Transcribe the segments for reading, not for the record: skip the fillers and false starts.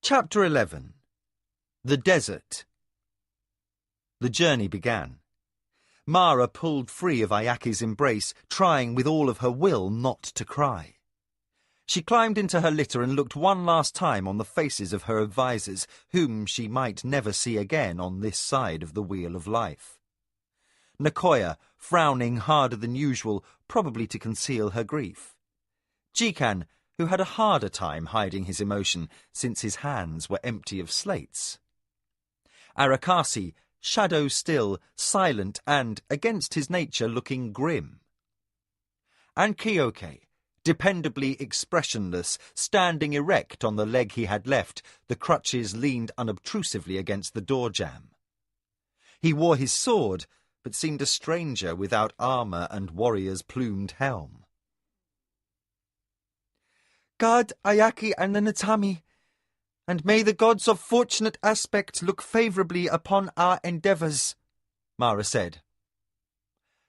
Chapter 11. The Desert. The journey began. Mara pulled free of Ayaki's embrace, trying with all of her will not to cry. She climbed into her litter and looked one last time on the faces of her advisers, whom she might never see again on this side of the wheel of life. Nakoya, frowning harder than usual, probably to conceal her grief. Jikan, who had a harder time hiding his emotion since his hands were empty of slates. Arakasi, shadow still, silent and, against his nature, looking grim. And Kyoke, dependably expressionless, standing erect on the leg he had left, the crutches leaned unobtrusively against the door jamb. He wore his sword, but seemed a stranger without armour and warrior's plumed helm. "Guard Ayaki and the Natami, and may the gods of fortunate aspect look favourably upon our endeavours," Mara said.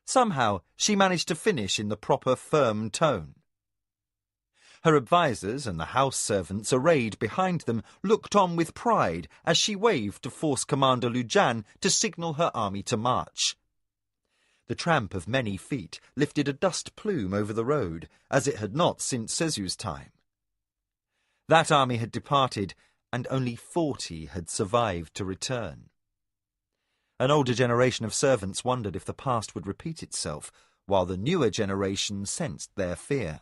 Somehow she managed to finish in the proper firm tone. Her advisers and the house servants arrayed behind them looked on with pride as she waved to Force Commander Lujan to signal her army to march. The tramp of many feet lifted a dust plume over the road, as it had not since Sezu's time. That army had departed, and only 40 had survived to return. An older generation of servants wondered if the past would repeat itself, while the newer generation sensed their fear.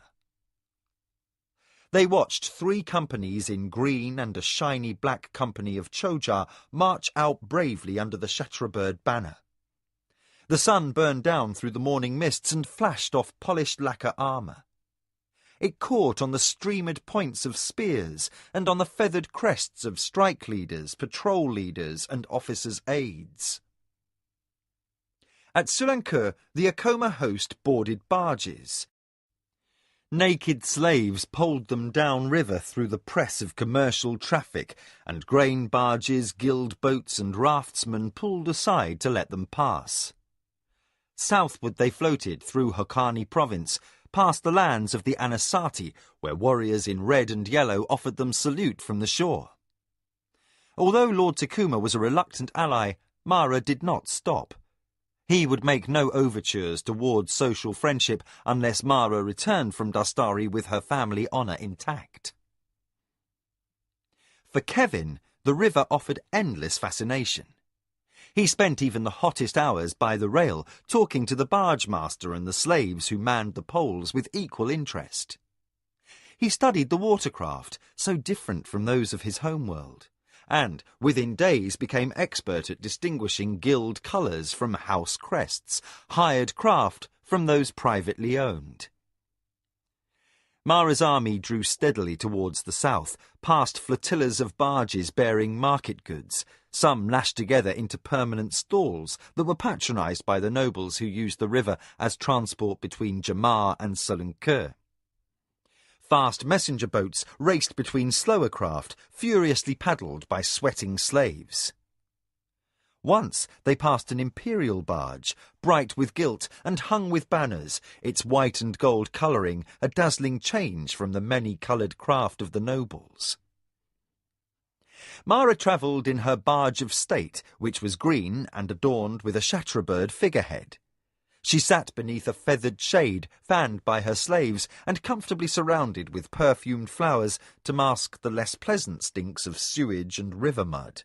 They watched 3 companies in green and a shiny black company of Choja march out bravely under the Shatrabird banner. The sun burned down through the morning mists and flashed off polished lacquer armour. It caught on the streamered points of spears and on the feathered crests of strike leaders, patrol leaders, and officers' aides. At Sulankur, the Akoma host boarded barges. Naked slaves poled them downriver through the press of commercial traffic, and grain barges, guild boats, and raftsmen pulled aside to let them pass. Southward they floated through Hokani province, past the lands of the Anasati, where warriors in red and yellow offered them salute from the shore. Although Lord Takuma was a reluctant ally, Mara did not stop. He would make no overtures towards social friendship unless Mara returned from Dastari with her family honour intact. For Kevin, the river offered endless fascination. He spent even the hottest hours by the rail, talking to the barge master and the slaves who manned the poles with equal interest. He studied the watercraft, so different from those of his homeworld, and within days became expert at distinguishing guild colours from house crests, hired craft from those privately owned. Mara's army drew steadily towards the south, past flotillas of barges bearing market goods, some lashed together into permanent stalls that were patronised by the nobles who used the river as transport between Jamar and Solankur. Fast messenger boats raced between slower craft, furiously paddled by sweating slaves. Once they passed an imperial barge, bright with gilt and hung with banners, its white and gold colouring a dazzling change from the many-coloured craft of the nobles. Mara travelled in her barge of state, which was green and adorned with a Shatrabird figurehead. She sat beneath a feathered shade, fanned by her slaves, and comfortably surrounded with perfumed flowers to mask the less pleasant stinks of sewage and river mud.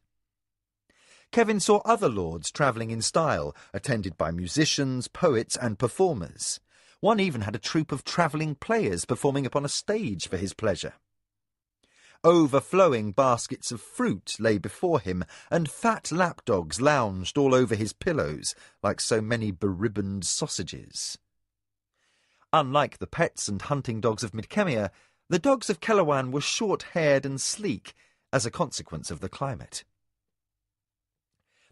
Kevin saw other lords travelling in style, attended by musicians, poets, and performers. One even had a troupe of travelling players performing upon a stage for his pleasure. Overflowing baskets of fruit lay before him, and fat lapdogs lounged all over his pillows like so many beribboned sausages. Unlike the pets and hunting dogs of Midkemia, the dogs of Kelawan were short-haired and sleek as a consequence of the climate.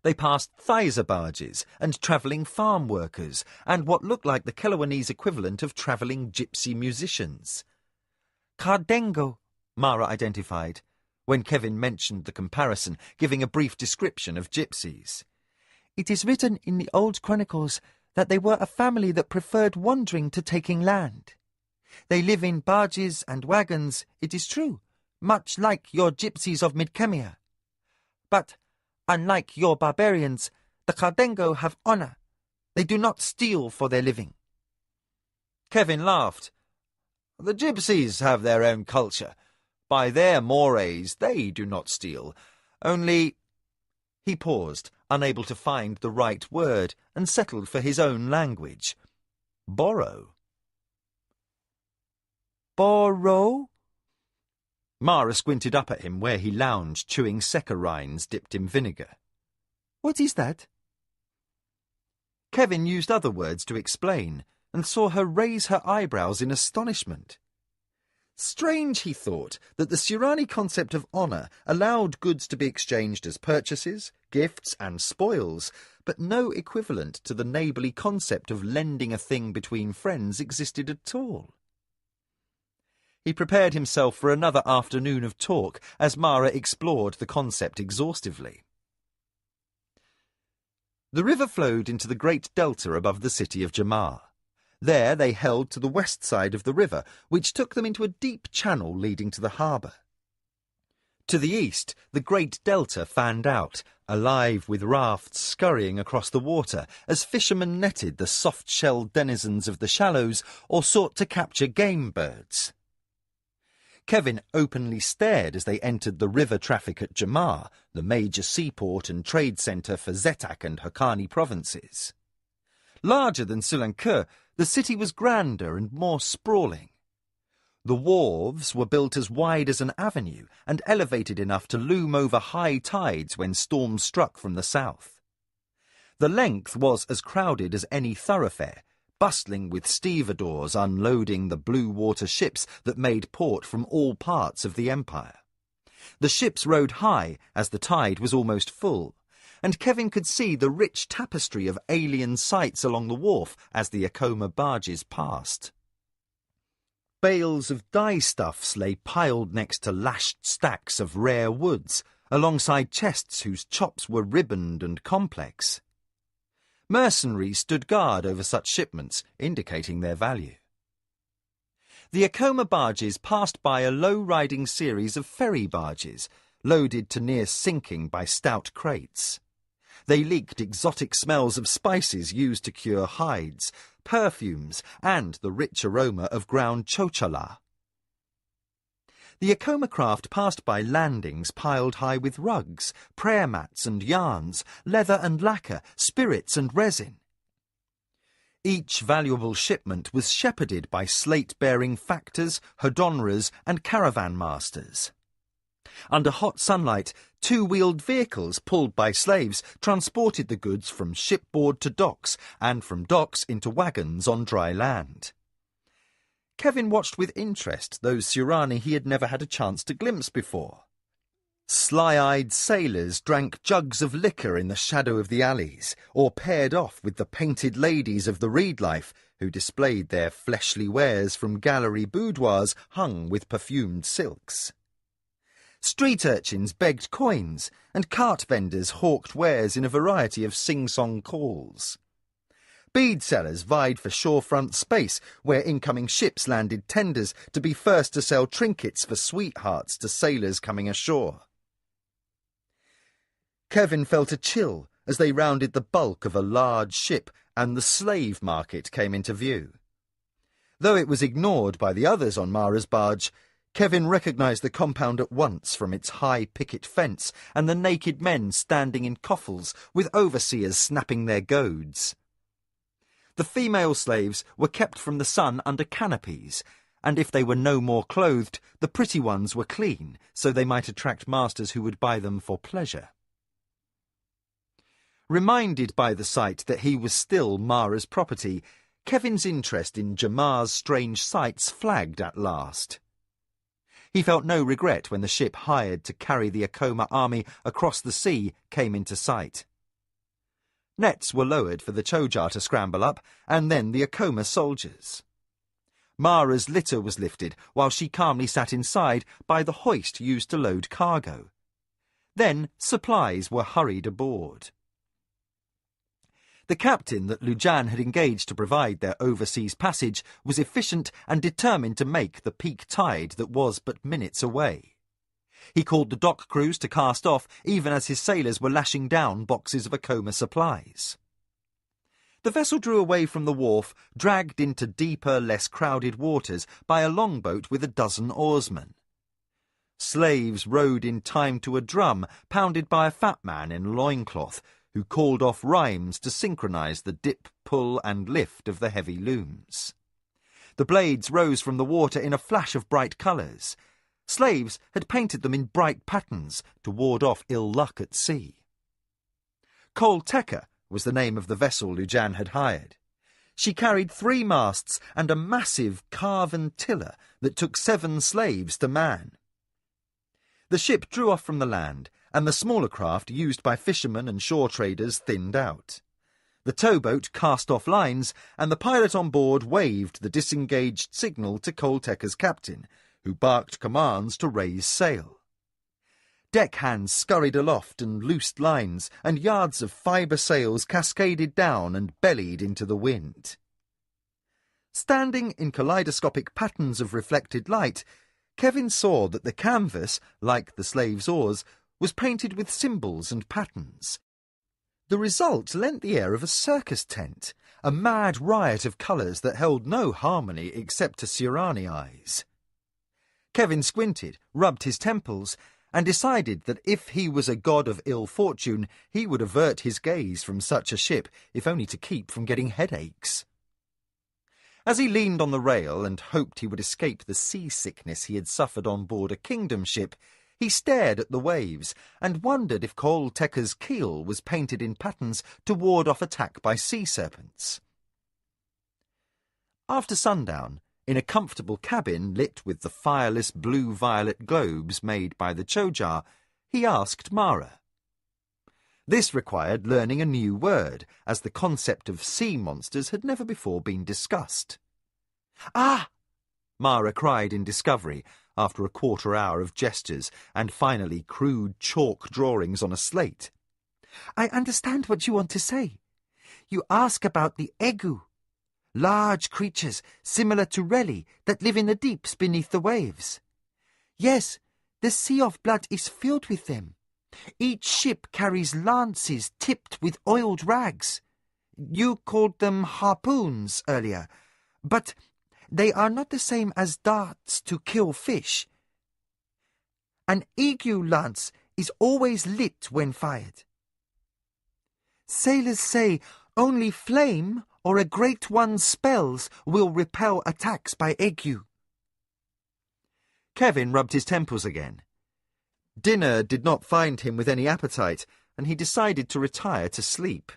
They passed Thysa barges and travelling farm workers, and what looked like the Kelawanese equivalent of travelling gypsy musicians. Kardengo, Mara identified, when Kevin mentioned the comparison, giving a brief description of gypsies. It is written in the old chronicles that they were a family that preferred wandering to taking land. They live in barges and wagons, it is true, much like your gypsies of Midkemia. But, unlike your barbarians, the Kardengo have honour. They do not steal for their living." Kevin laughed. "The gypsies have their own culture. By their mores, they do not steal. Only—" He paused, unable to find the right word, and settled for his own language. "Borrow." "Borrow?" Mara squinted up at him where he lounged, chewing seca rinds dipped in vinegar. "What is that?" Kevin used other words to explain, and saw her raise her eyebrows in astonishment. Strange, he thought, that the Surani concept of honour allowed goods to be exchanged as purchases, gifts and spoils, but no equivalent to the neighbourly concept of lending a thing between friends existed at all. He prepared himself for another afternoon of talk as Mara explored the concept exhaustively. The river flowed into the great delta above the city of Jamar. There they held to the west side of the river, which took them into a deep channel leading to the harbour. To the east, the great delta fanned out, alive with rafts scurrying across the water as fishermen netted the soft-shelled denizens of the shallows or sought to capture game birds. Kevin openly stared as they entered the river traffic at Jamar, the major seaport and trade centre for Zetak and Haqqani provinces. Larger than Sulankeur, the city was grander and more sprawling. The wharves were built as wide as an avenue and elevated enough to loom over high tides when storms struck from the south. The length was as crowded as any thoroughfare, bustling with stevedores unloading the blue water ships that made port from all parts of the empire. The ships rode high as the tide was almost full, and Kevin could see the rich tapestry of alien sights along the wharf as the Akoma barges passed. Bales of dye-stuffs lay piled next to lashed stacks of rare woods, alongside chests whose chops were ribboned and complex. Mercenaries stood guard over such shipments, indicating their value. The Akoma barges passed by a low-riding series of ferry barges, loaded to near sinking by stout crates. They leaked exotic smells of spices used to cure hides, perfumes, and the rich aroma of ground chochala. The Akoma craft passed by landings piled high with rugs, prayer mats and yarns, leather and lacquer, spirits and resin. Each valuable shipment was shepherded by slate-bearing factors, hodonras, and caravan masters. Under hot sunlight, two-wheeled vehicles pulled by slaves transported the goods from shipboard to docks and from docks into wagons on dry land. Kevin watched with interest those Surani he had never had a chance to glimpse before. Sly-eyed sailors drank jugs of liquor in the shadow of the alleys, or paired off with the painted ladies of the reed life, who displayed their fleshly wares from gallery boudoirs hung with perfumed silks. Street urchins begged coins, and cart vendors hawked wares in a variety of sing-song calls. Bead sellers vied for shorefront space, where incoming ships landed tenders to be first to sell trinkets for sweethearts to sailors coming ashore. Kevin felt a chill as they rounded the bulk of a large ship and the slave market came into view. Though it was ignored by the others on Mara's barge, Kevin recognised the compound at once from its high picket fence and the naked men standing in coffles with overseers snapping their goads. The female slaves were kept from the sun under canopies, and if they were no more clothed, the pretty ones were clean, so they might attract masters who would buy them for pleasure. Reminded by the sight that he was still Mara's property, Kevin's interest in Jamar's strange sights flagged at last. He felt no regret when the ship hired to carry the Akoma army across the sea came into sight. Nets were lowered for the Chojar to scramble up, and then the Akoma soldiers. Mara's litter was lifted, while she calmly sat inside by the hoist used to load cargo. Then supplies were hurried aboard. The captain that Lujan had engaged to provide their overseas passage was efficient and determined to make the peak tide that was but minutes away. He called the dock crews to cast off, even as his sailors were lashing down boxes of Acoma supplies. The vessel drew away from the wharf, dragged into deeper, less crowded waters by a longboat with a dozen oarsmen. Slaves rowed in time to a drum pounded by a fat man in loincloth, who called off rhymes to synchronize the dip, pull and lift of the heavy looms. The blades rose from the water in a flash of bright colours. Slaves had painted them in bright patterns to ward off ill luck at sea. Kolteka was the name of the vessel Lujan had hired. She carried 3 masts and a massive carven tiller that took 7 slaves to man. The ship drew off from the land, and the smaller craft used by fishermen and shore traders thinned out. The towboat cast off lines, and the pilot on board waved the disengaged signal to Kolteka's captain, who barked commands to raise sail. Deckhands scurried aloft and loosed lines, and yards of fibre sails cascaded down and bellied into the wind. Standing in kaleidoscopic patterns of reflected light, Kevin saw that the canvas, like the slaves' oars, was painted with symbols and patterns. The result lent the air of a circus tent, a mad riot of colours that held no harmony except to Sirani eyes. Kevin squinted, rubbed his temples, and decided that if he was a god of ill fortune, he would avert his gaze from such a ship, if only to keep from getting headaches. As he leaned on the rail and hoped he would escape the seasickness he had suffered on board a kingdom ship, he stared at the waves and wondered if Kolteka's keel was painted in patterns to ward off attack by sea serpents. After sundown, in a comfortable cabin lit with the fireless blue-violet globes made by the Chojar, he asked Mara. This required learning a new word, as the concept of sea monsters had never before been discussed. "Ah!" Mara cried in discovery, after a quarter hour of gestures and finally crude chalk drawings on a slate. "I understand what you want to say. You ask about the egu, large creatures similar to Reli that live in the deeps beneath the waves. Yes, the Sea of Blood is filled with them. Each ship carries lances tipped with oiled rags. You called them harpoons earlier, but they are not the same as darts to kill fish. An egu lance is always lit when fired. Sailors say only flame or a great one's spells will repel attacks by egu." Kevin rubbed his temples again. Dinner did not find him with any appetite, and he decided to retire to sleep.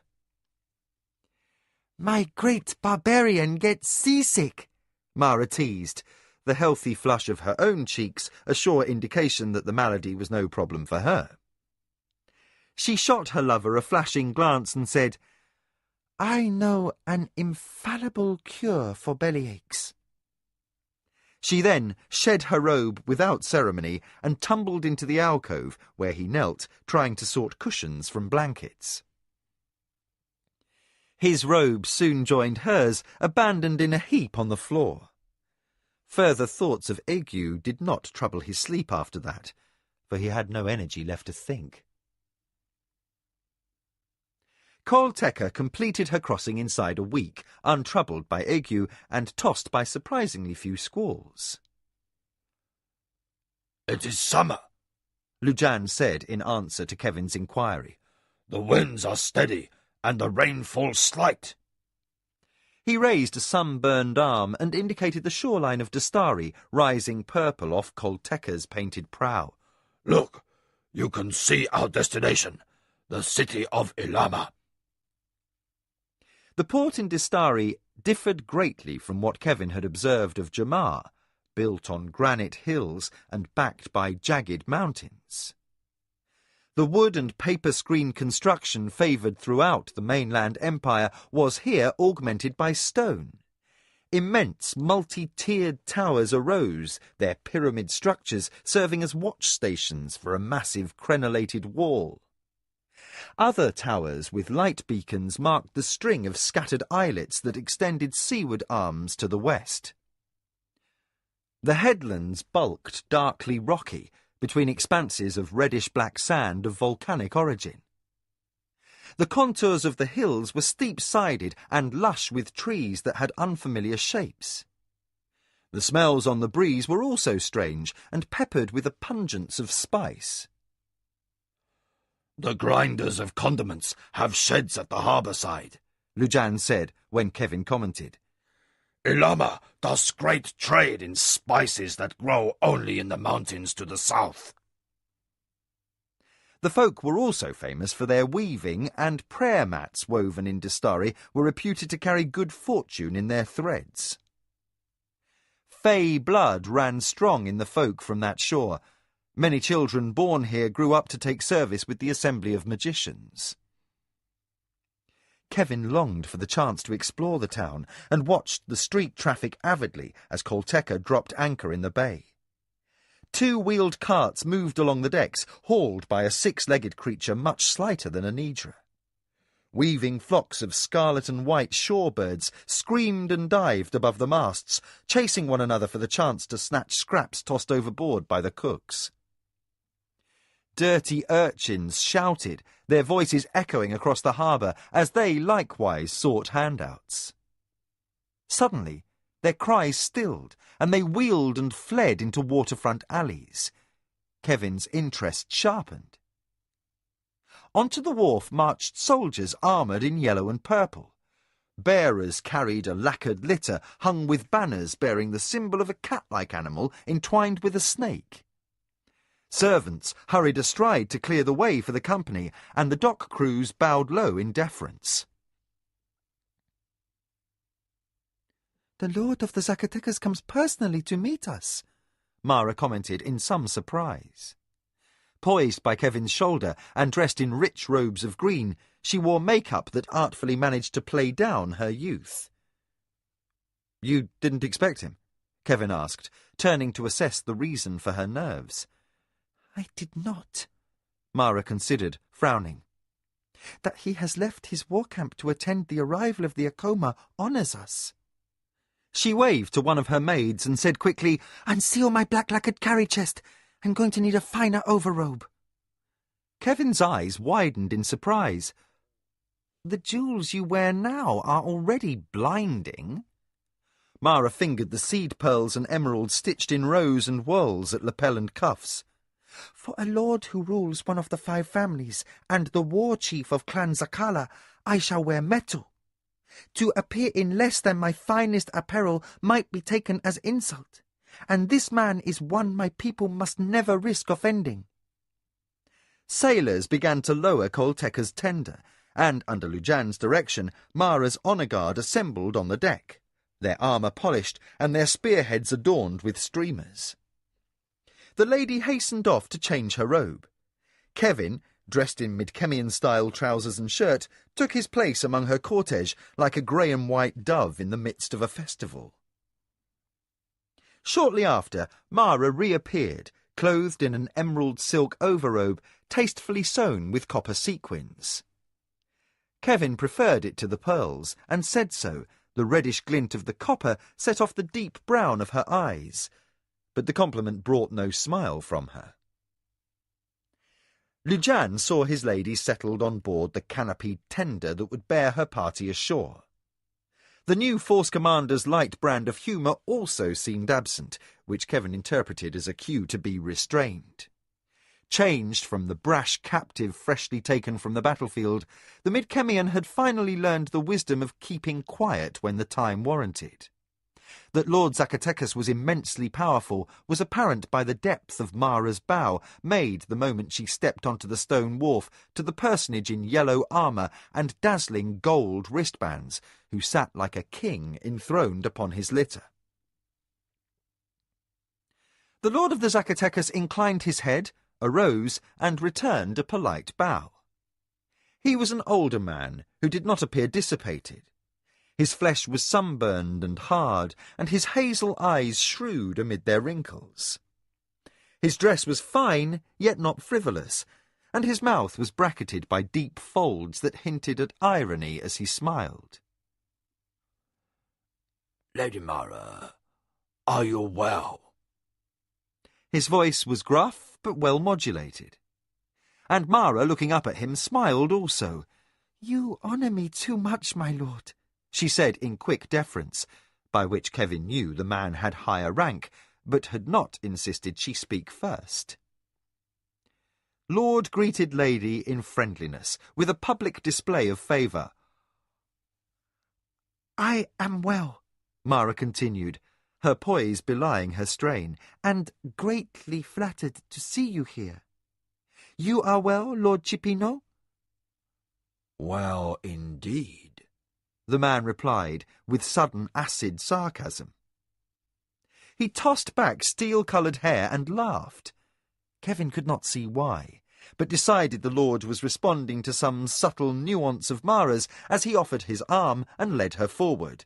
"My great barbarian gets seasick," Mara teased, the healthy flush of her own cheeks a sure indication that the malady was no problem for her. She shot her lover a flashing glance and said, "I know an infallible cure for bellyaches." She then shed her robe without ceremony and tumbled into the alcove, where he knelt, trying to sort cushions from blankets. His robe soon joined hers, abandoned in a heap on the floor. Further thoughts of ague did not trouble his sleep after that, for he had no energy left to think. Kolteka completed her crossing inside a week, untroubled by ague and tossed by surprisingly few squalls. "It is summer," Lujan said in answer to Kevin's inquiry. "The winds are steady, and the rainfall slight." He raised a sunburned arm and indicated the shoreline of Dastari, rising purple off Kolteka's painted prow. "Look, you can see our destination, the city of Ilama." The port in Dastari differed greatly from what Kevin had observed of Jamar, built on granite hills and backed by jagged mountains. The wood and paper screen construction favoured throughout the mainland empire was here augmented by stone. Immense multi-tiered towers arose, their pyramid structures serving as watch stations for a massive crenellated wall. Other towers with light beacons marked the string of scattered islets that extended seaward arms to the west. The headlands bulked darkly rocky, between expanses of reddish-black sand of volcanic origin. The contours of the hills were steep-sided and lush with trees that had unfamiliar shapes. The smells on the breeze were also strange and peppered with a pungence of spice. "The grinders of condiments have sheds at the harbour side," Lujan said when Kevin commented. "Ilama does great trade in spices that grow only in the mountains to the south." The folk were also famous for their weaving, and prayer mats woven in Dastari were reputed to carry good fortune in their threads. Fey blood ran strong in the folk from that shore. Many children born here grew up to take service with the Assembly of Magicians. Kevin longed for the chance to explore the town and watched the street traffic avidly as Kolteka dropped anchor in the bay. Two-wheeled carts moved along the decks, hauled by a six-legged creature much slighter than a Nidra. Weaving flocks of scarlet and white shorebirds screamed and dived above the masts, chasing one another for the chance to snatch scraps tossed overboard by the cooks. Dirty urchins shouted, their voices echoing across the harbour as they likewise sought handouts. Suddenly, their cries stilled, and they wheeled and fled into waterfront alleys. Kevin's interest sharpened. Onto the wharf marched soldiers armoured in yellow and purple. Bearers carried a lacquered litter hung with banners bearing the symbol of a cat-like animal entwined with a snake. Servants hurried astride to clear the way for the company, and the dock crews bowed low in deference. "The Lord of the Zacatecas comes personally to meet us," Mara commented in some surprise. Poised by Kevin's shoulder and dressed in rich robes of green, she wore makeup that artfully managed to play down her youth. "You didn't expect him?" Kevin asked, turning to assess the reason for her nerves. "I did not," Mara considered, frowning. "That he has left his war camp to attend the arrival of the Akoma honours us." She waved to one of her maids and said quickly, "Unseal my black lacquered carry chest. I'm going to need a finer overrobe." Kevin's eyes widened in surprise. "The jewels you wear now are already blinding." Mara fingered the seed pearls and emeralds stitched in rows and whorls at lapel and cuffs. "For a lord who rules one of the 5 families and the war chief of Clan Zakala, I shall wear metal. To appear in less than my finest apparel might be taken as insult, and this man is one my people must never risk offending." Sailors began to lower Kolteka's tender, and under Lujan's direction, Mara's honour guard assembled on the deck, their armour polished and their spearheads adorned with streamers. The lady hastened off to change her robe. Kevin, dressed in Midkemian-style trousers and shirt, took his place among her cortege like a grey and white dove in the midst of a festival. Shortly after, Mara reappeared, clothed in an emerald silk overrobe tastefully sewn with copper sequins. Kevin preferred it to the pearls, and said so. The reddish glint of the copper set off the deep brown of her eyes, but the compliment brought no smile from her. Lujan saw his lady settled on board the canopied tender that would bear her party ashore. The new force commander's light brand of humour also seemed absent, which Kevin interpreted as a cue to be restrained. Changed from the brash captive freshly taken from the battlefield, the Midkemian had finally learned the wisdom of keeping quiet when the time warranted. That Lord Zacatecas was immensely powerful was apparent by the depth of Mara's bow, made the moment she stepped onto the stone wharf to the personage in yellow armour and dazzling gold wristbands, who sat like a king enthroned upon his litter. The Lord of the Zacatecas inclined his head, arose, and returned a polite bow. He was an older man who did not appear dissipated. His flesh was sunburned and hard, and his hazel eyes shrewd amid their wrinkles. His dress was fine, yet not frivolous, and his mouth was bracketed by deep folds that hinted at irony as he smiled. "Lady Mara, are you well?" His voice was gruff but well modulated. And Mara, looking up at him, smiled also. "You honour me too much, my lord," she said in quick deference, by which Kevin knew the man had higher rank, but had not insisted she speak first. Lord greeted Lady in friendliness, with a public display of favour. "I am well," Mara continued, her poise belying her strain, "and greatly flattered to see you here. You are well, Lord Cipino?" "Well, indeed," the man replied, with sudden acid sarcasm. He tossed back steel-coloured hair and laughed. Kevin could not see why, but decided the lord was responding to some subtle nuance of Mara's as he offered his arm and led her forward.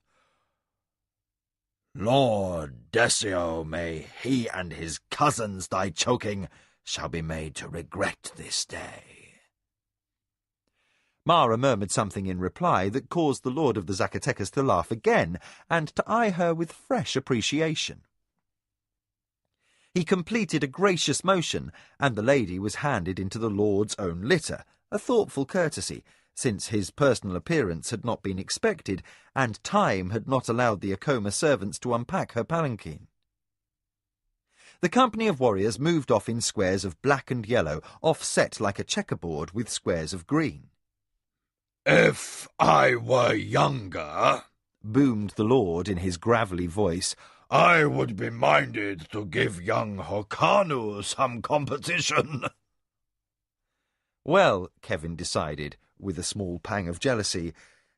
"Lord Decio, may he and his cousins die choking, shall be made to regret this day." Mara murmured something in reply that caused the lord of the Zacatecas to laugh again and to eye her with fresh appreciation. He completed a gracious motion, and the lady was handed into the lord's own litter, a thoughtful courtesy, since his personal appearance had not been expected, and time had not allowed the Acoma servants to unpack her palanquin. The company of warriors moved off in squares of black and yellow, offset like a checkerboard with squares of green. "If I were younger," boomed the lord in his gravelly voice, "I would be minded to give young Hokanu some competition." Well, Kevin decided, with a small pang of jealousy,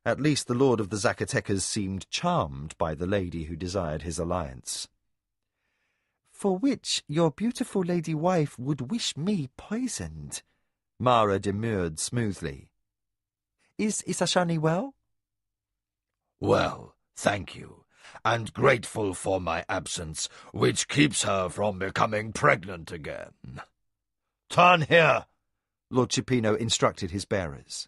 at least the lord of the Zacatecas seemed charmed by the lady who desired his alliance. "For which your beautiful lady wife would wish me poisoned," Mara demurred smoothly. "Is Isashani well?" "Well, thank you, and grateful for my absence, which keeps her from becoming pregnant again. Turn here," Lord Cipino instructed his bearers.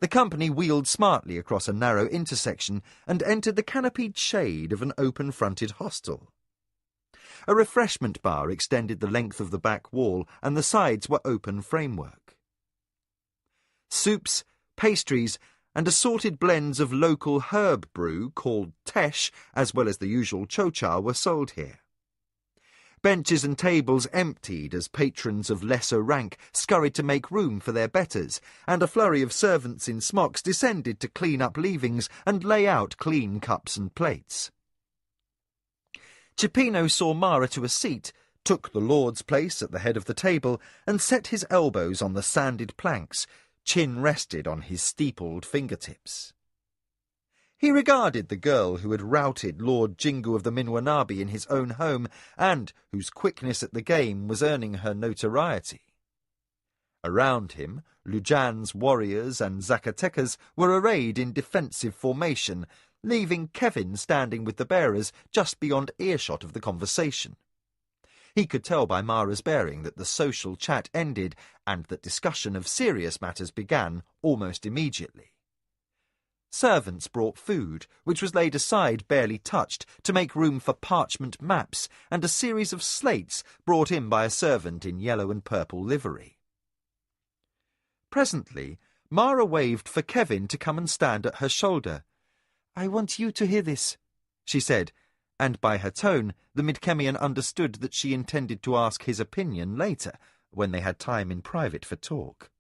The company wheeled smartly across a narrow intersection and entered the canopied shade of an open-fronted hostel. A refreshment bar extended the length of the back wall, and the sides were open framework. Soups, pastries, and assorted blends of local herb brew called tesh, as well as the usual chocha, were sold here. Benches and tables emptied as patrons of lesser rank scurried to make room for their betters, and a flurry of servants in smocks descended to clean up leavings and lay out clean cups and plates. Cipino saw Mara to a seat, took the lord's place at the head of the table, and set his elbows on the sanded planks, chin rested on his steepled fingertips. He regarded the girl who had routed Lord Jingu of the Minwanabi in his own home, and whose quickness at the game was earning her notoriety. Around him, Lujan's warriors and Zacatecas were arrayed in defensive formation, leaving Kevin standing with the bearers just beyond earshot of the conversation. He could tell by Mara's bearing that the social chat ended and that discussion of serious matters began almost immediately. Servants brought food, which was laid aside barely touched, to make room for parchment maps and a series of slates brought in by a servant in yellow and purple livery. Presently, Mara waved for Kevin to come and stand at her shoulder. "I want you to hear this," she said, and by her tone the Midkemian understood that she intended to ask his opinion later, when they had time in private for talk.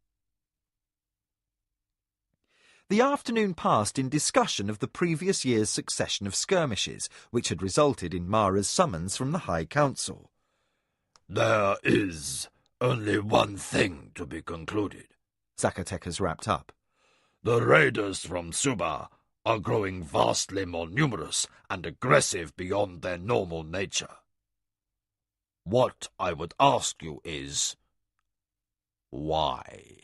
The afternoon passed in discussion of the previous year's succession of skirmishes, which had resulted in Mara's summons from the High Council. "There is only one thing to be concluded," Zacatecas wrapped up. "The raiders from Suba are growing vastly more numerous and aggressive beyond their normal nature. What I would ask you is, why?"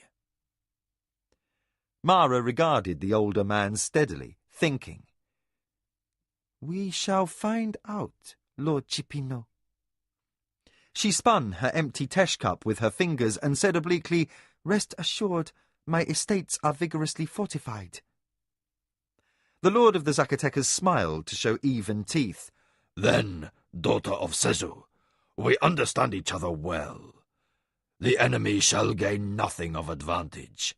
Mara regarded the older man steadily, thinking. "We shall find out, Lord Cipino." She spun her empty tesh cup with her fingers and said obliquely, "Rest assured, my estates are vigorously fortified." The lord of the Zacatecas smiled to show even teeth. "Then, daughter of Sezu, we understand each other well. The enemy shall gain nothing of advantage.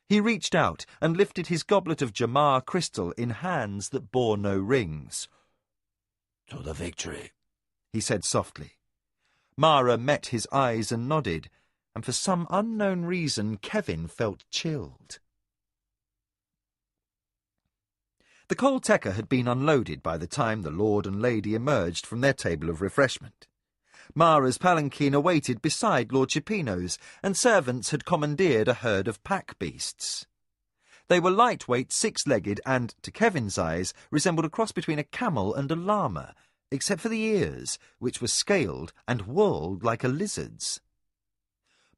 He reached out and lifted his goblet of Jamar crystal in hands that bore no rings. To the victory, he said softly. Mara met his eyes and nodded, and for some unknown reason Kevin felt chilled. The coal tecker had been unloaded by the time the Lord and Lady emerged from their table of refreshment. Mara's palanquin awaited beside Lord Chipino's, and servants had commandeered a herd of pack beasts. They were lightweight, six-legged, and, to Kevin's eyes, resembled a cross between a camel and a llama, except for the ears, which were scaled and whorled like a lizard's.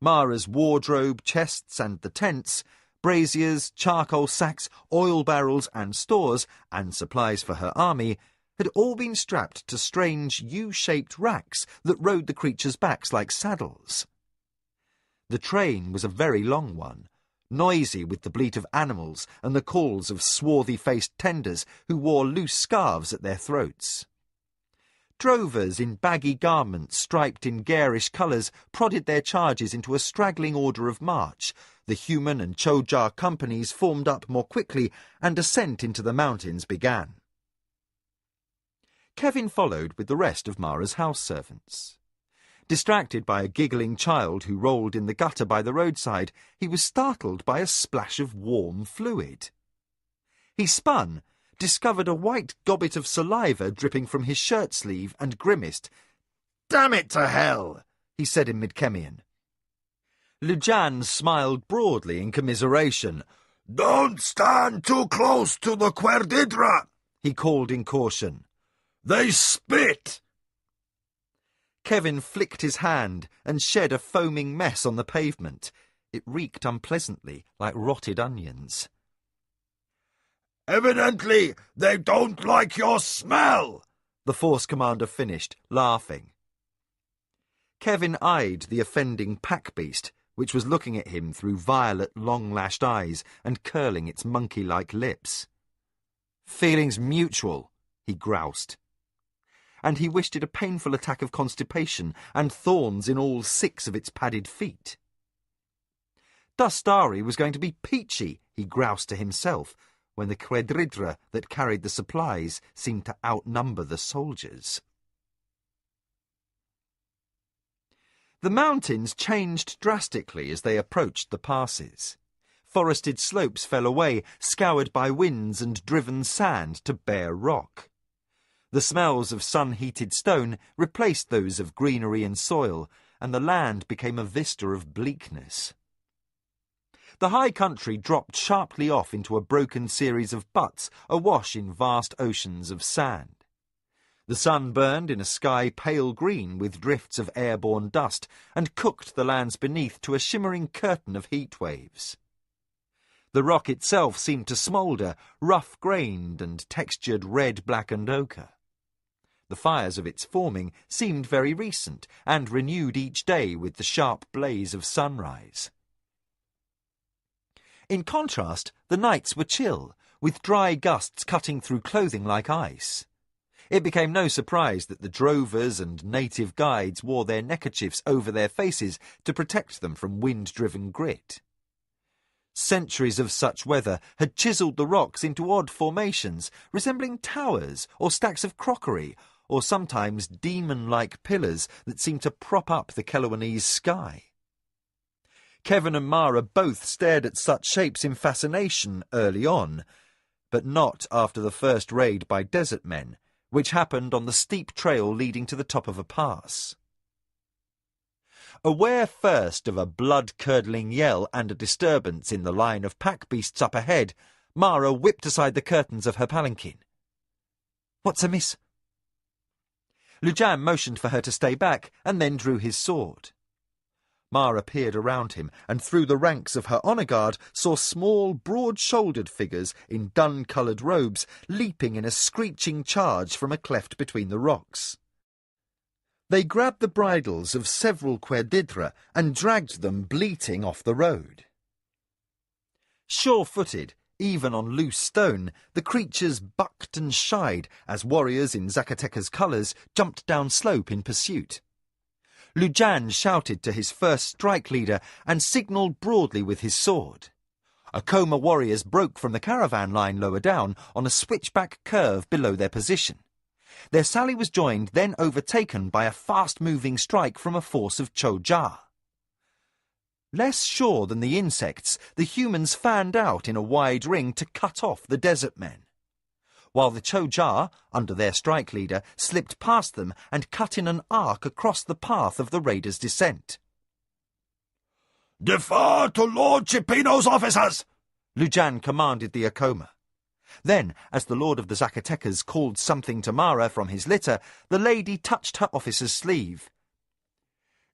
Mara's wardrobe, chests, and the tents, braziers, charcoal sacks, oil barrels, and stores, and supplies for her army, had all been strapped to strange U-shaped racks that rode the creatures' backs like saddles. The train was a very long one, noisy with the bleat of animals and the calls of swarthy-faced tenders who wore loose scarves at their throats. Drovers in baggy garments striped in garish colours prodded their charges into a straggling order of march. The human and Chojar companies formed up more quickly, and descent into the mountains began. Kevin followed with the rest of Mara's house servants. Distracted by a giggling child who rolled in the gutter by the roadside, he was startled by a splash of warm fluid. He spun, discovered a white gobbet of saliva dripping from his shirt sleeve, and grimaced. "Damn it to hell!" he said in Midkemian. Lujan smiled broadly in commiseration. Don't stand too close to the Querdidra, he called in caution. They spit! Kevin flicked his hand and shed a foaming mess on the pavement. It reeked unpleasantly, like rotted onions. Evidently, they don't like your smell, the force commander finished, laughing. Kevin eyed the offending pack beast, which was looking at him through violet, long-lashed eyes and curling its monkey-like lips. "Feelings mutual," he groused. And he wished it a painful attack of constipation and thorns in all 6 of its padded feet. Dustari was going to be peachy, he groused to himself, when the Quedridra that carried the supplies seemed to outnumber the soldiers. The mountains changed drastically as they approached the passes. Forested slopes fell away, scoured by winds and driven sand to bare rock. The smells of sun-heated stone replaced those of greenery and soil, and the land became a vista of bleakness. The high country dropped sharply off into a broken series of buttes, awash in vast oceans of sand. The sun burned in a sky pale green with drifts of airborne dust, and cooked the lands beneath to a shimmering curtain of heat waves. The rock itself seemed to smoulder, rough-grained and textured red, black and ochre. The fires of its forming seemed very recent, and renewed each day with the sharp blaze of sunrise. In contrast, the nights were chill, with dry gusts cutting through clothing like ice. It became no surprise that the drovers and native guides wore their neckerchiefs over their faces to protect them from wind-driven grit. Centuries of such weather had chiselled the rocks into odd formations, resembling towers or stacks of crockery, or sometimes demon-like pillars that seemed to prop up the Kelowanese sky. Kevin and Mara both stared at such shapes in fascination early on, but not after the first raid by desert men, which happened on the steep trail leading to the top of a pass. Aware first of a blood-curdling yell and a disturbance in the line of pack beasts up ahead, Mara whipped aside the curtains of her palanquin. "What's amiss?" Lujan motioned for her to stay back, and then drew his sword. Mara peered around him, and through the ranks of her honour guard saw small, broad-shouldered figures in dun-coloured robes leaping in a screeching charge from a cleft between the rocks. They grabbed the bridles of several Querdidra and dragged them bleating off the road. Sure-footed, even on loose stone, the creatures bucked and shied as warriors in Zacatecas colours jumped down slope in pursuit. Lujan shouted to his first strike leader and signalled broadly with his sword. Acoma warriors broke from the caravan line lower down on a switchback curve below their position. Their sally was joined, then overtaken by a fast-moving strike from a force of Choja. Less sure than the insects, the humans fanned out in a wide ring to cut off the desert men, while the Choja, under their strike leader, slipped past them and cut in an arc across the path of the raiders' descent. "Defer to Lord Chipino's officers!" Lujan commanded the Acoma. Then, as the Lord of the Zacatecas called something to Mara from his litter, the lady touched her officer's sleeve.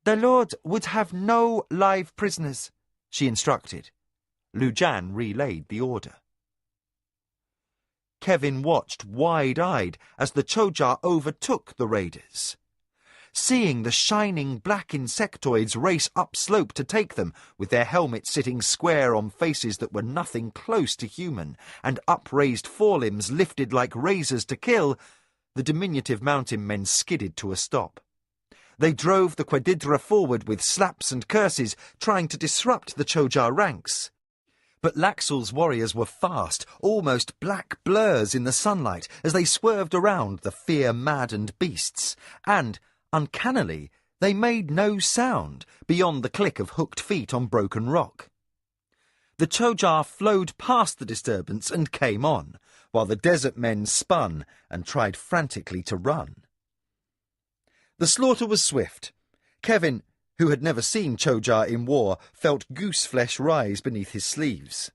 "The Lord would have no live prisoners," she instructed. Lujan relayed the order. Kevin watched wide-eyed as the Choja overtook the raiders. Seeing the shining black insectoids race upslope to take them, with their helmets sitting square on faces that were nothing close to human, and upraised forelimbs lifted like razors to kill, the diminutive mountain men skidded to a stop. They drove the Quadidra forward with slaps and curses, trying to disrupt the Choja ranks. But Laxal's warriors were fast, almost black blurs in the sunlight, as they swerved around the fear-maddened beasts, and, uncannily, they made no sound beyond the click of hooked feet on broken rock. The Choja flowed past the disturbance and came on, while the desert men spun and tried frantically to run. The slaughter was swift. Kevin, who had never seen Choja in war, felt goose-flesh rise beneath his sleeves.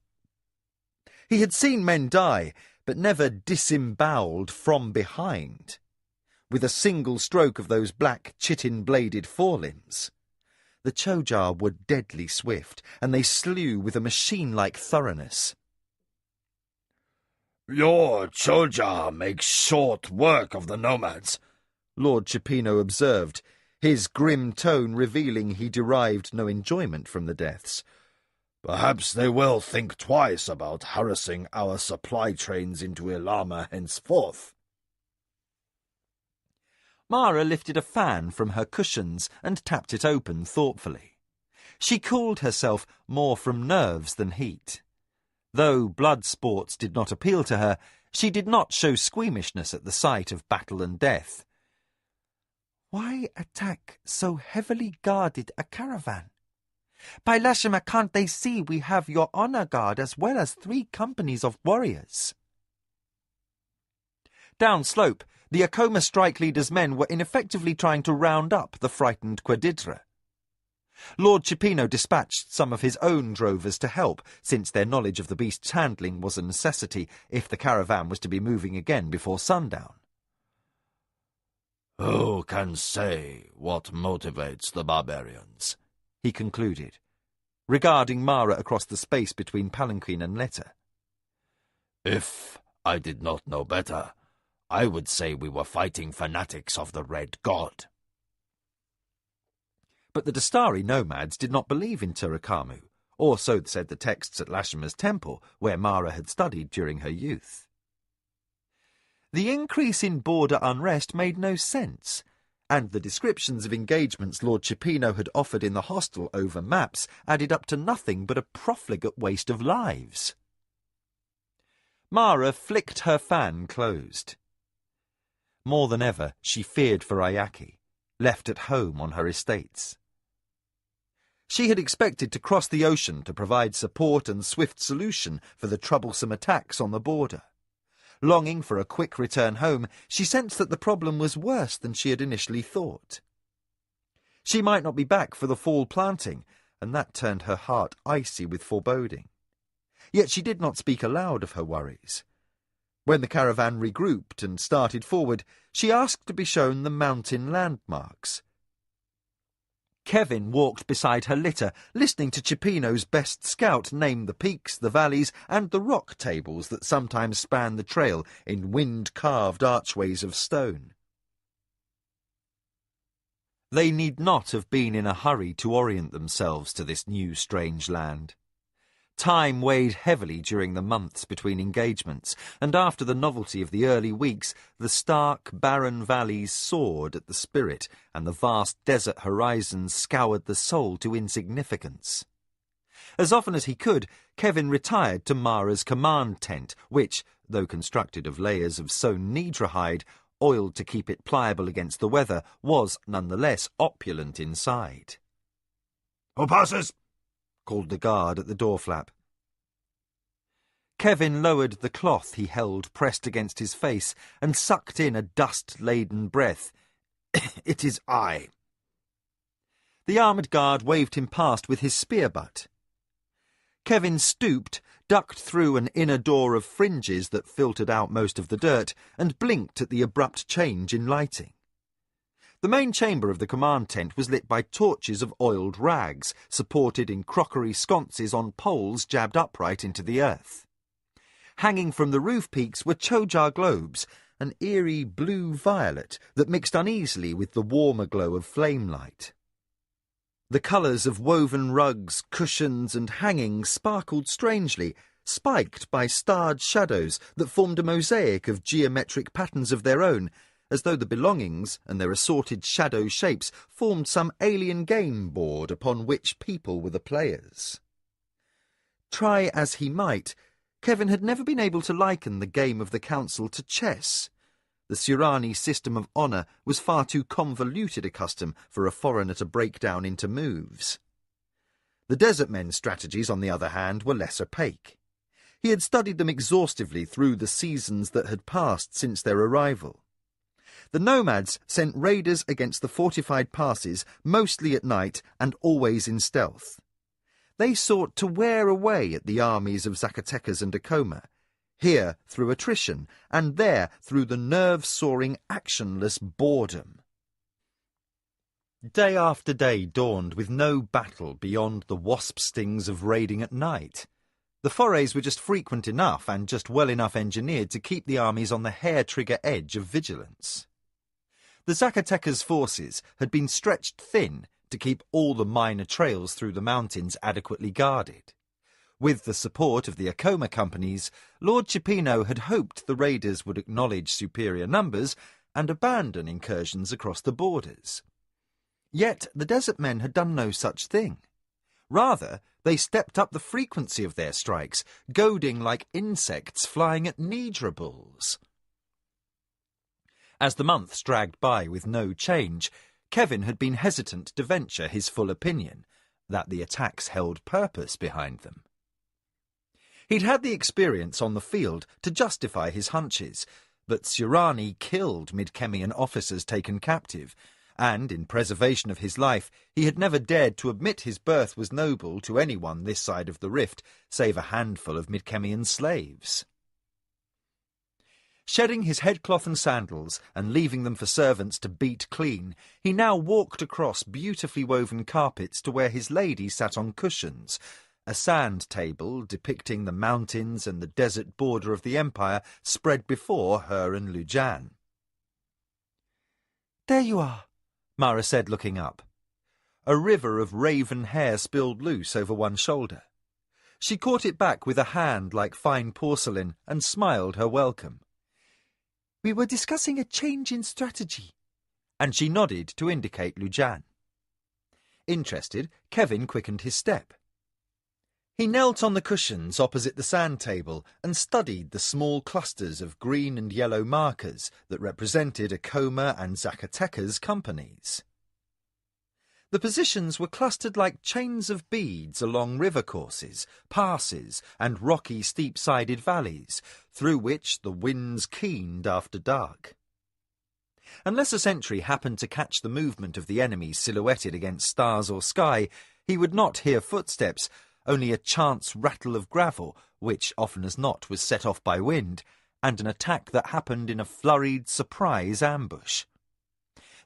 He had seen men die, but never disemboweled from behind, with a single stroke of those black chitin-bladed forelimbs. The Choja were deadly swift, and they slew with a machine-like thoroughness. "Your Choja makes short work of the nomads," Lord Chipino observed, his grim tone revealing he derived no enjoyment from the deaths. "Perhaps they will think twice about harassing our supply trains into Ilama henceforth." Mara lifted a fan from her cushions and tapped it open thoughtfully. She cooled herself more from nerves than heat. Though blood sports did not appeal to her, she did not show squeamishness at the sight of battle and death. Why attack so heavily guarded a caravan? By Lashima, can't they see we have your honor guard as well as 3 companies of warriors? Downslope, the Acoma strike leader's men were ineffectively trying to round up the frightened Quadidra. Lord Chipino dispatched some of his own drovers to help, since their knowledge of the beast's handling was a necessity if the caravan was to be moving again before sundown. "Who can say what motivates the barbarians?" he concluded, regarding Mara across the space between palanquin and litter. "If I did not know better, I would say we were fighting fanatics of the Red God." But the Dastari nomads did not believe in Turakamu, or so said the texts at Lashima's temple, where Mara had studied during her youth. The increase in border unrest made no sense, and the descriptions of engagements Lord Chipino had offered in the hostel over maps added up to nothing but a profligate waste of lives. Mara flicked her fan closed. More than ever, she feared for Ayaki, left at home on her estates. She had expected to cross the ocean to provide support and swift solution for the troublesome attacks on the border. Longing for a quick return home, she sensed that the problem was worse than she had initially thought. She might not be back for the fall planting, and that turned her heart icy with foreboding. Yet she did not speak aloud of her worries. When the caravan regrouped and started forward, she asked to be shown the mountain landmarks. Kevin walked beside her litter, listening to Chipino's best scout name the peaks, the valleys, and the rock tables that sometimes span the trail in wind-carved archways of stone. They need not have been in a hurry to orient themselves to this new strange land. Time weighed heavily during the months between engagements, and after the novelty of the early weeks, the stark, barren valleys soared at the spirit, and the vast desert horizons scoured the soul to insignificance. As often as he could, Kevin retired to Mara's command tent, which, though constructed of layers of sewn nidra hide, oiled to keep it pliable against the weather, was nonetheless opulent inside. "Who passes?" called the guard at the door flap. Kevin lowered the cloth he held pressed against his face and sucked in a dust-laden breath. "It is I." The armoured guard waved him past with his spear butt. Kevin stooped, ducked through an inner door of fringes that filtered out most of the dirt, and blinked at the abrupt change in lighting. The main chamber of the command tent was lit by torches of oiled rags, supported in crockery sconces on poles jabbed upright into the earth. Hanging from the roof peaks were chojar globes, an eerie blue-violet that mixed uneasily with the warmer glow of flame light. The colours of woven rugs, cushions and hangings sparkled strangely, spiked by starred shadows that formed a mosaic of geometric patterns of their own, as though the belongings and their assorted shadow shapes formed some alien game board upon which people were the players. Try as he might, Kevin had never been able to liken the game of the council to chess. The Surani system of honour was far too convoluted a custom for a foreigner to break down into moves. The Desert Men's strategies, on the other hand, were less opaque. He had studied them exhaustively through the seasons that had passed since their arrival. The nomads sent raiders against the fortified passes, mostly at night and always in stealth. They sought to wear away at the armies of Zacatecas and Acoma, here through attrition, and there through the nerve-soaring, actionless boredom. Day after day dawned with no battle beyond the wasp stings of raiding at night. The forays were just frequent enough and just well enough engineered to keep the armies on the hair-trigger edge of vigilance. The Zacatecas forces had been stretched thin to keep all the minor trails through the mountains adequately guarded. With the support of the Acoma companies, Lord Cipino had hoped the raiders would acknowledge superior numbers and abandon incursions across the borders. Yet the Desert Men had done no such thing. Rather, they stepped up the frequency of their strikes, goading like insects flying at nidra bulls. As the months dragged by with no change, Kevin had been hesitant to venture his full opinion, that the attacks held purpose behind them. He'd had the experience on the field to justify his hunches, but Surani killed Midkemian officers taken captive, and, in preservation of his life, he had never dared to admit his birth was noble to anyone this side of the rift, save a handful of Midkemian slaves. Shedding his headcloth and sandals, and leaving them for servants to beat clean, he now walked across beautifully woven carpets to where his lady sat on cushions, a sand table depicting the mountains and the desert border of the empire spread before her and Lujan. "There you are," Mara said, looking up. A river of raven hair spilled loose over one shoulder. She caught it back with a hand like fine porcelain and smiled her welcome. "We were discussing a change in strategy," and she nodded to indicate Lujan. Interested, Kevin quickened his step. He knelt on the cushions opposite the sand table and studied the small clusters of green and yellow markers that represented Acoma and Zacatecas companies. The positions were clustered like chains of beads along river courses, passes, and rocky steep-sided valleys, through which the winds keened after dark. Unless a sentry happened to catch the movement of the enemy silhouetted against stars or sky, he would not hear footsteps, only a chance rattle of gravel, which often as not was set off by wind, and an attack that happened in a flurried surprise ambush.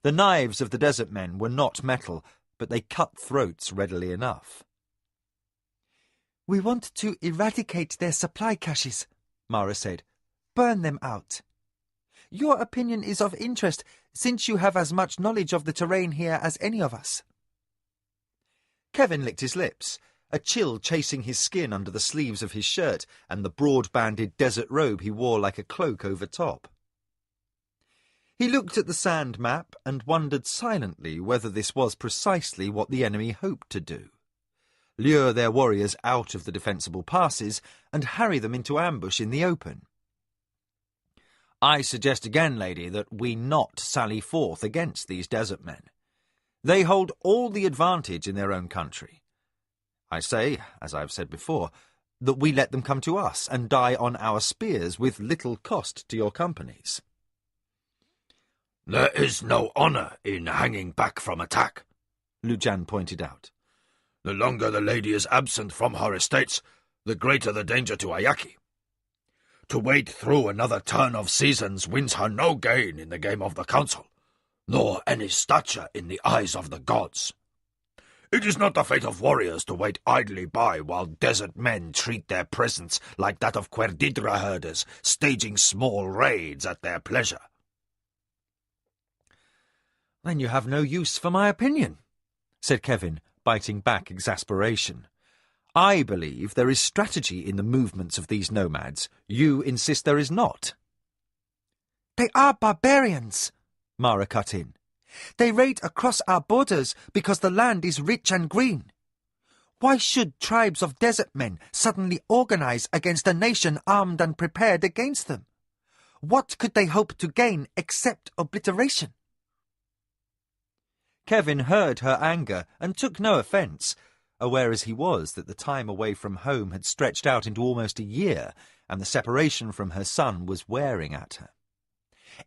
The knives of the Desert Men were not metal, but they cut throats readily enough. "We want to eradicate their supply caches," Mara said. "Burn them out. Your opinion is of interest, since you have as much knowledge of the terrain here as any of us." Kevin licked his lips, a chill chasing his skin under the sleeves of his shirt and the broad-banded desert robe he wore like a cloak over top. He looked at the sand map and wondered silently whether this was precisely what the enemy hoped to do: lure their warriors out of the defensible passes and harry them into ambush in the open. I suggest again, lady, that we not sally forth against these desert men. They hold all the advantage in their own country. I say, as I have said before, that we let them come to us and die on our spears with little cost to your companies. There is no honour in hanging back from attack, Lujan pointed out. The longer the lady is absent from her estates, the greater the danger to Ayaki. To wait through another turn of seasons wins her no gain in the game of the council, nor any stature in the eyes of the gods. It is not the fate of warriors to wait idly by while desert men treat their presence like that of Querdidra herders, staging small raids at their pleasure. Then you have no use for my opinion, said Kevin, biting back exasperation. I believe there is strategy in the movements of these nomads. You insist there is not. They are barbarians, Mara cut in. They raid across our borders because the land is rich and green. Why should tribes of desert men suddenly organize against a nation armed and prepared against them? What could they hope to gain except obliteration? Kevin heard her anger and took no offence, aware as he was that the time away from home had stretched out into almost a year, and the separation from her son was wearing at her.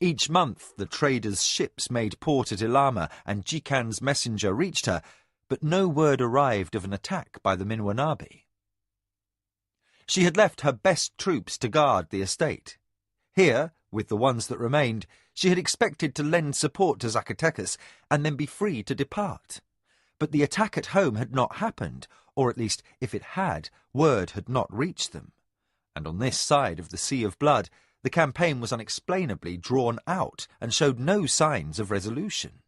Each month the traders' ships made port at Ilama, and Jikan's messenger reached her, but no word arrived of an attack by the Minwanabi. She had left her best troops to guard the estate. Here, with the ones that remained, she had expected to lend support to Zacatecas and then be free to depart. But the attack at home had not happened, or at least, if it had, word had not reached them. And on this side of the Sea of Blood, the campaign was unexplainably drawn out and showed no signs of resolution.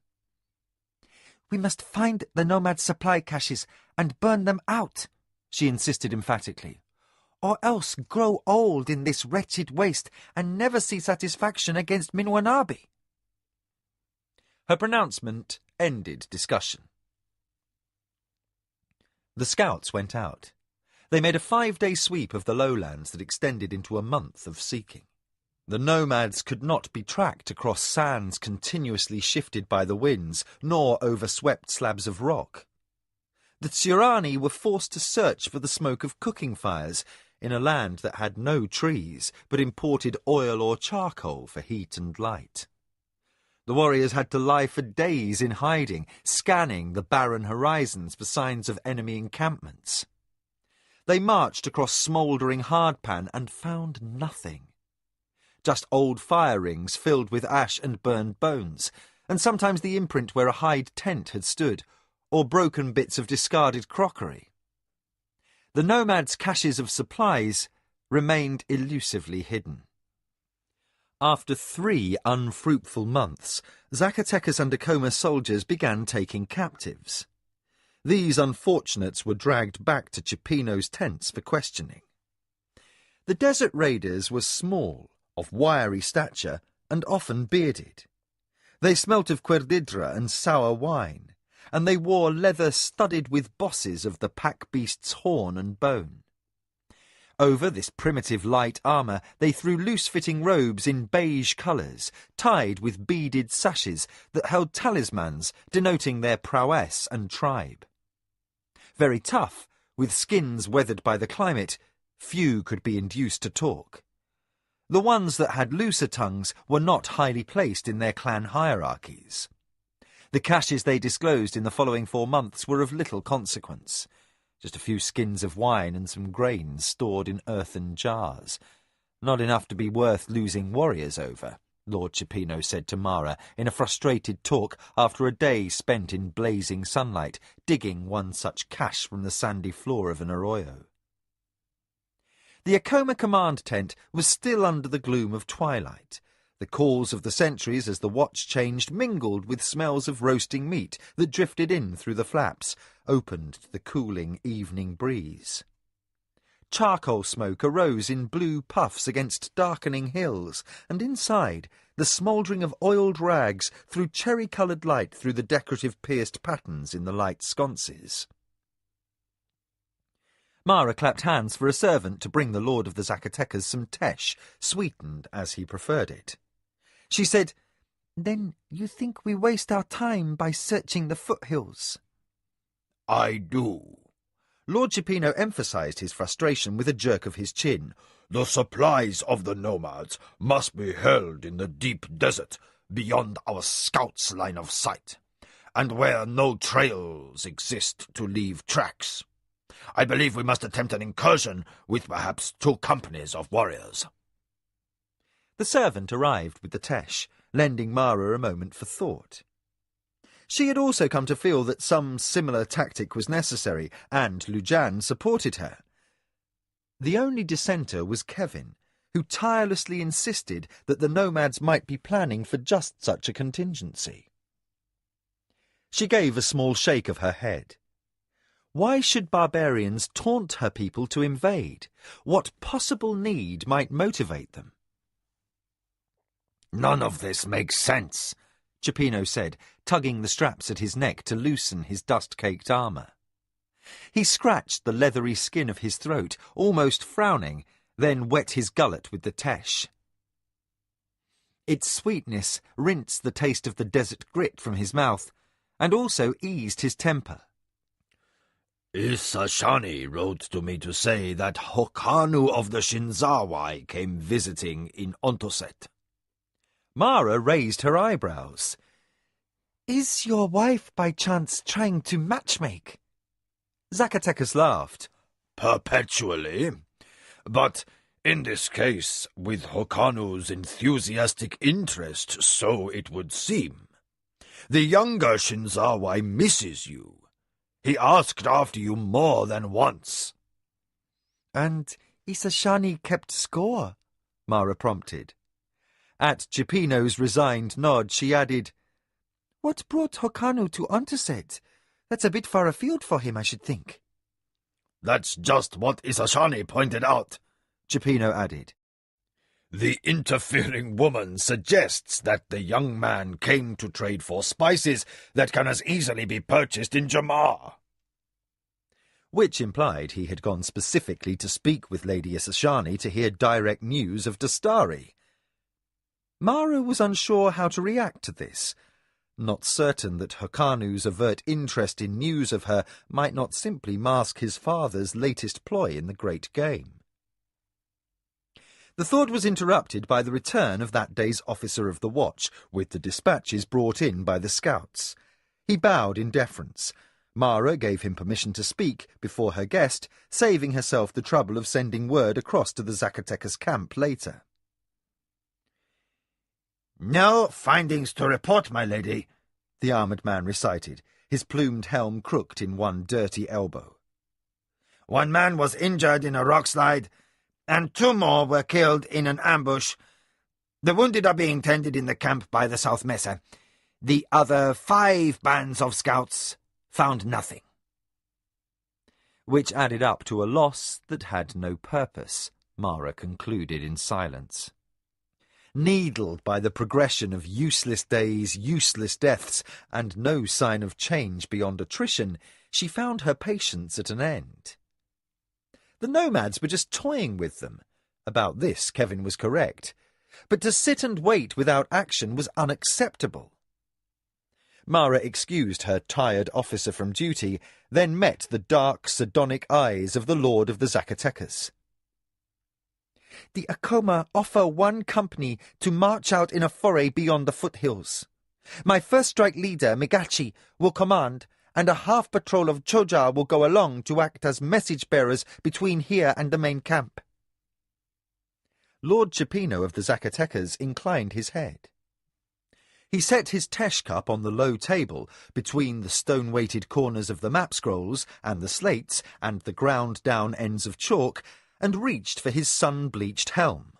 "We must find the nomad supply caches and burn them out," she insisted emphatically, "or else grow old in this wretched waste and never see satisfaction against Minwanabi." Her pronouncement ended discussion. The scouts went out. They made a 5-day sweep of the lowlands that extended into a month of seeking. The nomads could not be tracked across sands continuously shifted by the winds, nor over swept slabs of rock. The Tsurani were forced to search for the smoke of cooking fires in a land that had no trees, but imported oil or charcoal for heat and light. The warriors had to lie for days in hiding, scanning the barren horizons for signs of enemy encampments. They marched across smouldering hardpan and found nothing. Just old fire rings filled with ash and burned bones, and sometimes the imprint where a hide tent had stood, or broken bits of discarded crockery. The nomads' caches of supplies remained elusively hidden. After 3 unfruitful months, Zacatecas and Acoma soldiers began taking captives. These unfortunates were dragged back to Chipino's tents for questioning. The desert raiders were small, of wiry stature, and often bearded. They smelt of querdidra and sour wine, and they wore leather studded with bosses of the pack beast's horn and bone. Over this primitive light armour they threw loose-fitting robes in beige colours, tied with beaded sashes that held talismans denoting their prowess and tribe. Very tough, with skins weathered by the climate, few could be induced to talk. The ones that had looser tongues were not highly placed in their clan hierarchies. The caches they disclosed in the following 4 months were of little consequence. Just a few skins of wine and some grains stored in earthen jars. Not enough to be worth losing warriors over, Lord Chipino said to Mara in a frustrated talk after a day spent in blazing sunlight, digging one such cache from the sandy floor of an arroyo. The Acoma command tent was still under the gloom of twilight. The calls of the sentries as the watch changed mingled with smells of roasting meat that drifted in through the flaps, opened to the cooling evening breeze. Charcoal smoke arose in blue puffs against darkening hills, and inside, the smouldering of oiled rags threw cherry-coloured light through the decorative pierced patterns in the light sconces. Mara clapped hands for a servant to bring the Lord of the Zacatecas some tesh, sweetened as he preferred it. She said, "Then you think we waste our time by searching the foothills?" I do. Lord Chipino emphasized his frustration with a jerk of his chin. The supplies of the nomads must be held in the deep desert beyond our scouts' line of sight, and where no trails exist to leave tracks. I believe we must attempt an incursion with perhaps 2 companies of warriors. The servant arrived with the tesh, lending Mara a moment for thought. She had also come to feel that some similar tactic was necessary, and Lujan supported her. The only dissenter was Kevin, who tirelessly insisted that the nomads might be planning for just such a contingency. She gave a small shake of her head. Why should barbarians taunt her people to invade? What possible need might motivate them? None of this makes sense, Chipino said, tugging the straps at his neck to loosen his dust-caked armour. He scratched the leathery skin of his throat, almost frowning, then wet his gullet with the tesh. Its sweetness rinsed the taste of the desert grit from his mouth, and also eased his temper. Isashani wrote to me to say that Hokanu of the Shinzawai came visiting in Ontoset. Mara raised her eyebrows. "Is your wife by chance trying to matchmake?" Zacatecas laughed. Perpetually. But in this case, with Hokanu's enthusiastic interest, so it would seem. The younger Shinzawai misses you. He asked after you more than once. "And Isashani kept score?" Mara prompted. At Chipino's resigned nod, she added, "What brought Hokanu to Ontoset? That's a bit far afield for him, I should think." "That's just what Isashani pointed out," Chipino added. "The interfering woman suggests that the young man came to trade for spices that can as easily be purchased in Jamar." Which implied he had gone specifically to speak with Lady Isashani to hear direct news of Dastari. Mara was unsure how to react to this, not certain that Hokanu's overt interest in news of her might not simply mask his father's latest ploy in the great game. The thought was interrupted by the return of that day's officer of the watch, with the dispatches brought in by the scouts. He bowed in deference. Mara gave him permission to speak before her guest, saving herself the trouble of sending word across to the Zacatecas camp later. "No findings to report, my lady," the armoured man recited, his plumed helm crooked in one dirty elbow. "One man was injured in a rockslide, and 2 more were killed in an ambush. The wounded are being tended in the camp by the South Mesa. The other 5 bands of scouts found nothing." Which added up to a loss that had no purpose, Mara concluded in silence. Needled by the progression of useless days, useless deaths, and no sign of change beyond attrition, she found her patience at an end. The nomads were just toying with them. About this, Kevin was correct. But to sit and wait without action was unacceptable. Mara excused her tired officer from duty, then met the dark, sardonic eyes of the Lord of the Zacatecas. "The Acoma offer 1 company to march out in a foray beyond the foothills. My first-strike leader, Migachi, will command, and a half-patrol of Choja will go along to act as message-bearers between here and the main camp." Lord Chipino of the Zacatecas inclined his head. He set his tesh cup on the low table between the stone-weighted corners of the map scrolls and the slates and the ground-down ends of chalk, and reached for his sun-bleached helm.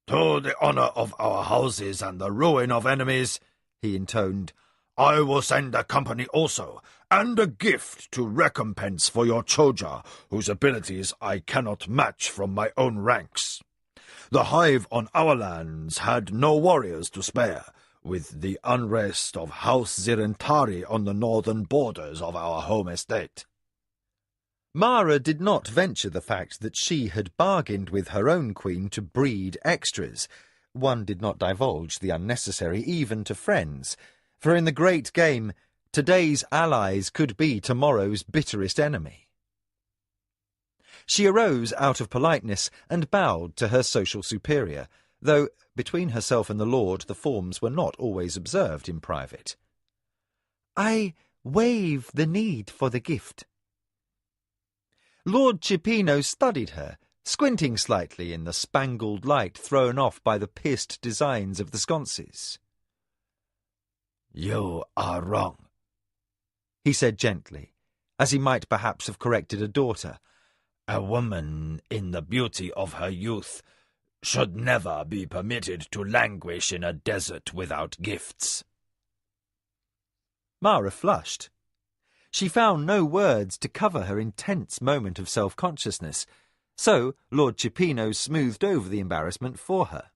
"To the honour of our houses and the ruin of enemies," he intoned, I will send a company also, and a gift to recompense for your Choja, whose abilities I cannot match from my own ranks. The hive on our lands had no warriors to spare, with the unrest of House Zirentari on the northern borders of our home estate. Mara did not venture the fact that she had bargained with her own queen to breed extras. One did not divulge the unnecessary even to friends, for in the great game, today's allies could be tomorrow's bitterest enemy. She arose out of politeness and bowed to her social superior, though between herself and the lord the forms were not always observed in private. "I waive the need for the gift." Lord Cipino studied her, squinting slightly in the spangled light thrown off by the pierced designs of the sconces. "You are wrong," he said gently, as he might perhaps have corrected a daughter. "A woman in the beauty of her youth should never be permitted to languish in a desert without gifts." Mara flushed. She found no words to cover her intense moment of self-consciousness, so Lord Cipino smoothed over the embarrassment for her.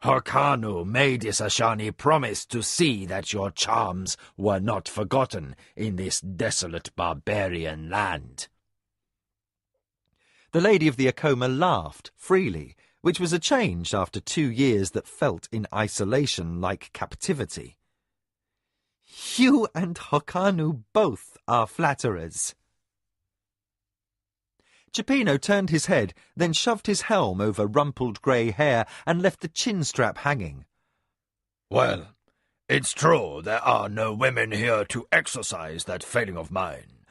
"Hokanu made Isashani promise to see that your charms were not forgotten in this desolate barbarian land." The lady of the Akoma laughed freely, which was a change after 2 years that felt in isolation like captivity. "You and Hokanu both are flatterers." Cipino turned his head, then shoved his helm over rumpled grey hair and left the chin strap hanging. "Well, it's true there are no women here to exercise that failing of mine.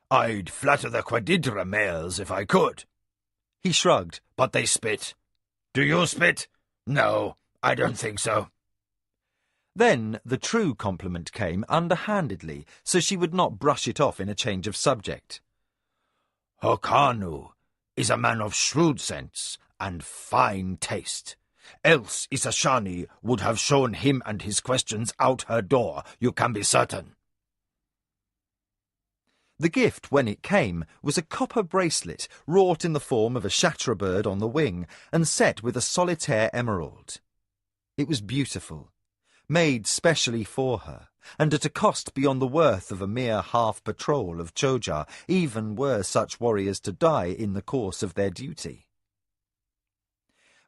I'd flatter the Quadidra males if I could." He shrugged. "But they spit. Do you spit? No, I don't think so." Then the true compliment came underhandedly, so she would not brush it off in a change of subject. "Hokanu is a man of shrewd sense and fine taste. Else Isashani would have shown him and his questions out her door, you can be certain." The gift, when it came, was a copper bracelet wrought in the form of a shatterbird on the wing and set with a solitaire emerald. It was beautiful, made specially for her, and at a cost beyond the worth of a mere half-patrol of Choja, even were such warriors to die in the course of their duty.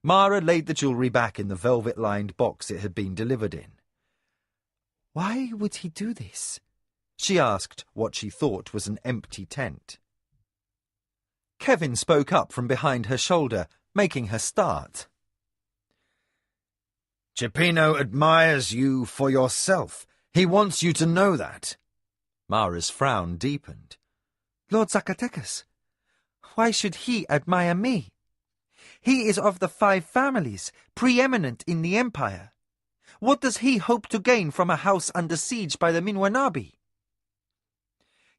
Mara laid the jewellery back in the velvet-lined box it had been delivered in. "Why would he do this?" she asked what she thought was an empty tent. Kevin spoke up from behind her shoulder, making her start. "Cipino admires you for yourself. He wants you to know that." Mara's frown deepened. "Lord Zacatecas, why should he admire me? He is of the 5 families, preeminent in the empire. What does he hope to gain from a house under siege by the Minwanabi?"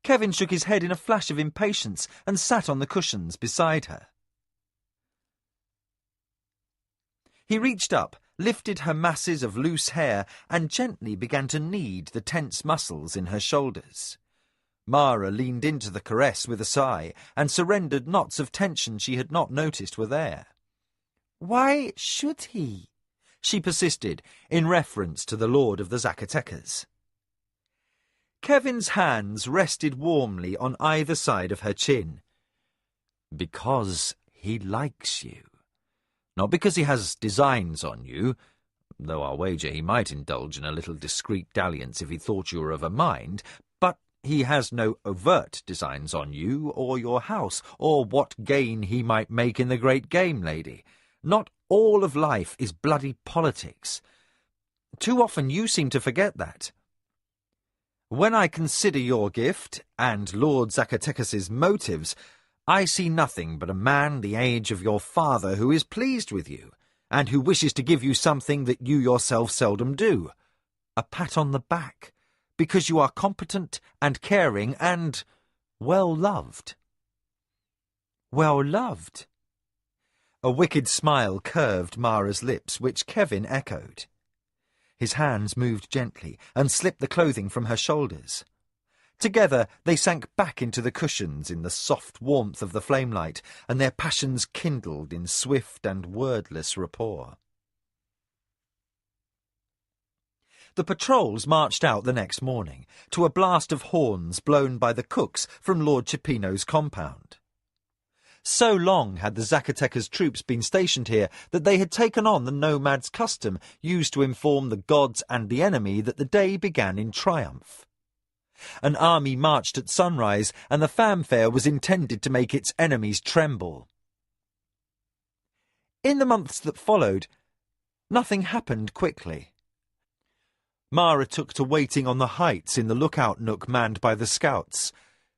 Kevin shook his head in a flash of impatience and sat on the cushions beside her. He reached up, lifted her masses of loose hair, and gently began to knead the tense muscles in her shoulders. Mara leaned into the caress with a sigh and surrendered knots of tension she had not noticed were there. "Why should he?" she persisted, in reference to the Lord of the Zacatecas. Kevin's hands rested warmly on either side of her chin. "Because he likes you. Not because he has designs on you, though I'll wager he might indulge in a little discreet dalliance if he thought you were of a mind, but he has no overt designs on you or your house, or what gain he might make in the great game, lady. Not all of life is bloody politics. Too often you seem to forget that. When I consider your gift, and Lord Zacatecas's motives, I see nothing but a man the age of your father who is pleased with you, and who wishes to give you something that you yourself seldom do. A pat on the back, because you are competent and caring and well-loved." "Well-loved?" A wicked smile curved Mara's lips, which Kevin echoed. His hands moved gently and slipped the clothing from her shoulders. Together they sank back into the cushions in the soft warmth of the flamelight, and their passions kindled in swift and wordless rapport. The patrols marched out the next morning, to a blast of horns blown by the cooks from Lord Cipino's compound. So long had the Zacatecas troops been stationed here that they had taken on the nomads' custom used to inform the gods and the enemy that the day began in triumph. An army marched at sunrise, and the fanfare was intended to make its enemies tremble. In the months that followed, nothing happened quickly. Mara took to waiting on the heights in the lookout nook manned by the scouts.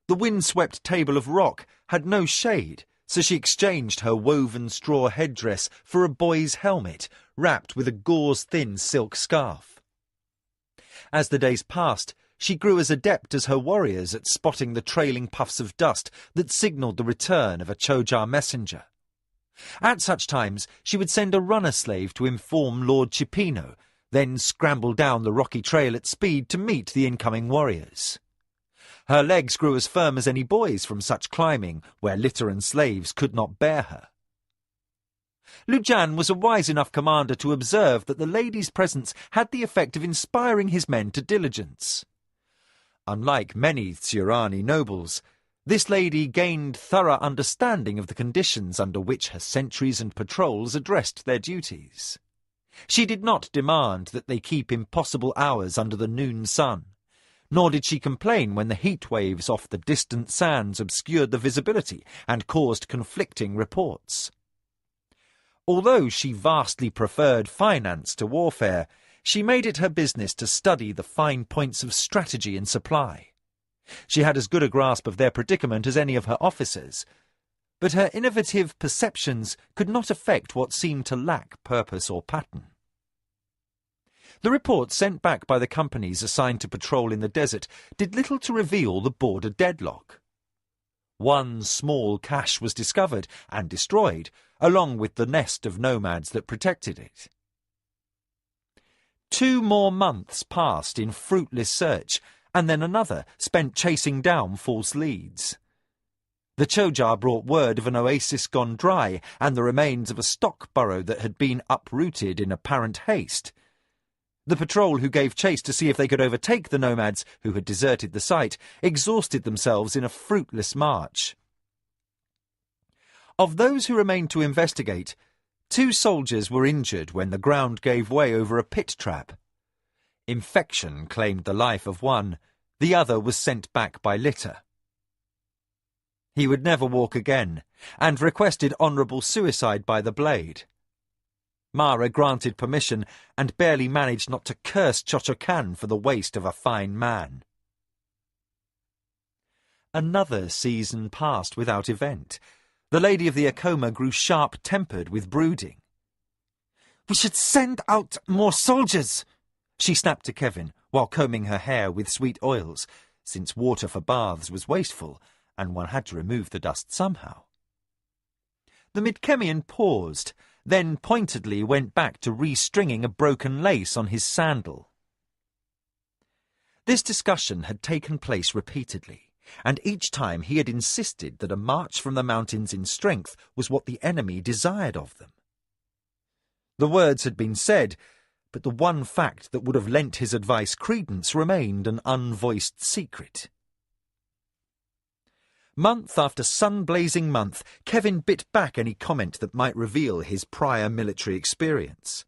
The wind-swept table of rock had no shade, so she exchanged her woven straw headdress for a boy's helmet, wrapped with a gauze-thin silk scarf. As the days passed, she grew as adept as her warriors at spotting the trailing puffs of dust that signalled the return of a Chojar messenger. At such times, she would send a runner-slave to inform Lord Cipino, then scramble down the rocky trail at speed to meet the incoming warriors. Her legs grew as firm as any boy's from such climbing, where litter and slaves could not bear her. Lujan was a wise enough commander to observe that the lady's presence had the effect of inspiring his men to diligence. Unlike many Tsurani nobles, this lady gained thorough understanding of the conditions under which her sentries and patrols addressed their duties. She did not demand that they keep impossible hours under the noon sun, nor did she complain when the heat waves off the distant sands obscured the visibility and caused conflicting reports. Although she vastly preferred finance to warfare, she made it her business to study the fine points of strategy and supply. She had as good a grasp of their predicament as any of her officers, but her innovative perceptions could not affect what seemed to lack purpose or pattern. The reports sent back by the companies assigned to patrol in the desert did little to reveal the border deadlock. One small cache was discovered and destroyed, along with the nest of nomads that protected it. 2 more months passed in fruitless search, and then another spent chasing down false leads. The Chojar brought word of an oasis gone dry and the remains of a stock burrow that had been uprooted in apparent haste. The patrol who gave chase to see if they could overtake the nomads who had deserted the site exhausted themselves in a fruitless march. Of those who remained to investigate, 2 soldiers were injured when the ground gave way over a pit trap. Infection claimed the life of one, the other was sent back by litter. He would never walk again, and requested honourable suicide by the blade. Mara granted permission, and barely managed not to curse Chochocan for the waste of a fine man. Another season passed without event. The Lady of the Acoma grew sharp-tempered with brooding. "We should send out more soldiers," she snapped to Kevin, while combing her hair with sweet oils, since water for baths was wasteful, and one had to remove the dust somehow. The Midkemian paused, then pointedly went back to restringing a broken lace on his sandal. This discussion had taken place repeatedly, and each time he had insisted that a march from the mountains in strength was what the enemy desired of them. The words had been said, but the one fact that would have lent his advice credence remained an unvoiced secret. Month after sun-blazing month, Kevin bit back any comment that might reveal his prior military experience.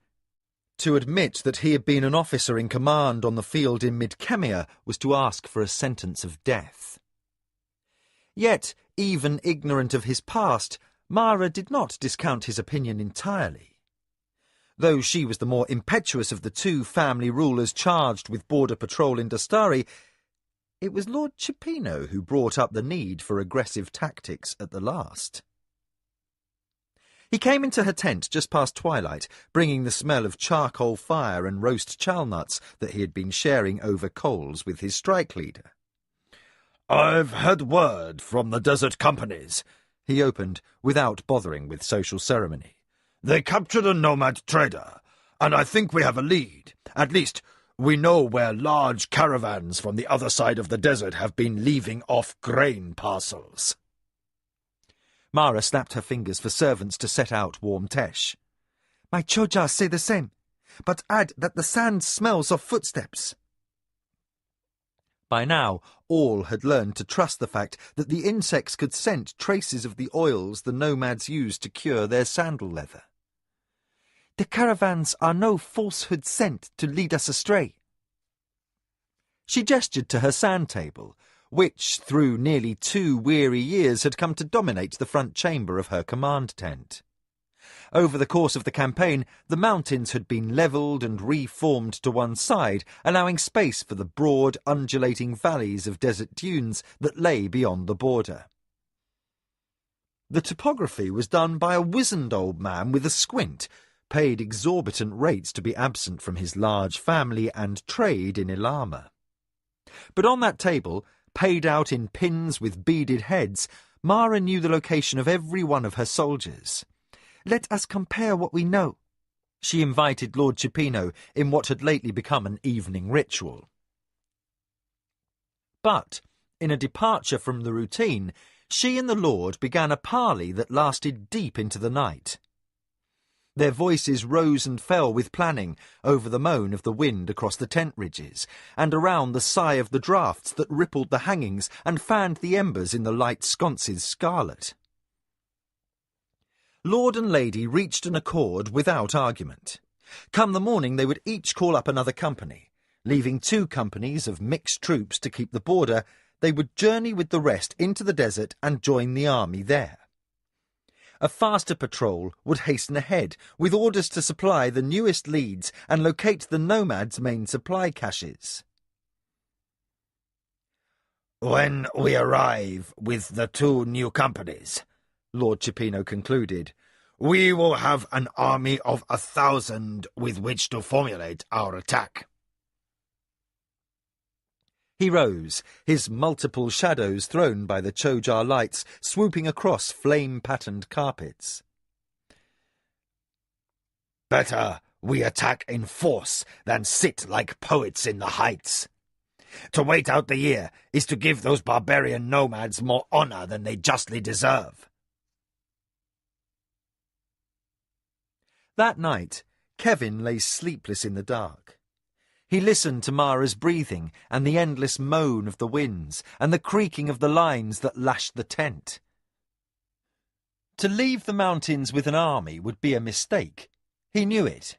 To admit that he had been an officer in command on the field in Midkemia was to ask for a sentence of death. Yet, even ignorant of his past, Mara did not discount his opinion entirely. Though she was the more impetuous of the 2 family rulers charged with border patrol in Dastari, it was Lord Cipino who brought up the need for aggressive tactics at the last. He came into her tent just past twilight, bringing the smell of charcoal fire and roast chalnuts that he had been sharing over coals with his strike leader. "I've had word from the desert companies," he opened, without bothering with social ceremony. "They captured a nomad trader, and I think we have a lead. At least, we know where large caravans from the other side of the desert have been leaving off grain parcels. Mara snapped her fingers for servants to set out warm tesh. My Chojas say the same, but add that the sand smells of footsteps. By now, all had learned to trust the fact that the insects could scent traces of the oils the nomads used to cure their sandal leather. The caravans are no falsehood sent to lead us astray. She gestured to her sand table, which, through nearly 2 weary years, had come to dominate the front chamber of her command tent. Over the course of the campaign, the mountains had been levelled and reformed to one side, allowing space for the broad, undulating valleys of desert dunes that lay beyond the border. The topography was done by a wizened old man with a squint, paid exorbitant rates to be absent from his large family and trade in Ilama. But on that table, paid out in pins with beaded heads, Mara knew the location of every one of her soldiers. Let us compare what we know, she invited Lord Cipino in what had lately become an evening ritual. But, in a departure from the routine, she and the Lord began a parley that lasted deep into the night. Their voices rose and fell with planning over the moan of the wind across the tent ridges, and around the sigh of the draughts that rippled the hangings and fanned the embers in the light sconces scarlet. Lord and Lady reached an accord without argument. Come the morning they would each call up another company. Leaving 2 companies of mixed troops to keep the border, they would journey with the rest into the desert and join the army there. A faster patrol would hasten ahead, with orders to supply the newest leads and locate the nomads' main supply caches. When we arrive with the 2 new companies, Lord Cipino concluded, we will have an army of 1,000 with which to formulate our attack. He rose, his multiple shadows thrown by the Chojar lights swooping across flame-patterned carpets. Better we attack in force than sit like poets in the heights. To wait out the year is to give those barbarian nomads more honor than they justly deserve. That night, Kevin lay sleepless in the dark. He listened to Mara's breathing and the endless moan of the winds and the creaking of the lines that lashed the tent. To leave the mountains with an army would be a mistake. He knew it.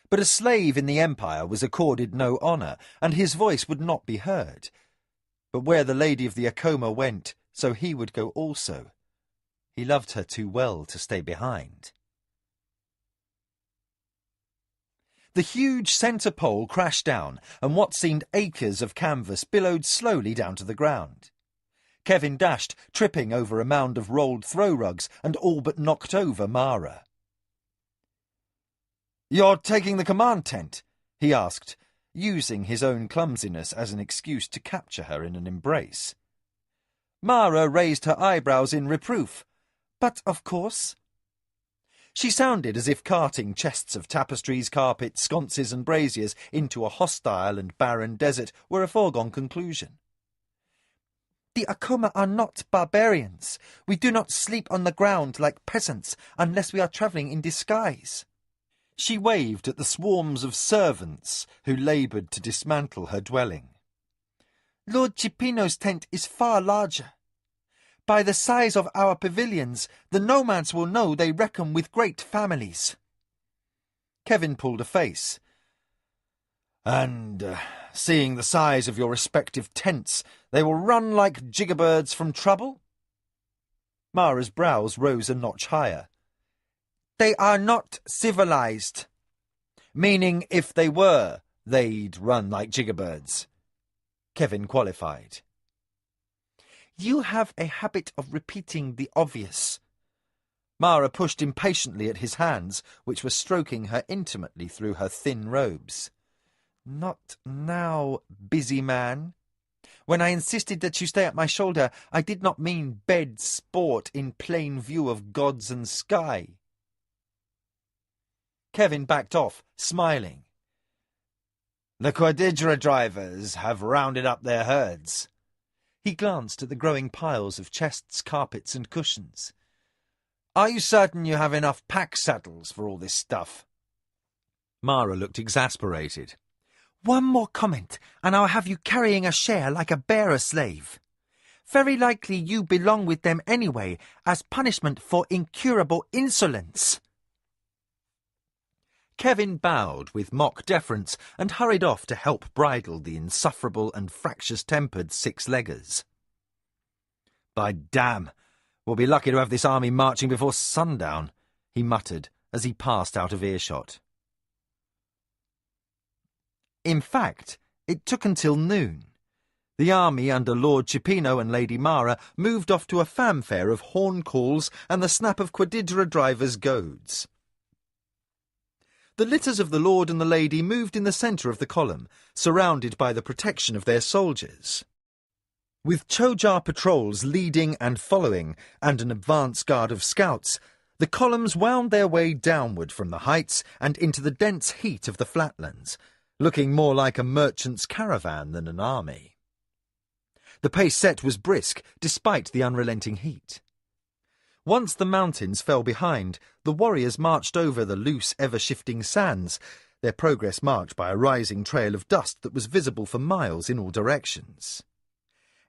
But a slave in the Empire was accorded no honour, and his voice would not be heard. But where the Lady of the Acoma went, so he would go also. He loved her too well to stay behind. The huge centre pole crashed down, and what seemed acres of canvas billowed slowly down to the ground. Kevin dashed, tripping over a mound of rolled throw rugs, and all but knocked over Mara. "You're taking the command tent?" he asked, using his own clumsiness as an excuse to capture her in an embrace. Mara raised her eyebrows in reproof. "But of course." She sounded as if carting chests of tapestries, carpets, sconces and braziers into a hostile and barren desert were a foregone conclusion. "The Acoma are not barbarians. We do not sleep on the ground like peasants unless we are travelling in disguise." She waved at the swarms of servants who laboured to dismantle her dwelling. "Lord Cipino's tent is far larger. By the size of our pavilions, the nomads will know they reckon with great families." Kevin pulled a face. "And, seeing the size of your respective tents, they will run like jiggerbirds from trouble?" Mara's brows rose a notch higher. "They are not civilized." "Meaning if they were, they'd run like jiggerbirds," Kevin qualified. "You have a habit of repeating the obvious." Mara pushed impatiently at his hands, which were stroking her intimately through her thin robes. "Not now, busy man. When I insisted that you stay at my shoulder, I did not mean bed sport in plain view of gods and sky." Kevin backed off, smiling. The Quadidra drivers have rounded up their herds. He glanced at the growing piles of chests, carpets and cushions. Are you certain you have enough pack saddles for all this stuff? Mara looked exasperated. One more comment, and I'll have you carrying a share like a bearer slave. Very likely you belong with them anyway, as punishment for incurable insolence. Kevin bowed with mock deference and hurried off to help bridle the insufferable and fractious-tempered six-leggers. By damn, we'll be lucky to have this army marching before sundown, he muttered as he passed out of earshot. In fact, it took until noon. The army under Lord Cipino and Lady Mara moved off to a fanfare of horn calls and the snap of Quadidra drivers' goads. The litters of the Lord and the Lady moved in the centre of the column, surrounded by the protection of their soldiers. With Chojar patrols leading and following, and an advance guard of scouts, the columns wound their way downward from the heights and into the dense heat of the flatlands, looking more like a merchant's caravan than an army. The pace set was brisk, despite the unrelenting heat. Once the mountains fell behind, the warriors marched over the loose, ever-shifting sands, their progress marked by a rising trail of dust that was visible for miles in all directions.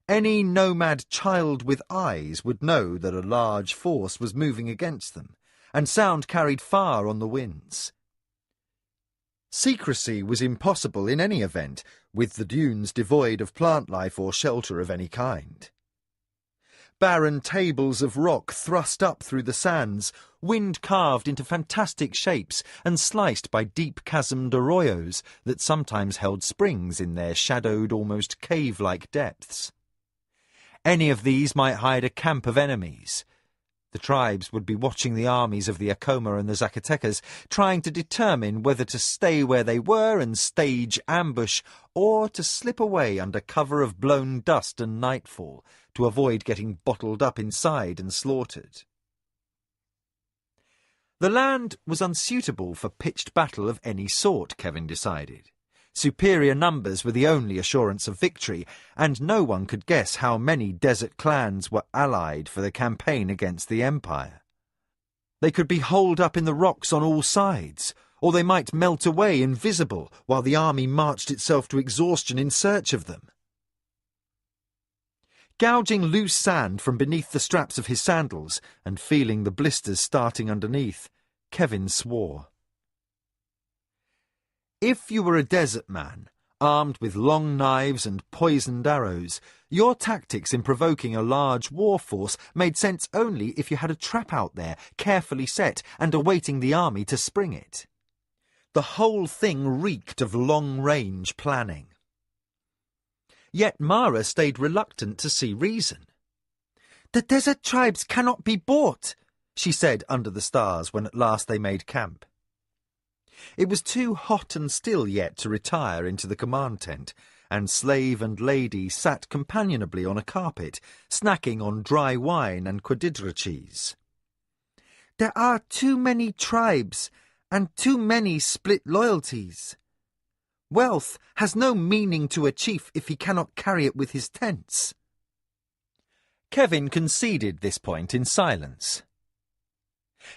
Any nomad child with eyes would know that a large force was moving against them, and sound carried far on the winds. Secrecy was impossible in any event, with the dunes devoid of plant life or shelter of any kind. Barren tables of rock thrust up through the sands, wind-carved into fantastic shapes and sliced by deep-chasmed arroyos that sometimes held springs in their shadowed, almost cave-like depths. Any of these might hide a camp of enemies. The tribes would be watching the armies of the Acoma and the Zacatecas, trying to determine whether to stay where they were and stage ambush, or to slip away under cover of blown dust and nightfall, to avoid getting bottled up inside and slaughtered. The land was unsuitable for pitched battle of any sort, Kevin decided. Superior numbers were the only assurance of victory, and no one could guess how many desert clans were allied for the campaign against the Empire. They could be holed up in the rocks on all sides, or they might melt away invisible while the army marched itself to exhaustion in search of them. Gouging loose sand from beneath the straps of his sandals and feeling the blisters starting underneath, Kevin swore. If you were a desert man, armed with long knives and poisoned arrows, your tactics in provoking a large war force made sense only if you had a trap out there, carefully set and awaiting the army to spring it. The whole thing reeked of long-range planning. Yet Mara stayed reluctant to see reason. "The desert tribes cannot be bought," she said under the stars when at last they made camp. It was too hot and still yet to retire into the command tent, and slave and lady sat companionably on a carpet, snacking on dry wine and Quadidra cheese. "There are too many tribes, and too many split loyalties. Wealth has no meaning to a chief if he cannot carry it with his tents." Kevin conceded this point in silence.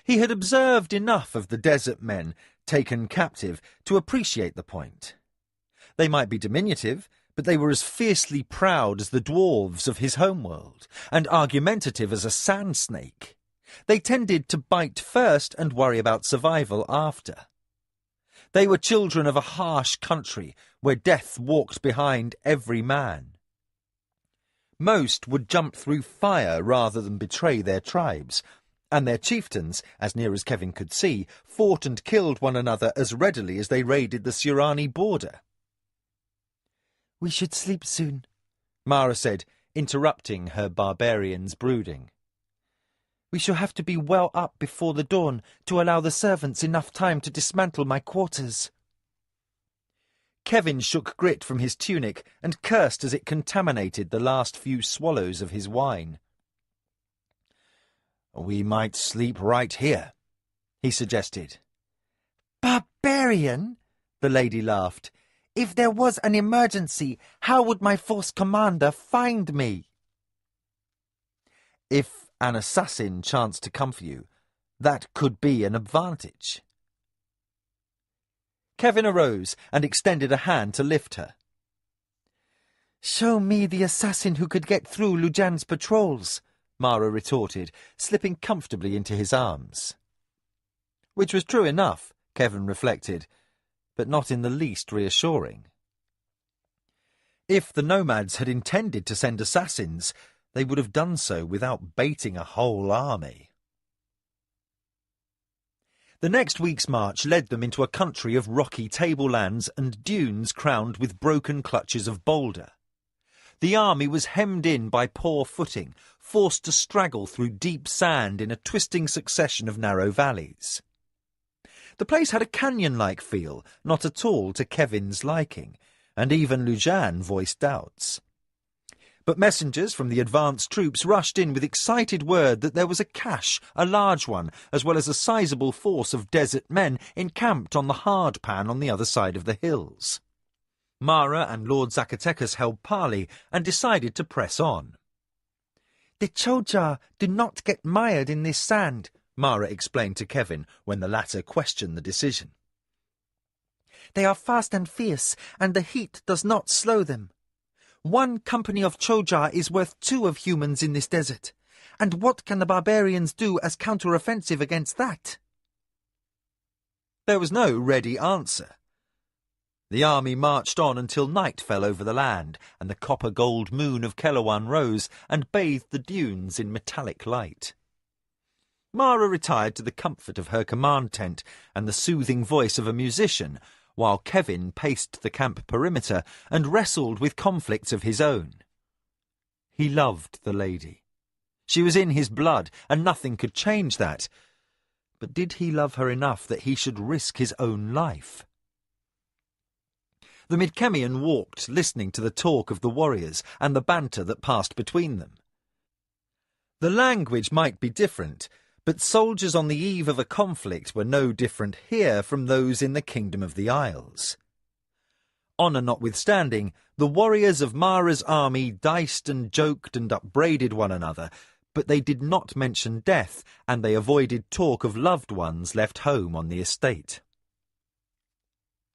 He had observed enough of the desert men taken captive to appreciate the point. They might be diminutive, but they were as fiercely proud as the dwarves of his homeworld, and argumentative as a sand snake. They tended to bite first and worry about survival after. They were children of a harsh country where death walked behind every man. Most would jump through fire rather than betray their tribes, and their chieftains, as near as Kevin could see, fought and killed one another as readily as they raided the Surani border. "We should sleep soon," Mara said, interrupting her barbarian's brooding. "We shall have to be well up before the dawn to allow the servants enough time to dismantle my quarters." Kevin shook grit from his tunic and cursed as it contaminated the last few swallows of his wine. "We might sleep right here," he suggested. barbarian? The lady laughed. If there was an emergency, how would my force commander find me? If an assassin chanced to come for you, that could be an advantage. Kevin arose and extended a hand to lift her. Show me the assassin who could get through Lujan's patrols, Mara retorted, slipping comfortably into his arms. Which was true enough, Kevin reflected, but not in the least reassuring. If the nomads had intended to send assassins, they would have done so without baiting a whole army. The next week's march led them into a country of rocky tablelands and dunes crowned with broken clutches of boulder. The army was hemmed in by poor footing, forced to straggle through deep sand in a twisting succession of narrow valleys. The place had a canyon-like feel, not at all to Kevin's liking, and even Lujan voiced doubts. But messengers from the advanced troops rushed in with excited word that there was a cache, a large one, as well as a sizable force of desert men encamped on the hard pan on the other side of the hills. Mara and Lord Zacatecas held parley and decided to press on. The Choja do not get mired in this sand, Mara explained to Kevin when the latter questioned the decision. They are fast and fierce, and the heat does not slow them. One company of Choja is worth 2 of humans in this desert, and what can the barbarians do as counter-offensive against that? There was no ready answer. The army marched on until night fell over the land, and the copper-gold moon of Kellowan rose and bathed the dunes in metallic light. Mara retired to the comfort of her command tent and the soothing voice of a musician, while Kevin paced the camp perimeter and wrestled with conflicts of his own. He loved the lady. She was in his blood, and nothing could change that. But did he love her enough that he should risk his own life? The Midkemian walked, listening to the talk of the warriors and the banter that passed between them. The language might be different, but soldiers on the eve of a conflict were no different here from those in the Kingdom of the Isles. Honour notwithstanding, the warriors of Mara's army diced and joked and upbraided one another, but they did not mention death, and they avoided talk of loved ones left home on the estate.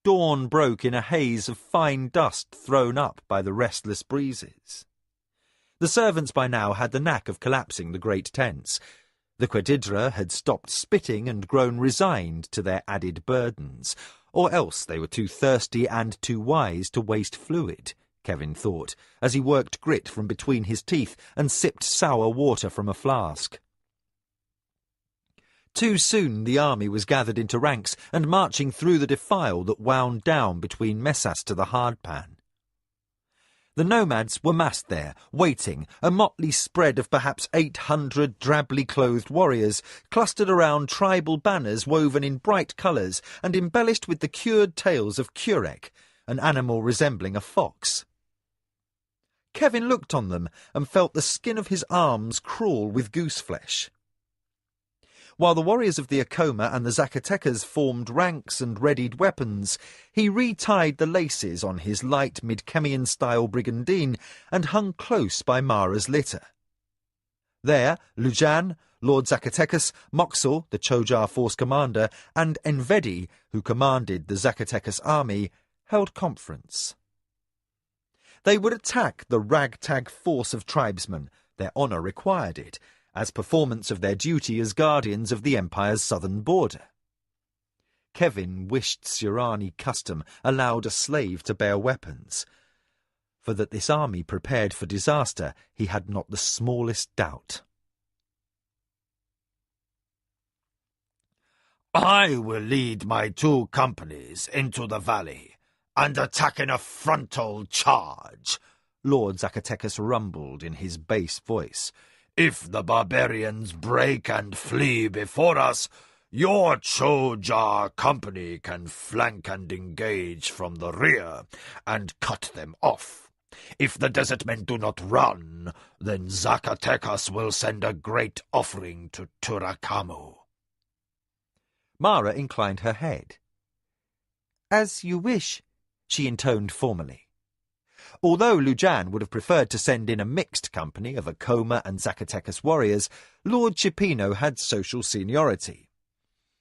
Dawn broke in a haze of fine dust thrown up by the restless breezes. The servants by now had the knack of collapsing the great tents. The Quedidra had stopped spitting and grown resigned to their added burdens, or else they were too thirsty and too wise to waste fluid, Kevin thought, as he worked grit from between his teeth and sipped sour water from a flask. Too soon the army was gathered into ranks and marching through the defile that wound down between mesas to the hardpan. The nomads were massed there, waiting, a motley spread of perhaps 800 drably clothed warriors, clustered around tribal banners woven in bright colours and embellished with the cured tails of Curek, an animal resembling a fox. Kevin looked on them and felt the skin of his arms crawl with gooseflesh. While the warriors of the Acoma and the Zacatecas formed ranks and readied weapons, he retied the laces on his light Midkemian-style brigandine and hung close by Mara's litter. There, Lujan, Lord Zacatecas, Moxel, the Chojar force commander, and Envedi, who commanded the Zacatecas army, held conference. They would attack the ragtag force of tribesmen, their honour required it, as performance of their duty as guardians of the Empire's southern border. Kevin wished Sirani custom allowed a slave to bear weapons, for that this army prepared for disaster he had not the smallest doubt. I will lead my 2 companies into the valley and attack in a frontal charge, Lord Zacatecas rumbled in his bass voice. If the barbarians break and flee before us, your Chojar company can flank and engage from the rear and cut them off. If the desert men do not run, then Zacatecas will send a great offering to Turakamu. Mara inclined her head. As you wish, she intoned formally. Although Lujan would have preferred to send in a mixed company of Acoma and Zacatecas warriors, Lord Chipino had social seniority.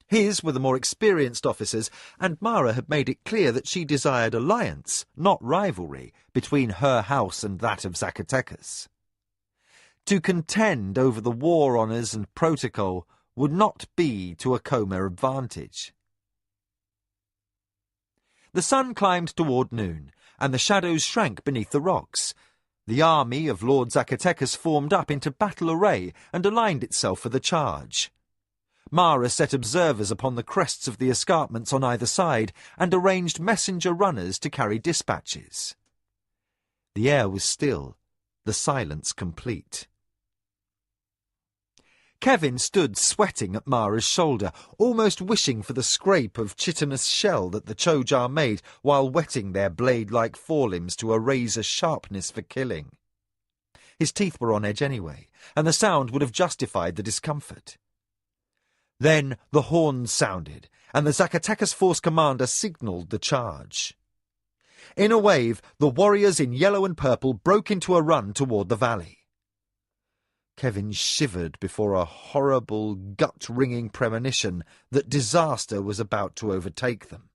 His were the more experienced officers, and Mara had made it clear that she desired alliance, not rivalry, between her house and that of Zacatecas. To contend over the war honours and protocol would not be to Acoma advantage. The sun climbed toward noon, and the shadows shrank beneath the rocks. The army of Lord Zacatecas formed up into battle array and aligned itself for the charge. Mara set observers upon the crests of the escarpments on either side and arranged messenger runners to carry dispatches. The air was still, the silence complete. Kevin stood sweating at Mara's shoulder, almost wishing for the scrape of chitinous shell that the Chojar made while whetting their blade-like forelimbs to a razor sharpness for killing. His teeth were on edge anyway, and the sound would have justified the discomfort. Then the horns sounded, and the Zacatecas force commander signalled the charge. In a wave, the warriors in yellow and purple broke into a run toward the valley. Kevin shivered before a horrible, gut-wringing premonition that disaster was about to overtake them.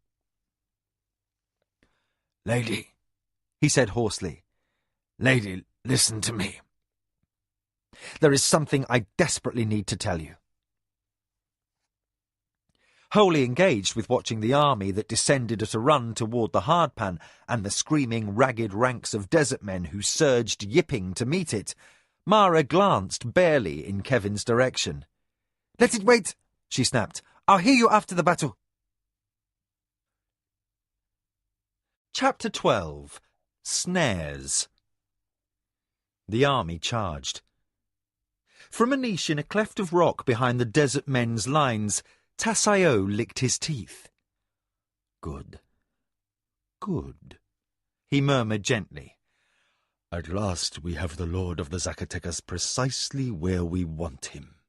"Lady," he said hoarsely. "Lady, listen to me. There is something I desperately need to tell you." Wholly engaged with watching the army that descended at a run toward the hardpan and the screaming, ragged ranks of desert men who surged yipping to meet it, Mara glanced barely in Kevin's direction. "Let it wait," she snapped. "I'll hear you after the battle." Chapter 12. Snares. The army charged. From a niche in a cleft of rock behind the desert men's lines, Tassayo licked his teeth. "Good. Good," he murmured gently. At last we have the Lord of the Zacatecas precisely where we want him."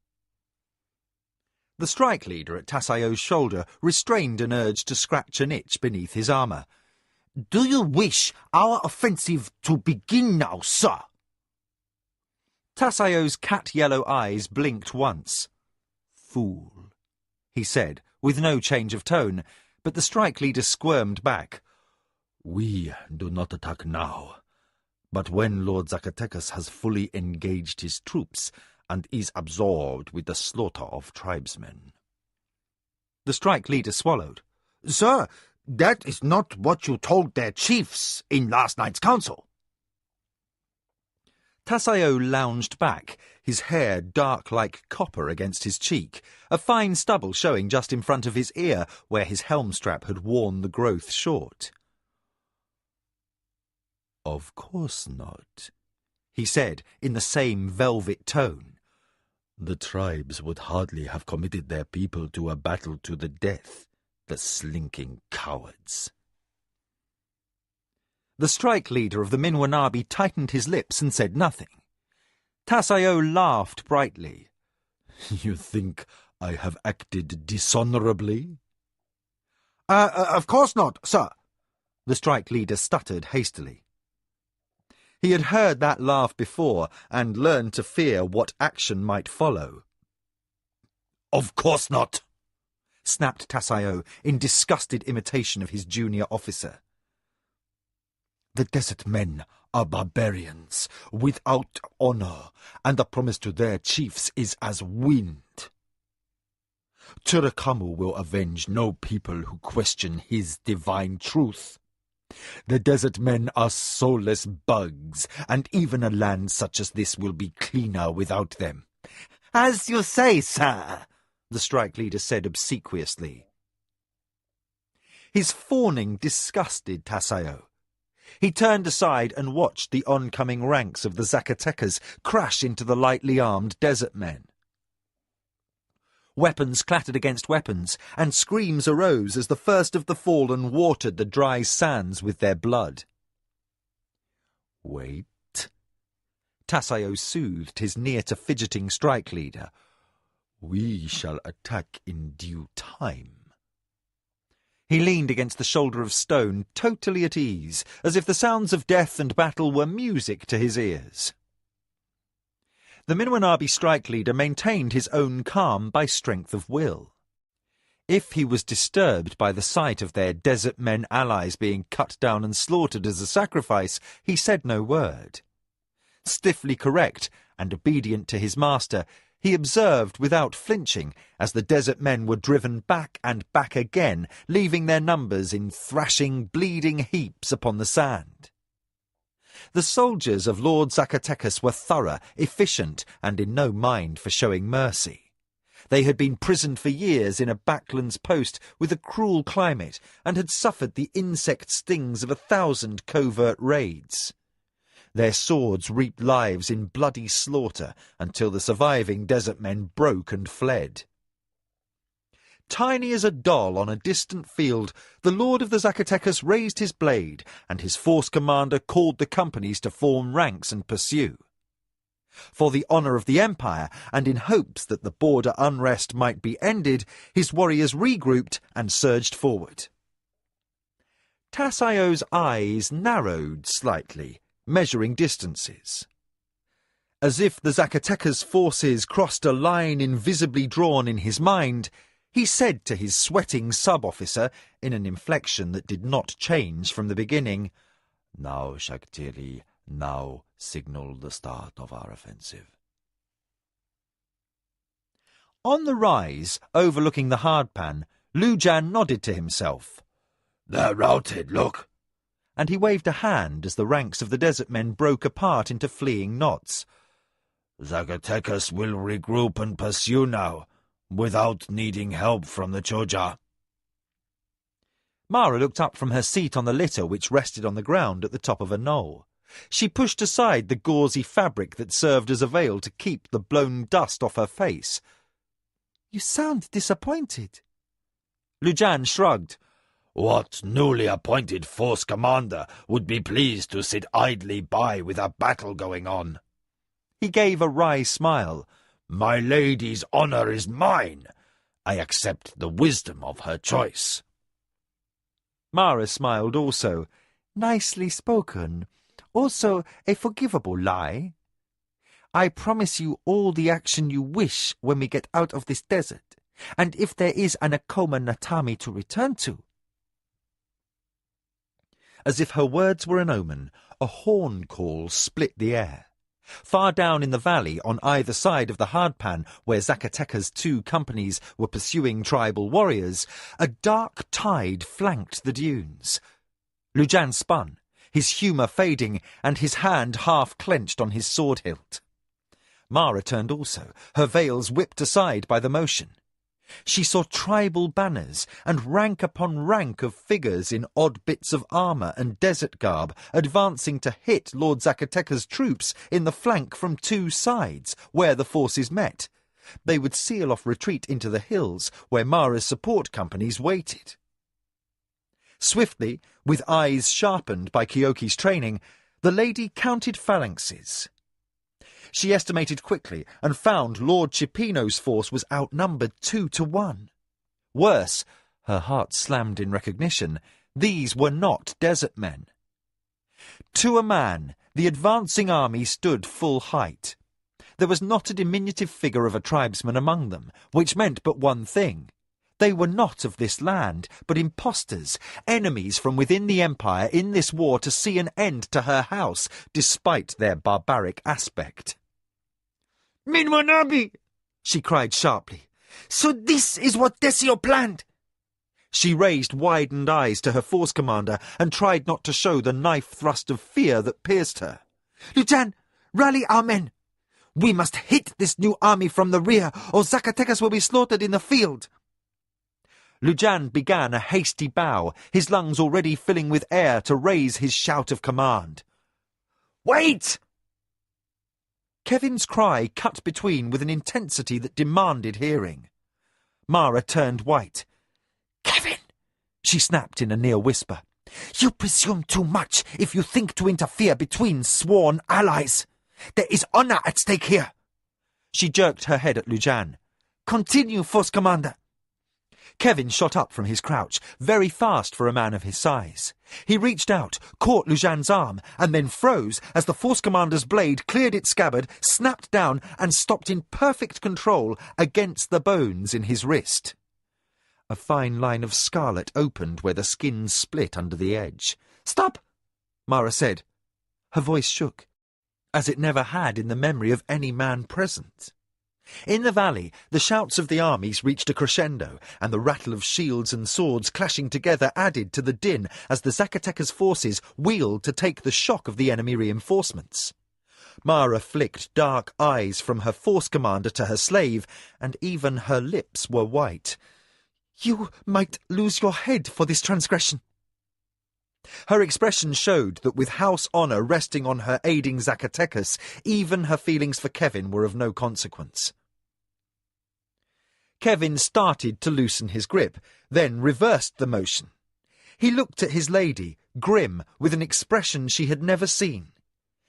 The strike leader at Tassayo's shoulder restrained an urge to scratch an itch beneath his armour. "Do you wish our offensive to begin now, sir?" Tassayo's cat-yellow eyes blinked once. "Fool," he said, with no change of tone, but the strike leader squirmed back. "We do not attack now. But when Lord Zacatecas has fully engaged his troops and is absorbed with the slaughter of tribesmen." The strike leader swallowed. "Sir, that is not what you told their chiefs in last night's council." Tassayo lounged back, his hair dark like copper against his cheek, a fine stubble showing just in front of his ear where his helm strap had worn the growth short. "Of course not," he said in the same velvet tone. "The tribes would hardly have committed their people to a battle to the death, the slinking cowards." The strike leader of the Minwanabi tightened his lips and said nothing. Tassayo laughed brightly. "You think I have acted dishonourably?" Of course not, sir," the strike leader stuttered hastily. He had heard that laugh before and learned to fear what action might follow. "Of course not," snapped Tassayo in disgusted imitation of his junior officer. "The desert men are barbarians, without honour, and the promise to their chiefs is as wind. Turakamu will avenge no people who question his divine truth. The desert men are soulless bugs, and even a land such as this will be cleaner without them." "As you say, sir," the strike leader said obsequiously. His fawning disgusted Tassayo. He turned aside and watched the oncoming ranks of the Zacatecas crash into the lightly armed desert men. Weapons clattered against weapons, and screams arose as the first of the fallen watered the dry sands with their blood. "Wait," Tassayo soothed his near-to-fidgeting strike leader. "We shall attack in due time." He leaned against the shoulder of stone, totally at ease, as if the sounds of death and battle were music to his ears. The Minwanabi strike leader maintained his own calm by strength of will. If he was disturbed by the sight of their desert men allies being cut down and slaughtered as a sacrifice, he said no word. Stiffly correct and obedient to his master, he observed without flinching as the desert men were driven back and back again, leaving their numbers in thrashing, bleeding heaps upon the sand. The soldiers of Lord Zacatecas were thorough, efficient, and in no mind for showing mercy. They had been prisoned for years in a backlands post with a cruel climate, and had suffered the insect stings of 1,000 covert raids. Their swords reaped lives in bloody slaughter until the surviving desert men broke and fled. Tiny as a doll on a distant field, the Lord of the Zacatecas raised his blade, and his force commander called the companies to form ranks and pursue. For the honour of the Empire, and in hopes that the border unrest might be ended, his warriors regrouped and surged forward. Tassaio's eyes narrowed slightly, measuring distances. As if the Zacatecas' forces crossed a line invisibly drawn in his mind, he said to his sweating sub-officer, in an inflection that did not change from the beginning, "Now, Shaktiri, now signal the start of our offensive." On the rise, overlooking the hardpan, Lujan nodded to himself. "They're routed, look." And he waved a hand as the ranks of the desert men broke apart into fleeing knots. "Zacatecas will regroup and pursue now, without needing help from the Choja." Mara looked up from her seat on the litter which rested on the ground at the top of a knoll. She pushed aside the gauzy fabric that served as a veil to keep the blown dust off her face. "You sound disappointed." Lujan shrugged. "What newly appointed force commander would be pleased to sit idly by with a battle going on?" He gave a wry smile. "My lady's honour is mine. I accept the wisdom of her choice." Mara smiled also. "Nicely spoken. Also a forgivable lie. I promise you all the action you wish when we get out of this desert, and if there is an Akoma Natami to return to." As if her words were an omen, a horn call split the air. Far down in the valley, on either side of the hardpan, where Zacatecas' 2 companies were pursuing tribal warriors, a dark tide flanked the dunes. Lujan spun, his humour fading, and his hand half clenched on his sword hilt. Mara turned also, her veils whipped aside by the motion. She saw tribal banners and rank upon rank of figures in odd bits of armour and desert garb advancing to hit Lord Zacatecas' troops in the flank from 2 sides, where the forces met. They would seal off retreat into the hills, where Mara's support companies waited. Swiftly, with eyes sharpened by Kyoki's training, the lady counted phalanxes. She estimated quickly and found Lord Cipino's force was outnumbered 2-1. Worse, her heart slammed in recognition, these were not desert men. To a man, the advancing army stood full height. There was not a diminutive figure of a tribesman among them, which meant but one thing. They were not of this land, but impostors, enemies from within the Empire in this war to see an end to her house, despite their barbaric aspect. "Minwanabi!" she cried sharply. "So this is what Desio planned!" She raised widened eyes to her force commander and tried not to show the knife thrust of fear that pierced her. "Lujan, rally our men! We must hit this new army from the rear, or Zacatecas will be slaughtered in the field!" Lujan began a hasty bow, his lungs already filling with air to raise his shout of command. "Wait!" Kevin's cry cut between with an intensity that demanded hearing. Mara turned white. "Kevin," she snapped in a near whisper, "you presume too much if you think to interfere between sworn allies. There is honour at stake here." She jerked her head at Lujan. "Continue, Force Commander." Kevin shot up from his crouch, very fast for a man of his size. He reached out, caught Lujan's arm, and then froze as the Force Commander's blade cleared its scabbard, snapped down, and stopped in perfect control against the bones in his wrist. A fine line of scarlet opened where the skin split under the edge. "Stop!" Mara said. Her voice shook, as it never had in the memory of any man present. In the valley, the shouts of the armies reached a crescendo, and the rattle of shields and swords clashing together added to the din as the Zacatecas forces wheeled to take the shock of the enemy reinforcements. Mara flicked dark eyes from her Force Commander to her slave, and even her lips were white. "You might lose your head for this transgression." Her expression showed that with house honour resting on her aiding Zacatecas, even her feelings for Kevin were of no consequence. Kevin started to loosen his grip, then reversed the motion. He looked at his lady, grim, with an expression she had never seen.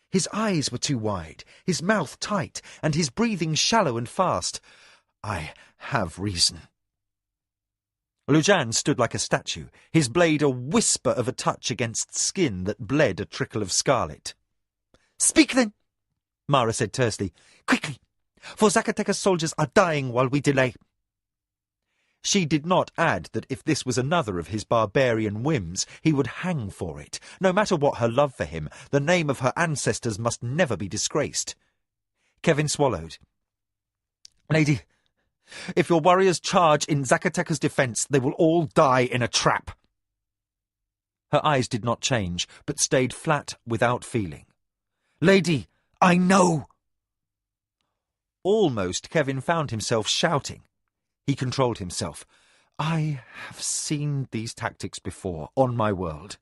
His eyes were too wide, his mouth tight, and his breathing shallow and fast. "I have reason." Lujan stood like a statue, his blade a whisper of a touch against skin that bled a trickle of scarlet. "Speak, then," Mara said tersely. "Quickly, for Zacatecas soldiers are dying while we delay." She did not add that if this was another of his barbarian whims, he would hang for it. No matter what her love for him, the name of her ancestors must never be disgraced. Kevin swallowed. "Lady, if your warriors charge in Zacatecas' defence, they will all die in a trap." Her eyes did not change, but stayed flat without feeling. "Lady, I know!" Almost Kevin found himself shouting. He controlled himself. "I have seen these tactics before, on my world.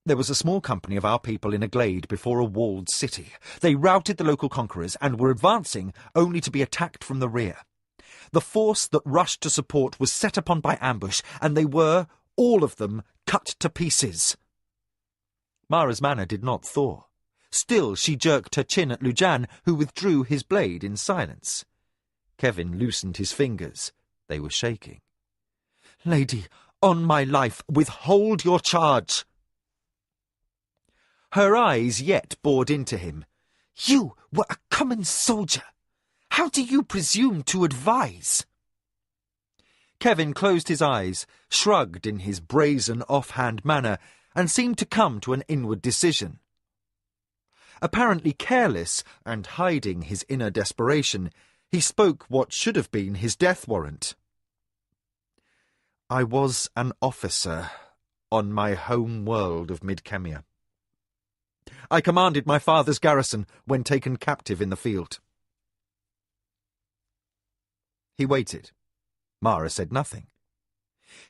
There was a small company of our people in a glade before a walled city. They routed the local conquerors and were advancing only to be attacked from the rear. The force that rushed to support was set upon by ambush, and they were, all of them, cut to pieces." Mara's manner did not thaw. Still she jerked her chin at Lujan, who withdrew his blade in silence. Kevin loosened his fingers. They were shaking. "Lady, on my life, withhold your charge." Her eyes yet bored into him. "You were a common soldier. How do you presume to advise?" Kevin closed his eyes, shrugged in his brazen offhand manner, and seemed to come to an inward decision. Apparently careless, and hiding his inner desperation, he spoke what should have been his death warrant. "I was an officer on my home world of Mid-Kemia. I commanded my father's garrison when taken captive in the field." He waited. Mara said nothing.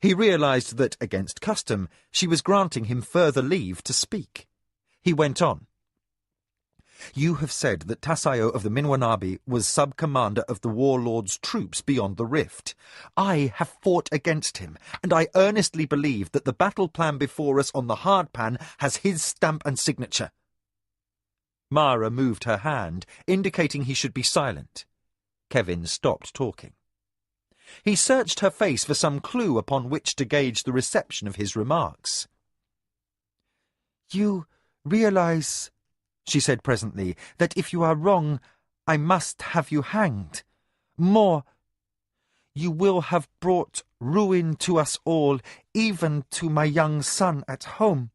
He realized that, against custom, she was granting him further leave to speak. He went on. "You have said that Tasayo of the Minwanabi was sub-commander of the warlord's troops beyond the rift. I have fought against him, and I earnestly believe that the battle plan before us on the hardpan has his stamp and signature." Mara moved her hand, indicating he should be silent. Kevin stopped talking. He searched her face for some clue upon which to gauge the reception of his remarks. "You realize," she said presently, "that if you are wrong, I must have you hanged. More, you will have brought ruin to us all, even to my young son at home."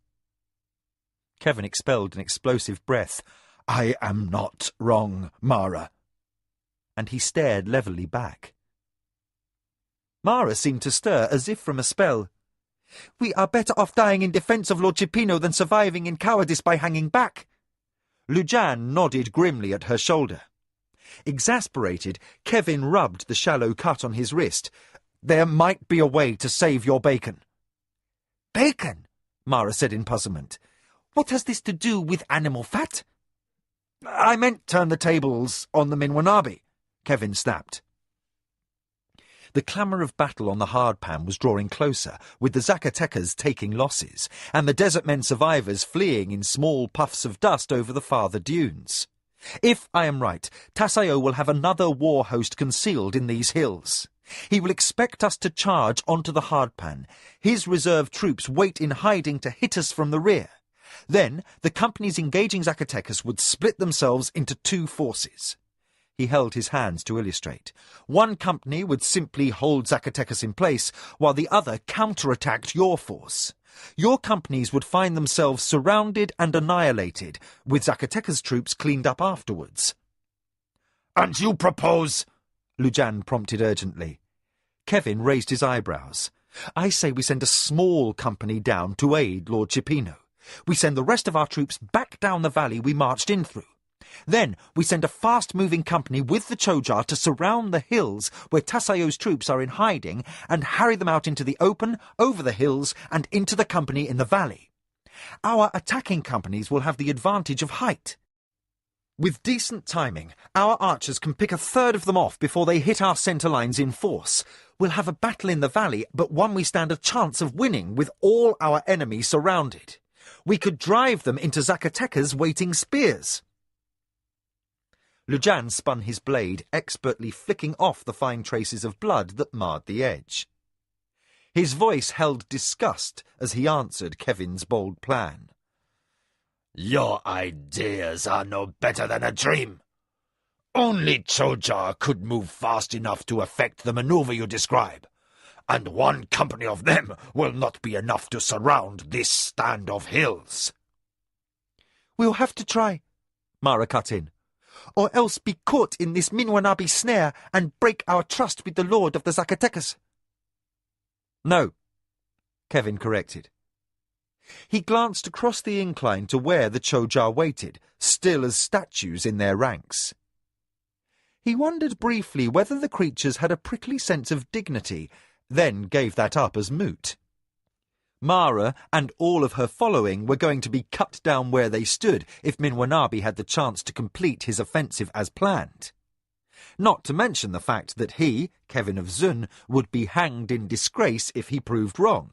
Kevin expelled an explosive breath. "I am not wrong, Mara." And he stared levelly back. Mara seemed to stir as if from a spell. "We are better off dying in defence of Lord Cipino than surviving in cowardice by hanging back." Lujan nodded grimly at her shoulder. Exasperated, Kevin rubbed the shallow cut on his wrist. "There might be a way to save your bacon." "Bacon?" Mara said in puzzlement. "What has this to do with animal fat?" "I meant turn the tables on the Minwanabi," Kevin snapped. The clamour of battle on the hardpan was drawing closer, with the Zacatecas taking losses, and the desert men survivors fleeing in small puffs of dust over the farther dunes. If I am right, Tasayo will have another war host concealed in these hills. He will expect us to charge onto the hardpan. His reserve troops wait in hiding to hit us from the rear. Then the companies engaging Zacatecas would split themselves into two forces. He held his hands to illustrate. One company would simply hold Zacatecas in place, while the other counterattacked your force. Your companies would find themselves surrounded and annihilated, with Zacatecas' troops cleaned up afterwards. And you propose? Lujan prompted urgently. Kevin raised his eyebrows. I say we send a small company down to aid Lord Cipino. We send the rest of our troops back down the valley we marched in through. Then we send a fast-moving company with the Chojar to surround the hills where Tasayo's troops are in hiding and harry them out into the open, over the hills, and into the company in the valley. Our attacking companies will have the advantage of height. With decent timing, our archers can pick a third of them off before they hit our centre lines in force. We'll have a battle in the valley, but one we stand a chance of winning with all our enemies surrounded. We could drive them into Zacatecas' waiting spears. Lujan spun his blade, expertly flicking off the fine traces of blood that marred the edge. His voice held disgust as he answered Kevin's bold plan. Your ideas are no better than a dream. Only Chojar could move fast enough to effect the maneuver you describe, and one company of them will not be enough to surround this stand of hills. We'll have to try, Mara cut in, or else be caught in this Minwanabi snare and break our trust with the Lord of the Zacatecas. No, Kevin corrected. He glanced across the incline to where the Chojar waited, still as statues in their ranks. He wondered briefly whether the creatures had a prickly sense of dignity, then gave that up as moot. Mara and all of her following were going to be cut down where they stood if Minwanabi had the chance to complete his offensive as planned. Not to mention the fact that he, Kevin of Zun, would be hanged in disgrace if he proved wrong.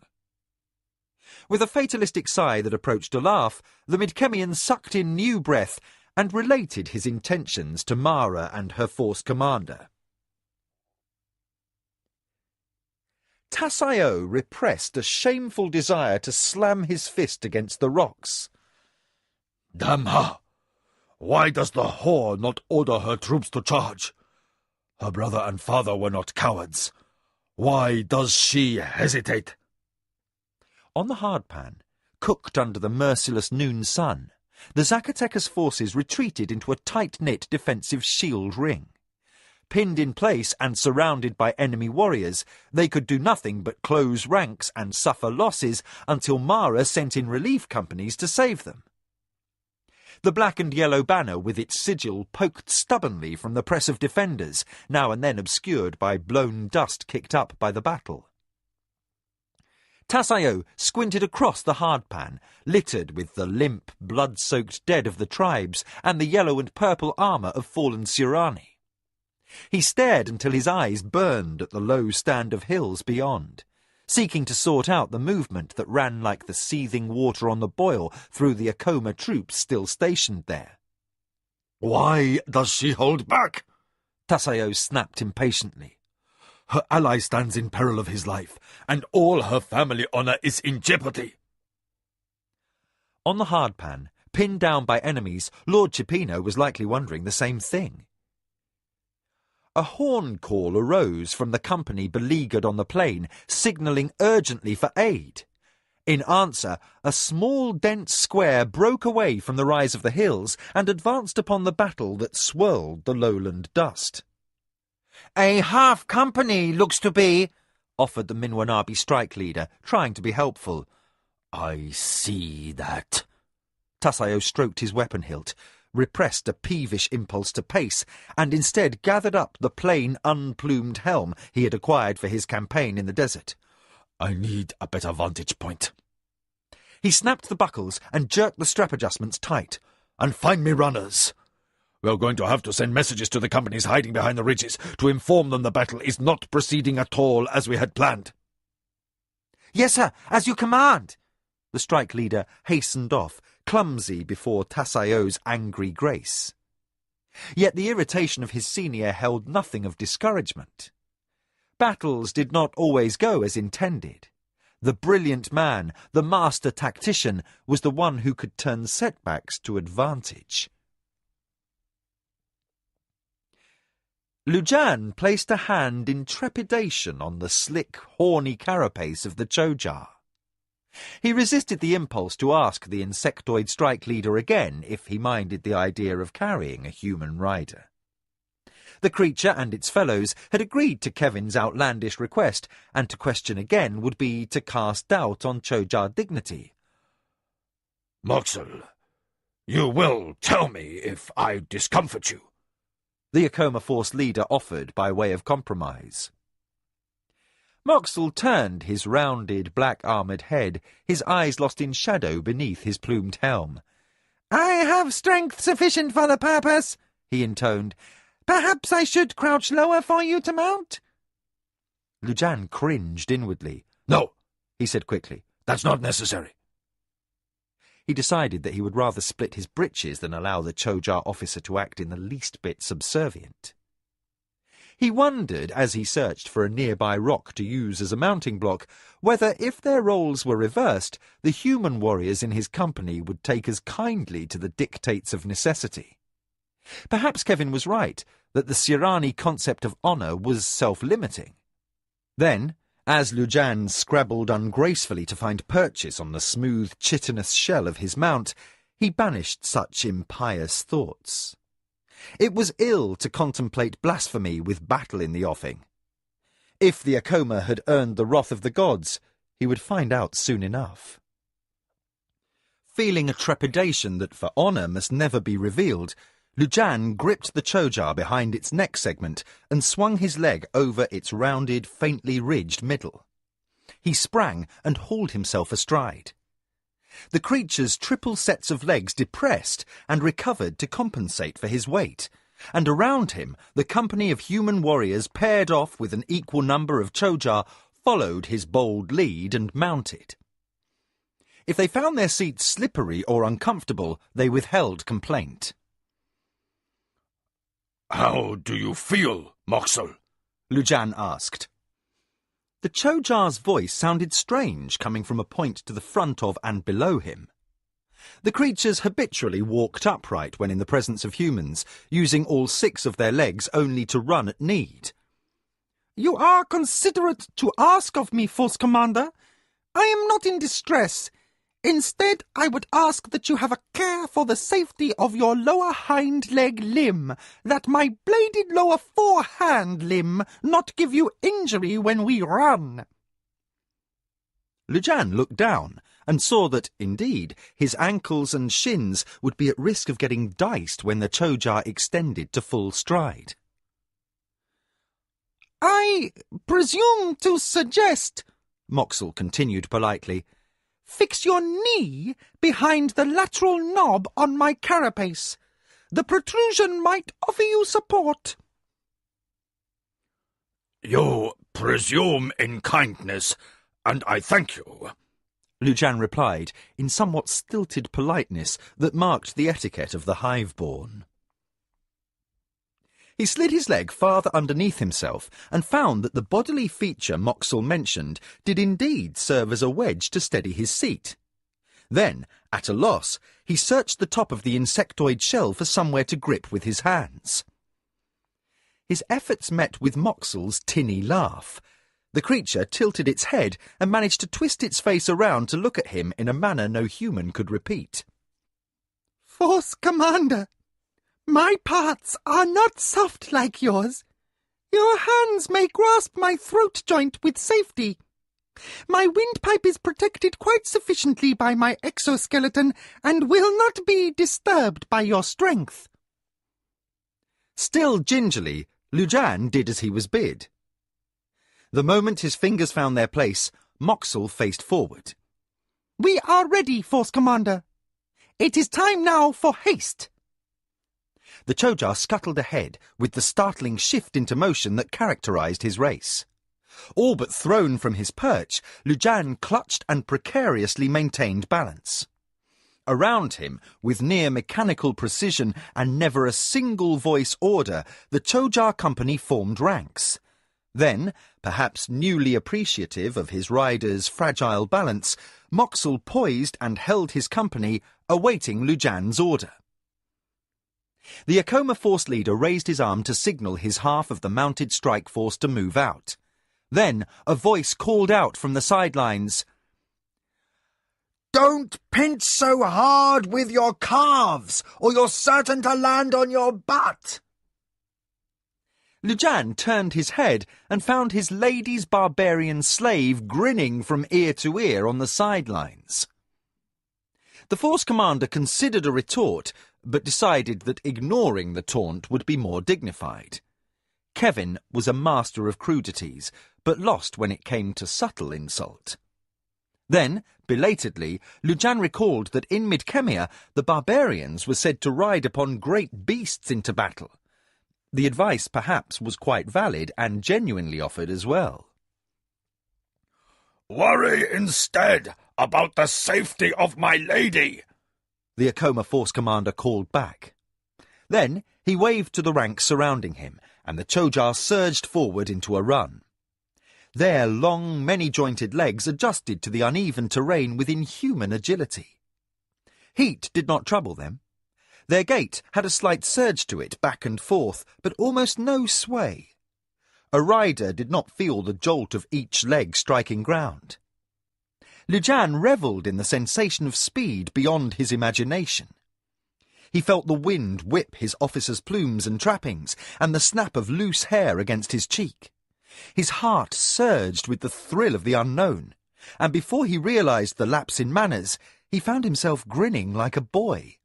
With a fatalistic sigh that approached a laugh, the Midkemian sucked in new breath and related his intentions to Mara and her force commander. Tasayo repressed a shameful desire to slam his fist against the rocks. Damn her! Why does the whore not order her troops to charge? Her brother and father were not cowards. Why does she hesitate? On the hardpan, cooked under the merciless noon sun, the Zacatecas forces retreated into a tight-knit defensive shield ring. Pinned in place and surrounded by enemy warriors, they could do nothing but close ranks and suffer losses until Mara sent in relief companies to save them. The black and yellow banner with its sigil poked stubbornly from the press of defenders, now and then obscured by blown dust kicked up by the battle. Tasayo squinted across the hardpan, littered with the limp, blood-soaked dead of the tribes and the yellow and purple armour of fallen Sirani. He stared until his eyes burned at the low stand of hills beyond, seeking to sort out the movement that ran like the seething water on the boil through the Akoma troops still stationed there. Why does she hold back? Tasayo snapped impatiently. Her ally stands in peril of his life, and all her family honour is in jeopardy. On the hardpan, pinned down by enemies, Lord Cipino was likely wondering the same thing. A horn call arose from the company beleaguered on the plain, signalling urgently for aid. In answer, a small, dense square broke away from the rise of the hills and advanced upon the battle that swirled the lowland dust. "A half company, looks to be," offered the Minwanabi strike leader, trying to be helpful. I see that. Tasayo stroked his weapon hilt, repressed a peevish impulse to pace, and instead gathered up the plain, unplumed helm he had acquired for his campaign in the desert. I need a better vantage point. He snapped the buckles and jerked the strap adjustments tight. And find me runners. We are going to have to send messages to the companies hiding behind the ridges to inform them the battle is not proceeding at all as we had planned. "Yes, sir, as you command." The strike leader hastened off, clumsy before Tasayo's angry grace. Yet the irritation of his senior held nothing of discouragement. battles did not always go as intended. The brilliant man, the master tactician, was the one who could turn setbacks to advantage. Lujan placed a hand in trepidation on the slick, horny carapace of the Chojar. He resisted the impulse to ask the insectoid strike leader again if he minded the idea of carrying a human rider. The creature and its fellows had agreed to Kevin's outlandish request, and to question again would be to cast doubt on Chojar dignity. Moxel, you will tell me if I discomfort you, the Akoma Force leader offered by way of compromise. Moxel turned his rounded, black-armoured head, his eyes lost in shadow beneath his plumed helm. "I have strength sufficient for the purpose," he intoned. "Perhaps I should crouch lower for you to mount?" Lujan cringed inwardly. "No," he said quickly. "That's not necessary." He decided that he would rather split his breeches than allow the Chojar officer to act in the least bit subservient. He wondered, as he searched for a nearby rock to use as a mounting block, whether, if their roles were reversed, the human warriors in his company would take as kindly to the dictates of necessity. Perhaps Kevin was right, that the Sirani concept of honour was self-limiting. Then, as Lujan scrabbled ungracefully to find purchase on the smooth, chitinous shell of his mount, he banished such impious thoughts. It was ill to contemplate blasphemy with battle in the offing. If the Akoma had earned the wrath of the gods, he would find out soon enough. Feeling a trepidation that for honour must never be revealed, Lujan gripped the Chojar behind its neck segment and swung his leg over its rounded, faintly ridged middle. He sprang and hauled himself astride. The creature's triple sets of legs depressed and recovered to compensate for his weight, and around him the company of human warriors paired off with an equal number of Chojar followed his bold lead and mounted. If they found their seats slippery or uncomfortable, they withheld complaint. "How do you feel, Moxel?" Lujan asked. The Chojar's voice sounded strange coming from a point to the front of and below him. The creatures habitually walked upright when in the presence of humans, using all 6 of their legs only to run at need. "You are considerate to ask of me, Force Commander. I am not in distress. Instead, I would ask that you have a care for the safety of your lower hind leg limb, that my bladed lower forehand limb not give you injury when we run." Lujan looked down and saw that, indeed, his ankles and shins would be at risk of getting diced when the Chojar extended to full stride. "I presume to suggest," Moxel continued politely, "fix your knee behind the lateral knob on my carapace. The protrusion might offer you support." "You presume in kindness, and I thank you," Lujan replied in somewhat stilted politeness that marked the etiquette of the hive-born. He slid his leg farther underneath himself and found that the bodily feature Moxel mentioned did indeed serve as a wedge to steady his seat. Then, at a loss, he searched the top of the insectoid shell for somewhere to grip with his hands. His efforts met with Moxel's tinny laugh. The creature tilted its head and managed to twist its face around to look at him in a manner no human could repeat. "Force Commander, my parts are not soft like yours. Your hands may grasp my throat joint with safety. My windpipe is protected quite sufficiently by my exoskeleton and will not be disturbed by your strength." Still gingerly, Lujan did as he was bid. The moment his fingers found their place, Moxel faced forward. "We are ready, Force Commander. It is time now for haste." The Chojar scuttled ahead with the startling shift into motion that characterized his race. All but thrown from his perch, Lujan clutched and precariously maintained balance. Around him, with near mechanical precision and never a single voice order, the Chojar company formed ranks. Then, perhaps newly appreciative of his rider's fragile balance, Moxel poised and held his company, awaiting Lujan's order. The Akoma force leader raised his arm to signal his half of the mounted strike force to move out. Then a voice called out from the sidelines, "Don't pinch so hard with your calves, or you're certain to land on your butt." Lujan turned his head and found his lady's barbarian slave grinning from ear to ear on the sidelines. The force commander considered a retort, but decided that ignoring the taunt would be more dignified. Kevin was a master of crudities, but lost when it came to subtle insult. Then, belatedly, Lujan recalled that in Midkemia the barbarians were said to ride upon great beasts into battle. The advice perhaps was quite valid and genuinely offered as well. "Worry instead about the safety of my lady," the Akoma force commander called back. Then he waved to the ranks surrounding him, and the Chojar surged forward into a run. Their long, many-jointed legs adjusted to the uneven terrain with inhuman agility. Heat did not trouble them. Their gait had a slight surge to it, back and forth, but almost no sway. A rider did not feel the jolt of each leg striking ground. Lujan revelled in the sensation of speed beyond his imagination. He felt the wind whip his officer's plumes and trappings, and the snap of loose hair against his cheek. His heart surged with the thrill of the unknown, and before he realised the lapse in manners, he found himself grinning like a boy.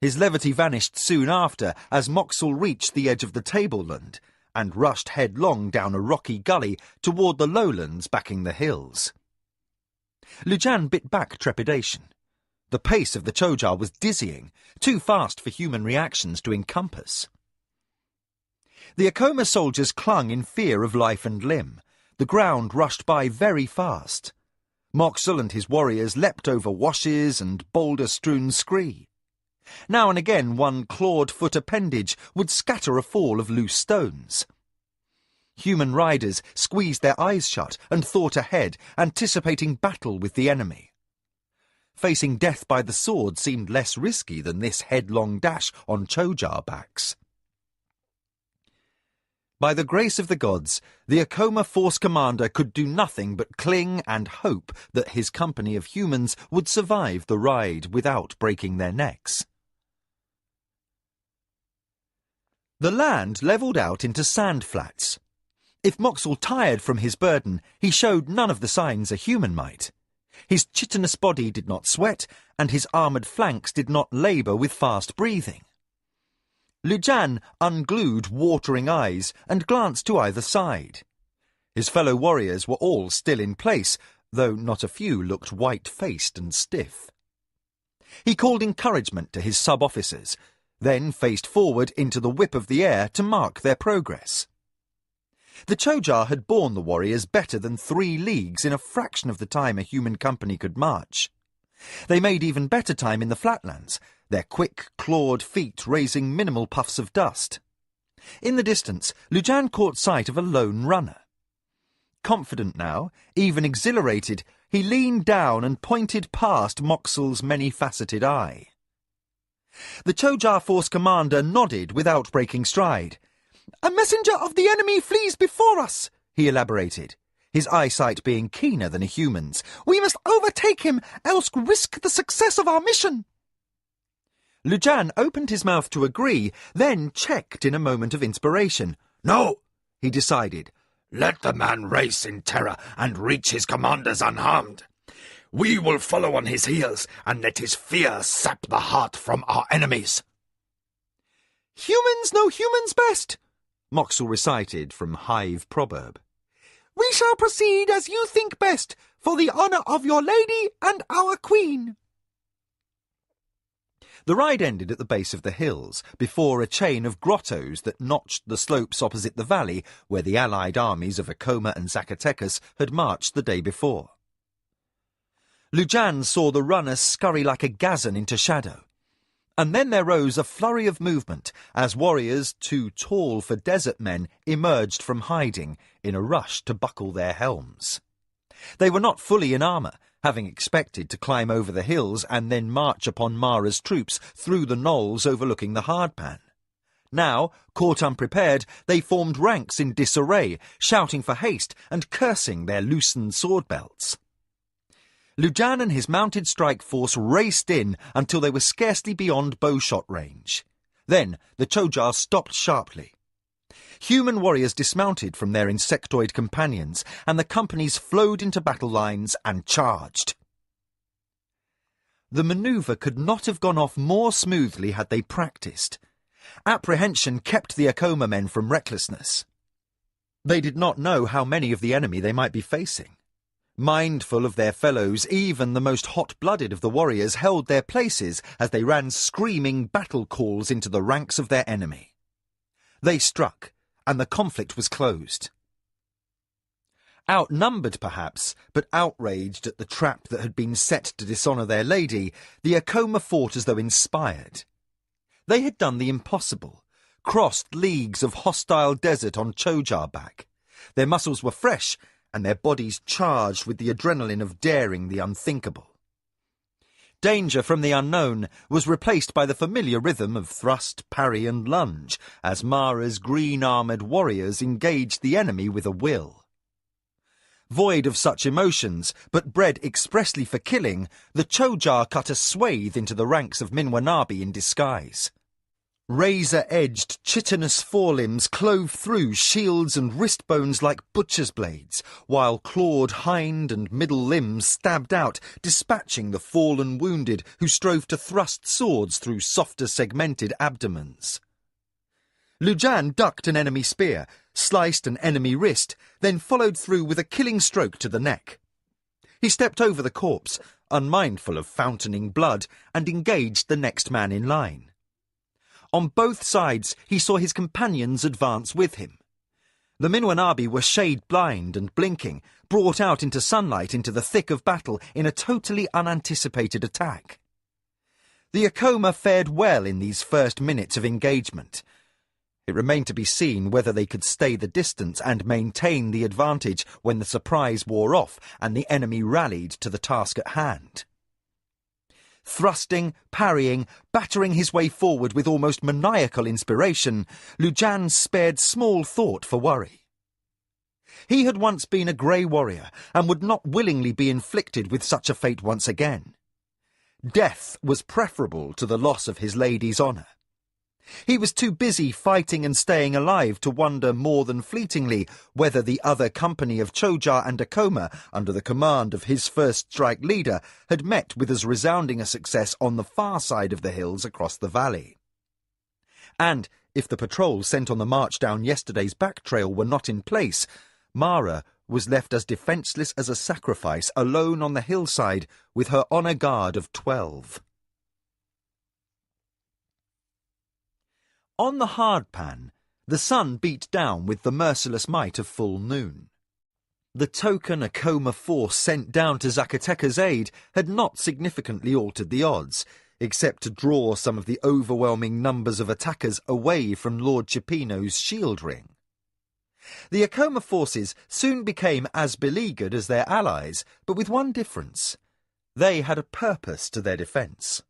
His levity vanished soon after as Moxel reached the edge of the tableland and rushed headlong down a rocky gully toward the lowlands backing the hills. Lujan bit back trepidation. The pace of the Chojar was dizzying, too fast for human reactions to encompass. The Akoma soldiers clung in fear of life and limb. The ground rushed by very fast. Moxel and his warriors leapt over washes and boulder-strewn scree. Now and again one clawed-foot appendage would scatter a fall of loose stones. Human riders squeezed their eyes shut and thought ahead, anticipating battle with the enemy. Facing death by the sword seemed less risky than this headlong dash on Chojar backs. By the grace of the gods, the Akoma force commander could do nothing but cling and hope that his company of humans would survive the ride without breaking their necks. The land levelled out into sand flats. If Moxel tired from his burden, he showed none of the signs a human might. His chitinous body did not sweat, and his armoured flanks did not labour with fast breathing. Lujan unglued watering eyes and glanced to either side. His fellow warriors were all still in place, though not a few looked white-faced and stiff. He called encouragement to his sub-officers, then faced forward into the whip of the air to mark their progress. The Chojar had borne the warriors better than 3 leagues in a fraction of the time a human company could march. They made even better time in the flatlands, their quick, clawed feet raising minimal puffs of dust. In the distance, Lujan caught sight of a lone runner. Confident now, even exhilarated, he leaned down and pointed past Moxel's many-faceted eye. The Chojar force commander nodded without breaking stride. "A messenger of the enemy flees before us," he elaborated, his eyesight being keener than a human's. "We must overtake him, else risk the success of our mission." Lujan opened his mouth to agree, then checked in a moment of inspiration. "No," he decided. "Let the man race in terror and reach his commanders unharmed. We will follow on his heels and let his fear sap the heart from our enemies." "Humans know humans best," Moxel recited from Hive proverb. "We shall proceed as you think best, for the honour of your lady and our queen." The ride ended at the base of the hills, before a chain of grottos that notched the slopes opposite the valley where the allied armies of Akoma and Zacatecas had marched the day before. Lujan saw the runner scurry like a gazan into shadow. And then there rose a flurry of movement as warriors too tall for desert men emerged from hiding in a rush to buckle their helms. They were not fully in armour, having expected to climb over the hills and then march upon Mara's troops through the knolls overlooking the hardpan. Now, caught unprepared, they formed ranks in disarray, shouting for haste and cursing their loosened sword belts. Lujan and his mounted strike force raced in until they were scarcely beyond bowshot range. Then the Chojar stopped sharply. Human warriors dismounted from their insectoid companions, and the companies flowed into battle lines and charged. The manoeuvre could not have gone off more smoothly had they practised. Apprehension kept the Akoma men from recklessness. They did not know how many of the enemy they might be facing. Mindful of their fellows, even the most hot-blooded of the warriors held their places as they ran screaming battle calls into the ranks of their enemy. They struck, and the conflict was closed. Outnumbered, perhaps, but outraged at the trap that had been set to dishonour their lady, the Akoma fought as though inspired. They had done the impossible, crossed leagues of hostile desert on Chojar back. Their muscles were fresh, and their bodies charged with the adrenaline of daring the unthinkable. Danger from the unknown was replaced by the familiar rhythm of thrust, parry and lunge, as Mara's green-armoured warriors engaged the enemy with a will. Void of such emotions, but bred expressly for killing, the Chojar cut a swathe into the ranks of Minwanabi in disguise. Razor-edged, chitinous forelimbs clove through shields and wrist bones like butcher's blades, while clawed hind and middle limbs stabbed out, dispatching the fallen wounded who strove to thrust swords through softer segmented abdomens. Lujan ducked an enemy spear, sliced an enemy wrist, then followed through with a killing stroke to the neck. He stepped over the corpse, unmindful of fountaining blood, and engaged the next man in line. On both sides he saw his companions advance with him. The Minwanabi were shade-blind and blinking, brought out into sunlight into the thick of battle in a totally unanticipated attack. The Akoma fared well in these first minutes of engagement. It remained to be seen whether they could stay the distance and maintain the advantage when the surprise wore off and the enemy rallied to the task at hand. Thrusting, parrying, battering his way forward with almost maniacal inspiration, Lujan spared small thought for worry. He had once been a grey warrior and would not willingly be inflicted with such a fate once again. Death was preferable to the loss of his lady's honour. He was too busy fighting and staying alive to wonder more than fleetingly whether the other company of Chojar and Akoma, under the command of his first strike leader, had met with as resounding a success on the far side of the hills across the valley. And if the patrol sent on the march down yesterday's back trail were not in place, Mara was left as defenceless as a sacrifice, alone on the hillside with her honour guard of 12. On the hardpan, the sun beat down with the merciless might of full noon. The token Akoma force sent down to Zakateka's aid had not significantly altered the odds, except to draw some of the overwhelming numbers of attackers away from Lord Chipino's shield ring. The Akoma forces soon became as beleaguered as their allies, but with one difference. They had a purpose to their defence.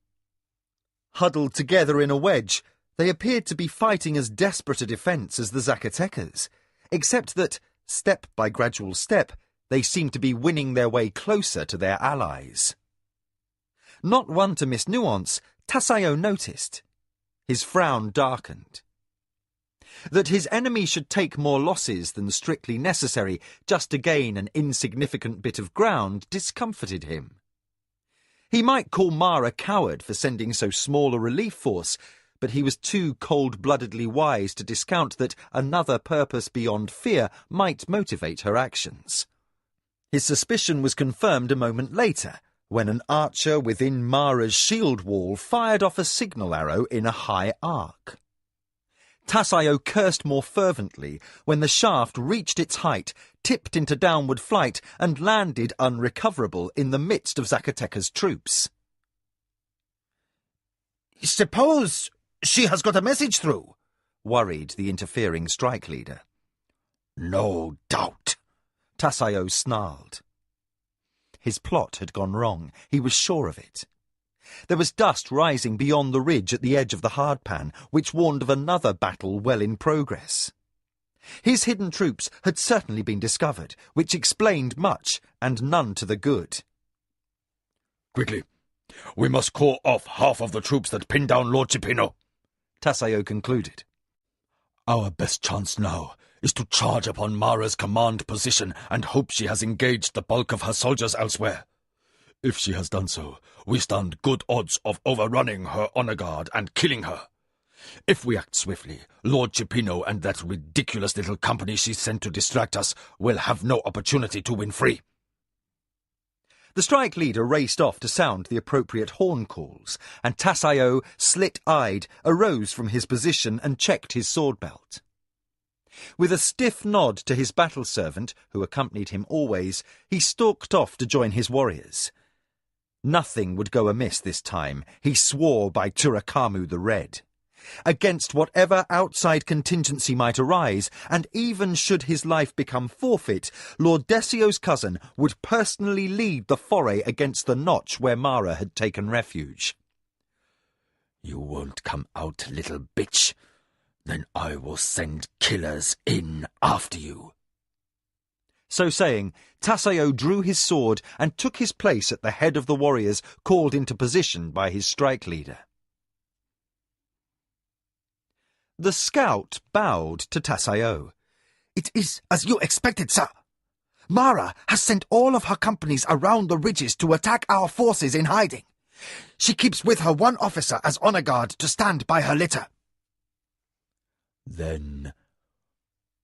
Huddled together in a wedge, they appeared to be fighting as desperate a defence as the Zacatekas, except that, step by gradual step, they seemed to be winning their way closer to their allies. Not one to miss nuance, Tasayo noticed. His frown darkened. That his enemy should take more losses than strictly necessary just to gain an insignificant bit of ground discomforted him. He might call Mara a coward for sending so small a relief force, but he was too cold-bloodedly wise to discount that another purpose beyond fear might motivate her actions. His suspicion was confirmed a moment later, when an archer within Mara's shield wall fired off a signal arrow in a high arc. Tasayo cursed more fervently when the shaft reached its height, tipped into downward flight, and landed unrecoverable in the midst of Zakateka's troops. Suppose she has got a message through, worried the interfering strike leader. No doubt, Tasayo snarled. His plot had gone wrong. He was sure of it. There was dust rising beyond the ridge at the edge of the hardpan, which warned of another battle well in progress. His hidden troops had certainly been discovered, which explained much, and none to the good. Quickly, we must call off half of the troops that pinned down Lord Chipino, Tasayo concluded. Our best chance now is to charge upon Mara's command position and hope she has engaged the bulk of her soldiers elsewhere. If she has done so, we stand good odds of overrunning her honor guard and killing her. If we act swiftly, Lord Chipino and that ridiculous little company she sent to distract us will have no opportunity to win free. The strike leader raced off to sound the appropriate horn calls, and Tasayo, slit-eyed, arose from his position and checked his sword belt. With a stiff nod to his battle servant, who accompanied him always, he stalked off to join his warriors. Nothing would go amiss this time, he swore by Turakamu the Red. Against whatever outside contingency might arise, and even should his life become forfeit, Lord Desio's cousin would personally lead the foray against the notch where Mara had taken refuge. You won't come out, little bitch. Then I will send killers in after you. So saying, Tasayo drew his sword and took his place at the head of the warriors called into position by his strike leader. The scout bowed to Tasayo. It is as you expected, sir. Mara has sent all of her companies around the ridges to attack our forces in hiding. She keeps with her one officer as honor guard to stand by her litter. Then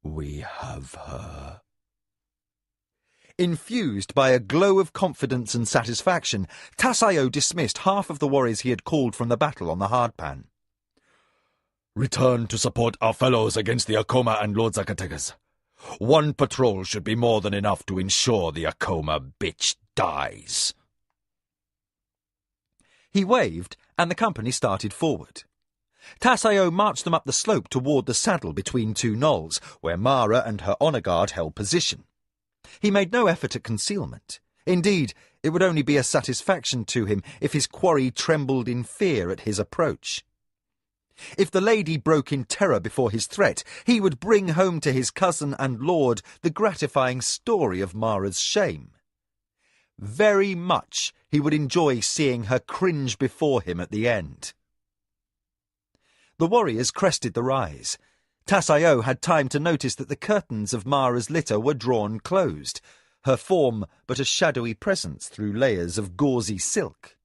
we have her. Infused by a glow of confidence and satisfaction, Tasayo dismissed half of the warriors he had called from the battle on the hardpan. Return to support our fellows against the Akoma and Lord Zakatekas. One patrol should be more than enough to ensure the Akoma bitch dies. He waved, and the company started forward. Tasayo marched them up the slope toward the saddle between two knolls, where Mara and her honor guard held position. He made no effort at concealment. Indeed, it would only be a satisfaction to him if his quarry trembled in fear at his approach. If the lady broke in terror before his threat, he would bring home to his cousin and lord the gratifying story of Mara's shame. Very much he would enjoy seeing her cringe before him at the end. The warriors crested the rise. Tasayo had time to notice that the curtains of Mara's litter were drawn closed, her form but a shadowy presence through layers of gauzy silk.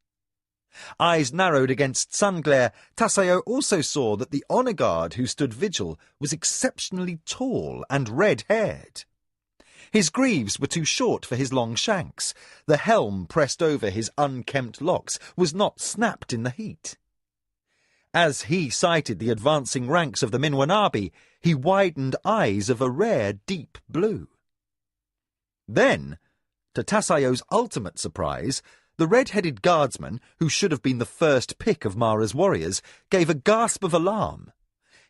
Eyes narrowed against sun glare, Tasayo also saw that the honor guard who stood vigil was exceptionally tall and red-haired. His greaves were too short for his long shanks. The helm pressed over his unkempt locks was not snapped in the heat. As he sighted the advancing ranks of the Minwanabi, he widened eyes of a rare deep blue. Then, to Tasayo's ultimate surprise, the red-headed guardsman, who should have been the first pick of Mara's warriors, gave a gasp of alarm.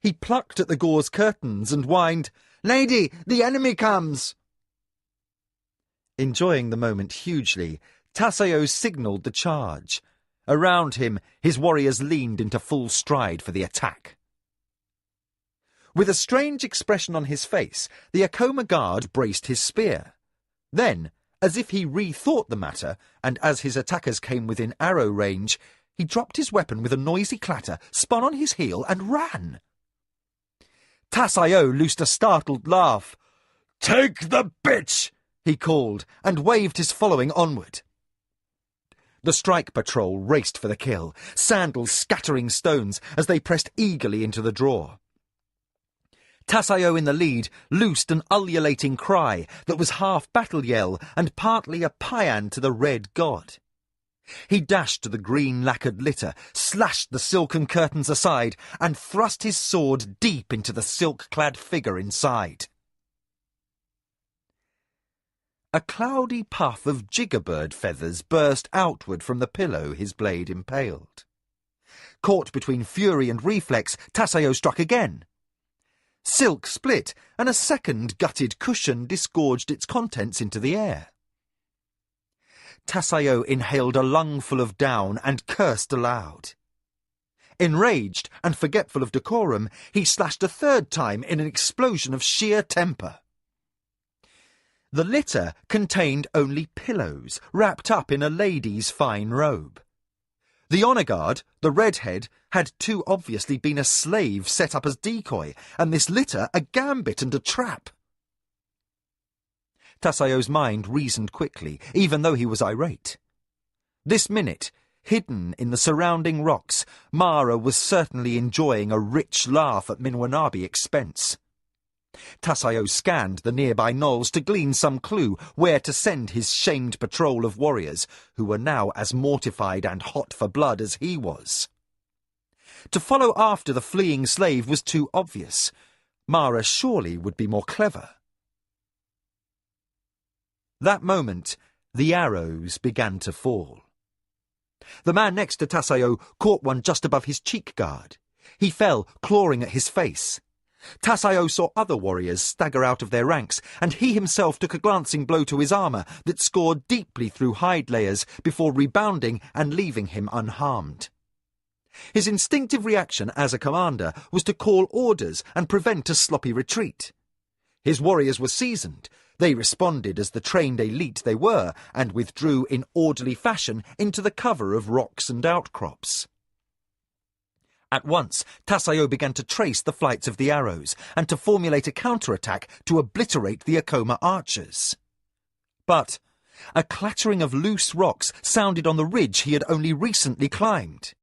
He plucked at the gauze curtains and whined, "Lady, the enemy comes!" Enjoying the moment hugely, Tasayo signalled the charge. Around him, his warriors leaned into full stride for the attack. With a strange expression on his face, the Akoma guard braced his spear. Then, as if he rethought the matter, and as his attackers came within arrow range, he dropped his weapon with a noisy clatter, spun on his heel, and ran. Tasayo loosed a startled laugh. "Take the bitch!" he called, and waved his following onward. The strike patrol raced for the kill, sandals scattering stones as they pressed eagerly into the draw. Tasayo in the lead loosed an ululating cry that was half battle yell and partly a paean to the red god. He dashed to the green lacquered litter, slashed the silken curtains aside, and thrust his sword deep into the silk-clad figure inside. A cloudy puff of jiggerbird feathers burst outward from the pillow his blade impaled. Caught between fury and reflex, Tasseo struck again. Silk split, and a second gutted cushion disgorged its contents into the air. Tasseo inhaled a lungful of down and cursed aloud. Enraged and forgetful of decorum, he slashed a third time in an explosion of sheer temper. The litter contained only pillows, wrapped up in a lady's fine robe. The honour guard, the redhead, had too obviously been a slave set up as decoy, and this litter a gambit and a trap. Tasseo's mind reasoned quickly, even though he was irate. This minute, hidden in the surrounding rocks, Mara was certainly enjoying a rich laugh at Minwanabi's expense. Tasseo scanned the nearby knolls to glean some clue where to send his shamed patrol of warriors, who were now as mortified and hot for blood as he was. To follow after the fleeing slave was too obvious. Mara surely would be more clever. That moment, the arrows began to fall. The man next to Tasseo caught one just above his cheek guard. He fell, clawing at his face. Tasseo saw other warriors stagger out of their ranks, and he himself took a glancing blow to his armour that scored deeply through hide layers before rebounding and leaving him unharmed. His instinctive reaction as a commander was to call orders and prevent a sloppy retreat. His warriors were seasoned. They responded as the trained elite they were, and withdrew in orderly fashion into the cover of rocks and outcrops. At once, Tasseo began to trace the flights of the arrows, and to formulate a counterattack to obliterate the Acoma archers. But a clattering of loose rocks sounded on the ridge he had only recently climbed.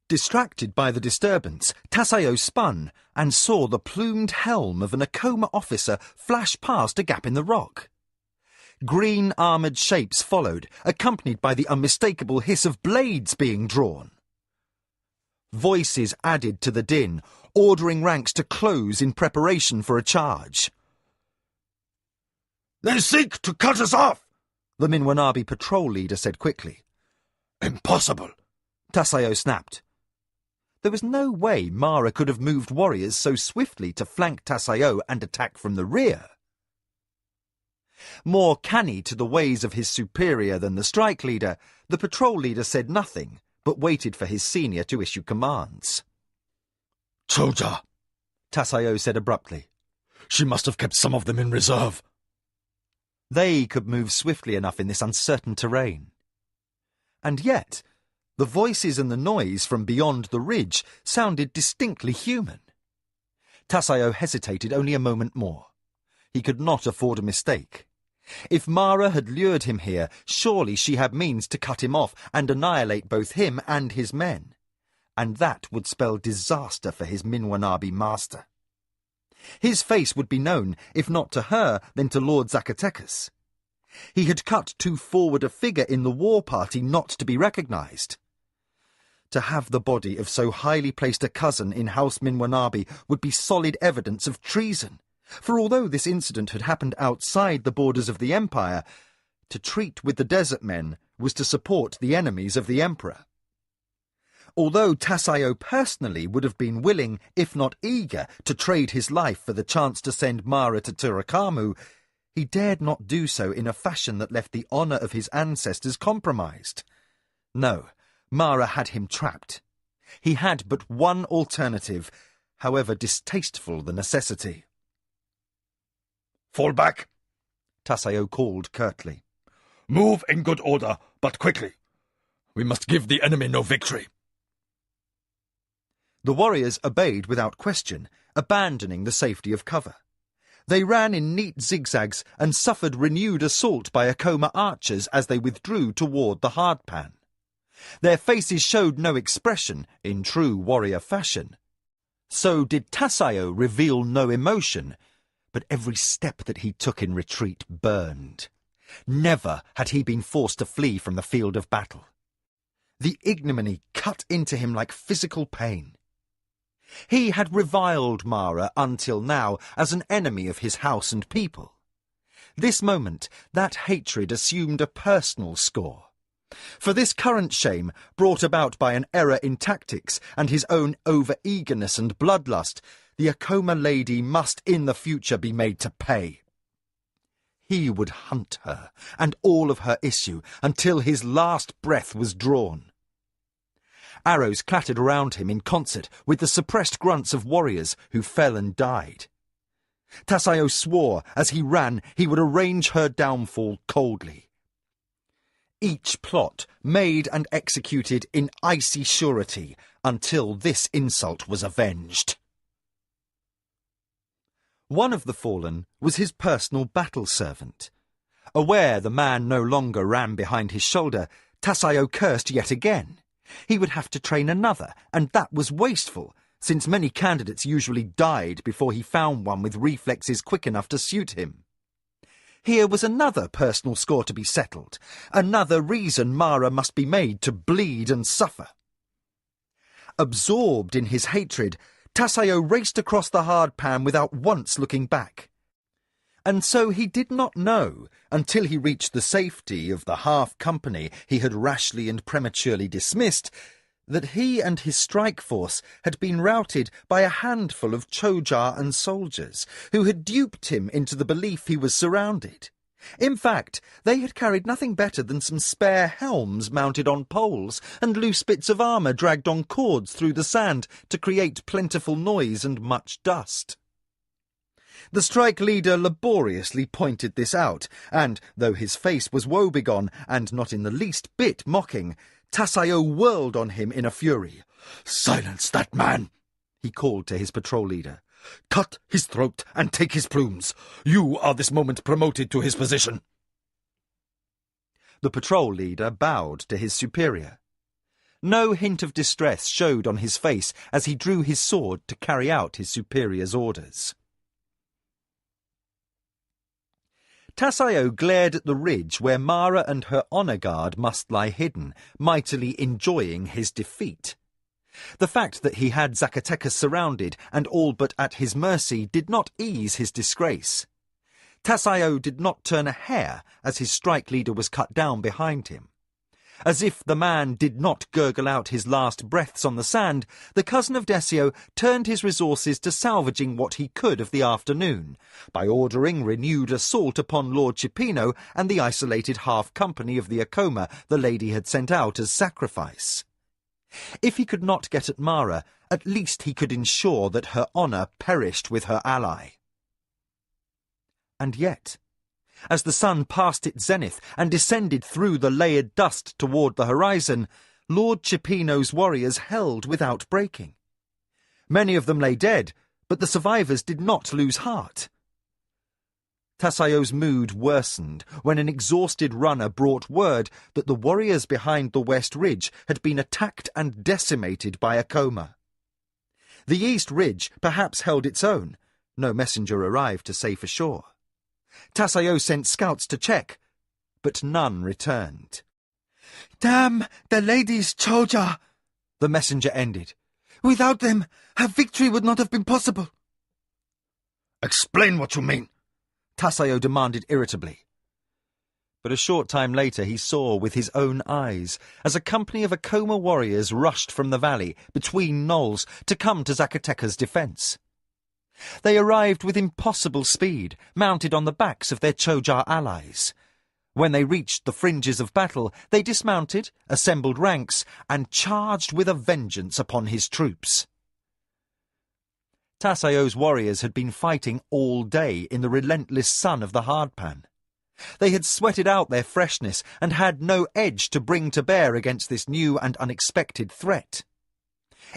Distracted by the disturbance, Tasseo spun and saw the plumed helm of an Acoma officer flash past a gap in the rock. Green armoured shapes followed, accompanied by the unmistakable hiss of blades being drawn. Voices added to the din, ordering ranks to close in preparation for a charge. "They seek to cut us off," the Minwanabi patrol leader said quickly. "Impossible," Tasseo snapped. There was no way Mara could have moved warriors so swiftly to flank Tasseo and attack from the rear. More canny to the ways of his superior than the strike leader, the patrol leader said nothing, but waited for his senior to issue commands. "Choja," Tasseo said abruptly. "She must have kept some of them in reserve." They could move swiftly enough in this uncertain terrain. And yet, the voices and the noise from beyond the ridge sounded distinctly human. Tasseo hesitated only a moment more. He could not afford a mistake. If Mara had lured him here, surely she had means to cut him off and annihilate both him and his men. And that would spell disaster for his Minwanabi master. His face would be known, if not to her, then to Lord Zacatecas. He had cut too forward a figure in the war party not to be recognised. To have the body of so highly placed a cousin in House Minwanabi would be solid evidence of treason. For although this incident had happened outside the borders of the Empire, to treat with the desert men was to support the enemies of the Emperor. Although Tasseo personally would have been willing, if not eager, to trade his life for the chance to send Mara to Turakamu, he dared not do so in a fashion that left the honour of his ancestors compromised. No, Mara had him trapped. He had but one alternative, however distasteful the necessity. "Fall back," Tasseo called curtly. "Move in good order, but quickly. We must give the enemy no victory." The warriors obeyed without question, abandoning the safety of cover. They ran in neat zigzags and suffered renewed assault by Acoma archers as they withdrew toward the hardpan. Their faces showed no expression in true warrior fashion. So did Tasseo reveal no emotion, but every step that he took in retreat burned. Never had he been forced to flee from the field of battle. The ignominy cut into him like physical pain. He had reviled Mara until now as an enemy of his house and people. This moment, that hatred assumed a personal score. For this current shame, brought about by an error in tactics and his own over-eagerness and bloodlust, the Acoma lady must in the future be made to pay. He would hunt her and all of her issue until his last breath was drawn. Arrows clattered around him in concert with the suppressed grunts of warriors who fell and died. Tassaio swore as he ran he would arrange her downfall coldly. Each plot made and executed in icy surety until this insult was avenged. One of the fallen was his personal battle servant. Aware the man no longer ran behind his shoulder, Tassaio cursed yet again. He would have to train another, and that was wasteful, since many candidates usually died before he found one with reflexes quick enough to suit him. Here was another personal score to be settled, another reason Mara must be made to bleed and suffer. Absorbed in his hatred, Tassaio raced across the hard pan without once looking back. And so he did not know, until he reached the safety of the half-company he had rashly and prematurely dismissed, that he and his strike force had been routed by a handful of Chojar and soldiers, who had duped him into the belief he was surrounded. In fact, they had carried nothing better than some spare helms mounted on poles and loose bits of armour dragged on cords through the sand to create plentiful noise and much dust. The strike leader laboriously pointed this out, and, though his face was woebegone and not in the least bit mocking, Tassaio whirled on him in a fury. "Silence that man!" he called to his patrol leader. "Cut his throat and take his plumes. You are this moment promoted to his position." The patrol leader bowed to his superior. No hint of distress showed on his face as he drew his sword to carry out his superior's orders. Tassaio glared at the ridge where Mara and her honour guard must lie hidden, mightily enjoying his defeat. The fact that he had Zacatecas surrounded and all but at his mercy did not ease his disgrace. Tassaio did not turn a hair as his strike leader was cut down behind him. As if the man did not gurgle out his last breaths on the sand, the cousin of Decio turned his resources to salvaging what he could of the afternoon, by ordering renewed assault upon Lord Cipino and the isolated half-company of the Acoma the lady had sent out as sacrifice. If he could not get at Mara, at least he could ensure that her honour perished with her ally. And yet, as the sun passed its zenith and descended through the layered dust toward the horizon, Lord Cipino's warriors held without breaking. Many of them lay dead, but the survivors did not lose heart. Tassaio's mood worsened when an exhausted runner brought word that the warriors behind the West Ridge had been attacked and decimated by Acoma. The East Ridge perhaps held its own. No messenger arrived to say for sure. Tassaio sent scouts to check, but none returned. "Damn the ladies, Choja!" the messenger ended. "Without them, her victory would not have been possible." "Explain what you mean," Tassaio demanded irritably. But a short time later he saw with his own eyes as a company of Acoma warriors rushed from the valley between knolls to come to Zacatecas' defence. They arrived with impossible speed, mounted on the backs of their Chojar allies. When they reached the fringes of battle, they dismounted, assembled ranks, and charged with a vengeance upon his troops. Tassaio's warriors had been fighting all day in the relentless sun of the hardpan. They had sweated out their freshness and had no edge to bring to bear against this new and unexpected threat.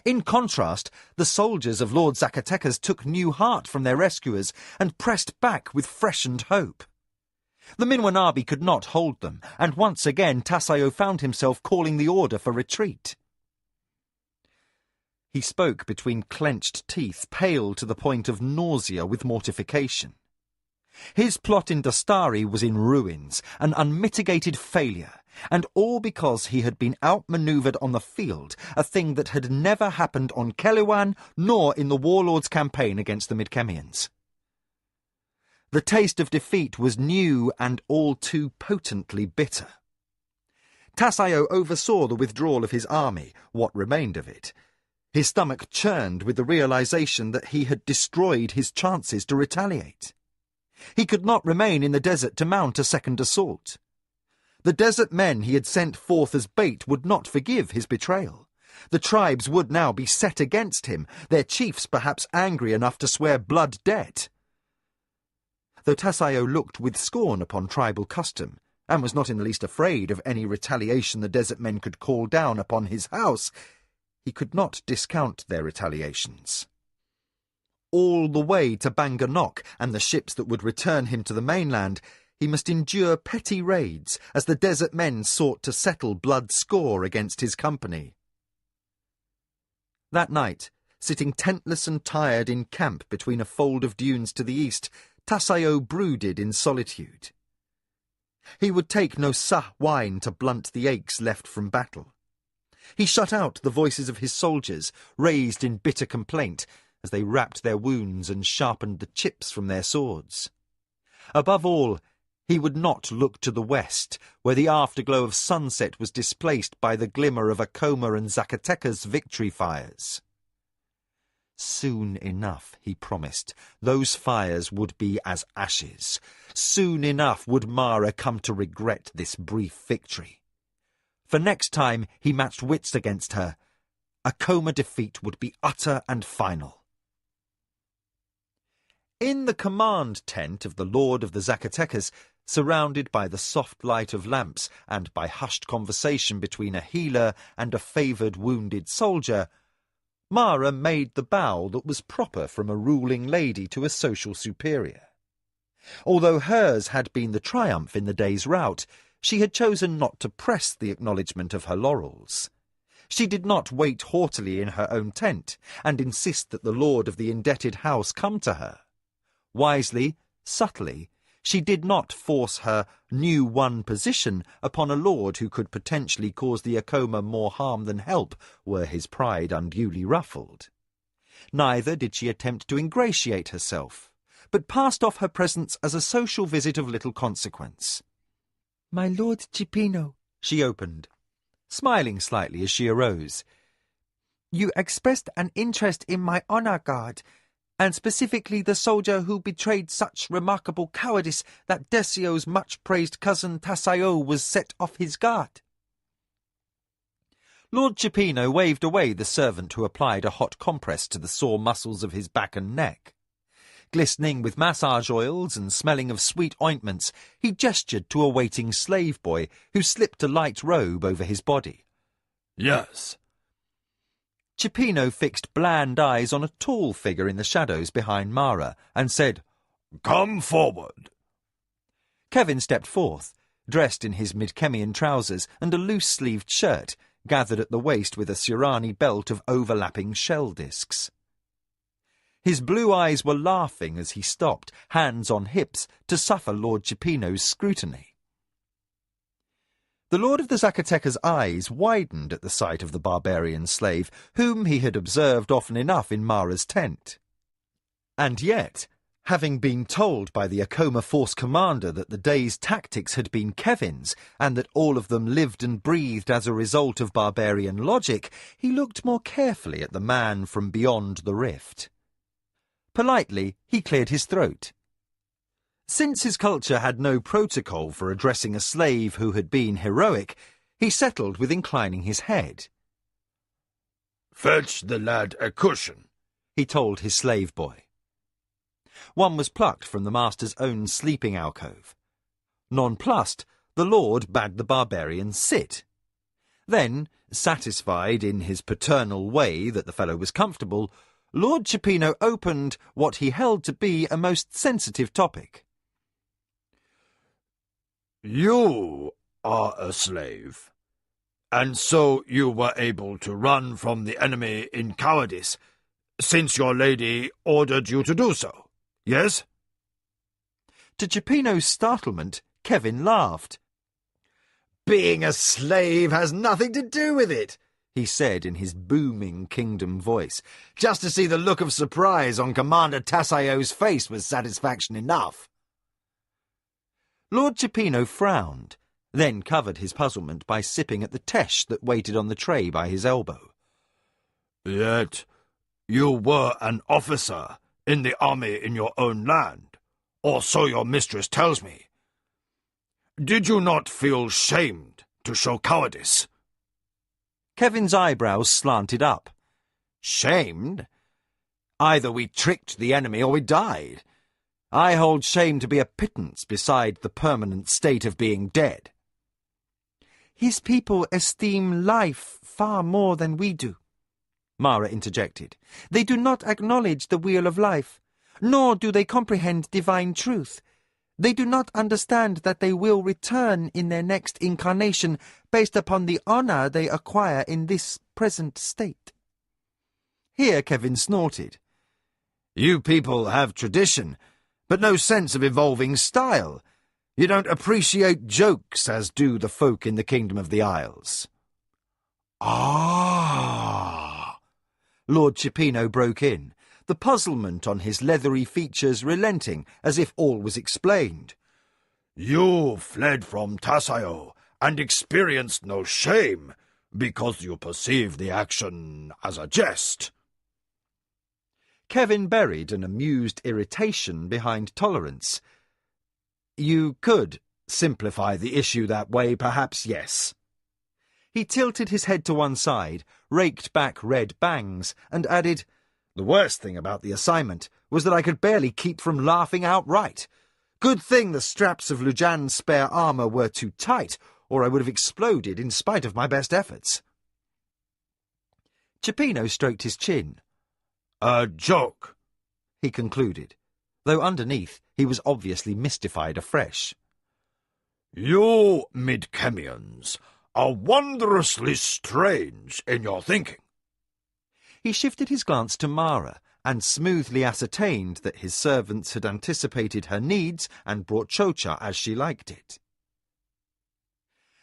In contrast, the soldiers of Lord Zacatecas took new heart from their rescuers and pressed back with freshened hope. The Minwanabi could not hold them, and once again Tassaio found himself calling the order for retreat. He spoke between clenched teeth, pale to the point of nausea with mortification. His plot in Dastari was in ruins, an unmitigated failure, and all because he had been outmanoeuvred on the field, a thing that had never happened on Kelewan nor in the Warlord's campaign against the Midkemians. The taste of defeat was new and all too potently bitter. Tassaio oversaw the withdrawal of his army, what remained of it. His stomach churned with the realization that he had destroyed his chances to retaliate. He could not remain in the desert to mount a second assault. The desert men he had sent forth as bait would not forgive his betrayal. The tribes would now be set against him, their chiefs perhaps angry enough to swear blood debt. Though Tassaio looked with scorn upon tribal custom, and was not in the least afraid of any retaliation the desert men could call down upon his house, he could not discount their retaliations. All the way to Banganok and the ships that would return him to the mainland, he must endure petty raids as the desert men sought to settle blood score against his company. That night, sitting tentless and tired in camp between a fold of dunes to the east, Tassaio brooded in solitude. He would take no wine to blunt the aches left from battle. He shut out the voices of his soldiers, raised in bitter complaint, as they wrapped their wounds and sharpened the chips from their swords. Above all, he would not look to the west, where the afterglow of sunset was displaced by the glimmer of Acoma and Zacatecas' victory fires. Soon enough, he promised, those fires would be as ashes. Soon enough would Mara come to regret this brief victory. For next time he matched wits against her, Acoma defeat would be utter and final. In the command tent of the Lord of the Zacatecas, surrounded by the soft light of lamps and by hushed conversation between a healer and a favoured wounded soldier, Mara made the bow that was proper from a ruling lady to a social superior. Although hers had been the triumph in the day's rout, she had chosen not to press the acknowledgment of her laurels. She did not wait haughtily in her own tent and insist that the lord of the indebted house come to her. Wisely, subtly, she did not force her new-won position upon a lord who could potentially cause the Acoma more harm than help were his pride unduly ruffled. Neither did she attempt to ingratiate herself, but passed off her presence as a social visit of little consequence. "My Lord Cipino," she opened, smiling slightly as she arose. "You expressed an interest in my honour guard, and specifically the soldier who betrayed such remarkable cowardice that Decio's much-praised cousin Tassaio was set off his guard." Lord Cipino waved away the servant who applied a hot compress to the sore muscles of his back and neck. Glistening with massage oils and smelling of sweet ointments, he gestured to a waiting slave boy who slipped a light robe over his body. "Yes." Cipino fixed bland eyes on a tall figure in the shadows behind Mara and said, "Come forward." Kevin stepped forth, dressed in his Midkemian trousers and a loose-sleeved shirt, gathered at the waist with a Surani belt of overlapping shell discs. His blue eyes were laughing as he stopped, hands on hips, to suffer Lord Cipino's scrutiny. The Lord of the Zacatecas' eyes widened at the sight of the barbarian slave, whom he had observed often enough in Mara's tent. And yet, having been told by the Acoma force commander that the day's tactics had been Kevin's, and that all of them lived and breathed as a result of barbarian logic, he looked more carefully at the man from beyond the rift. Politely, he cleared his throat. Since his culture had no protocol for addressing a slave who had been heroic, he settled with inclining his head. "Fetch the lad a cushion," he told his slave boy. One was plucked from the master's own sleeping alcove. Nonplussed, the lord bade the barbarian sit. Then, satisfied in his paternal way that the fellow was comfortable, Lord Cipino opened what he held to be a most sensitive topic. "You are a slave, and so you were able to run from the enemy in cowardice, since your lady ordered you to do so, yes?" To Cipino's startlement, Kevin laughed. "Being a slave has nothing to do with it," he said in his booming kingdom voice. "Just to see the look of surprise on Commander Tassaio's face was satisfaction enough." Lord Cipino frowned, then covered his puzzlement by sipping at the tesh that waited on the tray by his elbow. Yet you were an officer in the army in your own land, or so your mistress tells me. Did you not feel shamed to show cowardice? Kevin's eyebrows slanted up. Shamed? Either we tricked the enemy or we died. I hold shame to be a pittance beside the permanent state of being dead. His people esteem life far more than we do, Mara interjected. They do not acknowledge the wheel of life, nor do they comprehend divine truth. They do not understand that they will return in their next incarnation based upon the honour they acquire in this present state. Here Kevin snorted. You people have tradition, but no sense of evolving style. You don't appreciate jokes as do the folk in the Kingdom of the Isles. Ah! Lord Cipino broke in, the puzzlement on his leathery features relenting as if all was explained. You fled from Tassaio and experienced no shame because you perceived the action as a jest. Kevin buried an amused irritation behind tolerance. You could simplify the issue that way, perhaps, yes. He tilted his head to one side, raked back red bangs, and added, The worst thing about the assignment was that I could barely keep from laughing outright. Good thing the straps of Lujan's spare armour were too tight, or I would have exploded in spite of my best efforts. Cipino stroked his chin. A joke, he concluded, though underneath he was obviously mystified afresh. You Midkemians are wondrously strange in your thinking. He shifted his glance to Mara, and smoothly ascertained that his servants had anticipated her needs and brought chocha as she liked it.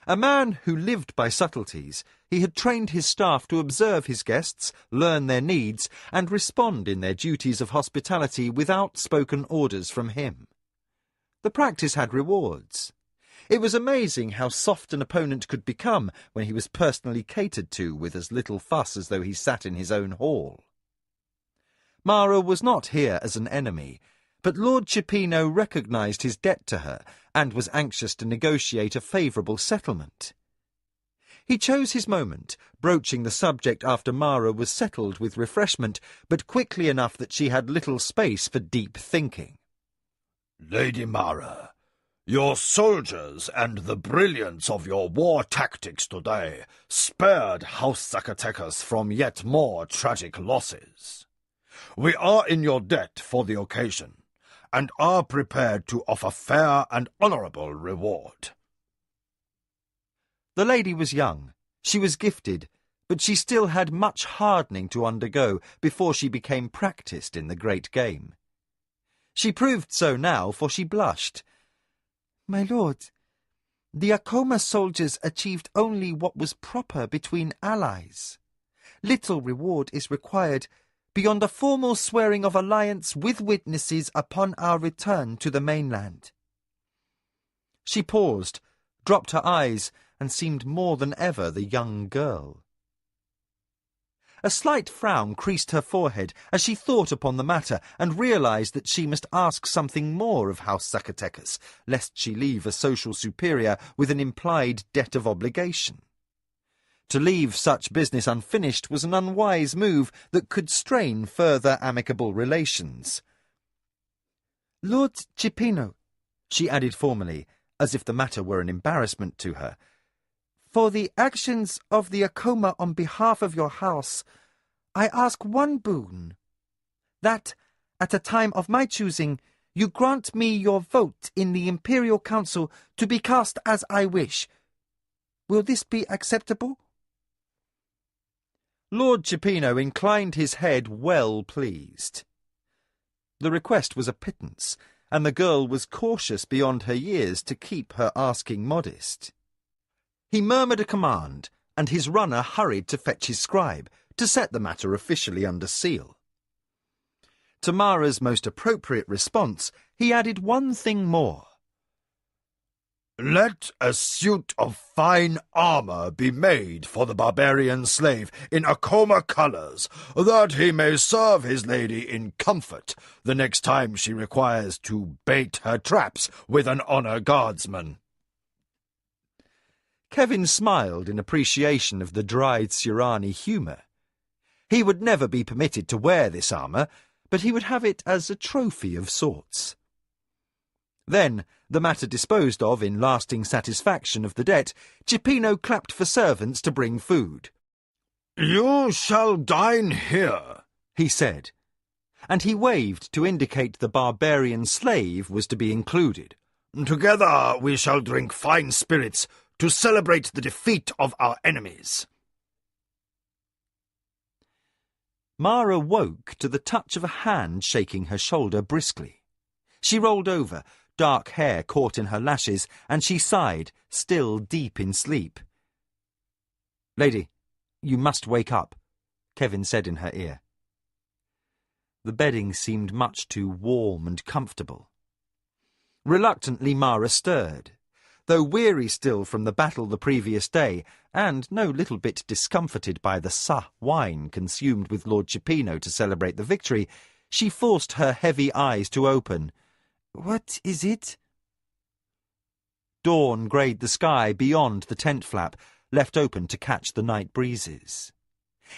A man who lived by subtleties, he had trained his staff to observe his guests, learn their needs, and respond in their duties of hospitality without spoken orders from him. The practice had rewards. It was amazing how soft an opponent could become when he was personally catered to with as little fuss as though he sat in his own hall. Mara was not here as an enemy, but Lord Cipino recognised his debt to her and was anxious to negotiate a favourable settlement. He chose his moment, broaching the subject after Mara was settled with refreshment, but quickly enough that she had little space for deep thinking. Lady Mara, your soldiers and the brilliance of your war tactics today spared House Zacatecas from yet more tragic losses. We are in your debt for the occasion, and are prepared to offer fair and honourable reward. The lady was young, she was gifted, but she still had much hardening to undergo before she became practised in the great game. She proved so now, for she blushed. My lord, the Acoma soldiers achieved only what was proper between allies. Little reward is required beyond a formal swearing of alliance with witnesses upon our return to the mainland. She paused, dropped her eyes, and seemed more than ever the young girl. A slight frown creased her forehead as she thought upon the matter and realised that she must ask something more of House Zacatecas, lest she leave a social superior with an implied debt of obligation. To leave such business unfinished was an unwise move that could strain further amicable relations. Lord Cipino, she added formally, as if the matter were an embarrassment to her, for the actions of the Acoma on behalf of your house, I ask one boon, that, at a time of my choosing, you grant me your vote in the Imperial Council to be cast as I wish. Will this be acceptable? Lord Cipino inclined his head well pleased. The request was a pittance, and the girl was cautious beyond her years to keep her asking modest. He murmured a command, and his runner hurried to fetch his scribe, to set the matter officially under seal. To Mara's most appropriate response, he added one thing more. Let a suit of fine armor be made for the barbarian slave in Akoma colors, that he may serve his lady in comfort the next time she requires to bait her traps with an honor guardsman. Kevin smiled in appreciation of the dried Surani humour. He would never be permitted to wear this armour, but he would have it as a trophy of sorts. Then, the matter disposed of in lasting satisfaction of the debt, Cipino clapped for servants to bring food. "You shall dine here," he said, and he waved to indicate the barbarian slave was to be included. "Together we shall drink fine spirits to celebrate the defeat of our enemies." Mara woke to the touch of a hand shaking her shoulder briskly. She rolled over, dark hair caught in her lashes, and she sighed, still deep in sleep. "Lady, you must wake up," Kevin said in her ear. The bedding seemed much too warm and comfortable. Reluctantly Mara stirred. Though weary still from the battle the previous day, and no little bit discomforted by the wine consumed with Lord Cipino to celebrate the victory, she forced her heavy eyes to open. "What is it?" Dawn greyed the sky beyond the tent flap, left open to catch the night breezes.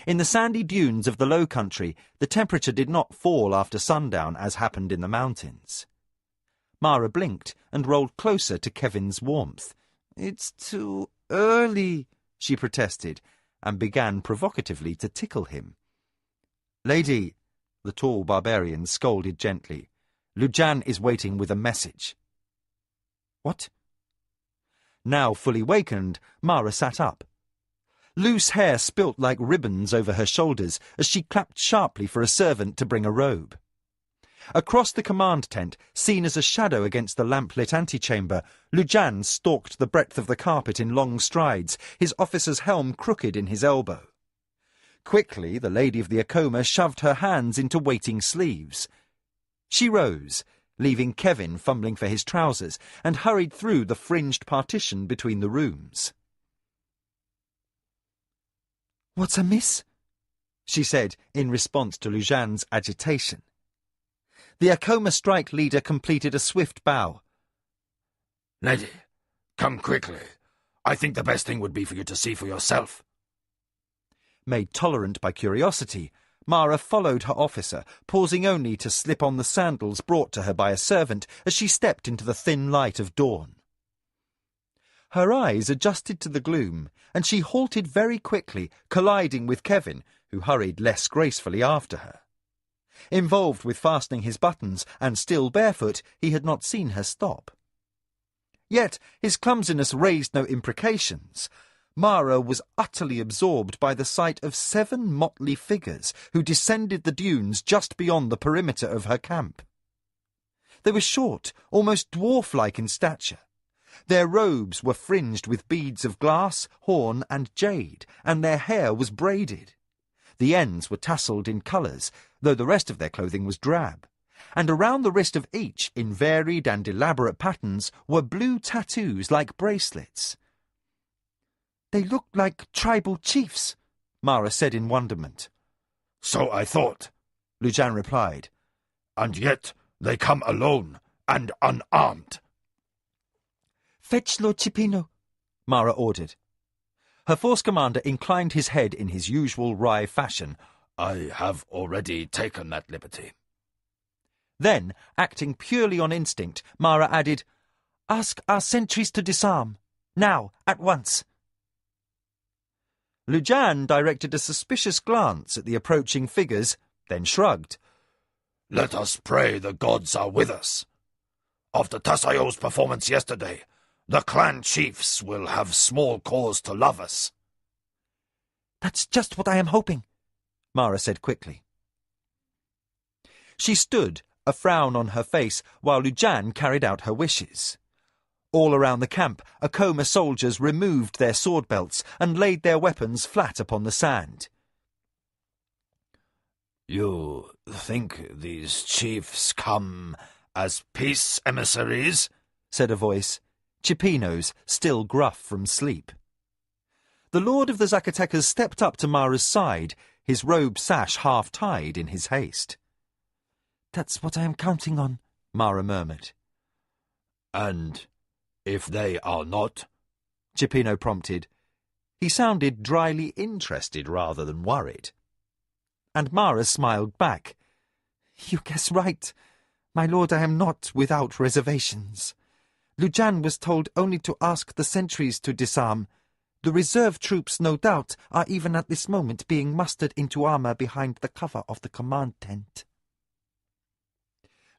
In the sandy dunes of the low country, the temperature did not fall after sundown as happened in the mountains. Mara blinked and rolled closer to Kevin's warmth. "It's too early," she protested, and began provocatively to tickle him. "Lady," the tall barbarian scolded gently, "Lujan is waiting with a message." "What?" Now fully wakened, Mara sat up. Loose hair spilt like ribbons over her shoulders as she clapped sharply for a servant to bring a robe. Across the command tent, seen as a shadow against the lamp-lit antechamber, Lujan stalked the breadth of the carpet in long strides, his officer's helm crooked in his elbow. Quickly, the lady of the Akoma shoved her hands into waiting sleeves. She rose, leaving Kevin fumbling for his trousers, and hurried through the fringed partition between the rooms. "What's amiss?" she said in response to Lujan's agitation. The Akoma strike leader completed a swift bow. "Lady, come quickly. I think the best thing would be for you to see for yourself." Made tolerant by curiosity, Mara followed her officer, pausing only to slip on the sandals brought to her by a servant as she stepped into the thin light of dawn. Her eyes adjusted to the gloom, and she halted very quickly, colliding with Kevin, who hurried less gracefully after her. Involved with fastening his buttons, and still barefoot, he had not seen her stop. Yet his clumsiness raised no imprecations. Mara was utterly absorbed by the sight of 7 motley figures who descended the dunes just beyond the perimeter of her camp. They were short, almost dwarf-like in stature. Their robes were fringed with beads of glass, horn, and jade, and their hair was braided. The ends were tasselled in colours, though the rest of their clothing was drab, and around the wrist of each, in varied and elaborate patterns, were blue tattoos like bracelets. "They look like tribal chiefs," Mara said in wonderment. "So I thought," Lujan replied. "And yet they come alone and unarmed." "Fetch Lord Cipino," Mara ordered. Her force commander inclined his head in his usual wry fashion. "I have already taken that liberty." Then, acting purely on instinct, Mara added, "Ask our sentries to disarm. Now, at once." Lujan directed a suspicious glance at the approaching figures, then shrugged. "Let us pray the gods are with us. After Tasayo's performance yesterday, the clan chiefs will have small cause to love us." "That's just what I am hoping," Mara said quickly. She stood, a frown on her face, while Lujan carried out her wishes. All around the camp, Akoma soldiers removed their sword belts and laid their weapons flat upon the sand. "You think these chiefs come as peace emissaries?" said a voice. Chipino's still gruff from sleep. The Lord of the Zacatecas stepped up to Mara's side, his robe sash half-tied in his haste. "That's what I am counting on," Mara murmured. "And if they are not?" Chipino prompted. He sounded dryly interested rather than worried. And Mara smiled back. "You guess right. My lord, I am not without reservations. Lujan was told only to ask the sentries to disarm. The reserve troops, no doubt, are even at this moment being mustered into armour behind the cover of the command tent."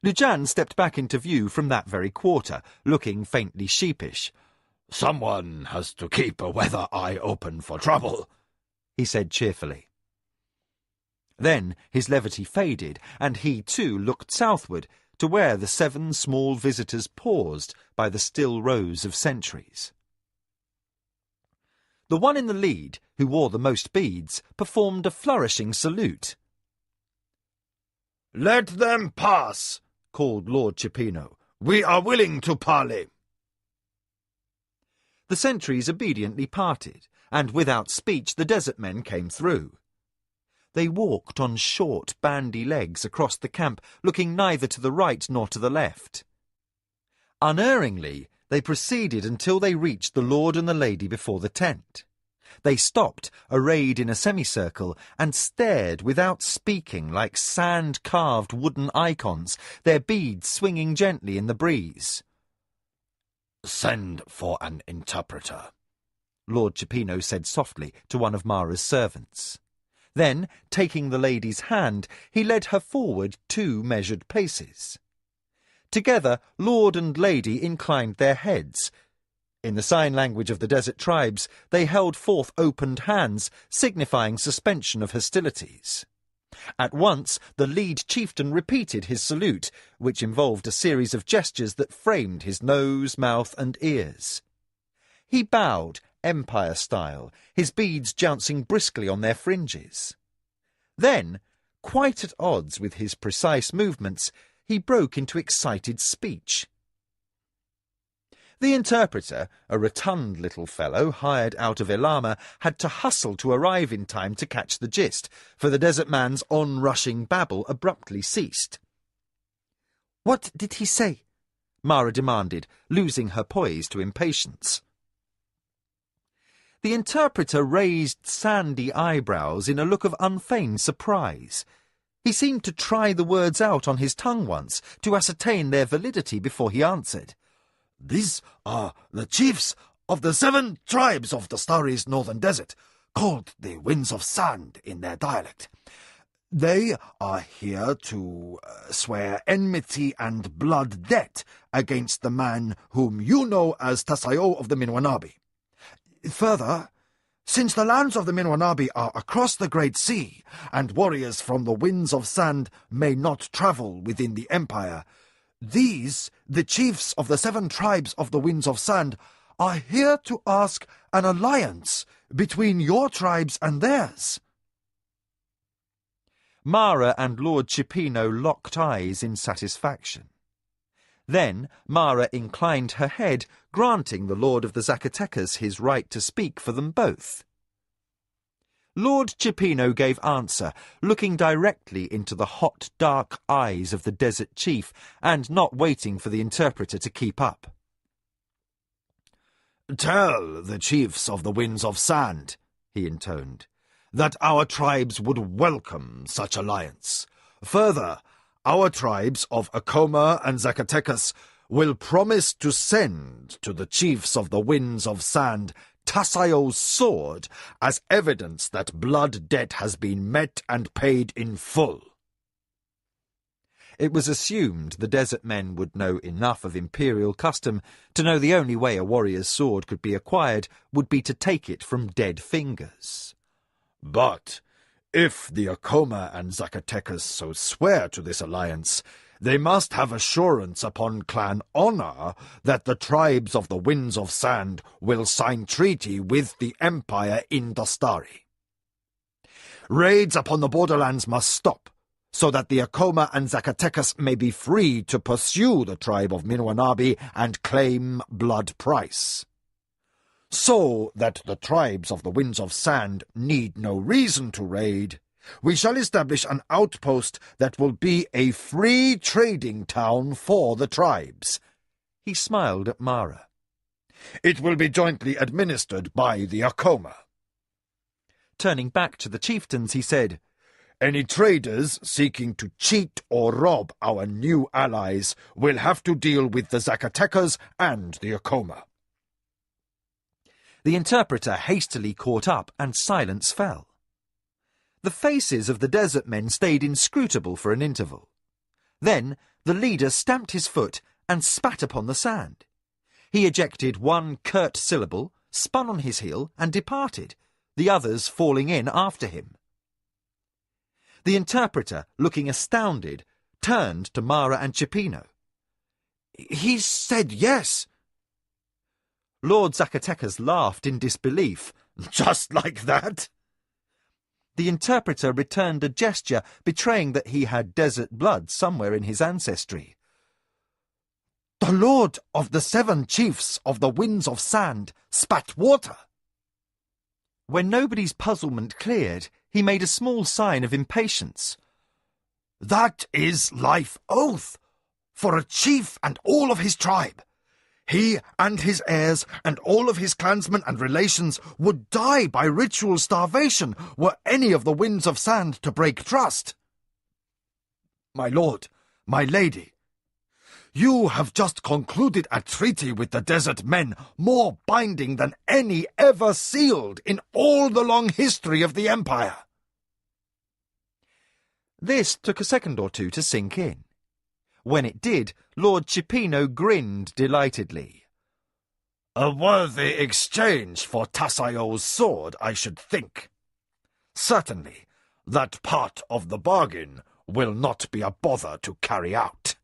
Lujan stepped back into view from that very quarter, looking faintly sheepish. "Someone has to keep a weather eye open for trouble," he said cheerfully. Then his levity faded, and he too looked southward to where the 7 small visitors paused by the still rows of sentries. The one in the lead, who wore the most beads, performed a flourishing salute. "Let them pass," called Lord Chipino. "We are willing to parley." The sentries obediently parted, and without speech the desert men came through. They walked on short, bandy legs across the camp, looking neither to the right nor to the left. Unerringly, they proceeded until they reached the lord and the lady before the tent. They stopped, arrayed in a semicircle, and stared without speaking like sand-carved wooden icons, their beads swinging gently in the breeze. "Send for an interpreter," Lord Chipino said softly to one of Mara's servants. Then, taking the lady's hand, he led her forward 2 measured paces. Together, lord and lady inclined their heads. In the sign language of the desert tribes, they held forth opened hands, signifying suspension of hostilities. At once, the lead chieftain repeated his salute, which involved a series of gestures that framed his nose, mouth, and ears. He bowed, empire style, his beads jouncing briskly on their fringes. Then, quite at odds with his precise movements, he broke into excited speech. The interpreter, a rotund little fellow hired out of Ilama, had to hustle to arrive in time to catch the gist, for the desert man's on-rushing babble abruptly ceased. "What did he say?" Mara demanded, losing her poise to impatience. The interpreter raised sandy eyebrows in a look of unfeigned surprise. He seemed to try the words out on his tongue once, to ascertain their validity before he answered. "These are the chiefs of the 7 tribes of the Starry's northern desert, called the Winds of Sand in their dialect. They are here to swear enmity and blood debt against the man whom you know as Tasayo of the Minwanabi. Further, since the lands of the Minwanabi are across the Great Sea, and warriors from the Winds of Sand may not travel within the Empire, these, the chiefs of the 7 tribes of the Winds of Sand, are here to ask an alliance between your tribes and theirs." Mara and Lord Chipino locked eyes in satisfaction. Then Mara inclined her head, granting the Lord of the Zacatecas his right to speak for them both. Lord Chipino gave answer, looking directly into the hot, dark eyes of the desert chief, and not waiting for the interpreter to keep up. "Tell the chiefs of the Winds of Sand," he intoned, "that our tribes would welcome such alliance. Further, our tribes of Acoma and Zacatecas will promise to send to the chiefs of the Winds of Sand Tasayo's sword as evidence that blood debt has been met and paid in full." It was assumed the desert men would know enough of imperial custom to know the only way a warrior's sword could be acquired would be to take it from dead fingers. "But if the Acoma and Zacatecas so swear to this alliance, they must have assurance upon clan honor that the tribes of the Winds of Sand will sign treaty with the Empire in Dostari. Raids upon the borderlands must stop, so that the Acoma and Zacatecas may be free to pursue the tribe of Minwanabi and claim blood price. So that the tribes of the Winds of Sand need no reason to raid, we shall establish an outpost that will be a free trading town for the tribes. He smiled at Mara. It will be jointly administered by the Acoma. Turning back to the chieftains, he said, Any traders seeking to cheat or rob our new allies will have to deal with the Zacatecas and the Acoma. The interpreter hastily caught up, and silence fell. The faces of the desert men stayed inscrutable for an interval. Then the leader stamped his foot and spat upon the sand. He ejected one curt syllable, spun on his heel, and departed, the others falling in after him. The interpreter, looking astounded, turned to Mara and Cipino. He said yes. Lord Zacatecas laughed in disbelief. Just like that? The interpreter returned a gesture betraying that he had desert blood somewhere in his ancestry. The Lord of the 7 Chiefs of the Winds of Sand spat water. When nobody's puzzlement cleared, he made a small sign of impatience. That is life oath, for a chief and all of his tribe. He and his heirs and all of his clansmen and relations would die by ritual starvation were any of the Winds of Sand to break trust. My lord, my lady, you have just concluded a treaty with the desert men more binding than any ever sealed in all the long history of the empire. This took a second or two to sink in. When it did, Lord Cipino grinned delightedly. A worthy exchange for Tassaio's sword, I should think. Certainly, that part of the bargain will not be a bother to carry out.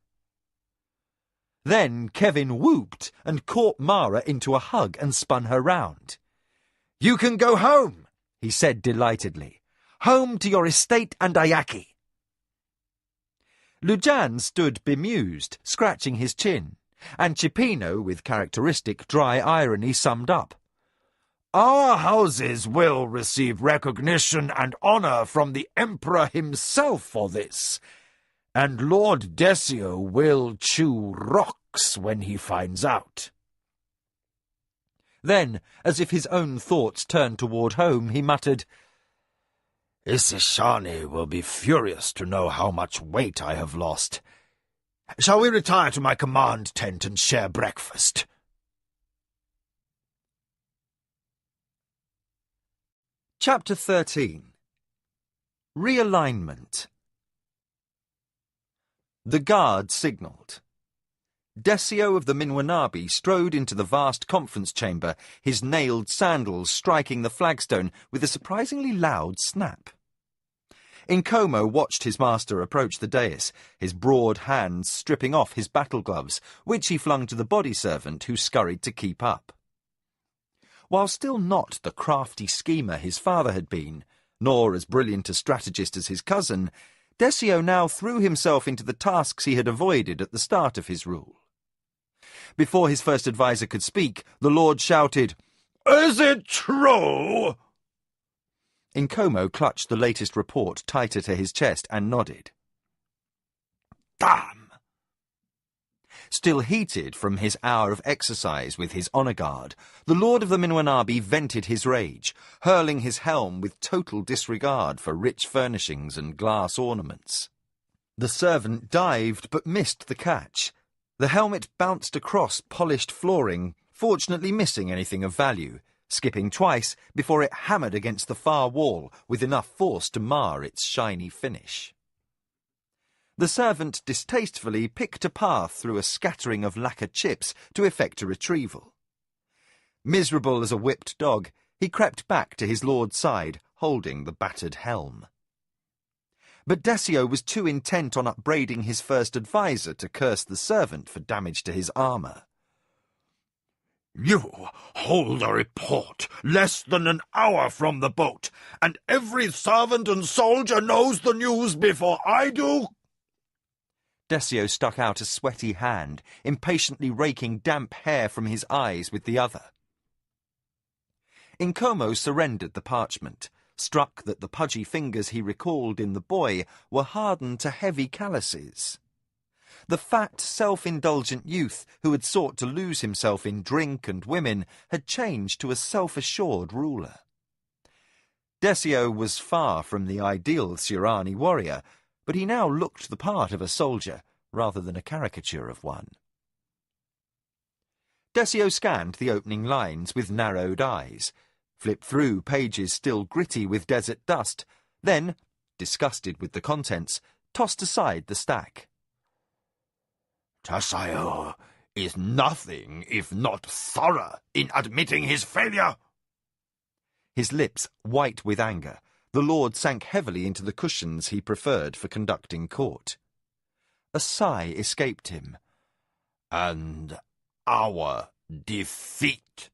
Then Kevin whooped and caught Mara into a hug and spun her round. You can go home, he said delightedly. Home to your estate and Ayaki. Lujan stood bemused, scratching his chin, and Cipino, with characteristic dry irony, summed up. Our houses will receive recognition and honour from the Emperor himself for this, and Lord Decio will chew rocks when he finds out. Then, as if his own thoughts turned toward home, he muttered, Isishani will be furious to know how much weight I have lost. Shall we retire to my command tent and share breakfast? Chapter 13. Realignment. The guard signalled. Decio of the Minwanabi strode into the vast conference chamber, his nailed sandals striking the flagstone with a surprisingly loud snap. Nkomo watched his master approach the dais, his broad hands stripping off his battle gloves, which he flung to the body servant who scurried to keep up. While still not the crafty schemer his father had been, nor as brilliant a strategist as his cousin, Decio now threw himself into the tasks he had avoided at the start of his rule. Before his first adviser could speak, the Lord shouted, Is it true? Nkomo clutched the latest report tighter to his chest and nodded. Damn! Still heated from his hour of exercise with his honour guard, the Lord of the Minwanabi vented his rage, hurling his helm with total disregard for rich furnishings and glass ornaments. The servant dived but missed the catch. The helmet bounced across polished flooring, fortunately missing anything of value, skipping twice before it hammered against the far wall with enough force to mar its shiny finish. The servant distastefully picked a path through a scattering of lacquer chips to effect a retrieval. Miserable as a whipped dog, he crept back to his lord's side, holding the battered helm. But Decio was too intent on upbraiding his first adviser to curse the servant for damage to his armour. You hold a report less than an hour from the boat, and every servant and soldier knows the news before I do? Desio stuck out a sweaty hand, impatiently raking damp hair from his eyes with the other. Incomo surrendered the parchment, struck that the pudgy fingers he recalled in the boy were hardened to heavy calluses. The fat, self-indulgent youth who had sought to lose himself in drink and women had changed to a self-assured ruler. Desio was far from the ideal Surani warrior, but he now looked the part of a soldier rather than a caricature of one. Desio scanned the opening lines with narrowed eyes, flipped through pages still gritty with desert dust, then, disgusted with the contents, tossed aside the stack. Tassayo is nothing if not thorough in admitting his failure. His lips white with anger, the lord sank heavily into the cushions he preferred for conducting court. A sigh escaped him. And our defeat.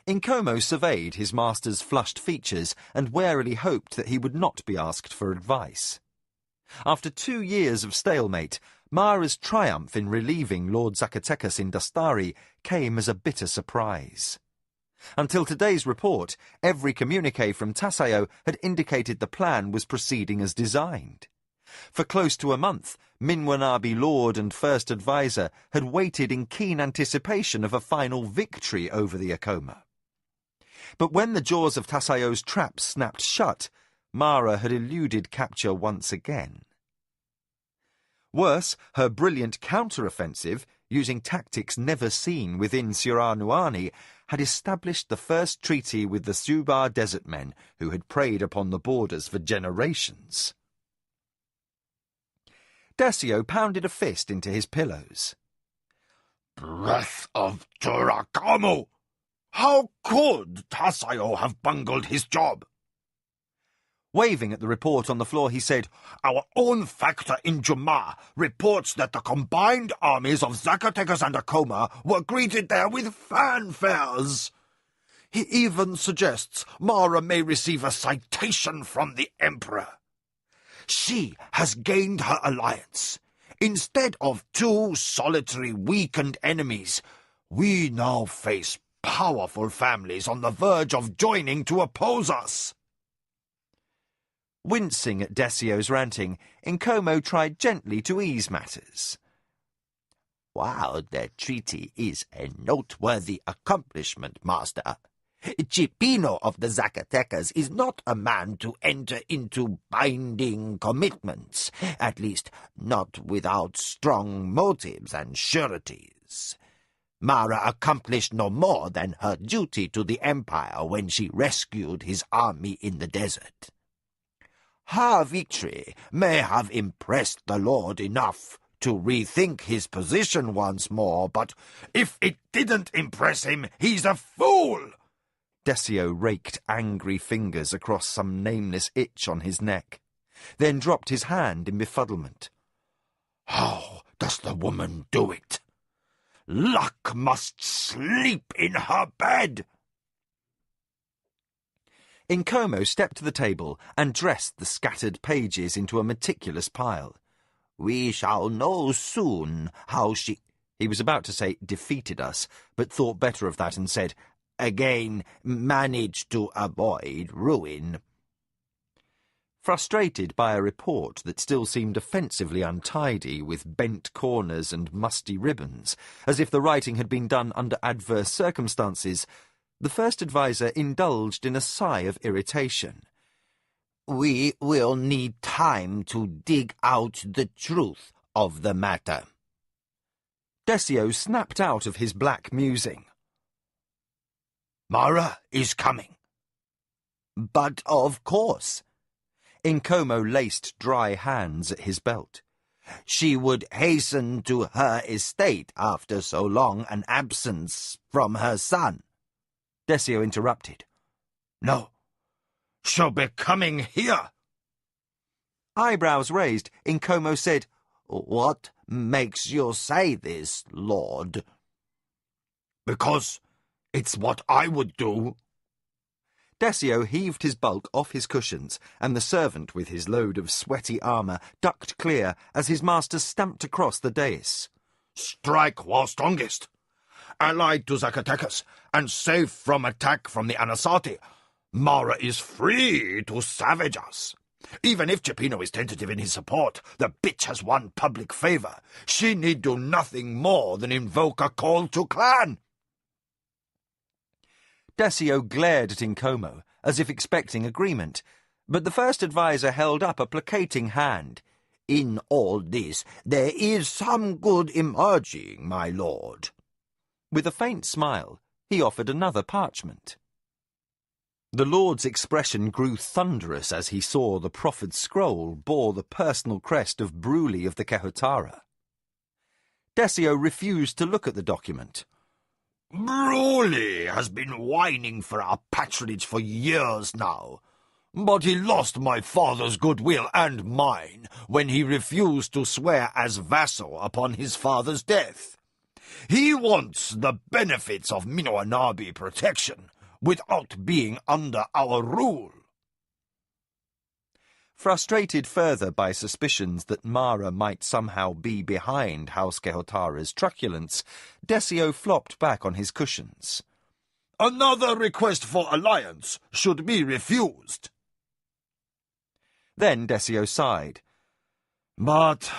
Incomo surveyed his master's flushed features and warily hoped that he would not be asked for advice. After 2 years of stalemate, Mara's triumph in relieving Lord Zacatecas in Dastari came as a bitter surprise. Until today's report, every communique from Tassayo had indicated the plan was proceeding as designed. For close to a month, Minwanabi Lord and First Advisor had waited in keen anticipation of a final victory over the Acoma. But when the jaws of Tassayo's trap snapped shut, Mara had eluded capture once again. Worse, her brilliant counter-offensive, using tactics never seen within Suranuani, had established the first treaty with the Subar desert men who had preyed upon the borders for generations. Desio pounded a fist into his pillows. Breath of Turakamu! How could Tassayo have bungled his job? Waving at the report on the floor, he said, Our own factor in Juma reports that the combined armies of Zacatecas and Acoma were greeted there with fanfares. He even suggests Mara may receive a citation from the Emperor. She has gained her alliance. Instead of 2 solitary, weakened enemies, we now face powerful families on the verge of joining to oppose us. Wincing at Desio's ranting, Incomo tried gently to ease matters. While the treaty is a noteworthy accomplishment, Master, Chipino of the Zacatecas is not a man to enter into binding commitments, at least not without strong motives and sureties. Mara accomplished no more than her duty to the Empire when she rescued his army in the desert. Her victory may have impressed the Lord enough to rethink his position once more, but if it didn't impress him, he's a fool! Desio raked angry fingers across some nameless itch on his neck, then dropped his hand in befuddlement. How does the woman do it? Luck must sleep in her bed! Incomo stepped to the table and dressed the scattered pages into a meticulous pile. We shall know soon how she... He was about to say defeated us, but thought better of that and said, again managed to avoid ruin. Frustrated by a report that still seemed offensively untidy with bent corners and musty ribbons, as if the writing had been done under adverse circumstances, the First Advisor indulged in a sigh of irritation. We will need time to dig out the truth of the matter. Desio snapped out of his black musing. Mara is coming. But of course. Incomo laced dry hands at his belt. She would hasten to her estate after so long an absence from her son. Desio interrupted. No, she'll be coming here. Eyebrows raised, Incomo said, What makes you say this, Lord? Because it's what I would do. Desio heaved his bulk off his cushions, and the servant with his load of sweaty armour ducked clear as his master stamped across the dais. Strike while strongest. Allied to Zacatecas, and safe from attack from the Anasati, Mara is free to savage us. Even if Chipino is tentative in his support, the bitch has won public favour. She need do nothing more than invoke a call to clan. Desio glared at Incomo, as if expecting agreement, but the first adviser held up a placating hand. In all this, there is some good emerging, my lord. With a faint smile, he offered another parchment. The lord's expression grew thunderous as he saw the proffered scroll bore the personal crest of Bruley of the Kehotara. Desio refused to look at the document. Bruley has been whining for our patronage for years now, but he lost my father's goodwill and mine when he refused to swear as vassal upon his father's death. He wants the benefits of Minoanabi protection without being under our rule. Frustrated further by suspicions that Mara might somehow be behind House Kehotara's truculence, Desio flopped back on his cushions. Another request for alliance should be refused. Then Desio sighed. But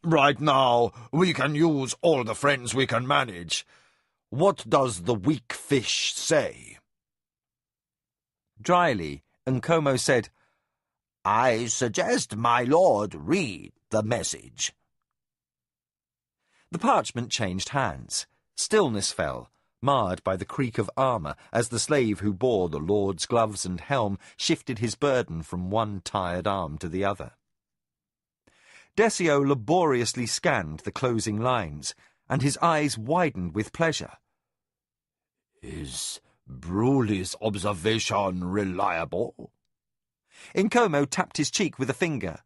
right now we can use all the friends we can manage. What does the weak fish say? Dryly, Nkomo said, I suggest my lord read the message. The parchment changed hands. Stillness fell, marred by the creak of armour as the slave who bore the lord's gloves and helm shifted his burden from one tired arm to the other. Desio laboriously scanned the closing lines, and his eyes widened with pleasure. Is Bruley's observation reliable? Nkomo tapped his cheek with a finger.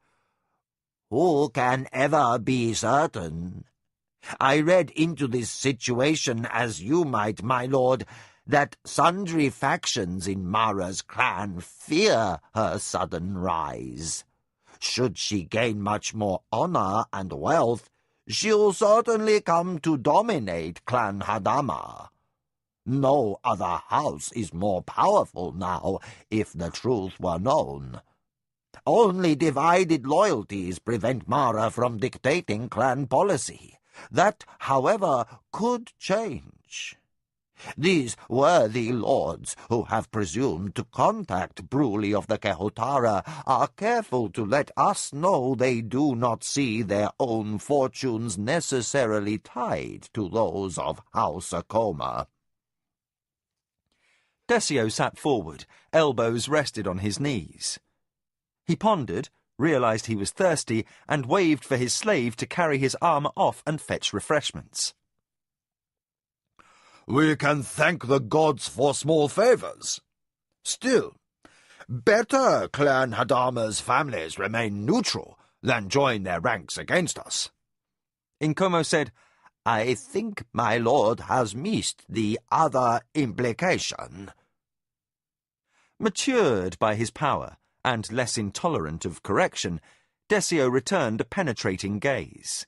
Who can ever be certain? I read into this situation, as you might, my lord, that sundry factions in Mara's clan fear her sudden rise. Should she gain much more honour and wealth, she'll certainly come to dominate Clan Hadama. No other house is more powerful now, if the truth were known. Only divided loyalties prevent Mara from dictating clan policy. That, however, could change. These worthy lords who have presumed to contact Bruley of the Kehotara are careful to let us know they do not see their own fortunes necessarily tied to those of House Akoma. Desio sat forward, elbows rested on his knees. He pondered, realised he was thirsty, and waved for his slave to carry his armour off and fetch refreshments. We can thank the gods for small favours. Still, better Clan Hadama's families remain neutral than join their ranks against us. Nkomo said, I think my lord has missed the other implication. Matured by his power, and less intolerant of correction, Desio returned a penetrating gaze.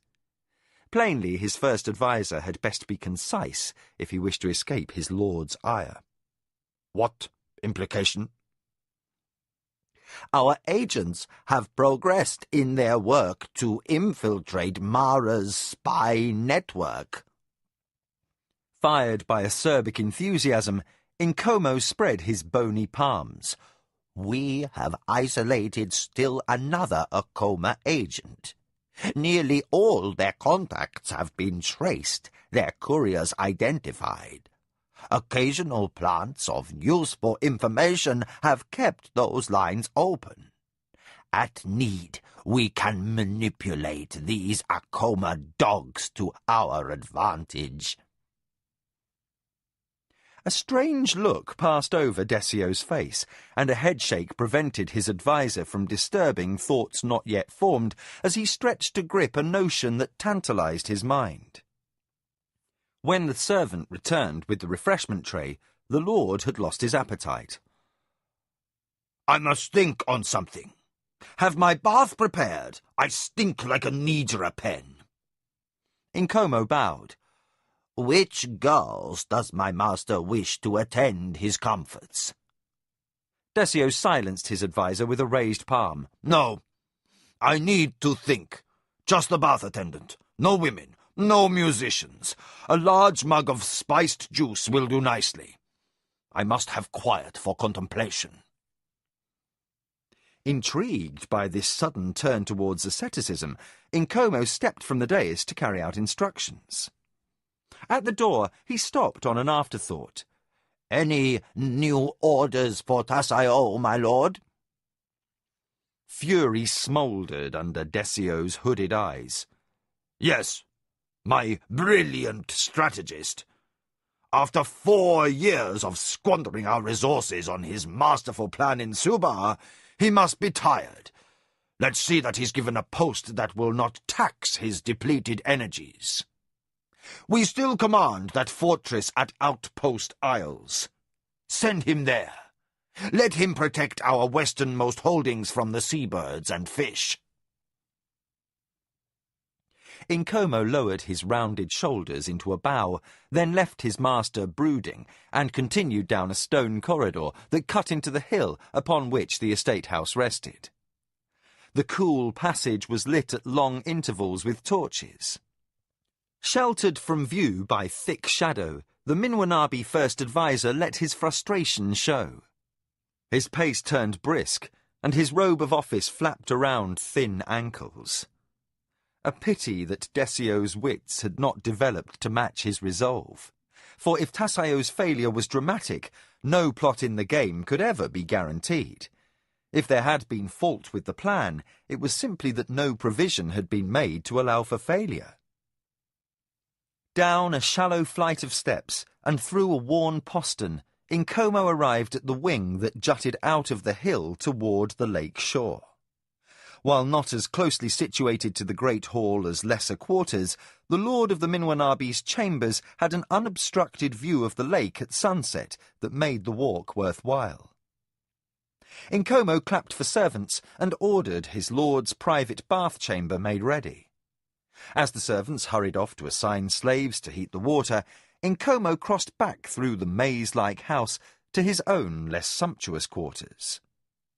Plainly, his first adviser had best be concise if he wished to escape his lord's ire. What implication? Our agents have progressed in their work to infiltrate Mara's spy network. Fired by acerbic enthusiasm, Nkomo spread his bony palms. We have isolated still another Akoma agent. Nearly all their contacts have been traced, their couriers identified. Occasional plants of useful information have kept those lines open. At need, we can manipulate these Akoma dogs to our advantage. A strange look passed over Desio's face, and a headshake prevented his adviser from disturbing thoughts not yet formed as he stretched to grip a notion that tantalized his mind. When the servant returned with the refreshment tray, the lord had lost his appetite. "I must think on something. Have my bath prepared. I stink like a Nidra pen." Inkomo bowed. "Which girls does my master wish to attend his comforts?" Desio silenced his adviser with a raised palm. "No, I need to think. Just the bath attendant. No women, no musicians. A large mug of spiced juice will do nicely. I must have quiet for contemplation." Intrigued by this sudden turn towards asceticism, Inkomo stepped from the dais to carry out instructions. At the door, he stopped on an afterthought. "Any new orders for Tassaio, my lord?" Fury smouldered under Desio's hooded eyes. "Yes, my brilliant strategist. After 4 years of squandering our resources on his masterful plan in Suba, he must be tired. Let's see that he's given a post that will not tax his depleted energies. We still command that fortress at Outpost Isles. Send him there. Let him protect our westernmost holdings from the seabirds and fish." Inkomo lowered his rounded shoulders into a bow, then left his master brooding, and continued down a stone corridor that cut into the hill upon which the estate house rested. The cool passage was lit at long intervals with torches. Sheltered from view by thick shadow, the Minwanabi first adviser let his frustration show. His pace turned brisk, and his robe of office flapped around thin ankles. A pity that Desio's wits had not developed to match his resolve. For if Tassaio's failure was dramatic, no plot in the game could ever be guaranteed. If there had been fault with the plan, it was simply that no provision had been made to allow for failure. Down a shallow flight of steps, and through a worn postern, Inkomo arrived at the wing that jutted out of the hill toward the lake shore. While not as closely situated to the Great Hall as lesser quarters, the Lord of the Minwanabi's chambers had an unobstructed view of the lake at sunset that made the walk worthwhile. Inkomo clapped for servants and ordered his lord's private bath chamber made ready. As the servants hurried off to assign slaves to heat the water, Inkomo crossed back through the maze-like house to his own less sumptuous quarters.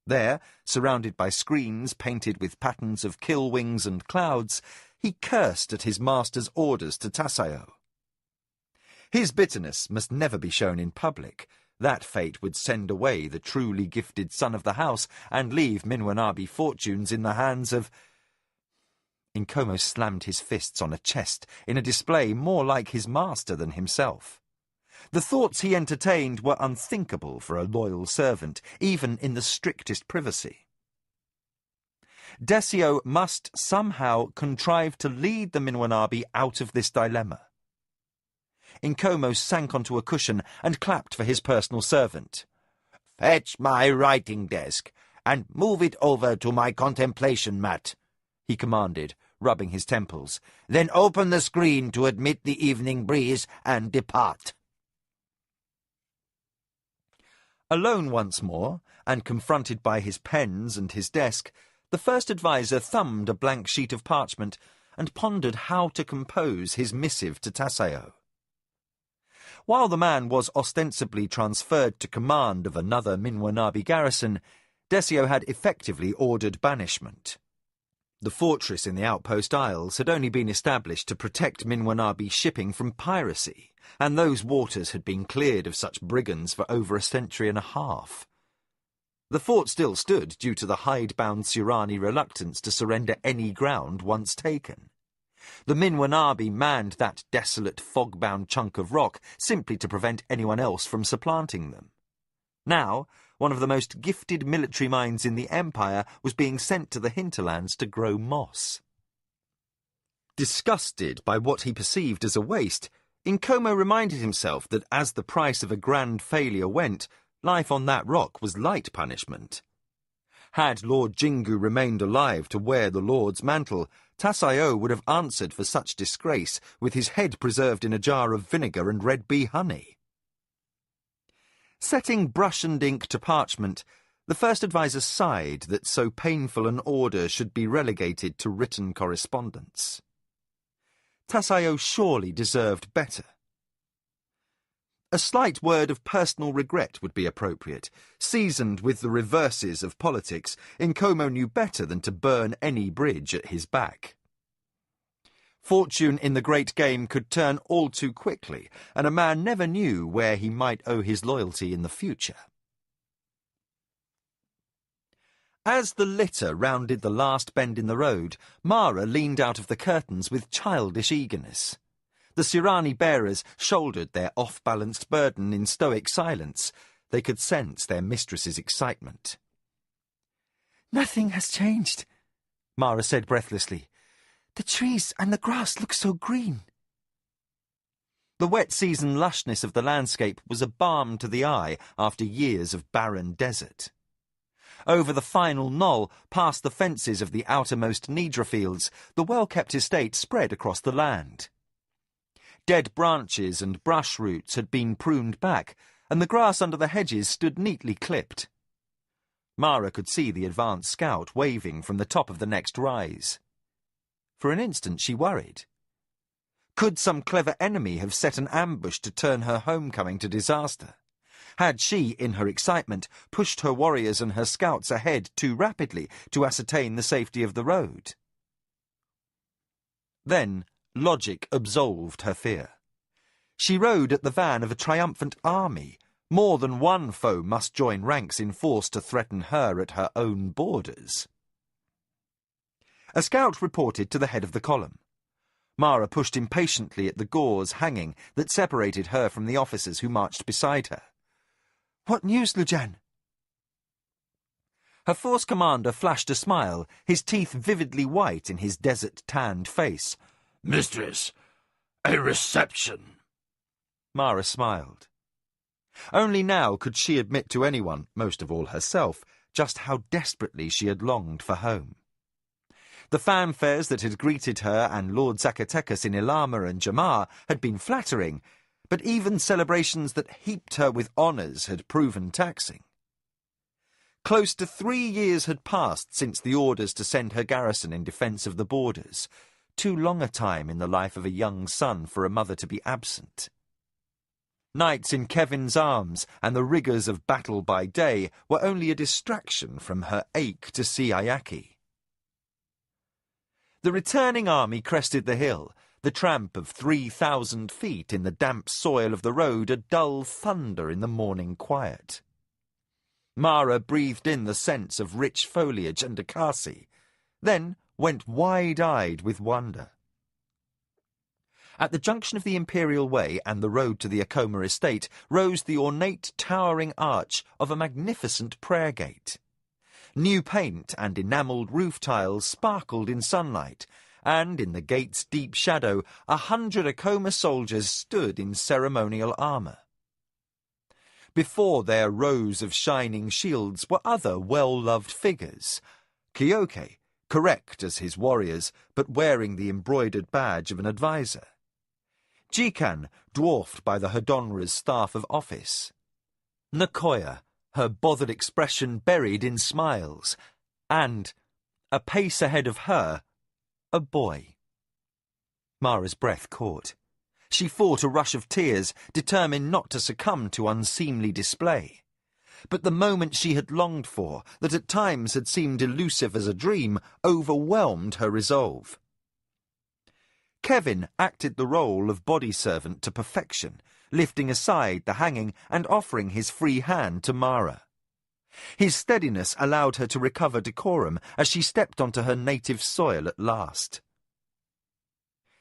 There, surrounded by screens painted with patterns of kill wings and clouds, he cursed at his master's orders to Tassaio. His bitterness must never be shown in public. That fate would send away the truly gifted son of the house and leave Minwanabi fortunes in the hands of... Inkomo slammed his fists on a chest in a display more like his master than himself. The thoughts he entertained were unthinkable for a loyal servant, even in the strictest privacy. Desio must somehow contrive to lead the Minwanabi out of this dilemma. Inkomo sank onto a cushion and clapped for his personal servant. "Fetch my writing desk, and move it over to my contemplation mat," he commanded, rubbing his temples. "Then open the screen to admit the evening breeze and depart." Alone once more, and confronted by his pens and his desk, the first adviser thumbed a blank sheet of parchment and pondered how to compose his missive to Tassaio. While the man was ostensibly transferred to command of another Minwanabi garrison, Desio had effectively ordered banishment. The fortress in the Outpost Isles had only been established to protect Minwanabi shipping from piracy, and those waters had been cleared of such brigands for over a century and a half. The fort still stood due to the hidebound Surani reluctance to surrender any ground once taken. The Minwanabi manned that desolate, fog-bound chunk of rock simply to prevent anyone else from supplanting them. Now, one of the most gifted military minds in the Empire was being sent to the hinterlands to grow moss. Disgusted by what he perceived as a waste, Inkomo reminded himself that as the price of a grand failure went, life on that rock was light punishment. Had Lord Jingu remained alive to wear the Lord's mantle, Tassaio would have answered for such disgrace with his head preserved in a jar of vinegar and red bee honey. Setting brush and ink to parchment, the first adviser sighed that so painful an order should be relegated to written correspondence. Tassaio surely deserved better. A slight word of personal regret would be appropriate. Seasoned with the reverses of politics, Nkomo knew better than to burn any bridge at his back. Fortune in the great game could turn all too quickly, and a man never knew where he might owe his loyalty in the future. As the litter rounded the last bend in the road, Mara leaned out of the curtains with childish eagerness. The Sirani bearers shouldered their off-balanced burden in stoic silence. They could sense their mistress's excitement. "Nothing has changed," Mara said breathlessly. "The trees and the grass look so green." The wet season lushness of the landscape was a balm to the eye after years of barren desert. Over the final knoll, past the fences of the outermost Nidra fields, the well-kept estate spread across the land. Dead branches and brush roots had been pruned back, and the grass under the hedges stood neatly clipped. Mara could see the advance scout waving from the top of the next rise. For an instant she worried. Could some clever enemy have set an ambush to turn her homecoming to disaster? Had she, in her excitement, pushed her warriors and her scouts ahead too rapidly to ascertain the safety of the road? Then logic absolved her fear. She rode at the van of a triumphant army. More than one foe must join ranks in force to threaten her at her own borders. A scout reported to the head of the column. Mara pushed impatiently at the gauze hanging that separated her from the officers who marched beside her. "What news, Lujan?" Her force commander flashed a smile, his teeth vividly white in his desert-tanned face. "Mistress, a reception." Mara smiled. Only now could she admit to anyone, most of all herself, just how desperately she had longed for home. The fanfares that had greeted her and Lord Zacatecas in Ilama and Jamar had been flattering, but even celebrations that heaped her with honours had proven taxing. Close to 3 years had passed since the orders to send her garrison in defence of the borders. Too long a time in the life of a young son for a mother to be absent. Nights in Kevin's arms and the rigours of battle by day were only a distraction from her ache to see Ayaki. The returning army crested the hill, the tramp of 3,000 feet in the damp soil of the road a dull thunder in the morning quiet. Mara breathed in the scents of rich foliage and akasi, then went wide-eyed with wonder. At the junction of the Imperial Way and the road to the Acoma estate rose the ornate towering arch of a magnificent prayer gate. New paint and enamelled roof tiles sparkled in sunlight, and in the gate's deep shadow 100 Acoma soldiers stood in ceremonial armour. Before their rows of shining shields were other well-loved figures. Kyoke, correct as his warriors, but wearing the embroidered badge of an adviser. Jikan, dwarfed by the Hedonra's staff of office. Nakoya, her bothered expression buried in smiles. And, a pace ahead of her, a boy. Mara's breath caught. She fought a rush of tears, determined not to succumb to unseemly display. But the moment she had longed for, that at times had seemed elusive as a dream, overwhelmed her resolve. Kevin acted the role of body servant to perfection, lifting aside the hanging and offering his free hand to Mara. His steadiness allowed her to recover decorum as she stepped onto her native soil at last.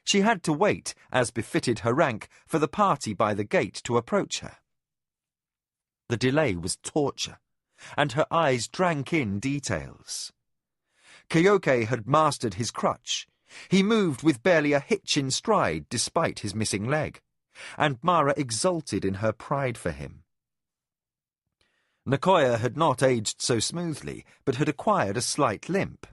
She had to wait, as befitted her rank, for the party by the gate to approach her. The delay was torture, and her eyes drank in details. Kyoke had mastered his crutch. He moved with barely a hitch in stride despite his missing leg, and Mara exulted in her pride for him. Nakoya had not aged so smoothly, but had acquired a slight limp.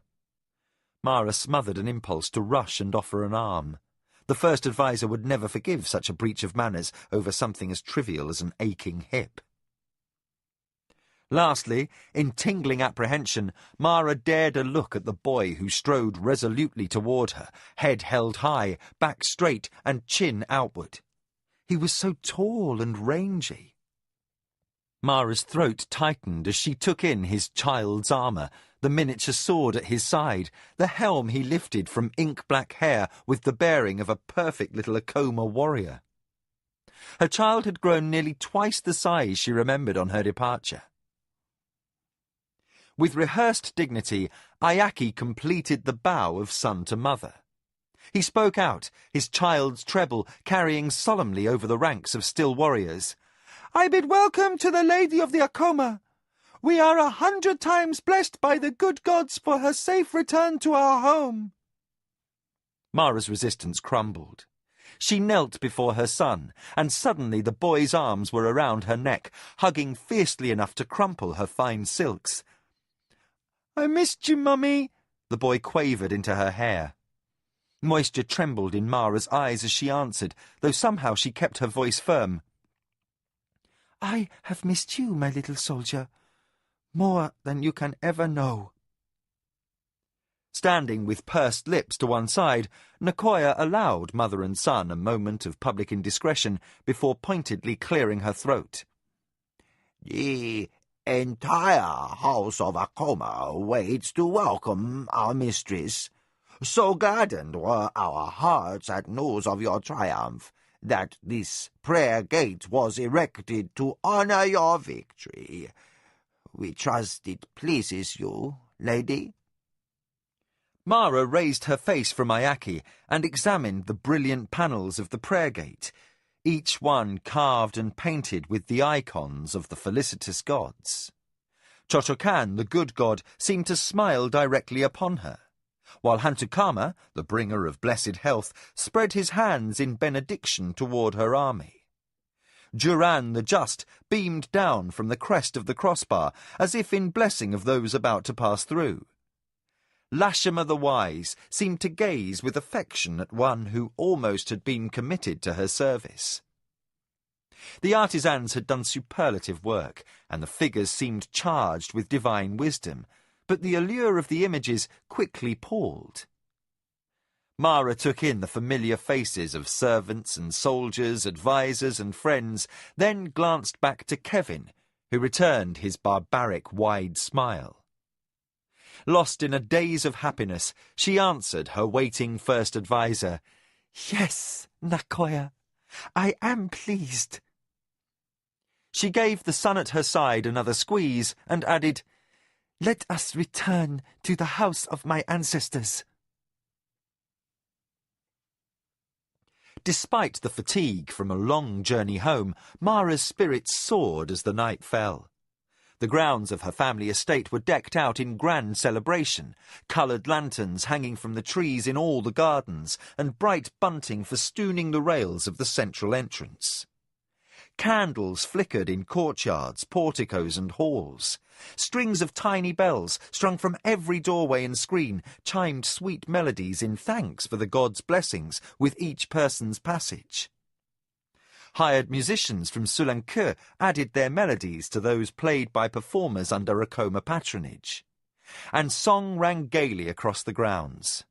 Mara smothered an impulse to rush and offer an arm. The first adviser would never forgive such a breach of manners over something as trivial as an aching hip. Lastly, in tingling apprehension, Mara dared a look at the boy who strode resolutely toward her, head held high, back straight and chin outward. He was so tall and rangy. Mara's throat tightened as she took in his child's armour, the miniature sword at his side, the helm he lifted from ink-black hair with the bearing of a perfect little Akoma warrior. Her child had grown nearly twice the size she remembered on her departure. With rehearsed dignity, Ayaki completed the bow of son to mother. He spoke out, his child's treble carrying solemnly over the ranks of still warriors. "I bid welcome to the Lady of the Akoma. We are 100 times blessed by the good gods for her safe return to our home." Mara's resistance crumbled. She knelt before her son, and suddenly the boy's arms were around her neck, hugging fiercely enough to crumple her fine silks. "I missed you, Mummy," the boy quavered into her hair. Moisture trembled in Mara's eyes as she answered, though somehow she kept her voice firm. "I have missed you, my little soldier, more than you can ever know." Standing with pursed lips to one side, Nakoya allowed mother and son a moment of public indiscretion before pointedly clearing her throat. "The entire house of Akoma waits to welcome our mistress. So gladdened were our hearts at news of your triumph, that this prayer gate was erected to honor your victory. We trust it pleases you, lady." Mara raised her face from Ayaki and examined the brilliant panels of the prayer gate, each one carved and painted with the icons of the felicitous gods. Chochokan, the good god, seemed to smile directly upon her, while Hantukama, the bringer of blessed health, spread his hands in benediction toward her army. Duran the Just beamed down from the crest of the crossbar, as if in blessing of those about to pass through. Lashima the Wise seemed to gaze with affection at one who almost had been committed to her service. The artisans had done superlative work, and the figures seemed charged with divine wisdom, but the allure of the images quickly palled. Mara took in the familiar faces of servants and soldiers, advisers and friends, then glanced back to Kevin, who returned his barbaric wide smile. Lost in a daze of happiness, she answered her waiting first adviser, "Yes, Nakoya, I am pleased." She gave the son at her side another squeeze and added, "Let us return to the house of my ancestors." Despite the fatigue from a long journey home, Mara's spirits soared as the night fell. The grounds of her family estate were decked out in grand celebration, coloured lanterns hanging from the trees in all the gardens, and bright bunting festooning the rails of the central entrance. Candles flickered in courtyards, porticos and halls. Strings of tiny bells, strung from every doorway and screen, chimed sweet melodies in thanks for the gods' blessings with each person's passage. Hired musicians from Sulanke added their melodies to those played by performers under Akoma patronage. And song rang gaily across the grounds.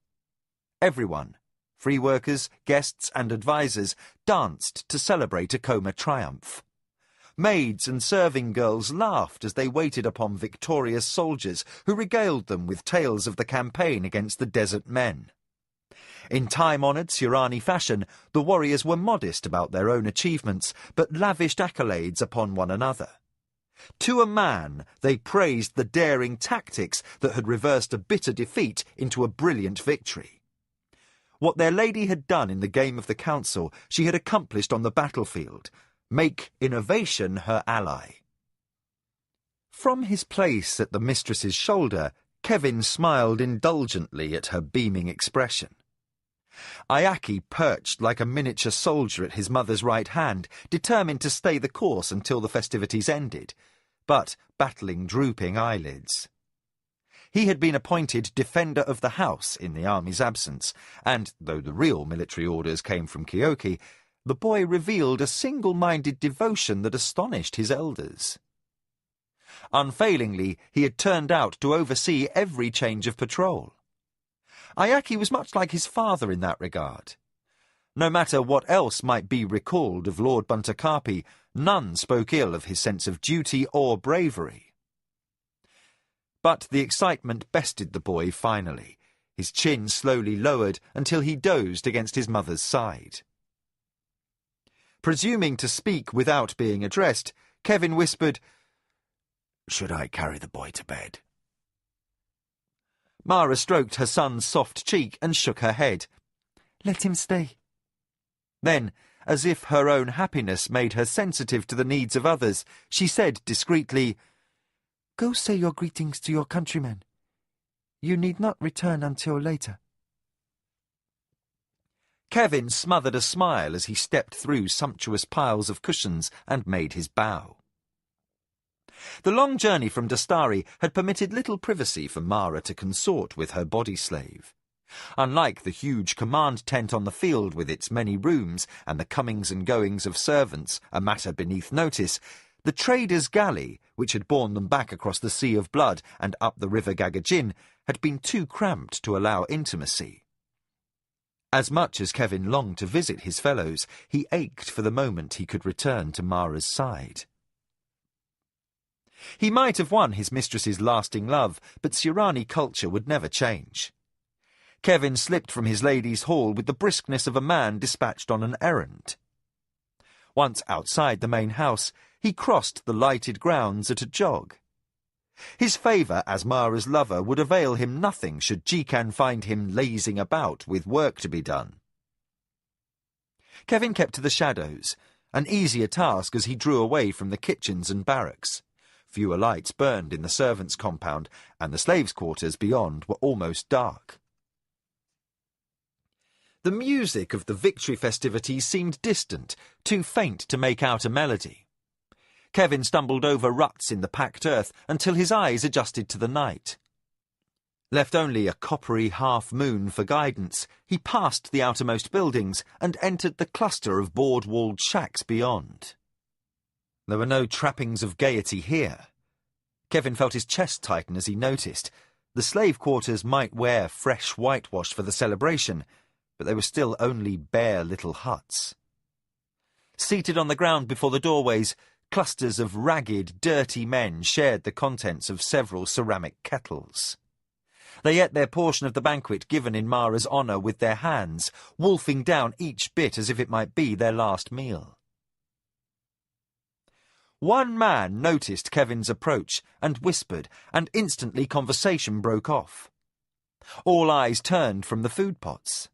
Everyone, free workers, guests and advisers, danced to celebrate Akoma triumph. Maids and serving girls laughed as they waited upon victorious soldiers who regaled them with tales of the campaign against the desert men. In time-honoured Surani fashion, the warriors were modest about their own achievements, but lavished accolades upon one another. To a man, they praised the daring tactics that had reversed a bitter defeat into a brilliant victory. What their lady had done in the game of the council, she had accomplished on the battlefield. Make innovation her ally. From his place at the mistress's shoulder, Kevin smiled indulgently at her beaming expression. Ayaki perched like a miniature soldier at his mother's right hand, determined to stay the course until the festivities ended, but battling drooping eyelids. He had been appointed Defender of the House in the army's absence, and, though the real military orders came from Kyoki, the boy revealed a single-minded devotion that astonished his elders. Unfailingly, he had turned out to oversee every change of patrol. Ayaki was much like his father in that regard. No matter what else might be recalled of Lord Buntakappi, none spoke ill of his sense of duty or bravery. But the excitement bested the boy finally. His chin slowly lowered until he dozed against his mother's side. Presuming to speak without being addressed, Kevin whispered, "Should I carry the boy to bed?" Mara stroked her son's soft cheek and shook her head. Let him stay. Then, as if her own happiness made her sensitive to the needs of others, she said discreetly, Go say your greetings to your countrymen. You need not return until later. Kevin smothered a smile as he stepped through sumptuous piles of cushions and made his bow. The long journey from Dastari had permitted little privacy for Mara to consort with her body slave. Unlike the huge command tent on the field with its many rooms and the comings and goings of servants, a matter beneath notice, the trader's galley, which had borne them back across the Sea of Blood and up the River Gagajin, had been too cramped to allow intimacy. As much as Kevin longed to visit his fellows, he ached for the moment he could return to Mara's side. He might have won his mistress's lasting love, but Sirani culture would never change. Kevin slipped from his lady's hall with the briskness of a man dispatched on an errand. Once outside the main house, he crossed the lighted grounds at a jog. His favour as Mara's lover would avail him nothing should Jikan find him lazing about with work to be done. Kevin kept to the shadows, an easier task as he drew away from the kitchens and barracks. Fewer lights burned in the servants' compound, and the slaves' quarters beyond were almost dark. The music of the victory festivities seemed distant, too faint to make out a melody. Kevin stumbled over ruts in the packed earth until his eyes adjusted to the night. Left only a coppery half-moon for guidance, he passed the outermost buildings and entered the cluster of board-walled shacks beyond. There were no trappings of gaiety here. Kevin felt his chest tighten as he noticed. The slave quarters might wear fresh whitewash for the celebration, but they were still only bare little huts. Seated on the ground before the doorways, clusters of ragged, dirty men shared the contents of several ceramic kettles. They ate their portion of the banquet given in Mara's honour with their hands, wolfing down each bit as if it might be their last meal. One man noticed Kevin's approach and whispered, and instantly conversation broke off. All eyes turned from the food pots.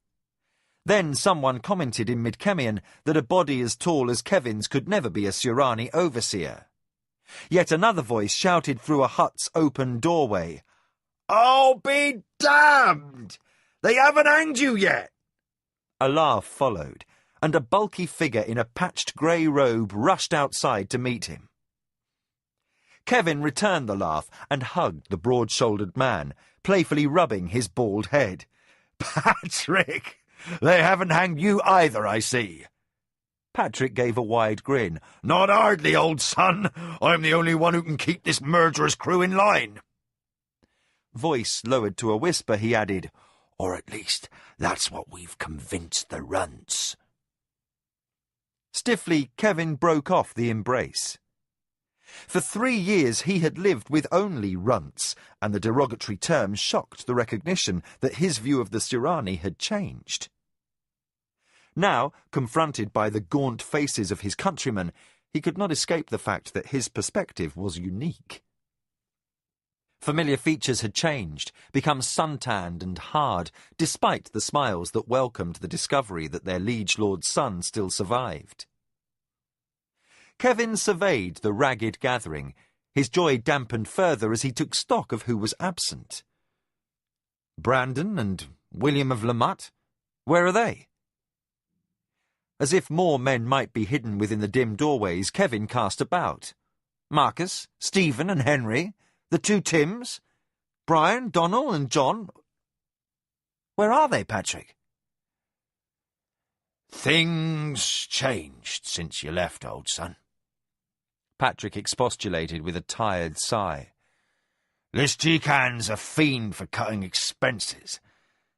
Then someone commented in Midkemian that a body as tall as Kevin's could never be a Surani overseer. Yet another voice shouted through a hut's open doorway, "I'll be damned! They haven't hanged you yet!" A laugh followed, and a bulky figure in a patched grey robe rushed outside to meet him. Kevin returned the laugh and hugged the broad-shouldered man, playfully rubbing his bald head. "Patrick! They haven't hanged you either, I see." Patrick gave a wide grin. "Not hardly, old son. I'm the only one who can keep this murderous crew in line." Voice lowered to a whisper, he added, "Or at least that's what we've convinced the runts." Stiffly, Kevin broke off the embrace. For 3 years he had lived with only runts, and the derogatory term shocked the recognition that his view of the Surani had changed. Now, confronted by the gaunt faces of his countrymen, he could not escape the fact that his perspective was unique. Familiar features had changed, become suntanned and hard, despite the smiles that welcomed the discovery that their liege lord's son still survived. Kevin surveyed the ragged gathering, his joy dampened further as he took stock of who was absent. Brandon and William of Lamut? Where are they? As if more men might be hidden within the dim doorways, Kevin cast about. Marcus, Stephen and Henry? The 2 Tims? Brian, Donald and John. Where are they, Patrick? Things changed since you left, old son. Patrick expostulated with a tired sigh. This G-Can's a fiend for cutting expenses,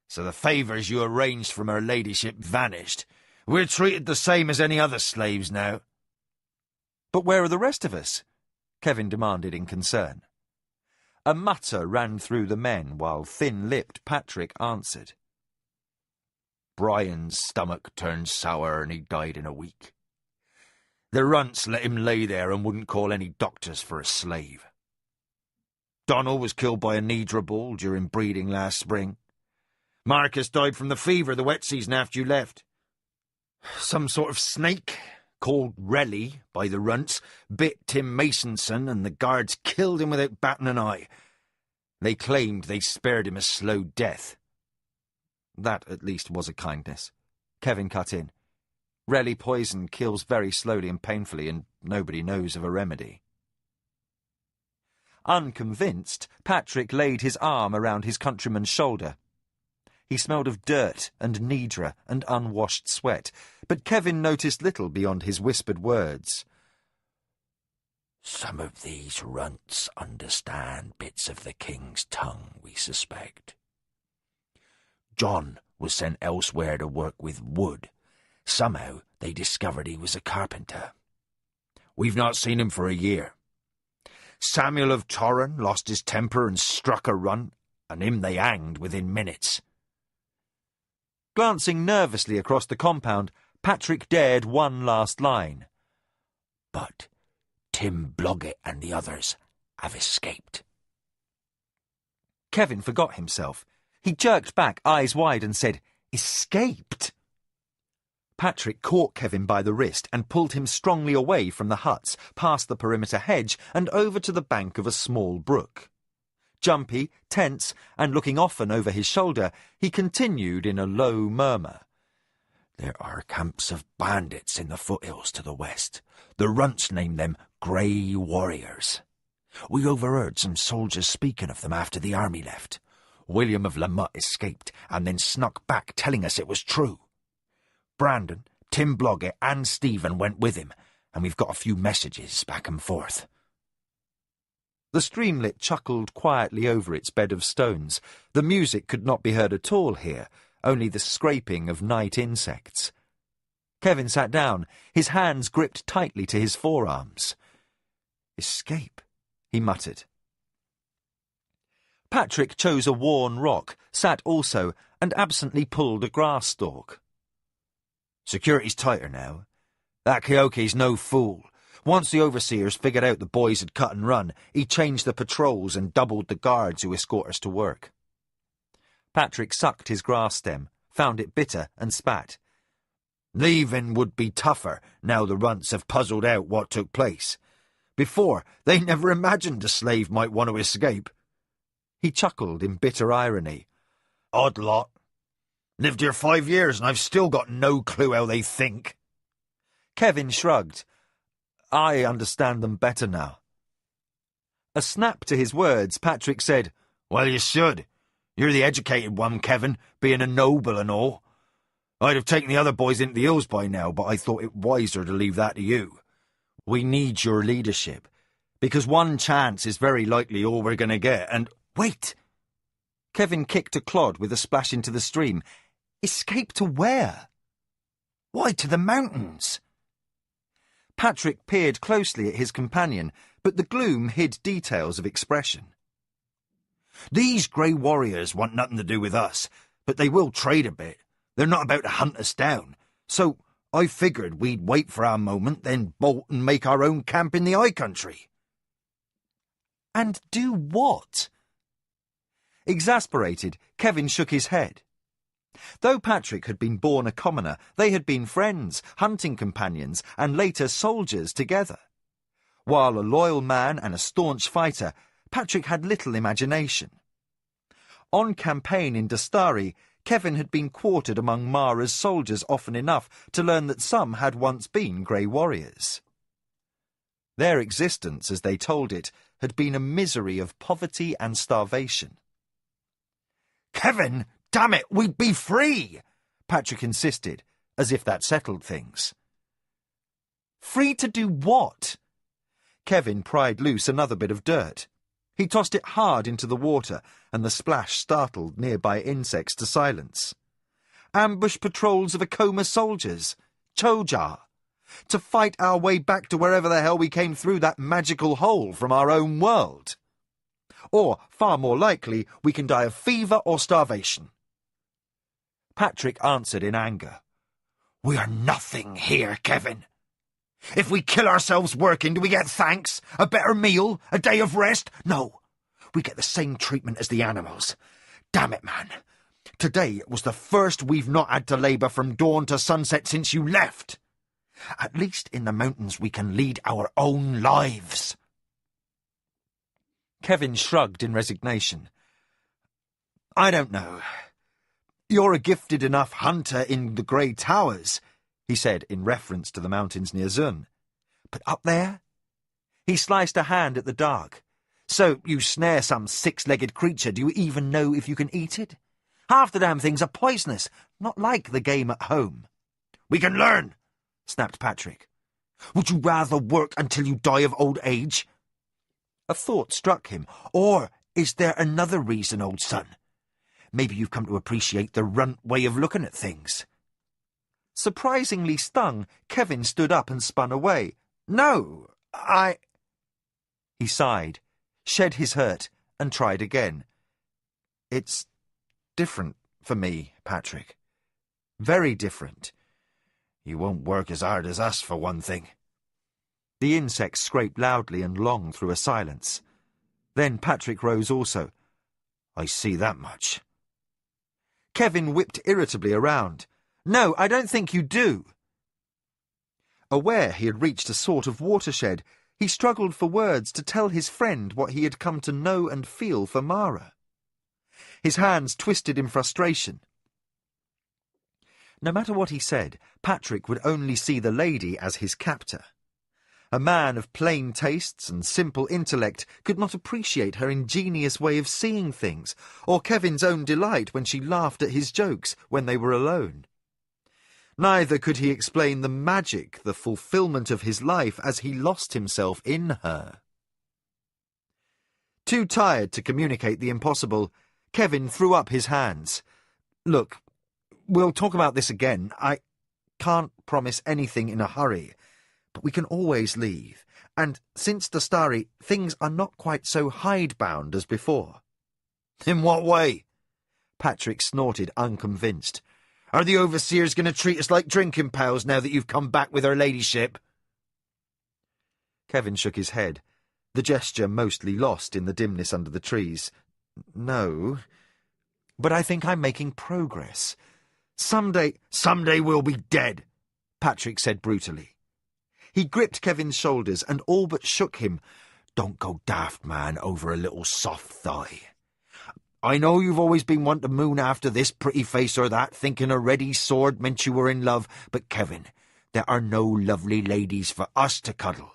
so the favours you arranged from her ladyship vanished. We're treated the same as any other slaves now. But where are the rest of us? Kevin demanded in concern. A mutter ran through the men while thin-lipped Patrick answered. Brian's stomach turned sour and he died in a week. The runts let him lay there and wouldn't call any doctors for a slave. Donald was killed by a nidra bull during breeding last spring. Marcus died from the fever the wet season after you left. Some sort of snake, called Ray.e.f by the runts, bit Tim Masonson and the guards killed him without batting an eye. They claimed they spared him a slow death. That, at least, was a kindness. Kevin cut in. Ray.e.f poison kills very slowly and painfully, and nobody knows of a remedy. Unconvinced, Patrick laid his arm around his countryman's shoulder. He smelled of dirt and nidra and unwashed sweat, but Kevin noticed little beyond his whispered words. Some of these runts understand bits of the king's tongue, we suspect. John was sent elsewhere to work with wood. Somehow they discovered he was a carpenter. We've not seen him for a year. Samuel of Torran lost his temper and struck a runt, and him they hanged within minutes. Glancing nervously across the compound, Patrick dared one last line. But Tim Blodgett and the others have escaped. Kevin forgot himself. He jerked back, eyes wide, and said, "Escaped?" Patrick caught Kevin by the wrist and pulled him strongly away from the huts, past the perimeter hedge and over to the bank of a small brook. Jumpy, tense, and looking often over his shoulder, he continued in a low murmur. There are camps of bandits in the foothills to the west. The runts name them Grey Warriors. We overheard some soldiers speaking of them after the army left. William of Lamott escaped and then snuck back, telling us it was true. Brandon, Tim Blodgett and Stephen went with him, and we've got a few messages back and forth. The streamlet chuckled quietly over its bed of stones. The music could not be heard at all here, only the scraping of night insects. Kevin sat down, his hands gripped tightly to his forearms. "Escape," he muttered. Patrick chose a worn rock, sat also, and absently pulled a grass stalk. Security's tighter now. That Keoke's no fool. Once the overseers figured out the boys had cut and run, he changed the patrols and doubled the guards who escort us to work. Patrick sucked his grass stem, found it bitter, and spat. Leaving would be tougher now the runts have puzzled out what took place. Before, they never imagined a slave might want to escape. He chuckled in bitter irony. Odd lot. Lived here 5 years and I've still got no clue how they think. Kevin shrugged. I understand them better now. A snap to his words, Patrick said, Well, you should. You're the educated one, Kevin, being a noble and all. I'd have taken the other boys into the hills by now, but I thought it wiser to leave that to you. We need your leadership, because one chance is very likely all we're going to get, and... Wait! Kevin kicked a clod with a splash into the stream. Escape to where? Why, to the mountains. Patrick peered closely at his companion, but the gloom hid details of expression. These Grey Warriors want nothing to do with us, but they will trade a bit. They're not about to hunt us down, so I figured we'd wait for our moment, then bolt and make our own camp in the high country. And do what? Exasperated, Kevin shook his head. Though Patrick had been born a commoner, they had been friends, hunting companions, and later soldiers together. While a loyal man and a staunch fighter, Patrick had little imagination. On campaign in Dastari, Kevin had been quartered among Mara's soldiers often enough to learn that some had once been Grey Warriors. Their existence, as they told it, had been a misery of poverty and starvation. Kevin, damn it, we'd be free, Patrick insisted, as if that settled things. Free to do what? Kevin pried loose another bit of dirt. He tossed it hard into the water, and the splash startled nearby insects to silence. Ambush patrols of Akoma soldiers, Choja, to fight our way back to wherever the hell we came through that magical hole from our own world. Or, far more likely, we can die of fever or starvation. Patrick answered in anger. We're nothing here, Kevin. If we kill ourselves working, do we get thanks? A better meal? A day of rest? No. We get the same treatment as the animals. Damn it, man. Today was the first we've not had to labour from dawn to sunset since you left. At least in the mountains we can lead our own lives. Kevin shrugged in resignation. I don't know. You're a gifted enough hunter in the Grey Towers, he said in reference to the mountains near Zun. But up there? He sliced a hand at the dark. So you snare some six-legged creature, do you even know if you can eat it? Half the damn things are poisonous, not like the game at home. We can learn, snapped Patrick. Would you rather work until you die of old age? A thought struck him. Or is there another reason, old son? Maybe you've come to appreciate the runt way of looking at things. Surprisingly stung, Kevin stood up and spun away. No, He sighed, shed his hurt, and tried again. It's different for me, Patrick. Very different. You won't work as hard as us, for one thing. The insects scraped loudly and long through a silence. Then Patrick rose also. I see that much. Kevin whipped irritably around. No, I don't think you do. Aware he had reached a sort of watershed, he struggled for words to tell his friend what he had come to know and feel for Mara. His hands twisted in frustration. No matter what he said, Patrick would only see the lady as his captor. A man of plain tastes and simple intellect could not appreciate her ingenious way of seeing things, or Kevin's own delight when she laughed at his jokes when they were alone. Neither could he explain the magic, the fulfillment of his life as he lost himself in her. Too tired to communicate the impossible, Kevin threw up his hands. Look, we'll talk about this again. I can't promise anything in a hurry, but we can always leave. And since the Starry, things are not quite so hidebound as before. In what way? Patrick snorted, unconvinced. Are the overseers going to treat us like drinking pals now that you've come back with her ladyship? Kevin shook his head, the gesture mostly lost in the dimness under the trees. No, but I think I'm making progress. Someday we'll be dead, Patrick said brutally. He gripped Kevin's shoulders and all but shook him. Don't go daft, man, over a little soft thigh. I know you've always been one to moon after this pretty face or that, thinking a ready sword meant you were in love, but Kevin, there are no lovely ladies for us to cuddle.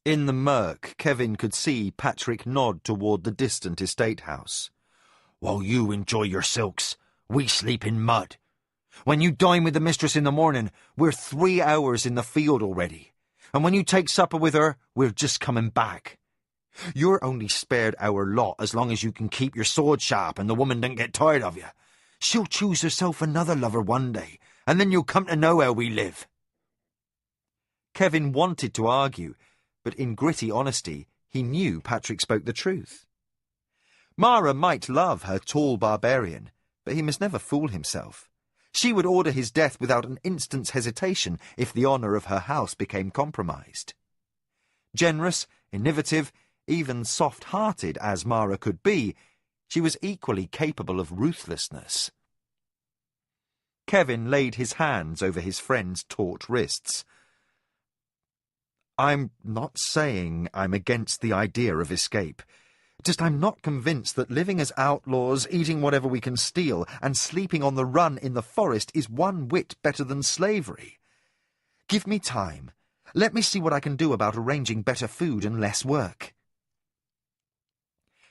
In the murk, Kevin could see Patrick nod toward the distant estate house. While you enjoy your silks, we sleep in mud. When you dine with the mistress in the morning, we're 3 hours in the field already. And when you take supper with her, we're just coming back. You're only spared our lot as long as you can keep your sword sharp and the woman don't get tired of you. She'll choose herself another lover one day, and then you'll come to know how we live. Kevin wanted to argue, but in gritty honesty, he knew Patrick spoke the truth. Mara might love her tall barbarian, but he must never fool himself. She would order his death without an instant's hesitation if the honour of her house became compromised. Generous, innovative, even soft-hearted as Mara could be, she was equally capable of ruthlessness. Kevin laid his hands over his friend's taut wrists. I'm not saying I'm against the idea of escape. Just I'm not convinced that living as outlaws, eating whatever we can steal, and sleeping on the run in the forest is one whit better than slavery. Give me time. Let me see what I can do about arranging better food and less work.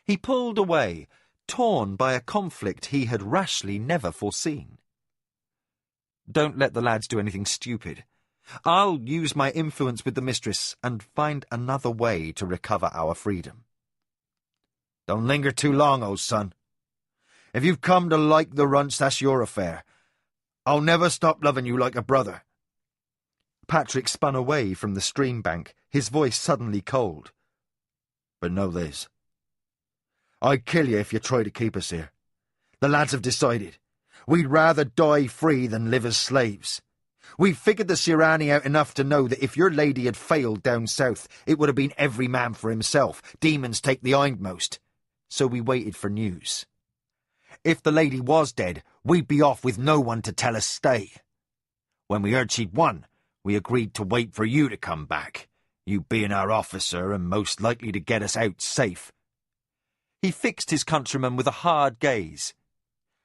He pulled away, torn by a conflict he had rashly never foreseen. "Don't let the lads do anything stupid. I'll use my influence with the mistress and find another way to recover our freedom." Don't linger too long, old son. If you've come to like the runts, that's your affair. I'll never stop loving you like a brother. Patrick spun away from the stream bank, his voice suddenly cold. But know this. I'd kill you if you try to keep us here. The lads have decided. We'd rather die free than live as slaves. We've figured the Sirani out enough to know that if your lady had failed down south, it would have been every man for himself. Demons take the hindmost. So we waited for news. If the lady was dead, we'd be off with no one to tell us stay. When we heard she'd won, we agreed to wait for you to come back, you being our officer and most likely to get us out safe. He fixed his countryman with a hard gaze.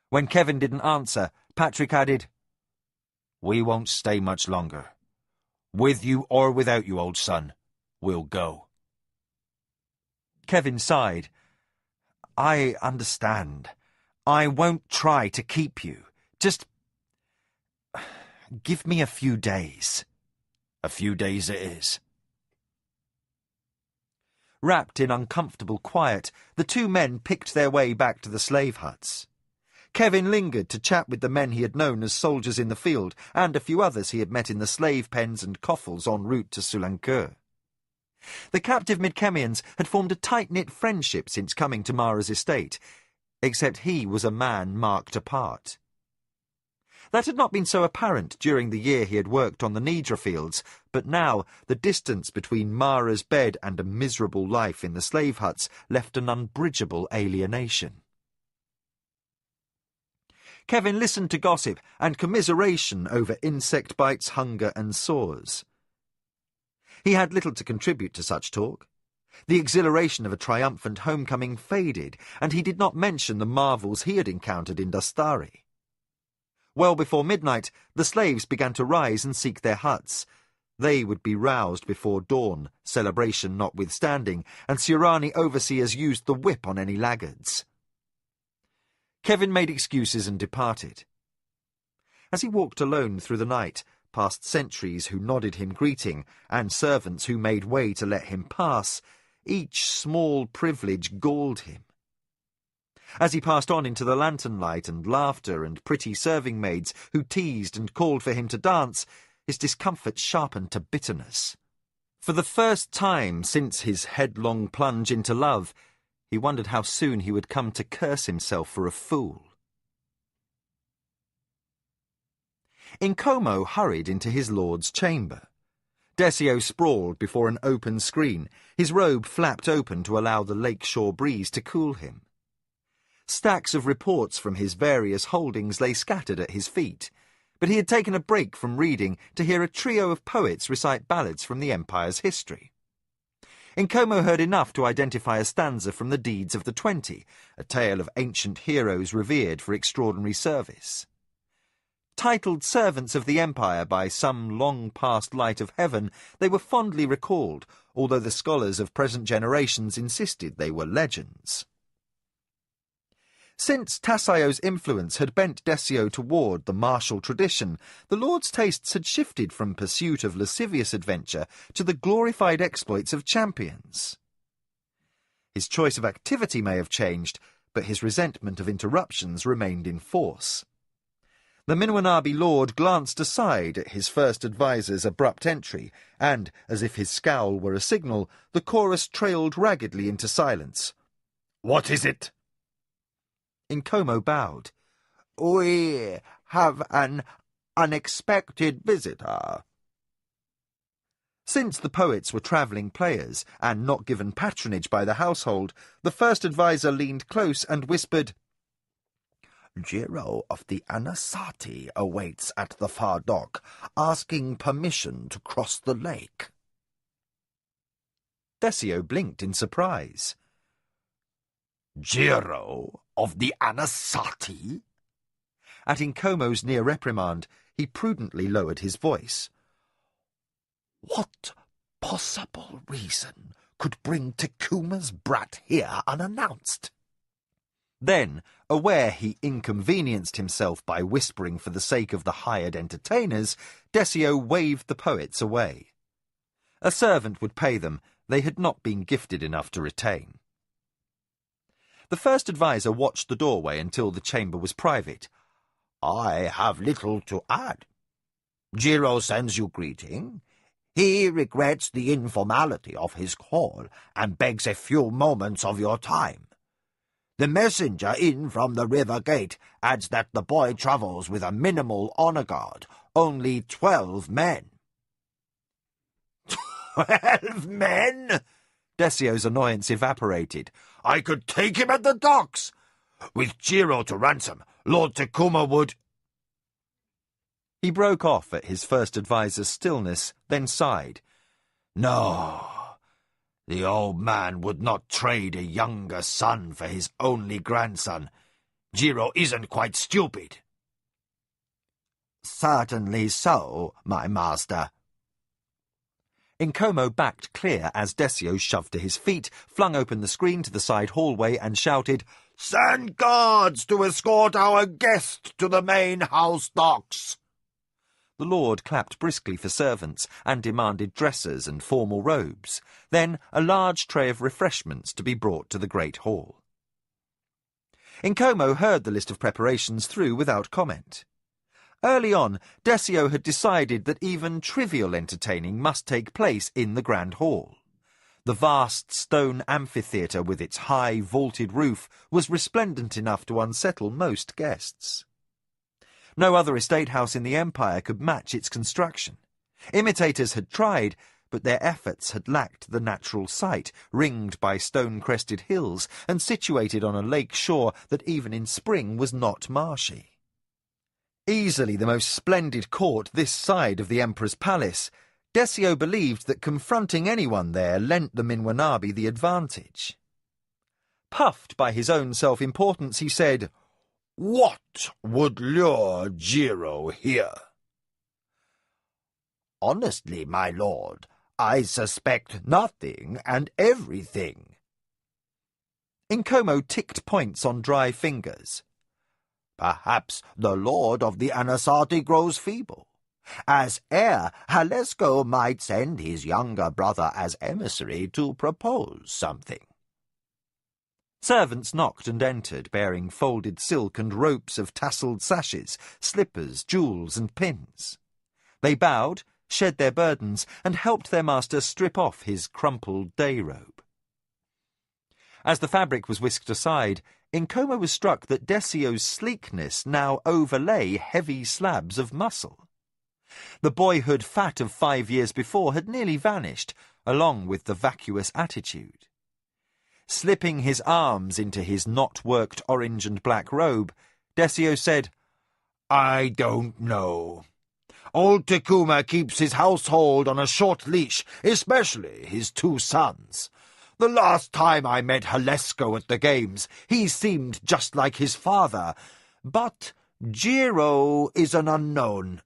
When Kevin didn't answer, Patrick added, "We won't stay much longer. With you or without you, old son, we'll go." Kevin sighed. "I understand. I won't try to keep you. Just give me a few days." "A few days it is." Wrapped in uncomfortable quiet, the two men picked their way back to the slave huts. Kevin lingered to chat with the men he had known as soldiers in the field and a few others he had met in the slave pens and coffles en route to Sulancur. The captive Midkemians had formed a tight-knit friendship since coming to Mara's estate, except he was a man marked apart. That had not been so apparent during the year he had worked on the Nidra fields, but now the distance between Mara's bed and a miserable life in the slave huts left an unbridgeable alienation. Kevin listened to gossip and commiseration over insect bites, hunger and sores. He had little to contribute to such talk. The exhilaration of a triumphant homecoming faded, and he did not mention the marvels he had encountered in Dastari. Well before midnight, the slaves began to rise and seek their huts. They would be roused before dawn, celebration notwithstanding, and Sirani overseers used the whip on any laggards. Kevin made excuses and departed. As he walked alone through the night, past sentries who nodded him greeting, and servants who made way to let him pass, each small privilege galled him. As he passed on into the lantern light and laughter and pretty serving maids who teased and called for him to dance, his discomfort sharpened to bitterness. For the first time since his headlong plunge into love, he wondered how soon he would come to curse himself for a fool. Incomo hurried into his lord's chamber. Decio sprawled before an open screen, his robe flapped open to allow the lakeshore breeze to cool him. Stacks of reports from his various holdings lay scattered at his feet, but he had taken a break from reading to hear a trio of poets recite ballads from the Empire's history. Incomo heard enough to identify a stanza from the Deeds of the 20, a tale of ancient heroes revered for extraordinary service. Titled servants of the Empire by some long-past light of heaven, they were fondly recalled, although the scholars of present generations insisted they were legends. Since Tassaio's influence had bent Decio toward the martial tradition, the Lord's tastes had shifted from pursuit of lascivious adventure to the glorified exploits of champions. His choice of activity may have changed, but his resentment of interruptions remained in force. The Minwanabi Lord glanced aside at his first advisor's abrupt entry, and, as if his scowl were a signal, the chorus trailed raggedly into silence. "What is it?" Incomo bowed. "We have an unexpected visitor." Since the poets were travelling players, and not given patronage by the household, the first adviser leaned close and whispered, "Jiro of the Anasati awaits at the far dock, asking permission to cross the lake." Decio blinked in surprise. "Jiro of the Anasati?" At Incomo's near reprimand, he prudently lowered his voice. "What possible reason could bring Takuma's brat here unannounced?" Then, aware he inconvenienced himself by whispering for the sake of the hired entertainers, Desio waved the poets away. A servant would pay them. They had not been gifted enough to retain. The first adviser watched the doorway until the chamber was private. I have little to add. Jiro sends you greeting. He regrets the informality of his call and begs a few moments of your time. The messenger in from the river gate adds that the boy travels with a minimal honor guard, only 12 men. 12 men? Desio's annoyance evaporated. I could take him at the docks. With Jiro to ransom, Lord Takuma would... He broke off at his first adviser's stillness, then sighed. No, the old man would not trade a younger son for his only grandson. Jiro isn't quite stupid. Certainly so, my master. Nkomo backed clear as Desio shoved to his feet, flung open the screen to the side hallway and shouted, Send guards to escort our guest to the main house docks. The Lord clapped briskly for servants and demanded dressers and formal robes, then a large tray of refreshments to be brought to the great hall. Nkomo heard the list of preparations through without comment. Early on, Desio had decided that even trivial entertaining must take place in the Grand Hall. The vast stone amphitheatre with its high, vaulted roof was resplendent enough to unsettle most guests. No other estate house in the Empire could match its construction. Imitators had tried, but their efforts had lacked the natural site, ringed by stone-crested hills and situated on a lake shore that even in spring was not marshy. Easily the most splendid court this side of the Emperor's palace, Desio believed that confronting anyone there lent the Minwanabi the advantage. Puffed by his own self-importance, he said, What would lure Jiro here? Honestly, my lord, I suspect nothing and everything. Nkomo ticked points on dry fingers. Perhaps the lord of the Anasati grows feeble. As heir, Halesko might send his younger brother as emissary to propose something. Servants knocked and entered, bearing folded silk and ropes of tasselled sashes, slippers, jewels, and pins. They bowed, shed their burdens, and helped their master strip off his crumpled day robe. As the fabric was whisked aside, Nkomo was struck that Desio's sleekness now overlay heavy slabs of muscle. The boyhood fat of 5 years before had nearly vanished, along with the vacuous attitude. Slipping his arms into his not-worked orange and black robe, Desio said, I don't know. Old Takuma keeps his household on a short leash, especially his 2 sons. The last time I met Halesko at the games, he seemed just like his father, but Jiro is an unknown.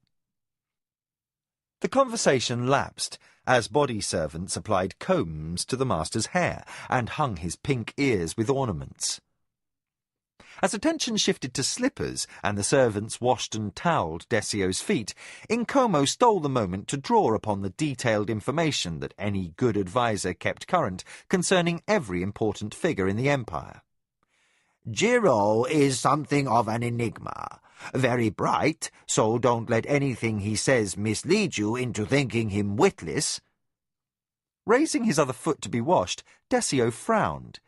The conversation lapsed as body servants applied combs to the master's hair and hung his pink ears with ornaments. As attention shifted to slippers and the servants washed and towelled Desio's feet, Nkomo stole the moment to draw upon the detailed information that any good adviser kept current concerning every important figure in the Empire. Jiro is something of an enigma. Very bright, so don't let anything he says mislead you into thinking him witless. Raising his other foot to be washed, Desio frowned.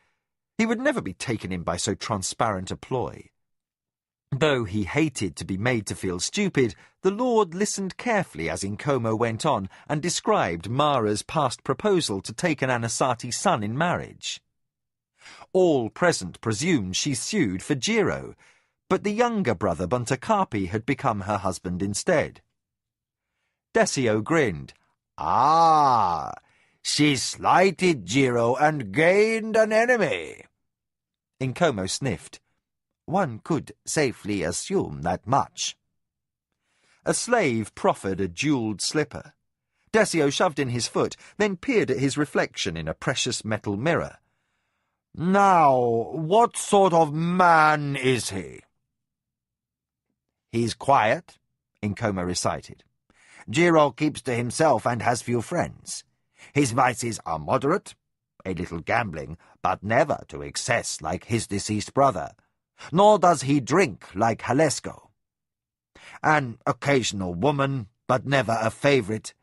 He would never be taken in by so transparent a ploy. Though he hated to be made to feel stupid, the Lord listened carefully as Nkomo went on and described Mara's past proposal to take an Anasati son in marriage. All present presumed she sued for Jiro, but the younger brother Buntakapi had become her husband instead. Desio grinned. Ah, she slighted Jiro and gained an enemy. Nkomo sniffed. One could safely assume that much. A slave proffered a jewelled slipper. Desio shoved in his foot, then peered at his reflection in a precious metal mirror. Now, what sort of man is he? He's quiet, Nkoma recited. Jiro keeps to himself and has few friends. His vices are moderate, a little gambling, but never to excess like his deceased brother. Nor does he drink like Halesko. An occasional woman, but never a favorite.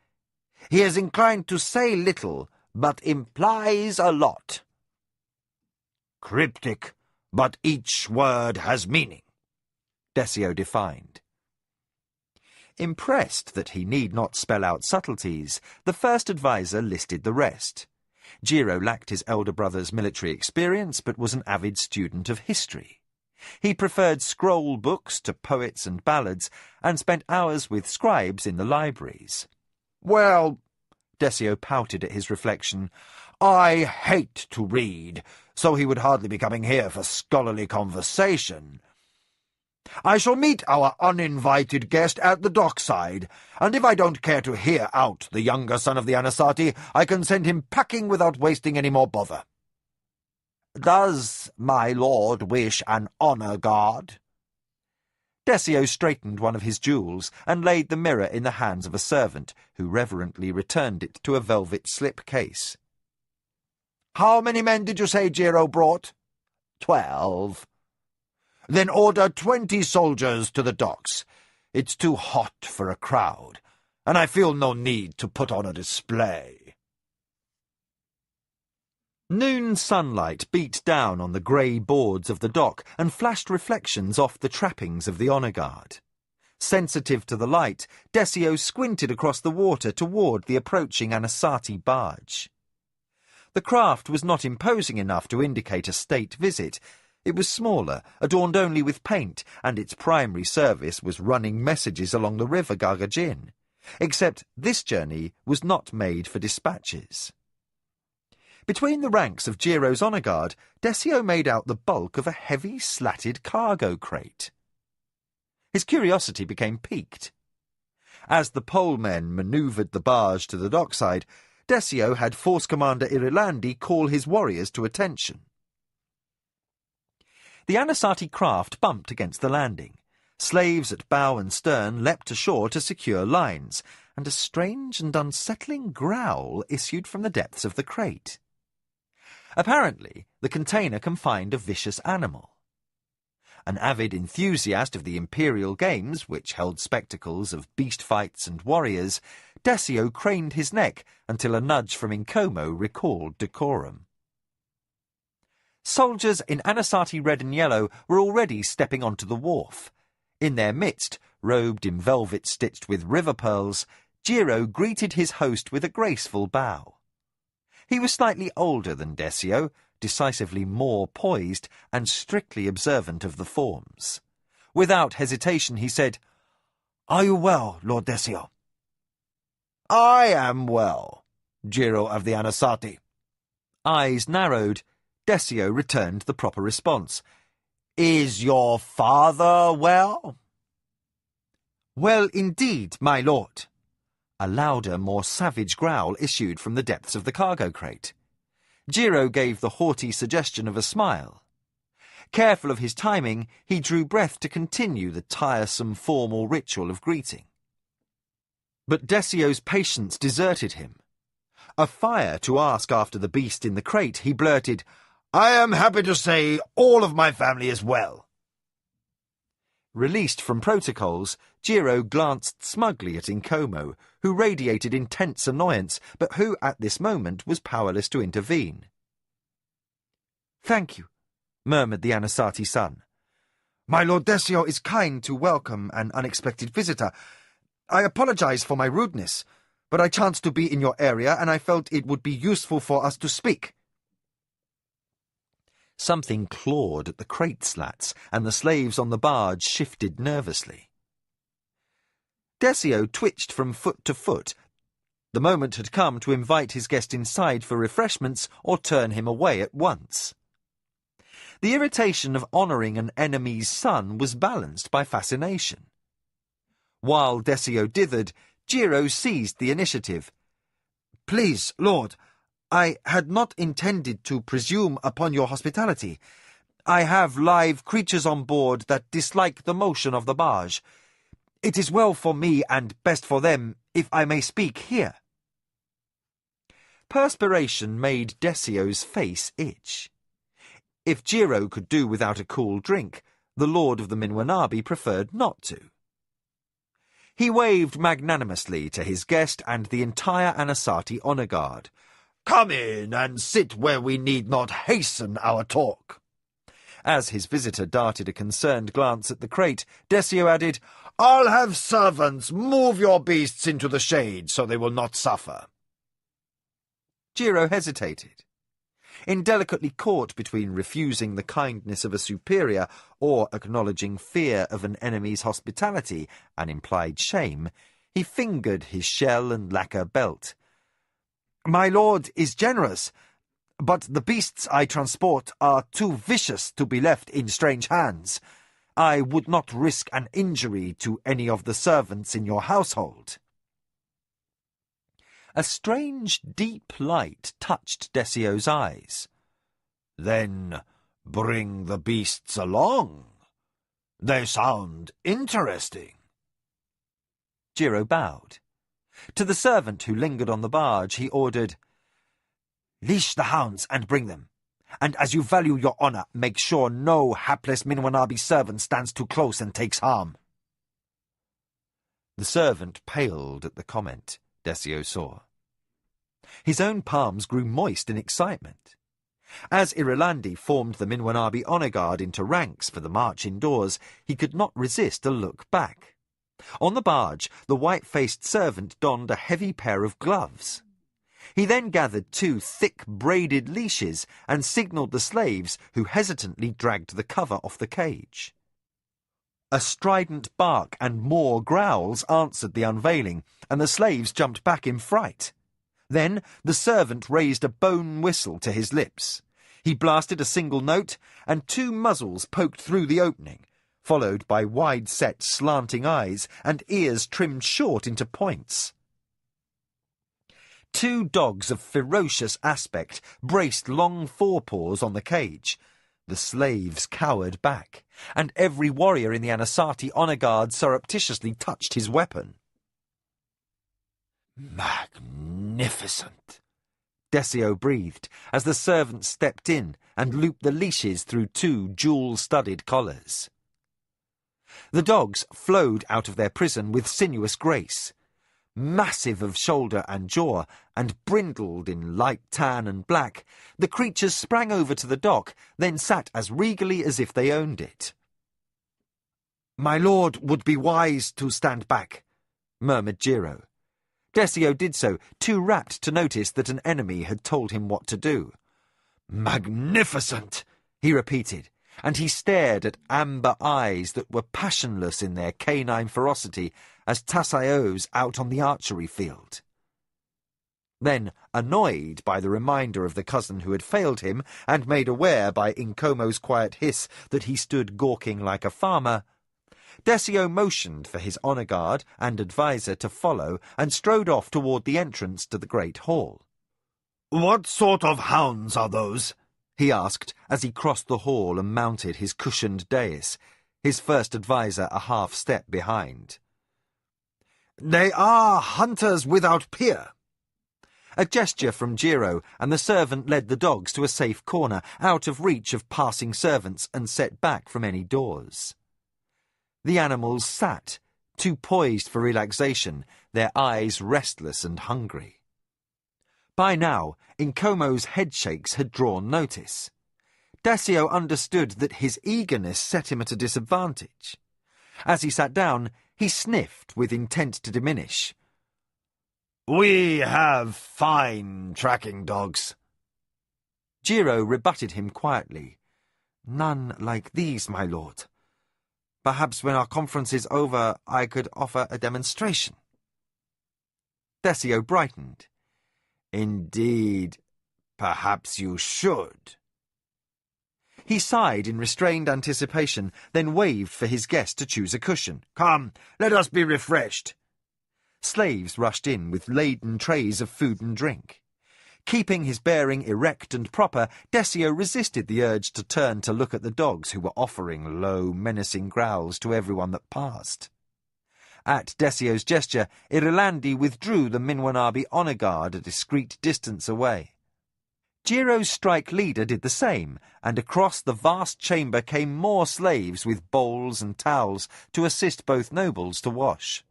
He is inclined to say little, but implies a lot. Cryptic, but each word has meaning, Desio defined. Impressed that he need not spell out subtleties, the first adviser listed the rest. Jiro lacked his elder brother's military experience, but was an avid student of history. He preferred scroll books to poets and ballads, and spent hours with scribes in the libraries. Well, Desio pouted at his reflection. I hate to read, so he would hardly be coming here for scholarly conversation. I shall meet our uninvited guest at the dockside, and if I don't care to hear out the younger son of the Anasati, I can send him packing without wasting any more bother. Does my lord wish an honor guard? Desio straightened one of his jewels and laid the mirror in the hands of a servant, who reverently returned it to a velvet slip case. How many men did you say Jiro brought? 12. Then order 20 soldiers to the docks. It's too hot for a crowd, and I feel no need to put on a display. Noon sunlight beat down on the grey boards of the dock and flashed reflections off the trappings of the honour guard. Sensitive to the light, Desio squinted across the water toward the approaching Anasati barge. The craft was not imposing enough to indicate a state visit. It was smaller, adorned only with paint, and its primary service was running messages along the river Gargajin. Except this journey was not made for dispatches. Between the ranks of Jiro's honour guard, Desio made out the bulk of a heavy, slatted cargo crate. His curiosity became piqued. As the polemen manoeuvred the barge to the dockside, Desio had Force Commander Irilandi call his warriors to attention. The Anasati craft bumped against the landing. Slaves at bow and stern leapt ashore to secure lines, and a strange and unsettling growl issued from the depths of the crate. Apparently, the container confined a vicious animal. An avid enthusiast of the Imperial Games, which held spectacles of beast fights and warriors, Desio craned his neck until a nudge from Nkomo recalled decorum. Soldiers in Anasati red and yellow were already stepping onto the wharf. In their midst, robed in velvet stitched with river pearls, Jiro greeted his host with a graceful bow. He was slightly older than Desio, decisively more poised and strictly observant of the forms. Without hesitation he said, "Are you well, Lord Desio?" "I am well, Jiro of the Anasati." Eyes narrowed, Desio returned the proper response. "Is your father well?" "Well indeed, my lord." A louder, more savage growl issued from the depths of the cargo crate. Jiro gave the haughty suggestion of a smile. Careful of his timing, he drew breath to continue the tiresome formal ritual of greeting. But Desio's patience deserted him. Afire to ask after the beast in the crate, he blurted, "I am happy to say all of my family is well." Released from protocols, Jiro glanced smugly at Nkomo, who radiated intense annoyance, but who at this moment was powerless to intervene. "Thank you," murmured the Anasati son. "My Lord Desio is kind to welcome an unexpected visitor. I apologize for my rudeness, but I chanced to be in your area and I felt it would be useful for us to speak." Something clawed at the crate slats, and the slaves on the barge shifted nervously. Desio twitched from foot to foot. The moment had come to invite his guest inside for refreshments or turn him away at once. The irritation of honouring an enemy's son was balanced by fascination. While Desio dithered, Jiro seized the initiative. "Please, Lord, I had not intended to presume upon your hospitality. I have live creatures on board that dislike the motion of the barge. It is well for me and best for them if I may speak here." Perspiration made Desio's face itch. If Jiro could do without a cool drink, the Lord of the Minwanabi preferred not to. He waved magnanimously to his guest and the entire Anasati honor guard. "Come in and sit where we need not hasten our talk." As his visitor darted a concerned glance at the crate, Desio added, "I'll have servants move your beasts into the shade so they will not suffer." Jiro hesitated. Indelicately caught between refusing the kindness of a superior or acknowledging fear of an enemy's hospitality and implied shame, he fingered his shell and lacquer belt. "My lord is generous, but the beasts I transport are too vicious to be left in strange hands. I would not risk an injury to any of the servants in your household." A strange, deep light touched Desio's eyes. "Then bring the beasts along. They sound interesting." Jiro bowed. To the servant who lingered on the barge, he ordered, "Leash the hounds and bring them. And as you value your honor, make sure no hapless Minwanabi servant stands too close and takes harm." The servant paled at the comment, Desio saw. His own palms grew moist in excitement. As Irilandi formed the Minwanabi honor guard into ranks for the march indoors, he could not resist a look back. On the barge, the white-faced servant donned a heavy pair of gloves. He then gathered 2 thick braided leashes and signalled the slaves, who hesitantly dragged the cover off the cage. A strident bark and more growls answered the unveiling, and the slaves jumped back in fright. Then the servant raised a bone whistle to his lips. He blasted a single note, and 2 muzzles poked through the opening, followed by wide-set slanting eyes and ears trimmed short into points. 2 dogs of ferocious aspect braced long forepaws on the cage. The slaves cowered back, and every warrior in the Anasati honor guard surreptitiously touched his weapon. "Magnificent," Desio breathed as the servant stepped in and looped the leashes through 2 jewel-studded collars. The dogs flowed out of their prison with sinuous grace. Massive of shoulder and jaw, and brindled in light tan and black, the creatures sprang over to the dock, then sat as regally as if they owned it. "My lord would be wise to stand back," murmured Jiro. Desio did so, too rapt to notice that an enemy had told him what to do. "Magnificent," he repeated, and he stared at amber eyes that were passionless in their canine ferocity as Tasayo's out on the archery field. Then, annoyed by the reminder of the cousin who had failed him, and made aware by Inkomo's quiet hiss that he stood gawking like a farmer, Desio motioned for his honor guard and adviser to follow and strode off toward the entrance to the great hall. "What sort of hounds are those?" he asked as he crossed the hall and mounted his cushioned dais, his first adviser a half step behind. "They are hunters without peer." A gesture from Jiro, and the servant led the dogs to a safe corner, out of reach of passing servants and set back from any doors. The animals sat, too poised for relaxation, their eyes restless and hungry. By now, Inkomo's headshakes had drawn notice. Desio understood that his eagerness set him at a disadvantage. As he sat down, he sniffed with intent to diminish. "We have fine tracking dogs." Jiro rebutted him quietly. "None like these, my lord. Perhaps when our conference is over, I could offer a demonstration." Desio brightened. "Indeed, perhaps you should." He sighed in restrained anticipation, then waved for his guest to choose a cushion. "Come, let us be refreshed." Slaves rushed in with laden trays of food and drink. Keeping his bearing erect and proper, Desio resisted the urge to turn to look at the dogs who were offering low, menacing growls to everyone that passed. At Desio's gesture, Irilandi withdrew the Minwanabi honour guard a discreet distance away. Jiro's strike leader did the same, and across the vast chamber came more slaves with bowls and towels to assist both nobles to wash.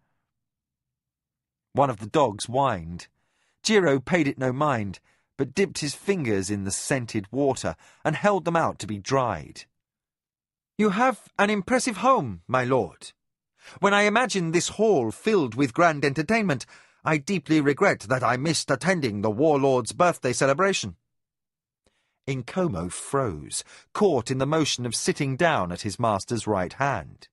One of the dogs whined. Jiro paid it no mind, but dipped his fingers in the scented water and held them out to be dried. "You have an impressive home, my lord. When I imagine this hall filled with grand entertainment, I deeply regret that I missed attending the warlord's birthday celebration." Nkomo froze, caught in the motion of sitting down at his master's right hand.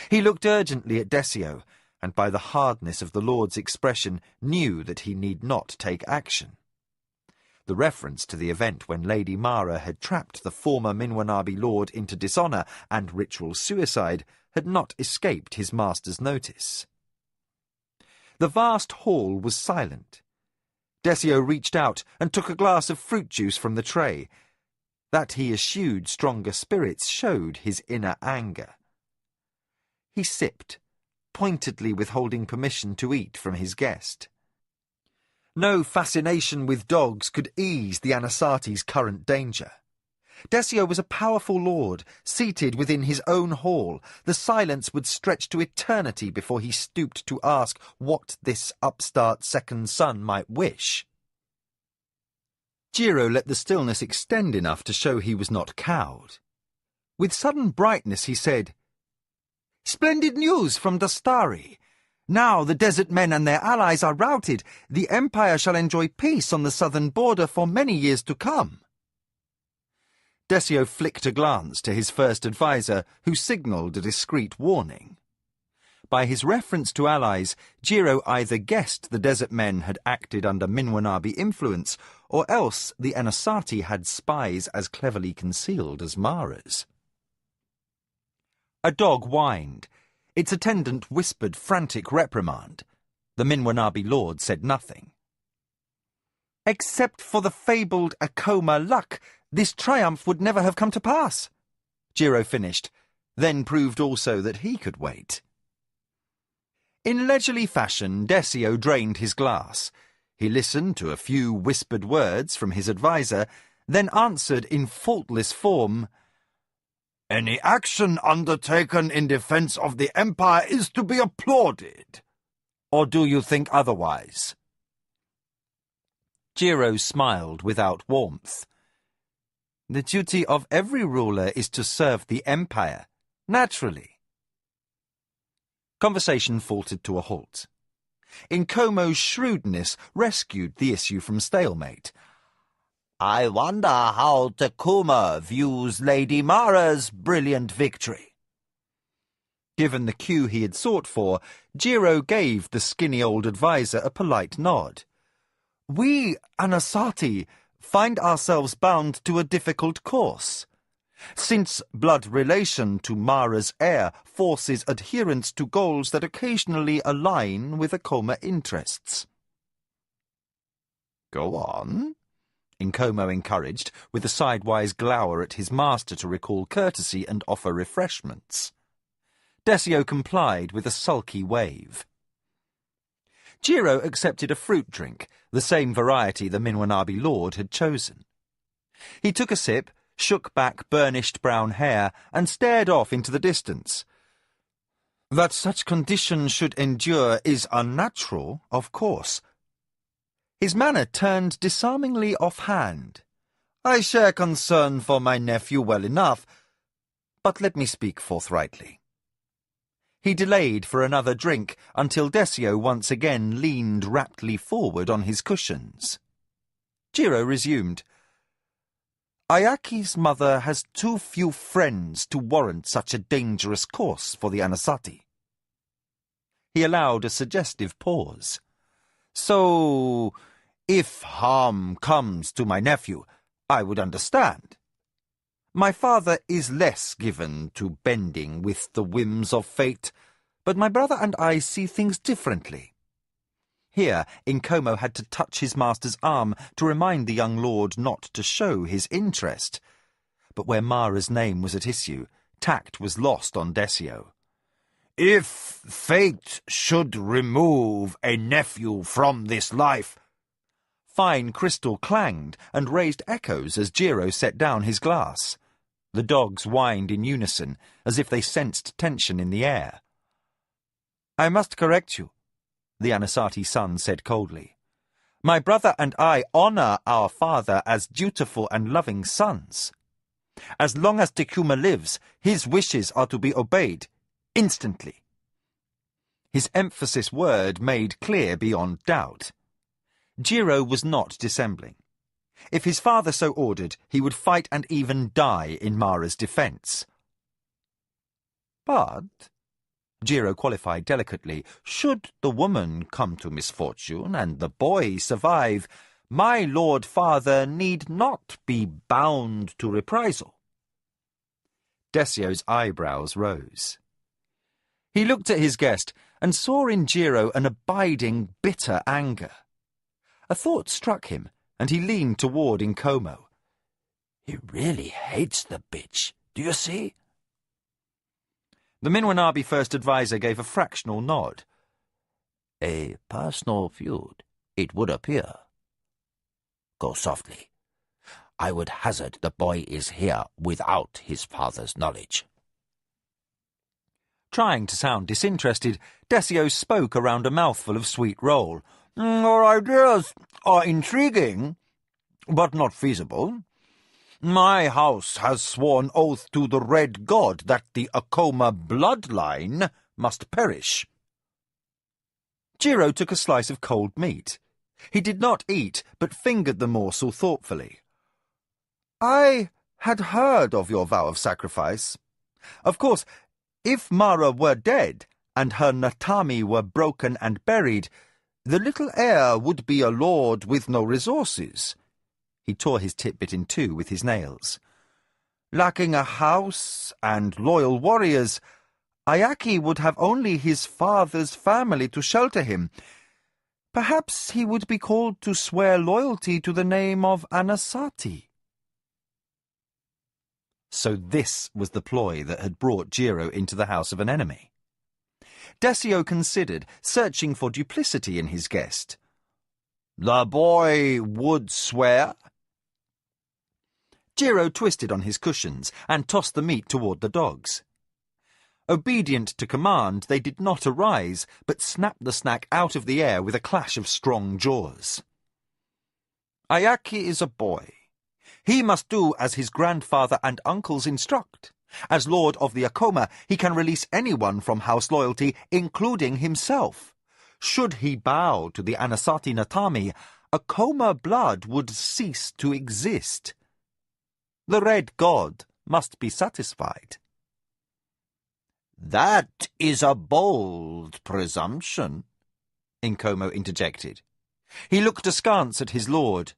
He looked urgently at Desio, and by the hardness of the lord's expression knew that he need not take action. The reference to the event when Lady Mara had trapped the former Minwanabi lord into dishonour and ritual suicide had not escaped his master's notice. The vast hall was silent. Desio reached out and took a glass of fruit juice from the tray. That he eschewed stronger spirits showed his inner anger. He sipped, pointedly withholding permission to eat from his guest. No fascination with dogs could ease the Anasati's current danger. Desio was a powerful lord, seated within his own hall. The silence would stretch to eternity before he stooped to ask what this upstart second son might wish. Jiro let the stillness extend enough to show he was not cowed. With sudden brightness he said, "Splendid news from Dastari. Now the desert men and their allies are routed. The Empire shall enjoy peace on the southern border for many years to come." Desio flicked a glance to his first adviser, who signalled a discreet warning. By his reference to allies, Jiro either guessed the desert men had acted under Minwanabi influence, or else the Anasati had spies as cleverly concealed as Mara's. A dog whined. Its attendant whispered frantic reprimand. The Minwanabi lord said nothing. "Except for the fabled Akoma luck, this triumph would never have come to pass," Jiro finished, then proved also that he could wait. In leisurely fashion, Desio drained his glass. He listened to a few whispered words from his adviser, then answered in faultless form, "Any action undertaken in defense of the Empire is to be applauded. Or do you think otherwise?" Jiro smiled without warmth. "The duty of every ruler is to serve the Empire, naturally." Conversation faltered to a halt. Nkomo's shrewdness rescued the issue from stalemate. "I wonder how Takuma views Lady Mara's brilliant victory." Given the cue he had sought for, Jiro gave the skinny old adviser a polite nod. "We, Anasati, find ourselves bound to a difficult course. Since blood relation to Mara's heir forces adherence to goals that occasionally align with Akoma interests." "Go on," Nkomo encouraged, with a sidewise glower at his master to recall courtesy and offer refreshments. Desio complied with a sulky wave. Jiro accepted a fruit drink, the same variety the Minwanabi lord had chosen. He took a sip, shook back burnished brown hair, and stared off into the distance. "That such conditions should endure is unnatural, of course." His manner turned disarmingly offhand. "I share concern for my nephew well enough, but let me speak forthrightly." He delayed for another drink until Desio once again leaned raptly forward on his cushions. Jiro resumed. "Ayaki's mother has too few friends to warrant such a dangerous course for the Anasati." He allowed a suggestive pause. "So, if harm comes to my nephew, I would understand. My father is less given to bending with the whims of fate, but my brother and I see things differently. Here, Nkomo had to touch his master's arm to remind the young lord not to show his interest. But where Mara's name was at issue, tact was lost on Desio. If fate should remove a nephew from this life... Fine crystal clanged and raised echoes as Jiro set down his glass. The dogs whined in unison, as if they sensed tension in the air. "I must correct you," the Anasati son said coldly. "My brother and I honor our father as dutiful and loving sons. As long as Takuma lives, his wishes are to be obeyed, instantly." His emphasis word made clear beyond doubt. Jiro was not dissembling. If his father so ordered, he would fight and even die in Mara's defense. But, Jiro qualified delicately, should the woman come to misfortune and the boy survive, my lord father need not be bound to reprisal. Desio's eyebrows rose. He looked at his guest and saw in Jiro an abiding, bitter anger. A thought struck him, and he leaned toward Nkomo. He really hates the bitch, do you see? The Minwanabi first advisor gave a fractional nod. A personal feud, it would appear. Go softly. I would hazard the boy is here without his father's knowledge. Trying to sound disinterested, Desio spoke around a mouthful of sweet roll. Your ideas are intriguing, but not feasible. My house has sworn oath to the Red God that the Akoma bloodline must perish. Jiro took a slice of cold meat. He did not eat, but fingered the morsel thoughtfully. "I had heard of your vow of sacrifice. Of course, if Mara were dead, and her Natami were broken and buried, the little heir would be a lord with no resources." He tore his titbit in two with his nails. "Lacking a house and loyal warriors, Ayaki would have only his father's family to shelter him. Perhaps he would be called to swear loyalty to the name of Anasati." So this was the ploy that had brought Jiro into the house of an enemy. Desio considered, searching for duplicity in his guest. The boy would swear? Jiro twisted on his cushions and tossed the meat toward the dogs. Obedient to command, they did not arise, but snapped the snack out of the air with a clash of strong jaws. "Ayaki is a boy. He must do as his grandfather and uncles instruct. As lord of the Akoma, he can release anyone from house loyalty, including himself. Should he bow to the Anasati Natami, Akoma blood would cease to exist. The Red God must be satisfied." "That is a bold presumption," Nkomo interjected. He looked askance at his lord.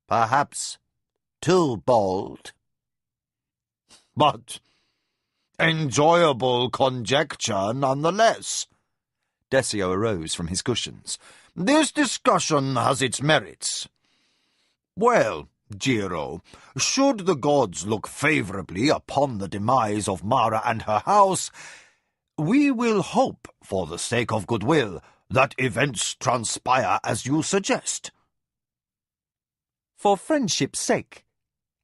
"Perhaps too bold. But enjoyable conjecture nonetheless." Desio arose from his cushions. "This discussion has its merits. Well, Jiro, should the gods look favourably upon the demise of Mara and her house, we will hope, for the sake of goodwill, that events transpire as you suggest." "For friendship's sake,"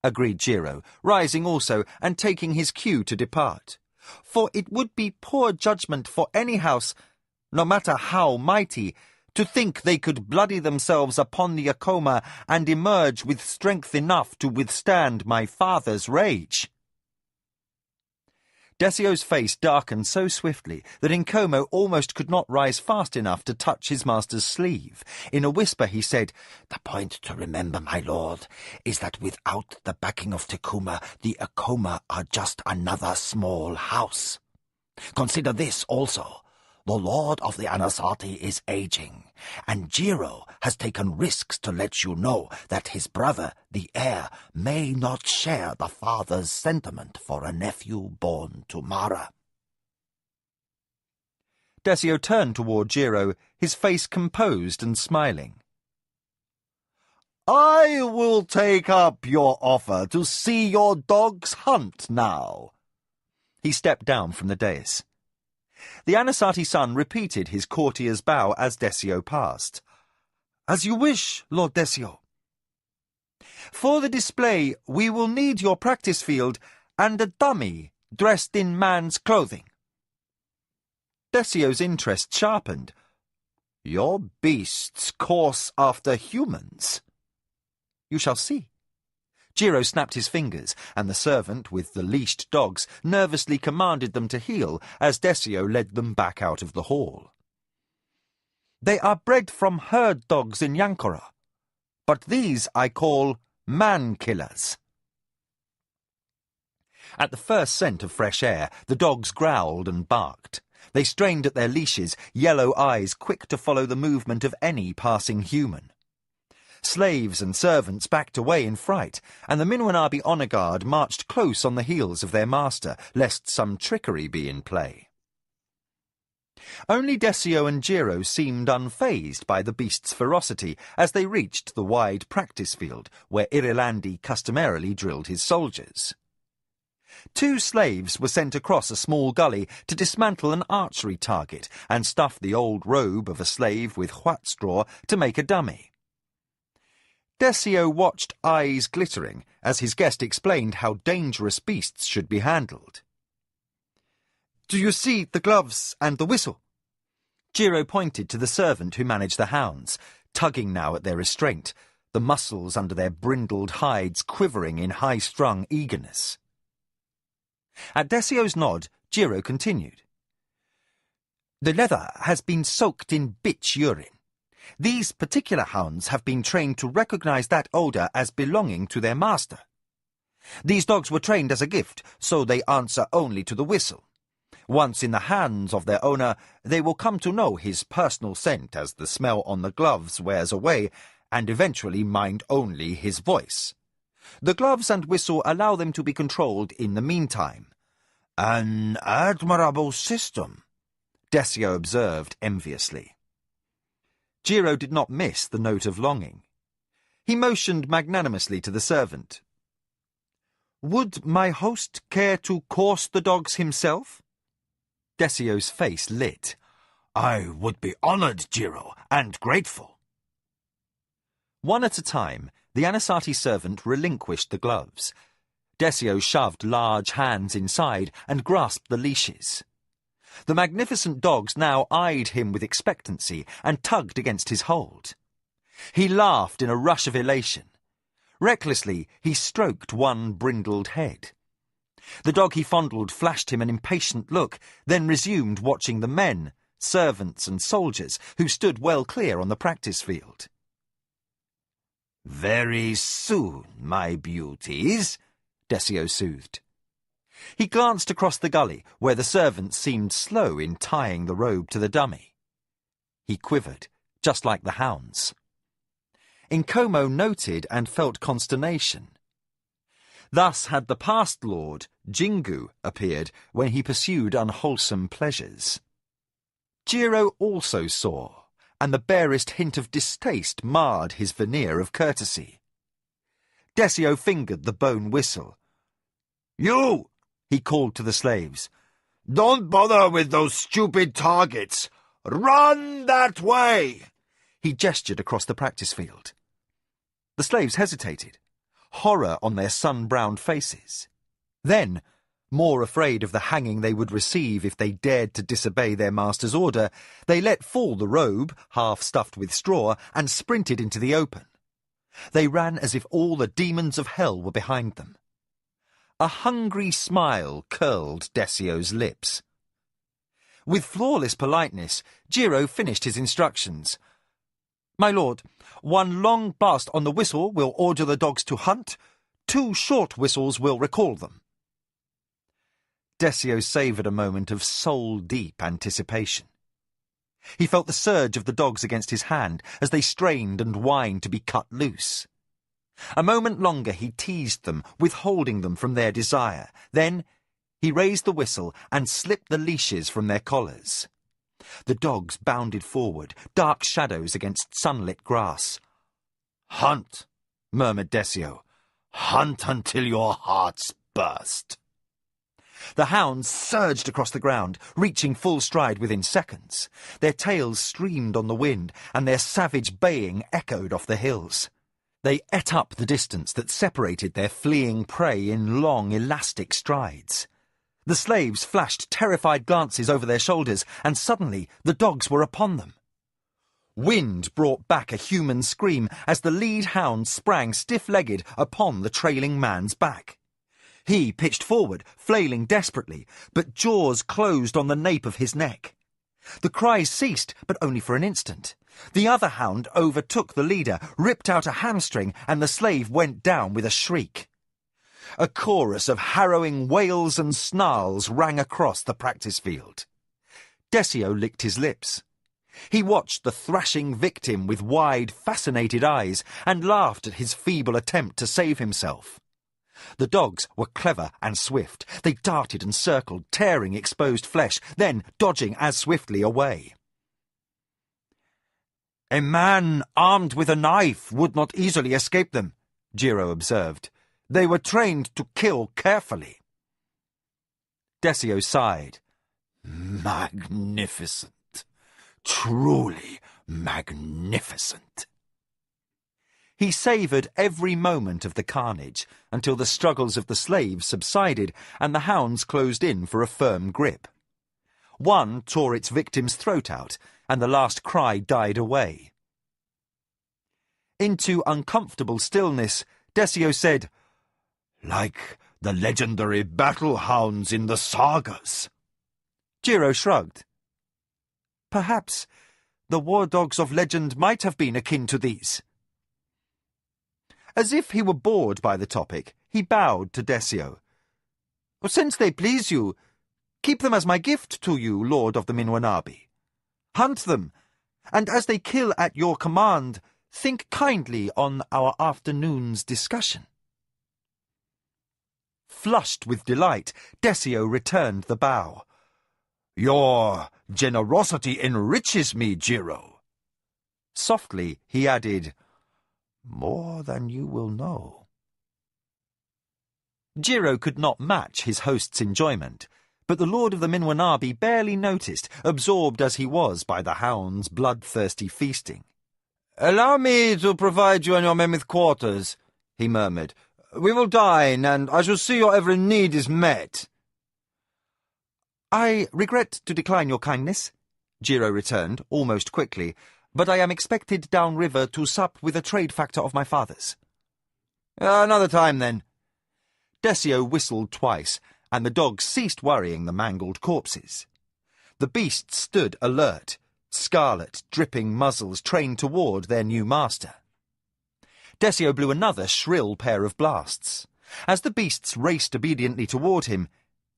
agreed Jiro, rising also and taking his cue to depart. "For it would be poor judgment for any house, no matter how mighty, to think they could bloody themselves upon the Akoma and emerge with strength enough to withstand my father's rage." Desio's face darkened so swiftly that Nkomo almost could not rise fast enough to touch his master's sleeve. In a whisper he said, "The point to remember, my lord, is that without the backing of Takuma, the Akoma are just another small house. Consider this also. The lord of the Anasati is aging, and Jiro has taken risks to let you know that his brother, the heir, may not share the father's sentiment for a nephew born to Mara." Desio turned toward Jiro, his face composed and smiling. I will take up your offer to see your dogs hunt now. He stepped down from the dais. The Anasazi-san repeated his courtier's bow as Desio passed. As you wish, Lord Desio. For the display, we will need your practice field and a dummy dressed in man's clothing. Desio's interest sharpened. Your beasts course after humans? You shall see. Jiro snapped his fingers, and the servant, with the leashed dogs, nervously commanded them to heel as Desio led them back out of the hall. They are bred from herd dogs in Yankora, but these I call man-killers. At the first scent of fresh air, the dogs growled and barked. They strained at their leashes, yellow eyes quick to follow the movement of any passing human. Slaves and servants backed away in fright, and the Minwanabi honour guard marched close on the heels of their master, lest some trickery be in play. Only Desio and Jiro seemed unfazed by the beast's ferocity as they reached the wide practice field where Irilandi customarily drilled his soldiers. 2 slaves were sent across a small gully to dismantle an archery target and stuff the old robe of a slave with what straw to make a dummy. Desio watched, eyes glittering, as his guest explained how dangerous beasts should be handled. Do you see the gloves and the whistle? Jiro pointed to the servant who managed the hounds, tugging now at their restraint, the muscles under their brindled hides quivering in high-strung eagerness. At Desio's nod, Jiro continued. The leather has been soaked in bitch urine. These particular hounds have been trained to recognize that odour as belonging to their master. These dogs were trained as a gift, so they answer only to the whistle. Once in the hands of their owner, they will come to know his personal scent as the smell on the gloves wears away, and eventually mind only his voice. The gloves and whistle allow them to be controlled in the meantime. An admirable system, Desio observed enviously. Jiro did not miss the note of longing. He motioned magnanimously to the servant. Would my host care to course the dogs himself? Desio's face lit. I would be honoured, Jiro, and grateful. One at a time, the Anasazi servant relinquished the gloves. Desio shoved large hands inside and grasped the leashes. The magnificent dogs now eyed him with expectancy and tugged against his hold. He laughed in a rush of elation. Recklessly, he stroked one brindled head. The dog he fondled flashed him an impatient look, then resumed watching the men, servants and soldiers who stood well clear on the practice field. Very soon, my beauties, Desio soothed. He glanced across the gully, where the servant seemed slow in tying the robe to the dummy. He quivered, just like the hounds. Nkomo noted and felt consternation. Thus had the past lord, Jingu, appeared when he pursued unwholesome pleasures. Jiro also saw, and the barest hint of distaste marred his veneer of courtesy. Desio fingered the bone whistle. You! He called to the slaves. Don't bother with those stupid targets. Run that way! He gestured across the practice field. The slaves hesitated, horror on their sun-browned faces. Then, more afraid of the hanging they would receive if they dared to disobey their master's order, they let fall the robe, half stuffed with straw, and sprinted into the open. They ran as if all the demons of hell were behind them. A hungry smile curled Desio's lips. With flawless politeness, Jiro finished his instructions. My lord, one long blast on the whistle will order the dogs to hunt. 2 short whistles will recall them. Desio savoured a moment of soul-deep anticipation. He felt the surge of the dogs against his hand as they strained and whined to be cut loose. A moment longer he teased them, withholding them from their desire. Then he raised the whistle and slipped the leashes from their collars. The dogs bounded forward, dark shadows against sunlit grass. "Hunt," murmured Desio. "Hunt until your hearts burst." The hounds surged across the ground, reaching full stride within seconds. Their tails streamed on the wind, and their savage baying echoed off the hills. They ate up the distance that separated their fleeing prey in long, elastic strides. The slaves flashed terrified glances over their shoulders, and suddenly the dogs were upon them. Wind brought back a human scream as the lead hound sprang stiff-legged upon the trailing man's back. He pitched forward, flailing desperately, but jaws closed on the nape of his neck. The cries ceased, but only for an instant. The other hound overtook the leader, ripped out a hamstring, and the slave went down with a shriek. A chorus of harrowing wails and snarls rang across the practice field. Desio licked his lips. He watched the thrashing victim with wide, fascinated eyes and laughed at his feeble attempt to save himself. The dogs were clever and swift. They darted and circled, tearing exposed flesh, then dodging as swiftly away. "A man armed with a knife would not easily escape them," Jiro observed. "They were trained to kill carefully." Desio sighed. "Magnificent. Truly magnificent." He savoured every moment of the carnage until the struggles of the slaves subsided and the hounds closed in for a firm grip. One tore its victim's throat out, and the last cry died away. Into uncomfortable stillness, Desio said, "Like the legendary battle hounds in the sagas." Jiro shrugged. Perhaps the war dogs of legend might have been akin to these. As if he were bored by the topic, he bowed to Desio. "Since they please you, keep them as my gift to you, Lord of the Minwanabi. Hunt them, and as they kill at your command, think kindly on our afternoon's discussion." Flushed with delight, Desio returned the bow. "Your generosity enriches me, Jiro." Softly, he added, "More than you will know." Jiro could not match his host's enjoyment, but the Lord of the Minwanabi barely noticed, absorbed as he was by the hound's bloodthirsty feasting. "Allow me to provide you and your men with quarters," he murmured. "We will dine, and I shall see your every need is met." "I regret to decline your kindness," Jiro returned, almost quickly, "but I am expected downriver to sup with a trade factor of my father's." "Another time, then." Desio whistled twice, and the dogs ceased worrying the mangled corpses. The beasts stood alert, scarlet, dripping muzzles trained toward their new master. Desio blew another shrill pair of blasts. As the beasts raced obediently toward him,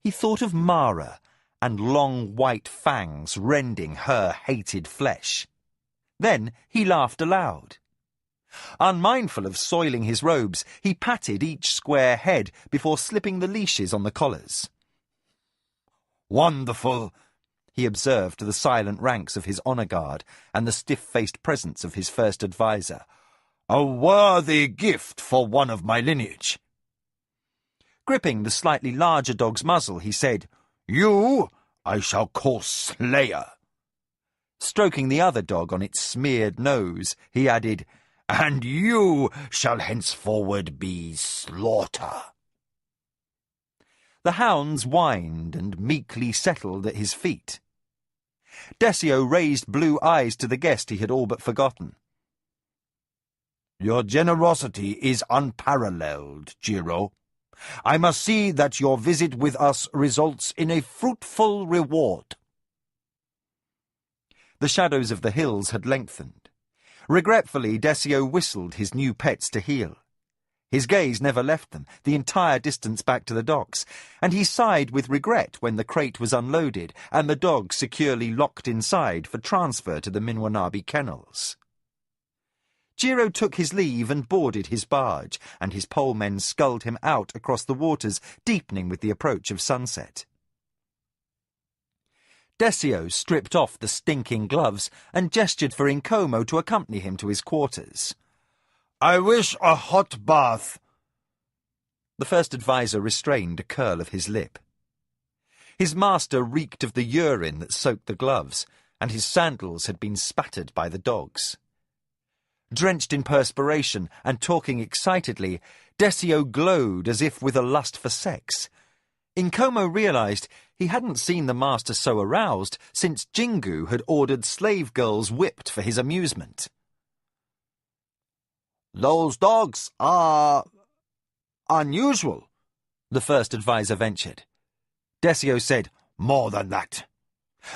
he thought of Mara and long white fangs rending her hated flesh. Then he laughed aloud. Unmindful of soiling his robes, he patted each square head before slipping the leashes on the collars. "Wonderful," he observed to the silent ranks of his honour guard and the stiff-faced presence of his first adviser. "A worthy gift for one of my lineage." Gripping the slightly larger dog's muzzle, he said, "You I shall call Slayer." Stroking the other dog on its smeared nose, he added, "And you shall henceforward be Slaughter." The hounds whined and meekly settled at his feet. Desio raised blue eyes to the guest he had all but forgotten. "Your generosity is unparalleled, Jiro. I must see that your visit with us results in a fruitful reward." The shadows of the hills had lengthened. Regretfully, Desio whistled his new pets to heel. His gaze never left them, the entire distance back to the docks, and he sighed with regret when the crate was unloaded and the dogs securely locked inside for transfer to the Minwanabi kennels. Jiro took his leave and boarded his barge, and his polemen sculled him out across the waters, deepening with the approach of sunset. Desio stripped off the stinking gloves and gestured for Inkomo to accompany him to his quarters. I wish a hot bath. The first advisor restrained a curl of his lip. His master reeked of the urine that soaked the gloves, and his sandals had been spattered by the dogs. Drenched in perspiration and talking excitedly, Desio glowed as if with a lust for sex. Inkomo realized he hadn't seen the master so aroused since Jingu had ordered slave girls whipped for his amusement. Those dogs are unusual, the first advisor ventured. Desio said, More than that.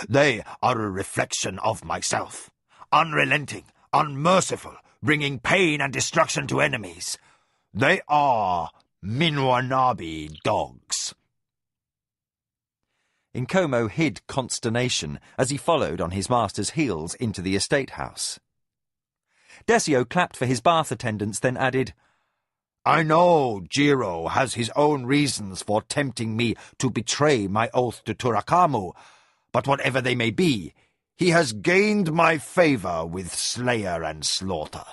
They are a reflection of myself. Unrelenting, unmerciful, bringing pain and destruction to enemies. They are Minwanabi dogs. Inkomo hid consternation as he followed on his master's heels into the estate house. Desio clapped for his bath attendants, then added, I know Jiro has his own reasons for tempting me to betray my oath to Turakamu, but whatever they may be, he has gained my favor with Slayer and Slaughter.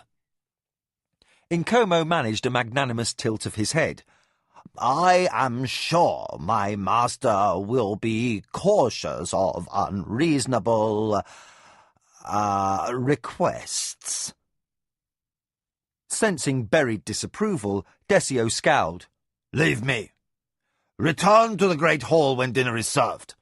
Inkomo managed a magnanimous tilt of his head. I am sure my master will be cautious of unreasonable requests. Sensing buried disapproval, Desio scowled. Leave me. Return to the great hall when dinner is served.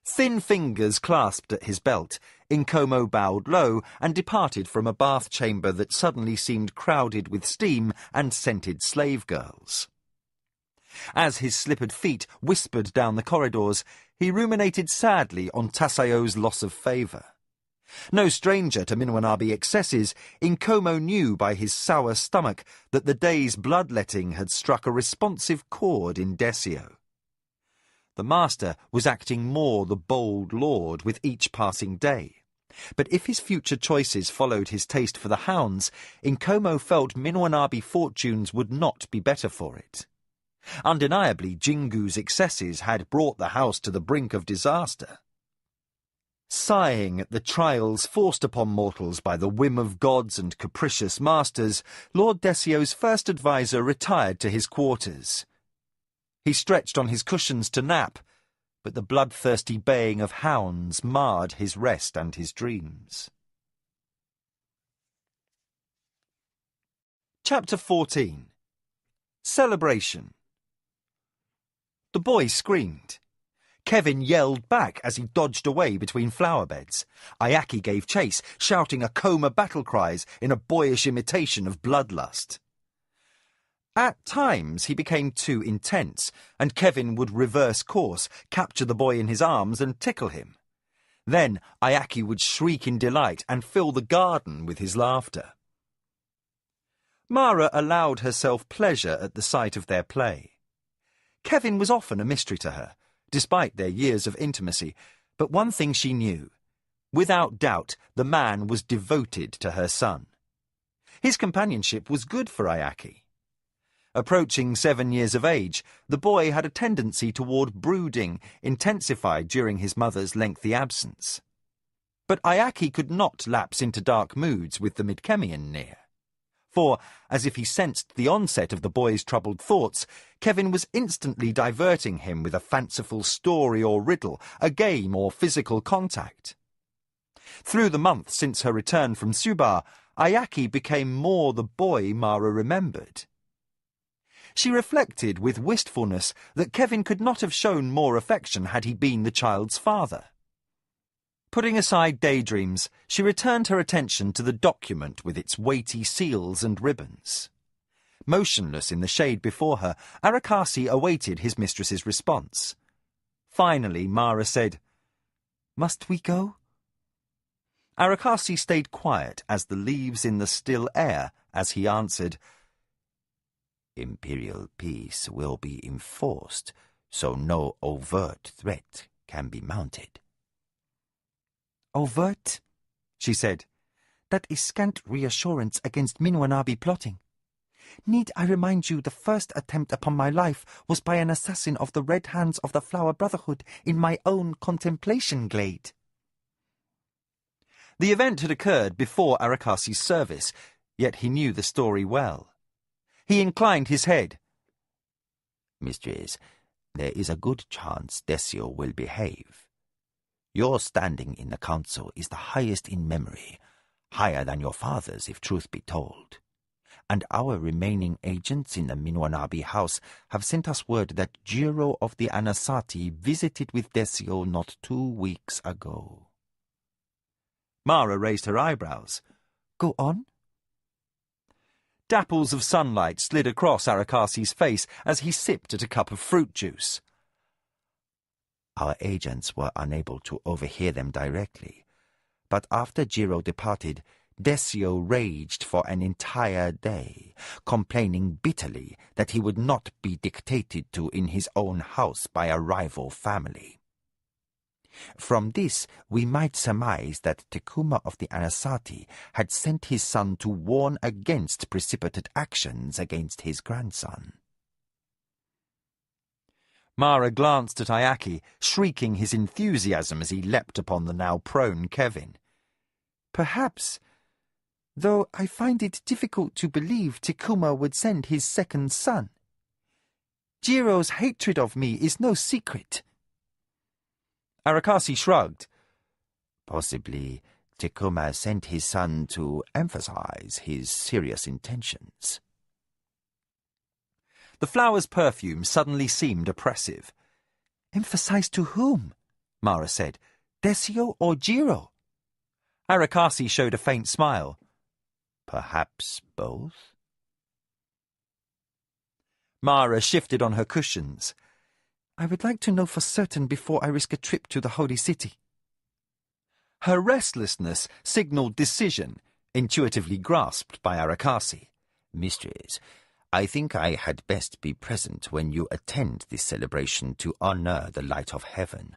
Thin fingers clasped at his belt, Inkomo bowed low and departed from a bath chamber that suddenly seemed crowded with steam and scented slave girls. As his slippered feet whispered down the corridors, he ruminated sadly on Tasayo's loss of favour. No stranger to Minwanabi excesses, Inkomo knew by his sour stomach that the day's bloodletting had struck a responsive chord in Desio. The master was acting more the bold lord with each passing day. But if his future choices followed his taste for the hounds, Inkomo felt Minwanabi fortunes would not be better for it. Undeniably, Jingu's excesses had brought the house to the brink of disaster. Sighing at the trials forced upon mortals by the whim of gods and capricious masters, Lord Desio's first adviser retired to his quarters. He stretched on his cushions to nap, but the bloodthirsty baying of hounds marred his rest and his dreams. Chapter 14. Celebration. The boy screamed. Kevin yelled back as he dodged away between flower beds. Ayaki gave chase, shouting Akoma battle cries in a boyish imitation of bloodlust. At times he became too intense, and Kevin would reverse course, capture the boy in his arms and tickle him. Then Ayaki would shriek in delight and fill the garden with his laughter. Mara allowed herself pleasure at the sight of their play. Kevin was often a mystery to her, despite their years of intimacy, but one thing she knew. Without doubt, the man was devoted to her son. His companionship was good for Ayaki. Approaching 7 years of age, the boy had a tendency toward brooding, intensified during his mother's lengthy absence. But Ayaki could not lapse into dark moods with the Midkemian near. For, as if he sensed the onset of the boy's troubled thoughts, Kevin was instantly diverting him with a fanciful story or riddle, a game or physical contact. Through the month since her return from Suba, Ayaki became more the boy Mara remembered. She reflected with wistfulness that Kevin could not have shown more affection had he been the child's father. Putting aside daydreams, she returned her attention to the document with its weighty seals and ribbons. Motionless in the shade before her, Arakasi awaited his mistress's response. Finally, Mara said, "Must we go?" Arakasi stayed quiet as the leaves in the still air as he answered, "Imperial peace will be enforced, so no overt threat can be mounted." "Overt?" she said. "That is scant reassurance against Minwanabi plotting. Need I remind you the first attempt upon my life was by an assassin of the Red Hands of the Flower Brotherhood in my own contemplation glade? The event had occurred before Arakasi's service, yet he knew the story well. He inclined his head. Mistress, there is a good chance Desio will behave. Your standing in the council is the highest in memory, higher than your father's if truth be told. And our remaining agents in the Minwanabi house have sent us word that Jiro of the Anasati visited with Desio not 2 weeks ago. Mara raised her eyebrows. Go on. Dapples of sunlight slid across Arakasi's face as he sipped at a cup of fruit juice. Our agents were unable to overhear them directly, but after Jiro departed, Desio raged for an entire day, complaining bitterly that he would not be dictated to in his own house by a rival family. From this, we might surmise that Tekuma of the Anasati had sent his son to warn against precipitate actions against his grandson. Mara glanced at Ayaki, shrieking his enthusiasm as he leapt upon the now prone Kevin. Perhaps, though I find it difficult to believe Tekuma would send his second son. Jiro's hatred of me is no secret. Arakasi shrugged. Possibly Tekuma sent his son to emphasize his serious intentions. The flower's perfume suddenly seemed oppressive. Emphasize to whom? Mara said. Desio or Jiro? Arakasi showed a faint smile. Perhaps both? Mara shifted on her cushions. I would like to know for certain before I risk a trip to the Holy City. Her restlessness signalled decision, intuitively grasped by Arakasi. Mistress, I think I had best be present when you attend this celebration to honor the light of heaven.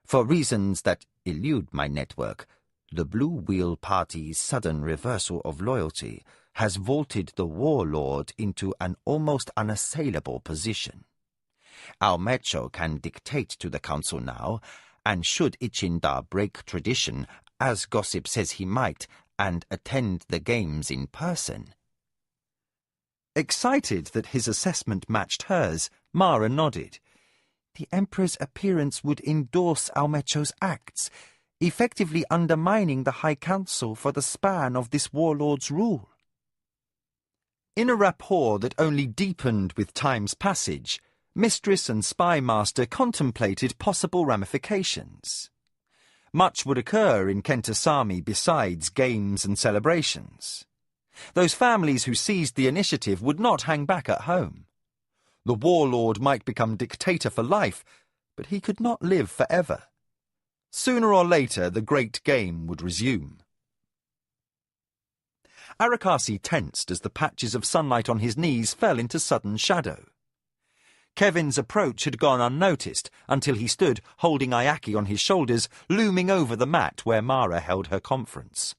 For reasons that elude my network, the Blue Wheel Party's sudden reversal of loyalty has vaulted the warlord into an almost unassailable position. Our Mecho can dictate to the council now, and should Ichinda break tradition, as gossip says he might, and attend the games in person. Excited that his assessment matched hers, Mara nodded. The Emperor's appearance would endorse Almecho's acts, effectively undermining the High Council for the span of this warlord's rule. In a rapport that only deepened with time's passage, Mistress and Spy Master contemplated possible ramifications. Much would occur in Kentasami besides games and celebrations. Those families who seized the initiative would not hang back at home. The warlord might become dictator for life, but he could not live forever. Sooner or later, the great game would resume. Arakasi tensed as the patches of sunlight on his knees fell into sudden shadow. Kevin's approach had gone unnoticed until he stood holding Ayaki on his shoulders, looming over the mat where Mara held her conference.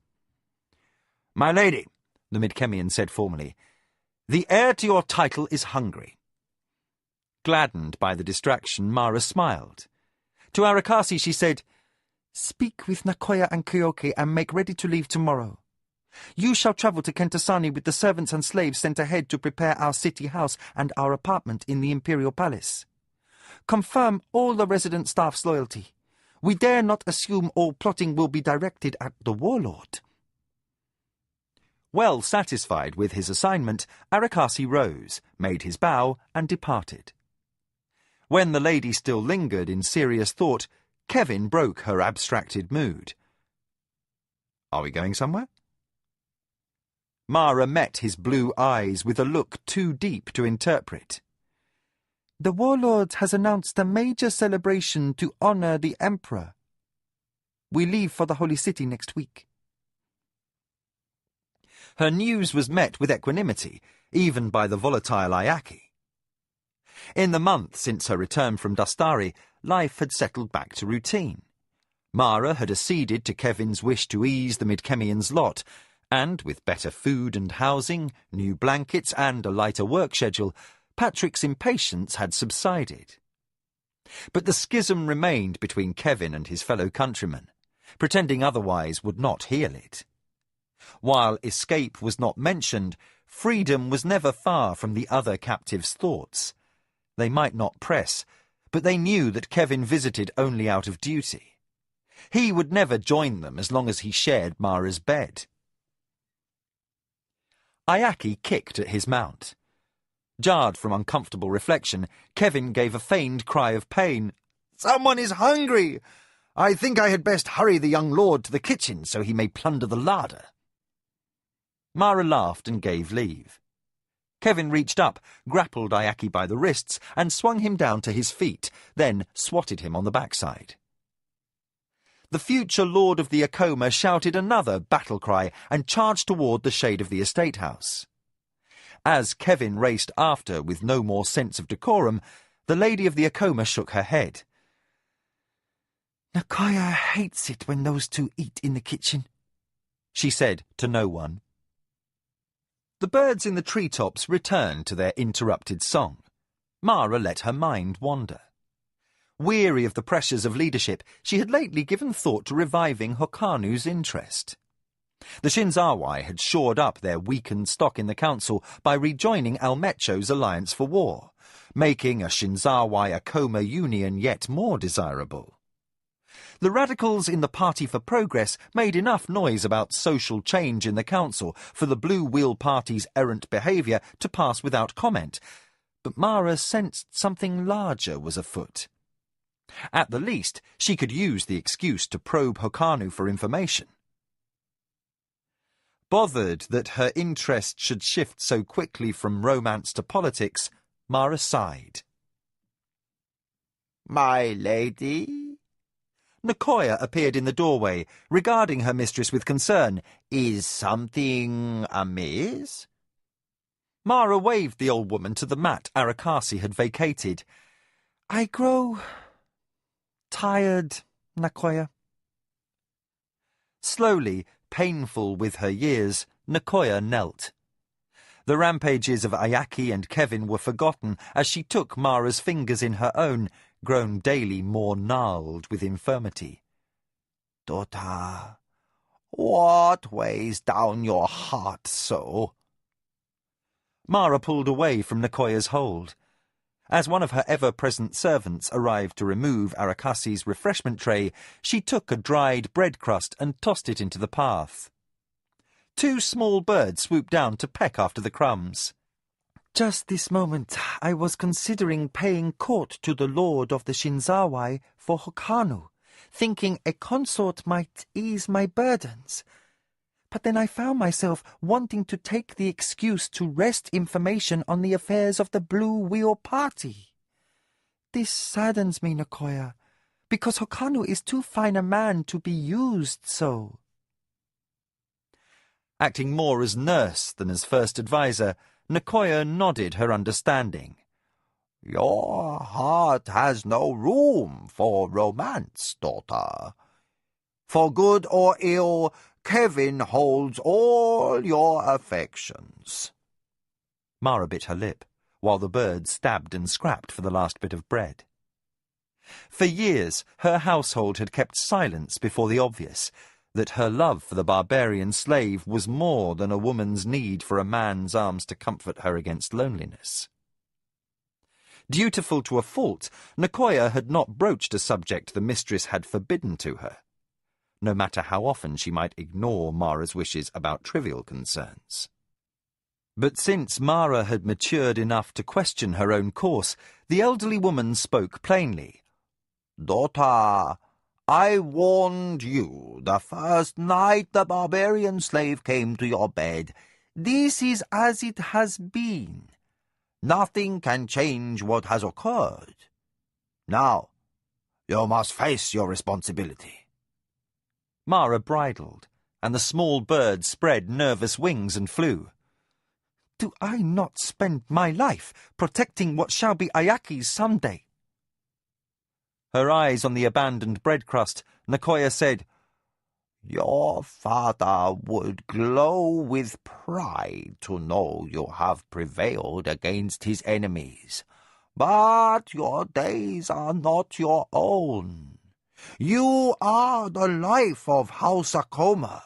"My lady," the Midkemian said formally, "the heir to your title is hungry." Gladdened by the distraction, Mara smiled. To Arakasi she said, "Speak with Nakoya and Kyoke and make ready to leave tomorrow. You shall travel to Kentasani with the servants and slaves sent ahead to prepare our city house and our apartment in the Imperial Palace. Confirm all the resident staff's loyalty. We dare not assume all plotting will be directed at the warlord." Well satisfied with his assignment, Arakasi rose, made his bow, and departed. When the lady still lingered in serious thought, Kevin broke her abstracted mood. "Are we going somewhere?" Mara met his blue eyes with a look too deep to interpret. "The warlord has announced a major celebration to honor the Emperor. We leave for the Holy City next week." Her news was met with equanimity, even by the volatile Ayaki. In the month since her return from Dastari, life had settled back to routine. Mara had acceded to Kevin's wish to ease the Midkemian's lot, And with better food and housing, new blankets and a lighter work schedule, Patrick's impatience had subsided. But the schism remained between Kevin and his fellow countrymen. Pretending otherwise would not heal it. While escape was not mentioned, freedom was never far from the other captives' thoughts. They might not press, but they knew that Kevin visited only out of duty. He would never join them as long as he shared Mara's bed. Ayaki kicked at his mount. Jarred from uncomfortable reflection, Kevin gave a feigned cry of pain. "Someone is hungry! I think I had best hurry the young lord to the kitchen so he may plunder the larder." Mara laughed and gave leave. Kevin reached up, grappled Ayaki by the wrists, and swung him down to his feet, then swatted him on the backside. The future lord of the Acoma shouted another battle cry and charged toward the shade of the estate house. As Kevin raced after with no more sense of decorum, the lady of the Acoma shook her head. "Nakoya hates it when those two eat in the kitchen," she said to no one. The birds in the treetops returned to their interrupted song. Mara let her mind wander. Weary of the pressures of leadership, she had lately given thought to reviving Hokanu's interest. The Shinzawai had shored up their weakened stock in the council by rejoining Almecho's alliance for war, making a Shinzawai-Acoma union yet more desirable. The radicals in the Party for Progress made enough noise about social change in the council for the Blue Wheel Party's errant behaviour to pass without comment, but Mara sensed something larger was afoot. At the least, she could use the excuse to probe Hokanu for information. Bothered that her interest should shift so quickly from romance to politics, Mara sighed. "My lady?" Nakoya appeared in the doorway, regarding her mistress with concern. "Is something amiss?" Mara waved the old woman to the mat Arakasi had vacated. "I grow tired, Nakoya." Slowly, painful with her years, Nakoya knelt. The rampages of Ayaki and Kevin were forgotten as she took Mara's fingers in her own, grown daily more gnarled with infirmity. "Daughter, what weighs down your heart so?" Mara pulled away from Nakoya's hold. As one of her ever-present servants arrived to remove Arakasi's refreshment tray, she took a dried bread crust and tossed it into the path. Two small birds swooped down to peck after the crumbs. "Just this moment I was considering paying court to the lord of the Shinzawai for Hokanu, thinking a consort might ease my burdens. But then I found myself wanting to take the excuse to wrest information on the affairs of the Blue Wheel Party. This saddens me, Nakoya, because Hokanu is too fine a man to be used so." Acting more as nurse than as first adviser, Nakoya nodded her understanding. "Your heart has no room for romance, daughter. For good or ill, Kevin holds all your affections." Mara bit her lip, while the birds stabbed and scrapped for the last bit of bread. For years, her household had kept silence before the obvious, that her love for the barbarian slave was more than a woman's need for a man's arms to comfort her against loneliness. Dutiful to a fault, Nakoya had not broached a subject the mistress had forbidden to her, no matter how often she might ignore Mara's wishes about trivial concerns. But since Mara had matured enough to question her own course, the elderly woman spoke plainly. "Daughter, I warned you the first night the barbarian slave came to your bed. This is as it has been. Nothing can change what has occurred. Now, you must face your responsibility." Mara bridled, and the small bird spread nervous wings and flew. "Do I not spend my life protecting what shall be Ayaki's someday?" Her eyes on the abandoned bread crust, Nakoya said, Your father would glow with pride to know you have prevailed against his enemies. But your days are not your own. You are the life of House Akoma.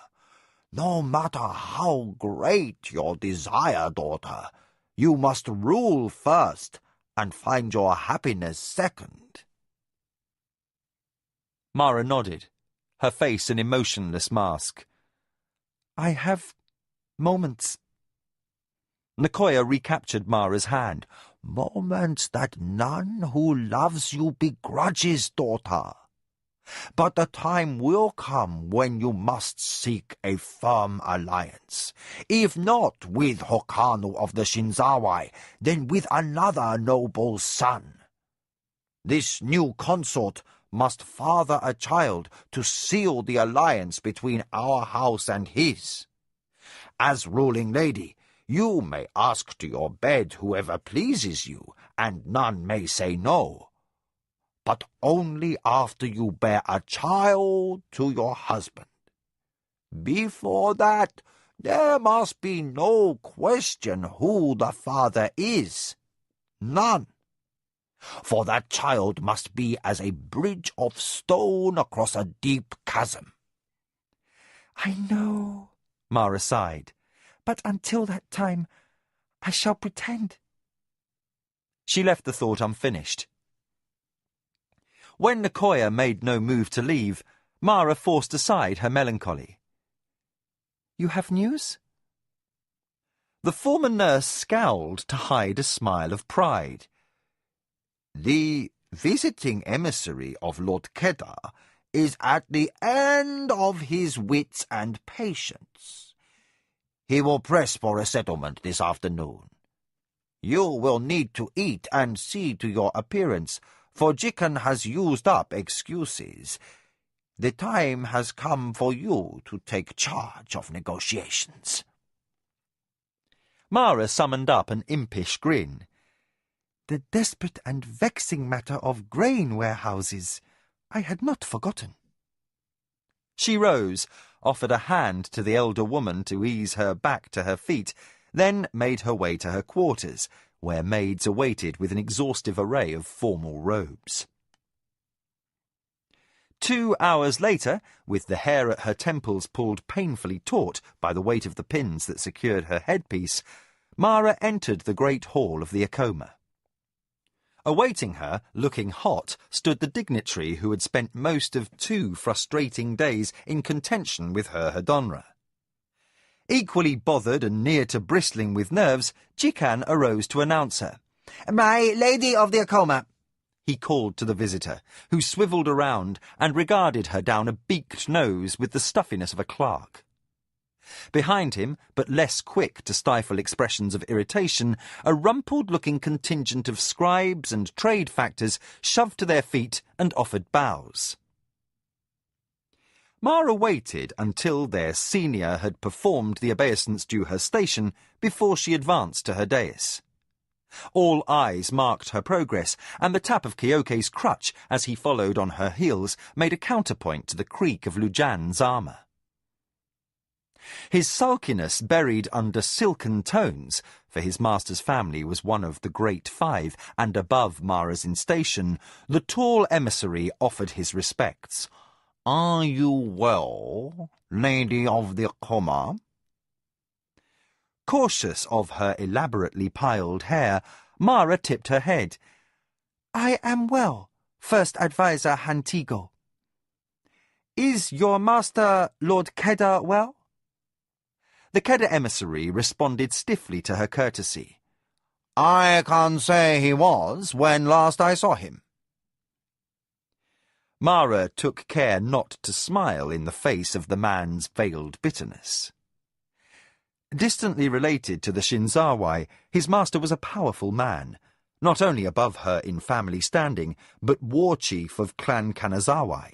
No matter how great your desire, daughter, you must rule first and find your happiness second. Mara nodded, her face an emotionless mask. I have moments. Nicoya recaptured Mara's hand. Moments that none who loves you begrudges, daughter. But the time will come when you must seek a firm alliance. If not with Hokanu of the Shinzawai, then with another noble son. This new consort must father a child to seal the alliance between our house and his. As ruling lady, you may ask to your bed whoever pleases you, and none may say no. But only after you bear a child to your husband. Before that, there must be no question who the father is. None. For that child must be as a bridge of stone across a deep chasm. I know, Mara sighed, but until that time, I shall pretend. She left the thought unfinished. When Nicoya made no move to leave, Mara forced aside her melancholy. You have news? The former nurse scowled to hide a smile of pride. The visiting emissary of Lord Kedar is at the end of his wits and patience. He will press for a settlement this afternoon. You will need to eat and see to your appearance, for Jikan has used up excuses. The time has come for you to take charge of negotiations. Mara summoned up an impish grin. The desperate and vexing matter of grain warehouses. I had not forgotten. She rose, offered a hand to the elder woman to ease her back to her feet, then made her way to her quarters, where maids awaited with an exhaustive array of formal robes. 2 hours later, with the hair at her temples pulled painfully taut by the weight of the pins that secured her headpiece, Mara entered the great hall of the Akoma. Awaiting her, looking hot, stood the dignitary who had spent most of 2 frustrating days in contention with her Hadonra. Equally bothered and near to bristling with nerves, Jikan arose to announce her. My lady of the Akoma, he called to the visitor, who swivelled around and regarded her down a beaked nose with the stuffiness of a clerk. Behind him, but less quick to stifle expressions of irritation, a rumpled-looking contingent of scribes and trade factors shoved to their feet and offered bows. Mara waited until their senior had performed the obeisance due her station before she advanced to her dais. All eyes marked her progress, and the tap of Kyoke's crutch as he followed on her heels made a counterpoint to the creak of Lujan's armour. His sulkiness buried under silken tones, for his master's family was one of the Great Five, and above Mara's in station, the tall emissary offered his respects. Are you well, lady of the Akoma? Cautious of her elaborately piled hair, Mara tipped her head. I am well, First Advisor Hantigo. Is your master, Lord Kedar, well? The Kedar emissary responded stiffly to her courtesy. I can't say he was when last I saw him. Mara took care not to smile in the face of the man's veiled bitterness. Distantly related to the Shinzawai, his master was a powerful man, not only above her in family standing, but war chief of Clan Kanazawai.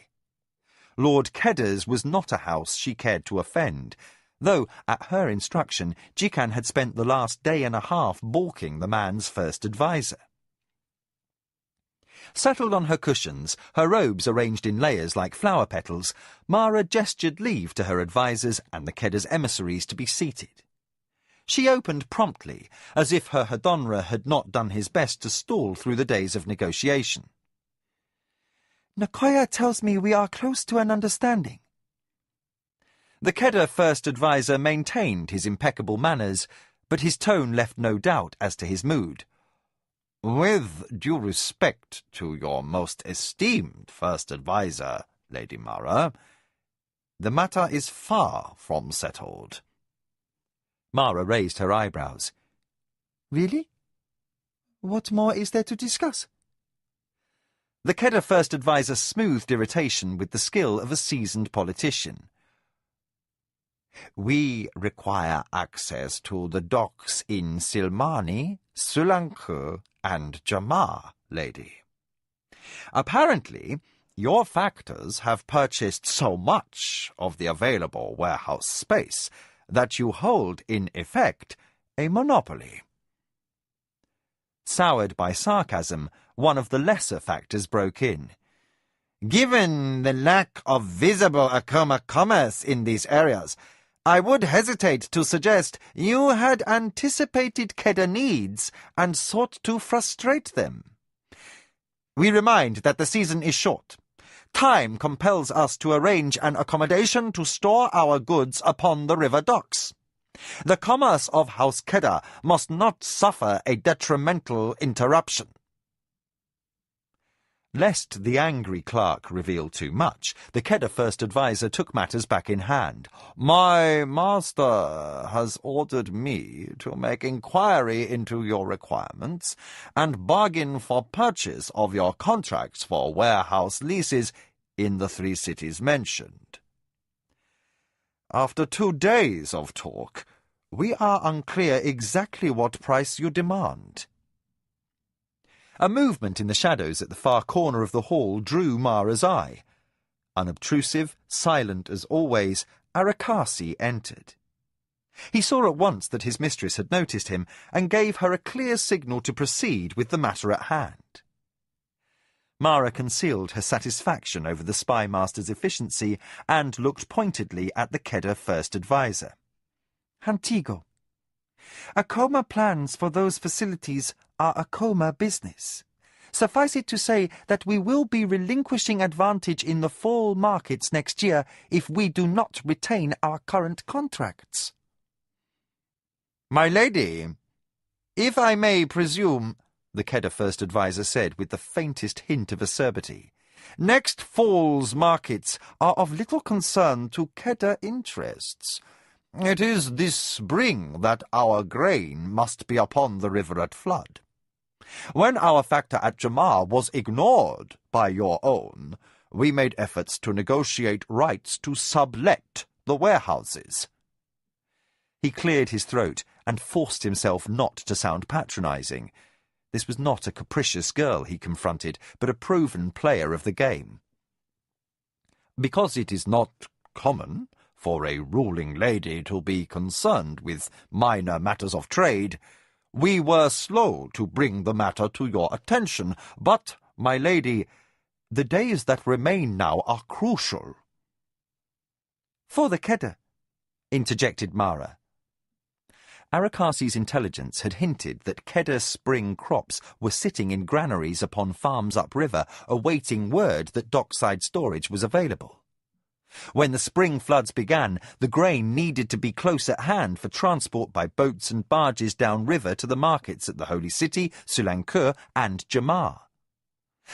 Lord Kedar's was not a house she cared to offend, though, at her instruction, Jikan had spent the last day and a half balking the man's first adviser. Settled on her cushions, her robes arranged in layers like flower petals, Mara gestured leave to her advisers and the Kedda's emissaries to be seated. She opened promptly, as if her Hadonra had not done his best to stall through the days of negotiation. Nakoya tells me we are close to an understanding. The Kedda first adviser maintained his impeccable manners, but his tone left no doubt as to his mood. With due respect to your most esteemed first adviser, Lady Mara, the matter is far from settled. Mara raised her eyebrows. Really? What more is there to discuss? The Kedda first adviser smoothed irritation with the skill of a seasoned politician. We require access to the docks in Silmani, Sulanku, and Jamar, lady. Apparently, your factors have purchased so much of the available warehouse space that you hold, in effect, a monopoly. Soured by sarcasm, one of the lesser factors broke in. Given the lack of visible Akoma commerce in these areas, I would hesitate to suggest you had anticipated Kedda needs and sought to frustrate them. We remind that the season is short. Time compels us to arrange an accommodation to store our goods upon the river docks. The commerce of House Kedda must not suffer a detrimental interruption. Lest the angry clerk reveal too much, the Kedda first adviser took matters back in hand. My master has ordered me to make inquiry into your requirements and bargain for purchase of your contracts for warehouse leases in the 3 cities mentioned. After 2 days of talk, we are unclear exactly what price you demand. A movement in the shadows at the far corner of the hall drew Mara's eye. Unobtrusive, silent as always, Arakasi entered. He saw at once that his mistress had noticed him and gave her a clear signal to proceed with the matter at hand. Mara concealed her satisfaction over the spy master's efficiency and looked pointedly at the Kedda first adviser. Hantigo. Akoma plans for those facilities are Akoma business. Suffice it to say that we will be relinquishing advantage in the fall markets next year if we do not retain our current contracts. My lady, if I may presume, the Kedda first adviser said with the faintest hint of acerbity, next fall's markets are of little concern to Kedda interests. It is this spring that our grain must be upon the river at flood. When our factor at Jamar was ignored by your own, we made efforts to negotiate rights to sublet the warehouses. He cleared his throat and forced himself not to sound patronizing. This was not a capricious girl he confronted, but a proven player of the game. Because it is not common for a ruling lady to be concerned with minor matters of trade, we were slow to bring the matter to your attention, but, my lady, the days that remain now are crucial. For the Kedda, interjected Mara. Arakasi's intelligence had hinted that Kedda spring crops were sitting in granaries upon farms upriver, awaiting word that dockside storage was available. When the spring floods began, the grain needed to be close at hand for transport by boats and barges downriver to the markets at the Holy City, Sulankur, and Jamar.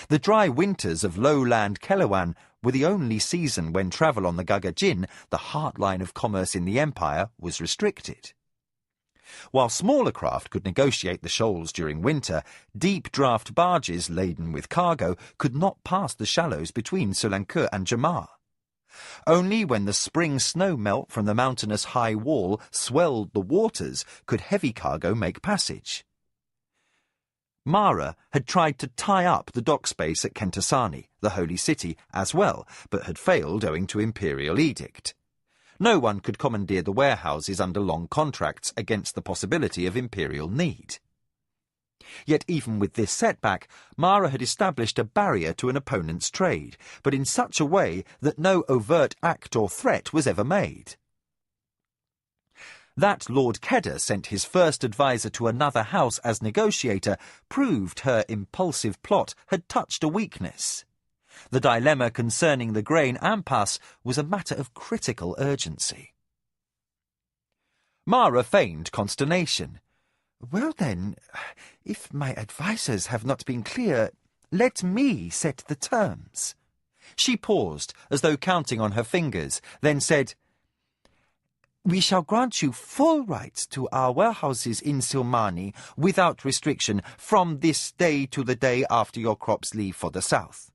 The dry winters of lowland Kelewan were the only season when travel on the Gagajin, the heartline of commerce in the empire, was restricted. While smaller craft could negotiate the shoals during winter, deep draft barges laden with cargo could not pass the shallows between Sulankur and Jamar. Only when the spring snow melt from the mountainous high wall swelled the waters could heavy cargo make passage. Mara had tried to tie up the dock space at Kentasani, the holy city, as well, but had failed owing to imperial edict. No one could commandeer the warehouses under long contracts against the possibility of imperial need. Yet even with this setback, Mara had established a barrier to an opponent's trade, but in such a way that no overt act or threat was ever made. That Lord Kedda sent his first adviser to another house as negotiator proved her impulsive plot had touched a weakness. The dilemma concerning the grain impasse was a matter of critical urgency. Mara feigned consternation. Well then, if my advisers have not been clear, let me set the terms. She paused, as though counting on her fingers, then said, We shall grant you full rights to our warehouses in Silmani without restriction from this day to the day after your crops leave for the south,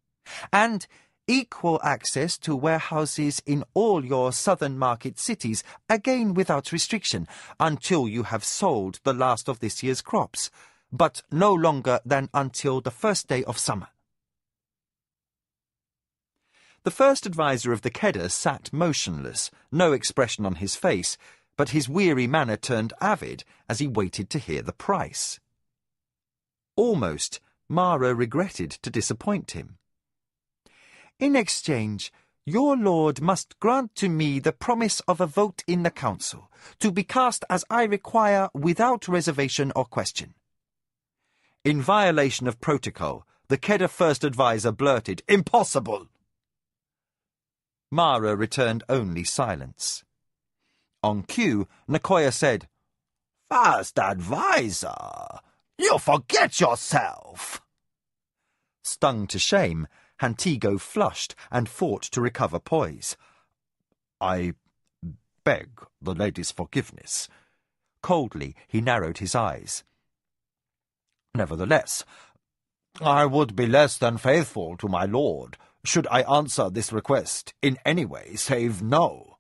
and equal access to warehouses in all your southern market cities, again without restriction, until you have sold the last of this year's crops, but no longer than until the first day of summer. The first adviser of the Kedda sat motionless, no expression on his face, but his weary manner turned avid as he waited to hear the price. Almost, Mara regretted to disappoint him. In exchange, your lord must grant to me the promise of a vote in the council, to be cast as I require without reservation or question. In violation of protocol, the Kedda first adviser blurted, "Impossible!" Mara returned only silence. On cue, Nakoya said, "First adviser, you forget yourself." Stung to shame, Hantigo flushed and fought to recover poise. "I beg the lady's forgiveness." Coldly, he narrowed his eyes. "Nevertheless, I would be less than faithful to my lord should I answer this request in any way save no."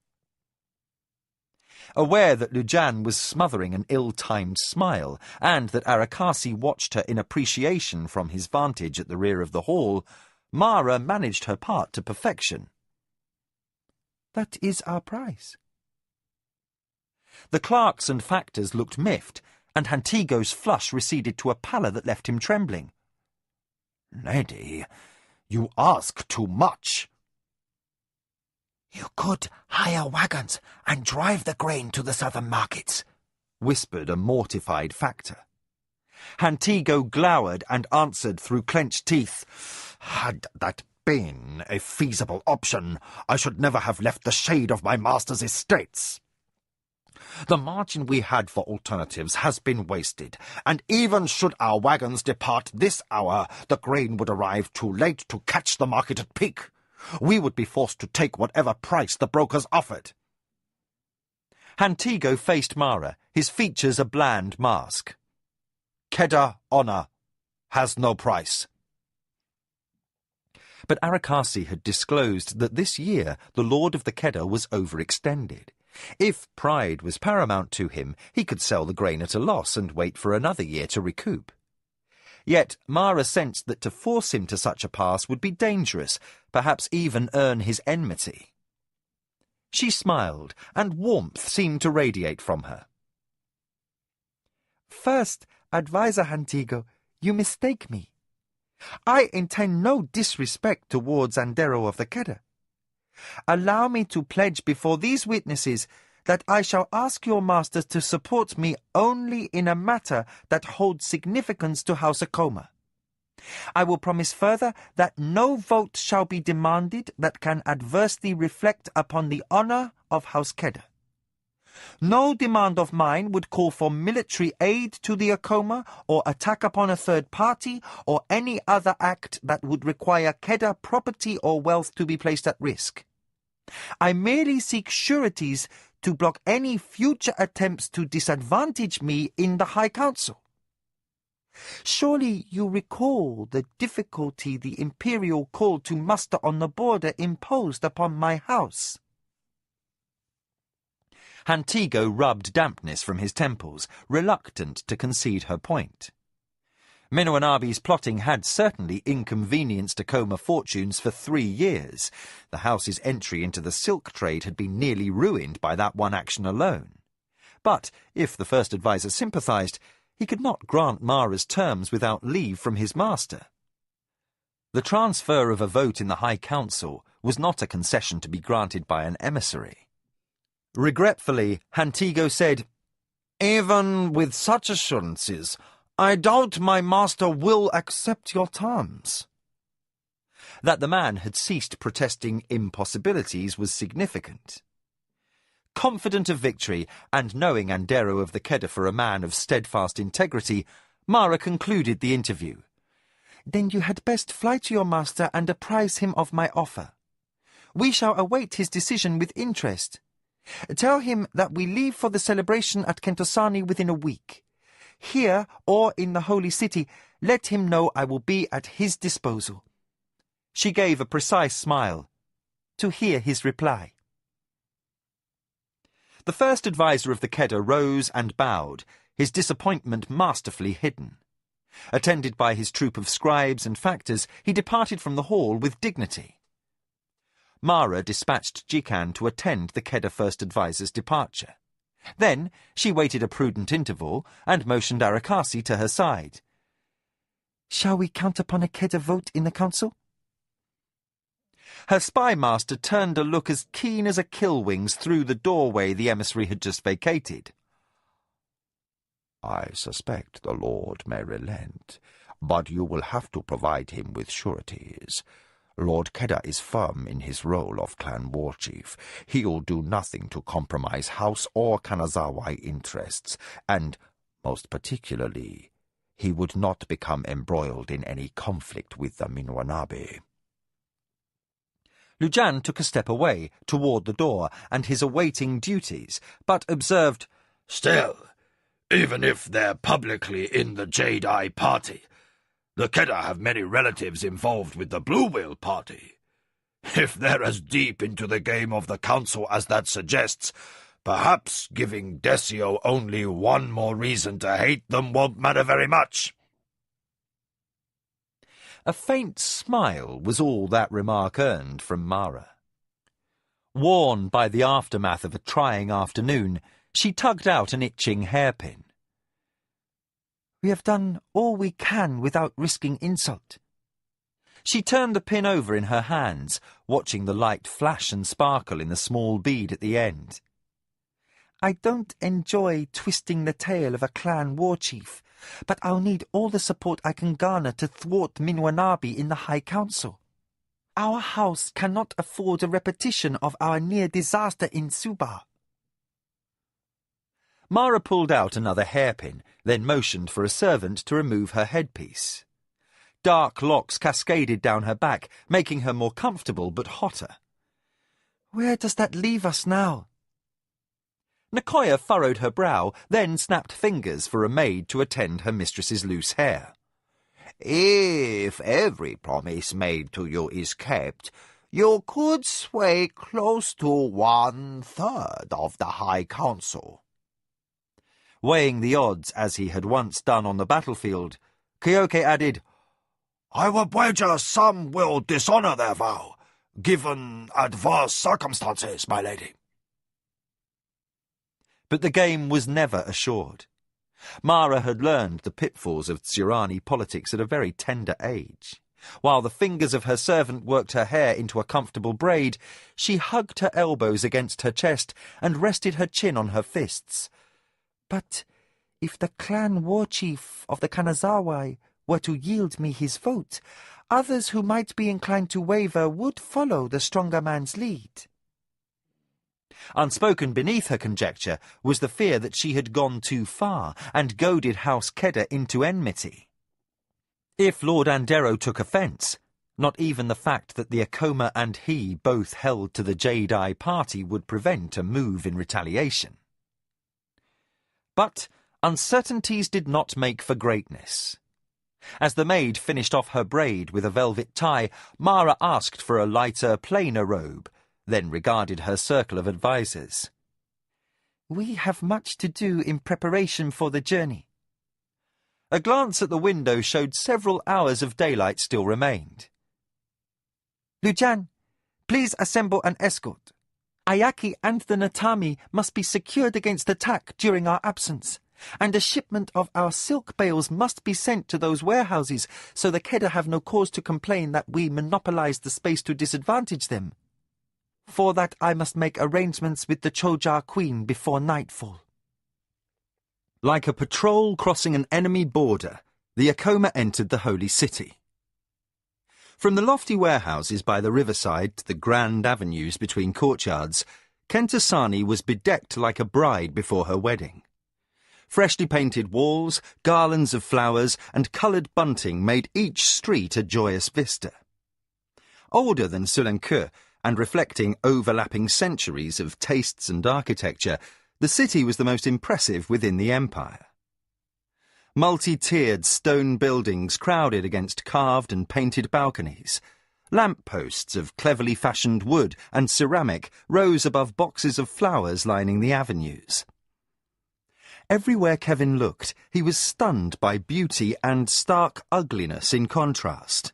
Aware that Lujan was smothering an ill-timed smile, and that Arakasi watched her in appreciation from his vantage at the rear of the hall, Mara managed her part to perfection. "That is our price." The clerks and factors looked miffed, and Hantigo's flush receded to a pallor that left him trembling. "Lady, you ask too much." "You could hire wagons and drive the grain to the southern markets," whispered a mortified factor. Hantigo glowered and answered through clenched teeth, "Had that been a feasible option, I should never have left the shade of my master's estates. The margin we had for alternatives has been wasted, and even should our wagons depart this hour, the grain would arrive too late to catch the market at peak. We would be forced to take whatever price the brokers offered." Hantigo faced Mara, his features a bland mask. "Kedda honor has no price." But Arakasi had disclosed that this year the Lord of the Kedda was overextended. If pride was paramount to him, he could sell the grain at a loss and wait for another year to recoup. Yet Mara sensed that to force him to such a pass would be dangerous, perhaps even earn his enmity. She smiled, and warmth seemed to radiate from her. "First, adviser Hantigo, you mistake me. I intend no disrespect towards Andero of the Kedda. Allow me to pledge before these witnesses that I shall ask your masters to support me only in a matter that holds significance to House Akoma. I will promise further that no vote shall be demanded that can adversely reflect upon the honor of House Kedda. No demand of mine would call for military aid to the Akoma or attack upon a third party or any other act that would require Kedda property or wealth to be placed at risk. I merely seek sureties to block any future attempts to disadvantage me in the High Council. Surely you recall the difficulty the Imperial call to muster on the border imposed upon my house." Hantigo rubbed dampness from his temples, reluctant to concede her point. Minoanabi's plotting had certainly inconvenienced Akoma fortunes for 3 years. The house's entry into the silk trade had been nearly ruined by that one action alone. But if the first adviser sympathized, He could not grant Mara's terms without leave from his master. The transfer of a vote in the High Council was not a concession to be granted by an emissary. Regretfully, Hantigo said, "Even with such assurances, I doubt my master will accept your terms." That the man had ceased protesting impossibilities was significant. Confident of victory, and knowing Andero of the Keddah for a man of steadfast integrity, Mara concluded the interview. "Then you had best fly to your master and apprise him of my offer. We shall await his decision with interest. Tell him that we leave for the celebration at Kentosani within a week. Here, or in the Holy City, let him know I will be at his disposal." She gave a precise smile, to hear his reply. The first adviser of the Keddah rose and bowed, his disappointment masterfully hidden. Attended by his troop of scribes and factors, he departed from the hall with dignity. Mara dispatched Jikan to attend the Keddah first adviser's departure. Then she waited a prudent interval and motioned Arakasi to her side. "Shall we count upon a Keddah vote in the council?" Her spy master turned a look as keen as a killwing's through the doorway the emissary had just vacated. "I suspect the Lord may relent, but you will have to provide him with sureties. Lord Keddah is firm in his role of clan war chief. He'll do nothing to compromise House or Kanazawa interests, and, most particularly, he would not become embroiled in any conflict with the Minwanabe." Lujan took a step away, toward the door and his awaiting duties, but observed, "Still, even if they're publicly in the Jade-Eye party, the Keddah have many relatives involved with the Blue Whale party. If they're as deep into the game of the council as that suggests, perhaps giving Desio only one more reason to hate them won't matter very much." A faint smile was all that remark earned from Mara. Worn by the aftermath of a trying afternoon, she tugged out an itching hairpin. "We have done all we can without risking insult." She turned the pin over in her hands, watching the light flash and sparkle in the small bead at the end. "I don't enjoy twisting the tail of a clan war chief, but I'll need all the support I can garner to thwart Minwanabe in the High Council. Our house cannot afford a repetition of our near disaster in Suba." Mara pulled out another hairpin, then motioned for a servant to remove her headpiece. Dark locks cascaded down her back, making her more comfortable but hotter. "Where does that leave us now?" Nicoya furrowed her brow, then snapped fingers for a maid to attend her mistress's loose hair. "If every promise made to you is kept, you could sway close to 1/3 of the High Council." Weighing the odds as he had once done on the battlefield, Kyoke added, "I would wager some will dishonor their vow, given adverse circumstances, my lady." But the game was never assured. Mara had learned the pitfalls of Tsurani politics at a very tender age. While the fingers of her servant worked her hair into a comfortable braid, she hugged her elbows against her chest and rested her chin on her fists. "But if the clan war chief of the Kanazawa were to yield me his vote, others who might be inclined to waver would follow the stronger man's lead." Unspoken beneath her conjecture was the fear that she had gone too far and goaded House Keddah into enmity. If Lord Andero took offence, not even the fact that the Akoma and he both held to the Jade-Eye party would prevent a move in retaliation. But uncertainties did not make for greatness. As the maid finished off her braid with a velvet tie, Mara asked for a lighter, plainer robe, then regarded her circle of advisers. "We have much to do in preparation for the journey." A glance at the window showed several hours of daylight still remained. "Lujan, please assemble an escort. Ayaki and the Natami must be secured against attack during our absence. And a shipment of our silk bales must be sent to those warehouses, so the Keddah have no cause to complain that we monopolize the space to disadvantage them. For that I must make arrangements with the Chojar Queen before nightfall. Like a patrol crossing an enemy border, the Acoma entered the holy city. From the lofty warehouses by the riverside to the grand avenues between courtyards, Kentasani was bedecked like a bride before her wedding. Freshly painted walls, garlands of flowers, and coloured bunting made each street a joyous vista. Older than Sulankeu, and reflecting overlapping centuries of tastes and architecture, the city was the most impressive within the empire. Multi-tiered stone buildings crowded against carved and painted balconies. Lamp-posts of cleverly fashioned wood and ceramic rose above boxes of flowers lining the avenues. Everywhere Kevin looked, he was stunned by beauty and stark ugliness in contrast.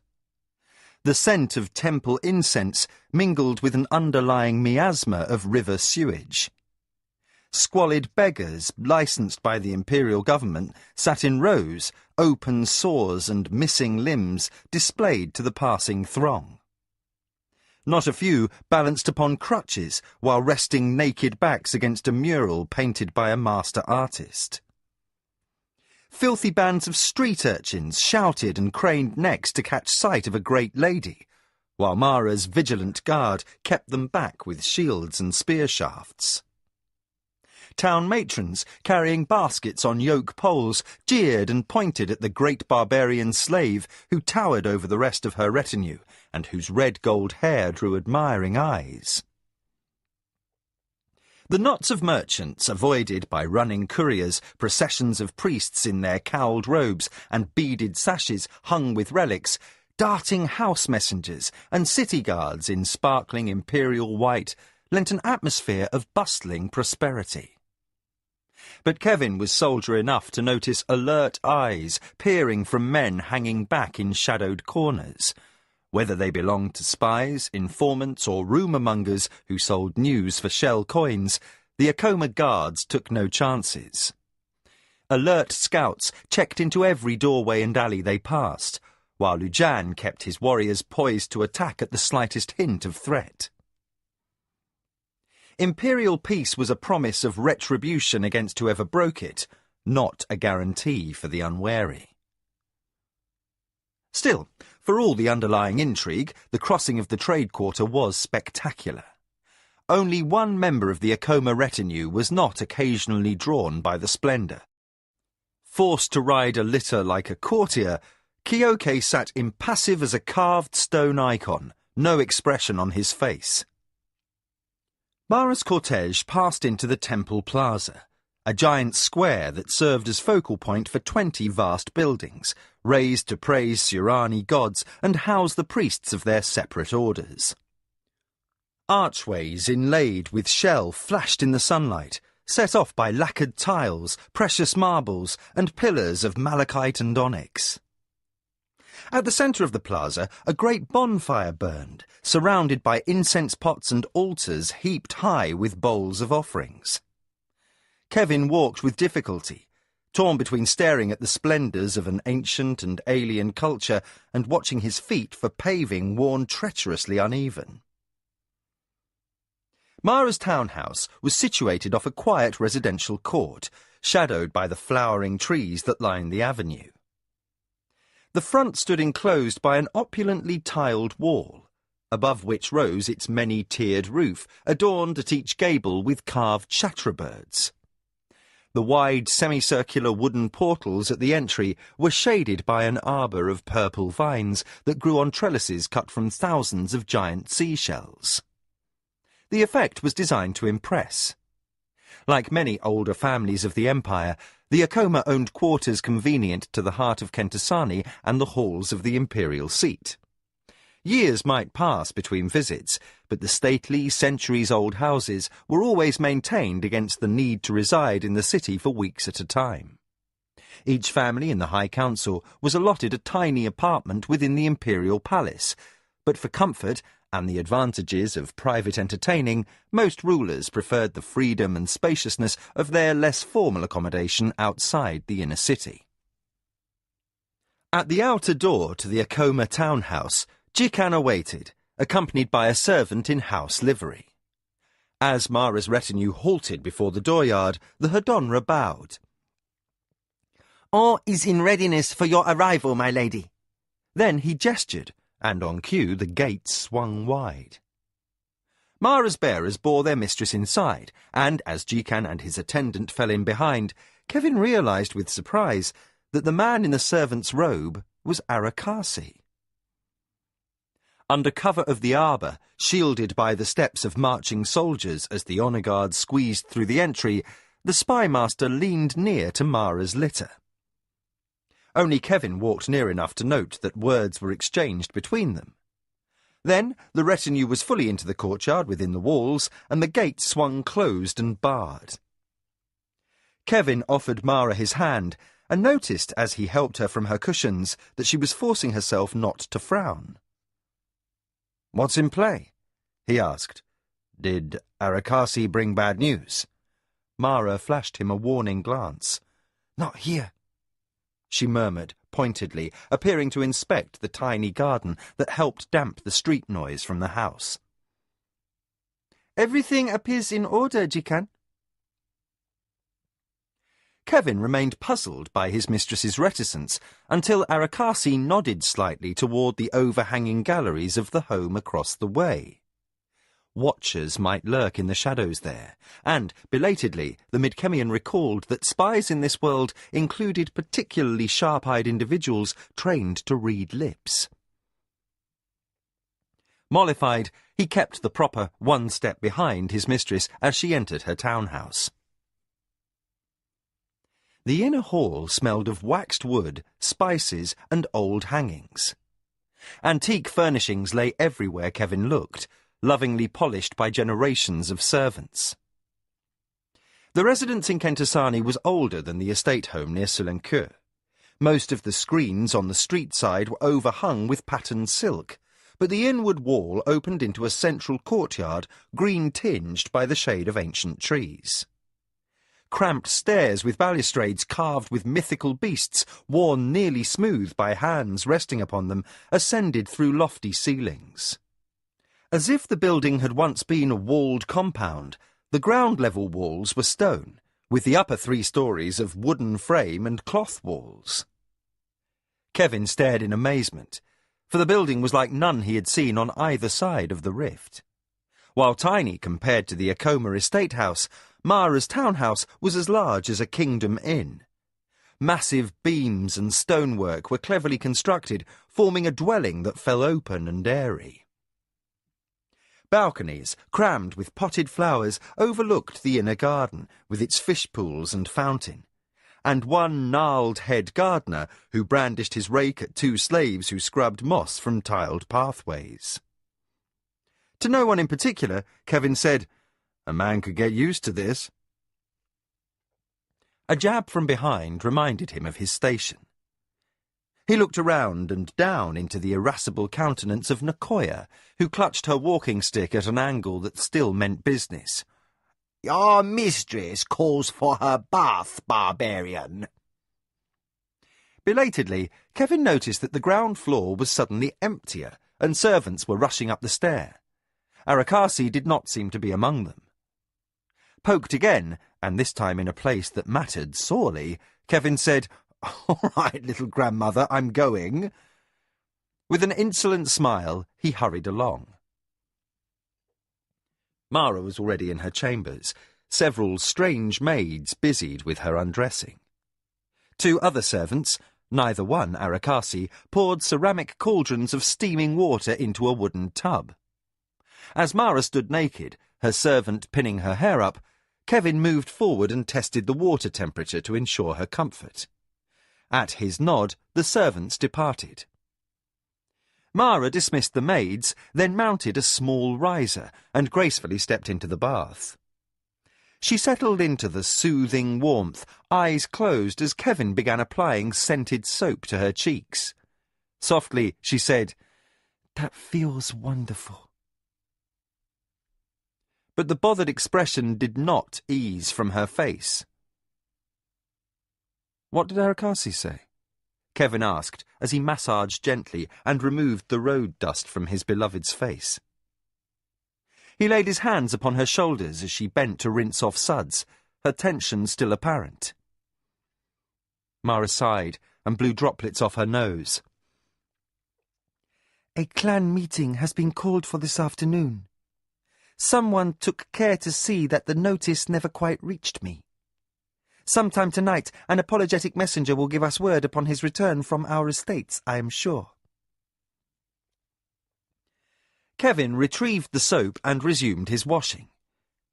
The scent of temple incense mingled with an underlying miasma of river sewage. Squalid beggars, licensed by the imperial government, sat in rows, open sores and missing limbs displayed to the passing throng. Not a few balanced upon crutches while resting naked backs against a mural painted by a master artist. Filthy bands of street urchins shouted and craned necks to catch sight of a great lady, while Mara's vigilant guard kept them back with shields and spear shafts. Town matrons, carrying baskets on yoke poles, jeered and pointed at the great barbarian slave who towered over the rest of her retinue, and whose red-gold hair drew admiring eyes. The knots of merchants, avoided by running couriers, processions of priests in their cowled robes and beaded sashes hung with relics, darting house messengers and city guards in sparkling imperial white, lent an atmosphere of bustling prosperity. But Kevin was soldier enough to notice alert eyes peering from men hanging back in shadowed corners. Whether they belonged to spies, informants, or rumour-mongers who sold news for shell coins, the Acoma guards took no chances. Alert scouts checked into every doorway and alley they passed, while Lujan kept his warriors poised to attack at the slightest hint of threat. Imperial peace was a promise of retribution against whoever broke it, not a guarantee for the unwary. Still, for all the underlying intrigue, the crossing of the trade quarter was spectacular. Only one member of the Acoma retinue was not occasionally drawn by the splendour. Forced to ride a litter like a courtier, Kyoke sat impassive as a carved stone icon, no expression on his face. Mara's cortege passed into the temple plaza, a giant square that served as focal point for 20 vast buildings, raised to praise Surani gods and house the priests of their separate orders. Archways inlaid with shell flashed in the sunlight, set off by lacquered tiles, precious marbles, and pillars of malachite and onyx. At the centre of the plaza, a great bonfire burned, surrounded by incense pots and altars heaped high with bowls of offerings. Kevin walked with difficulty, torn between staring at the splendours of an ancient and alien culture and watching his feet for paving worn treacherously uneven. Mara's townhouse was situated off a quiet residential court, shadowed by the flowering trees that lined the avenue. The front stood enclosed by an opulently tiled wall, above which rose its many-tiered roof, adorned at each gable with carved chaturabirds. The wide semicircular wooden portals at the entry were shaded by an arbour of purple vines that grew on trellises cut from thousands of giant seashells. The effect was designed to impress. Like many older families of the empire, the Acoma owned quarters convenient to the heart of Kentasani and the halls of the imperial seat. Years might pass between visits, but the stately, centuries-old houses were always maintained against the need to reside in the city for weeks at a time. Each family in the High Council was allotted a tiny apartment within the imperial palace, but for comfort and the advantages of private entertaining, most rulers preferred the freedom and spaciousness of their less formal accommodation outside the inner city. At the outer door to the Acoma townhouse, Jikan awaited, accompanied by a servant in house livery. As Mara's retinue halted before the dooryard, the Hadonra bowed. "All is in readiness for your arrival, my lady." Then he gestured, and on cue the gates swung wide. Mara's bearers bore their mistress inside, and as Jikan and his attendant fell in behind, Kevin realized with surprise that the man in the servant's robe was Arakasi. Under cover of the arbour, shielded by the steps of marching soldiers as the honour guard squeezed through the entry, the spymaster leaned near to Mara's litter. Only Kevin walked near enough to note that words were exchanged between them. Then the retinue was fully into the courtyard within the walls, and the gate swung closed and barred. Kevin offered Mara his hand, and noticed as he helped her from her cushions that she was forcing herself not to frown. "What's in play?" he asked. "Did Arakasi bring bad news?" Mara flashed him a warning glance. "Not here," she murmured pointedly, appearing to inspect the tiny garden that helped damp the street noise from the house. "Everything appears in order, Jikan." Kevin remained puzzled by his mistress's reticence until Arakasi nodded slightly toward the overhanging galleries of the home across the way. Watchers might lurk in the shadows there, and, belatedly, the Midkemian recalled that spies in this world included particularly sharp-eyed individuals trained to read lips. Mollified, he kept the proper one step behind his mistress as she entered her townhouse. The inner hall smelled of waxed wood, spices, and old hangings. Antique furnishings lay everywhere Kevin looked, lovingly polished by generations of servants. The residence in Kentasani was older than the estate home near Sulencoeur. Most of the screens on the street side were overhung with patterned silk, but the inward wall opened into a central courtyard green-tinged by the shade of ancient trees. Cramped stairs with balustrades carved with mythical beasts, worn nearly smooth by hands resting upon them, ascended through lofty ceilings. As if the building had once been a walled compound, the ground-level walls were stone, with the upper 3 stories of wooden frame and cloth walls. Kevin stared in amazement, for the building was like none he had seen on either side of the rift. While tiny compared to the Acoma estate house, Mara's townhouse was as large as a kingdom inn. Massive beams and stonework were cleverly constructed, forming a dwelling that fell open and airy. Balconies, crammed with potted flowers, overlooked the inner garden, with its fish pools and fountain, and one gnarled head gardener who brandished his rake at 2 slaves who scrubbed moss from tiled pathways. To no one in particular, Kevin said, "A man could get used to this." A jab from behind reminded him of his station. He looked around and down into the irascible countenance of Nakoya, who clutched her walking stick at an angle that still meant business. "Your mistress calls for her bath, barbarian." Belatedly, Kevin noticed that the ground floor was suddenly emptier, and servants were rushing up the stair. Arakasi did not seem to be among them. Poked again, and this time in a place that mattered sorely, Kevin said, "All right, little grandmother, I'm going." With an insolent smile, he hurried along. Mara was already in her chambers, several strange maids busied with her undressing. 2 other servants, neither one Arakasi, poured ceramic cauldrons of steaming water into a wooden tub. As Mara stood naked, her servant pinning her hair up, Kevin moved forward and tested the water temperature to ensure her comfort. At his nod, the servants departed. Mara dismissed the maids, then mounted a small riser and gracefully stepped into the bath. She settled into the soothing warmth, eyes closed as Kevin began applying scented soap to her cheeks. Softly, she said, "That feels wonderful." but the bothered expression did not ease from her face. "What did Arakasi say?" Kevin asked as he massaged gently and removed the road dust from his beloved's face. He laid his hands upon her shoulders as she bent to rinse off suds, her tension still apparent. Mara sighed and blew droplets off her nose. "A clan meeting has been called for this afternoon. Someone took care to see that the notice never quite reached me. Sometime tonight, an apologetic messenger will give us word upon his return from our estates, I am sure." Kevin retrieved the soap and resumed his washing.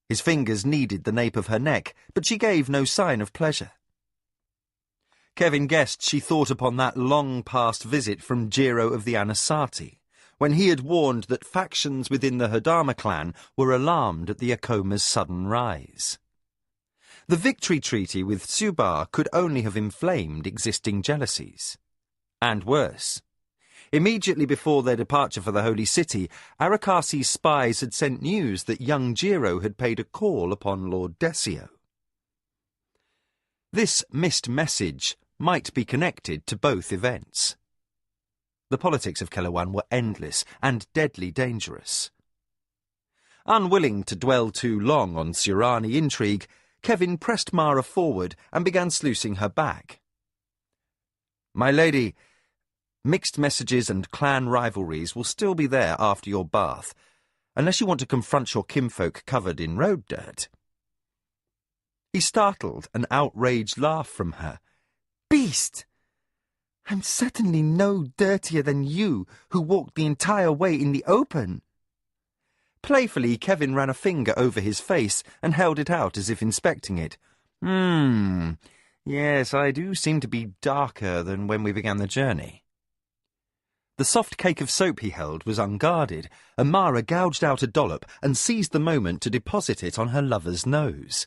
His fingers kneaded the nape of her neck, but she gave no sign of pleasure. Kevin guessed she thought upon that long-past visit from Jiro of the Anasati, when he had warned that factions within the Hadama clan were alarmed at the Akoma's sudden rise. The victory treaty with Subar could only have inflamed existing jealousies. And worse. Immediately before their departure for the Holy City, Arakasi's spies had sent news that young Jiro had paid a call upon Lord Desio. This missed message might be connected to both events. The politics of Kelawan were endless and deadly dangerous. Unwilling to dwell too long on Surani intrigue, Kevin pressed Mara forward and began sluicing her back. "My lady, mixed messages and clan rivalries will still be there after your bath, unless you want to confront your kinfolk covered in road dirt." He startled an outraged laugh from her. "Beast! I'm certainly no dirtier than you, who walked the entire way in the open." Playfully, Kevin ran a finger over his face and held it out as if inspecting it. Yes, I do seem to be darker than when we began the journey." The soft cake of soap he held was unguarded, and Mara gouged out a dollop and seized the moment to deposit it on her lover's nose.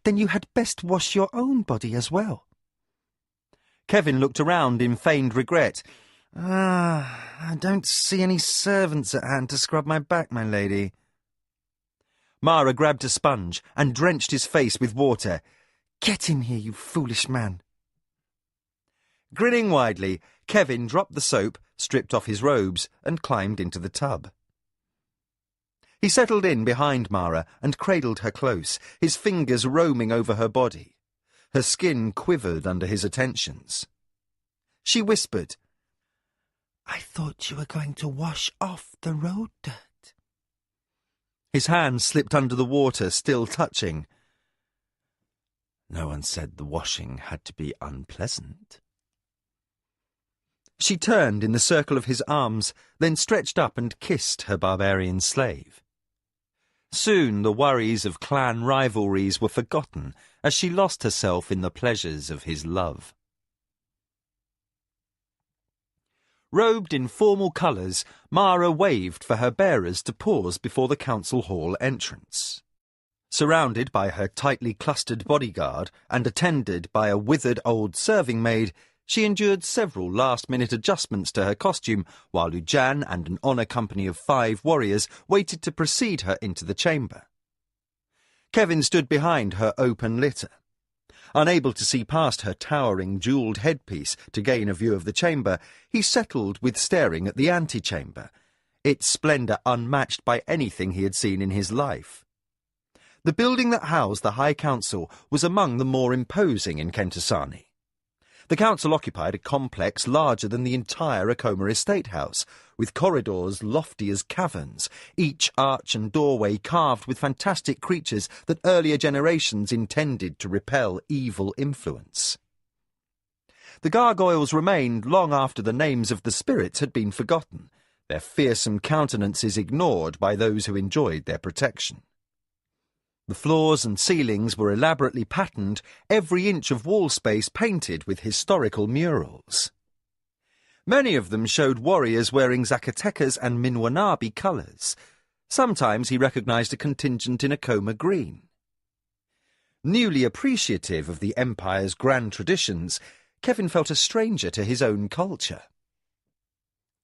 "Then you had best wash your own body as well." Kevin looked around in feigned regret. I don't see any servants at hand to scrub my back, my lady." Mara grabbed a sponge and drenched his face with water. "Get in here, you foolish man." Grinning widely, Kevin dropped the soap, stripped off his robes, and climbed into the tub. He settled in behind Mara and cradled her close, his fingers roaming over her body. Her skin quivered under his attentions. She whispered, "I thought you were going to wash off the road dirt." His hand slipped under the water, still touching. "No one said the washing had to be unpleasant." She turned in the circle of his arms, then stretched up and kissed her barbarian slave. Soon the worries of clan rivalries were forgotten as she lost herself in the pleasures of his love. Robed in formal colours, Mara waved for her bearers to pause before the council hall entrance. Surrounded by her tightly clustered bodyguard and attended by a withered old serving maid, she endured several last-minute adjustments to her costume, while Lujan and an honour company of 5 warriors waited to precede her into the chamber. Kevin stood behind her open litter. Unable to see past her towering jewelled headpiece to gain a view of the chamber, he settled with staring at the antechamber, its splendour unmatched by anything he had seen in his life. The building that housed the High Council was among the more imposing in Kentasani. The council occupied a complex larger than the entire Akoma estate house, with corridors lofty as caverns, each arch and doorway carved with fantastic creatures that earlier generations intended to repel evil influence. The gargoyles remained long after the names of the spirits had been forgotten, their fearsome countenances ignored by those who enjoyed their protection. The floors and ceilings were elaborately patterned, every inch of wall space painted with historical murals. Many of them showed warriors wearing Zacatecas and Minwanabi colours. Sometimes he recognised a contingent in Akoma green. Newly appreciative of the Empire's grand traditions, Kevin felt a stranger to his own culture.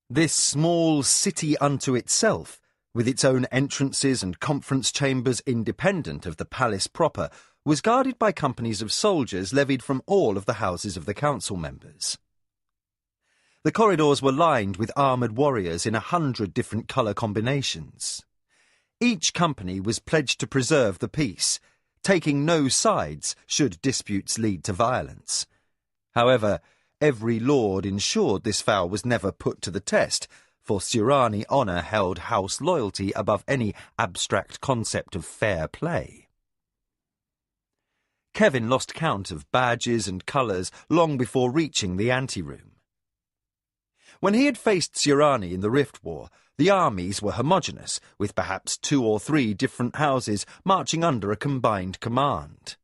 This small city unto itself with its own entrances and conference chambers independent of the palace proper, was guarded by companies of soldiers levied from all of the houses of the council members. The corridors were lined with armoured warriors in 100 different colour combinations. Each company was pledged to preserve the peace, taking no sides should disputes lead to violence. However, every lord ensured this vow was never put to the test, for Surani honour held house loyalty above any abstract concept of fair play. Kevin lost count of badges and colours long before reaching the anteroom. When he had faced Surani in the Rift War, the armies were homogeneous, with perhaps 2 or 3 different houses marching under a combined command.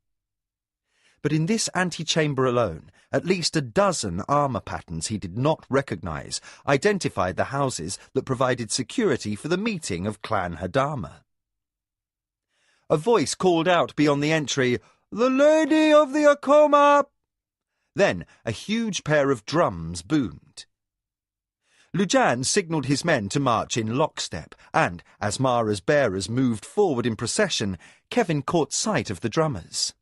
But in this antechamber alone, at least a dozen armour patterns he did not recognise identified the houses that provided security for the meeting of Clan Hadama. A voice called out beyond the entry, "The Lady of the Akoma!" Then a huge pair of drums boomed. Lujan signalled his men to march in lockstep, and, as Mara's bearers moved forward in procession, Kevin caught sight of the drummers.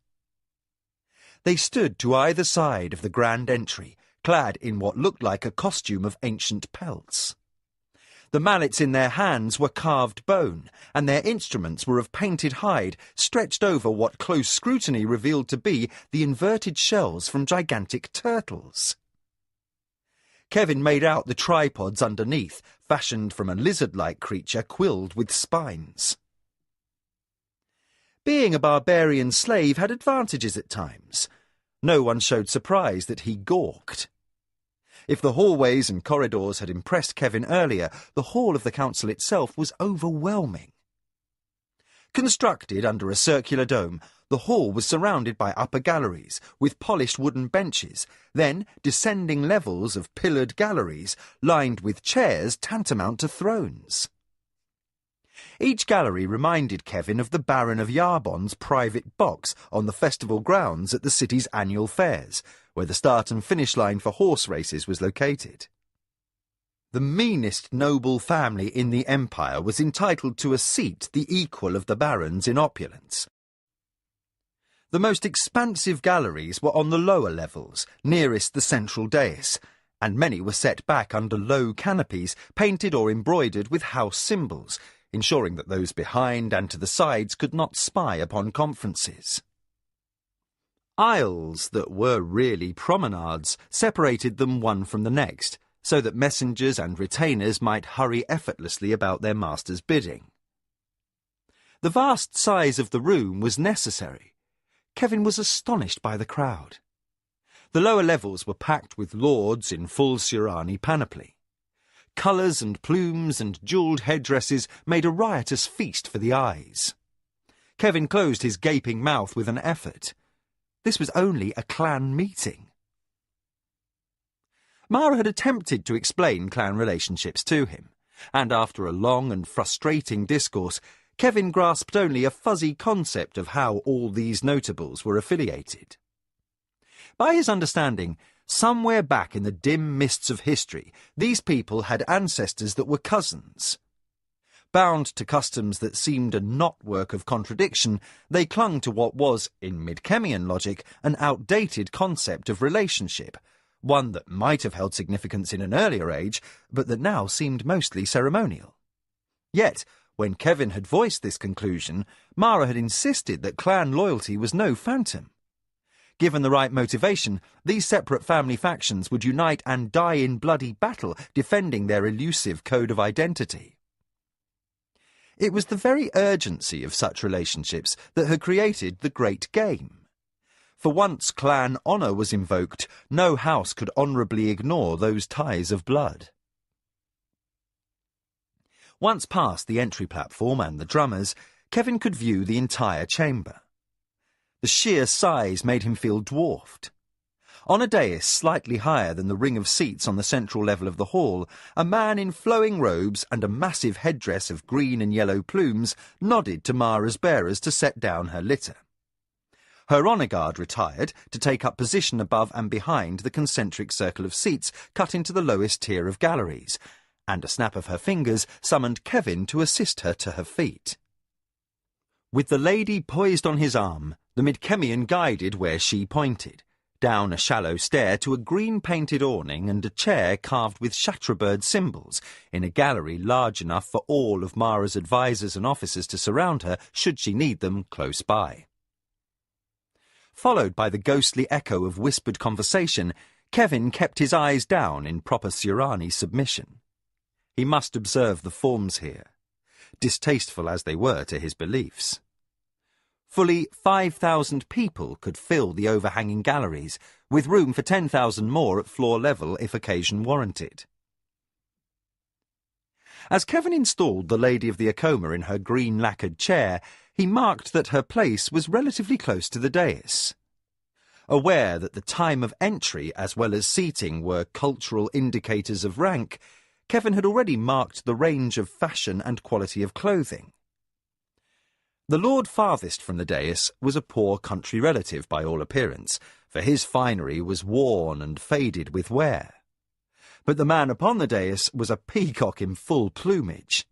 They stood to either side of the grand entry, clad in what looked like a costume of ancient pelts. The mallets in their hands were carved bone, and their instruments were of painted hide, stretched over what close scrutiny revealed to be the inverted shells from gigantic turtles. Kevin made out the tripods underneath, fashioned from a lizard-like creature quilled with spines. Being a barbarian slave had advantages at times. No one showed surprise that he gawked. If the hallways and corridors had impressed Kevin earlier, the hall of the council itself was overwhelming. Constructed under a circular dome, the hall was surrounded by upper galleries with polished wooden benches, then descending levels of pillared galleries lined with chairs tantamount to thrones. Each gallery reminded Kevin of the Baron of Yarbon's private box on the festival grounds at the city's annual fairs, where the start and finish line for horse races was located. The meanest noble family in the empire was entitled to a seat the equal of the barons in opulence. The most expansive galleries were on the lower levels, nearest the central dais, and many were set back under low canopies painted or embroidered with house symbols, ensuring that those behind and to the sides could not spy upon conferences. Aisles that were really promenades separated them one from the next, so that messengers and retainers might hurry effortlessly about their master's bidding. The vast size of the room was necessary. Kevin was astonished by the crowd. The lower levels were packed with lords in full Surani panoply. Colours and plumes and jewelled headdresses made a riotous feast for the eyes. Kevin closed his gaping mouth with an effort. This was only a clan meeting. Mara had attempted to explain clan relationships to him, and after a long and frustrating discourse, Kevin grasped only a fuzzy concept of how all these notables were affiliated. By his understanding, somewhere back in the dim mists of history, these people had ancestors that were cousins. Bound to customs that seemed a knotwork of contradiction, they clung to what was, in Midkemian logic, an outdated concept of relationship, one that might have held significance in an earlier age, but that now seemed mostly ceremonial. Yet, when Kevin had voiced this conclusion, Mara had insisted that clan loyalty was no phantom. Given the right motivation, these separate family factions would unite and die in bloody battle, defending their elusive code of identity. It was the very urgency of such relationships that had created the Great Game. For once clan honour was invoked, no house could honourably ignore those ties of blood. Once past the entry platform and the drummers, Kevin could view the entire chamber. The sheer size made him feel dwarfed. On a dais slightly higher than the ring of seats on the central level of the hall, a man in flowing robes and a massive headdress of green and yellow plumes nodded to Mara's bearers to set down her litter. Her honour guard retired to take up position above and behind the concentric circle of seats cut into the lowest tier of galleries, and a snap of her fingers summoned Kevin to assist her to her feet. With the lady poised on his arm, the Midkemian guided where she pointed, down a shallow stair to a green-painted awning and a chair carved with Shatrabird symbols, in a gallery large enough for all of Mara's advisers and officers to surround her should she need them close by. Followed by the ghostly echo of whispered conversation, Kevin kept his eyes down in proper Surani submission. He must observe the forms here, distasteful as they were to his beliefs. Fully 5,000 people could fill the overhanging galleries, with room for 10,000 more at floor level if occasion warranted. As Kevin installed the Lady of the Acoma in her green lacquered chair, he marked that her place was relatively close to the dais. Aware that the time of entry as well as seating were cultural indicators of rank, Kevin had already marked the range of fashion and quality of clothing. The lord farthest from the dais was a poor country relative by all appearance, for his finery was worn and faded with wear. But the man upon the dais was a peacock in full plumage.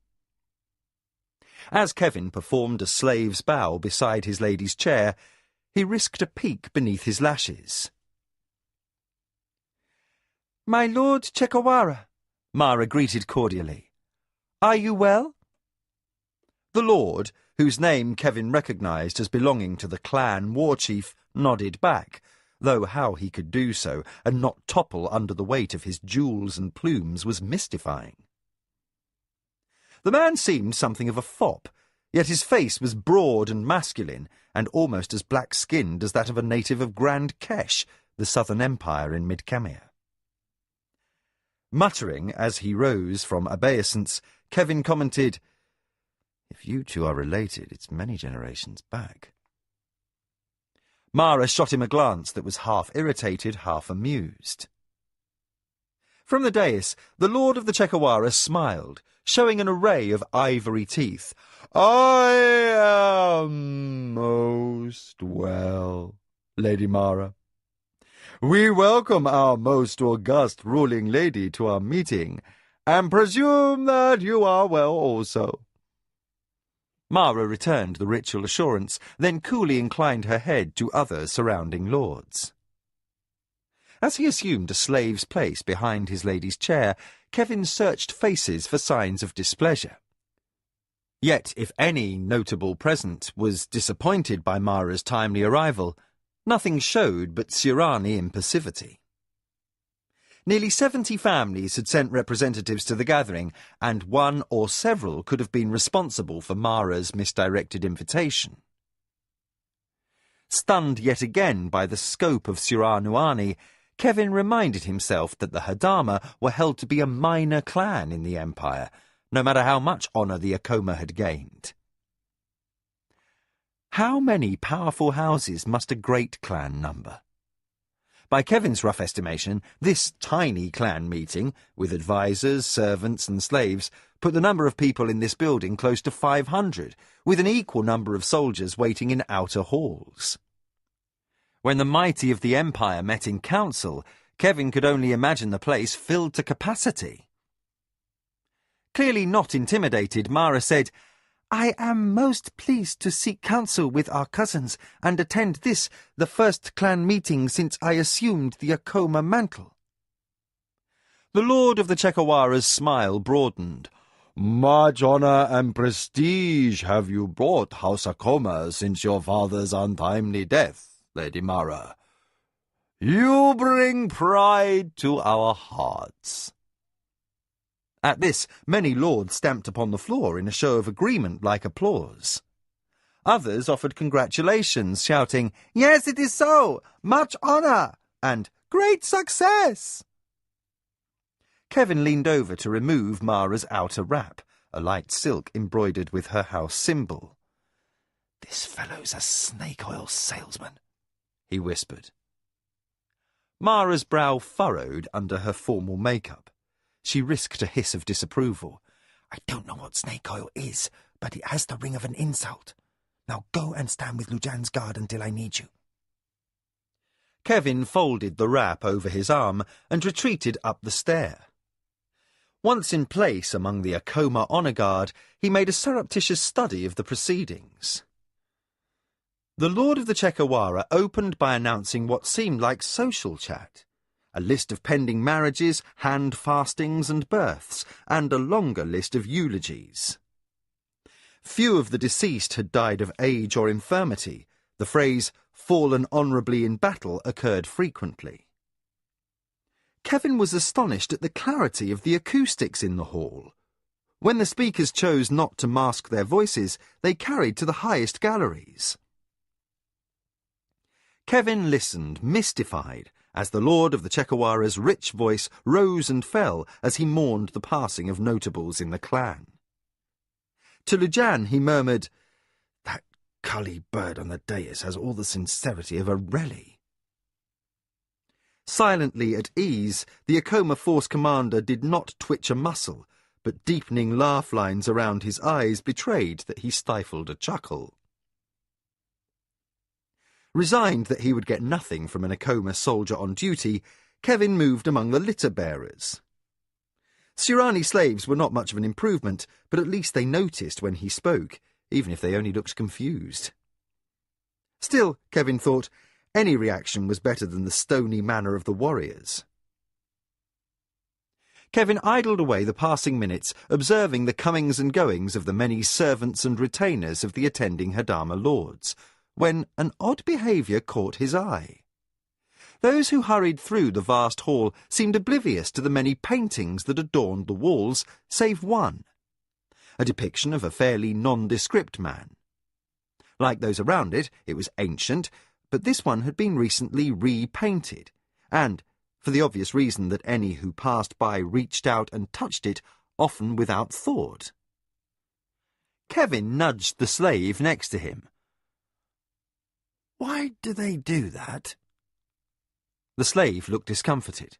As Kevin performed a slave's bow beside his lady's chair, he risked a peek beneath his lashes. "My Lord Chekawara," Mara greeted cordially. "Are you well?" The lord, whose name Kevin recognised as belonging to the clan war chief, nodded back, though how he could do so and not topple under the weight of his jewels and plumes was mystifying. The man seemed something of a fop, yet his face was broad and masculine, and almost as black-skinned as that of a native of Grand Kesh, the southern empire in Midkemia. Muttering as he rose from obeisance, Kevin commented, "If you two are related, it's many generations back." Mara shot him a glance that was half irritated, half amused. From the dais, the Lord of the Chekawara smiled, showing an array of ivory teeth. "I am most well, Lady Mara. We welcome our most august ruling lady to our meeting, and presume that you are well also." Mara returned the ritual assurance, then coolly inclined her head to other surrounding lords. As he assumed a slave's place behind his lady's chair, Kevin searched faces for signs of displeasure. Yet, if any notable present was disappointed by Mara's timely arrival, nothing showed but Surani impassivity. Nearly 70 families had sent representatives to the gathering, and one or several could have been responsible for Mara's misdirected invitation. Stunned yet again by the scope of Suranuani, Kevin reminded himself that the Hadama were held to be a minor clan in the Empire, no matter how much honour the Acoma had gained. How many powerful houses must a great clan number? By Kevin's rough estimation, this tiny clan meeting, with advisers, servants and slaves, put the number of people in this building close to 500, with an equal number of soldiers waiting in outer halls. When the mighty of the Empire met in council, Kevin could only imagine the place filled to capacity. Clearly not intimidated, Mara said, "I am most pleased to seek counsel with our cousins and attend this, the first clan meeting since I assumed the Acoma mantle." The Lord of the Chekawara's smile broadened. "Much honour and prestige have you brought House Acoma since your father's untimely death, Lady Mara. You bring pride to our hearts." At this, many lords stamped upon the floor in a show of agreement like applause. Others offered congratulations, shouting, "Yes, it is so! Much honour!" and "Great success!" Kevin leaned over to remove Mara's outer wrap, a light silk embroidered with her house symbol. "This fellow's a snake oil salesman," he whispered. Mara's brow furrowed under her formal makeup. She risked a hiss of disapproval. "I don't know what snake oil is, but it has the ring of an insult. Now go and stand with Lujan's guard until I need you." Kevin folded the wrap over his arm and retreated up the stair. Once in place among the Acoma honour guard, he made a surreptitious study of the proceedings. The Lord of the Chekawara opened by announcing what seemed like social chat. A list of pending marriages, hand fastings and births, and a longer list of eulogies. Few of the deceased had died of age or infirmity. The phrase, "fallen honourably in battle," occurred frequently. Kevin was astonished at the clarity of the acoustics in the hall. When the speakers chose not to mask their voices, they carried to the highest galleries. Kevin listened, mystified, as the Lord of the Chekawara's rich voice rose and fell as he mourned the passing of notables in the clan. To Lujan he murmured, "That cully bird on the dais has all the sincerity of a Reli." Silently at ease, the Acoma force commander did not twitch a muscle, but deepening laugh lines around his eyes betrayed that he stifled a chuckle. Resigned that he would get nothing from an Acoma soldier on duty, Kevin moved among the litter-bearers. Surani slaves were not much of an improvement, but at least they noticed when he spoke, even if they only looked confused. Still, Kevin thought, any reaction was better than the stony manner of the warriors. Kevin idled away the passing minutes, observing the comings and goings of the many servants and retainers of the attending Hadama lords, when an odd behaviour caught his eye. Those who hurried through the vast hall seemed oblivious to the many paintings that adorned the walls, save one, a depiction of a fairly nondescript man. Like those around it, it was ancient, but this one had been recently repainted, and, for the obvious reason that any who passed by reached out and touched it, often without thought. Kevin nudged the slave next to him. "Why do they do that?" The slave looked discomfited.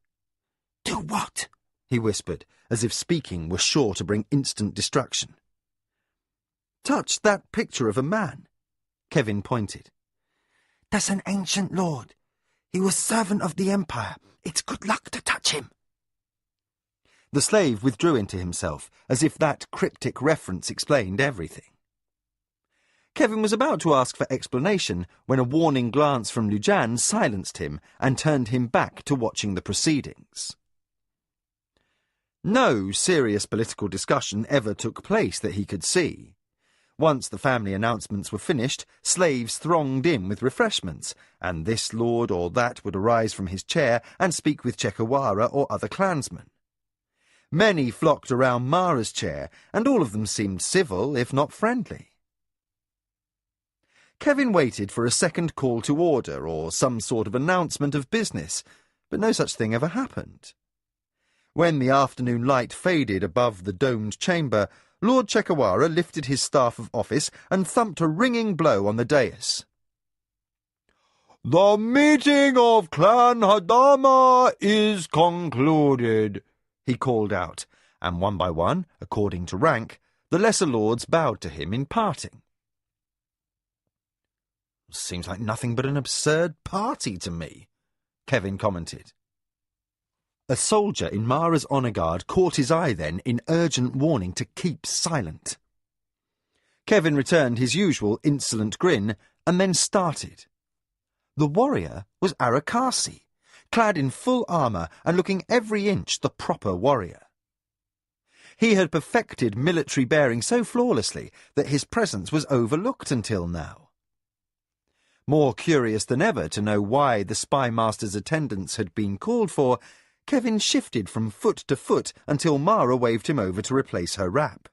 "Do what?" he whispered, as if speaking were sure to bring instant destruction. "Touch that picture of a man," Kevin pointed. "That's an ancient lord. He was servant of the Empire. It's good luck to touch him." The slave withdrew into himself, as if that cryptic reference explained everything. Kevin was about to ask for explanation when a warning glance from Lujan silenced him and turned him back to watching the proceedings. No serious political discussion ever took place that he could see. Once the family announcements were finished, slaves thronged in with refreshments, and this lord or that would arise from his chair and speak with Chekawara or other clansmen. Many flocked around Mara's chair, and all of them seemed civil, if not friendly. Kevin waited for a second call to order or some sort of announcement of business, but no such thing ever happened. When the afternoon light faded above the domed chamber, Lord Chekawara lifted his staff of office and thumped a ringing blow on the dais. "The meeting of Clan Hadama is concluded," he called out, and one by one, according to rank, the lesser lords bowed to him in parting. "Seems like nothing but an absurd party to me," Kevin commented. A soldier in Mara's honour guard caught his eye then in urgent warning to keep silent. Kevin returned his usual insolent grin and then started. The warrior was Arakasi, clad in full armour and looking every inch the proper warrior. He had perfected military bearing so flawlessly that his presence was overlooked until now. More curious than ever to know why the spy master's attendance had been called for, Kevin shifted from foot to foot until Mara waved him over to replace her wrap.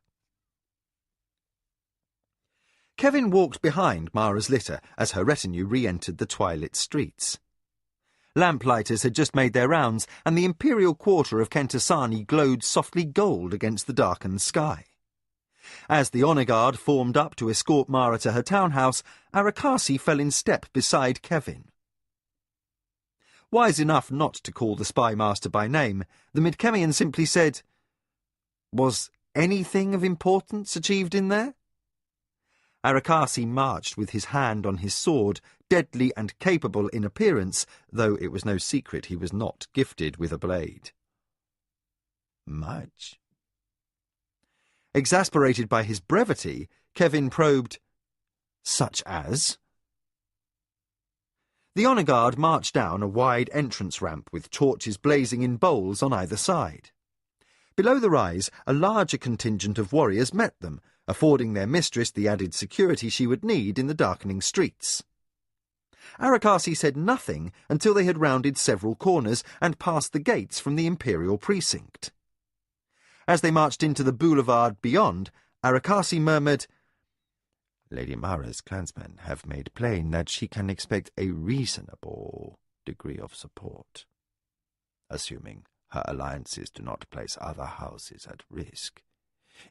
Kevin walked behind Mara's litter as her retinue re-entered the twilit streets. Lamplighters had just made their rounds, and the imperial quarter of Kentasani glowed softly gold against the darkened sky. As the honour guard formed up to escort Mara to her townhouse, Arakasi fell in step beside Kevin. Wise enough not to call the spy master by name, the Midkemian simply said, "Was anything of importance achieved in there?" Arakasi marched with his hand on his sword, deadly and capable in appearance, though it was no secret he was not gifted with a blade. much. Exasperated by his brevity, Kevin probed, "Such as?" The honour guard marched down a wide entrance ramp with torches blazing in bowls on either side. Below the rise, a larger contingent of warriors met them, affording their mistress the added security she would need in the darkening streets. Arakasi said nothing until they had rounded several corners and passed the gates from the Imperial precinct. As they marched into the boulevard beyond, Arakasi murmured, "Lady Mara's clansmen have made plain that she can expect a reasonable degree of support, assuming her alliances do not place other houses at risk.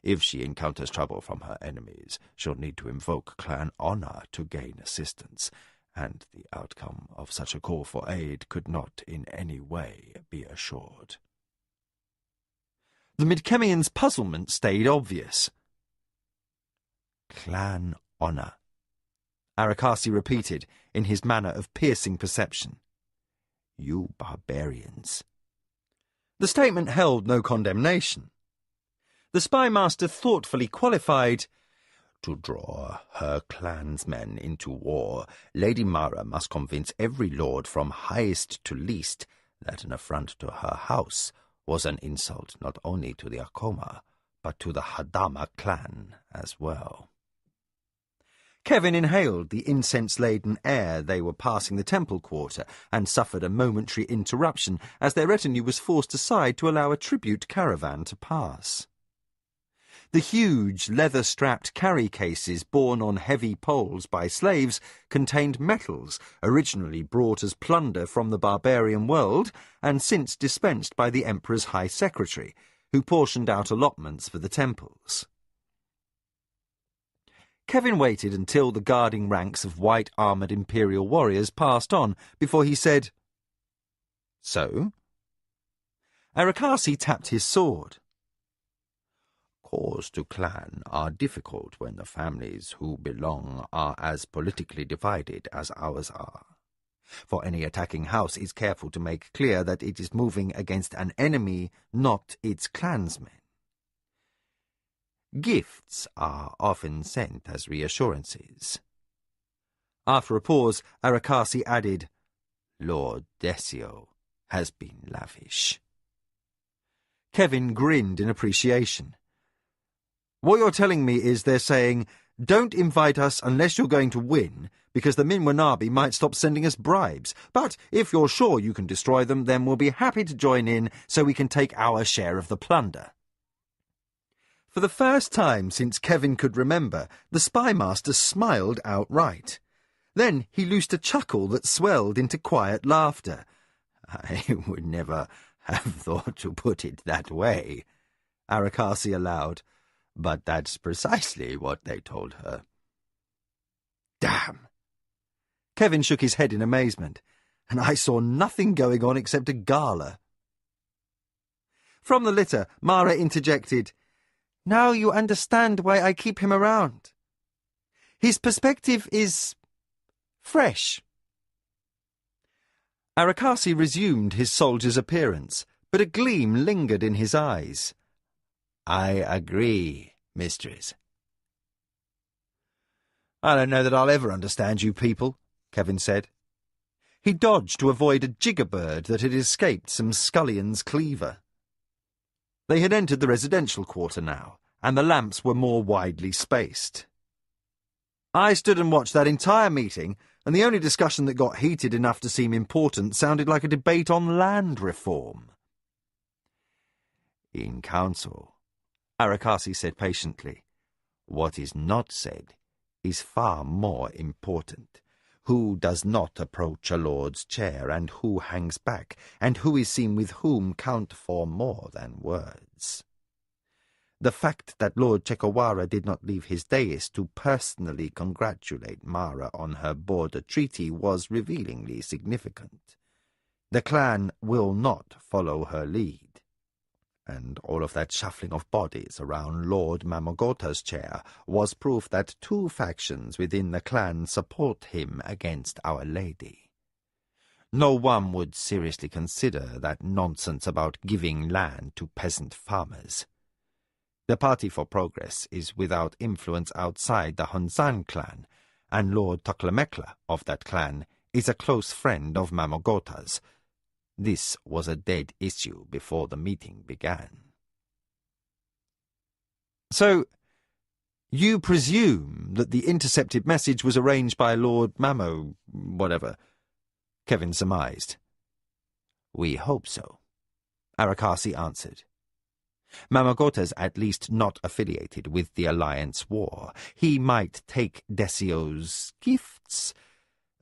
If she encounters trouble from her enemies, she'll need to invoke clan honor to gain assistance, and the outcome of such a call for aid could not in any way be assured." The Midkemian's puzzlement stayed obvious. "Clan honor," Arakasi repeated in his manner of piercing perception. "You barbarians." The statement held no condemnation. The spymaster thoughtfully qualified, "To draw her clansmen into war, Lady Mara must convince every lord from highest to least that an affront to her house was an insult not only to the Akoma, but to the Hadama clan as well." Kevin inhaled the incense-laden air they were passing the temple quarter and suffered a momentary interruption as their retinue was forced aside to allow a tribute caravan to pass. The huge, leather-strapped carry cases borne on heavy poles by slaves contained metals originally brought as plunder from the barbarian world and since dispensed by the Emperor's High Secretary, who portioned out allotments for the temples. Kevin waited until the guarding ranks of white-armoured Imperial warriors passed on before he said, "So?" Arakasi tapped his sword. "Calls to clan are difficult when the families who belong are as politically divided as ours are. For any attacking house is careful to make clear that it is moving against an enemy, not its clansmen. Gifts are often sent as reassurances." After a pause, Arakasi added, "Lord Desio has been lavish." Kevin grinned in appreciation. "What you're telling me is they're saying, 'Don't invite us unless you're going to win, because the Minwanabi might stop sending us bribes. But if you're sure you can destroy them, then we'll be happy to join in so we can take our share of the plunder.'" For the first time since Kevin could remember, the spymaster smiled outright. Then he loosed a chuckle that swelled into quiet laughter. "I would never have thought to put it that way," Arakasi allowed, "but that's precisely what they told her." "Damn!" Kevin shook his head in amazement, and I saw nothing going on except a gala. From the litter, Mara interjected, "Now you understand why I keep him around. His perspective is fresh." Arakasi resumed his soldier's appearance, but a gleam lingered in his eyes. "I agree, mistress." "I don't know that I'll ever understand you people," Kevin said. He dodged to avoid a jiggerbird that had escaped some scullion's cleaver. They had entered the residential quarter now, and the lamps were more widely spaced. I stood and watched that entire meeting, and the only discussion that got heated enough to seem important sounded like a debate on land reform. "In council," Arakasi said patiently, "what is not said is far more important. Who does not approach a lord's chair, and who hangs back, and who is seen with whom count for more than words. The fact that Lord Chekawara did not leave his dais to personally congratulate Mara on her border treaty was revealingly significant. The clan will not follow her lead. And all of that shuffling of bodies around Lord Mamogota's chair was proof that two factions within the clan support him against Our Lady. No one would seriously consider that nonsense about giving land to peasant farmers. The Party for Progress is without influence outside the Hunzan clan, and Lord Tuklamekla of that clan is a close friend of Mamogota's. This was a dead issue before the meeting began. So, you presume that the intercepted message was arranged by Lord whatever, Kevin surmised. We hope so, Arakasi answered. Mamogota's at least not affiliated with the Alliance War. He might take Desio's gifts,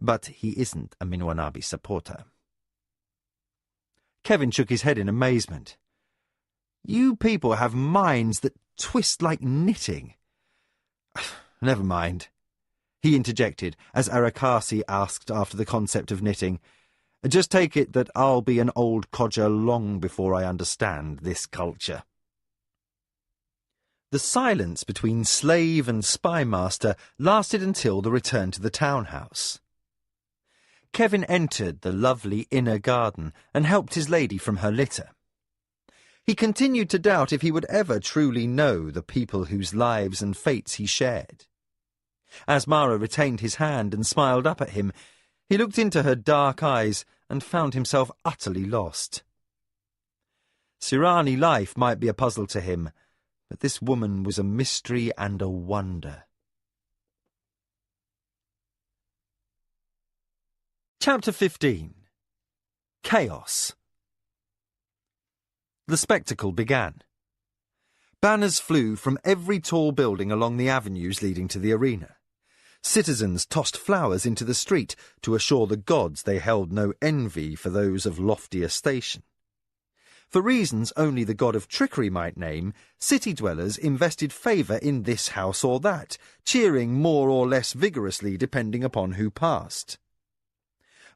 but he isn't a Minwanabi supporter. Kevin shook his head in amazement. You people have minds that twist like knitting. Never mind, he interjected as Arakasi asked after the concept of knitting. Just take it that I'll be an old codger long before I understand this culture. The silence between slave and spy master lasted until the return to the townhouse. Kevin entered the lovely inner garden and helped his lady from her litter. He continued to doubt if he would ever truly know the people whose lives and fates he shared. As Mara retained his hand and smiled up at him, he looked into her dark eyes and found himself utterly lost. Sirani life might be a puzzle to him, but this woman was a mystery and a wonder. Chapter 15. Chaos. The spectacle began. Banners flew from every tall building along the avenues leading to the arena. Citizens tossed flowers into the street to assure the gods they held no envy for those of loftier station. For reasons only the god of trickery might name, city dwellers invested favour in this house or that, cheering more or less vigorously depending upon who passed.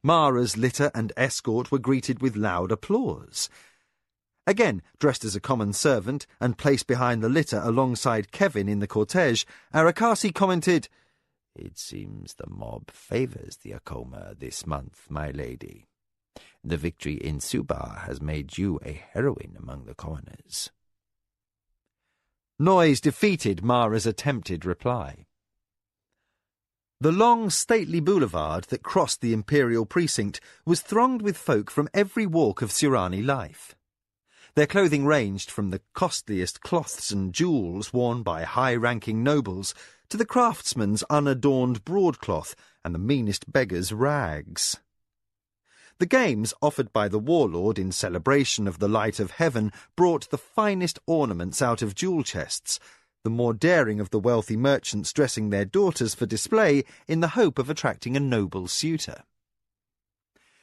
Mara's litter and escort were greeted with loud applause. Again, dressed as a common servant and placed behind the litter alongside Kevin in the cortege, Arakasi commented, "It seems the mob favours the Akoma this month, my lady. The victory in Suba has made you a heroine among the commoners." Noise defeated Mara's attempted reply. The long, stately boulevard that crossed the imperial precinct was thronged with folk from every walk of Sirani life. Their clothing ranged from the costliest cloths and jewels worn by high-ranking nobles to the craftsman's unadorned broadcloth and the meanest beggar's rags. The games offered by the warlord in celebration of the light of heaven brought the finest ornaments out of jewel chests, the more daring of the wealthy merchants dressing their daughters for display in the hope of attracting a noble suitor.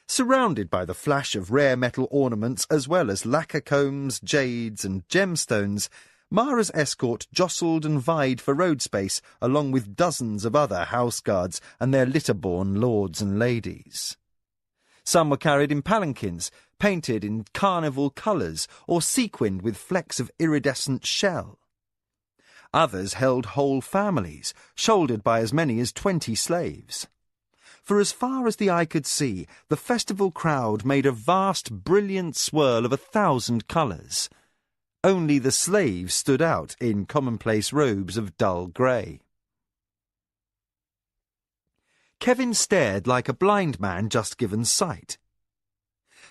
Surrounded by the flash of rare metal ornaments as well as lacquer combs, jades and gemstones, Mara's escort jostled and vied for road space along with dozens of other house guards and their litter-borne lords and ladies. Some were carried in palanquins, painted in carnival colours or sequined with flecks of iridescent shell. Others held whole families, shouldered by as many as 20 slaves. For as far as the eye could see, the festival crowd made a vast, brilliant swirl of 1,000 colours. Only the slaves stood out in commonplace robes of dull grey. Kevin stared like a blind man just given sight.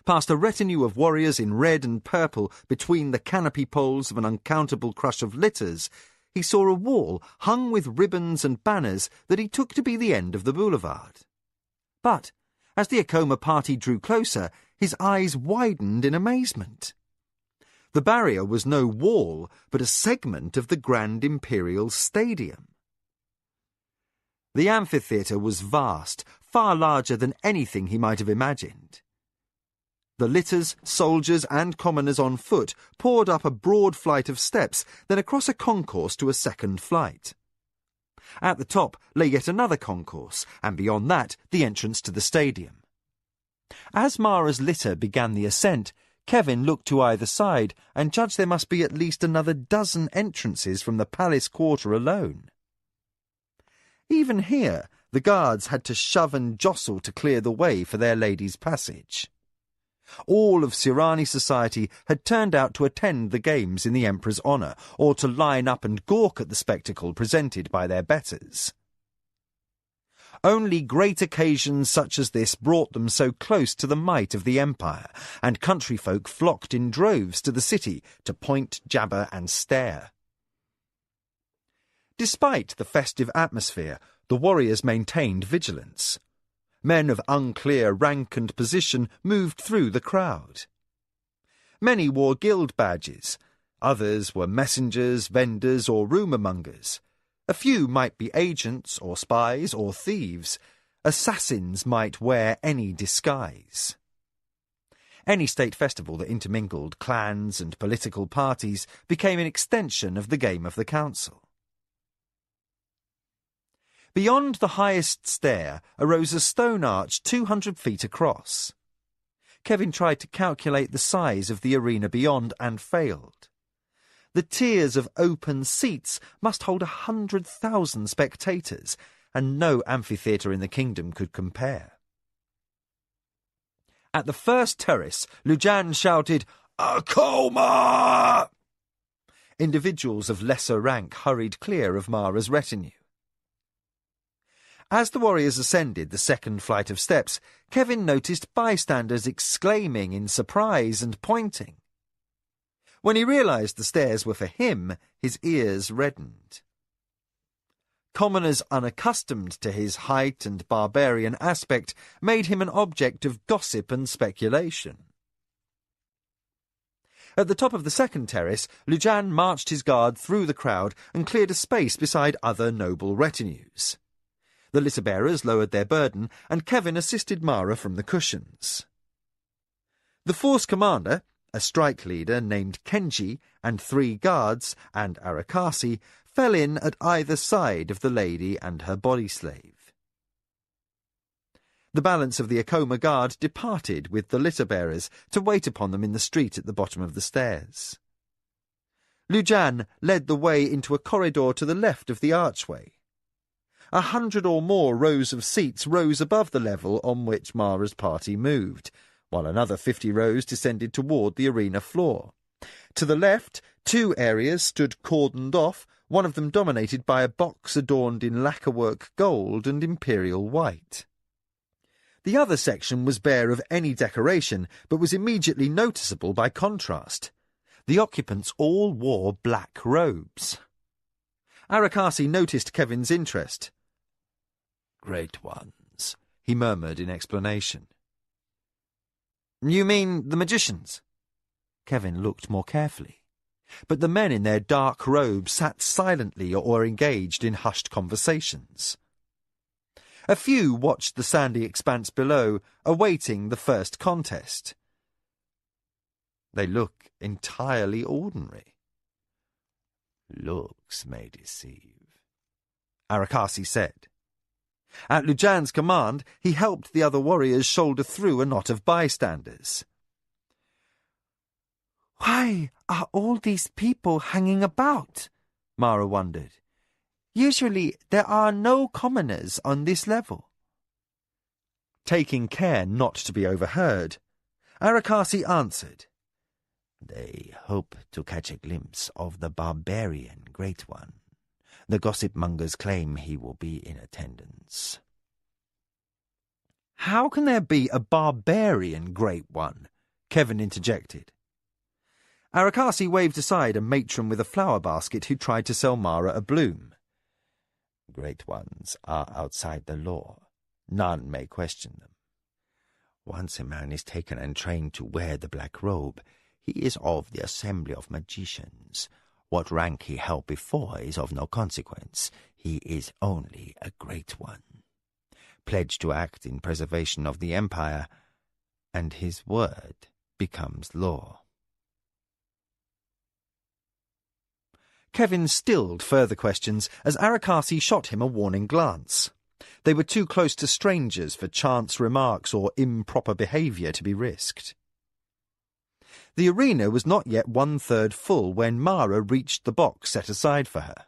Past a retinue of warriors in red and purple between the canopy poles of an uncountable crush of litters, he saw a wall hung with ribbons and banners that he took to be the end of the boulevard. But, as the Akoma party drew closer, his eyes widened in amazement. The barrier was no wall, but a segment of the Grand Imperial Stadium. The amphitheatre was vast, far larger than anything he might have imagined. The litters, soldiers and commoners on foot poured up a broad flight of steps, then across a concourse to a second flight. At the top lay yet another concourse, and beyond that the entrance to the stadium. As Mara's litter began the ascent, Kevin looked to either side and judged there must be at least another dozen entrances from the palace quarter alone. Even here, The guards had to shove and jostle to clear the way for their lady's passage. All of Sirani society had turned out to attend the games in the Emperor's honour, or to line up and gawk at the spectacle presented by their betters. Only great occasions such as this brought them so close to the might of the empire, and country folk flocked in droves to the city to point, jabber and stare. Despite the festive atmosphere, the warriors maintained vigilance. Men of unclear rank and position moved through the crowd. Many wore guild badges, others were messengers, vendors or rumour-mongers. A few might be agents or spies or thieves. Assassins might wear any disguise. Any state festival that intermingled clans and political parties became an extension of the game of the council. Beyond the highest stair arose a stone arch 200 feet across. Kevin tried to calculate the size of the arena beyond and failed. The tiers of open seats must hold 100,000 spectators, and no amphitheatre in the kingdom could compare. At the first terrace, Lujan shouted, "Akoma!" Individuals of lesser rank hurried clear of Mara's retinue. As the warriors ascended the second flight of steps, Kevin noticed bystanders exclaiming in surprise and pointing. When he realised the stairs were for him, his ears reddened. Commoners unaccustomed to his height and barbarian aspect made him an object of gossip and speculation. At the top of the second terrace, Lujan marched his guard through the crowd and cleared a space beside other noble retinues. The litter-bearers lowered their burden, and Kevin assisted Mara from the cushions. The force commander, a strike leader named Kenji, and 3 guards, and Arakasi, fell in at either side of the lady and her body-slave. The balance of the Akoma guard departed with the litter-bearers to wait upon them in the street at the bottom of the stairs. Lujan led the way into a corridor to the left of the archway. 100 or more rows of seats rose above the level on which Mara's party moved, while another 50 rows descended toward the arena floor. To the left, 2 areas stood cordoned off, one of them dominated by a box adorned in lacquerwork gold and imperial white. The other section was bare of any decoration, but was immediately noticeable by contrast. The occupants all wore black robes. Arakasi noticed Kevin's interest. "Great ones," he murmured in explanation. "You mean the magicians?" Kevin looked more carefully. But the men in their dark robes sat silently or engaged in hushed conversations. A few watched the sandy expanse below, awaiting the first contest. They look entirely ordinary. "Looks may deceive," Arakasi said. At Lujan's command, he helped the other warriors shoulder through a knot of bystanders. "Why are all these people hanging about?" Mara wondered. "Usually there are no commoners on this level." Taking care not to be overheard, Arakasi answered, "They hope to catch a glimpse of the barbarian Great One. The gossip-mongers claim he will be in attendance." "How can there be a barbarian Great One?" Kevin interjected. Arakasi waved aside a matron with a flower basket who tried to sell Mara a bloom. "Great ones are outside the law. None may question them. Once a man is taken and trained to wear the black robe, he is of the assembly of magicians. What rank he held before is of no consequence. He is only a great one, pledged to act in preservation of the empire, and his word becomes law." Kevin stilled further questions as Arakasi shot him a warning glance. They were too close to strangers for chance remarks or improper behaviour to be risked. The arena was not yet 1/3 full when Mara reached the box set aside for her.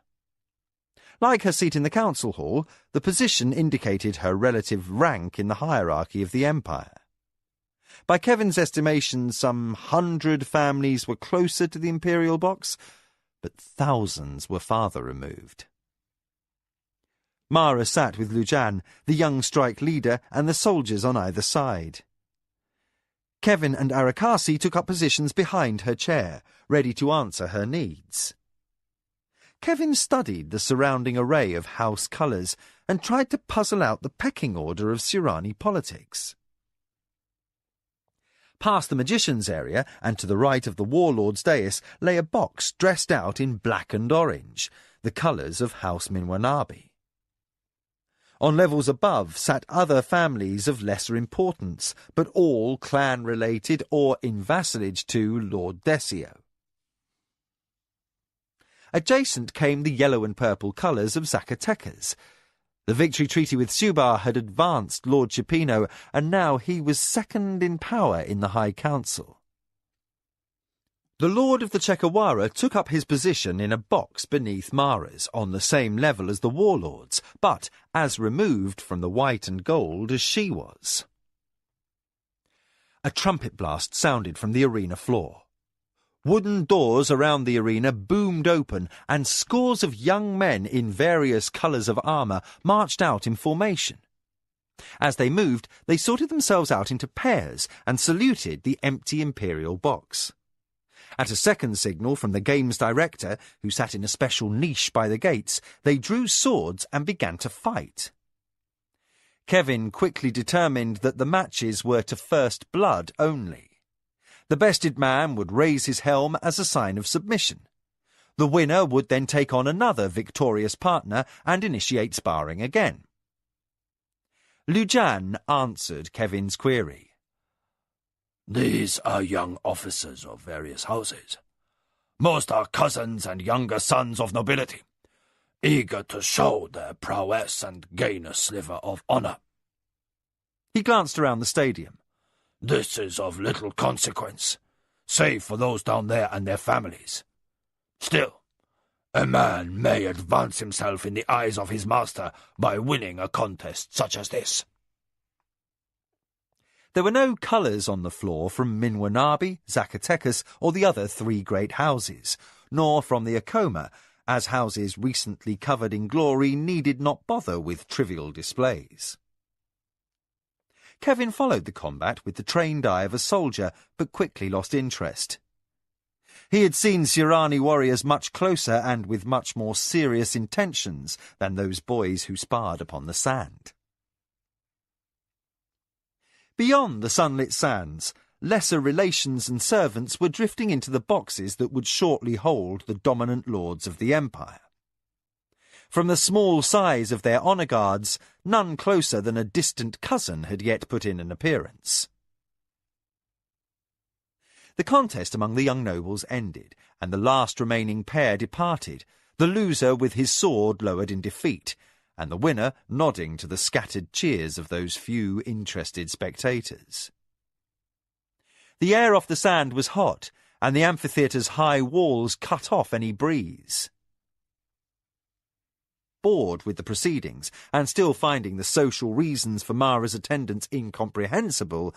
Like her seat in the council hall, the position indicated her relative rank in the hierarchy of the empire. By Kevin's estimation, some 100 families were closer to the imperial box, but thousands were farther removed. Mara sat with Lujan, the young strike leader, and the soldiers on either side. Kevin and Arakasi took up positions behind her chair, ready to answer her needs. Kevin studied the surrounding array of house colours and tried to puzzle out the pecking order of Sirani politics. Past the magician's area, and to the right of the warlord's dais, lay a box dressed out in black and orange, the colours of House Minwanabi. On levels above sat other families of lesser importance, but all clan-related or in vassalage to Lord Desio. Adjacent came the yellow and purple colours of Zacatecas. The victory treaty with Subar had advanced Lord Chipino, and now he was second in power in the High Council. The Lord of the Chekawara took up his position in a box beneath Mara's, on the same level as the warlords, but as removed from the white and gold as she was. A trumpet blast sounded from the arena floor. Wooden doors around the arena boomed open, and scores of young men in various colours of armour marched out in formation. As they moved, they sorted themselves out into pairs and saluted the empty imperial box. At a second signal from the games director, who sat in a special niche by the gates, they drew swords and began to fight. Kevin quickly determined that the matches were to first blood only. The bested man would raise his helm as a sign of submission. The winner would then take on another victorious partner and initiate sparring again. Lujan answered Kevin's query. These are young officers of various houses. Most are cousins and younger sons of nobility, eager to show their prowess and gain a sliver of honour. He glanced around the stadium. This is of little consequence, save for those down there and their families. Still, a man may advance himself in the eyes of his master by winning a contest such as this. There were no colours on the floor from Minwanabi, Zacatecas, or the other three great houses, nor from the Acoma, as houses recently covered in glory needed not bother with trivial displays. Kevin followed the combat with the trained eye of a soldier, but quickly lost interest. He had seen Sirani warriors much closer and with much more serious intentions than those boys who sparred upon the sand. Beyond the sunlit sands, lesser relations and servants were drifting into the boxes that would shortly hold the dominant lords of the empire. From the small size of their honour guards, none closer than a distant cousin had yet put in an appearance. The contest among the young nobles ended, and the last remaining pair departed, the loser with his sword lowered in defeat, and the winner nodding to the scattered cheers of those few interested spectators. The air off the sand was hot, and the amphitheatre's high walls cut off any breeze. Bored with the proceedings, and still finding the social reasons for Mara's attendance incomprehensible,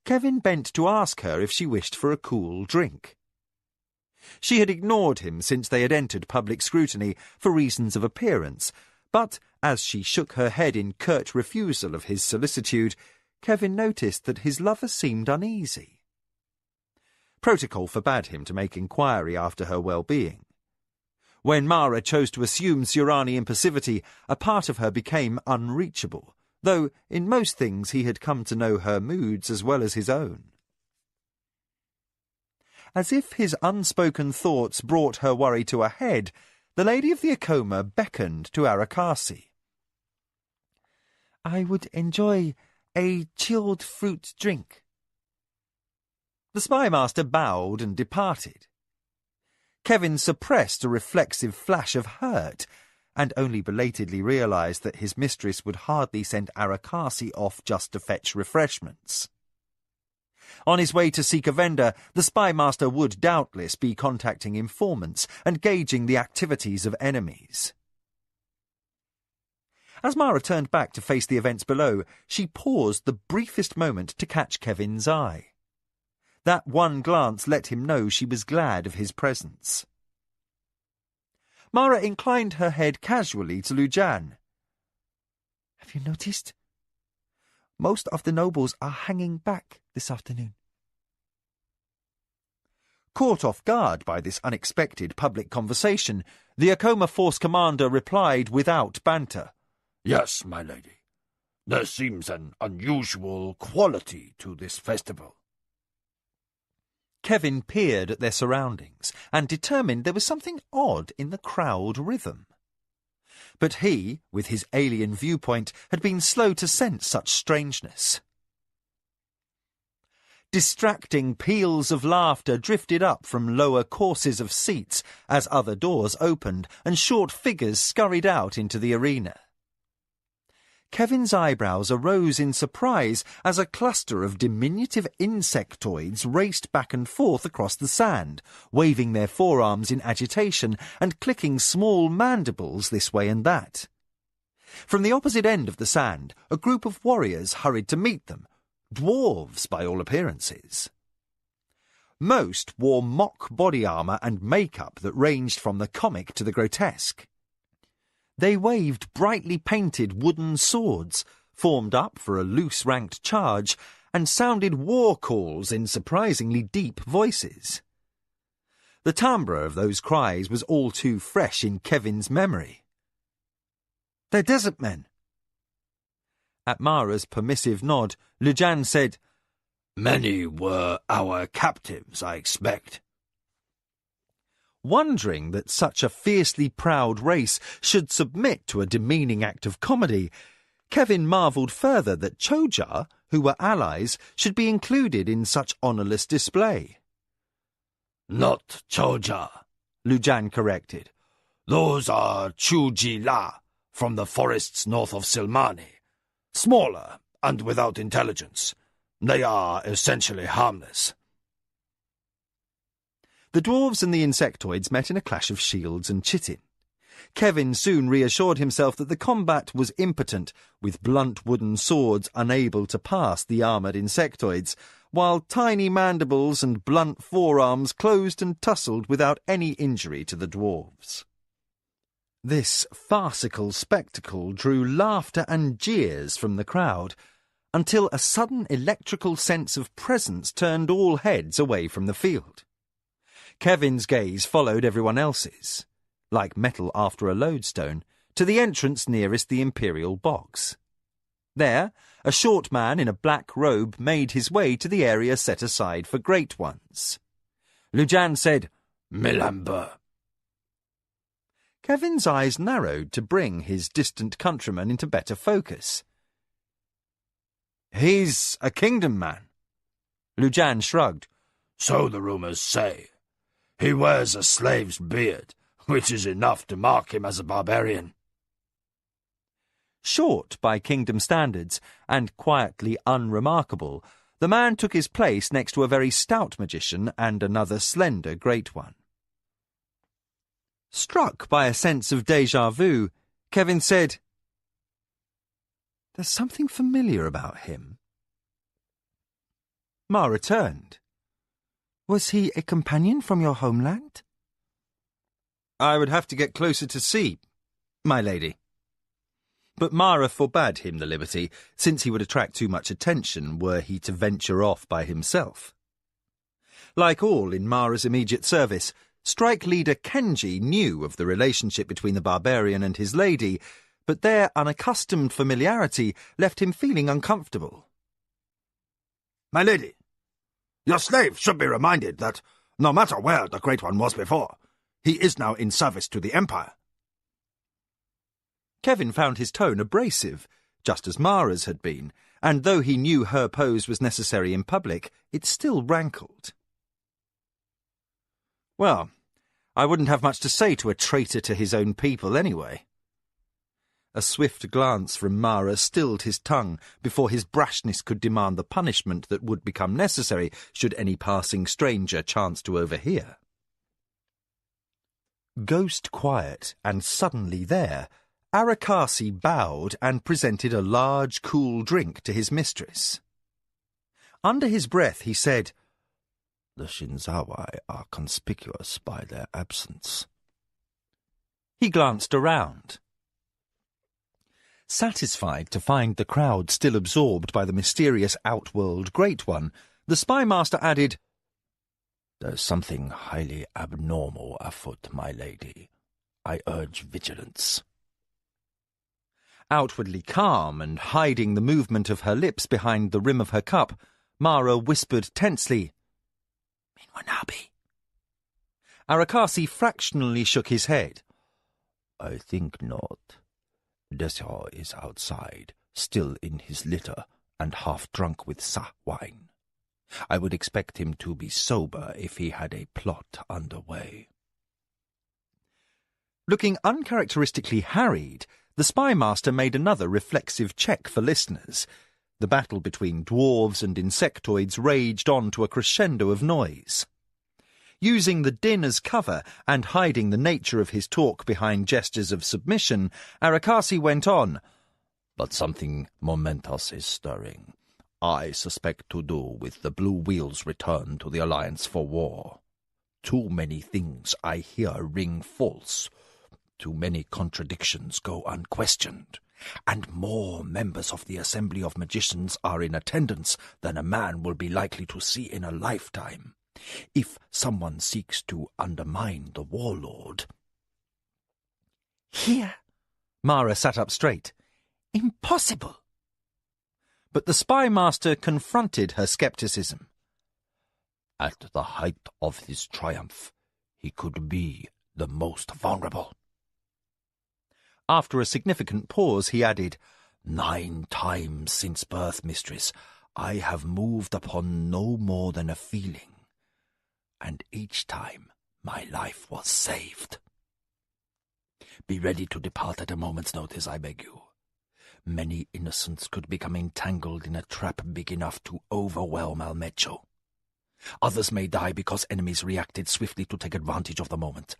Kevin bent to ask her if she wished for a cool drink. She had ignored him since they had entered public scrutiny for reasons of appearance, but as she shook her head in curt refusal of his solicitude, Kevin noticed that his lover seemed uneasy. Protocol forbade him to make inquiry after her well-being. When Mara chose to assume Sirani impassivity, a part of her became unreachable, though in most things he had come to know her moods as well as his own. As if his unspoken thoughts brought her worry to a head, the lady of the Acoma beckoned to Arakasi. "I would enjoy a chilled fruit drink." The spymaster bowed and departed. Kevin suppressed a reflexive flash of hurt, and only belatedly realised that his mistress would hardly send Arakasi off just to fetch refreshments. On his way to seek a vendor, the spymaster would doubtless be contacting informants and gauging the activities of enemies. As Mara turned back to face the events below, she paused the briefest moment to catch Kevin's eye. That one glance let him know she was glad of his presence. Mara inclined her head casually to Lujan. Have you noticed? Most of the nobles are hanging back this afternoon. Caught off guard by this unexpected public conversation, the Akoma Force commander replied without banter. Yes, my lady. There seems an unusual quality to this festival. Kevin peered at their surroundings and determined there was something odd in the crowd rhythm. But he, with his alien viewpoint, had been slow to sense such strangeness. Distracting peals of laughter drifted up from lower courses of seats as other doors opened and short figures scurried out into the arena. Kevin's eyebrows arose in surprise as a cluster of diminutive insectoids raced back and forth across the sand, waving their forearms in agitation and clicking small mandibles this way and that. From the opposite end of the sand, a group of warriors hurried to meet them, dwarves by all appearances. Most wore mock body armour and makeup that ranged from the comic to the grotesque. They waved brightly painted wooden swords, formed up for a loose-ranked charge, and sounded war calls in surprisingly deep voices. The timbre of those cries was all too fresh in Kevin's memory. They're desert men. At Mara's permissive nod, Lujan said, Many were our captives, I expect. Wondering that such a fiercely proud race should submit to a demeaning act of comedy, Kevin marvelled further that Choja, who were allies, should be included in such honourless display. Not Choja, Lujan corrected. Those are Chuji-la, from the forests north of Silmani. Smaller and without intelligence. They are essentially harmless. The dwarves and the insectoids met in a clash of shields and chitin. Kevin soon reassured himself that the combat was impotent, with blunt wooden swords unable to pass the armoured insectoids, while tiny mandibles and blunt forearms closed and tussled without any injury to the dwarves. This farcical spectacle drew laughter and jeers from the crowd, until a sudden electrical sense of presence turned all heads away from the field. Kevin's gaze followed everyone else's, like metal after a lodestone, to the entrance nearest the Imperial box. There, a short man in a black robe made his way to the area set aside for great ones. Lujan said, Milamber. Kevin's eyes narrowed to bring his distant countryman into better focus. He's a kingdom man. Lujan shrugged. So the rumours say. He wears a slave's beard, which is enough to mark him as a barbarian. Short by kingdom standards, and quietly unremarkable, the man took his place next to a very stout magician and another slender great one. Struck by a sense of déjà vu, Kevin said, There's something familiar about him. Mara turned. Was he a companion from your homeland? I would have to get closer to see, my lady. But Mara forbade him the liberty, since he would attract too much attention were he to venture off by himself. Like all in Mara's immediate service, strike leader Kenji knew of the relationship between the barbarian and his lady, but their unaccustomed familiarity left him feeling uncomfortable. My lady, your slave should be reminded that, no matter where the Great One was before, he is now in service to the Empire. Kevin found his tone abrasive, just as Mara's had been, and though he knew her pose was necessary in public, it still rankled. Well, I wouldn't have much to say to a traitor to his own people anyway. A swift glance from Mara stilled his tongue before his brashness could demand the punishment that would become necessary should any passing stranger chance to overhear. Ghost quiet, and suddenly there, Arakasi bowed and presented a large, cool drink to his mistress. Under his breath he said, "The Shinzawai are conspicuous by their absence." He glanced around. Satisfied to find the crowd still absorbed by the mysterious outworld Great One, the spy master added, "There's something highly abnormal afoot, my lady. I urge vigilance." Outwardly calm and hiding the movement of her lips behind the rim of her cup, Mara whispered tensely, "Minwanabi." Arakasi fractionally shook his head. "I think not. Desha is outside, still in his litter and half drunk with sa wine. I would expect him to be sober if he had a plot underway." Looking uncharacteristically harried, the spy master made another reflexive check for listeners. The battle between dwarves and insectoids raged on to a crescendo of noise. Using the din as cover and hiding the nature of his talk behind gestures of submission, Arakasi went on, "But something momentous is stirring. I suspect to do with the Blue Wheel's return to the Alliance for war. Too many things I hear ring false. Too many contradictions go unquestioned. And more members of the Assembly of Magicians are in attendance than a man will be likely to see in a lifetime. If someone seeks to undermine the warlord—" "Here." Mara sat up straight. "Impossible." But the spy master confronted her skepticism. "At the height of his triumph, he could be the most vulnerable." After a significant pause, he added, 9 times since birth, mistress, I have moved upon no more than a feeling. And each time my life was saved. Be ready to depart at a moment's notice, I beg you. Many innocents could become entangled in a trap big enough to overwhelm Almecho. Others may die because enemies reacted swiftly to take advantage of the moment.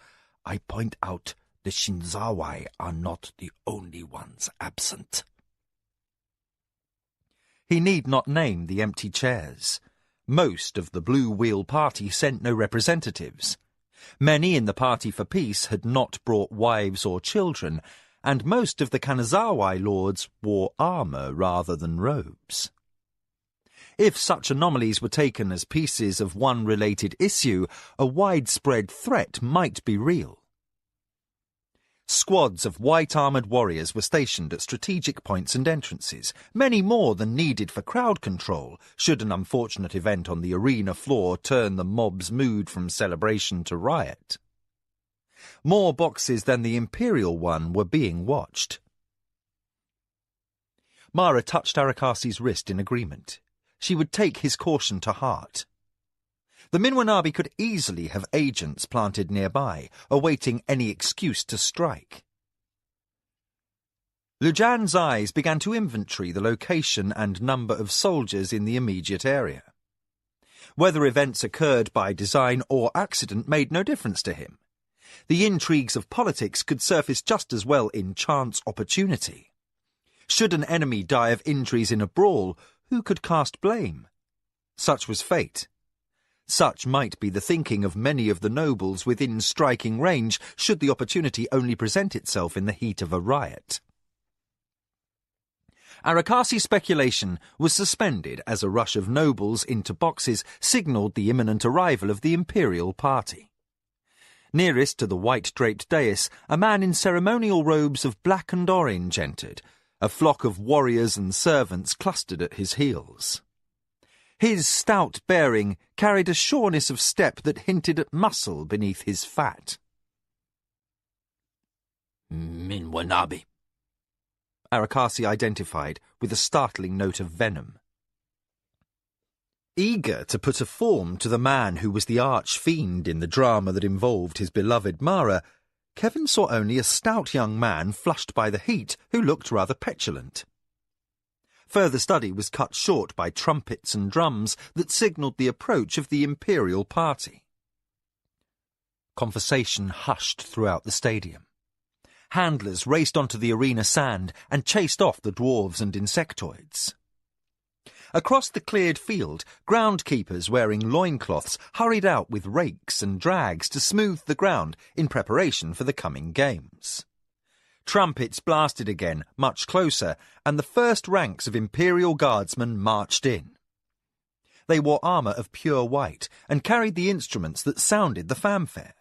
I point out the Shinzawai are not the only ones absent." He need not name the empty chairs. Most of the Blue Wheel party sent no representatives. Many in the party for peace had not brought wives or children, and most of the Kanazawai lords wore armour rather than robes. If such anomalies were taken as pieces of one related issue, a widespread threat might be real. Squads of white-armoured warriors were stationed at strategic points and entrances, many more than needed for crowd control, should an unfortunate event on the arena floor turn the mob's mood from celebration to riot. More boxes than the Imperial one were being watched. Mara touched Arakasi's wrist in agreement. She would take his caution to heart. The Minwanabi could easily have agents planted nearby, awaiting any excuse to strike. Lujan's eyes began to inventory the location and number of soldiers in the immediate area. Whether events occurred by design or accident made no difference to him. The intrigues of politics could surface just as well in chance opportunity. Should an enemy die of injuries in a brawl, who could cast blame? Such was fate. Such might be the thinking of many of the nobles within striking range, should the opportunity only present itself in the heat of a riot. Arakasi's speculation was suspended as a rush of nobles into boxes signalled the imminent arrival of the Imperial party. Nearest to the white-draped dais, a man in ceremonial robes of black and orange entered. A flock of warriors and servants clustered at his heels. His stout bearing carried a sureness of step that hinted at muscle beneath his fat. "Minwanabi," Arakasi identified with a startling note of venom. Eager to put a form to the man who was the arch-fiend in the drama that involved his beloved Mara, Kevin saw only a stout young man flushed by the heat who looked rather petulant. Further study was cut short by trumpets and drums that signalled the approach of the Imperial party. Conversation hushed throughout the stadium. Handlers raced onto the arena sand and chased off the dwarves and insectoids. Across the cleared field, groundkeepers wearing loincloths hurried out with rakes and drags to smooth the ground in preparation for the coming games. Trumpets blasted again, much closer, and the first ranks of Imperial Guardsmen marched in. They wore armour of pure white and carried the instruments that sounded the fanfare.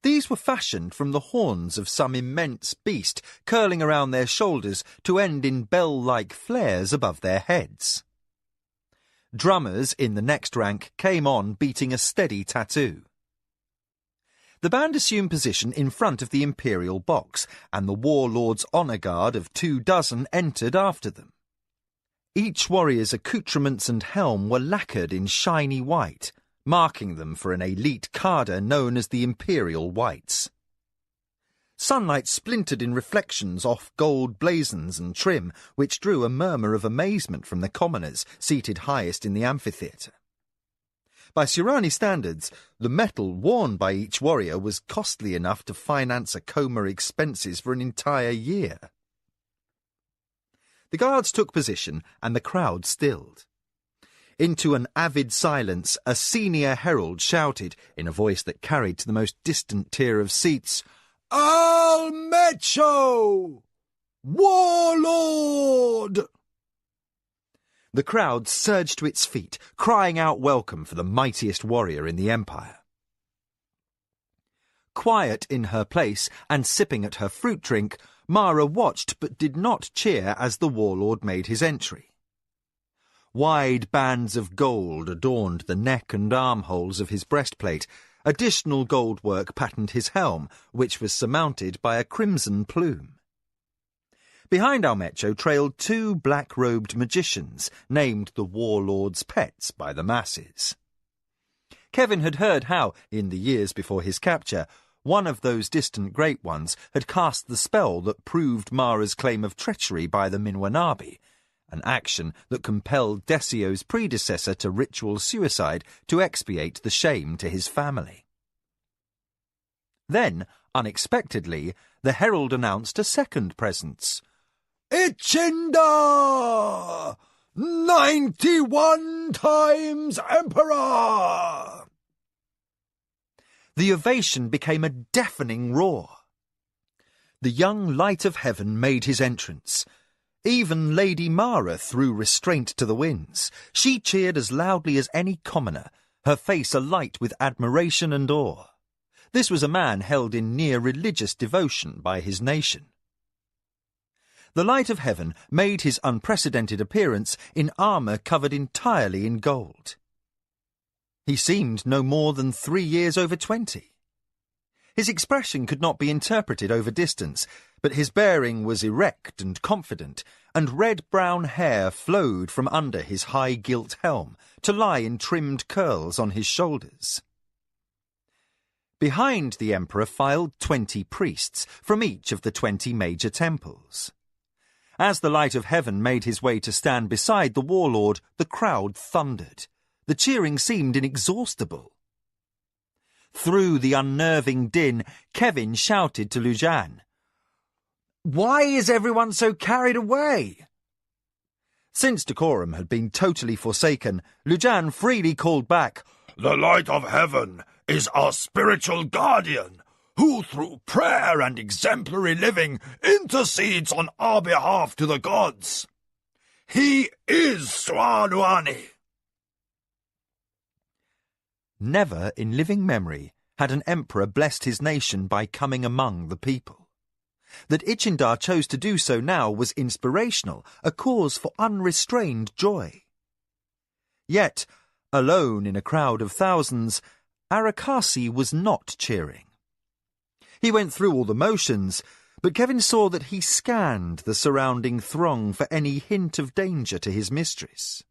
These were fashioned from the horns of some immense beast, curling around their shoulders to end in bell-like flares above their heads. Drummers in the next rank came on beating a steady tattoo. The band assumed position in front of the Imperial box, and the warlord's honour guard of 24 entered after them. Each warrior's accoutrements and helm were lacquered in shiny white, marking them for an elite cadre known as the Imperial Whites. Sunlight splintered in reflections off gold blazons and trim, which drew a murmur of amazement from the commoners seated highest in the amphitheatre. By Surani standards, the metal worn by each warrior was costly enough to finance a coma expenses for an entire year. The guards took position and the crowd stilled. Into an avid silence, a senior herald shouted, in a voice that carried to the most distant tier of seats, "Al Mecho! Warlord!" The crowd surged to its feet, crying out welcome for the mightiest warrior in the Empire. Quiet in her place and sipping at her fruit drink, Mara watched but did not cheer as the warlord made his entry. Wide bands of gold adorned the neck and armholes of his breastplate. Additional gold work patterned his helm, which was surmounted by a crimson plume. Behind Almecho trailed 2 black-robed magicians, named the warlord's pets by the masses. Kevin had heard how, in the years before his capture, one of those distant Great Ones had cast the spell that proved Mara's claim of treachery by the Minwanabi, an action that compelled Desio's predecessor to ritual suicide to expiate the shame to his family. Then, unexpectedly, the herald announced a second presence. "Ichinda! 91 times Emperor!" The ovation became a deafening roar. The young light of heaven made his entrance. Even Lady Mara threw restraint to the winds. She cheered as loudly as any commoner, her face alight with admiration and awe. This was a man held in near religious devotion by his nation. The light of heaven made his unprecedented appearance in armour covered entirely in gold. He seemed no more than 3 years over 20. His expression could not be interpreted over distance, but his bearing was erect and confident, and red-brown hair flowed from under his high gilt helm to lie in trimmed curls on his shoulders. Behind the emperor filed 20 priests from each of the 20 major temples. As the light of heaven made his way to stand beside the warlord, the crowd thundered. The cheering seemed inexhaustible. Through the unnerving din, Kevin shouted to Lujan, "Why is everyone so carried away?" Since decorum had been totally forsaken, Lujan freely called back, "The light of heaven is our spiritual guardian, who through prayer and exemplary living intercedes on our behalf to the gods. He is Swanuani." Never in living memory had an emperor blessed his nation by coming among the people. That Ichindar chose to do so now was inspirational, a cause for unrestrained joy. Yet, alone in a crowd of thousands, Arakasi was not cheering. He went through all the motions, but Kevin saw that he scanned the surrounding throng for any hint of danger to his mistress.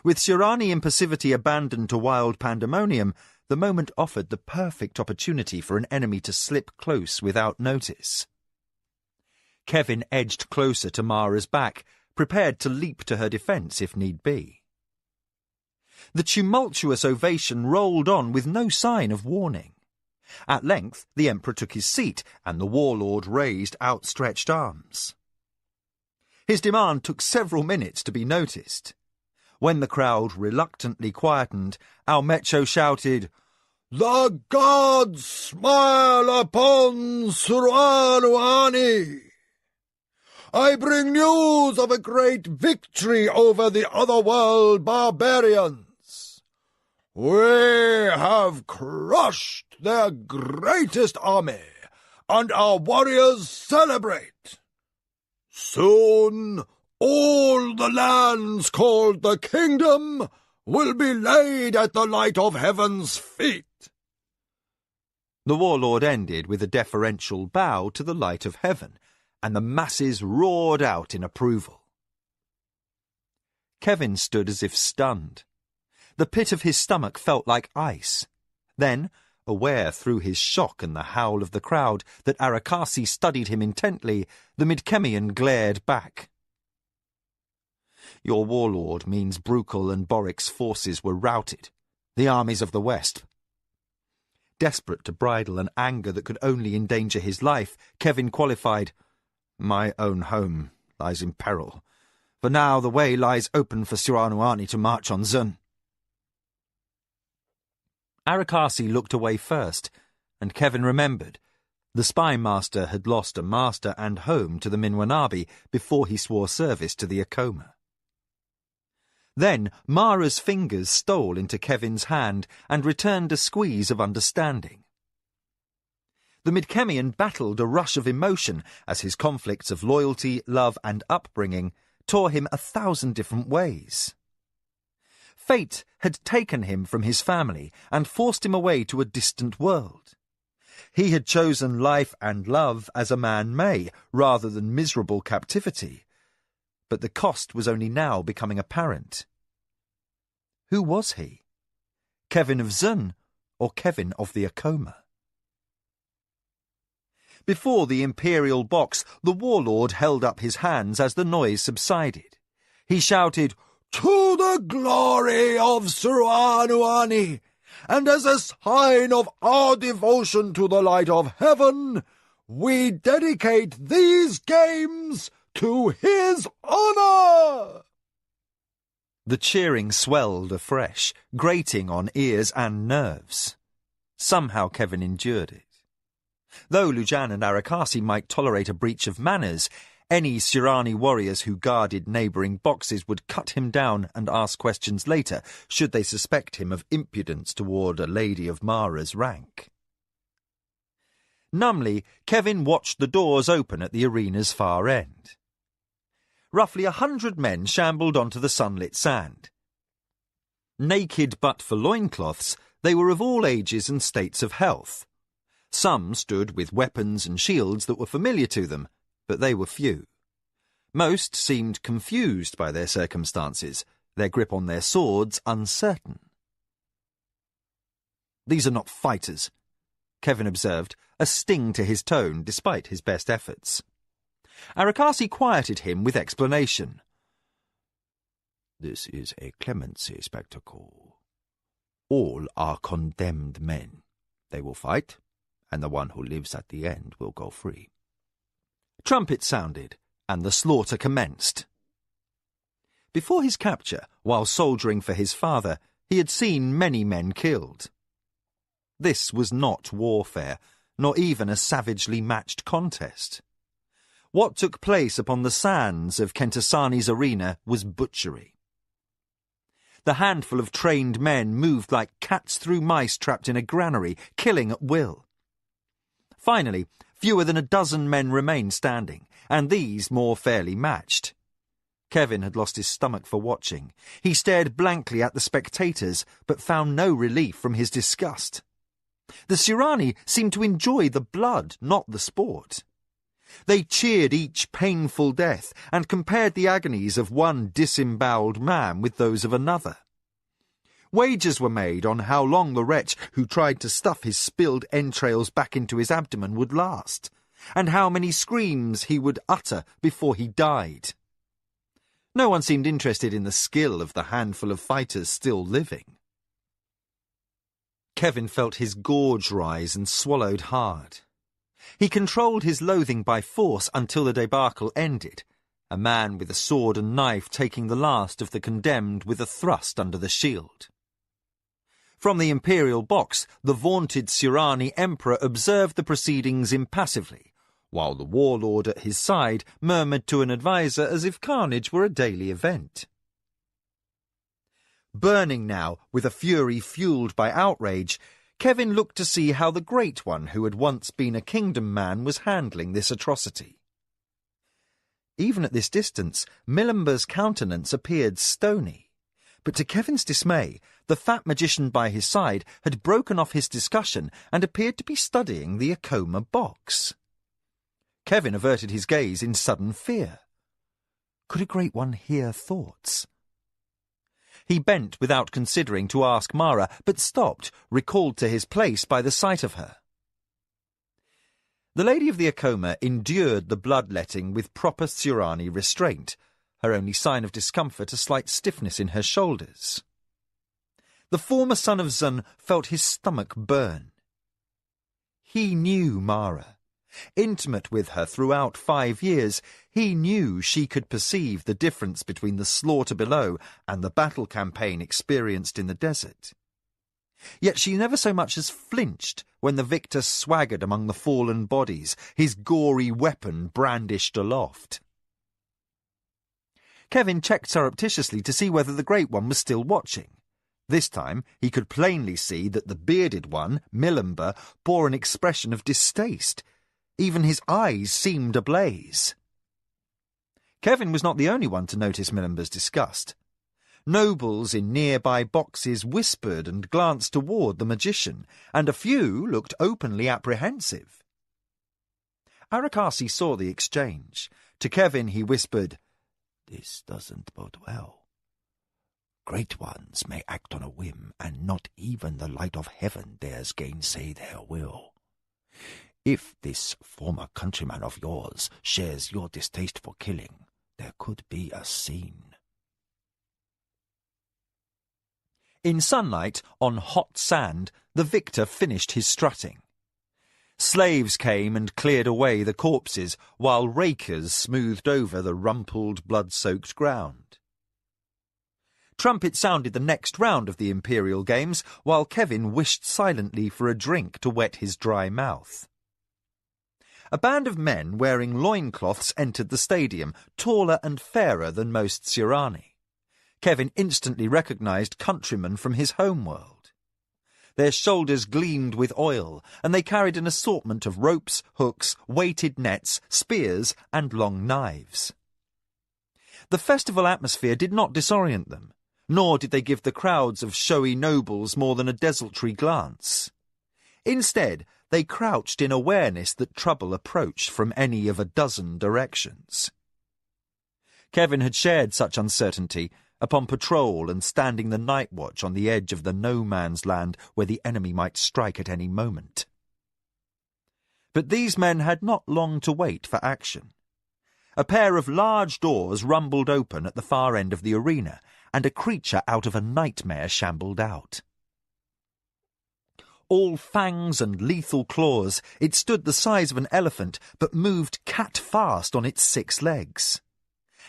With Shirani impassivity abandoned to wild pandemonium, the moment offered the perfect opportunity for an enemy to slip close without notice. Kevin edged closer to Mara's back, prepared to leap to her defence if need be. The tumultuous ovation rolled on with no sign of warning. At length the emperor took his seat, and the warlord raised outstretched arms. His demand took several minutes to be noticed. When the crowd reluctantly quietened, Almecho shouted, "The gods smile upon Suruanuani! I bring news of a great victory over the otherworld barbarians. We have crushed their greatest army, and our warriors celebrate. Soon all the lands called the kingdom will be laid at the light of heaven's feet." The warlord ended with a deferential bow to the light of heaven, and the masses roared out in approval. Kevin stood as if stunned. The pit of his stomach felt like ice. Then, aware through his shock and the howl of the crowd that Arakasi studied him intently, the Midkemian glared back. "Your warlord means Brukel and Boric's forces were routed, the armies of the West." Desperate to bridle an anger that could only endanger his life, Kevin qualified, "My own home lies in peril. For now the way lies open for Suruanuani to march on Zun." Arakasi looked away first, and Kevin remembered. The spy master had lost a master and home to the Minwanabi before he swore service to the Akoma. Then Mara's fingers stole into Kevin's hand and returned a squeeze of understanding. The Midkemian battled a rush of emotion as his conflicts of loyalty, love and upbringing tore him 1,000 different ways. Fate had taken him from his family and forced him away to a distant world. He had chosen life and love as a man may, rather than miserable captivity. But the cost was only now becoming apparent. Who was he? Kevin of Zun or Kevin of the Akoma? Before the imperial box, the warlord held up his hands as the noise subsided. He shouted, "To the glory of Suruanuani, and as a sign of our devotion to the light of heaven, we dedicate these games to his honor!" The cheering swelled afresh, grating on ears and nerves. Somehow Kevin endured it. Though Lujan and Arakasi might tolerate a breach of manners, any Sirani warriors who guarded neighbouring boxes would cut him down and ask questions later, should they suspect him of impudence toward a lady of Mara's rank. Numbly, Kevin watched the doors open at the arena's far end. Roughly 100 men shambled onto the sunlit sand. Naked but for loincloths, they were of all ages and states of health. Some stood with weapons and shields that were familiar to them, but they were few. Most seemed confused by their circumstances, their grip on their swords uncertain. "These are not fighters," Kevin observed, a sting to his tone despite his best efforts. Arakasi quieted him with explanation. "This is a clemency spectacle. All are condemned men. They will fight, and the one who lives at the end will go free." Trumpets sounded, and the slaughter commenced. Before his capture, while soldiering for his father, he had seen many men killed. This was not warfare, nor even a savagely matched contest. What took place upon the sands of Kentasani's arena was butchery. The handful of trained men moved like cats through mice trapped in a granary, killing at will. Finally, fewer than a dozen men remained standing, and these more fairly matched. Kevin had lost his stomach for watching. He stared blankly at the spectators, but found no relief from his disgust. The Sirani seemed to enjoy the blood, not the sport. They cheered each painful death and compared the agonies of one disemboweled man with those of another. Wagers were made on how long the wretch who tried to stuff his spilled entrails back into his abdomen would last, and how many screams he would utter before he died. No one seemed interested in the skill of the handful of fighters still living. Kevin felt his gorge rise and swallowed hard. He controlled his loathing by force until the debacle ended, a man with a sword and knife taking the last of the condemned with a thrust under the shield. From the imperial box, the vaunted Surani emperor observed the proceedings impassively, while the warlord at his side murmured to an adviser as if carnage were a daily event. Burning now, with a fury fueled by outrage, Kevin looked to see how the Great One, who had once been a kingdom man, was handling this atrocity. Even at this distance, Milimber's countenance appeared stony, but to Kevin's dismay, the fat magician by his side had broken off his discussion and appeared to be studying the Akoma box. Kevin averted his gaze in sudden fear. Could a Great One hear thoughts? He bent without considering to ask Mara, but stopped, recalled to his place by the sight of her. The Lady of the Akoma endured the bloodletting with proper Surani restraint, her only sign of discomfort a slight stiffness in her shoulders. The former son of Zun felt his stomach burn. He knew Mara. Intimate with her throughout 5 years, he knew she could perceive the difference between the slaughter below and the battle campaign experienced in the desert. Yet she never so much as flinched when the victor swaggered among the fallen bodies, his gory weapon brandished aloft. Kevin checked surreptitiously to see whether the Great One was still watching. This time he could plainly see that the bearded one, Milimber, bore an expression of distaste. Even his eyes seemed ablaze. Kevin was not the only one to notice Milimber's disgust. Nobles in nearby boxes whispered and glanced toward the magician, and a few looked openly apprehensive. Arakasi saw the exchange. To Kevin he whispered, "This doesn't bode well. Great ones may act on a whim, and not even the light of heaven dares gainsay their will. If this former countryman of yours shares your distaste for killing, there could be a scene." In sunlight, on hot sand, the victor finished his strutting. Slaves came and cleared away the corpses, while rakers smoothed over the rumpled, blood-soaked ground. Trumpet sounded the next round of the Imperial Games, while Kevin wished silently for a drink to wet his dry mouth. A band of men wearing loincloths entered the stadium, taller and fairer than most Surani. Kevin instantly recognised countrymen from his homeworld. Their shoulders gleamed with oil, and they carried an assortment of ropes, hooks, weighted nets, spears, and long knives. The festival atmosphere did not disorient them, nor did they give the crowds of showy nobles more than a desultory glance. Instead, they crouched in awareness that trouble approached from any of a dozen directions. Kevin had shared such uncertainty upon patrol and standing the night watch on the edge of the no-man's land where the enemy might strike at any moment. But these men had not long to wait for action. A pair of large doors rumbled open at the far end of the arena, and a creature out of a nightmare shambled out. All fangs and lethal claws, it stood the size of an elephant, but moved cat-fast on its 6 legs.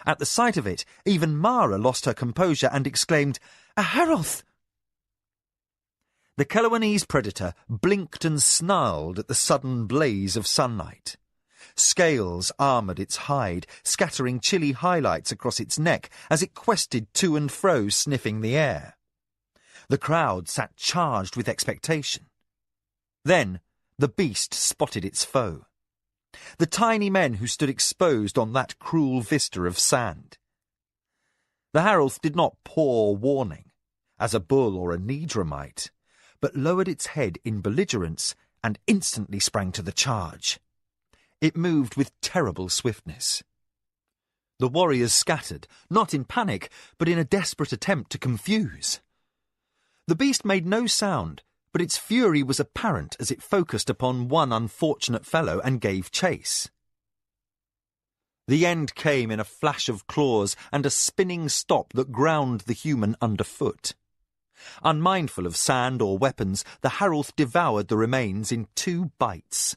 At the sight of it, even Mara lost her composure and exclaimed, "A Haroth!" The Kelowanese predator blinked and snarled at the sudden blaze of sunlight. Scales armoured its hide, scattering chilly highlights across its neck as it quested to and fro, sniffing the air. The crowd sat charged with expectation. Then the beast spotted its foe. The tiny men who stood exposed on that cruel vista of sand. The Haroth did not paw warning, as a bull or a Nidra might, but lowered its head in belligerence and instantly sprang to the charge. It moved with terrible swiftness. The warriors scattered, not in panic, but in a desperate attempt to confuse. The beast made no sound, but its fury was apparent as it focused upon one unfortunate fellow and gave chase. The end came in a flash of claws and a spinning stop that ground the human underfoot. Unmindful of sand or weapons, the Haralth devoured the remains in 2 bites.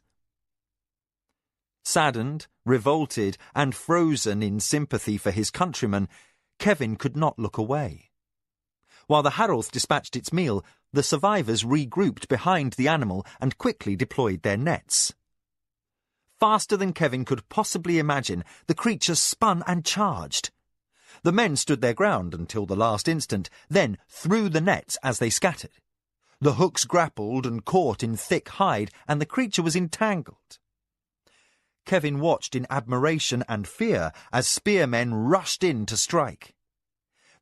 Saddened, revolted, and frozen in sympathy for his countrymen, Kevin could not look away. While the Haralth dispatched its meal, the survivors regrouped behind the animal and quickly deployed their nets. Faster than Kevin could possibly imagine, the creature spun and charged. The men stood their ground until the last instant, then threw the nets as they scattered. The hooks grappled and caught in thick hide, and the creature was entangled. Kevin watched in admiration and fear as spearmen rushed in to strike.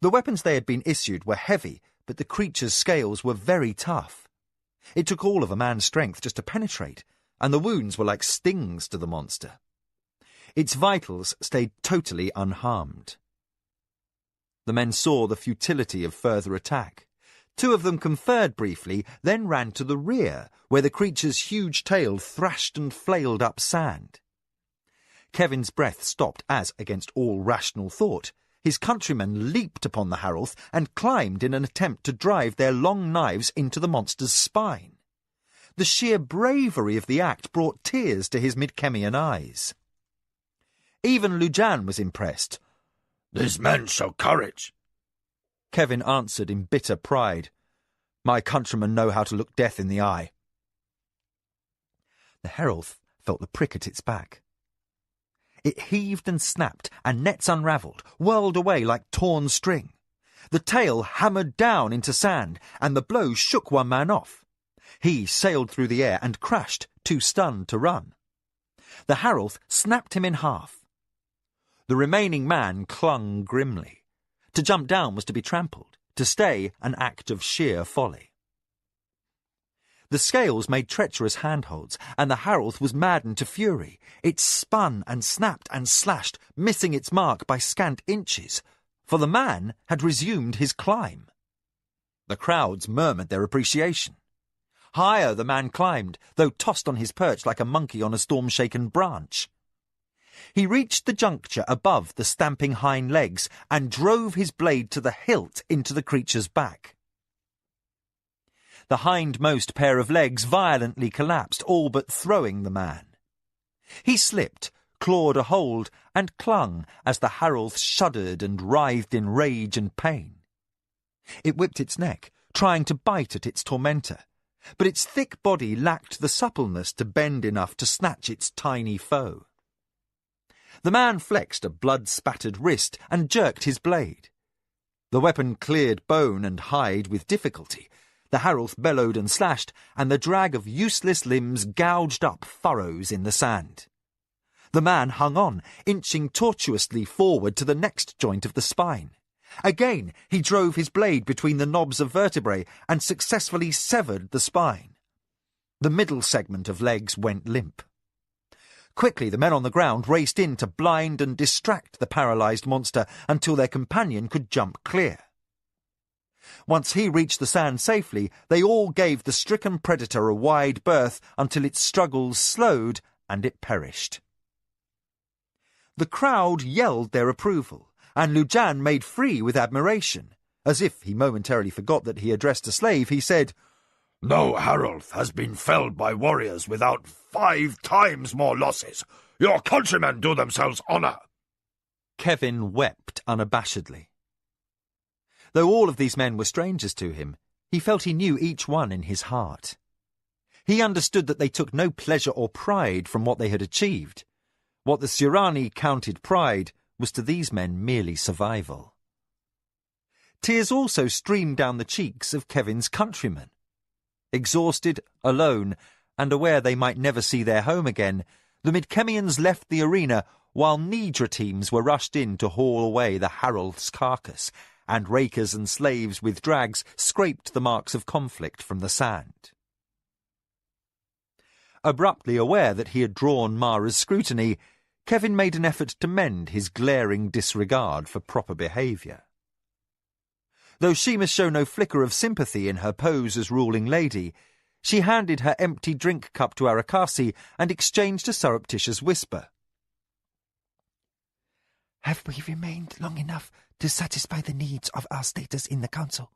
The weapons they had been issued were heavy, but the creature's scales were very tough. It took all of a man's strength just to penetrate, and the wounds were like stings to the monster. Its vitals stayed totally unharmed. The men saw the futility of further attack. 2 of them conferred briefly, then ran to the rear, where the creature's huge tail thrashed and flailed up sand. Kevin's breath stopped as, against all rational thought, his countrymen leaped upon the Haralth and climbed in an attempt to drive their long knives into the monster's spine. The sheer bravery of the act brought tears to his Midkemian eyes. Even Lujan was impressed. "These men show courage." Kevin answered in bitter pride. "My countrymen know how to look death in the eye." The Haralth felt the prick at its back. It heaved and snapped, and nets unravelled, whirled away like torn string. The tail hammered down into sand, and the blow shook one man off. He sailed through the air and crashed, too stunned to run. The Haralth snapped him in half. The remaining man clung grimly. To jump down was to be trampled, to stay an act of sheer folly. The scales made treacherous handholds, and the Haralth was maddened to fury. It spun and snapped and slashed, missing its mark by scant inches, for the man had resumed his climb. The crowds murmured their appreciation. Higher the man climbed, though tossed on his perch like a monkey on a storm-shaken branch. He reached the juncture above the stamping hind legs and drove his blade to the hilt into the creature's back. The hindmost pair of legs violently collapsed, all but throwing the man. He slipped, clawed a hold, and clung as the Haralth shuddered and writhed in rage and pain. It whipped its neck, trying to bite at its tormentor, but its thick body lacked the suppleness to bend enough to snatch its tiny foe. The man flexed a blood-spattered wrist and jerked his blade. The weapon cleared bone and hide with difficulty. The Haralth bellowed and slashed, and the drag of useless limbs gouged up furrows in the sand. The man hung on, inching tortuously forward to the next joint of the spine. Again he drove his blade between the knobs of vertebrae and successfully severed the spine. The middle segment of legs went limp. Quickly the men on the ground raced in to blind and distract the paralysed monster until their companion could jump clear. Once he reached the sand safely, they all gave the stricken predator a wide berth until its struggles slowed and it perished. The crowd yelled their approval, and Lujan made free with admiration. As if he momentarily forgot that he addressed a slave, he said, "No Haralth has been felled by warriors without 5 times more losses. Your countrymen do themselves honour." Kevin wept unabashedly. Though all of these men were strangers to him, he felt he knew each one in his heart. He understood that they took no pleasure or pride from what they had achieved. What the Surani counted pride was to these men merely survival. Tears also streamed down the cheeks of Kevin's countrymen. Exhausted, alone, and aware they might never see their home again, the Midkemians left the arena while Nidra teams were rushed in to haul away the Haralth's carcass, and rakers and slaves with drags scraped the marks of conflict from the sand. Abruptly aware that he had drawn Mara's scrutiny, Kevin made an effort to mend his glaring disregard for proper behaviour. Though she must show no flicker of sympathy in her pose as ruling lady, she handed her empty drink cup to Arakasi and exchanged a surreptitious whisper. "Have we remained long enough to satisfy the needs of our status in the council?"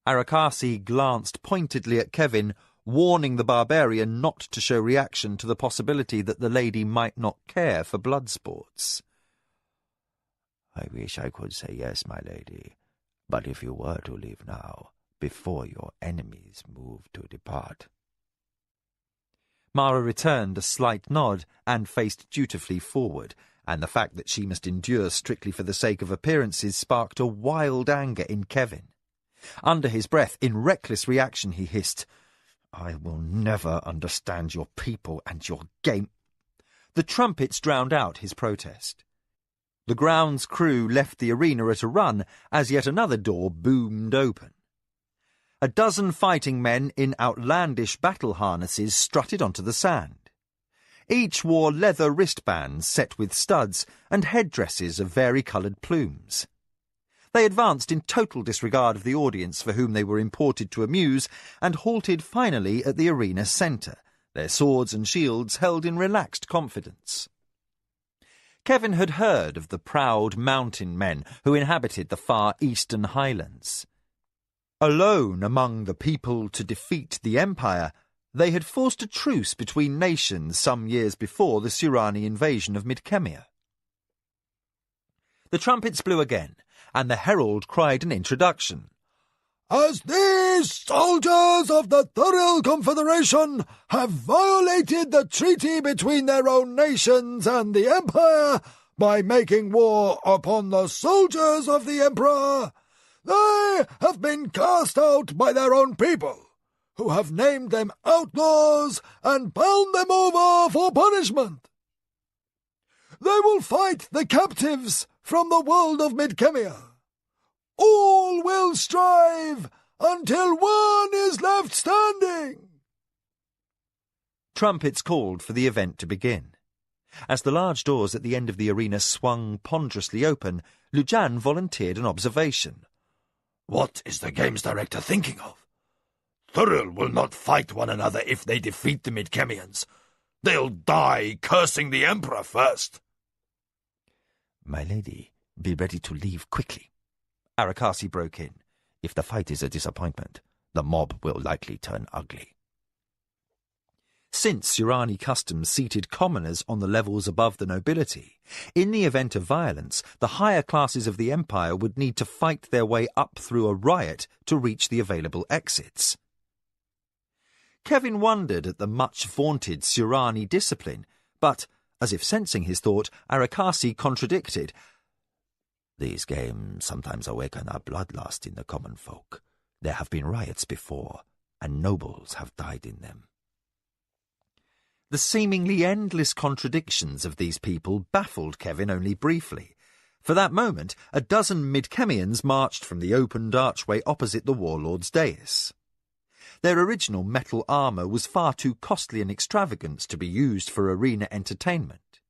Arakasi glanced pointedly at Kevin, warning the barbarian not to show reaction to the possibility that the lady might not care for blood sports. I wish I could say yes, my lady, but if you were to leave now, before your enemies move to depart. Mara returned a slight nod and faced dutifully forward, and the fact that she must endure strictly for the sake of appearances sparked a wild anger in Kevin. Under his breath, in reckless reaction, he hissed, "I will never understand your people and your game." The trumpets drowned out his protest. The grounds crew left the arena at a run as yet another door boomed open. A dozen fighting men in outlandish battle harnesses strutted onto the sand. Each wore leather wristbands set with studs and headdresses of vari-coloured plumes. They advanced in total disregard of the audience for whom they were imported to amuse and halted finally at the arena centre, their swords and shields held in relaxed confidence. Kevin had heard of the proud mountain men who inhabited the far eastern highlands. Alone among the people to defeat the Empire, they had forced a truce between nations some years before the Surani invasion of Midkemia. The trumpets blew again, and the herald cried an introduction. "As these soldiers of the Thuril Confederation have violated the treaty between their own nations and the Empire by making war upon the soldiers of the Emperor, they have been cast out by their own people, who have named them outlaws and bound them over for punishment. They will fight the captives from the world of Midkemia. All will strive until one is left standing." Trumpets called for the event to begin. As the large doors at the end of the arena swung ponderously open, Lujan volunteered an observation. "What is the games director thinking of? Thuril will not fight one another if they defeat the Midkemians. They'll die cursing the Emperor first." My lady, be ready to leave quickly. Arakasi broke in. If the fight is a disappointment, the mob will likely turn ugly. Since Surani customs seated commoners on the levels above the nobility, in the event of violence, the higher classes of the Empire would need to fight their way up through a riot to reach the available exits. Kevin wondered at the much-vaunted Surani discipline, but, as if sensing his thought, Arakasi contradicted. These games sometimes awaken a bloodlust in the common folk. There have been riots before, and nobles have died in them. The seemingly endless contradictions of these people baffled Kevin only briefly. For that moment, a dozen Midkemians marched from the opened archway opposite the warlord's dais. Their original metal armour was far too costly and extravagant to be used for arena entertainment.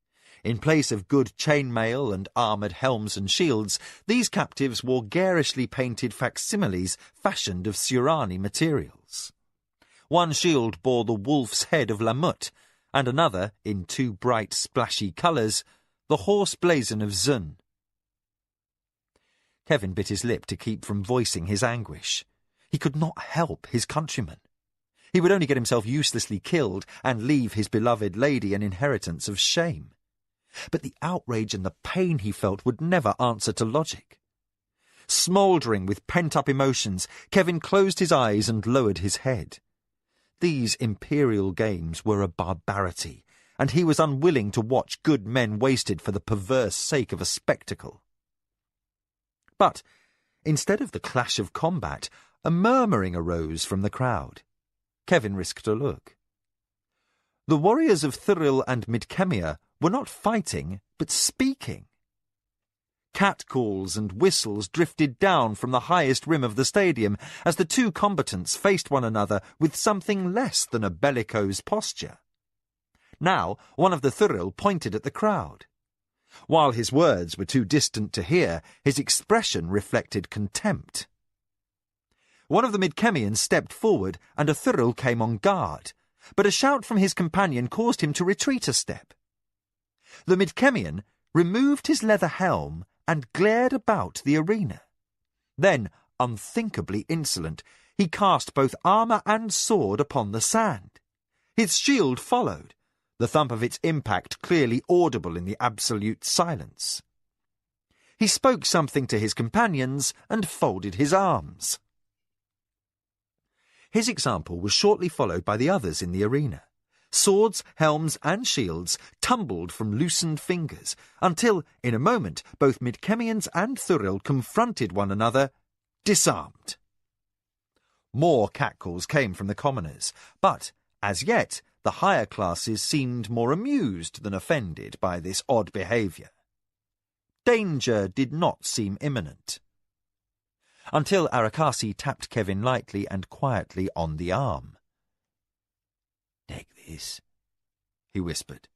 In place of good chainmail and armoured helms and shields, these captives wore garishly painted facsimiles fashioned of Surani materials. One shield bore the wolf's head of Lamut, and another, in two bright splashy colours, the horse blazon of Zun. Kevin bit his lip to keep from voicing his anguish. He could not help his countrymen. He would only get himself uselessly killed and leave his beloved lady an inheritance of shame. But the outrage and the pain he felt would never answer to logic. Smouldering with pent-up emotions, Kevin closed his eyes and lowered his head. These imperial games were a barbarity, and he was unwilling to watch good men wasted for the perverse sake of a spectacle. But, instead of the clash of combat, a murmuring arose from the crowd. Kevin risked a look. The warriors of Thuril and Midkemia were not fighting, but speaking. Catcalls and whistles drifted down from the highest rim of the stadium as the two combatants faced one another with something less than a bellicose posture. Now, one of the Thuril pointed at the crowd. While his words were too distant to hear, his expression reflected contempt. One of the Midkemians stepped forward, and a Thuril came on guard, but a shout from his companion caused him to retreat a step. The Midkemian removed his leather helm and glared about the arena. Then, unthinkably insolent, he cast both armour and sword upon the sand. His shield followed, the thump of its impact clearly audible in the absolute silence. He spoke something to his companions and folded his arms. His example was shortly followed by the others in the arena. Swords, helms, and shields tumbled from loosened fingers, until, in a moment, both Midkemians and Thuril confronted one another, disarmed. More catcalls came from the commoners, but, as yet, the higher classes seemed more amused than offended by this odd behaviour. Danger did not seem imminent. Until Arakasi tapped Kevin lightly and quietly on the arm. "Take this," he whispered.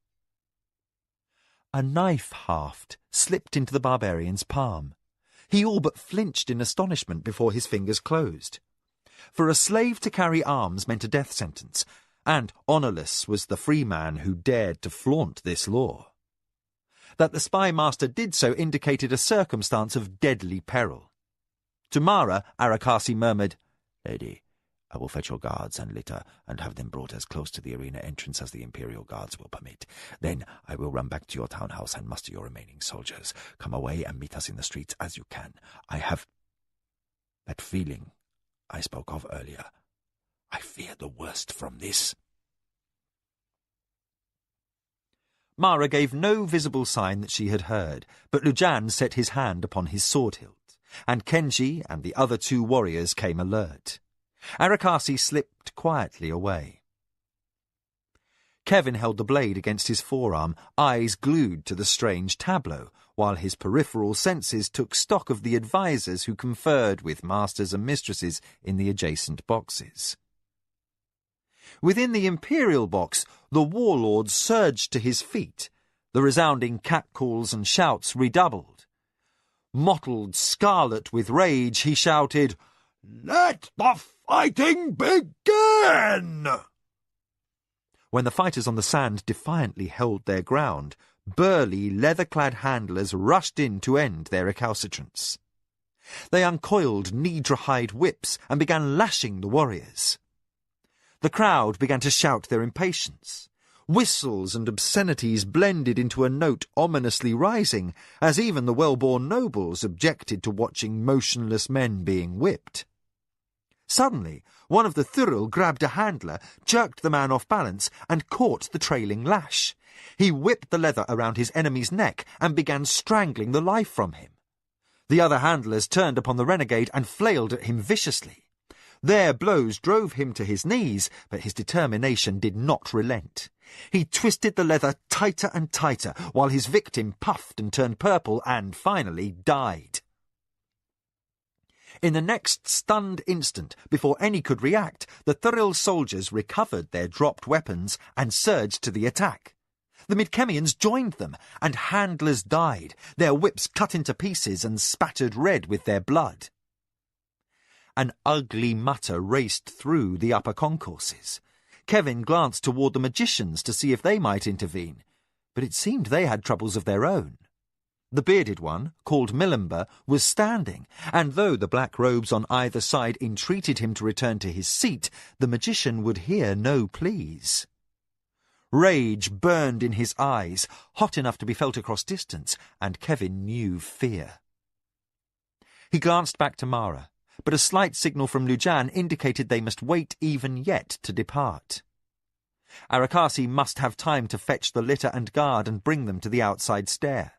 A knife haft slipped into the barbarian's palm. He all but flinched in astonishment before his fingers closed. For a slave to carry arms meant a death sentence, and honourless was the free man who dared to flaunt this law. That the spy master did so indicated a circumstance of deadly peril. To Mara, Arakasi murmured, "Lady, I will fetch your guards and litter and have them brought as close to the arena entrance as the Imperial Guards will permit. Then I will run back to your townhouse and muster your remaining soldiers. Come away and meet us in the streets as you can. I have that feeling I spoke of earlier. I fear the worst from this." Mara gave no visible sign that she had heard, but Lujan set his hand upon his sword hilt, and Kenji and the other two warriors came alert. Arakasi slipped quietly away. Kevin held the blade against his forearm, eyes glued to the strange tableau, while his peripheral senses took stock of the advisers who conferred with masters and mistresses in the adjacent boxes. Within the Imperial box, the warlord surged to his feet. The resounding catcalls and shouts redoubled. Mottled scarlet with rage, he shouted, "Let the fighting begin!" When the fighters on the sand defiantly held their ground, burly, leather-clad handlers rushed in to end their recalcitrance. They uncoiled Nidra-hide whips and began lashing the warriors. The crowd began to shout their impatience. Whistles and obscenities blended into a note ominously rising, as even the well-born nobles objected to watching motionless men being whipped. Suddenly, one of the Thuril grabbed a handler, jerked the man off balance, and caught the trailing lash. He whipped the leather around his enemy's neck and began strangling the life from him. The other handlers turned upon the renegade and flailed at him viciously. Their blows drove him to his knees, but his determination did not relent. He twisted the leather tighter and tighter, while his victim puffed and turned purple and, finally, died. In the next stunned instant, before any could react, the Thuril soldiers recovered their dropped weapons and surged to the attack. The Midkemians joined them, and handlers died, their whips cut into pieces and spattered red with their blood. An ugly mutter raced through the upper concourses. Kevin glanced toward the magicians to see if they might intervene, but it seemed they had troubles of their own. The bearded one, called Milimber, was standing, and though the black robes on either side entreated him to return to his seat, the magician would hear no pleas. Rage burned in his eyes, hot enough to be felt across distance, and Kevin knew fear. He glanced back to Mara, but a slight signal from Lujan indicated they must wait even yet to depart. Arakasi must have time to fetch the litter and guard and bring them to the outside stair.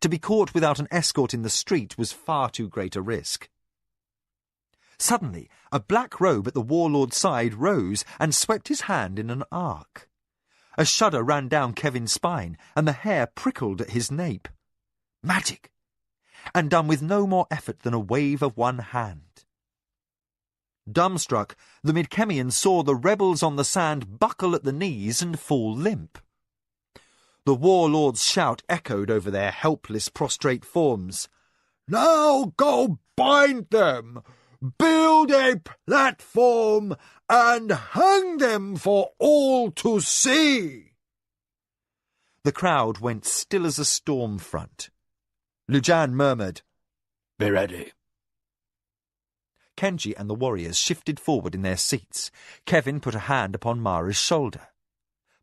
To be caught without an escort in the street was far too great a risk. Suddenly, a black robe at the warlord's side rose and swept his hand in an arc. A shudder ran down Kevin's spine, and the hair prickled at his nape. Magic! And done with no more effort than a wave of one hand. Dumbstruck, the Midkemians saw the rebels on the sand buckle at the knees and fall limp. The warlord's shout echoed over their helpless, prostrate forms. "Now go bind them! Build a platform and hang them for all to see!" The crowd went still as a storm front. Lujan murmured, "Be ready." Kenji and the warriors shifted forward in their seats, Kevin put a hand upon Mara's shoulder.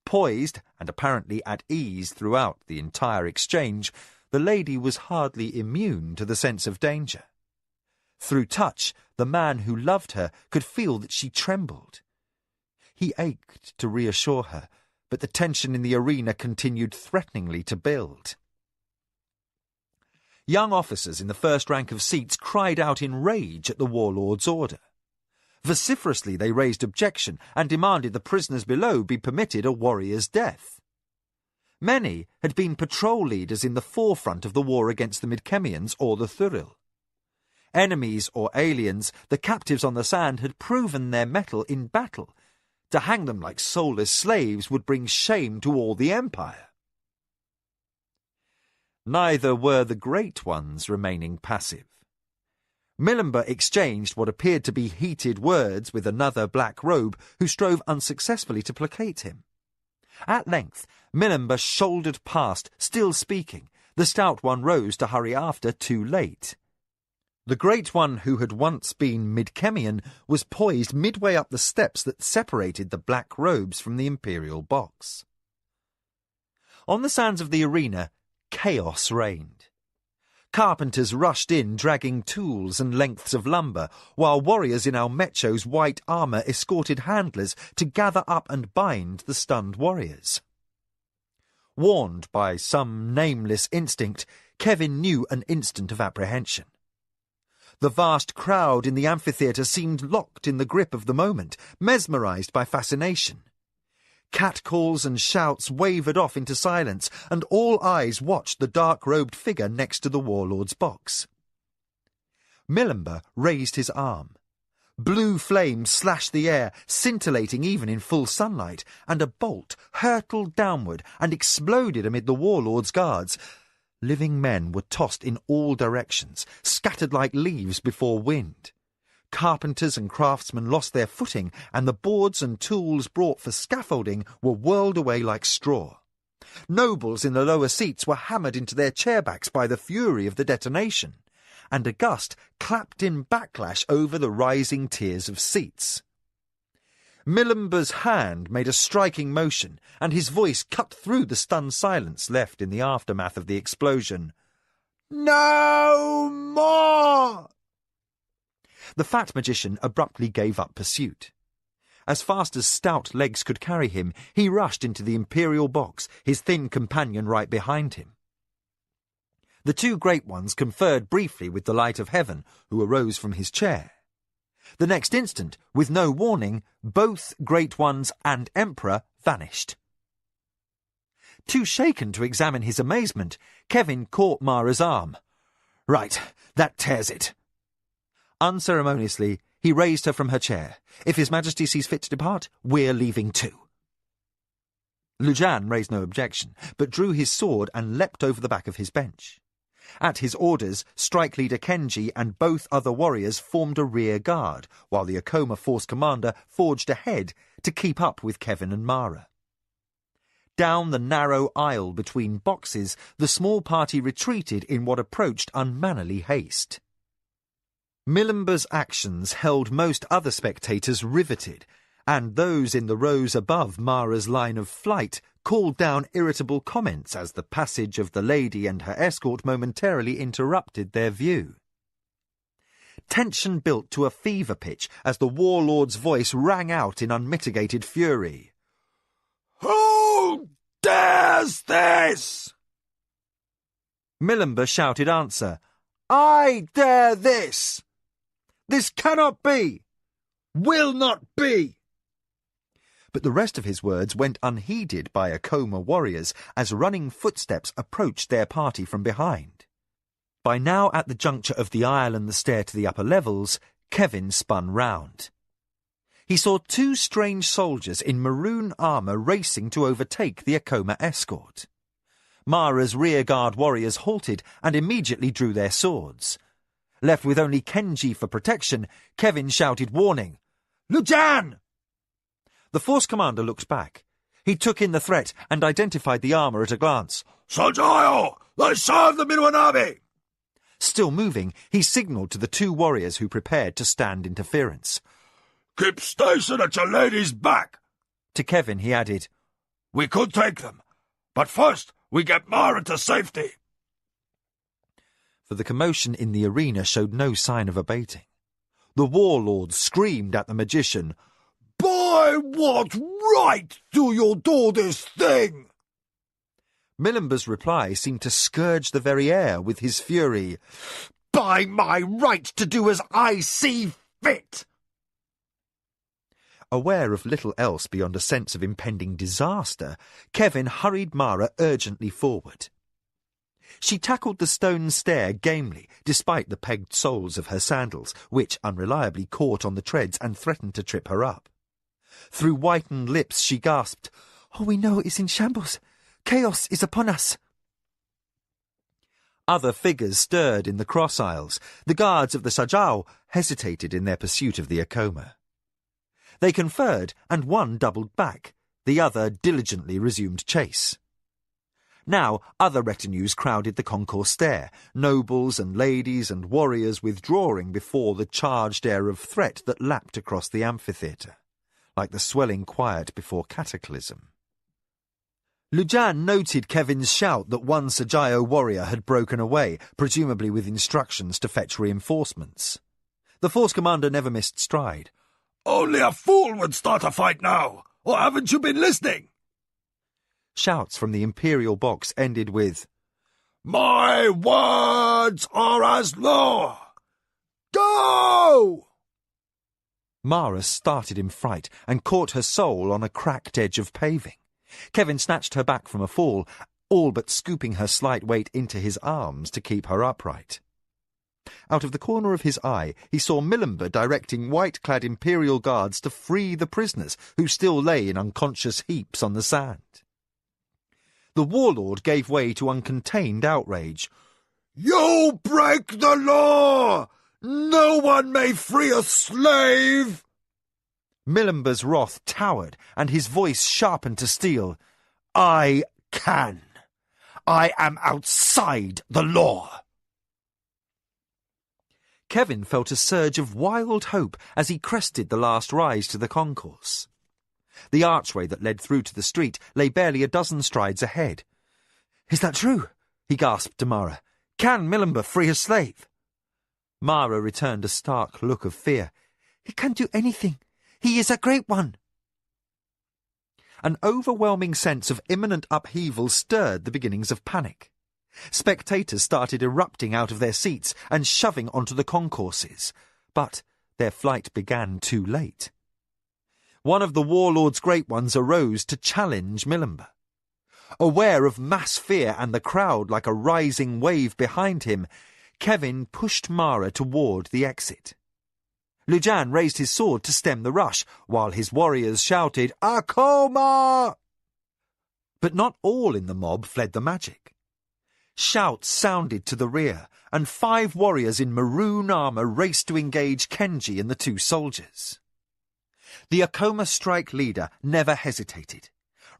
Poised, and apparently at ease throughout the entire exchange, the lady was hardly immune to the sense of danger. Through touch, the man who loved her could feel that she trembled. He ached to reassure her, but the tension in the arena continued threateningly to build. Young officers in the first rank of seats cried out in rage at the warlord's order. Vociferously they raised objection and demanded the prisoners below be permitted a warrior's death. Many had been patrol leaders in the forefront of the war against the Midkemians or the Thuril. Enemies or aliens, the captives on the sand had proven their mettle in battle. To hang them like soulless slaves would bring shame to all the Empire. Neither were the Great Ones remaining passive. Milimber exchanged what appeared to be heated words with another black robe who strove unsuccessfully to placate him. At length, Milimber shouldered past, still speaking. The stout one rose to hurry after, too late. The Great One who had once been Midkemian was poised midway up the steps that separated the black robes from the Imperial box. On the sands of the arena, chaos reigned. Carpenters rushed in, dragging tools and lengths of lumber, while warriors in Almecho's white armour escorted handlers to gather up and bind the stunned warriors. Warned by some nameless instinct, Kevin knew an instant of apprehension. The vast crowd in the amphitheatre seemed locked in the grip of the moment, mesmerised by fascination. Catcalls and shouts wavered off into silence, and all eyes watched the dark-robed figure next to the warlord's box. Milimber raised his arm. Blue flames slashed the air, scintillating even in full sunlight, and a bolt hurtled downward and exploded amid the warlord's guards. Living men were tossed in all directions, scattered like leaves before wind. Carpenters and craftsmen lost their footing, and the boards and tools brought for scaffolding were whirled away like straw. Nobles in the lower seats were hammered into their chairbacks by the fury of the detonation, and a gust clapped in backlash over the rising tiers of seats. Milimber's hand made a striking motion, and his voice cut through the stunned silence left in the aftermath of the explosion. "No more!" The fat magician abruptly gave up pursuit. As fast as stout legs could carry him, he rushed into the Imperial box, his thin companion right behind him. The two Great Ones conferred briefly with the Light of Heaven, who arose from his chair. The next instant, with no warning, both Great Ones and Emperor vanished. Too shaken to examine his amazement, Kevin caught Mara's arm. "Right, that tears it." Unceremoniously, he raised her from her chair. "If His Majesty sees fit to depart, we're leaving too." Lujan raised no objection, but drew his sword and leapt over the back of his bench. At his orders, strike leader Kenji and both other warriors formed a rear guard, while the Akoma force commander forged ahead to keep up with Kevin and Mara. Down the narrow aisle between boxes, the small party retreated in what approached unmannerly haste. Milimber's actions held most other spectators riveted, and those in the rows above Mara's line of flight called down irritable comments as the passage of the lady and her escort momentarily interrupted their view. Tension built to a fever pitch as the warlord's voice rang out in unmitigated fury. "Who dares this?" Milimber shouted answer. "I dare this! This cannot be! Will not be!" But the rest of his words went unheeded by Akoma warriors as running footsteps approached their party from behind. By now at the juncture of the aisle and the stair to the upper levels, Kevin spun round. He saw two strange soldiers in maroon armour racing to overtake the Akoma escort. Mara's rearguard warriors halted and immediately drew their swords. Left with only Kenji for protection, Kevin shouted warning. "Lujan!" The force commander looked back. He took in the threat and identified the armour at a glance. "Soldier, they serve the Minwanabe!" Still moving, he signalled to the two warriors who prepared to stand interference. "Keep station at your lady's back." To Kevin he added, "We could take them, but first we get Mara to safety." For the commotion in the arena showed no sign of abating. The warlord screamed at the magician, "By what right do you do this thing?" Milimber's reply seemed to scourge the very air with his fury. "By my right to do as I see fit!" Aware of little else beyond a sense of impending disaster, Kevin hurried Mara urgently forward. She tackled the stone stair gamely, despite the pegged soles of her sandals, which unreliably caught on the treads and threatened to trip her up. Through whitened lips she gasped, "All we know is in shambles. Chaos is upon us." Other figures stirred in the cross aisles. The guards of the Sajao hesitated in their pursuit of the Akoma. They conferred, and one doubled back. The other diligently resumed chase. Now other retinues crowded the concourse stair, nobles and ladies and warriors withdrawing before the charged air of threat that lapped across the amphitheatre, like the swelling quiet before cataclysm. Lujan noted Kevin's shout that one Sajayo warrior had broken away, presumably with instructions to fetch reinforcements. The force commander never missed stride. "Only a fool would start a fight now, or haven't you been listening?" Shouts from the Imperial box ended with, "My words are as law! Go!" Mara started in fright and caught her soul on a cracked edge of paving. Kevin snatched her back from a fall, all but scooping her slight weight into his arms to keep her upright. Out of the corner of his eye, he saw Milimber directing white-clad Imperial guards to free the prisoners, who still lay in unconscious heaps on the sand. The warlord gave way to uncontained outrage. "You break the law! No one may free a slave!" Milimber's wrath towered, and his voice sharpened to steel. "I can. I am outside the law." Kevin felt a surge of wild hope as he crested the last rise to the concourse. The archway that led through to the street lay barely a dozen strides ahead. "Is that true?" he gasped to Mara. "Can Milimber free a slave?" Mara returned a stark look of fear. "He can do anything. He is a great one." An overwhelming sense of imminent upheaval stirred the beginnings of panic. Spectators started erupting out of their seats and shoving onto the concourses, but their flight began too late. One of the warlord's great ones arose to challenge Milimber. Aware of mass fear and the crowd like a rising wave behind him, Kevin pushed Mara toward the exit. Lujan raised his sword to stem the rush, while his warriors shouted, "Akoma!" But not all in the mob fled the magic. Shouts sounded to the rear, and 5 warriors in maroon armour raced to engage Kenji and the 2 soldiers. The Akoma strike leader never hesitated.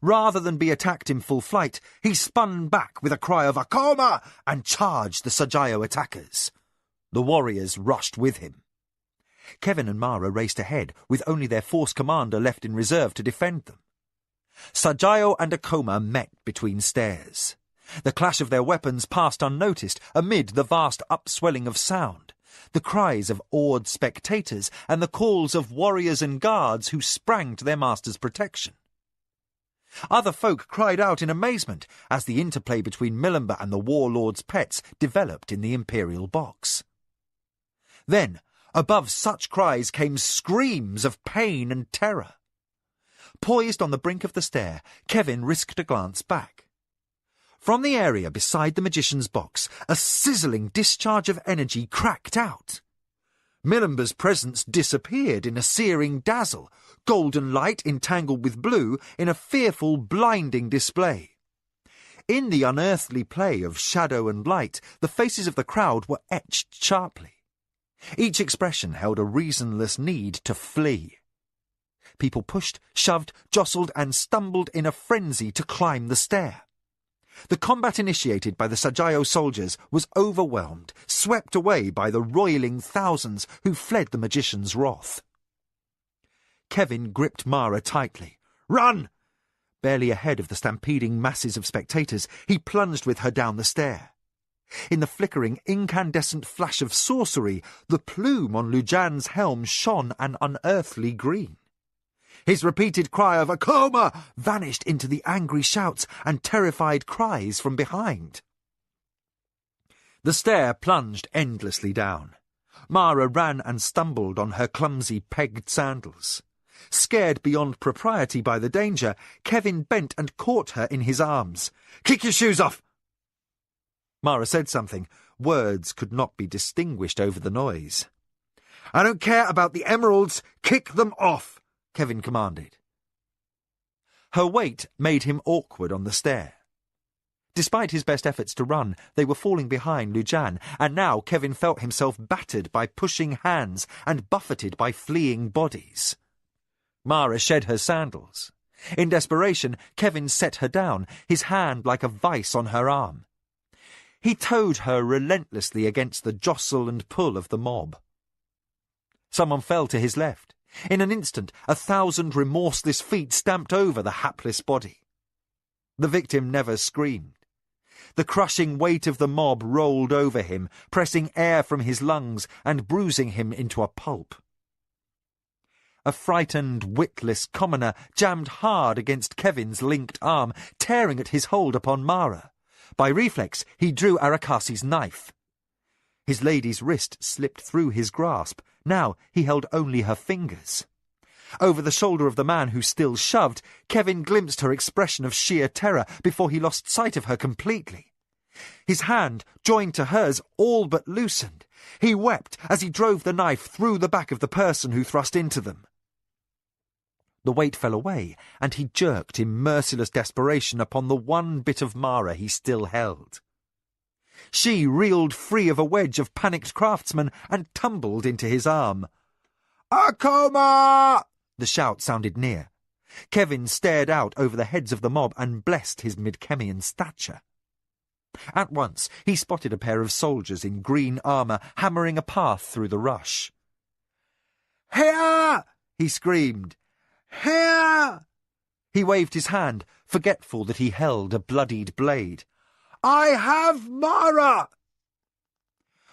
Rather than be attacked in full flight, he spun back with a cry of "Akoma!" and charged the Sajayo attackers. The warriors rushed with him. Kevin and Mara raced ahead, with only their force commander left in reserve to defend them. Sajayo and Akoma met between stairs. The clash of their weapons passed unnoticed amid the vast upswelling of sound, the cries of awed spectators and the calls of warriors and guards who sprang to their master's protection. Other folk cried out in amazement as the interplay between Milimber and the warlord's pets developed in the Imperial box. Then, above such cries came screams of pain and terror. Poised on the brink of the stair, Kevin risked a glance back. From the area beside the magician's box, a sizzling discharge of energy cracked out. Milimber's presence disappeared in a searing dazzle, golden light entangled with blue in a fearful, blinding display. In the unearthly play of shadow and light, the faces of the crowd were etched sharply. Each expression held a reasonless need to flee. People pushed, shoved, jostled, and stumbled in a frenzy to climb the stair. The combat initiated by the Sajayo soldiers was overwhelmed, swept away by the roiling thousands who fled the magician's wrath. Kevin gripped Mara tightly. "Run!" Barely ahead of the stampeding masses of spectators, he plunged with her down the stair. In the flickering, incandescent flash of sorcery, the plume on Lujan's helm shone an unearthly green. His repeated cry of "Akoma!" vanished into the angry shouts and terrified cries from behind. The stair plunged endlessly down. Mara ran and stumbled on her clumsy pegged sandals. Scared beyond propriety by the danger, Kevin bent and caught her in his arms. "Kick your shoes off!" Mara said something. Words could not be distinguished over the noise. "I don't care about the emeralds. Kick them off!" Kevin commanded. Her weight made him awkward on the stair. Despite his best efforts to run, they were falling behind Lujan, and now Kevin felt himself battered by pushing hands and buffeted by fleeing bodies. Mara shed her sandals. In desperation, Kevin set her down, his hand like a vice on her arm. He towed her relentlessly against the jostle and pull of the mob. Someone fell to his left. In an instant, 1,000 remorseless feet stamped over the hapless body. The victim never screamed. The crushing weight of the mob rolled over him, pressing air from his lungs and bruising him into a pulp. A frightened, witless commoner jammed hard against Kevin's linked arm, tearing at his hold upon Mara. By reflex, he drew Arakasi's knife. His lady's wrist slipped through his grasp. Now he held only her fingers. Over the shoulder of the man who still shoved, Kevin glimpsed her expression of sheer terror before he lost sight of her completely. His hand, joined to hers, all but loosened. He wept as he drove the knife through the back of the person who thrust into them. The weight fell away, and he jerked in merciless desperation upon the one bit of Mara he still held. She reeled free of a wedge of panicked craftsmen and tumbled into his arm. "Akoma!" The shout sounded near. Kevin stared out over the heads of the mob and blessed his Midkemian stature. At once he spotted a pair of soldiers in green armour hammering a path through the rush. "Here!" he screamed. "Here!" He waved his hand, forgetful that he held a bloodied blade. "I have Mara!"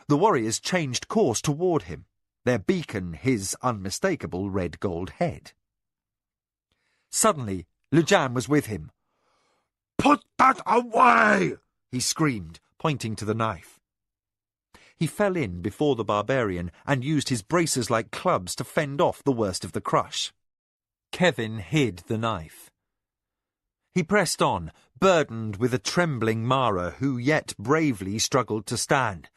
The warriors changed course toward him, their beacon his unmistakable red-gold head. Suddenly, Lujan was with him. "Put that away!" he screamed, pointing to the knife. He fell in before the barbarian and used his bracers like clubs to fend off the worst of the crush. Kevin hid the knife. He pressed on, burdened with a trembling Mara who yet bravely struggled to stand.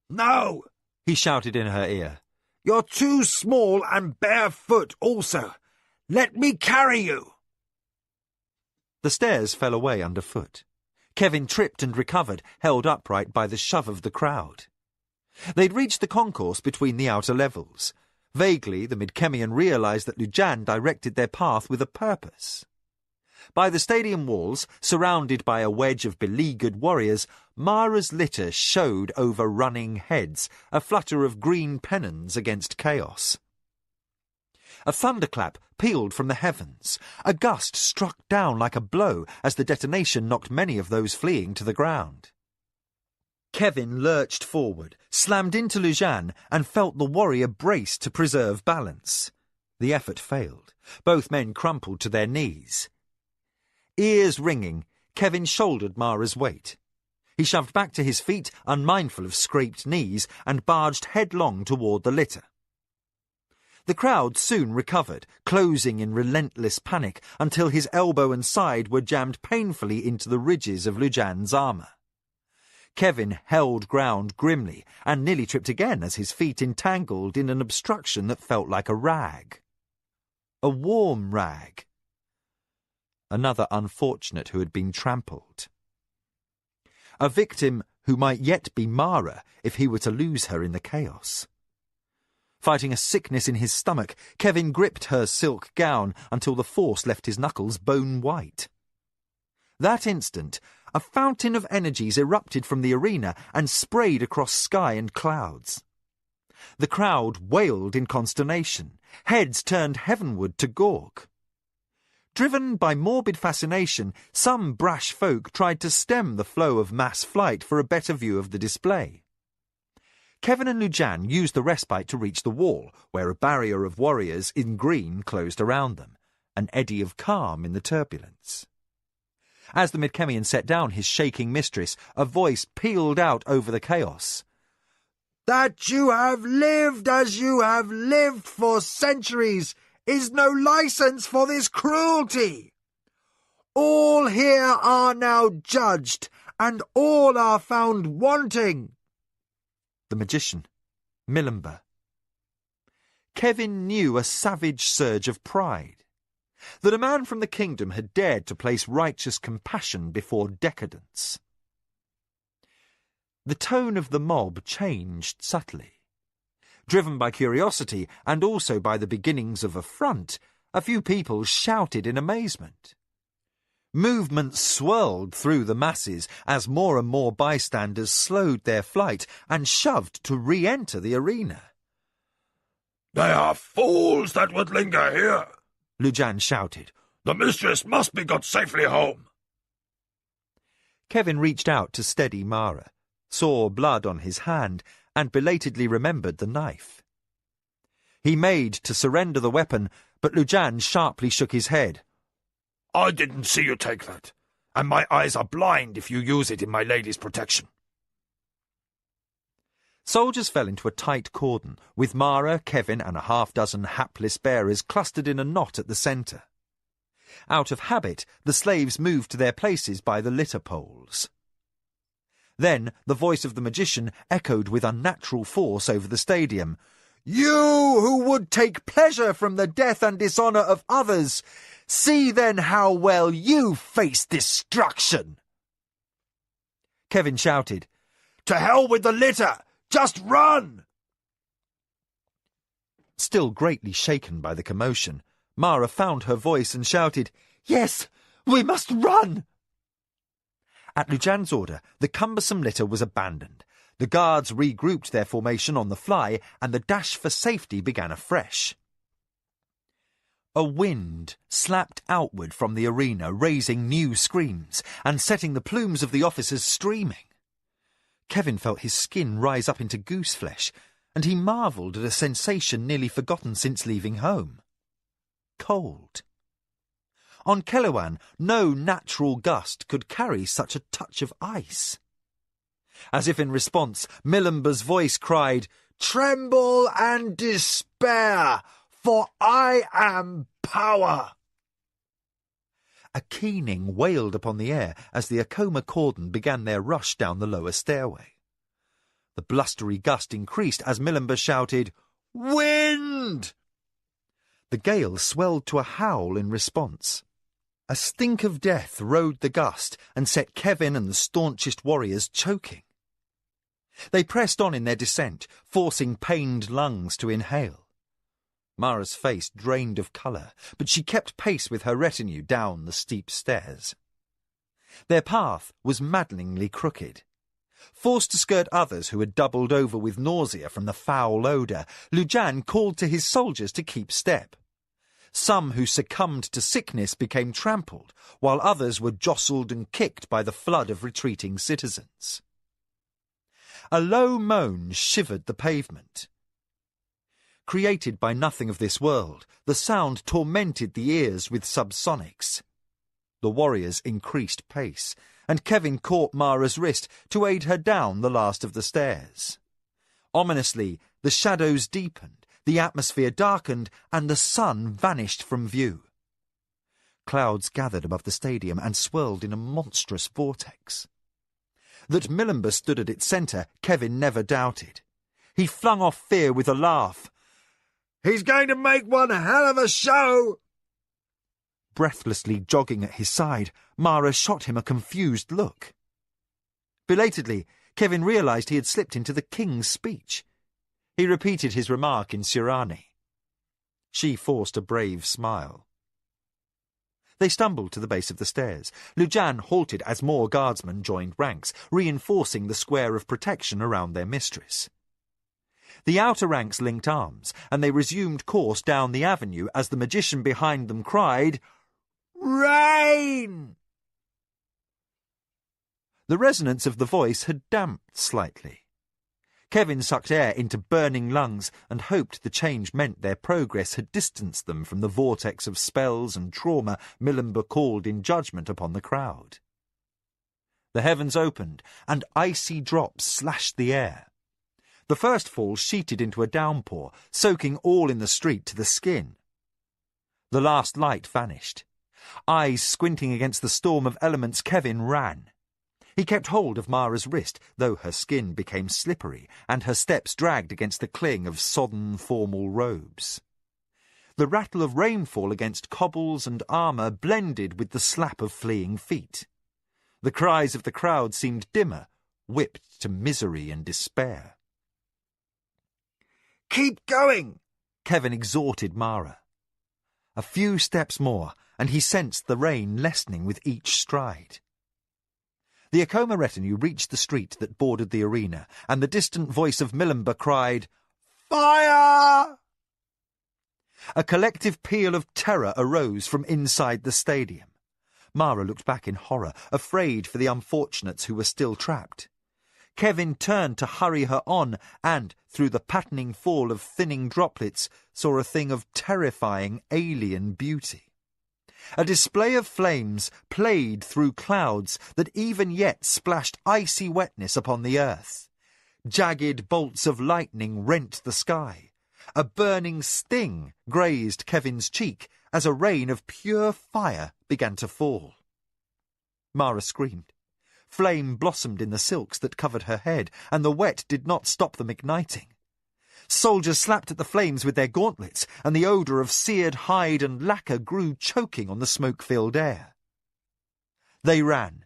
"No!" he shouted in her ear. "You're too small and barefoot also. Let me carry you!" The stairs fell away underfoot. Kevin tripped and recovered, held upright by the shove of the crowd. They'd reached the concourse between the outer levels. Vaguely, the Midkemian realized that Lujan directed their path with a purpose. By the stadium walls, surrounded by a wedge of beleaguered warriors, Mara's litter showed over running heads, a flutter of green pennons against chaos. A thunderclap pealed from the heavens. A gust struck down like a blow as the detonation knocked many of those fleeing to the ground. Kevin lurched forward, slammed into Lujan, and felt the warrior brace to preserve balance. The effort failed. Both men crumpled to their knees. Ears ringing, Kevin shouldered Mara's weight. He shoved back to his feet, unmindful of scraped knees, and barged headlong toward the litter. The crowd soon recovered, closing in relentless panic until his elbow and side were jammed painfully into the ridges of Lujan's armour. Kevin held ground grimly and nearly tripped again as his feet entangled in an obstruction that felt like a rag. A warm rag. Another unfortunate who had been trampled. A victim who might yet be Mara if he were to lose her in the chaos. Fighting a sickness in his stomach, Kevin gripped her silk gown until the force left his knuckles bone white. That instant, A fountain of energies erupted from the arena and sprayed across sky and clouds. The crowd wailed in consternation. Heads turned heavenward to gawk. Driven by morbid fascination, some brash folk tried to stem the flow of mass flight for a better view of the display. Kevin and Lujan used the respite to reach the wall, where a barrier of warriors in green closed around them, an eddy of calm in the turbulence. As the Midkemian set down his shaking mistress, a voice pealed out over the chaos. "That you have lived as you have lived for centuries is no license for this cruelty. All here are now judged, and all are found wanting." The magician, Milimber. Kevin knew a savage surge of pride. That a man from the kingdom had dared to place righteous compassion before decadence. The tone of the mob changed subtly. Driven by curiosity and also by the beginnings of affront, a few people shouted in amazement. Movement swirled through the masses as more and more bystanders slowed their flight and shoved to re-enter the arena. "They are fools that would linger here," Lujan shouted. "The mistress must be got safely home." Kevin reached out to steady Mara, saw blood on his hand, and belatedly remembered the knife. He made to surrender the weapon, but Lujan sharply shook his head. "I didn't see you take that, and my eyes are blind if you use it in my lady's protection." Soldiers fell into a tight cordon, with Mara, Kevin, and a half-dozen hapless bearers clustered in a knot at the centre. Out of habit, the slaves moved to their places by the litter poles. Then the voice of the magician echoed with unnatural force over the stadium. "You who would take pleasure from the death and dishonour of others, see then how well you face destruction." Kevin shouted, "To hell with the litter! Just run!" Still greatly shaken by the commotion, Mara found her voice and shouted, "Yes, we must run!" At Lujan's order, the cumbersome litter was abandoned. The guards regrouped their formation on the fly, and the dash for safety began afresh. A wind slapped outward from the arena, raising new screams, and setting the plumes of the officers streaming. Kevin felt his skin rise up into gooseflesh, and he marvelled at a sensation nearly forgotten since leaving home. Cold. On Kellowan, no natural gust could carry such a touch of ice. As if in response, Milimber's voice cried, "Tremble and despair, for I am power!" A keening wailed upon the air as the Akoma cordon began their rush down the lower stairway. The blustery gust increased as Milimber shouted, "Wind!" The gale swelled to a howl in response. A stink of death rode the gust and set Kevin and the staunchest warriors choking. They pressed on in their descent, forcing pained lungs to inhale. Mara's face drained of colour, but she kept pace with her retinue down the steep stairs. Their path was maddeningly crooked. Forced to skirt others who had doubled over with nausea from the foul odour, Lujan called to his soldiers to keep step. Some who succumbed to sickness became trampled, while others were jostled and kicked by the flood of retreating citizens. A low moan shivered the pavement. Created by nothing of this world, the sound tormented the ears with subsonics. The warriors increased pace, and Kevin caught Mara's wrist to aid her down the last of the stairs. Ominously, the shadows deepened, the atmosphere darkened, and the sun vanished from view. Clouds gathered above the stadium and swirled in a monstrous vortex. That Milimber stood at its centre, Kevin never doubted. He flung off fear with a laugh. "He's going to make one hell of a show!" Breathlessly jogging at his side, Mara shot him a confused look. Belatedly, Kevin realised he had slipped into the king's speech. He repeated his remark in Surani. She forced a brave smile. They stumbled to the base of the stairs. Lujan halted as more guardsmen joined ranks, reinforcing the square of protection around their mistress. The outer ranks linked arms, and they resumed course down the avenue as the magician behind them cried, "Rain!" The resonance of the voice had damped slightly. Kevin sucked air into burning lungs and hoped the change meant their progress had distanced them from the vortex of spells and trauma Milimba called in judgment upon the crowd. The heavens opened, and icy drops slashed the air. The first fall sheeted into a downpour, soaking all in the street to the skin. The last light vanished. Eyes squinting against the storm of elements, Kevin ran. He kept hold of Mara's wrist, though her skin became slippery, and her steps dragged against the cling of sodden formal robes. The rattle of rainfall against cobbles and armour blended with the slap of fleeing feet. The cries of the crowd seemed dimmer, whipped to misery and despair. "Keep going!" Kevin exhorted Mara. A few steps more, and he sensed the rain lessening with each stride. The Akoma retinue reached the street that bordered the arena, and the distant voice of Milimba cried, "Fire!" A collective peal of terror arose from inside the stadium. Mara looked back in horror, afraid for the unfortunates who were still trapped. Kevin turned to hurry her on and, through the patterning fall of thinning droplets, saw a thing of terrifying alien beauty. A display of flames played through clouds that even yet splashed icy wetness upon the earth. Jagged bolts of lightning rent the sky. A burning sting grazed Kevin's cheek as a rain of pure fire began to fall. Mara screamed. Flame blossomed in the silks that covered her head, and the wet did not stop them igniting. Soldiers slapped at the flames with their gauntlets, and the odour of seared hide and lacquer grew choking on the smoke-filled air. They ran.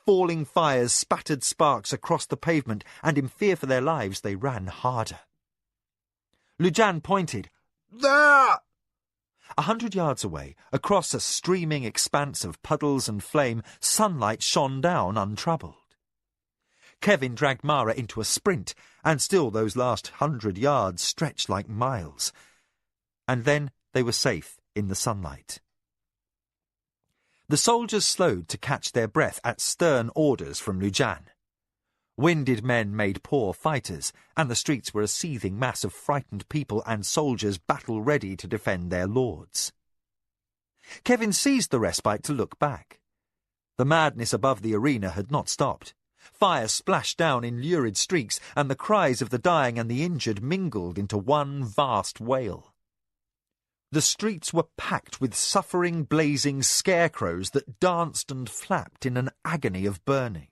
Falling fires spattered sparks across the pavement, and in fear for their lives they ran harder. Lujan pointed. "There!" 100 yards away, across a streaming expanse of puddles and flame, sunlight shone down untroubled. Kevin dragged Mara into a sprint, and still those last 100 yards stretched like miles. And then they were safe in the sunlight. The soldiers slowed to catch their breath at stern orders from Lujan. Winded men made poor fighters, and the streets were a seething mass of frightened people and soldiers battle-ready to defend their lords. Kevin seized the respite to look back. The madness above the arena had not stopped. Fire splashed down in lurid streaks, and the cries of the dying and the injured mingled into one vast wail. The streets were packed with suffering, blazing scarecrows that danced and flapped in an agony of burning.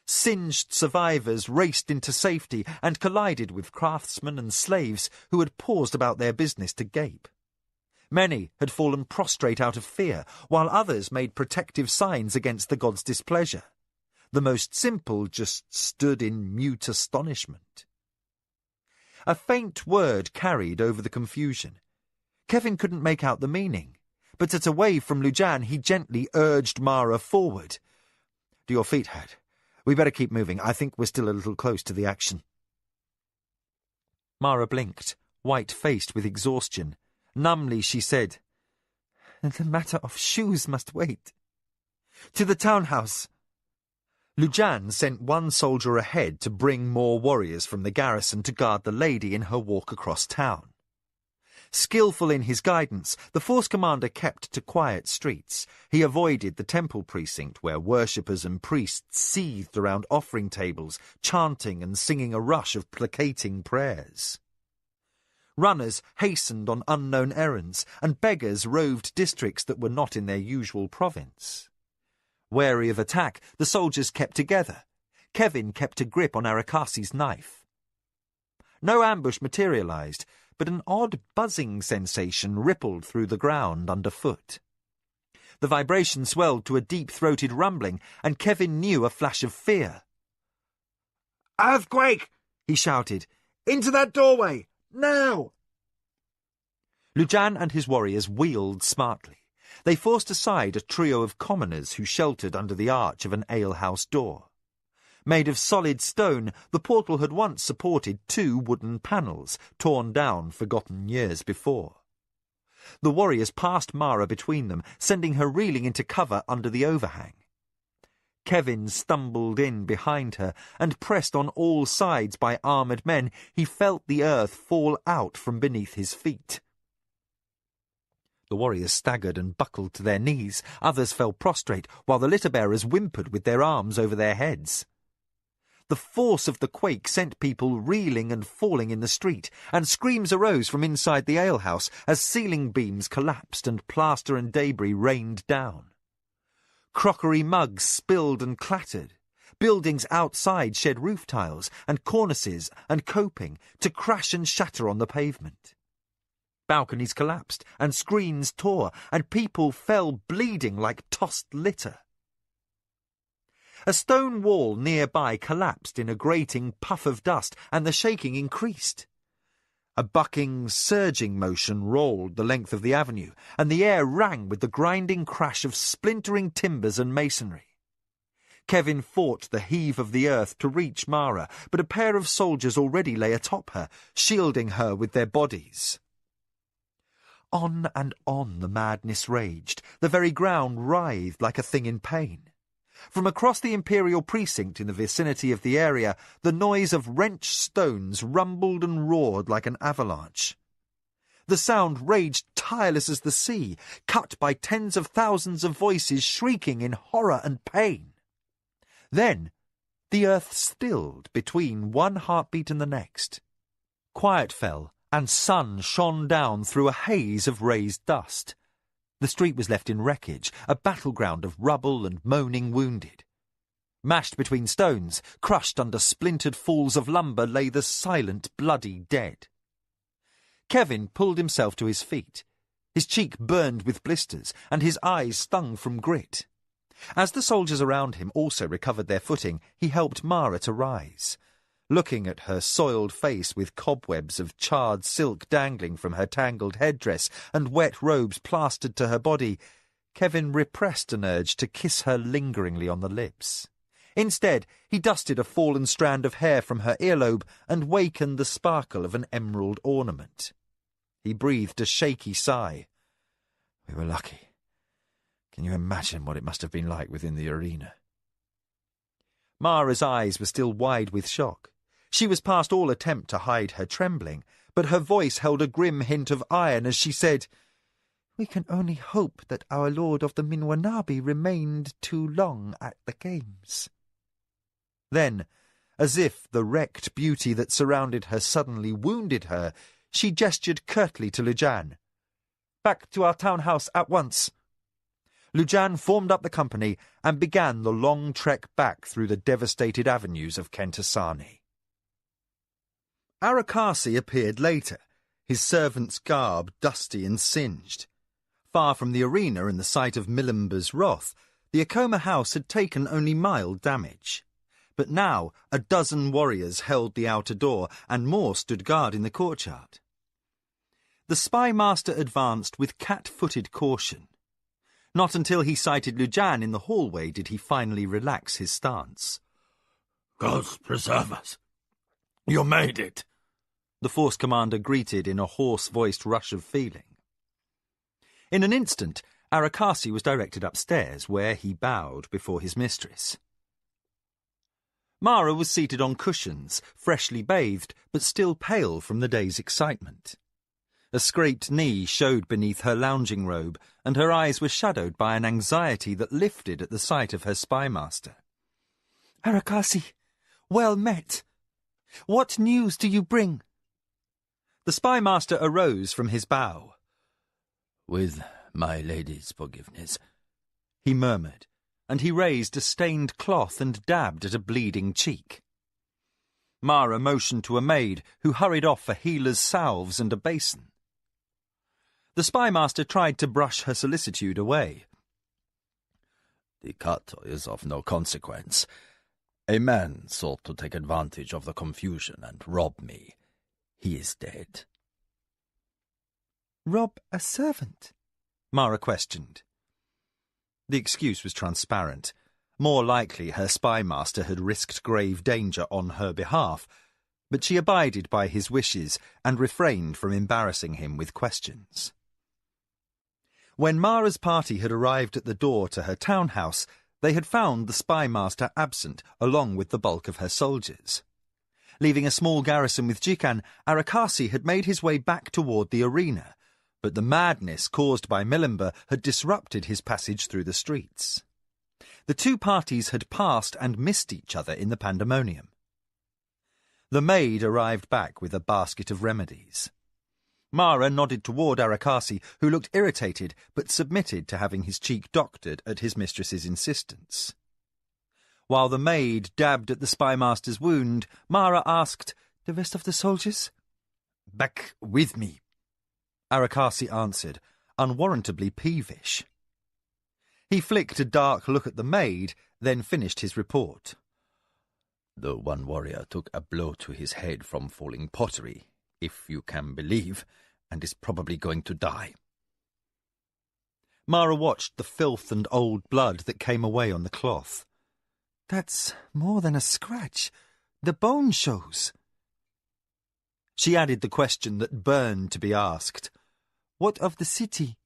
Singed survivors raced into safety and collided with craftsmen and slaves who had paused about their business to gape. Many had fallen prostrate out of fear, while others made protective signs against the god's displeasure. The most simple just stood in mute astonishment. A faint word carried over the confusion. Kevin couldn't make out the meaning, but at a wave from Lujan he gently urged Mara forward. "To your feet, Had. We better keep moving. I think we're still a little close to the action." Mara blinked, white-faced with exhaustion. Numbly she said, "The matter of shoes must wait. To the townhouse." Lujan sent one soldier ahead to bring more warriors from the garrison to guard the lady in her walk across town. Skillful in his guidance, the force commander kept to quiet streets. He avoided the temple precinct where worshippers and priests seethed around offering tables, chanting and singing a rush of placating prayers. Runners hastened on unknown errands, and beggars roved districts that were not in their usual province. Wary of attack, the soldiers kept together. Kevin kept a grip on Arakasi's knife. No ambush materialized, but an odd buzzing sensation rippled through the ground underfoot. The vibration swelled to a deep-throated rumbling, and Kevin knew a flash of fear. "Earthquake!" he shouted. "Into that doorway! Now!" Lujan and his warriors wheeled smartly. They forced aside a trio of commoners who sheltered under the arch of an alehouse door. Made of solid stone, the portal had once supported 2 wooden panels, torn down forgotten years before. The warriors passed Mara between them, sending her reeling into cover under the overhang. Kevin stumbled in behind her, and pressed on all sides by armoured men, he felt the earth fall out from beneath his feet. The warriors staggered and buckled to their knees, others fell prostrate, while the litter-bearers whimpered with their arms over their heads. The force of the quake sent people reeling and falling in the street, and screams arose from inside the alehouse as ceiling beams collapsed and plaster and debris rained down. Crockery mugs spilled and clattered. Buildings outside shed roof tiles and cornices and coping to crash and shatter on the pavement. Balconies collapsed and screens tore, and people fell bleeding like tossed litter. A stone wall nearby collapsed in a grating puff of dust, and the shaking increased. A bucking, surging motion rolled the length of the avenue, and the air rang with the grinding crash of splintering timbers and masonry. Kevin fought the heave of the earth to reach Mara, but a pair of soldiers already lay atop her, shielding her with their bodies. On and on the madness raged. The very ground writhed like a thing in pain. From across the Imperial precinct in the vicinity of the area, the noise of wrenched stones rumbled and roared like an avalanche. The sound raged tireless as the sea, cut by tens of thousands of voices shrieking in horror and pain. Then the earth stilled between one heartbeat and the next. Quiet fell, and sun shone down through a haze of raised dust. The street was left in wreckage, a battleground of rubble and moaning wounded. Mashed between stones, crushed under splintered falls of lumber, lay the silent, bloody dead. Kevin pulled himself to his feet. His cheek burned with blisters, and his eyes stung from grit. As the soldiers around him also recovered their footing, he helped Mara to rise. Looking at her soiled face with cobwebs of charred silk dangling from her tangled headdress and wet robes plastered to her body, Kevin repressed an urge to kiss her lingeringly on the lips. Instead, he dusted a fallen strand of hair from her earlobe and wakened the sparkle of an emerald ornament. He breathed a shaky sigh. We were lucky. Can you imagine what it must have been like within the arena? Mara's eyes were still wide with shock. She was past all attempt to hide her trembling, but her voice held a grim hint of iron as she said, "We can only hope that our Lord of the Minwanabi remained too long at the games." Then, as if the wrecked beauty that surrounded her suddenly wounded her, she gestured curtly to Lujan. "Back to our townhouse at once." Lujan formed up the company and began the long trek back through the devastated avenues of Kentasani. Arakasi appeared later, his servant's garb dusty and singed. Far from the arena and the site of Milimba's wrath, the Akoma house had taken only mild damage. But now a dozen warriors held the outer door, and more stood guard in the courtyard. The spy master advanced with cat-footed caution. Not until he sighted Lujan in the hallway did he finally relax his stance. "Gods preserve us! You made it!" the force commander greeted in a hoarse-voiced rush of feeling. In an instant, Arakasi was directed upstairs, where he bowed before his mistress. Mara was seated on cushions, freshly bathed, but still pale from the day's excitement. A scraped knee showed beneath her lounging robe, and her eyes were shadowed by an anxiety that lifted at the sight of her spymaster. "Arakasi, well met. What news do you bring?" The spymaster arose from his bow. "With my lady's forgiveness," he murmured, and he raised a stained cloth and dabbed at a bleeding cheek. Mara motioned to a maid, who hurried off for healer's salves and a basin. The spymaster tried to brush her solicitude away. "The cut is of no consequence. A man sought to take advantage of the confusion and rob me. He is dead." "Rob a servant?" Mara questioned. The excuse was transparent. More likely her spy master had risked grave danger on her behalf, but she abided by his wishes and refrained from embarrassing him with questions. When Mara's party had arrived at the door to her townhouse, they had found the spy master absent, along with the bulk of her soldiers. Leaving a small garrison with Jikan, Arakasi had made his way back toward the arena, but the madness caused by Milimba had disrupted his passage through the streets. The two parties had passed and missed each other in the pandemonium. The maid arrived back with a basket of remedies. Mara nodded toward Arakasi, who looked irritated but submitted to having his cheek doctored at his mistress's insistence. While the maid dabbed at the spymaster's wound, Mara asked, "The rest of the soldiers?" "Back with me," Arakasi answered, unwarrantably peevish. He flicked a dark look at the maid, then finished his report. The one warrior took a blow to his head from falling pottery, if you can believe, and is probably going to die. Mara watched the filth and old blood that came away on the cloth. "That's more than a scratch. The bone shows." She added the question that burned to be asked. "What of the city?"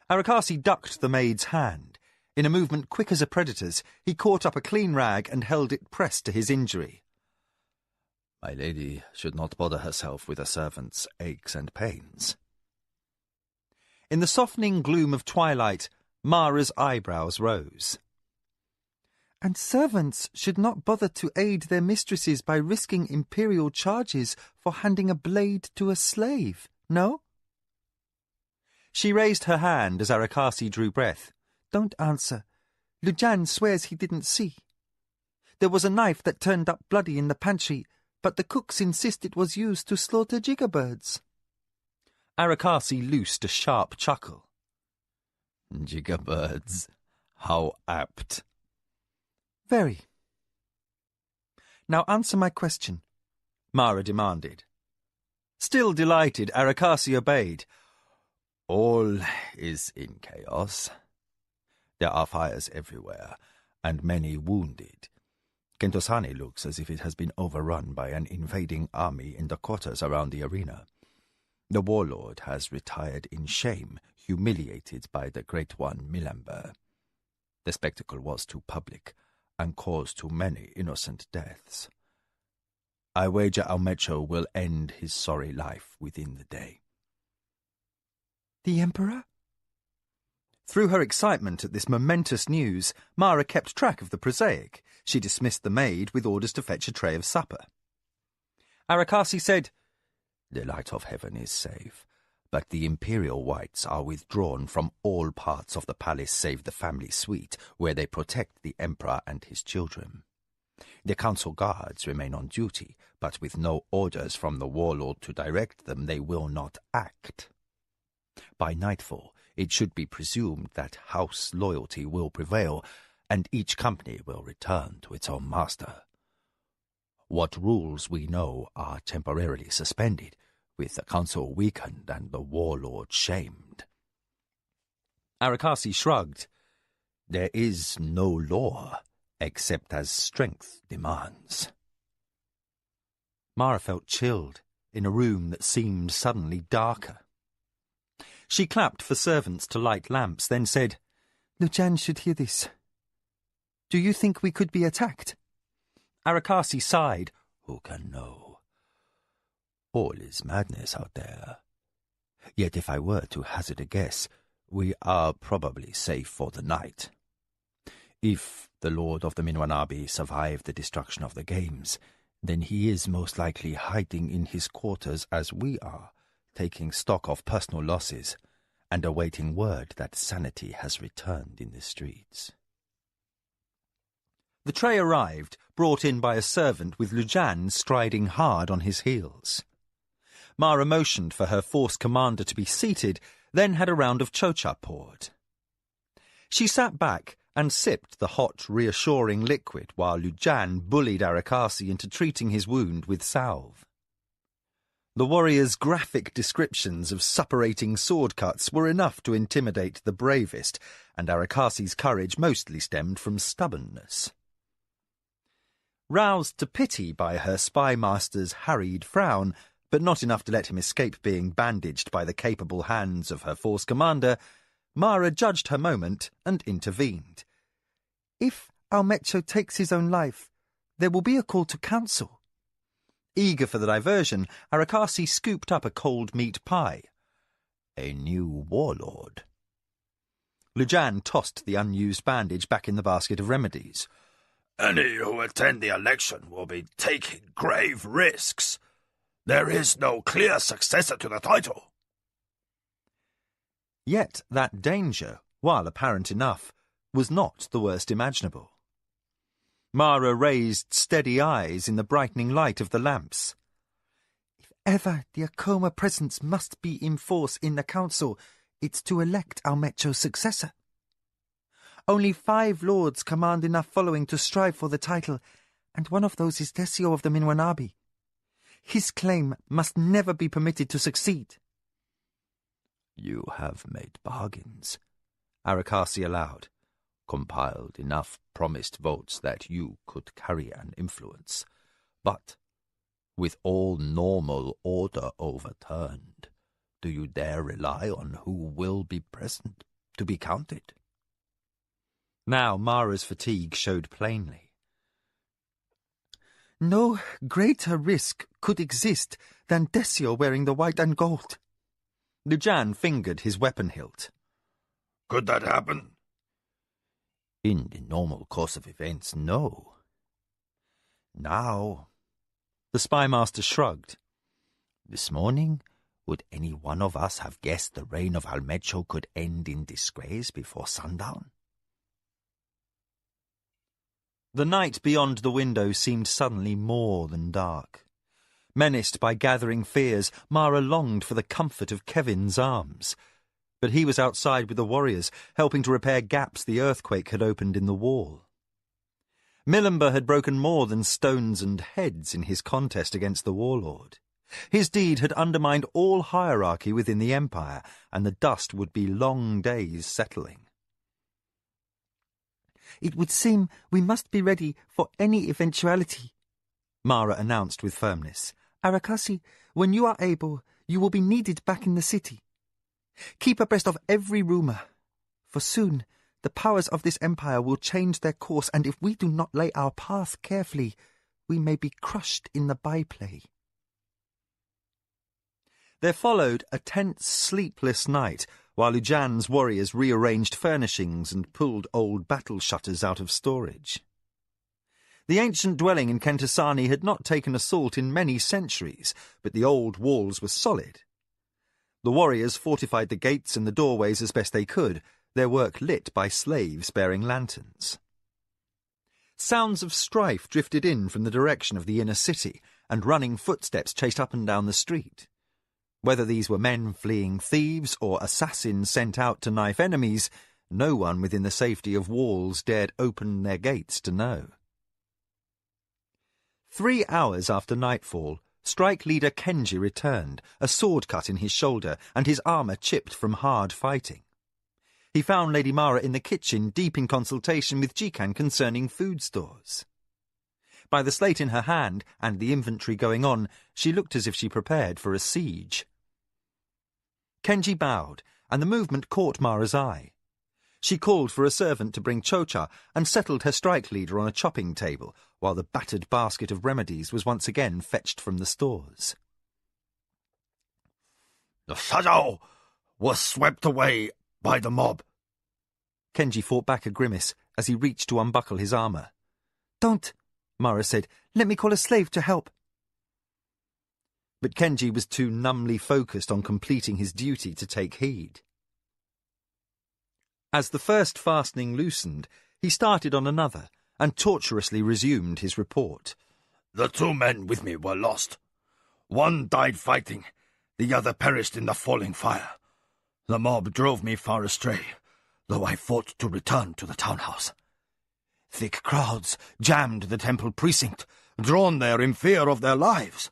Arakasi ducked the maid's hand. In a movement quick as a predator's, he caught up a clean rag and held it pressed to his injury. My lady should not bother herself with a servant's aches and pains. In the softening gloom of twilight, Mara's eyebrows rose. "And servants should not bother to aid their mistresses by risking imperial charges for handing a blade to a slave, no?" She raised her hand as Arakasi drew breath. "Don't answer. Lujan swears he didn't see. There was a knife that turned up bloody in the pantry, but the cooks insist it was used to slaughter jiggerbirds." Arakasi loosed a sharp chuckle. Jiggerbirds, how apt. "Very." "Now answer my question," Mara demanded. Still delighted, Arakasi obeyed. All is in chaos. There are fires everywhere, and many wounded. Kentosane looks as if it has been overrun by an invading army in the quarters around the arena. The warlord has retired in shame, humiliated by the Great One Milimba. The spectacle was too public, and caused too many innocent deaths. I wager Almecho will end his sorry life within the day. "The Emperor?" Through her excitement at this momentous news, Mara kept track of the prosaic. She dismissed the maid with orders to fetch a tray of supper. Arakasi said, The light of heaven is safe, but the imperial whites are withdrawn from all parts of the palace save the family suite, where they protect the emperor and his children. The council guards remain on duty, but with no orders from the warlord to direct them, they will not act. By nightfall, it should be presumed that house loyalty will prevail, and each company will return to its own master. What rules we know are temporarily suspended, with the council weakened and the warlord shamed. Arakasi shrugged. There is no law, except as strength demands. Mara felt chilled in a room that seemed suddenly darker. She clapped for servants to light lamps, then said, "Lujan should hear this. Do you think we could be attacked?" Arakasi sighed. Who can know? All is madness out there. Yet if I were to hazard a guess, we are probably safe for the night. If the Lord of the Minwanabi survived the destruction of the games, then he is most likely hiding in his quarters as we are, taking stock of personal losses, and awaiting word that sanity has returned in the streets. The tray arrived, brought in by a servant with Lujan striding hard on his heels. Mara motioned for her force commander to be seated, then had a round of chocha poured. She sat back and sipped the hot, reassuring liquid while Lujan bullied Arakasi into treating his wound with salve. The warrior's graphic descriptions of suppurating sword cuts were enough to intimidate the bravest, and Arakasi's courage mostly stemmed from stubbornness. Roused to pity by her spy master's harried frown, but not enough to let him escape being bandaged by the capable hands of her force commander, Mara judged her moment and intervened. If Almecho takes his own life, there will be a call to council. Eager for the diversion, Arakasi scooped up a cold meat pie. A new warlord. Lujan tossed the unused bandage back in the basket of remedies. Any who attend the election will be taking grave risks. There is no clear successor to the title. Yet that danger, while apparent enough, was not the worst imaginable. Mara raised steady eyes in the brightening light of the lamps. If ever the Akoma presence must be in force in the council, it's to elect Almecho's successor. Only 5 lords command enough following to strive for the title, and one of those is Desio of the Minwanabi. His claim must never be permitted to succeed. You have made bargains, Arakasi allowed. Compiled enough promised votes that you could carry an influence. But, with all normal order overturned, do you dare rely on who will be present to be counted? Now Mara's fatigue showed plainly. No greater risk could exist than Desio wearing the white and gold. Lujan fingered his weapon hilt. Could that happen? In the normal course of events, no. Now, the spymaster shrugged. This morning, would any one of us have guessed the reign of Almecho could end in disgrace before sundown? The night beyond the window seemed suddenly more than dark. Menaced by gathering fears, Mara longed for the comfort of Kevin's arms. But he was outside with the warriors, helping to repair gaps the earthquake had opened in the wall. Milimber had broken more than stones and heads in his contest against the warlord. His deed had undermined all hierarchy within the empire, and the dust would be long days settling. It would seem we must be ready for any eventuality, Mara announced with firmness. Arakasi, when you are able, you will be needed back in the city. Keep abreast of every rumour, for soon the powers of this empire will change their course, and if we do not lay our path carefully, we may be crushed in the byplay. There followed a tense, sleepless night, while Lujan's warriors rearranged furnishings and pulled old battle shutters out of storage. The ancient dwelling in Kentasani had not taken assault in many centuries, but the old walls were solid. The warriors fortified the gates and the doorways as best they could, their work lit by slaves bearing lanterns. Sounds of strife drifted in from the direction of the inner city, and running footsteps chased up and down the street. Whether these were men fleeing thieves or assassins sent out to knife enemies, no one within the safety of walls dared open their gates to know. 3 hours after nightfall, strike leader Kenji returned, a sword cut in his shoulder and his armour chipped from hard fighting. He found Lady Mara in the kitchen, deep in consultation with Jikan concerning food stores. By the slate in her hand and the inventory going on, she looked as if she prepared for a siege. Kenji bowed, and the movement caught Mara's eye. She called for a servant to bring chocha and settled her strike leader on a chopping table, while the battered basket of remedies was once again fetched from the stores. The Sajao was swept away by the mob. Kenji fought back a grimace as he reached to unbuckle his armour. "Don't," Mara said. "Let me call a slave to help." But Kenji was too numbly focused on completing his duty to take heed. As the first fastening loosened, he started on another and tortuously resumed his report. The 2 men with me were lost. One died fighting, the other perished in the falling fire. The mob drove me far astray, though I fought to return to the townhouse. Thick crowds jammed the temple precinct, drawn there in fear of their lives.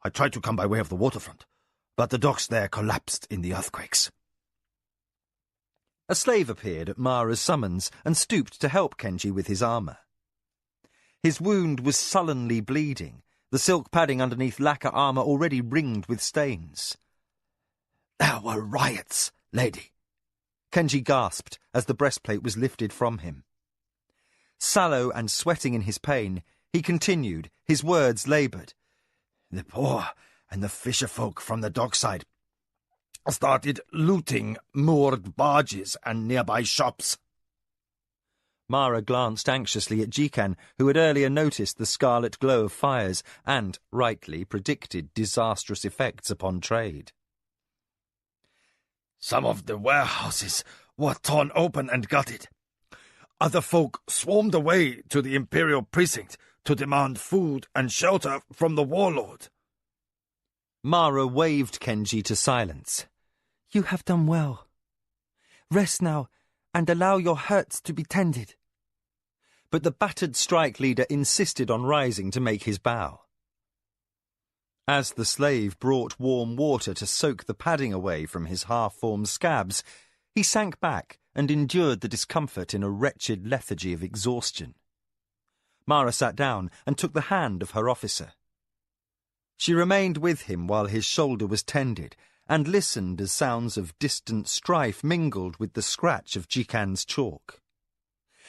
I tried to come by way of the waterfront, but the docks there collapsed in the earthquakes. A slave appeared at Mara's summons and stooped to help Kenji with his armour. His wound was sullenly bleeding, the silk padding underneath lacquer armour already ringed with stains. There were riots, lady. Kenji gasped as the breastplate was lifted from him. Sallow and sweating in his pain, he continued, his words laboured. The poor and the fisherfolk from the dockside started looting moored barges and nearby shops. Mara glanced anxiously at Jikan, who had earlier noticed the scarlet glow of fires and, rightly, predicted disastrous effects upon trade. Some of the warehouses were torn open and gutted. Other folk swarmed away to the Imperial Precinct to demand food and shelter from the warlord. Mara waved Kenji to silence. You have done well. Rest now and allow your hurts to be tended. But the battered strike leader insisted on rising to make his bow. As the slave brought warm water to soak the padding away from his half-formed scabs, he sank back and endured the discomfort in a wretched lethargy of exhaustion. Mara sat down and took the hand of her officer. She remained with him while his shoulder was tended, and listened as sounds of distant strife mingled with the scratch of Jikan's chalk.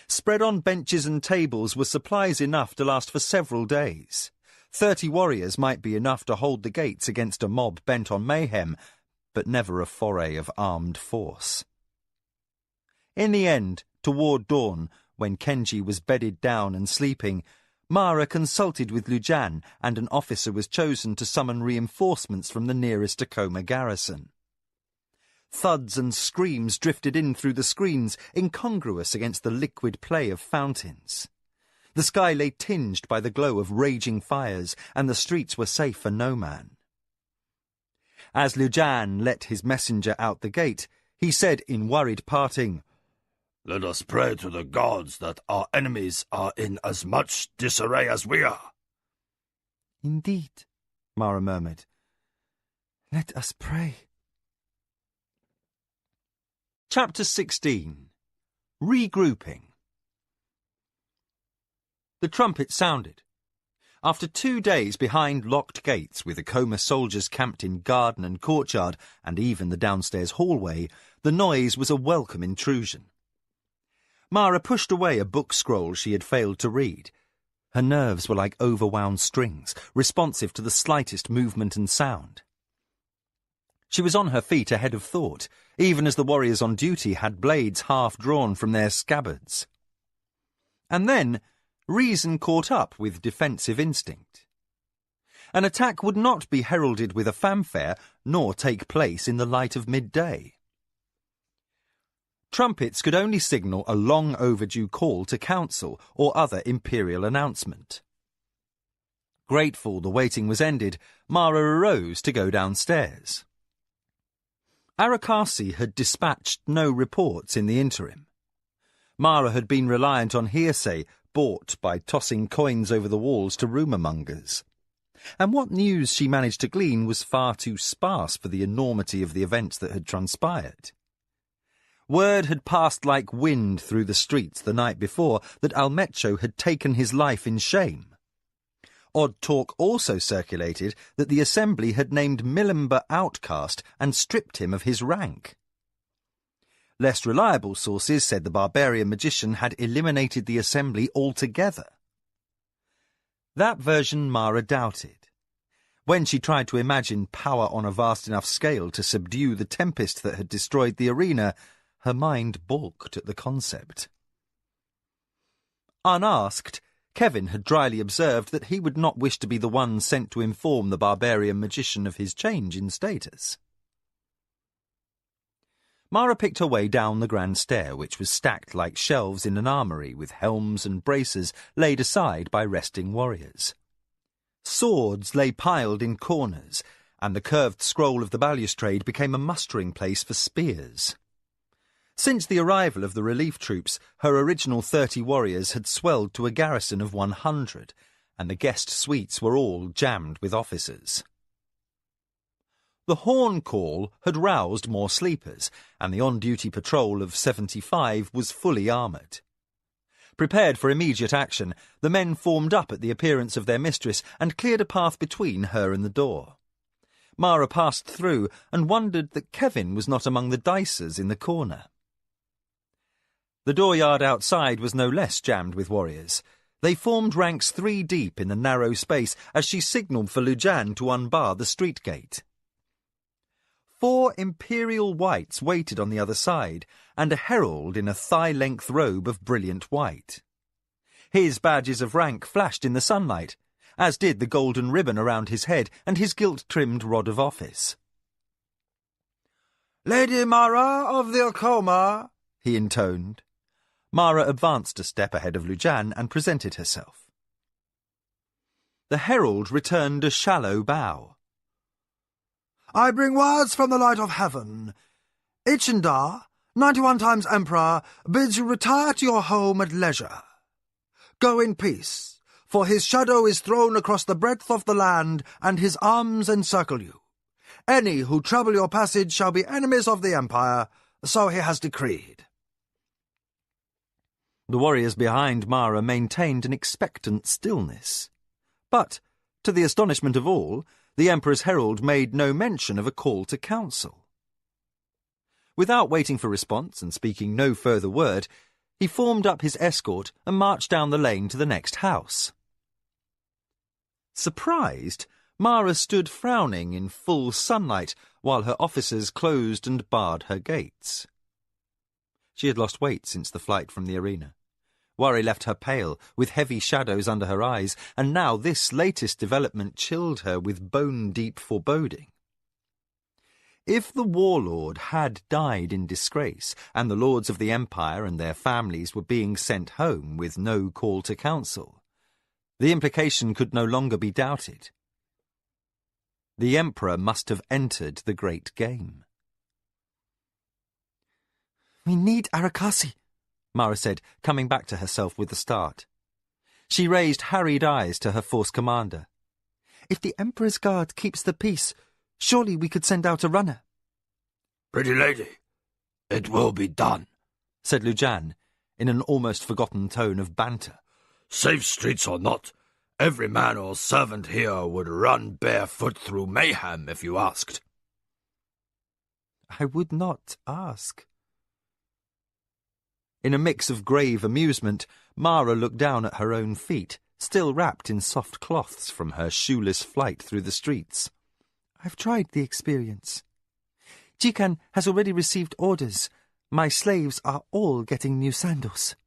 Spread on benches and tables were supplies enough to last for several days. 30 warriors might be enough to hold the gates against a mob bent on mayhem, but never a foray of armed force. In the end, toward dawn, when Kenji was bedded down and sleeping, Mara consulted with Lujan, and an officer was chosen to summon reinforcements from the nearest Tacoma garrison. Thuds and screams drifted in through the screens, incongruous against the liquid play of fountains. The sky lay tinged by the glow of raging fires, and the streets were safe for no man. As Lujan let his messenger out the gate, he said in worried parting, "Let us pray to the gods that our enemies are in as much disarray as we are." Indeed, Mara murmured. Let us pray. Chapter 16. Regrouping. The trumpet sounded. After 2 days behind locked gates, with Tacoma soldiers camped in garden and courtyard, and even the downstairs hallway, the noise was a welcome intrusion. Mara pushed away a book scroll she had failed to read. Her nerves were like overwound strings, responsive to the slightest movement and sound. She was on her feet ahead of thought, even as the warriors on duty had blades half drawn from their scabbards. And then reason caught up with defensive instinct. An attack would not be heralded with a fanfare, nor take place in the light of midday. Trumpets could only signal a long overdue call to council or other imperial announcement. Grateful the waiting was ended, Mara arose to go downstairs. Arakasi had dispatched no reports in the interim. Mara had been reliant on hearsay bought by tossing coins over the walls to rumour-mongers. And what news she managed to glean was far too sparse for the enormity of the events that had transpired. Word had passed like wind through the streets the night before that Almecho had taken his life in shame. Odd talk also circulated that the Assembly had named Milimber outcast and stripped him of his rank. Less reliable sources said the barbarian magician had eliminated the Assembly altogether. That version Mara doubted. When she tried to imagine power on a vast enough scale to subdue the tempest that had destroyed the arena, her mind balked at the concept. Unasked, Kevin had dryly observed that he would not wish to be the one sent to inform the barbarian magician of his change in status. Mara picked her way down the grand stair, which was stacked like shelves in an armoury, with helms and braces laid aside by resting warriors. Swords lay piled in corners, and the curved scroll of the balustrade became a mustering place for spears. Since the arrival of the relief troops, her original 30 warriors had swelled to a garrison of 100, and the guest suites were all jammed with officers. The horn call had roused more sleepers, and the on-duty patrol of 75 was fully armoured. Prepared for immediate action, the men formed up at the appearance of their mistress and cleared a path between her and the door. Mara passed through and wondered that Kevin was not among the dicers in the corner. The dooryard outside was no less jammed with warriors. They formed ranks 3 deep in the narrow space as she signalled for Lujan to unbar the street gate. 4 imperial whites waited on the other side, and a herald in a thigh-length robe of brilliant white. His badges of rank flashed in the sunlight, as did the golden ribbon around his head and his gilt-trimmed rod of office. "Lady Mara of the Akoma," he intoned. Mara advanced a step ahead of Lujan and presented herself. The herald returned a shallow bow. "I bring words from the light of heaven. Ichindar, 91 times Emperor, bids you retire to your home at leisure. Go in peace, for his shadow is thrown across the breadth of the land, and his arms encircle you. Any who trouble your passage shall be enemies of the Empire, so he has decreed." The warriors behind Mara maintained an expectant stillness. But, to the astonishment of all, the Emperor's herald made no mention of a call to council. Without waiting for response and speaking no further word, he formed up his escort and marched down the lane to the next house. Surprised, Mara stood frowning in full sunlight while her officers closed and barred her gates. She had lost weight since the flight from the arena. Worry left her pale, with heavy shadows under her eyes, and now this latest development chilled her with bone-deep foreboding. If the warlord had died in disgrace, and the lords of the Empire and their families were being sent home with no call to council, the implication could no longer be doubted. The Emperor must have entered the great game. "We need Arakasi," Mara said, coming back to herself with a start. She raised harried eyes to her force commander. "If the Emperor's guard keeps the peace, surely we could send out a runner." Pretty lady, it will be done, said Lujan, in an almost forgotten tone of banter. Safe streets or not, every man or servant here would run barefoot through mayhem if you asked. "I would not ask." In a mix of grave amusement, Mara looked down at her own feet, still wrapped in soft cloths from her shoeless flight through the streets. "I've tried the experience. Jikan has already received orders. My slaves are all getting new sandals."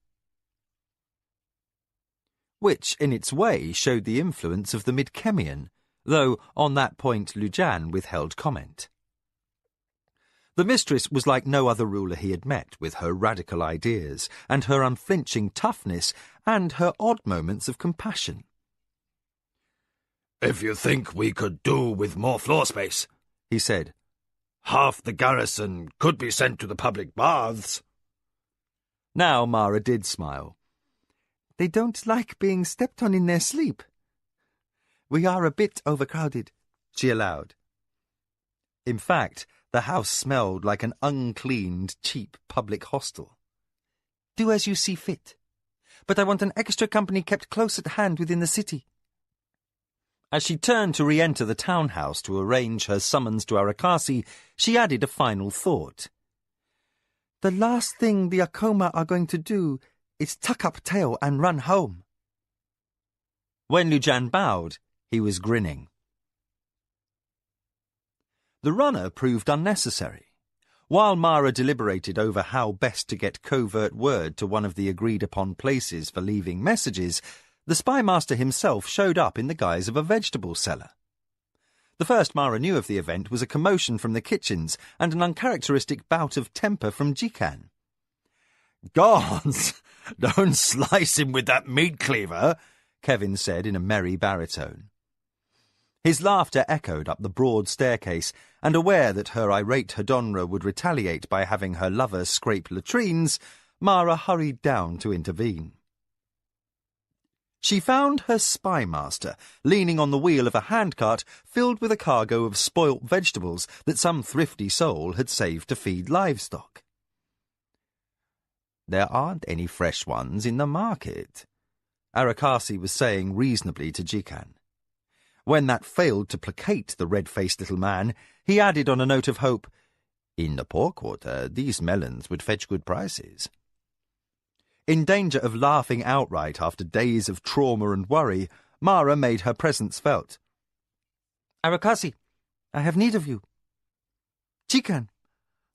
Which, in its way, showed the influence of the Midkemian, though on that point Lujan withheld comment. The mistress was like no other ruler he had met, with her radical ideas, and her unflinching toughness, and her odd moments of compassion. If you think we could do with more floor space, he said, half the garrison could be sent to the public baths. Now Mara did smile. "They don't like being stepped on in their sleep." "We are a bit overcrowded," she allowed. In fact, the house smelled like an uncleaned, cheap public hostel. "Do as you see fit. But I want an extra company kept close at hand within the city." As she turned to re-enter the townhouse to arrange her summons to Arakasi, she added a final thought. "The last thing the Akoma are going to do is tuck up tail and run home." When Lujan bowed, he was grinning. The runner proved unnecessary. While Mara deliberated over how best to get covert word to one of the agreed-upon places for leaving messages, the spymaster himself showed up in the guise of a vegetable seller. The first Mara knew of the event was a commotion from the kitchens and an uncharacteristic bout of temper from Jikan. "Gods, don't slice him with that meat cleaver," Kevin said in a merry baritone. His laughter echoed up the broad staircase, and aware that her irate Hedonra would retaliate by having her lover scrape latrines, Mara hurried down to intervene. She found her spymaster leaning on the wheel of a handcart filled with a cargo of spoilt vegetables that some thrifty soul had saved to feed livestock. "There aren't any fresh ones in the market," Arakasi was saying reasonably to Jikan. When that failed to placate the red-faced little man, he added on a note of hope, "In the poor quarter, these melons would fetch good prices." In danger of laughing outright after days of trauma and worry, Mara made her presence felt. "Arakasi, I have need of you. Jikan,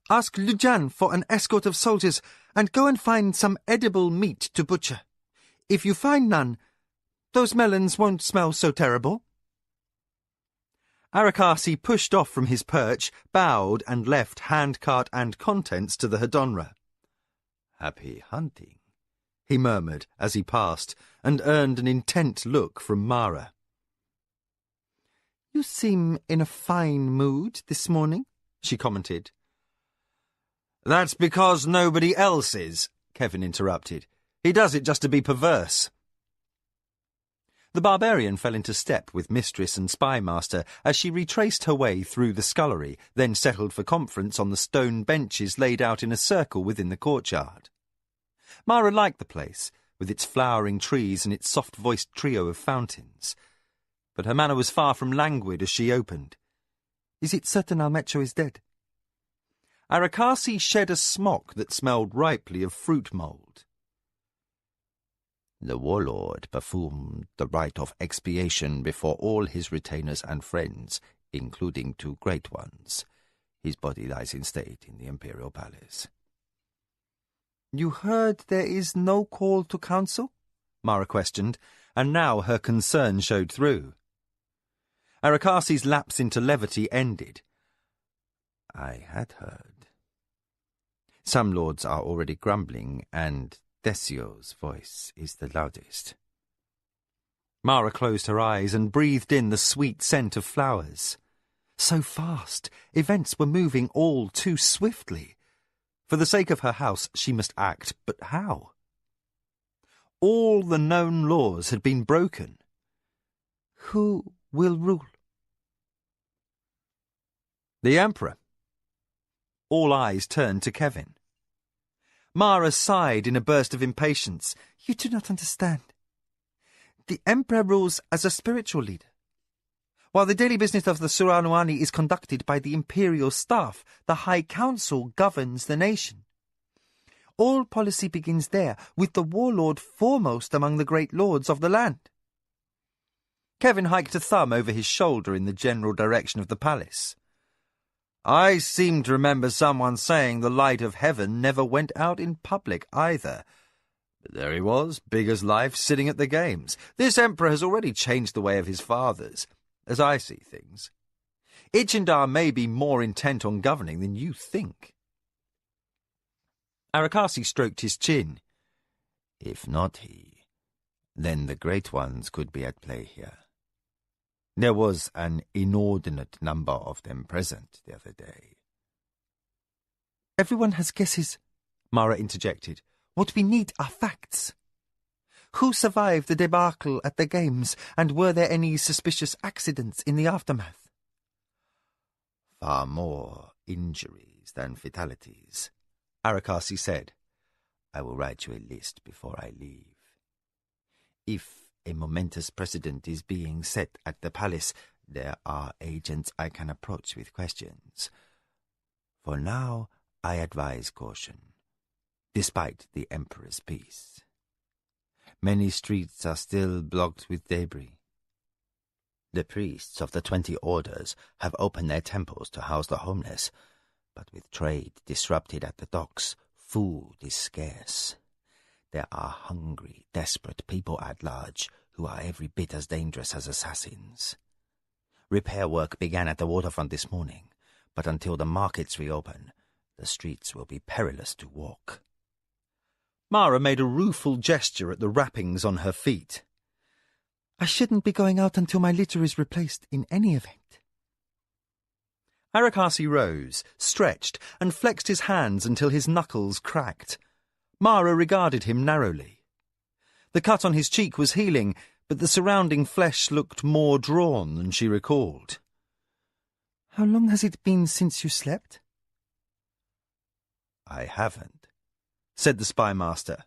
ask Lujan for an escort of soldiers and go and find some edible meat to butcher. If you find none, those melons won't smell so terrible." Arakasi pushed off from his perch, bowed, and left handcart and contents to the Hedonra. "Happy hunting," he murmured as he passed, and earned an intent look from Mara. "You seem in a fine mood this morning," she commented. "That's because nobody else is," Kevin interrupted. "He does it just to be perverse." The barbarian fell into step with mistress and spymaster as she retraced her way through the scullery, then settled for conference on the stone benches laid out in a circle within the courtyard. Mara liked the place, with its flowering trees and its soft-voiced trio of fountains. But her manner was far from languid as she opened. "Is it certain Almecho is dead?" Arakasi shed a smock that smelled ripely of fruit mould. "The warlord performed the rite of expiation before all his retainers and friends, including 2 great ones. His body lies in state in the imperial palace." "You heard there is no call to council?" Mara questioned, and now her concern showed through. Arakasi's lapse into levity ended. "I had heard. Some lords are already grumbling, and Desio's voice is the loudest." Mara closed her eyes and breathed in the sweet scent of flowers. So fast, events were moving all too swiftly. For the sake of her house, she must act, but how? All the known laws had been broken. Who will rule? The Emperor. All eyes turned to Kevin. Mara sighed in a burst of impatience. "You do not understand. The Emperor rules as a spiritual leader. While the daily business of the Suranuani is conducted by the imperial staff, the High Council governs the nation. All policy begins there, with the warlord foremost among the great lords of the land." Kevin hiked a thumb over his shoulder in the general direction of the palace. "I seem to remember someone saying the light of heaven never went out in public either. But there he was, big as life, sitting at the games. This emperor has already changed the way of his fathers, as I see things. Ichindar may be more intent on governing than you think." Arakasi stroked his chin. "If not he, then the great ones could be at play here. There was an inordinate number of them present the other day." "Everyone has guesses," Mara interjected. "What we need are facts. Who survived the debacle at the games, and were there any suspicious accidents in the aftermath?" "Far more injuries than fatalities," Arakasi said. "I will write you a list before I leave. If a momentous precedent is being set at the palace, there are agents I can approach with questions. For now, I advise caution, despite the Emperor's peace. Many streets are still blocked with debris. The priests of the 20 orders have opened their temples to house the homeless, but with trade disrupted at the docks, food is scarce. There are hungry, desperate people at large who are every bit as dangerous as assassins. Repair work began at the waterfront this morning, but until the markets reopen, the streets will be perilous to walk." Mara made a rueful gesture at the wrappings on her feet. "I shouldn't be going out until my litter is replaced in any event." Arakasi rose, stretched, and flexed his hands until his knuckles cracked. Mara regarded him narrowly. The cut on his cheek was healing, but the surrounding flesh looked more drawn than she recalled. How long has it been since you slept? I haven't, said the spymaster.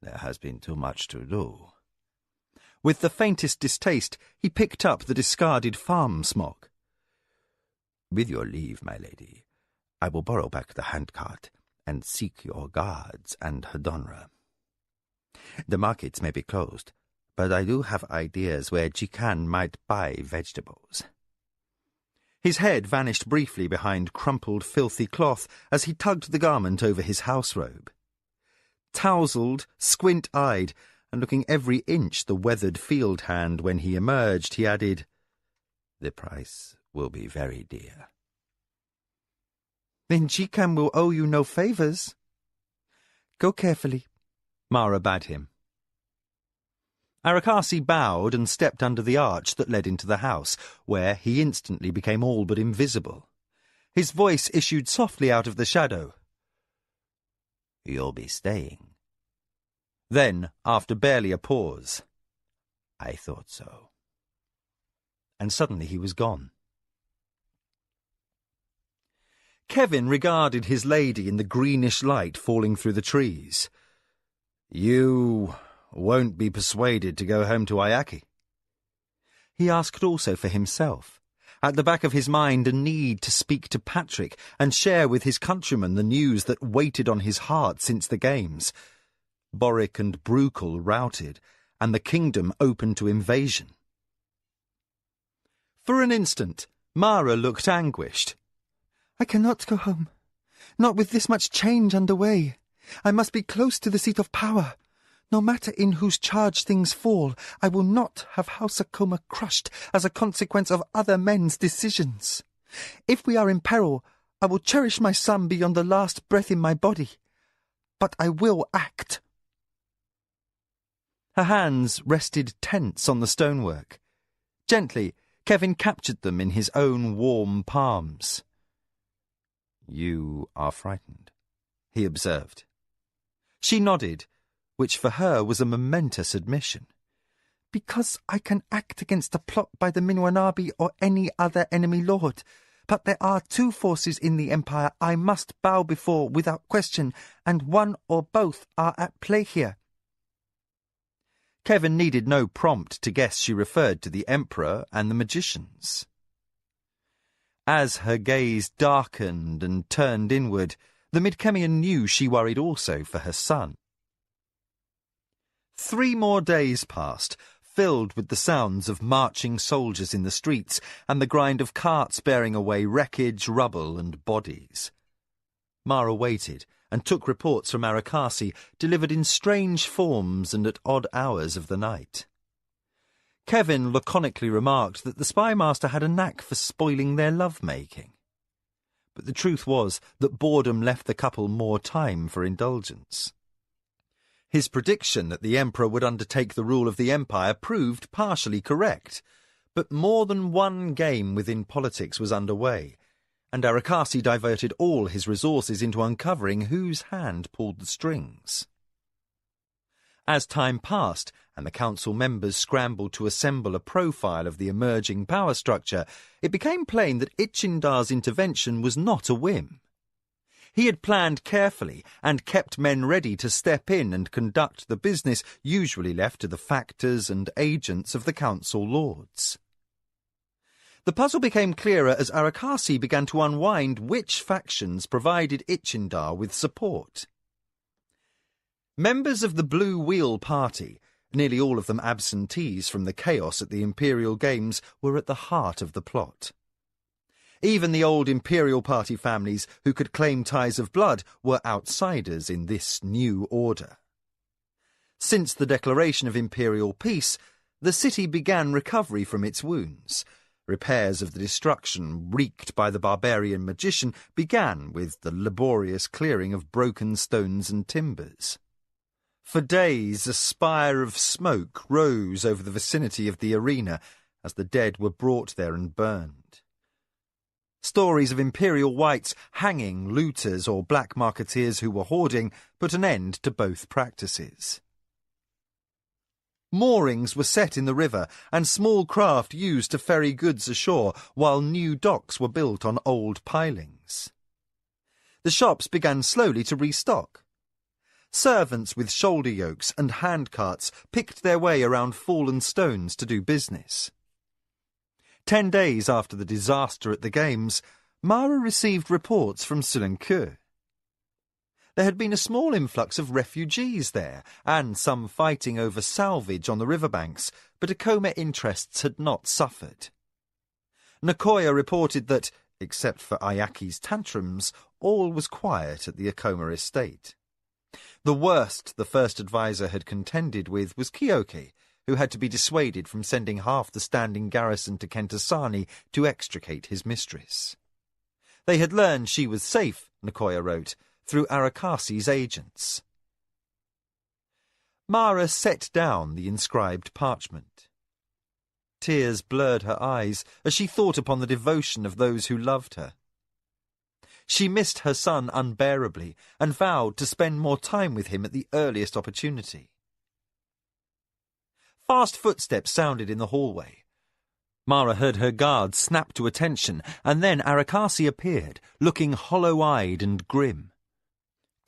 There has been too much to do. With the faintest distaste, he picked up the discarded farm smock. With your leave, my lady, I will borrow back the handcart and seek your guards and Hedonra. The markets may be closed, but I do have ideas where Jikan might buy vegetables. His head vanished briefly behind crumpled, filthy cloth as he tugged the garment over his house robe. Tousled, squint-eyed, and looking every inch the weathered field hand when he emerged, he added, The price will be very dear. Then Jikan will owe you no favours. Go carefully, Mara bade him. Arakasi bowed and stepped under the arch that led into the house, where he instantly became all but invisible. His voice issued softly out of the shadow. You'll be staying. Then, after barely a pause, I thought so. And suddenly he was gone. Kevin regarded his lady in the greenish light falling through the trees. You won't be persuaded to go home to Ayaki? He asked also for himself. At the back of his mind, a need to speak to Patrick and share with his countrymen the news that weighted on his heart since the games. Boric and Brukel routed, and the kingdom open to invasion. For an instant, Mara looked anguished. I cannot go home. Not with this much change underway. I must be close to the seat of power. No matter in whose charge things fall, I will not have House Akoma crushed as a consequence of other men's decisions. If we are in peril, I will cherish my son beyond the last breath in my body. But I will act. Her hands rested tense on the stonework. Gently, Kevin captured them in his own warm palms. You are frightened, he observed. She nodded, which for her was a momentous admission. Because I can act against a plot by the Minwanabi or any other enemy lord. But there are two forces in the Empire I must bow before without question, and one or both are at play here. Kevin needed no prompt to guess she referred to the Emperor and the magicians. As her gaze darkened and turned inward, the Midkemian knew she worried also for her son. 3 more days passed, filled with the sounds of marching soldiers in the streets and the grind of carts bearing away wreckage, rubble and bodies. Mara waited and took reports from Arakasi, delivered in strange forms and at odd hours of the night. Kevin laconically remarked that the spymaster had a knack for spoiling their love-making. But the truth was that boredom left the couple more time for indulgence. His prediction that the Emperor would undertake the rule of the Empire proved partially correct, but more than one game within politics was underway, and Arakasi diverted all his resources into uncovering whose hand pulled the strings. As time passed, and the council members scrambled to assemble a profile of the emerging power structure, it became plain that Ichindar's intervention was not a whim. He had planned carefully and kept men ready to step in and conduct the business usually left to the factors and agents of the council lords. The puzzle became clearer as Arakasi began to unwind which factions provided Ichindar with support. Members of the Blue Wheel Party, nearly all of them absentees from the chaos at the Imperial Games, were at the heart of the plot. Even the old Imperial Party families who could claim ties of blood were outsiders in this new order. Since the declaration of Imperial peace, the city began recovery from its wounds. Repairs of the destruction wreaked by the barbarian magician began with the laborious clearing of broken stones and timbers. For days a spire of smoke rose over the vicinity of the arena as the dead were brought there and burned. Stories of Imperial Whites hanging looters or black marketeers who were hoarding put an end to both practices. Moorings were set in the river, and small craft used to ferry goods ashore, while new docks were built on old pilings. The shops began slowly to restock. Servants with shoulder yokes and handcarts picked their way around fallen stones to do business. 10 days after the disaster at the Games, Mara received reports from Sulankeu. There had been a small influx of refugees there, and some fighting over salvage on the riverbanks, but Akoma interests had not suffered. Nakoya reported that, except for Ayaki's tantrums, all was quiet at the Akoma estate. The worst the first adviser had contended with was Kyoke, who had to be dissuaded from sending half the standing garrison to Kentasani to extricate his mistress. They had learned she was safe, Nakoya wrote, through Arakasi's agents. Mara set down the inscribed parchment. Tears blurred her eyes as she thought upon the devotion of those who loved her. She missed her son unbearably and vowed to spend more time with him at the earliest opportunity. Fast footsteps sounded in the hallway. Mara heard her guard snap to attention, and then Arakasi appeared, looking hollow-eyed and grim.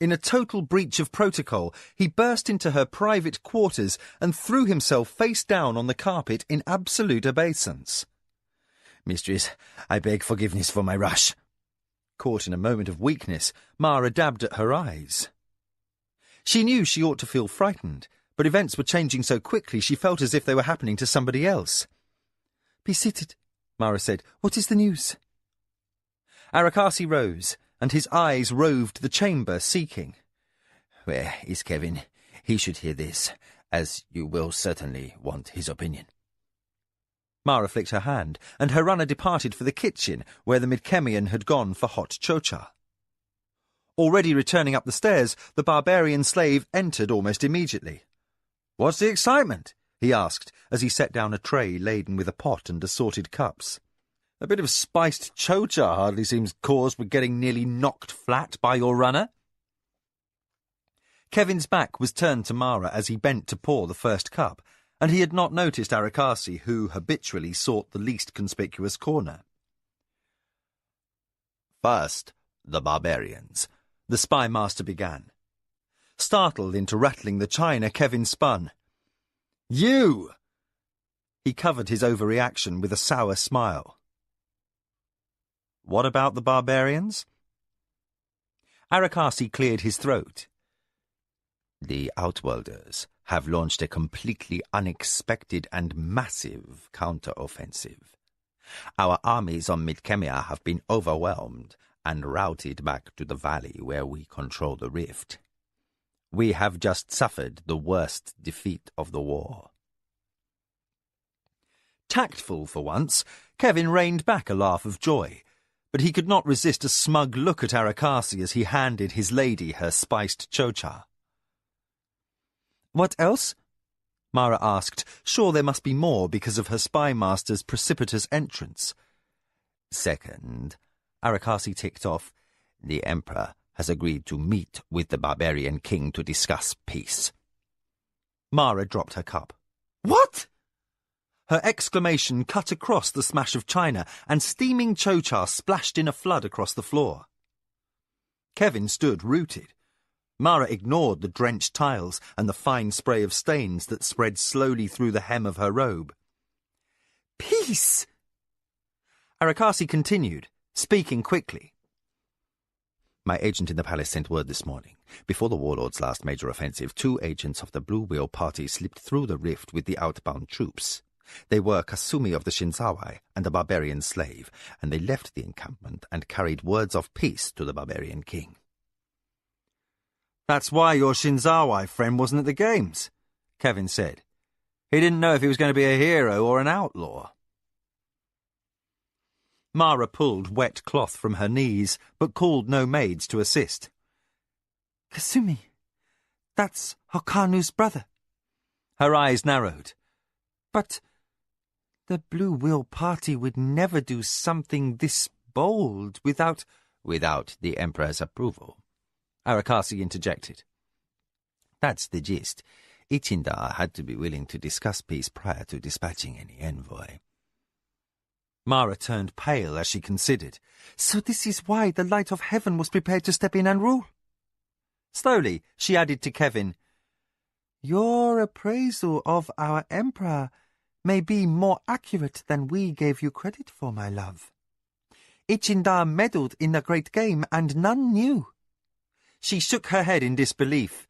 In a total breach of protocol, he burst into her private quarters and threw himself face down on the carpet in absolute obeisance. "Mistress, I beg forgiveness for my rush." Caught in a moment of weakness, Mara dabbed at her eyes. She knew she ought to feel frightened, but events were changing so quickly she felt as if they were happening to somebody else. "Be seated," Mara said. "What is the news?" Arakasi rose, and his eyes roved the chamber, seeking. "Where is Kevin? He should hear this, as you will certainly want his opinion." Mara flicked her hand, and her runner departed for the kitchen, where the Midkemian had gone for hot chocha. Already returning up the stairs, the barbarian slave entered almost immediately. "What's the excitement?" he asked, as he set down a tray laden with a pot and assorted cups. "A bit of spiced chocha hardly seems cause for getting nearly knocked flat by your runner." Kevin's back was turned to Mara as he bent to pour the first cup, and he had not noticed Arakasi, who habitually sought the least conspicuous corner. "First, the barbarians," the spy master began. Startled into rattling the china, Kevin spun. "You!" He covered his overreaction with a sour smile. "What about the barbarians?" Arakasi cleared his throat. "The Outworlders have launched a completely unexpected and massive counter-offensive. Our armies on Midkemia have been overwhelmed and routed back to the valley where we control the rift. We have just suffered the worst defeat of the war." Tactful for once, Kevin reined back a laugh of joy, but he could not resist a smug look at Arakasi as he handed his lady her spiced chocha. "What else?" Mara asked, sure there must be more because of her spy master's precipitous entrance. "Second," Arakasi ticked off, "the Emperor has agreed to meet with the barbarian king to discuss peace." Mara dropped her cup. What? Her exclamation cut across the smash of china, and steaming chocha splashed in a flood across the floor. Kevin stood rooted. Mara ignored the drenched tiles and the fine spray of stains that spread slowly through the hem of her robe. Peace! Arakasi continued, speaking quickly. "My agent in the palace sent word this morning. Before the warlord's last major offensive, 2 agents of the Blue Wheel Party slipped through the rift with the outbound troops. They were Kasumi of the Shinzawai and a barbarian slave, and they left the encampment and carried words of peace to the barbarian king." "That's why your Shinzawai friend wasn't at the Games," Kevin said. "He didn't know if he was going to be a hero or an outlaw." Mara pulled wet cloth from her knees, but called no maids to assist. Kasumi, that's Hokanu's brother. Her eyes narrowed. But the Blue Wheel Party would never do something this bold without... "Without the Emperor's approval," Arakasi interjected. "That's the gist. Ichindar had to be willing to discuss peace prior to dispatching any envoy. Mara turned pale as she considered. So this is why the light of heaven was prepared to step in and rule? Slowly, she added to Kevin, Your appraisal of our emperor may be more accurate than we gave you credit for, my love. Ichindar meddled in the great game, and none knew. She shook her head in disbelief.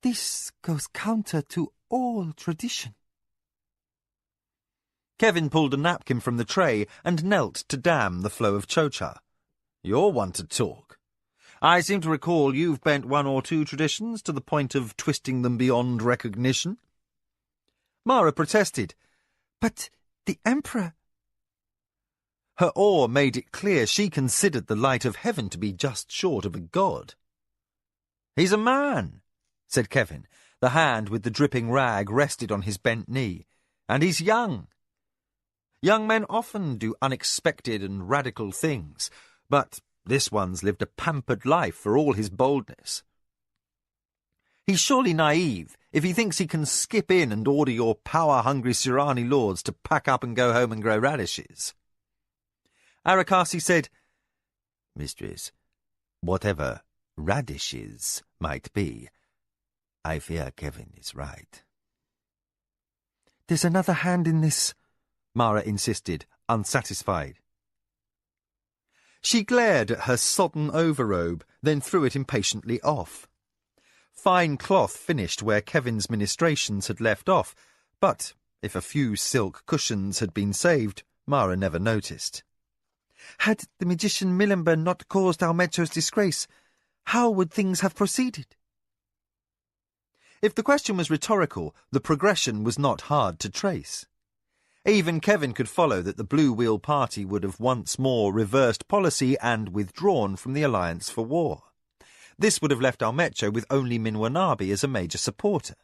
This goes counter to all tradition. Kevin pulled a napkin from the tray and knelt to dam the flow of chocha. You're one to talk. I seem to recall you've bent one or two traditions to the point of twisting them beyond recognition. Mara protested. But the emperor... Her awe made it clear she considered the light of heaven to be just short of a god. He's a man, said Kevin. The hand with the dripping rag rested on his bent knee. And he's young. Young men often do unexpected and radical things, but this one's lived a pampered life for all his boldness. He's surely naive if he thinks he can skip in and order your power-hungry Sirani lords to pack up and go home and grow radishes. Arakasi said, Mistress, whatever radishes might be, I fear Kevin is right. There's another hand in this, Mara insisted, unsatisfied. She glared at her sodden overrobe, then threw it impatiently off. Fine cloth finished where Kevin's ministrations had left off, but if a few silk cushions had been saved, Mara never noticed. Had the magician Milimber not caused Almecho's disgrace, how would things have proceeded? If the question was rhetorical, the progression was not hard to trace. Even Kevin could follow that the Blue Wheel Party would have once more reversed policy and withdrawn from the Alliance for War. This would have left Almecho with only Minwanabi as a major supporter.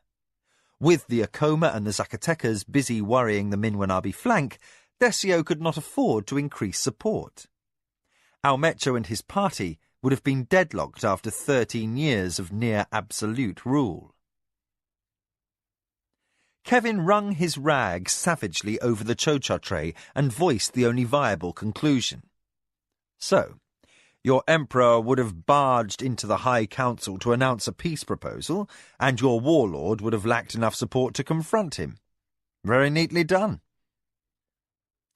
With the Akoma and the Zacatecas busy worrying the Minwanabi flank, Decio could not afford to increase support. Almecho and his party would have been deadlocked after 13 years of near-absolute rule. Kevin wrung his rag savagely over the chocha tray and voiced the only viable conclusion. So, your emperor would have barged into the High Council to announce a peace proposal, and your warlord would have lacked enough support to confront him. Very neatly done.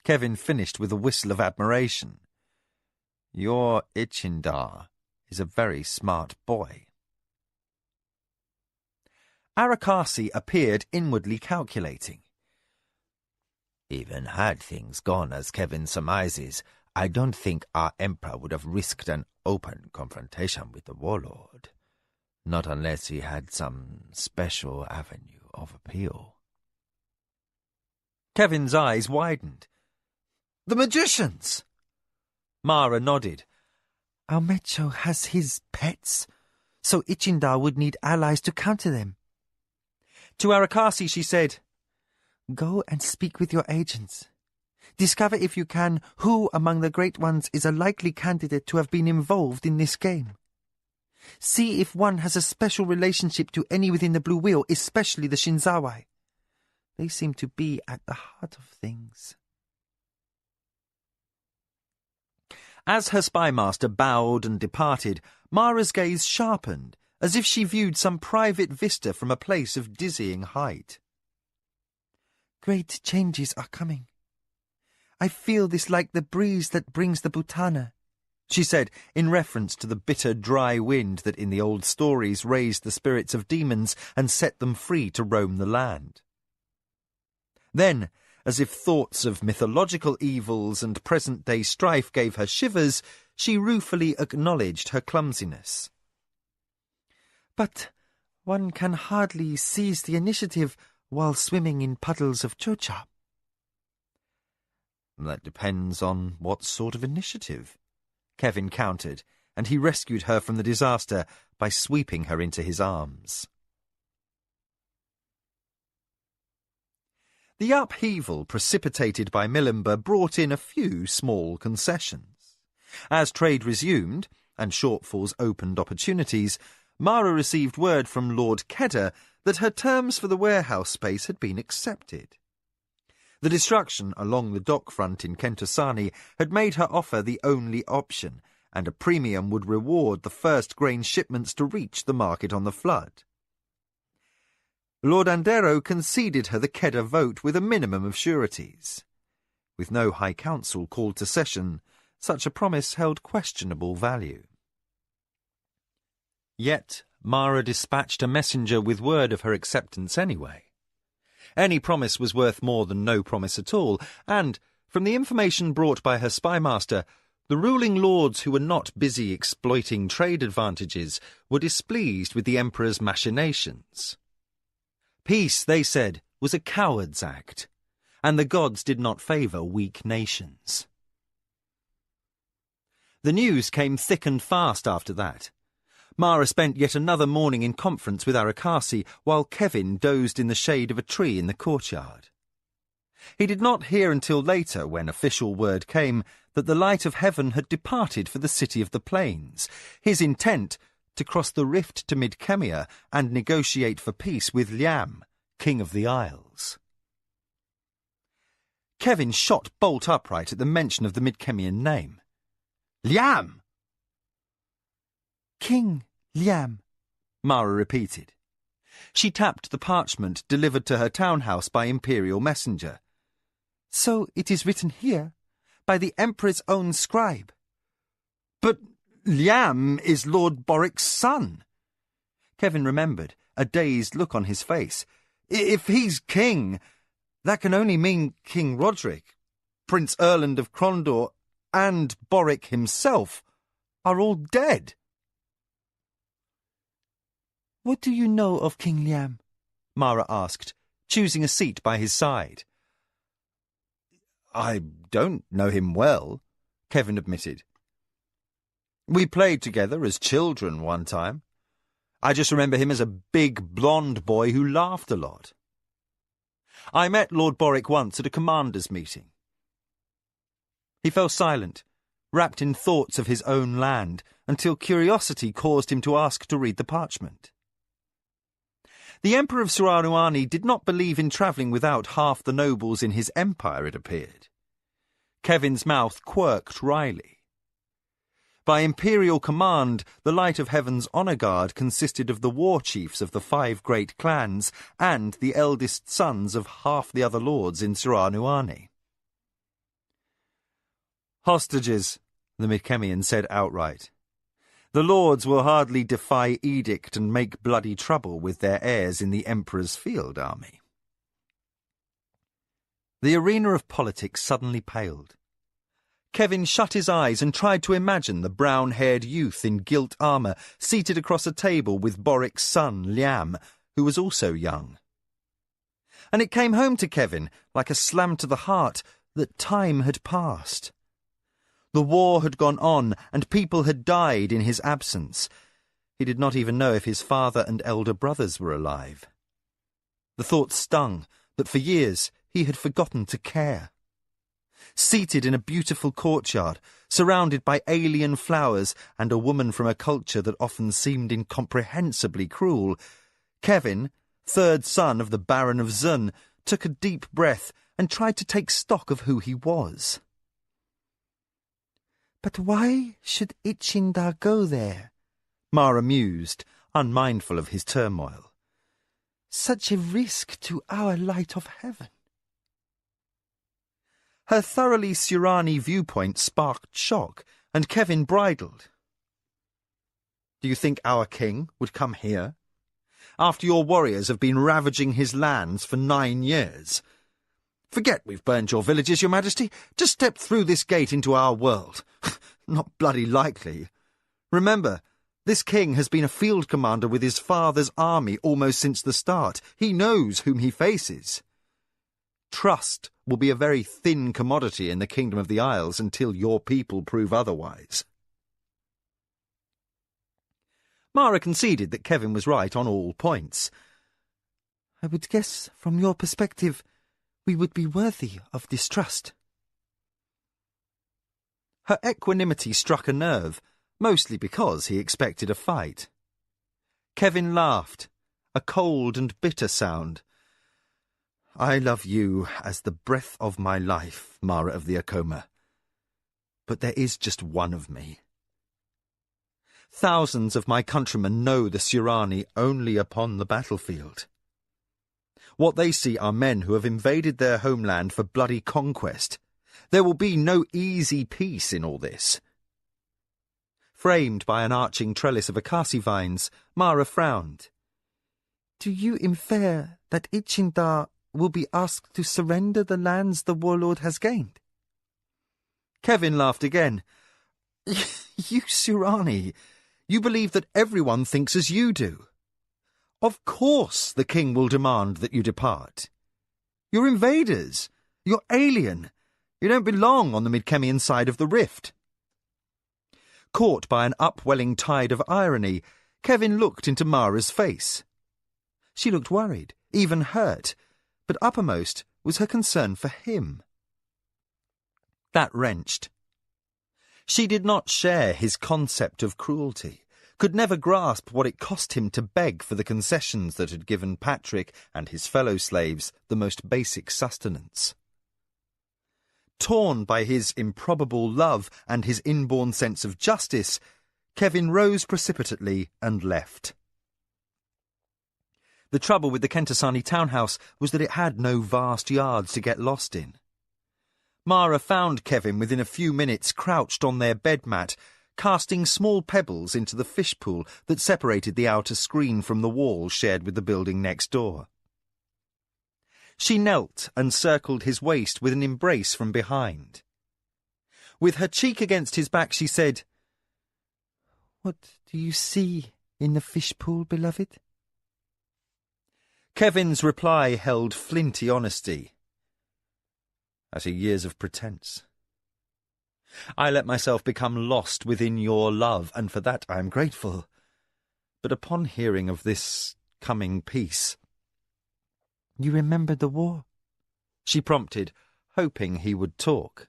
Kevin finished with a whistle of admiration. Your Ichindar is a very smart boy. Arakasi appeared inwardly calculating. Even had things gone as Kevin surmises, I don't think our emperor would have risked an open confrontation with the warlord. Not unless he had some special avenue of appeal. Kevin's eyes widened. The magicians! Mara nodded. Almecho has his pets, so Ichindar would need allies to counter them. To Arakasi she said, Go and speak with your agents. Discover, if you can, who among the great ones is a likely candidate to have been involved in this game. See if one has a special relationship to any within the Blue Wheel, especially the Shinzawai. They seem to be at the heart of things. As her spymaster bowed and departed, Mara's gaze sharpened, as if she viewed some private vista from a place of dizzying height. Great changes are coming. I feel this like the breeze that brings the Bhutana, she said, in reference to the bitter, dry wind that in the old stories raised the spirits of demons and set them free to roam the land. Then, as if thoughts of mythological evils and present-day strife gave her shivers, she ruefully acknowledged her clumsiness. But one can hardly seize the initiative while swimming in puddles of chocha. That depends on what sort of initiative, Kevin countered, and he rescued her from the disaster by sweeping her into his arms. The upheaval precipitated by Milimber brought in a few small concessions. As trade resumed, and shortfalls opened opportunities, Mara received word from Lord Kedda that her terms for the warehouse space had been accepted. The destruction along the dock front in Kentasani had made her offer the only option, and a premium would reward the first grain shipments to reach the market on the flood. Lord Andero conceded her the Kedda vote with a minimum of sureties. With no High Council called to session, such a promise held questionable value. Yet Mara dispatched a messenger with word of her acceptance anyway. Any promise was worth more than no promise at all, and, from the information brought by her spymaster, the ruling lords who were not busy exploiting trade advantages were displeased with the Emperor's machinations. Peace, they said, was a coward's act, and the gods did not favour weak nations. The news came thick and fast after that. Mara spent yet another morning in conference with Arakasi, while Kevin dozed in the shade of a tree in the courtyard. He did not hear until later, when official word came, that the light of heaven had departed for the city of the plains, his intent to cross the rift to Midkemia and negotiate for peace with Liam, King of the Isles. Kevin shot bolt upright at the mention of the Midkemian name. Liam! King Liam, Mara repeated. She tapped the parchment delivered to her townhouse by Imperial messenger. So it is written here, by the Emperor's own scribe. But Liam is Lord Boric's son. Kevin remembered, a dazed look on his face. If he's king, that can only mean King Roderick, Prince Erland of Krondor, and Boric himself are all dead. What do you know of King Liam? Mara asked, choosing a seat by his side. I don't know him well, Kevin admitted. We played together as children one time. I just remember him as a big blonde boy who laughed a lot. I met Lord Boric once at a commander's meeting. He fell silent, wrapped in thoughts of his own land, until curiosity caused him to ask to read the parchment. The Emperor of Suranuani did not believe in travelling without half the nobles in his empire, it appeared. Kevin's mouth quirked wryly. By imperial command, the Light of Heaven's honour guard consisted of the war chiefs of the 5 great clans and the eldest sons of half the other lords in Suranuani. Hostages, the Midkemian said outright. The lords will hardly defy edict and make bloody trouble with their heirs in the Emperor's field army. The arena of politics suddenly paled. Kevin shut his eyes and tried to imagine the brown-haired youth in gilt armour seated across a table with Boric's son, Liam, who was also young. And it came home to Kevin, like a slam to the heart, that time had passed. The war had gone on, and people had died in his absence. He did not even know if his father and elder brothers were alive. The thought stung that for years he had forgotten to care. Seated in a beautiful courtyard, surrounded by alien flowers and a woman from a culture that often seemed incomprehensibly cruel, Kevin, 3rd son of the Baron of Zun, took a deep breath and tried to take stock of who he was. But why should Ichindar go there? Mara mused, unmindful of his turmoil. Such a risk to our Light of Heaven. Her thoroughly Surani viewpoint sparked shock, and Kevin bridled. Do you think our king would come here? After your warriors have been ravaging his lands for 9 years? Forget we've burned your villages, your majesty. Just step through this gate into our world. Not bloody likely. Remember, this king has been a field commander with his father's army almost since the start. He knows whom he faces. Trust will be a very thin commodity in the Kingdom of the Isles until your people prove otherwise. Mara conceded that Kevin was right on all points. I would guess, from your perspective, we would be worthy of distrust. Her equanimity struck a nerve, mostly because he expected a fight. Kevin laughed, a cold and bitter sound. "I love you as the breath of my life, Mara of the Acoma. But there is just one of me. Thousands of my countrymen know the Surani only upon the battlefield. What they see are men who have invaded their homeland for bloody conquest. There will be no easy peace in all this." Framed by an arching trellis of acacia vines, Mara frowned. "Do you infer that Ichindar will be asked to surrender the lands the warlord has gained?" Kevin laughed again. "You Surani, you believe that everyone thinks as you do. Of course the king will demand that you depart. You're invaders. You're alien. You don't belong on the Midkemian side of the rift." Caught by an upwelling tide of irony, Kevin looked into Mara's face. She looked worried, even hurt, but uppermost was her concern for him. That wrenched. She did not share his concept of cruelty, could never grasp what it cost him to beg for the concessions that had given Patrick and his fellow slaves the most basic sustenance. Torn by his improbable love and his inborn sense of justice, Kevin rose precipitately and left. The trouble with the Kentasani townhouse was that it had no vast yards to get lost in. Mara found Kevin within a few minutes crouched on their bed mat, casting small pebbles into the fish pool that separated the outer screen from the wall shared with the building next door. She knelt and circled his waist with an embrace from behind. With her cheek against his back, she said, "What do you see in the fish pool, beloved?" Kevin's reply held flinty honesty. "I see years of pretense. I let myself become lost within your love, and for that I am grateful. But upon hearing of this coming peace—" "You remember the war?" she prompted, hoping he would talk.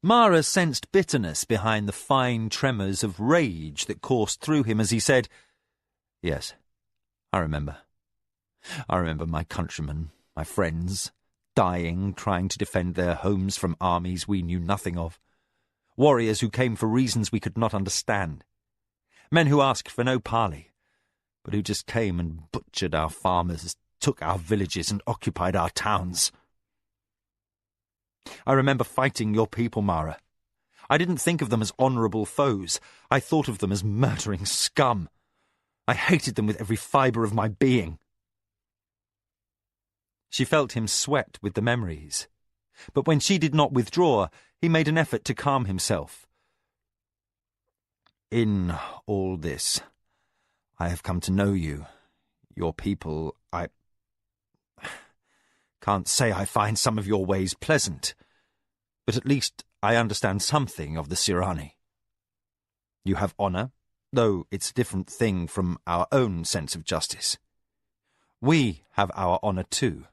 Mara sensed bitterness behind the fine tremors of rage that coursed through him as he said, "Yes, I remember. I remember my countrymen, my friends, dying, trying to defend their homes from armies we knew nothing of. Warriors who came for reasons we could not understand. Men who asked for no parley, but who just came and butchered our farmers, took our villages and occupied our towns. I remember fighting your people, Mara. I didn't think of them as honourable foes. I thought of them as murdering scum. I hated them with every fibre of my being." She felt him sweat with the memories, but when she did not withdraw, he made an effort to calm himself. "In all this, I have come to know you, your people. I can't say I find some of your ways pleasant, but at least I understand something of the Surani. You have honour, though it's a different thing from our own sense of justice. We have our honour too,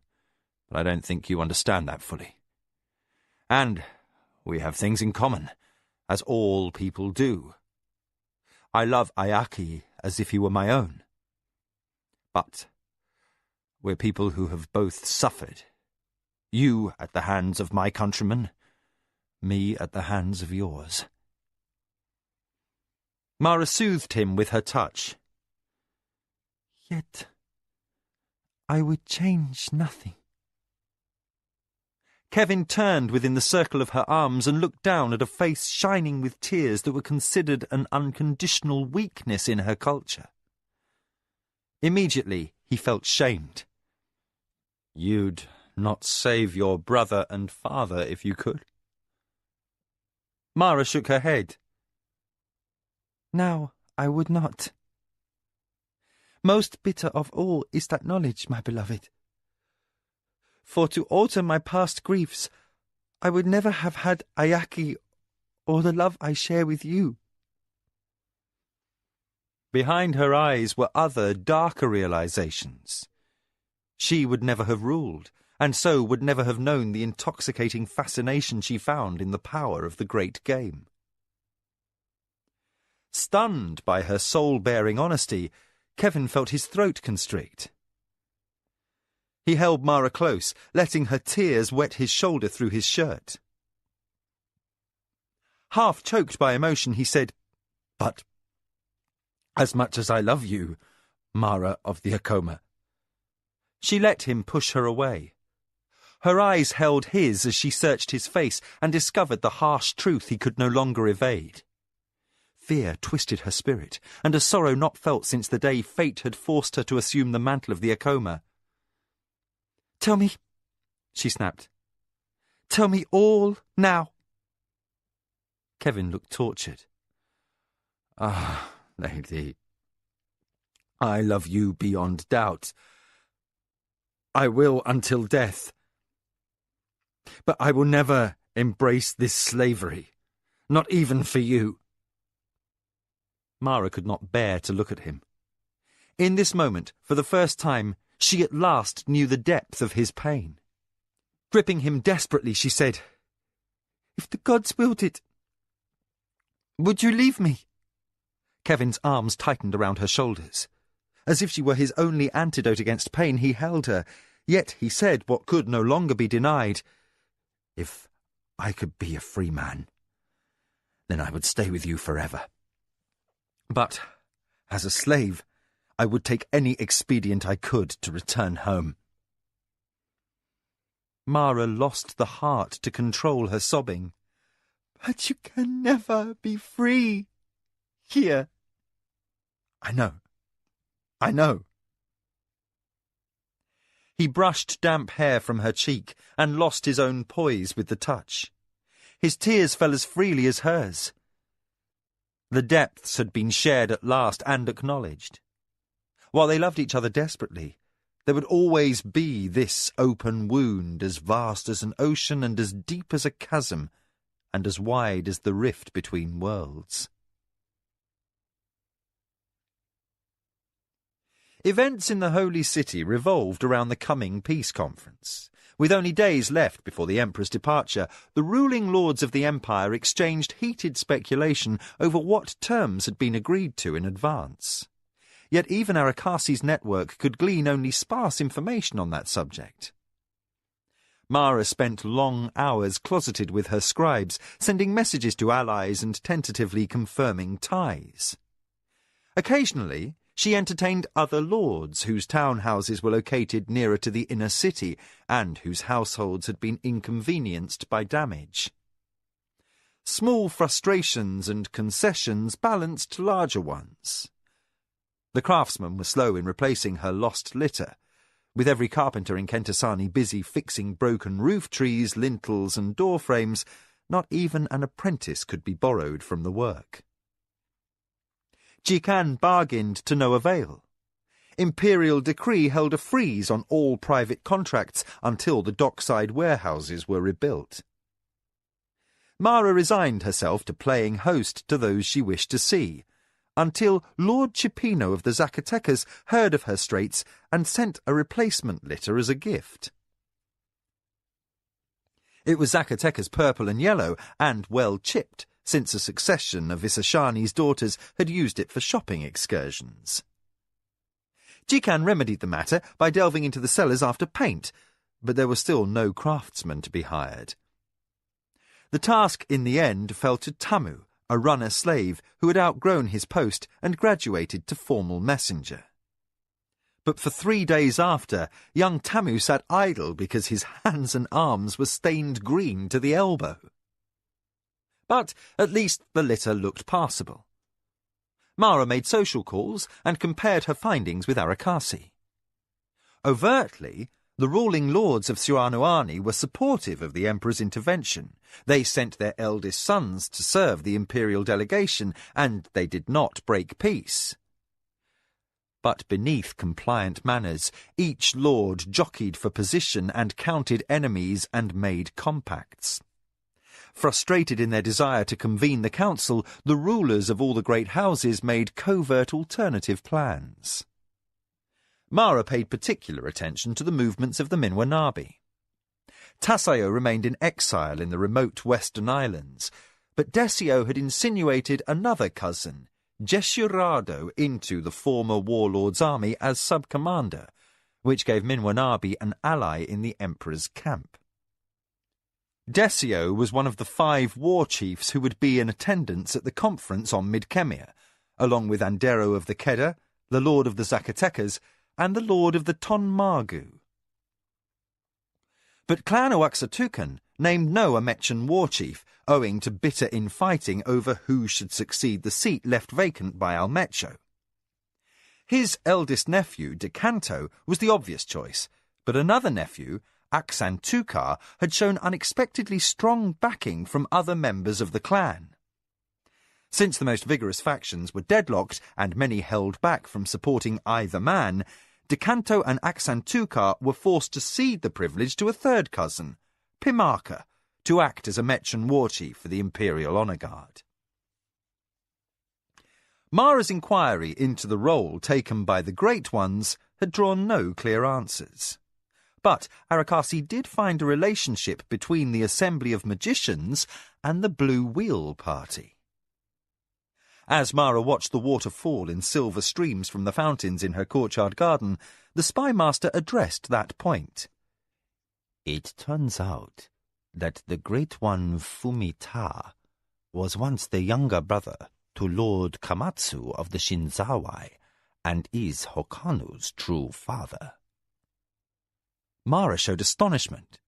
but I don't think you understand that fully. And we have things in common, as all people do. I love Ayaki as if he were my own. But we're people who have both suffered. You at the hands of my countrymen, me at the hands of yours." Mara soothed him with her touch. "Yet I would change nothing." Kevin turned within the circle of her arms and looked down at a face shining with tears that were considered an unconditional weakness in her culture. Immediately he felt shamed. "You'd not save your brother and father if you could?" Mara shook her head. "Now I would not. Most bitter of all is that knowledge, my beloved. For to alter my past griefs, I would never have had Ayaki or the love I share with you." Behind her eyes were other, darker realizations. She would never have ruled, and so would never have known the intoxicating fascination she found in the power of the great game. Stunned by her soul-bearing honesty, Kevin felt his throat constrict. He held Mara close, letting her tears wet his shoulder through his shirt. Half choked by emotion, he said, "But as much as I love you, Mara of the Acoma." She let him push her away. Her eyes held his as she searched his face and discovered the harsh truth he could no longer evade. Fear twisted her spirit, and a sorrow not felt since the day fate had forced her to assume the mantle of the Acoma. "Tell me," she snapped. "Tell me all now." Kevin looked tortured. "Ah, lady, I love you beyond doubt. I will until death. But I will never embrace this slavery, not even for you." Mara could not bear to look at him. In this moment, for the first time, she at last knew the depth of his pain. Gripping him desperately, she said, "If the gods willed it, would you leave me?" Kevin's arms tightened around her shoulders. As if she were his only antidote against pain, he held her, yet he said what could no longer be denied. "If I could be a free man, then I would stay with you forever. But, as a slave, I would take any expedient I could to return home." Mara lost the heart to control her sobbing. "But you can never be free here." I know. He brushed damp hair from her cheek and lost his own poise with the touch. His tears fell as freely as hers. The depths had been shared at last and acknowledged. While they loved each other desperately, there would always be this open wound as vast as an ocean and as deep as a chasm and as wide as the rift between worlds. Events in the Holy City revolved around the coming peace conference. With only days left before the Emperor's departure, the ruling lords of the Empire exchanged heated speculation over what terms had been agreed to in advance. Yet even Arakasi's network could glean only sparse information on that subject. Mara spent long hours closeted with her scribes, sending messages to allies and tentatively confirming ties. Occasionally, she entertained other lords whose townhouses were located nearer to the inner city and whose households had been inconvenienced by damage. Small frustrations and concessions balanced larger ones. The craftsmen were slow in replacing her lost litter, with every carpenter in Kentasani busy fixing broken roof trees, lintels and door frames. Not even an apprentice could be borrowed from the work. Jikan bargained to no avail. Imperial decree held a freeze on all private contracts until the dockside warehouses were rebuilt. Mara resigned herself to playing host to those she wished to see, until Lord Cipino of the Zacatecas heard of her straits and sent a replacement litter as a gift. It was Zacatecas purple and yellow, and well chipped, since a succession of Visashani's daughters had used it for shopping excursions. Jikan remedied the matter by delving into the cellars after paint, but there were still no craftsmen to be hired. The task in the end fell to Tamu, a runner-slave who had outgrown his post and graduated to formal messenger. But for 3 days after, young Tamu sat idle because his hands and arms were stained green to the elbow. But at least the litter looked passable. Mara made social calls and compared her findings with Arakasi. Overtly, the ruling lords of Suanoani were supportive of the Emperor's intervention. They sent their eldest sons to serve the imperial delegation, and they did not break peace. But beneath compliant manners, each lord jockeyed for position and counted enemies and made compacts. Frustrated in their desire to convene the council, the rulers of all the great houses made covert alternative plans. Mara paid particular attention to the movements of the Minwanabi. Tasayo remained in exile in the remote western islands, but Desio had insinuated another cousin, Jessurado into the former warlord's army as sub-commander, which gave Minwanabi an ally in the emperor's camp. Desio was one of the 5 war chiefs who would be in attendance at the conference on Midkemia, along with Andero of the Kedda, the lord of the Zacatecas, and the lord of the Tonmagu. But Clan Oaxatucan named no Amechen war chief, owing to bitter infighting over who should succeed the seat left vacant by Almecho. His eldest nephew, Decanto, was the obvious choice, but another nephew, Axantukar, had shown unexpectedly strong backing from other members of the clan. Since the most vigorous factions were deadlocked and many held back from supporting either man, Decanto and Axantukar were forced to cede the privilege to a third cousin, Pimaka, to act as a Amechen war chief for the Imperial Honour Guard. Mara's inquiry into the role taken by the Great Ones had drawn no clear answers. But Arakasi did find a relationship between the Assembly of Magicians and the Blue Wheel Party. As Mara watched the water fall in silver streams from the fountains in her courtyard garden, the spymaster addressed that point. It turns out that the Great One Fumita was once the younger brother to Lord Kamatsu of the Shinzawai, and is Hokanu's true father. Mara showed astonishment,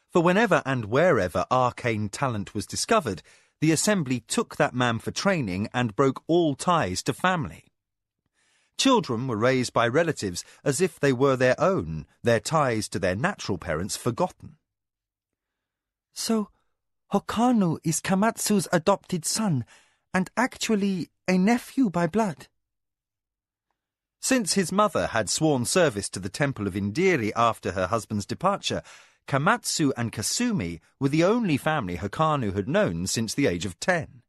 for whenever and wherever arcane talent was discovered, the Assembly took that man for training and broke all ties to family. Children were raised by relatives as if they were their own, their ties to their natural parents forgotten. So, Hokanu is Kamatsu's adopted son, and actually a nephew by blood. Since his mother had sworn service to the Temple of Indiri after her husband's departure, Kamatsu and Kasumi were the only family Hokanu had known since the age of 10.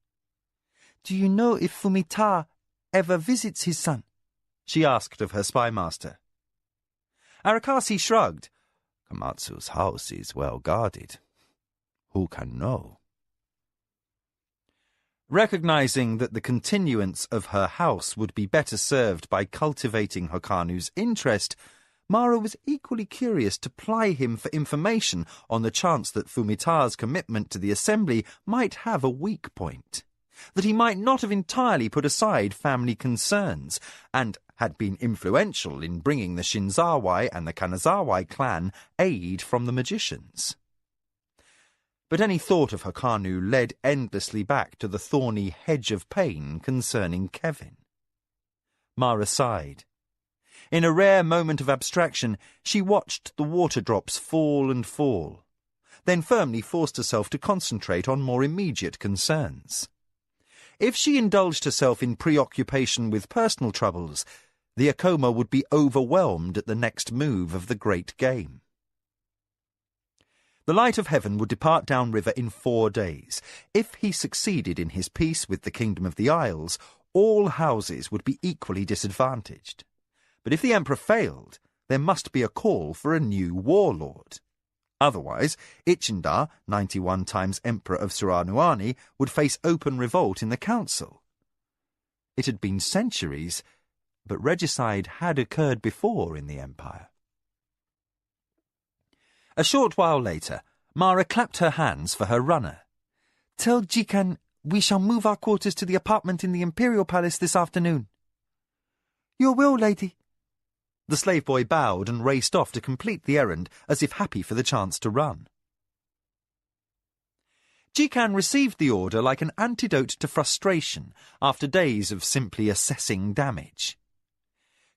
Do you know if Fumita ever visits his son? She asked of her spymaster. Arakasi shrugged. Kamatsu's house is well guarded. Who can know? Recognizing that the continuance of her house would be better served by cultivating Hokanu's interest, Mara was equally curious to ply him for information on the chance that Fumita's commitment to the Assembly might have a weak point, that he might not have entirely put aside family concerns, and had been influential in bringing the Shinzawai and the Kanazawai clan aid from the magicians. But any thought of Hokanu led endlessly back to the thorny hedge of pain concerning Kevin. Mara sighed. In a rare moment of abstraction, she watched the water drops fall and fall, then firmly forced herself to concentrate on more immediate concerns. If she indulged herself in preoccupation with personal troubles, the Akoma would be overwhelmed at the next move of the great game. The Light of Heaven would depart downriver in 4 days. If he succeeded in his peace with the Kingdom of the Isles, all houses would be equally disadvantaged. But if the Emperor failed, there must be a call for a new warlord. Otherwise, Ichindar, 91 times Emperor of Suranuani, would face open revolt in the council. It had been centuries, but regicide had occurred before in the Empire. A short while later, Mara clapped her hands for her runner. Tell Jikan we shall move our quarters to the apartment in the Imperial Palace this afternoon. Your will, lady. The slave boy bowed and raced off to complete the errand, as if happy for the chance to run. Jikan received the order like an antidote to frustration after days of simply assessing damage.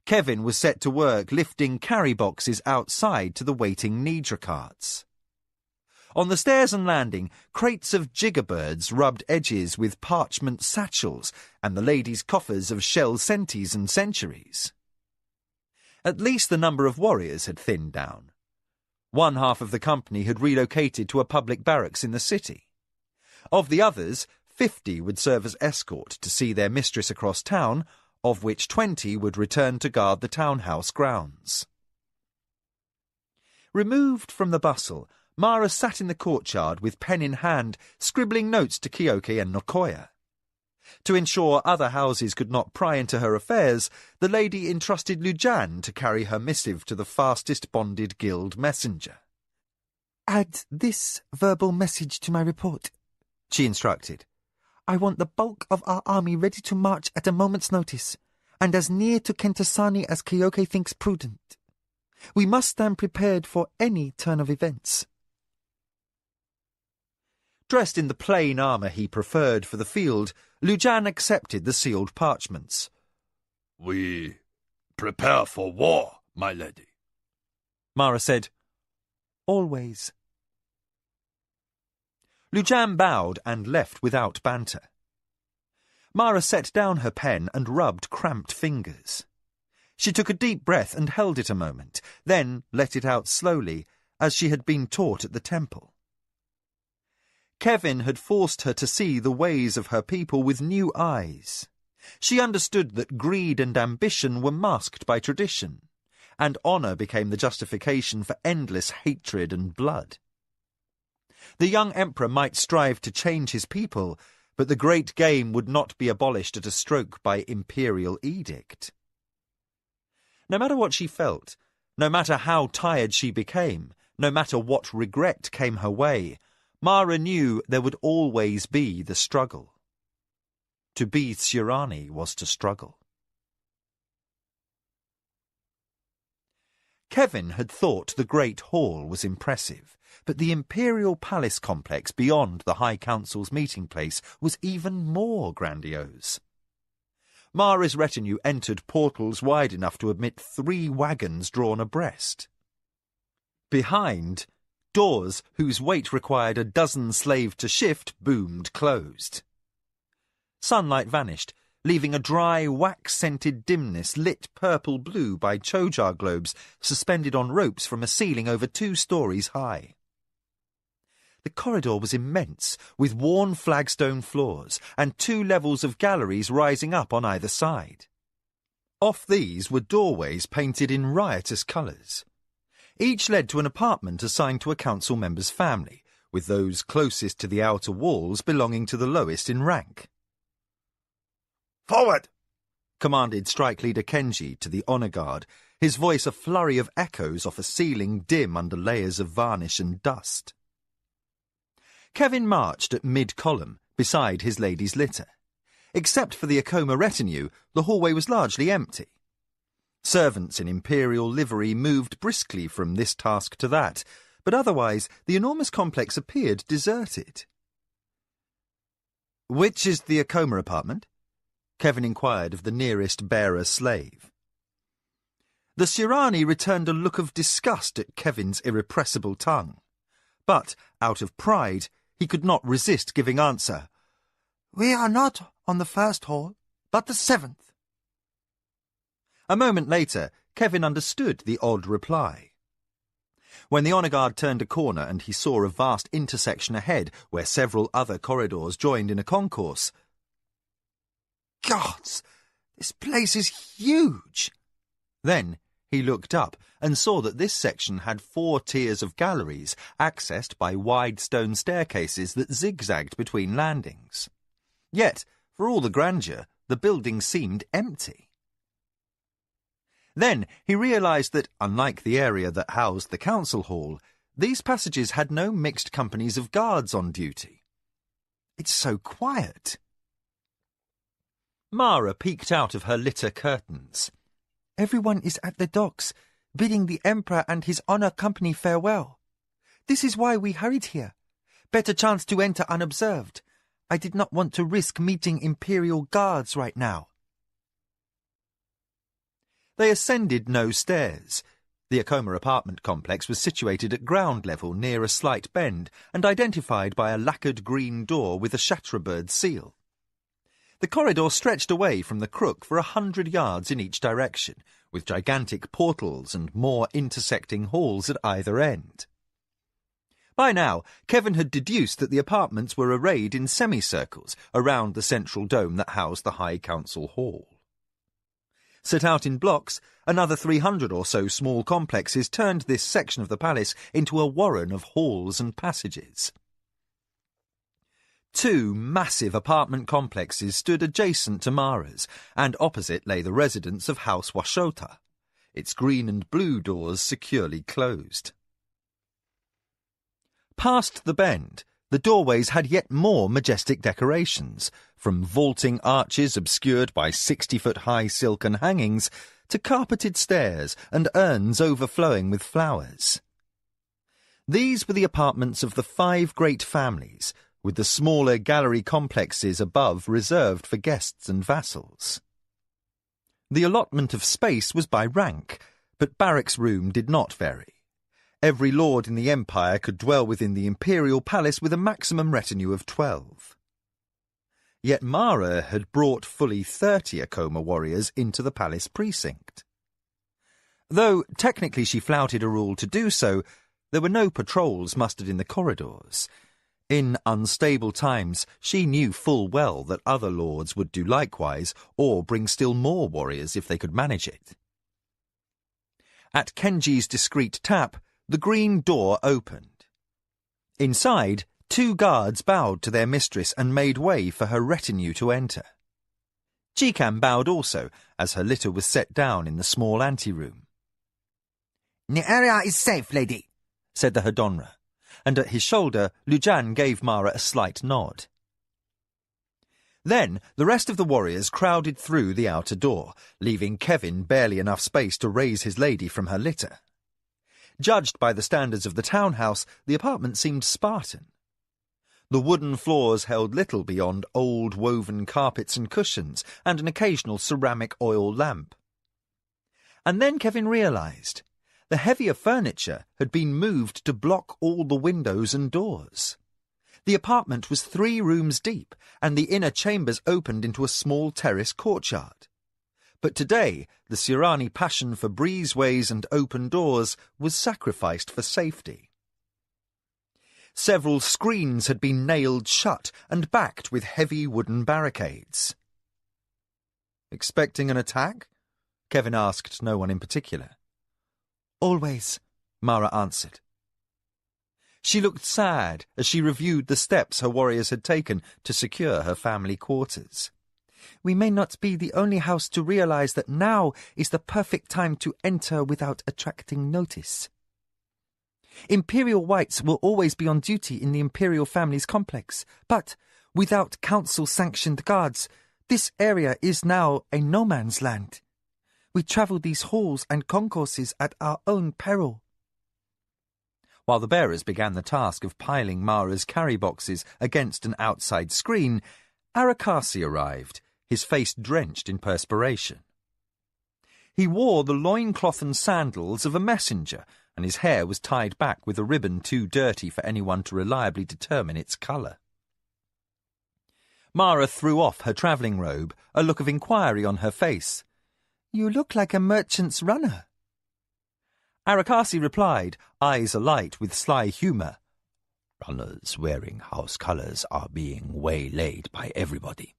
Kevin was set to work lifting carry boxes outside to the waiting Nidra carts. On the stairs and landing, crates of jiggerbirds rubbed edges with parchment satchels and the ladies' coffers of shell centis and centuries. At least the number of warriors had thinned down. One half of the company had relocated to a public barracks in the city. Of the others, 50 would serve as escort to see their mistress across town, of which 20 would return to guard the townhouse grounds. Removed from the bustle, Mara sat in the courtyard with pen in hand, scribbling notes to Kyoke and Nokoya. To ensure other houses could not pry into her affairs, the lady entrusted Lujan to carry her missive to the fastest bonded guild messenger. "Add this verbal message to my report," she instructed. "I want the bulk of our army ready to march at a moment's notice, and as near to Kentasani as Keoke thinks prudent. We must stand prepared for any turn of events." Dressed in the plain armour he preferred for the field, Lujan accepted the sealed parchments. We prepare for war, my lady. Mara said, "Always." Lujan bowed and left without banter. Mara set down her pen and rubbed cramped fingers. She took a deep breath and held it a moment, then let it out slowly, as she had been taught at the temple. Kevin had forced her to see the ways of her people with new eyes. She understood that greed and ambition were masked by tradition, and honour became the justification for endless hatred and blood. The young emperor might strive to change his people, but the great game would not be abolished at a stroke by imperial edict. No matter what she felt, no matter how tired she became, no matter what regret came her way, Mara knew there would always be the struggle. To be Tsurani was to struggle. Kevin had thought the Great Hall was impressive, but the Imperial Palace complex beyond the High Council's meeting place was even more grandiose. Mara's retinue entered portals wide enough to admit 3 wagons drawn abreast. Behind, doors whose weight required a dozen slaves to shift boomed closed. Sunlight vanished, leaving a dry, wax-scented dimness lit purple-blue by chojar globes suspended on ropes from a ceiling over 2 stories high. The corridor was immense, with worn flagstone floors and 2 levels of galleries rising up on either side. Off these were doorways painted in riotous colours. Each led to an apartment assigned to a council member's family, with those closest to the outer walls belonging to the lowest in rank. "Forward!" commanded Strike Leader Kenji to the honour guard, his voice a flurry of echoes off a ceiling dim under layers of varnish and dust. Kevin marched at mid-column, beside his lady's litter. Except for the Akoma retinue, the hallway was largely empty. Servants in imperial livery moved briskly from this task to that, but otherwise the enormous complex appeared deserted. "Which is the Akoma apartment?" Kevin inquired of the nearest bearer slave. The Tsurani returned a look of disgust at Kevin's irrepressible tongue. But, out of pride, he could not resist giving answer. "We are not on the 1st hall, but the 7th. A moment later, Kevin understood the odd reply. When the honour guard turned a corner and he saw a vast intersection ahead where several other corridors joined in a concourse. "Gods, this place is huge!" Then he looked up and saw that this section had 4 tiers of galleries accessed by wide stone staircases that zigzagged between landings. Yet, for all the grandeur, the building seemed empty. Then he realised that, unlike the area that housed the council hall, these passages had no mixed companies of guards on duty. It's so quiet. Mara peeked out of her litter curtains. "Everyone is at the docks, bidding the Emperor and his honour company farewell. This is why we hurried here. Better chance to enter unobserved. I did not want to risk meeting Imperial guards right now." They ascended no stairs. The Akoma apartment complex was situated at ground level near a slight bend and identified by a lacquered green door with a Shatterbird seal. The corridor stretched away from the crook for 100 yards in each direction, with gigantic portals and more intersecting halls at either end. By now, Kevin had deduced that the apartments were arrayed in semicircles around the central dome that housed the High Council Hall. Set out in blocks, another 300 or so small complexes turned this section of the palace into a warren of halls and passages. Two massive apartment complexes stood adjacent to Mara's, and opposite lay the residence of House Washota, its green and blue doors securely closed. Past the bend, the doorways had yet more majestic decorations, from vaulting arches obscured by 60-foot-high silken hangings to carpeted stairs and urns overflowing with flowers. These were the apartments of the 5 great families, with the smaller gallery complexes above reserved for guests and vassals. The allotment of space was by rank, but barracks room did not vary. Every lord in the empire could dwell within the imperial palace with a maximum retinue of 12. Yet Mara had brought fully 30 Akoma warriors into the palace precinct. Though technically she flouted a rule to do so, there were no patrols mustered in the corridors. In unstable times, she knew full well that other lords would do likewise, or bring still more warriors if they could manage it. At Kenji's discreet tap, the green door opened. Inside, 2 guards bowed to their mistress and made way for her retinue to enter. Chikan bowed also, as her litter was set down in the small anteroom. "The area is safe, lady," said the Hadonra, and at his shoulder Lujan gave Mara a slight nod. Then the rest of the warriors crowded through the outer door, leaving Kevin barely enough space to raise his lady from her litter. Judged by the standards of the townhouse, the apartment seemed Spartan. The wooden floors held little beyond old woven carpets and cushions, and an occasional ceramic oil lamp. And then Kevin realized the heavier furniture had been moved to block all the windows and doors. The apartment was 3 rooms deep, and the inner chambers opened into a small terrace courtyard. But today, the Sirani passion for breezeways and open doors was sacrificed for safety. Several screens had been nailed shut and backed with heavy wooden barricades. "Expecting an attack?" Kevin asked no one in particular. "Always," Mara answered. She looked sad as she reviewed the steps her warriors had taken to secure her family quarters. "We may not be the only house to realize that now is the perfect time to enter without attracting notice. Imperial whites will always be on duty in the Imperial family's complex, but without council-sanctioned guards, this area is now a no-man's land. We travel these halls and concourses at our own peril." While the bearers began the task of piling Mara's carry boxes against an outside screen, Arakasi arrived, his face drenched in perspiration. He wore the loincloth and sandals of a messenger, and his hair was tied back with a ribbon too dirty for anyone to reliably determine its colour. Mara threw off her travelling robe, a look of inquiry on her face. "You look like a merchant's runner." Arakasi replied, eyes alight with sly humour. "Runners wearing house colours are being waylaid by everybody."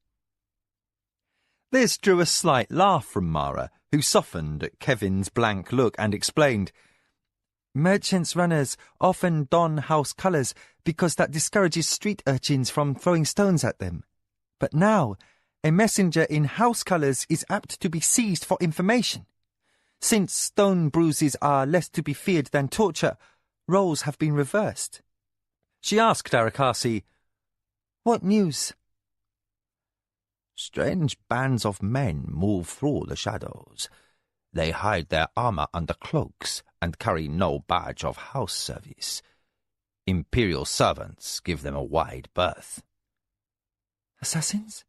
This drew a slight laugh from Mara, who softened at Kevin's blank look and explained, "Merchants' runners often don house colours because that discourages street urchins from throwing stones at them. But now, a messenger in house colours is apt to be seized for information. Since stone bruises are less to be feared than torture, roles have been reversed." She asked Arakasi, "What news?" "Strange bands of men move through the shadows. They hide their armour under cloaks and carry no badge of house service. Imperial servants give them a wide berth." "Assassins?"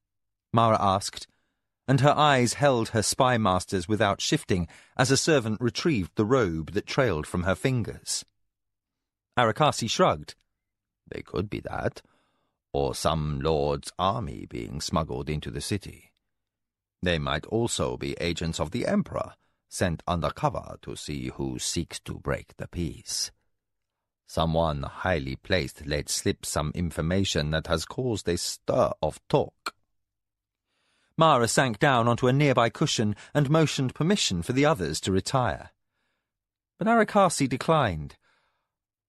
Mara asked, and her eyes held her spy master's without shifting as a servant retrieved the robe that trailed from her fingers. Arakasi shrugged. "They could be that, or some lord's army being smuggled into the city. They might also be agents of the Emperor, sent undercover to see who seeks to break the peace. Someone highly placed let slip some information that has caused a stir of talk." Mara sank down onto a nearby cushion and motioned permission for the others to retire. But Arakasi declined.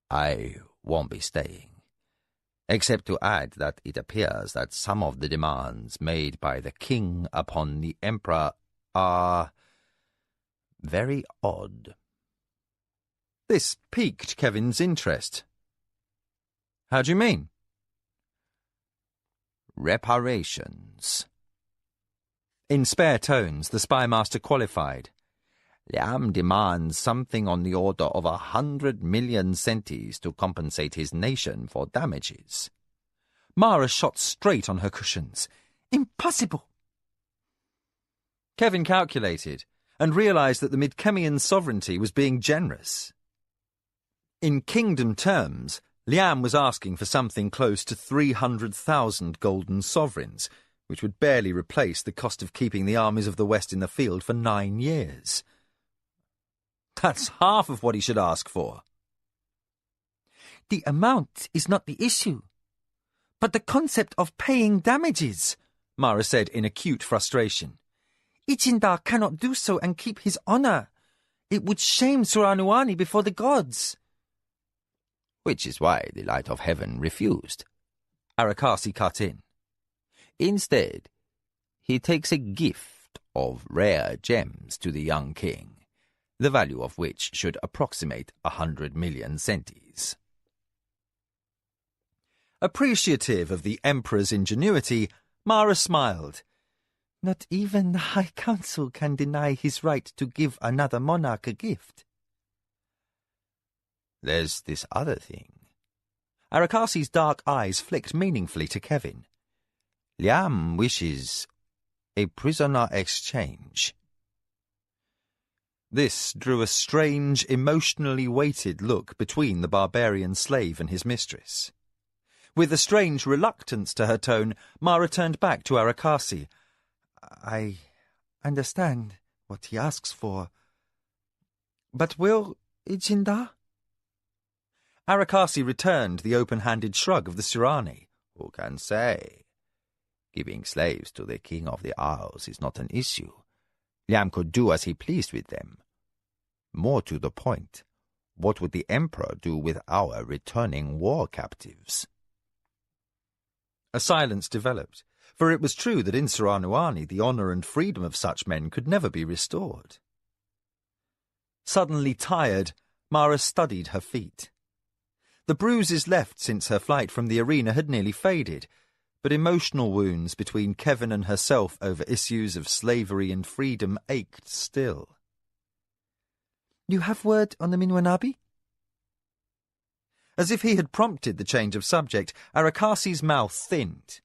"I won't be staying. except to add that it appears that some of the demands made by the king upon the emperor are very odd. This piqued Kevin's interest. How do you mean? Reparations. In spare tones, the spymaster qualified. Liam demands something on the order of 100 million centis to compensate his nation for damages. Mara shot straight on her cushions. Impossible! Kevin calculated and realised that the Midkemian sovereignty was being generous. In kingdom terms, Liam was asking for something close to 300,000 golden sovereigns, which would barely replace the cost of keeping the armies of the West in the field for 9 years. That's half of what he should ask for. The amount is not the issue, but the concept of paying damages, Mara said in acute frustration. Ichindar cannot do so and keep his honour. It would shame Suranuani before the gods. Which is why the Light of Heaven refused. Arakasi cut in. Instead, he takes a gift of rare gems to the young king, the value of which should approximate 100 million centis. Appreciative of the Emperor's ingenuity, Mara smiled. Not even the High Council can deny his right to give another monarch a gift. There's this other thing. Arakasi's dark eyes flicked meaningfully to Kevin. Liam wishes a prisoner exchange. This drew a strange, emotionally weighted look between the barbarian slave and his mistress. With a strange reluctance to her tone, Mara turned back to Arakasi. I understand what he asks for. But will Ichindar? Arakasi returned the open-handed shrug of the Surani. Who can say? Giving slaves to the king of the Isles is not an issue. Liam could do as he pleased with them. More to the point, what would the Emperor do with our returning war captives? A silence developed, for it was true that in Suranuani the honour and freedom of such men could never be restored. Suddenly tired, Mara studied her feet. The bruises left since her flight from the arena had nearly faded, but emotional wounds between Kevin and herself over issues of slavery and freedom ached still. You have word on the Minwanabi? As if he had prompted the change of subject, Arakasi's mouth thinned.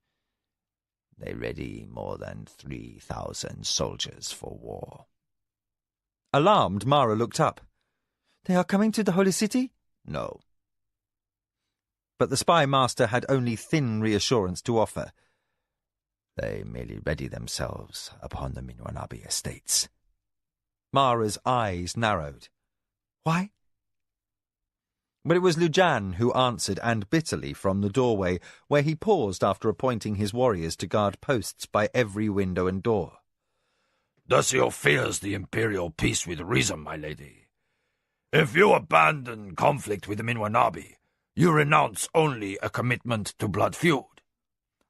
They ready more than 3,000 soldiers for war. Alarmed, Mara looked up. They are coming to the Holy City? No. But the spy master had only thin reassurance to offer. They merely ready themselves upon the Minwanabi estates. Mara's eyes narrowed. Why? But it was Lujan who answered, and bitterly, from the doorway, where he paused after appointing his warriors to guard posts by every window and door. Desio fears the imperial peace with reason, my lady. If you abandon conflict with the Minwanabi, you renounce only a commitment to blood feud.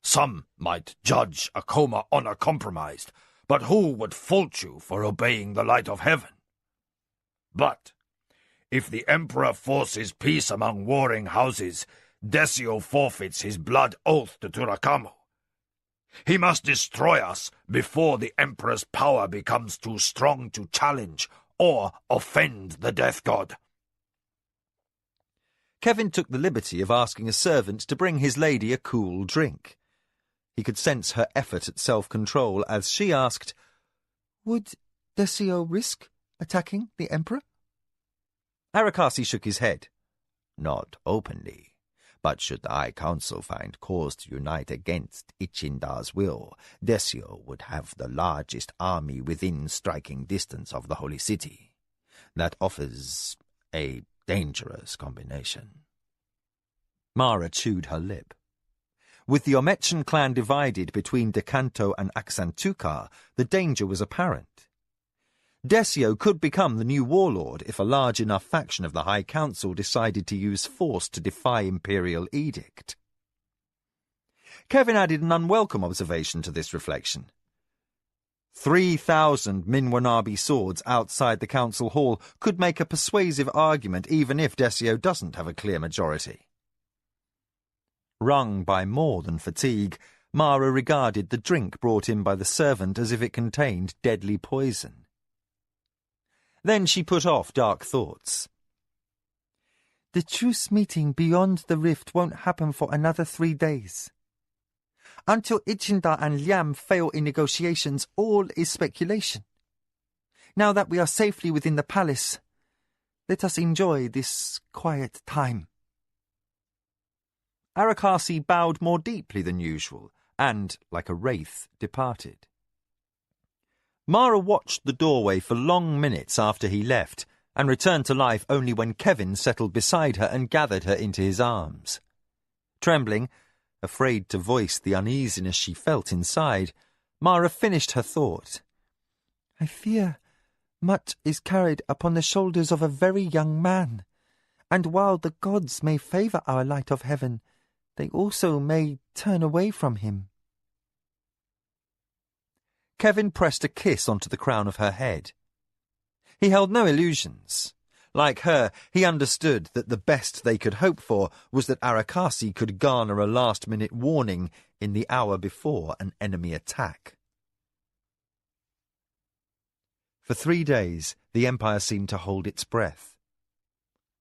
Some might judge a coma honor compromised, but who would fault you for obeying the Light of Heaven? But if the Emperor forces peace among warring houses, Desio forfeits his blood oath to Turakamu. He must destroy us before the Emperor's power becomes too strong to challenge or offend the Death God. Kevin took the liberty of asking a servant to bring his lady a cool drink. He could sense her effort at self-control as she asked, Would Desio risk attacking the Emperor? Arakasi shook his head. Not openly, but should the High Council find cause to unite against Ichindar's will, Desio would have the largest army within striking distance of the Holy City. That offers a dangerous combination. Mara chewed her lip. With the Omechian clan divided between Decanto and Aksantukar, the danger was apparent. Desio could become the new warlord if a large enough faction of the High Council decided to use force to defy imperial edict. Kevin added an unwelcome observation to this reflection. 3,000 Minwanabi swords outside the council hall could make a persuasive argument even if Desio doesn't have a clear majority. Wrung by more than fatigue, Mara regarded the drink brought in by the servant as if it contained deadly poison. Then she put off dark thoughts. The truce meeting beyond the rift won't happen for another 3 days. Until Ichinda and Liam fail in negotiations, all is speculation. Now that we are safely within the palace, let us enjoy this quiet time. Arakasi bowed more deeply than usual, and, like a wraith, departed. Mara watched the doorway for long minutes after he left, and returned to life only when Kevin settled beside her and gathered her into his arms. Trembling, afraid to voice the uneasiness she felt inside, Mara finished her thought. I fear much is carried upon the shoulders of a very young man, and while the gods may favour our light of heaven, they also may turn away from him. Kevin pressed a kiss onto the crown of her head. He held no illusions. Like her, he understood that the best they could hope for was that Arakasi could garner a last-minute warning in the hour before an enemy attack. For 3 days, the Empire seemed to hold its breath.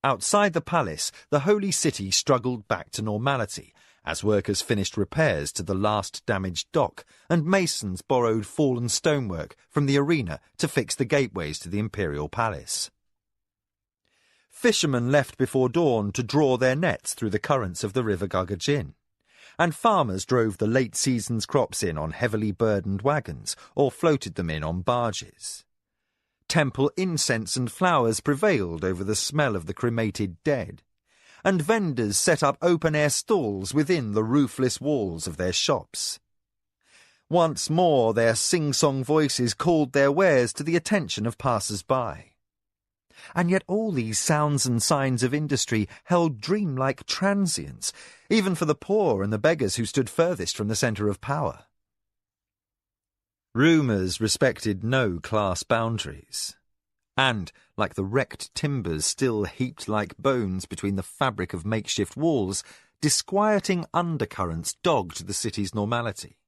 Outside the palace, the holy city struggled back to normality, as workers finished repairs to the last damaged dock, and masons borrowed fallen stonework from the arena to fix the gateways to the imperial palace. Fishermen left before dawn to draw their nets through the currents of the river Gagajin, and farmers drove the late season's crops in on heavily burdened wagons or floated them in on barges. Temple incense and flowers prevailed over the smell of the cremated dead, and vendors set up open-air stalls within the roofless walls of their shops. Once more their sing-song voices called their wares to the attention of passers-by. And yet all these sounds and signs of industry held dream-like transience, even for the poor and the beggars who stood furthest from the centre of power. Rumours respected no class boundaries, and, like the wrecked timbers still heaped like bones between the fabric of makeshift walls, disquieting undercurrents dogged the city's normality.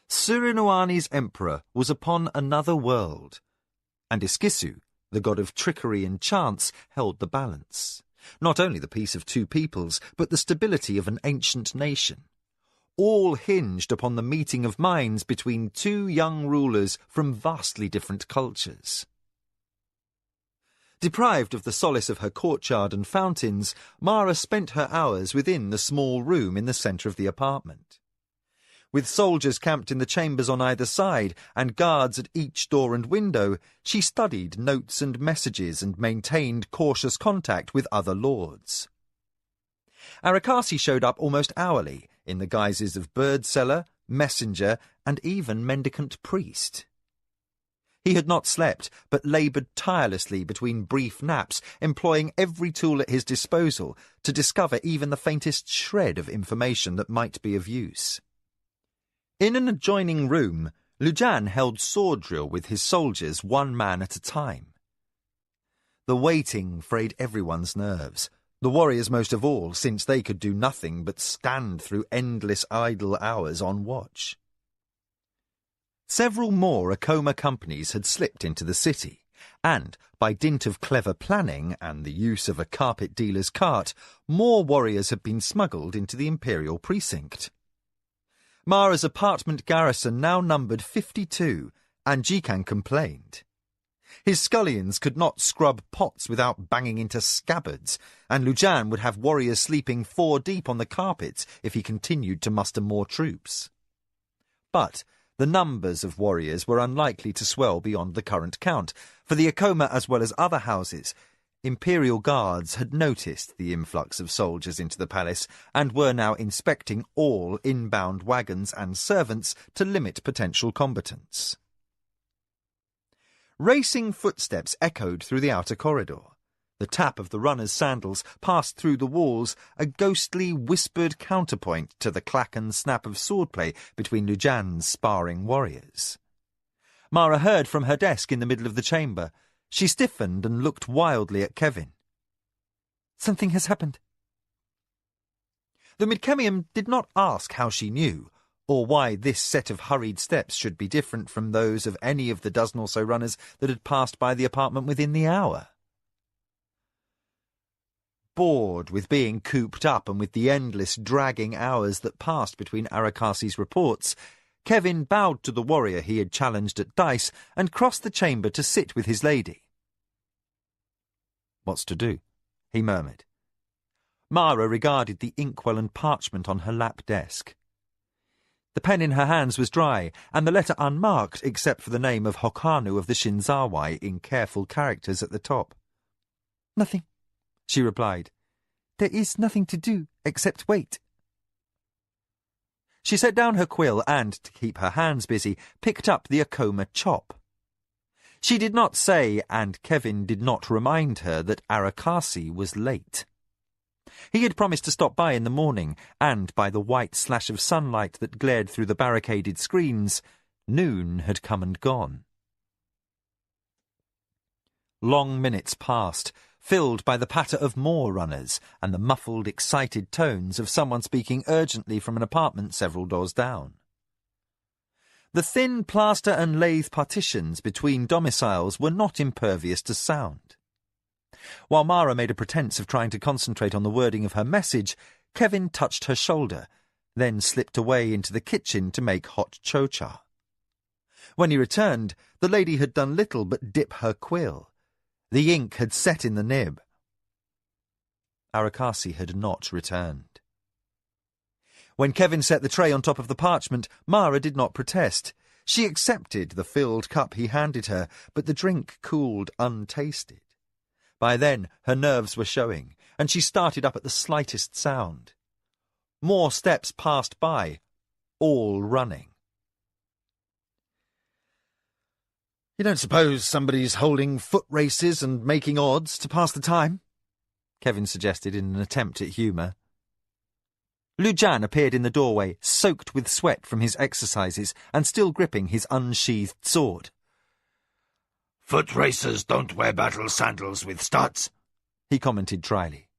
Surinuani's emperor was upon another world, and Iskisu, the god of trickery and chance, held the balance. Not only the peace of 2 peoples, but the stability of an ancient nation. All hinged upon the meeting of minds between 2 young rulers from vastly different cultures. Deprived of the solace of her courtyard and fountains, Mara spent her hours within the small room in the centre of the apartment. With soldiers camped in the chambers on either side and guards at each door and window, she studied notes and messages and maintained cautious contact with other lords. Arakasi showed up almost hourly in the guises of birdseller, messenger, and even mendicant priest. He had not slept, but laboured tirelessly between brief naps, employing every tool at his disposal to discover even the faintest shred of information that might be of use. In an adjoining room, Lujan held sword drill with his soldiers 1 man at a time. The waiting frayed everyone's nerves, the warriors most of all, since they could do nothing but stand through endless idle hours on watch. Several more Akoma companies had slipped into the city, and, by dint of clever planning and the use of a carpet dealer's cart, more warriors had been smuggled into the imperial precinct. Mara's apartment garrison now numbered 52, and Jikan complained. His scullions could not scrub pots without banging into scabbards, and Lujan would have warriors sleeping 4 deep on the carpets if he continued to muster more troops. But the numbers of warriors were unlikely to swell beyond the current count, for the Akoma as well as other houses, Imperial guards had noticed the influx of soldiers into the palace and were now inspecting all inbound wagons and servants to limit potential combatants. Racing footsteps echoed through the outer corridor. The tap of the runner's sandals passed through the walls, a ghostly, whispered counterpoint to the clack and snap of swordplay between Lujan's sparring warriors. Mara heard from her desk in the middle of the chamber. She stiffened and looked wildly at Kevin. Something has happened. The Midkemium did not ask how she knew, or why this set of hurried steps should be different from those of any of the dozen or so runners that had passed by the apartment within the hour. Bored with being cooped up and with the endless dragging hours that passed between Arakasi's reports, Kevin bowed to the warrior he had challenged at dice and crossed the chamber to sit with his lady. "What's to do?" he murmured. Mara regarded the inkwell and parchment on her lap desk. The pen in her hands was dry, and the letter unmarked except for the name of Hokanu of the Shinzawai in careful characters at the top. Nothing, she replied. There is nothing to do except wait. She set down her quill and, to keep her hands busy, picked up the Akoma chop. She did not say, and Kevin did not remind her, that Arakasi was late. He had promised to stop by in the morning, and by the white slash of sunlight that glared through the barricaded screens, noon had come and gone. Long minutes passed, filled by the patter of more runners and the muffled, excited tones of someone speaking urgently from an apartment several doors down. The thin plaster and lathe partitions between domiciles were not impervious to sound. While Mara made a pretense of trying to concentrate on the wording of her message, Kevin touched her shoulder, then slipped away into the kitchen to make hot chocha. When he returned, the lady had done little but dip her quill. The ink had set in the nib. Arakasi had not returned. When Kevin set the tray on top of the parchment, Mara did not protest. She accepted the filled cup he handed her, but the drink cooled untasted. By then her nerves were showing, and she started up at the slightest sound. More steps passed by, all running. You don't suppose somebody's holding foot races and making odds to pass the time? Kevin suggested in an attempt at humour. Lujan appeared in the doorway, soaked with sweat from his exercises and still gripping his unsheathed sword. "Foot racers don't wear battle sandals with studs," he commented dryly.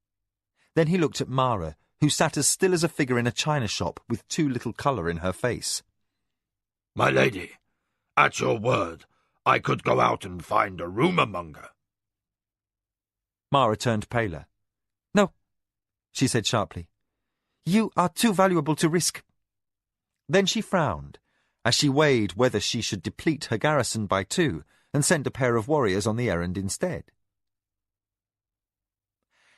Then he looked at Mara, who sat as still as a figure in a china shop with too little colour in her face. "My lady, at your word, I could go out and find a rumour-monger." Mara turned paler. "No," she said sharply. "You are too valuable to risk." Then she frowned, as she weighed whether she should deplete her garrison by 2 and send a pair of warriors on the errand instead.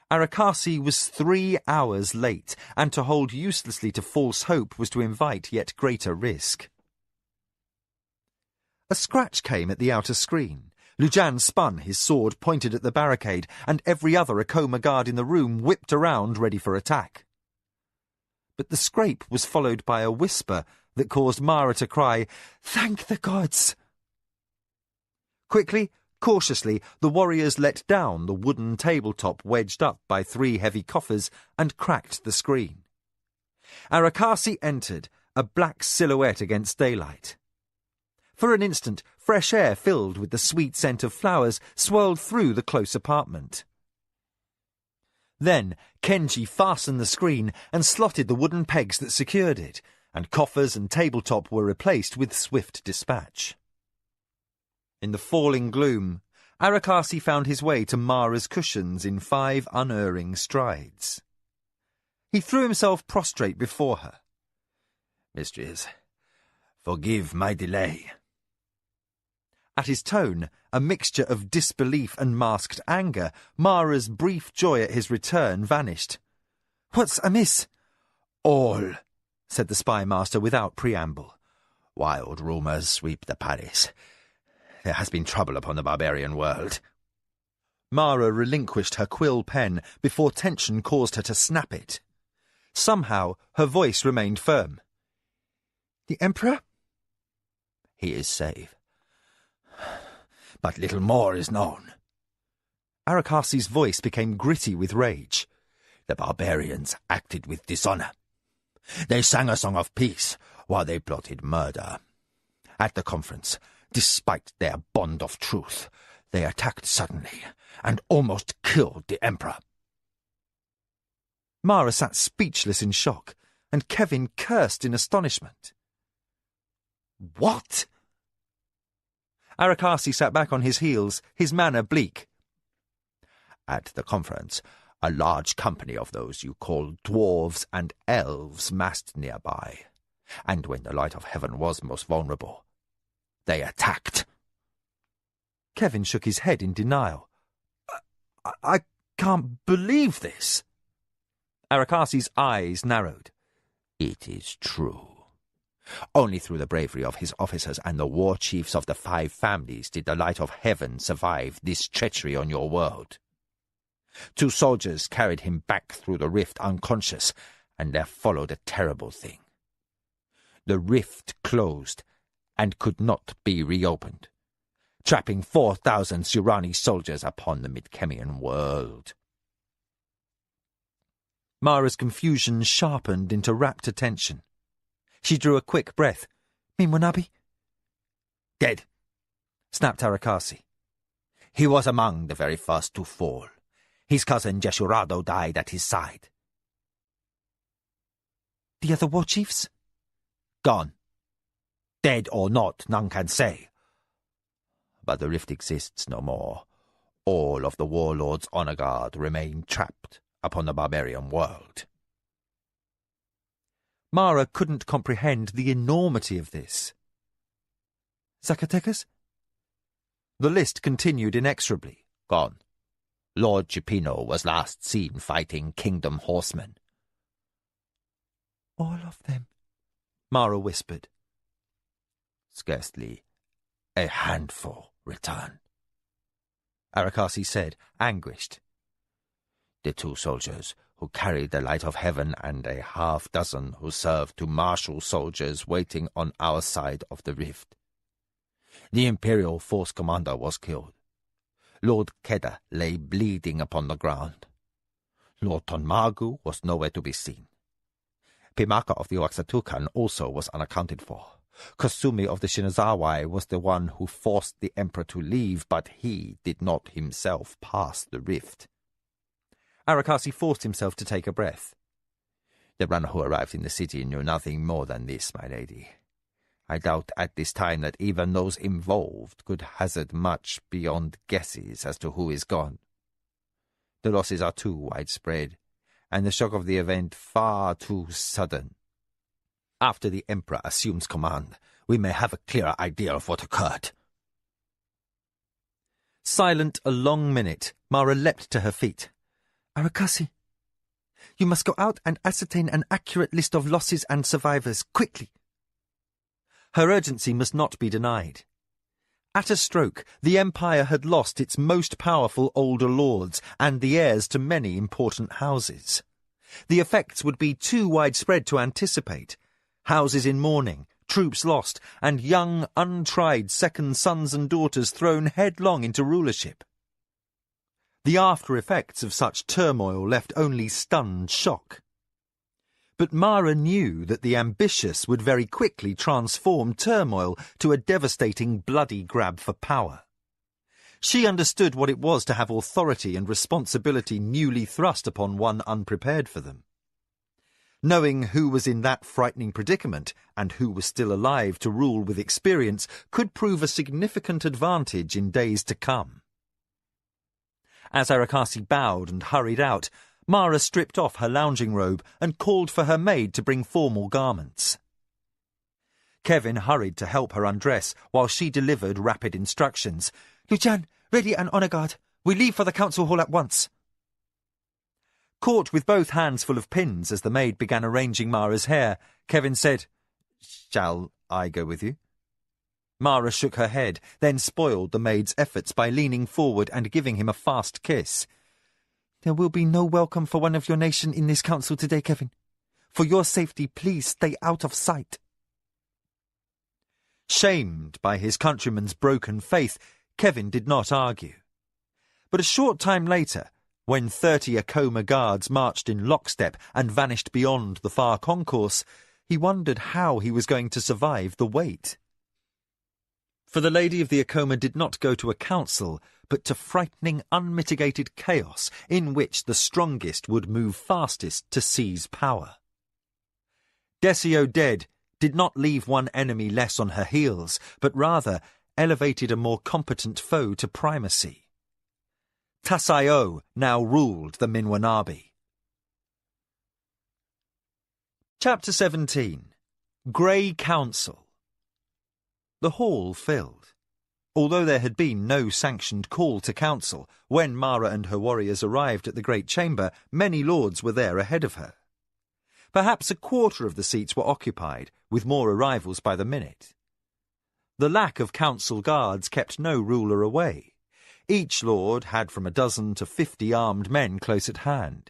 Arakasi was 3 hours late, and to hold uselessly to false hope was to invite yet greater risk. A scratch came at the outer screen. Lujan spun, his sword pointed at the barricade, and every other Akoma guard in the room whipped around ready for attack. But the scrape was followed by a whisper that caused Mara to cry, "Thank the gods!" Quickly, cautiously, the warriors let down the wooden tabletop wedged up by 3 heavy coffers and cracked the screen. Arakasi entered, a black silhouette against daylight. For an instant, fresh air filled with the sweet scent of flowers swirled through the close apartment. Then Kenji fastened the screen and slotted the wooden pegs that secured it, and coffers and tabletop were replaced with swift dispatch. In the falling gloom, Arakasi found his way to Mara's cushions in 5 unerring strides. He threw himself prostrate before her. "Mistress, forgive my delay." At his tone, a mixture of disbelief and masked anger, Mara's brief joy at his return vanished. "What's amiss?" "All," said the spy master without preamble. "Wild rumours sweep the Paris. There has been trouble upon the barbarian world." Mara relinquished her quill pen before tension caused her to snap it. Somehow her voice remained firm. "The Emperor?" "He is safe. But little more is known." Arakasi's voice became gritty with rage. The barbarians acted with dishonor. They sang a song of peace while they plotted murder. At the conference, despite their bond of truth, they attacked suddenly and almost killed the Emperor. Mara sat speechless in shock, and Kevin cursed in astonishment. What? Arakasi sat back on his heels, his manner bleak. At the conference, a large company of those you call dwarves and elves massed nearby, and when the light of heaven was most vulnerable, they attacked. Kevin shook his head in denial. I can't believe this. Arakasi's eyes narrowed. It is true. Only through the bravery of his officers and the war chiefs of the 5 families did the light of heaven survive this treachery on your world. 2 soldiers carried him back through the rift unconscious, and there followed a terrible thing. The rift closed and could not be reopened, trapping 4,000 Surani soldiers upon the Midkemian world. Mara's confusion sharpened into rapt attention. She drew a quick breath. Minwanabi? Dead, snapped Arakasi. He was among the very first to fall. His cousin Jesurado died at his side. The other war chiefs? Gone. Dead or not, none can say. But the rift exists no more. All of the warlord's honor guard remain trapped upon the barbarian world. Mara couldn't comprehend the enormity of this. Zacatecas? The list continued inexorably. Gone. Lord Chipino was last seen fighting kingdom horsemen. All of them, Mara whispered. Scarcely a handful return, Arakasi said, anguished. The 2 soldiers who carried the light of heaven and a half-dozen who served to marshal soldiers waiting on our side of the rift. The Imperial Force commander was killed. Lord Keda lay bleeding upon the ground. Lord Tonmagu was nowhere to be seen. Pimaka of the Oaxatucan also was unaccounted for. Kasumi of the Shinazawai was the one who forced the Emperor to leave, but he did not himself pass the rift. Arakasi forced himself to take a breath. The runner who arrived in the city knew nothing more than this, my lady. I doubt at this time that even those involved could hazard much beyond guesses as to who is gone. The losses are too widespread, and the shock of the event far too sudden. After the Emperor assumes command, we may have a clearer idea of what occurred. Silent a long minute, Mara leapt to her feet. Arakasi, you must go out and ascertain an accurate list of losses and survivors, quickly. Her urgency must not be denied. At a stroke, the Empire had lost its most powerful older lords and the heirs to many important houses. The effects would be too widespread to anticipate. Houses in mourning, troops lost, and young, untried second sons and daughters thrown headlong into rulership. The after-effects of such turmoil left only stunned shock. But Mara knew that the ambitious would very quickly transform turmoil to a devastating bloody grab for power. She understood what it was to have authority and responsibility newly thrust upon one unprepared for them. Knowing who was in that frightening predicament and who was still alive to rule with experience could prove a significant advantage in days to come. As Arakasi bowed and hurried out, Mara stripped off her lounging robe and called for her maid to bring formal garments. Kevin hurried to help her undress while she delivered rapid instructions. Luchan, ready and honor guard. We leave for the council hall at once. Caught with both hands full of pins as the maid began arranging Mara's hair, Kevin said, "Shall I go with you?" Mara shook her head, then spoiled the maid's efforts by leaning forward and giving him a fast kiss. There will be no welcome for one of your nation in this council today, Kevin. For your safety, please stay out of sight. Shamed by his countryman's broken faith, Kevin did not argue. But a short time later, when 30 Akoma guards marched in lockstep and vanished beyond the far concourse, he wondered how he was going to survive the wait. For the Lady of the Akoma did not go to a council, but to frightening, unmitigated chaos in which the strongest would move fastest to seize power. Desio Dead did not leave one enemy less on her heels, but rather elevated a more competent foe to primacy. Tasayo now ruled the Minwanabi. Chapter 17. Grey Council. The hall filled. Although there had been no sanctioned call to council, when Mara and her warriors arrived at the great chamber, many lords were there ahead of her. Perhaps a quarter of the seats were occupied, with more arrivals by the minute. The lack of council guards kept no ruler away. Each lord had from 12 to 50 armed men close at hand.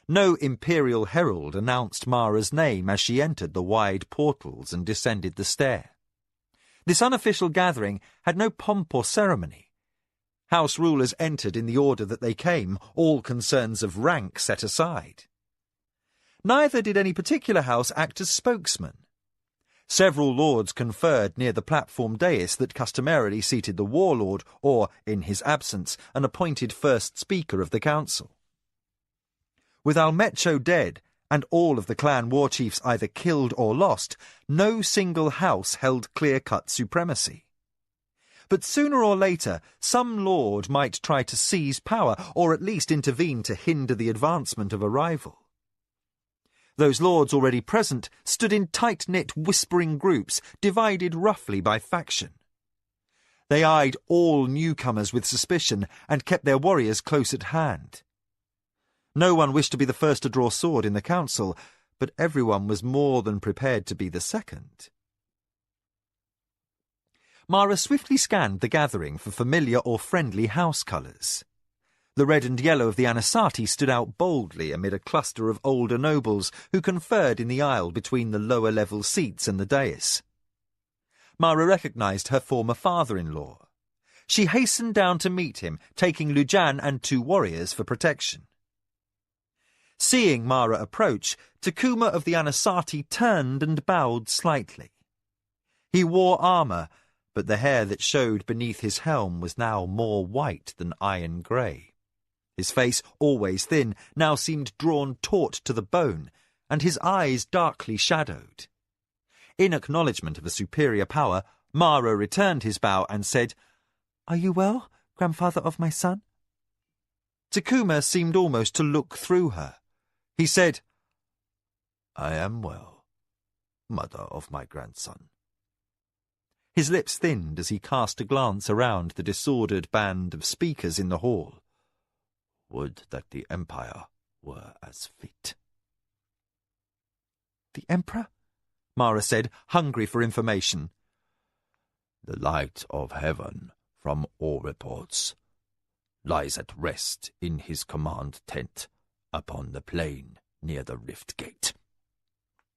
No imperial herald announced Mara's name as she entered the wide portals and descended the stair. This unofficial gathering had no pomp or ceremony. House rulers entered in the order that they came, all concerns of rank set aside. Neither did any particular house act as spokesman. Several lords conferred near the platform dais that customarily seated the warlord or, in his absence, an appointed first speaker of the council. With Almecho dead, and all of the clan war chiefs either killed or lost, no single house held clear-cut supremacy. But sooner or later, some lord might try to seize power, or at least intervene to hinder the advancement of a rival. Those lords already present stood in tight-knit, whispering groups, divided roughly by faction. They eyed all newcomers with suspicion and kept their warriors close at hand. No one wished to be the first to draw sword in the council, but everyone was more than prepared to be the second. Mara swiftly scanned the gathering for familiar or friendly house colours. The red and yellow of the Anasati stood out boldly amid a cluster of older nobles who conferred in the aisle between the lower-level seats and the dais. Mara recognised her former father-in-law. She hastened down to meet him, taking Lujan and 2 warriors for protection. Seeing Mara approach, Takuma of the Anasati turned and bowed slightly. He wore armour, but the hair that showed beneath his helm was now more white than iron grey. His face, always thin, now seemed drawn taut to the bone, and his eyes darkly shadowed. In acknowledgment of a superior power, Mara returned his bow and said, "Are you well, grandfather of my son?" Takuma seemed almost to look through her. He said, "I am well, mother of my grandson." His lips thinned as he cast a glance around the disordered band of speakers in the hall. Would that the Empire were as fit. "The Emperor?" Mara said, hungry for information. The light of heaven, from all reports, lies at rest in his command tent upon the plain near the Rift Gate.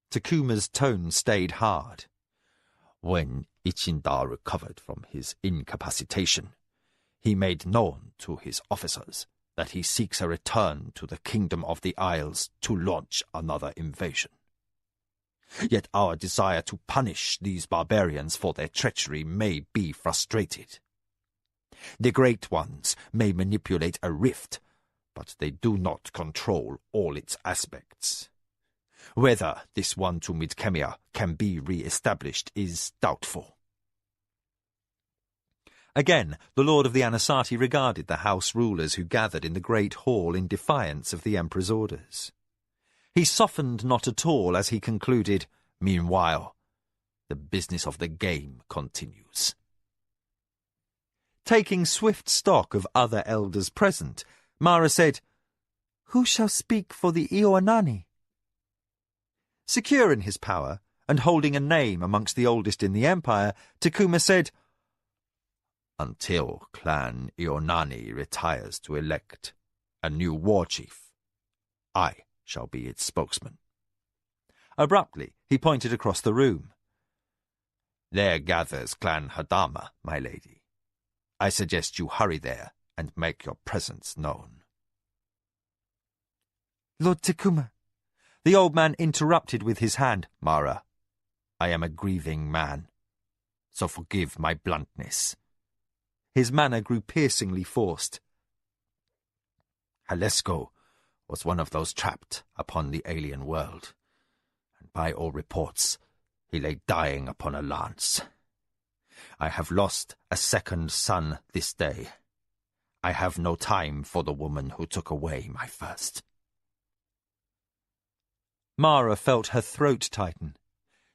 Takuma's tone stayed hard. When Ichinda recovered from his incapacitation, he made known to his officers that he seeks a return to the Kingdom of the Isles to launch another invasion. Yet our desire to punish these barbarians for their treachery may be frustrated. The Great Ones may manipulate a rift, but they do not control all its aspects. Whether this one to Midkemia can be re-established is doubtful. Again, the Lord of the Anasati regarded the house rulers who gathered in the great hall in defiance of the Emperor's orders. He softened not at all as he concluded, "Meanwhile, the business of the game continues." Taking swift stock of other elders present, Mara said, "Who shall speak for the Ioanani?" Secure in his power, and holding a name amongst the oldest in the Empire, Takuma said, "Until Clan Ionani retires to elect a new war chief, I shall be its spokesman." Abruptly, he pointed across the room. "There gathers Clan Hadama, my lady. I suggest you hurry there and make your presence known. Lord Takuma. The old man interrupted with his hand. Mara, I am a grieving man, so forgive my bluntness. His manner grew piercingly forced. Halesko was one of those trapped upon the alien world, and by all reports, he lay dying upon a lance. I have lost a second son this day. I have no time for the woman who took away my first. Mara felt her throat tighten.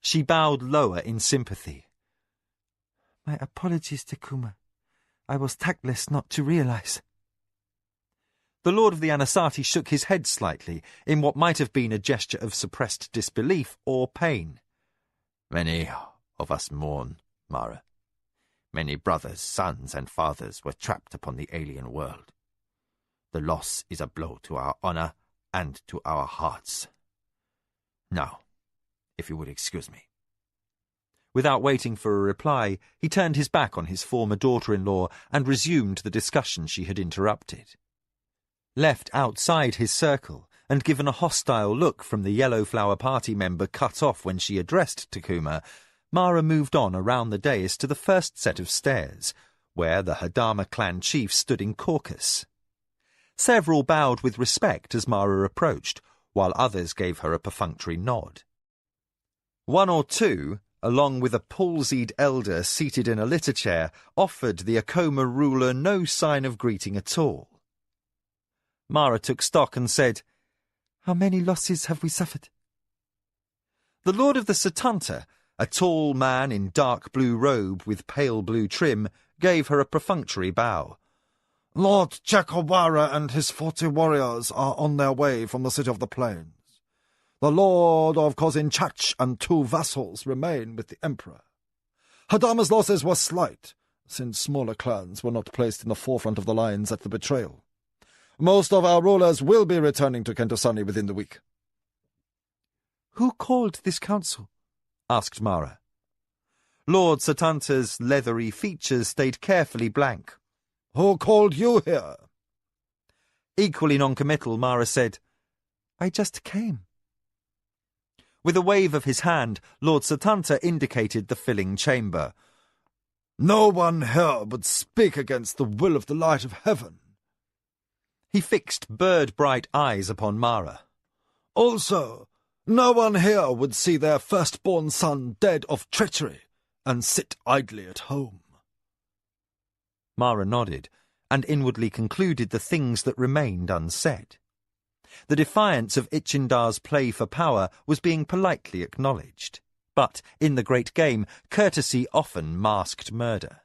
She bowed lower in sympathy. My apologies, Takuma. I was tactless not to realize. The Lord of the Anasati shook his head slightly, in what might have been a gesture of suppressed disbelief or pain. Many of us mourn, Mara. Many brothers, sons, and fathers were trapped upon the alien world. The loss is a blow to our honor and to our hearts. Now, if you would excuse me. Without waiting for a reply, he turned his back on his former daughter-in-law and resumed the discussion she had interrupted. Left outside his circle, and given a hostile look from the Yellow Flower Party member cut off when she addressed Takuma, Mara moved on around the dais to the first set of stairs, where the Hadama clan chief stood in caucus. Several bowed with respect as Mara approached, while others gave her a perfunctory nod. One or two, along with a palsied elder seated in a litter chair, offered the Akoma ruler no sign of greeting at all. Mara took stock and said, How many losses have we suffered? The Lord of the Satanta, a tall man in dark blue robe with pale blue trim, gave her a perfunctory bow. Lord Chakawara and his 40 warriors are on their way from the City of the Plains. The Lord of Kozinchach and 2 vassals remain with the Emperor. Hadama's losses were slight, since smaller clans were not placed in the forefront of the lines at the betrayal. Most of our rulers will be returning to Kentosani within the week. Who called this council? Asked Mara. Lord Satanta's leathery features stayed carefully blank. Who called you here? Equally noncommittal, Mara said, I just came. With a wave of his hand, Lord Satanta indicated the filling chamber. No one here would speak against the will of the light of heaven. He fixed bird-bright eyes upon Mara. Also, no one here would see their firstborn son dead of treachery and sit idly at home. Mara nodded, and inwardly concluded the things that remained unsaid. The defiance of Ichindar's play for power was being politely acknowledged, but in the great game, courtesy often masked murder.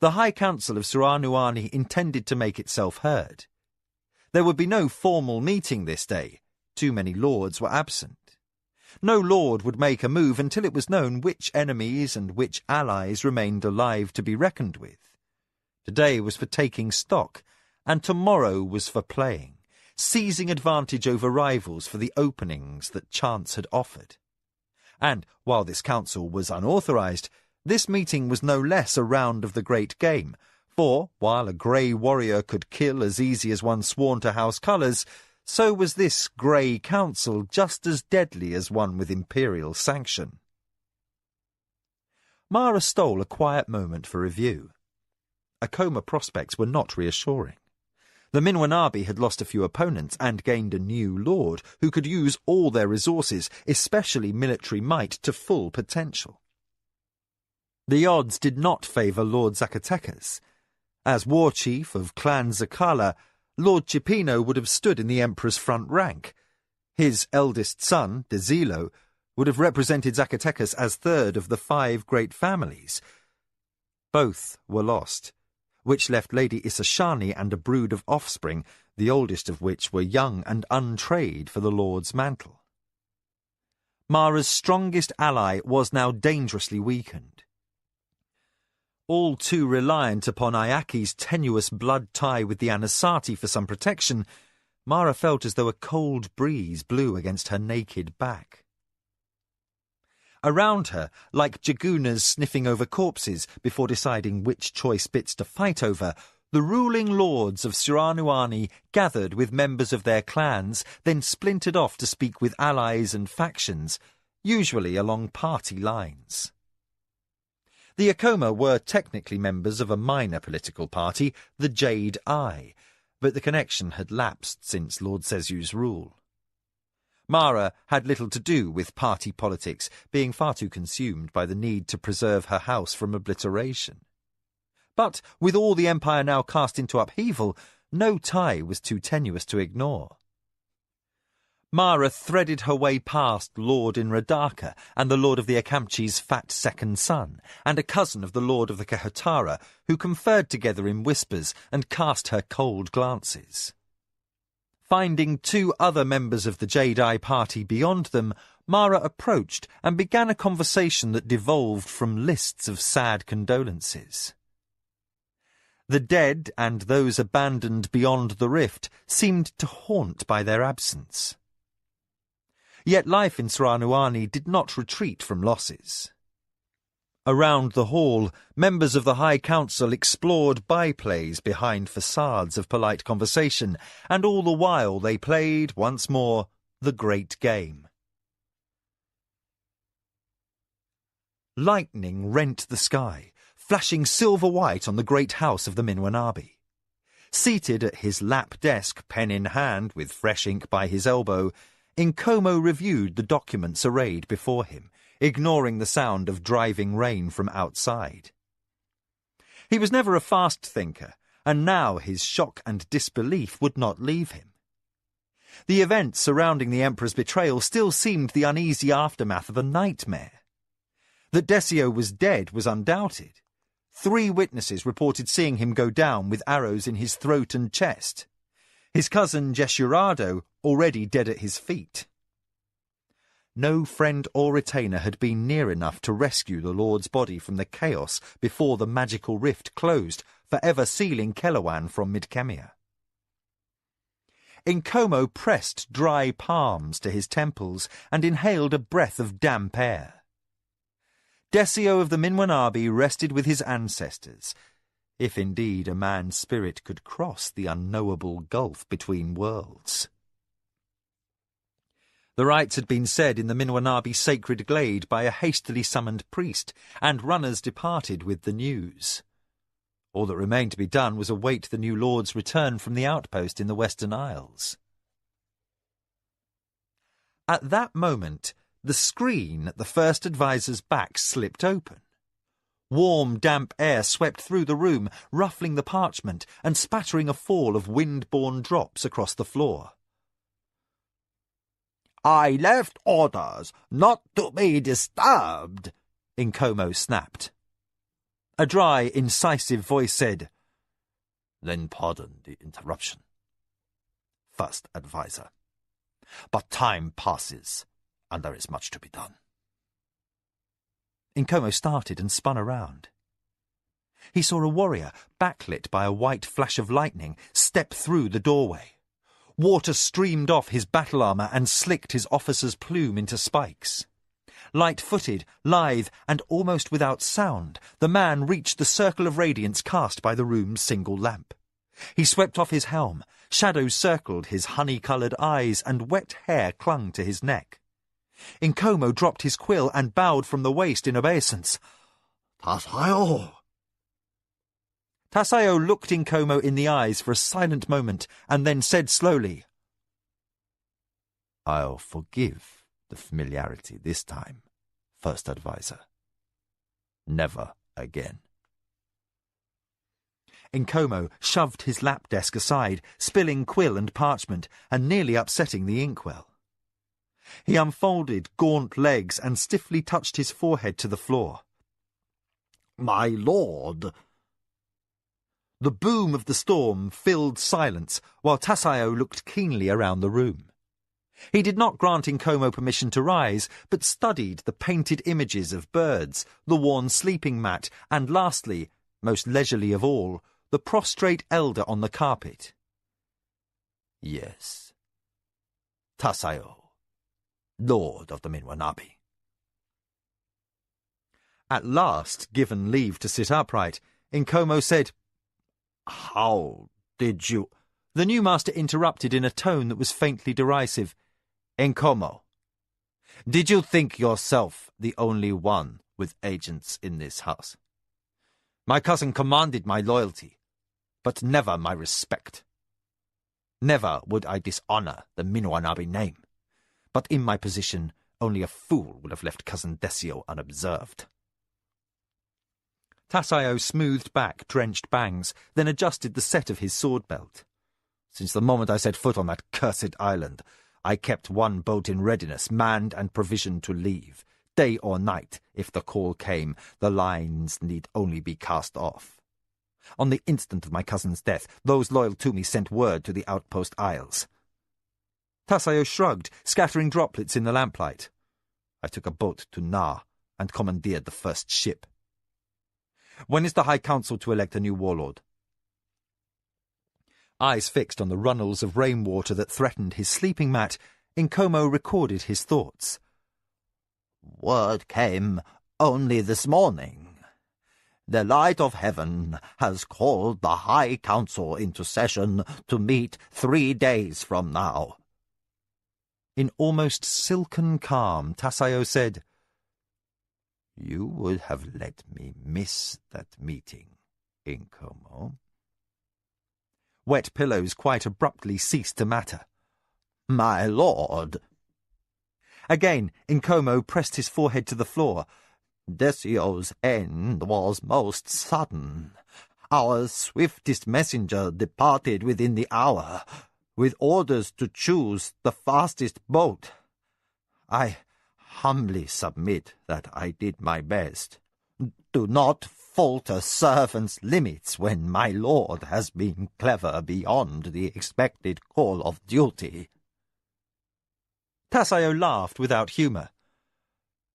The High Council of Suranuani intended to make itself heard. There would be no formal meeting this day. Too many lords were absent. No lord would make a move until it was known which enemies and which allies remained alive to be reckoned with. Today was for taking stock, and tomorrow was for playing, seizing advantage over rivals for the openings that chance had offered. And, while this council was unauthorized, this meeting was no less a round of the great game, for, while a grey warrior could kill as easy as one sworn to house colours, so was this grey council just as deadly as one with imperial sanction. Mara stole a quiet moment for review. Akoma prospects were not reassuring. The Minwanabi had lost a few opponents and gained a new lord who could use all their resources, especially military might, to full potential. The odds did not favour Lord Zacatecas. As war chief of Clan Zakala, Lord Cipino would have stood in the Emperor's front rank. His eldest son, Dezilo, would have represented Zacatecas as third of the 5 great families. Both were lost, which left Lady Isashani and a brood of offspring, the oldest of which were young and untrained for the Lord's mantle. Mara's strongest ally was now dangerously weakened. All too reliant upon Ayaki's tenuous blood tie with the Anasati for some protection, Mara felt as though a cold breeze blew against her naked back. Around her, like jagunas sniffing over corpses before deciding which choice bits to fight over, The ruling lords of Suranuani gathered with members of their clans, then splintered off to speak with allies and factions, usually along party lines. The Akoma were technically members of a minor political party, the Jade Eye, but the connection had lapsed since Lord Sezu's rule. Mara had little to do with party politics, being far too consumed by the need to preserve her house from obliteration. But with all the empire now cast into upheaval, no tie was too tenuous to ignore. Mara threaded her way past Lord in Radaka and the Lord of the Akamchi's fat second son, and a cousin of the Lord of the Kahotara, who conferred together in whispers and cast her cold glances. Finding two other members of the Jade-Eye party beyond them, Mara approached and began a conversation that devolved from lists of sad condolences. The dead and those abandoned beyond the rift seemed to haunt by their absence. Yet life in Suranuani did not retreat from losses. Around the hall, members of the High Council explored byplays behind facades of polite conversation, and all the while they played, once more, the great game. Lightning rent the sky, flashing silver-white on the great house of the Minwanabi. Seated at his lap desk, pen in hand, with fresh ink by his elbow, Nkomo reviewed the documents arrayed before him, ignoring the sound of driving rain from outside. He was never a fast thinker, and now his shock and disbelief would not leave him. The events surrounding the Emperor's betrayal still seemed the uneasy aftermath of a nightmare. That Desio was dead was undoubted. 3 witnesses reported seeing him go down with arrows in his throat and chest. His cousin Jesurado already dead at his feet. No friend or retainer had been near enough to rescue the Lord's body from the chaos before the magical rift closed, forever sealing Kelawan from Midkemia. Nkomo pressed dry palms to his temples and inhaled a breath of damp air. Desio of the Minwanabi rested with his ancestors, if indeed a man's spirit could cross the unknowable gulf between worlds. The rites had been said in the Minwanabi sacred glade by a hastily summoned priest, and runners departed with the news. All that remained to be done was await the new lord's return from the outpost in the Western Isles. At that moment, the screen at the first advisor's back slipped open. Warm, damp air swept through the room, ruffling the parchment and spattering a fall of wind-borne drops across the floor. "I left orders not to be disturbed," Nkomo snapped. A dry, incisive voice said, "Then pardon the interruption, First Advisor. But time passes, and there is much to be done." Nkomo started and spun around. He saw a warrior, backlit by a white flash of lightning, step through the doorway. Water streamed off his battle armour and slicked his officer's plume into spikes. Light-footed, lithe, and almost without sound, the man reached the circle of radiance cast by the room's single lamp. He swept off his helm, shadows circled his honey-coloured eyes, and wet hair clung to his neck. Nkomo dropped his quill and bowed from the waist in obeisance. "Tasayo!" Tasayo looked Nkomo in the eyes for a silent moment, and then said slowly, "I'll forgive the familiarity this time, First Advisor. Never again." Nkomo shoved his lap desk aside, spilling quill and parchment, and nearly upsetting the inkwell. He unfolded gaunt legs and stiffly touched his forehead to the floor. "My lord!" The boom of the storm filled silence, while Tasayo looked keenly around the room. He did not grant Nkomo permission to rise, but studied the painted images of birds, the worn sleeping mat, and lastly, most leisurely of all, the prostrate elder on the carpet. "Yes. Tasayo, Lord of the Minwanabi." At last, given leave to sit upright, Nkomo said, How did you... The new master interrupted in a tone that was faintly derisive. Nkomo, did you think yourself the only one with agents in this house? My cousin commanded my loyalty, but never my respect. Never would I dishonor the Minwanabi name, but in my position only a fool would have left cousin Desio unobserved. Tasayo smoothed back drenched bangs, then adjusted the set of his sword belt. Since the moment I set foot on that cursed island, I kept one boat in readiness, manned and provisioned to leave. Day or night, if the call came, the lines need only be cast off. On the instant of my cousin's death, those loyal to me sent word to the outpost isles. Tasayo shrugged, scattering droplets in the lamplight. I took a boat to Na and commandeered the first ship. When is the High Council to elect a new warlord? Eyes fixed on the runnels of rainwater that threatened his sleeping mat, Nkomo recorded his thoughts. Word came only this morning. The light of heaven has called the High Council into session to meet 3 days from now. In almost silken calm, Tasayo said, You would have let me miss that meeting, Nkomo. Wet pillows quite abruptly ceased to matter. My lord. Again, Nkomo pressed his forehead to the floor. Desio's end was most sudden. Our swiftest messenger departed within the hour, with orders to choose the fastest boat. I humbly submit that I did my best. Do not falter servant's limits when my lord has been clever beyond the expected call of duty. Tasayo laughed without humour.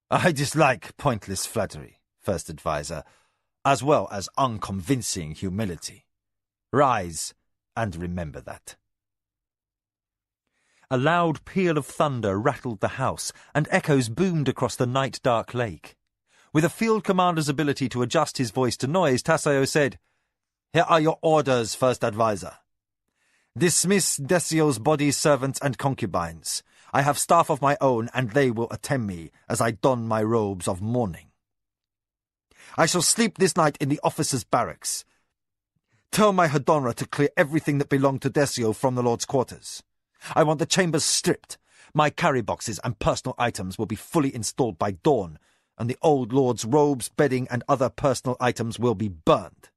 I dislike pointless flattery, First Advisor, as well as unconvincing humility. Rise and remember that. A loud peal of thunder rattled the house, and echoes boomed across the night-dark lake. With a field commander's ability to adjust his voice to noise, Tasayo said, Here are your orders, First Advisor. Dismiss Desio's body servants and concubines. I have staff of my own, and they will attend me as I don my robes of mourning. I shall sleep this night in the officers' barracks. Tell my Hadonra to clear everything that belonged to Desio from the Lord's quarters. I want the chambers stripped. My carry boxes and personal items will be fully installed by dawn, and the old Lord's robes, bedding, and other personal items will be burned.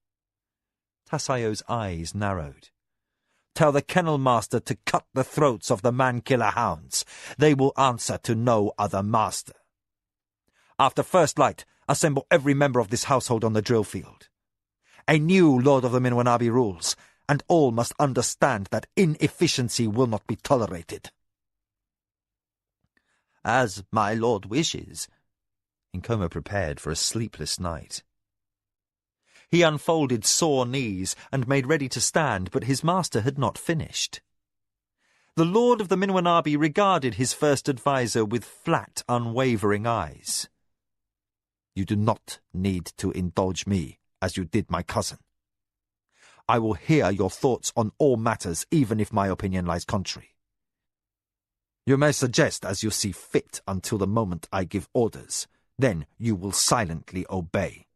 Tasayo's eyes narrowed. Tell the kennel master to cut the throats of the man-killer hounds. They will answer to no other master. After first light, assemble every member of this household on the drill field. A new Lord of the Minwanabi rules, and all must understand that inefficiency will not be tolerated. As my lord wishes. Nkomo prepared for a sleepless night. He unfolded sore knees and made ready to stand, but his master had not finished. The Lord of the Minwanabi regarded his first adviser with flat, unwavering eyes. You do not need to indulge me, as you did my cousin. I will hear your thoughts on all matters, even if my opinion lies contrary. You may suggest as you see fit until the moment I give orders. Then you will silently obey.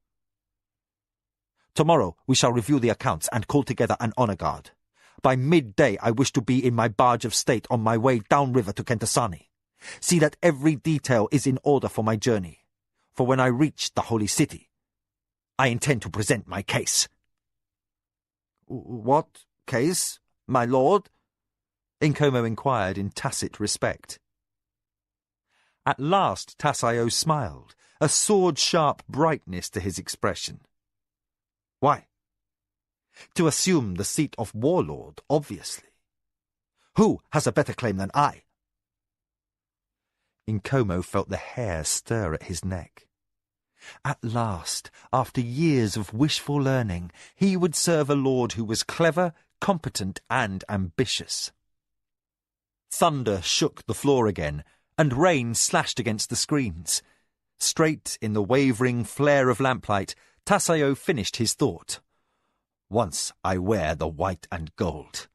Tomorrow we shall review the accounts and call together an honor guard. By midday I wish to be in my barge of state on my way downriver to Kentasani. See that every detail is in order for my journey. For when I reach the holy city, I intend to present my case. What case, my lord? Nkomo inquired in tacit respect. At last Tasayo smiled, a sword-sharp brightness to his expression. Why? To assume the seat of warlord, obviously. Who has a better claim than I? Nkomo felt the hair stir at his neck. At last, after years of wishful learning, he would serve a lord who was clever, competent, and ambitious. Thunder shook the floor again, and rain slashed against the screens. Straight in the wavering flare of lamplight, Tasayo finished his thought. Once I wear the white and gold,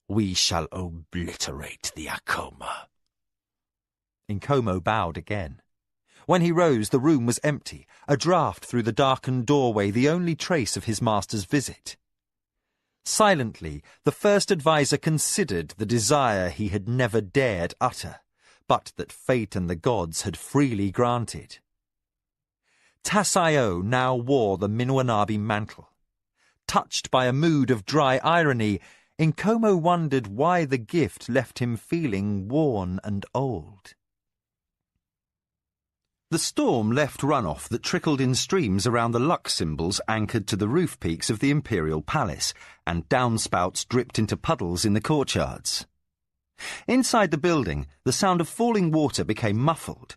we shall obliterate the Akoma." Nkomo bowed again. When he rose, the room was empty, a draught through the darkened doorway, the only trace of his master's visit. Silently, the first adviser considered the desire he had never dared utter, but that fate and the gods had freely granted. Tasayo now wore the Minwanabi mantle. Touched by a mood of dry irony, Nkomo wondered why the gift left him feeling worn and old. The storm left runoff that trickled in streams around the luck symbols anchored to the roof peaks of the imperial palace, and downspouts dripped into puddles in the courtyards. Inside the building, the sound of falling water became muffled.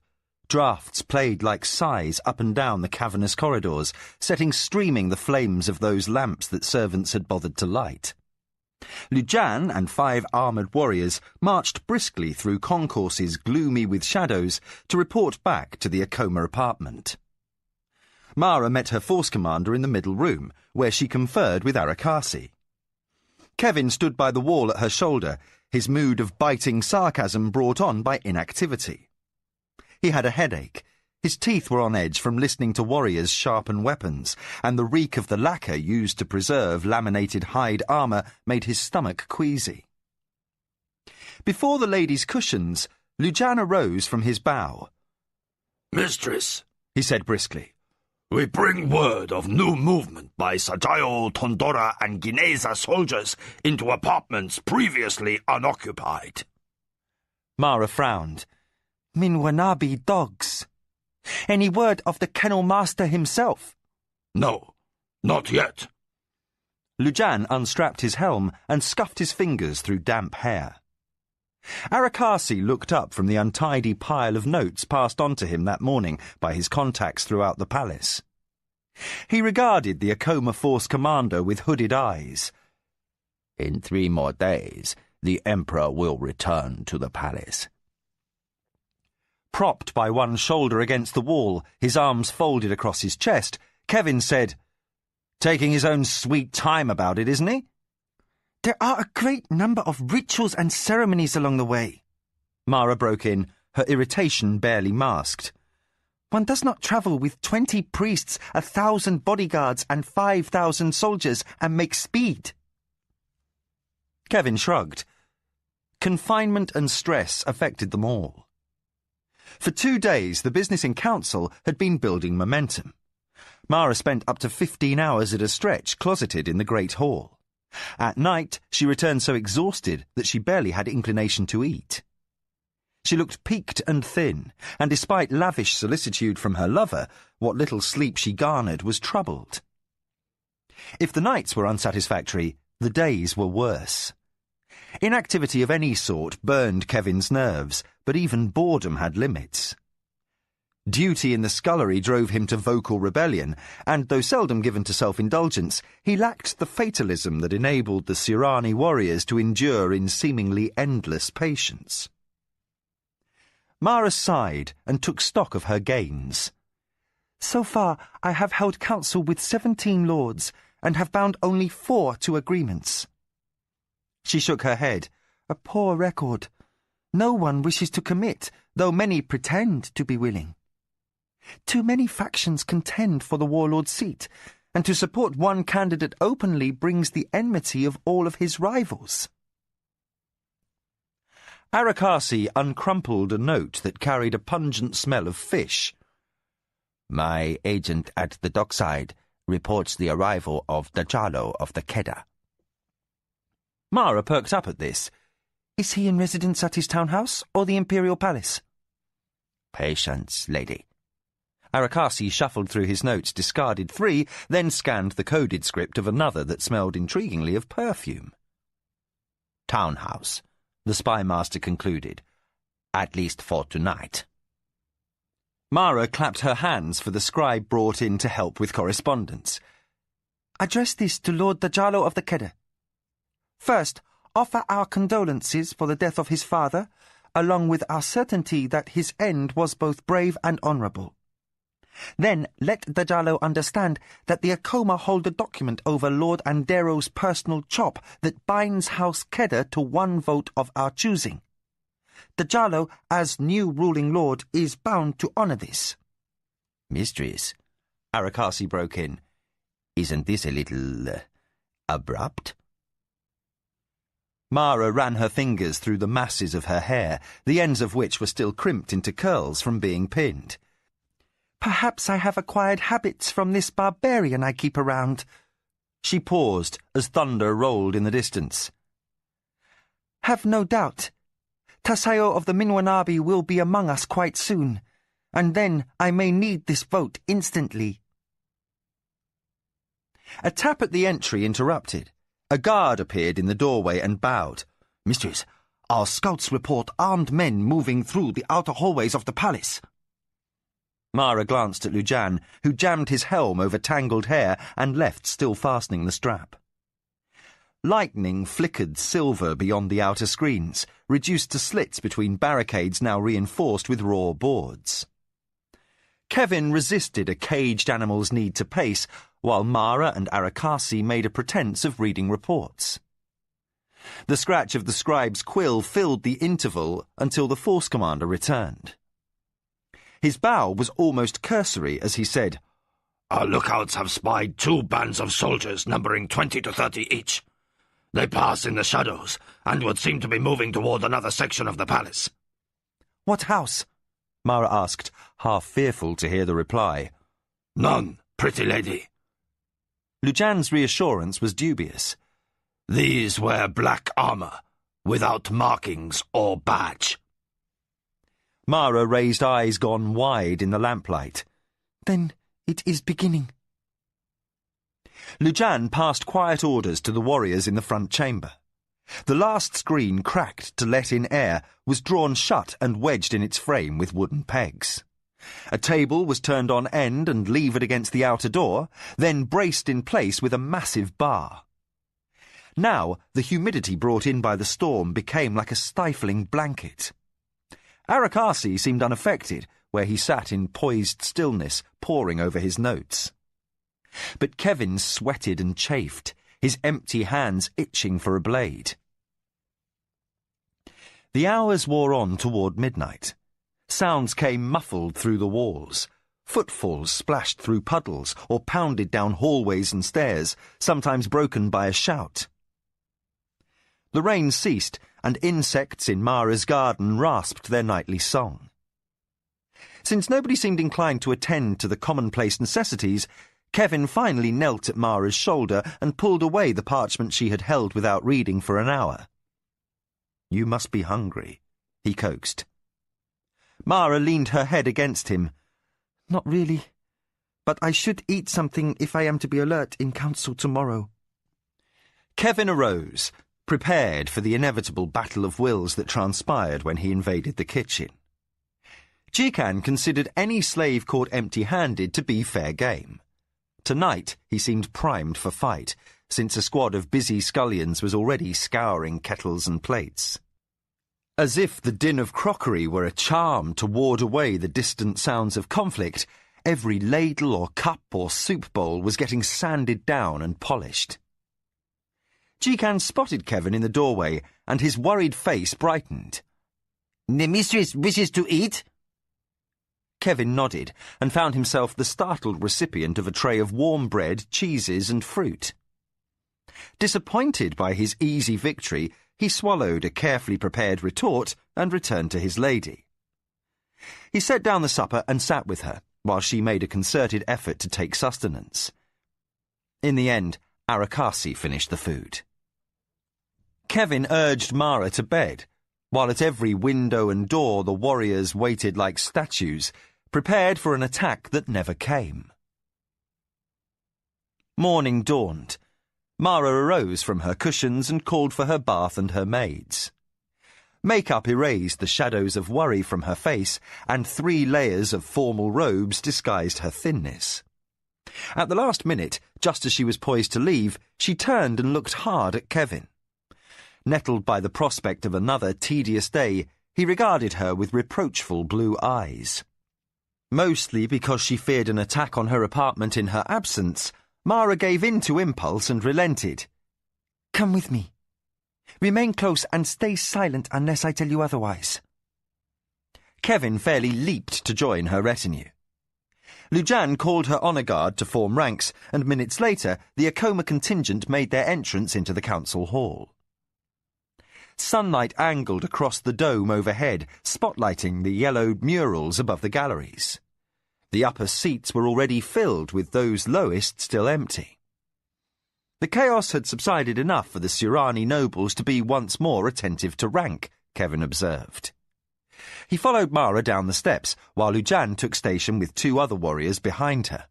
Draughts played like sighs up and down the cavernous corridors, setting streaming the flames of those lamps that servants had bothered to light. Lujan and 5 armoured warriors marched briskly through concourses gloomy with shadows to report back to the Akoma apartment. Mara met her force commander in the middle room, where she conferred with Arakasi. Kevin stood by the wall at her shoulder, his mood of biting sarcasm brought on by inactivity. He had a headache. His teeth were on edge from listening to warriors sharpen weapons, and the reek of the lacquer used to preserve laminated hide armour made his stomach queasy. Before the lady's cushions, Lujan arose from his bow. "Mistress," he said briskly, "we bring word of new movement by Sajayo, Tondora, and Gineza soldiers into apartments previously unoccupied." Mara frowned. Minwanabi dogs. Any word of the kennel master himself? "No, not yet." Lujan unstrapped his helm and scuffed his fingers through damp hair. Arakasi looked up from the untidy pile of notes passed on to him that morning by his contacts throughout the palace. He regarded the Akoma force commander with hooded eyes. "In 3 more days, the Emperor will return to the palace." Propped by one shoulder against the wall, his arms folded across his chest, Kevin said, "Taking his own sweet time about it, isn't he?" "There are a great number of rituals and ceremonies along the way." Mara broke in, her irritation barely masked. "One does not travel with 20 priests, 1,000 bodyguards, and 5,000 soldiers and make speed." Kevin shrugged. Confinement and stress affected them all. For 2 days, the business in council had been building momentum. Mara spent up to 15 hours at a stretch closeted in the great hall. At night, she returned so exhausted that she barely had inclination to eat. She looked peaked and thin, and despite lavish solicitude from her lover, what little sleep she garnered was troubled. If the nights were unsatisfactory, the days were worse. Inactivity of any sort burned Kevin's nerves, but even boredom had limits. Duty in the scullery drove him to vocal rebellion, and though seldom given to self-indulgence, he lacked the fatalism that enabled the Sirani warriors to endure in seemingly endless patience. Mara sighed and took stock of her gains. "So far, I have held council with 17 lords, and have bound only 4 to agreements." She shook her head. "A poor record. No one wishes to commit, though many pretend to be willing. Too many factions contend for the warlord's seat, and to support one candidate openly brings the enmity of all of his rivals." Arakasi uncrumpled a note that carried a pungent smell of fish. "My agent at the dockside reports the arrival of Dajalo of the Keda." Mara perked up at this. "Is he in residence at his townhouse or the imperial palace?" "Patience, lady." Arakasi shuffled through his notes, discarded 3, then scanned the coded script of another that smelled intriguingly of perfume. "Townhouse," the spy master concluded. "At least for tonight." Mara clapped her hands for the scribe brought in to help with correspondence. "Address this to Lord Dajalo of the Keda. First, offer our condolences for the death of his father, along with our certainty that his end was both brave and honourable. Then let the Jallo understand that the Akoma hold a document over Lord Andero's personal chop that binds House Kedda to one vote of our choosing. The Jallo, as new ruling lord, is bound to honour this. Mistress, Arakasi broke in, isn't this a little abrupt? Mara ran her fingers through the masses of her hair, the ends of which were still crimped into curls from being pinned. Perhaps I have acquired habits from this barbarian I keep around. She paused as thunder rolled in the distance. Have no doubt. Tasayo of the Minwanabi will be among us quite soon, and then I may need this vote instantly. A tap at the entry interrupted. A guard appeared in the doorway and bowed. Mistress, our scouts report armed men moving through the outer hallways of the palace. Mara glanced at Lujan, who jammed his helm over tangled hair and left still fastening the strap. Lightning flickered silver beyond the outer screens, reduced to slits between barricades now reinforced with raw boards. Kevin resisted a caged animal's need to pace, while Mara and Arakasi made a pretense of reading reports. The scratch of the scribe's quill filled the interval until the force commander returned. His bow was almost cursory as he said, Our lookouts have spied 2 bands of soldiers numbering 20 to 30 each. They pass in the shadows and would seem to be moving toward another section of the palace. What house? Mara asked, half fearful to hear the reply. None, pretty lady. Lujan's reassurance was dubious. These wear black armour, without markings or badge. Mara raised eyes gone wide in the lamplight. Then it is beginning. Lujan passed quiet orders to the warriors in the front chamber. The last screen, cracked to let in air, was drawn shut and wedged in its frame with wooden pegs. A table was turned on end and levered against the outer door, then braced in place with a massive bar. Now the humidity brought in by the storm became like a stifling blanket. Arakasi seemed unaffected, where he sat in poised stillness, poring over his notes. But Kevin sweated and chafed, his empty hands itching for a blade. The hours wore on toward midnight. Sounds came muffled through the walls. Footfalls splashed through puddles or pounded down hallways and stairs, sometimes broken by a shout. The rain ceased, and insects in Mara's garden rasped their nightly song. Since nobody seemed inclined to attend to the commonplace necessities, Kevin finally knelt at Mara's shoulder and pulled away the parchment she had held without reading for an hour. "You must be hungry," he coaxed. Mara leaned her head against him. "Not really, but I should eat something if I am to be alert in council tomorrow." Kevin arose, prepared for the inevitable battle of wills that transpired when he invaded the kitchen. Jikan considered any slave caught empty-handed to be fair game. Tonight he seemed primed for fight, since a squad of busy scullions was already scouring kettles and plates. As if the din of crockery were a charm to ward away the distant sounds of conflict, every ladle or cup or soup bowl was getting sanded down and polished. Jikan spotted Kevin in the doorway, and his worried face brightened. "The mistress wishes to eat?" Kevin nodded, and found himself the startled recipient of a tray of warm bread, cheeses, and fruit. Disappointed by his easy victory, he swallowed a carefully prepared retort and returned to his lady. He set down the supper and sat with her, while she made a concerted effort to take sustenance. In the end, Arakasi finished the food. Kevin urged Mara to bed, while at every window and door the warriors waited like statues, prepared for an attack that never came. Morning dawned. Mara arose from her cushions and called for her bath and her maids. Makeup erased the shadows of worry from her face, and 3 layers of formal robes disguised her thinness. At the last minute, just as she was poised to leave, she turned and looked hard at Kevin. Nettled by the prospect of another tedious day, he regarded her with reproachful blue eyes. Mostly because she feared an attack on her apartment in her absence, Mara gave in to impulse and relented. Come with me. Remain close and stay silent unless I tell you otherwise. Kevin fairly leaped to join her retinue. Lujan called her honour guard to form ranks, and minutes later the Acoma contingent made their entrance into the council hall. Sunlight angled across the dome overhead, spotlighting the yellowed murals above the galleries. The upper seats were already filled, with those lowest still empty. The chaos had subsided enough for the Surani nobles to be once more attentive to rank, Kevin observed. He followed Mara down the steps, while Lujan took station with 2 other warriors behind her.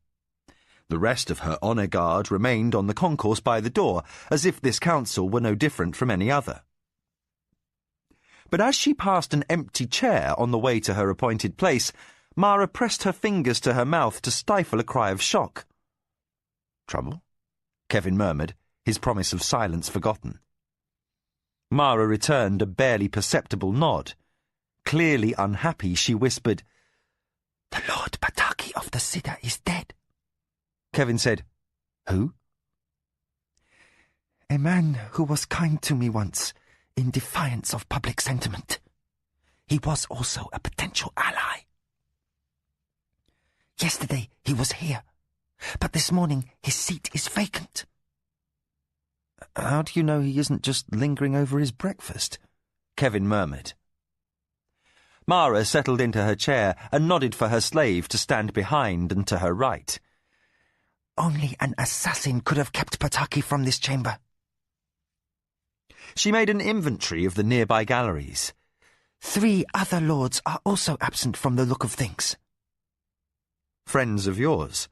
The rest of her honour guard remained on the concourse by the door, as if this council were no different from any other. But as she passed an empty chair on the way to her appointed place, Mara pressed her fingers to her mouth to stifle a cry of shock. Trouble? Kevin murmured, his promise of silence forgotten. Mara returned a barely perceptible nod. Clearly unhappy, she whispered, The Lord Pataki of the Siddha is dead. Kevin said, Who? A man who was kind to me once, in defiance of public sentiment. He was also a potential ally. Yesterday he was here, but this morning his seat is vacant. How do you know he isn't just lingering over his breakfast? Kevin murmured. Mara settled into her chair and nodded for her slave to stand behind and to her right. Only an assassin could have kept Pataki from this chamber. She made an inventory of the nearby galleries. 3 other lords are also absent from the look of things. Friends of yours?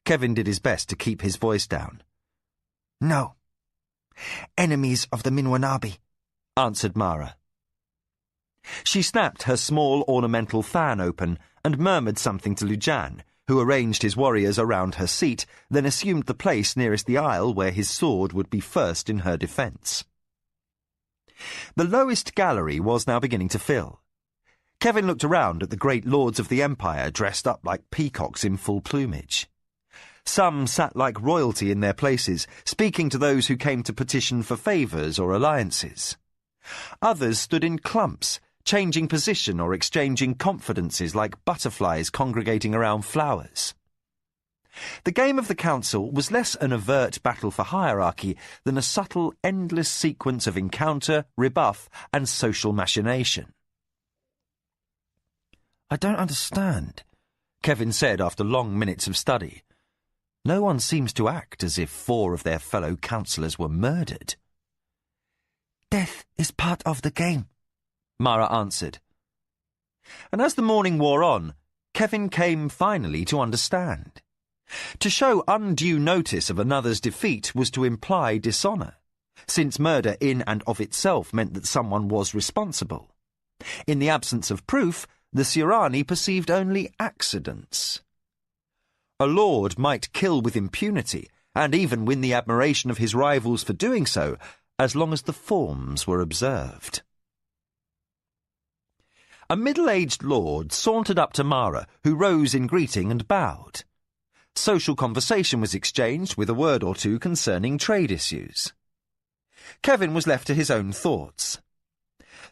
Kevin did his best to keep his voice down. No. Enemies of the Minwanabi, answered Mara. She snapped her small ornamental fan open and murmured something to Lujan, who arranged his warriors around her seat, then assumed the place nearest the aisle where his sword would be first in her defence. The lowest gallery was now beginning to fill. Kevin looked around at the great lords of the Empire dressed up like peacocks in full plumage. Some sat like royalty in their places, speaking to those who came to petition for favours or alliances. Others stood in clumps, changing position or exchanging confidences like butterflies congregating around flowers. The game of the council was less an overt battle for hierarchy than a subtle, endless sequence of encounter, rebuff, and social machination. I don't understand, Kevin said after long minutes of study. No one seems to act as if 4 of their fellow councillors were murdered. Death is part of the game, Mara answered. And as the morning wore on, Kevin came finally to understand. To show undue notice of another's defeat was to imply dishonour, since murder in and of itself meant that someone was responsible. In the absence of proof, the Surani perceived only accidents. A lord might kill with impunity, and even win the admiration of his rivals for doing so, as long as the forms were observed. A middle-aged lord sauntered up to Mara, who rose in greeting and bowed. Social conversation was exchanged with a word or two concerning trade issues. Kevin was left to his own thoughts.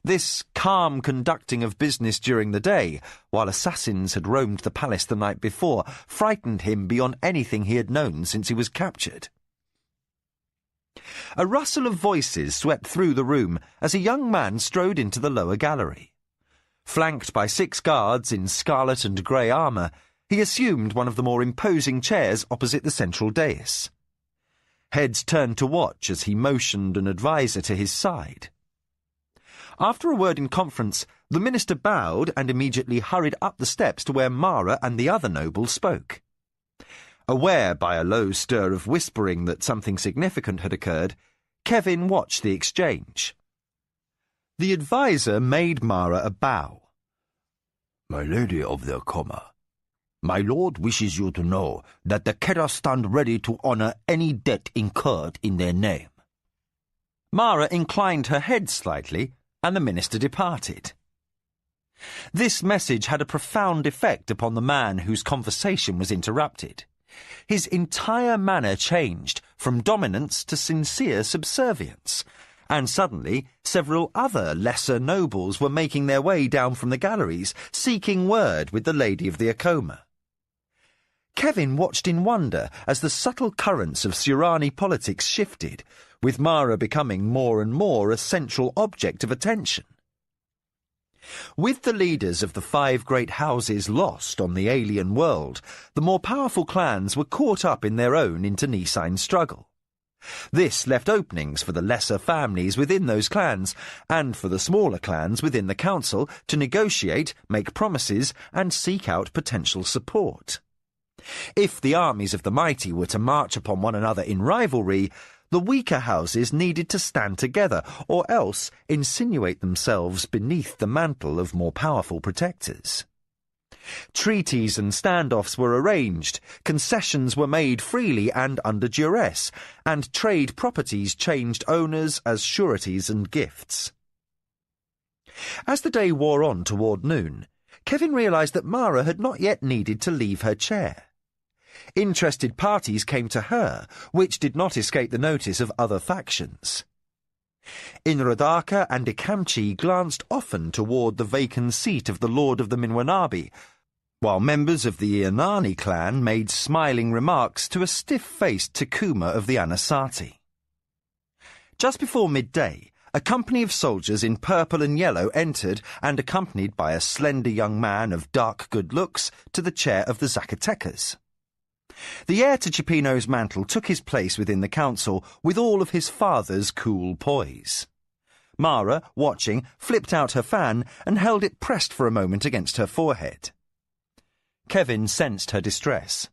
This calm conducting of business during the day, while assassins had roamed the palace the night before, frightened him beyond anything he had known since he was captured. A rustle of voices swept through the room as a young man strode into the lower gallery. Flanked by 6 guards in scarlet and grey armour, he assumed one of the more imposing chairs opposite the central dais. Heads turned to watch as he motioned an adviser to his side. After a word in conference, the minister bowed and immediately hurried up the steps to where Mara and the other noble spoke. Aware by a low stir of whispering that something significant had occurred, Kevin watched the exchange. The adviser made Mara a bow. My lady of the Acoma, my lord wishes you to know that the Kera stand ready to honour any debt incurred in their name. Mara inclined her head slightly, and the minister departed. This message had a profound effect upon the man whose conversation was interrupted. His entire manner changed from dominance to sincere subservience, and suddenly several other lesser nobles were making their way down from the galleries, seeking word with the Lady of the Acoma. Kevin watched in wonder as the subtle currents of Surani politics shifted, with Mara becoming more and more a central object of attention. With the leaders of the 5 great houses lost on the alien world, the more powerful clans were caught up in their own internecine struggle. This left openings for the lesser families within those clans, and for the smaller clans within the council to negotiate, make promises, and seek out potential support. If the armies of the mighty were to march upon one another in rivalry, the weaker houses needed to stand together, or else insinuate themselves beneath the mantle of more powerful protectors. Treaties and standoffs were arranged, concessions were made freely and under duress, and trade properties changed owners as sureties and gifts. As the day wore on toward noon, Kevin realised that Mara had not yet needed to leave her chair. Interested parties came to her, which did not escape the notice of other factions. Inradaka and Ikamchi glanced often toward the vacant seat of the Lord of the Minwanabi, while members of the Ianani clan made smiling remarks to a stiff-faced Takuma of the Anasati. Just before midday, a company of soldiers in purple and yellow entered, and accompanied by a slender young man of dark good looks, to the chair of the Zacatecas. The heir to Cipino's mantle took his place within the council with all of his father's cool poise. Mara, watching, flipped out her fan and held it pressed for a moment against her forehead. Kevin sensed her distress.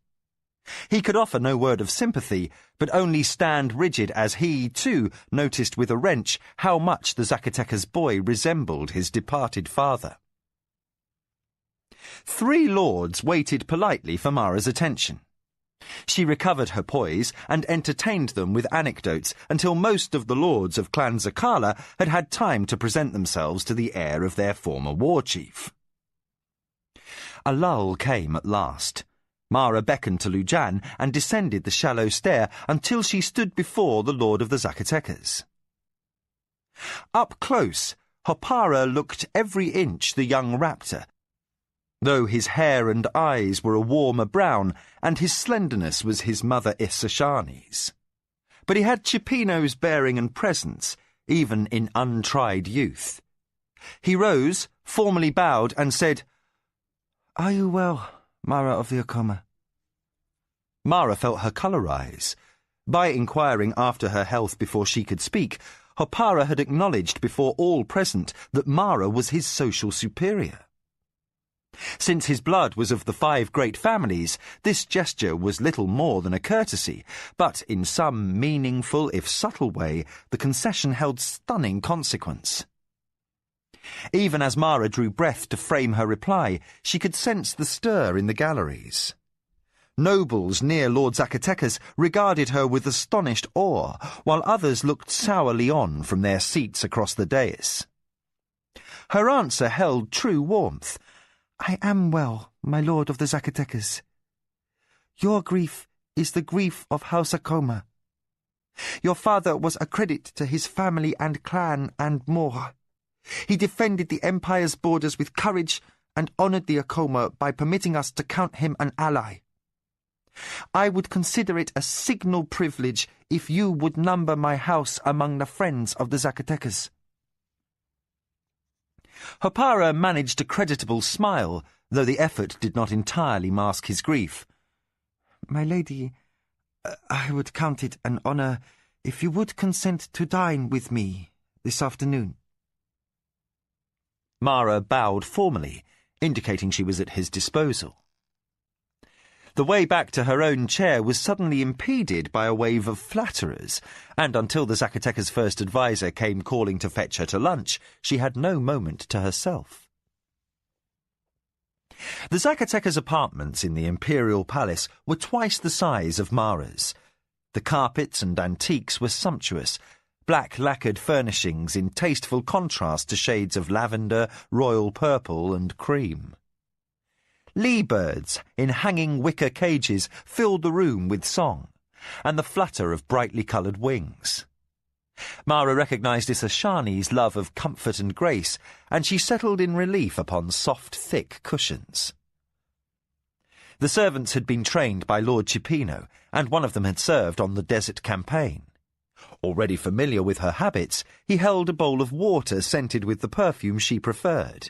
He could offer no word of sympathy, but only stand rigid as he, too, noticed with a wrench how much the Zacatecas boy resembled his departed father. 3 lords waited politely for Mara's attention. She recovered her poise and entertained them with anecdotes until most of the lords of Clan Zakala had had time to present themselves to the heir of their former war chief. A lull came at last. Mara beckoned to Lujan and descended the shallow stair until she stood before the Lord of the Zacatecas. Up close, Hopara looked every inch the young raptor, though his hair and eyes were a warmer brown, and his slenderness was his mother Issashani's. But he had Cipino's bearing and presence, even in untried youth. He rose, formally bowed, and said, "Are you well, Mara of the Acoma?" Mara felt her colour rise. By inquiring after her health before she could speak, Hopara had acknowledged before all present that Mara was his social superior. Since his blood was of the 5 great families, this gesture was little more than a courtesy, but in some meaningful, if subtle way, the concession held stunning consequence. Even as Mara drew breath to frame her reply, she could sense the stir in the galleries. Nobles near Lord Zacatecas regarded her with astonished awe, while others looked sourly on from their seats across the dais. Her answer held true warmth. "I am well, my lord of the Zacatecas. Your grief is the grief of House Acoma. Your father was a credit to his family and clan and more. He defended the empire's borders with courage and honoured the Acoma by permitting us to count him an ally. I would consider it a signal privilege if you would number my house among the friends of the Zacatecas." Hopara managed a creditable smile, though the effort did not entirely mask his grief. "My lady, I would count it an honour if you would consent to dine with me this afternoon." Mara bowed formally, indicating she was at his disposal. The way back to her own chair was suddenly impeded by a wave of flatterers, and until the Zacatecas' first adviser came calling to fetch her to lunch, she had no moment to herself. The Zacatecas' apartments in the imperial palace were twice the size of Mara's. The carpets and antiques were sumptuous, black lacquered furnishings in tasteful contrast to shades of lavender, royal purple and cream. Lee-birds in hanging wicker cages filled the room with song, and the flutter of brightly coloured wings. Mara recognised Ishani's love of comfort and grace, and she settled in relief upon soft, thick cushions. The servants had been trained by Lord Cipino, and one of them had served on the desert campaign. Already familiar with her habits, he held a bowl of water scented with the perfume she preferred.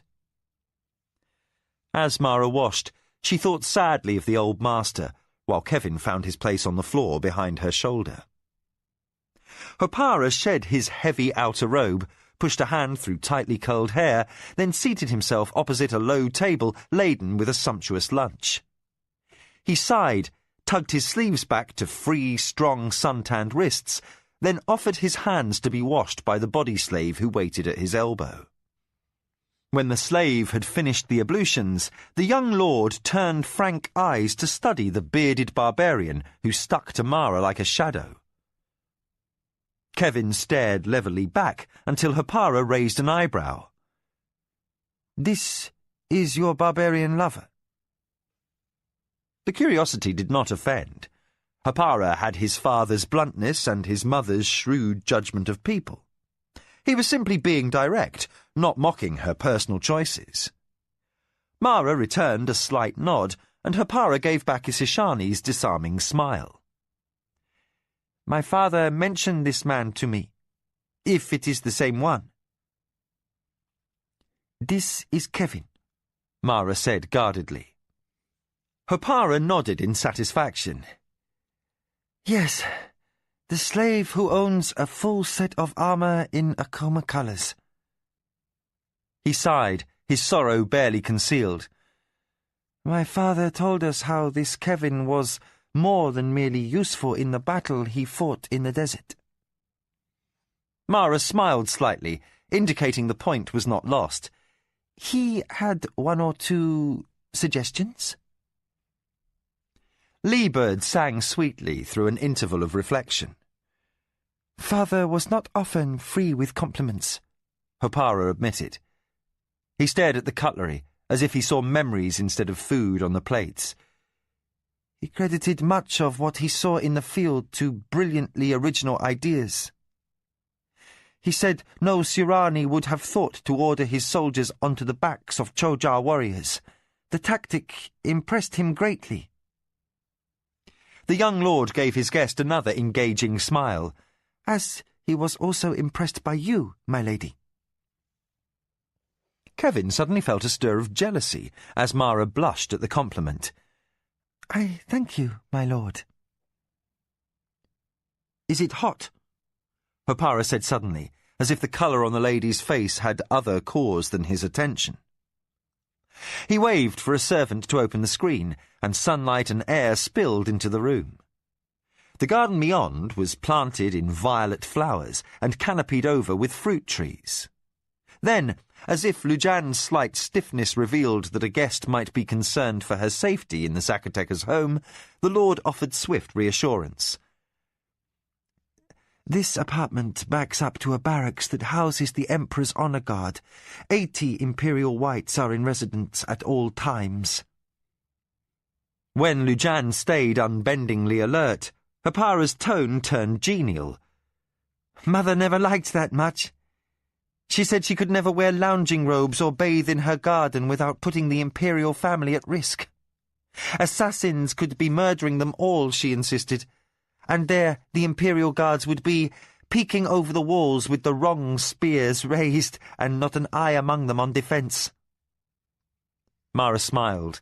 As Mara washed, she thought sadly of the old master, while Kevin found his place on the floor behind her shoulder. Hopara shed his heavy outer robe, pushed a hand through tightly curled hair, then seated himself opposite a low table laden with a sumptuous lunch. He sighed, tugged his sleeves back to free, strong, sun-tanned wrists, then offered his hands to be washed by the body slave who waited at his elbow. When the slave had finished the ablutions, the young lord turned frank eyes to study the bearded barbarian who stuck to Mara like a shadow. Kevin stared levelly back until Hopara raised an eyebrow. "This is your barbarian lover?" The curiosity did not offend. Hopara had his father's bluntness and his mother's shrewd judgment of people. He was simply being direct, not mocking her personal choices. Mara returned a slight nod, and Hopara gave back Ishani's disarming smile. "My father mentioned this man to me, if it is the same one." "This is Kevin," Mara said guardedly. Hopara nodded in satisfaction. "Yes, the slave who owns a full set of armour in Akoma colours." He sighed, his sorrow barely concealed. "My father told us how this Kevin was more than merely useful in the battle he fought in the desert." Mara smiled slightly, indicating the point was not lost. "He had one or two suggestions?" Lee-bird sang sweetly through an interval of reflection. "Father was not often free with compliments," Hopara admitted. He stared at the cutlery, as if he saw memories instead of food on the plates. "He credited much of what he saw in the field to brilliantly original ideas. He said no Sirani would have thought to order his soldiers onto the backs of Chojar warriors. The tactic impressed him greatly." The young lord gave his guest another engaging smile. "As he was also impressed by you, my lady." Kevin suddenly felt a stir of jealousy as Mara blushed at the compliment. "I thank you, my lord." "Is it hot?" Hopara said suddenly, as if the colour on the lady's face had other cause than his attention. He waved for a servant to open the screen, and sunlight and air spilled into the room. The garden beyond was planted in violet flowers and canopied over with fruit trees. Then, as if Lujan's slight stiffness revealed that a guest might be concerned for her safety in the Zacatecas home, the lord offered swift reassurance. "This apartment backs up to a barracks that houses the Emperor's honor guard. 80 Imperial Whites are in residence at all times." When Lujan stayed unbendingly alert, Hopara's tone turned genial. "Mother never liked that much. She said she could never wear lounging robes or bathe in her garden without putting the Imperial family at risk. Assassins could be murdering them all, she insisted. And there the Imperial Guards would be, peeking over the walls with the wrong spears raised, and not an eye among them on defence." Mara smiled.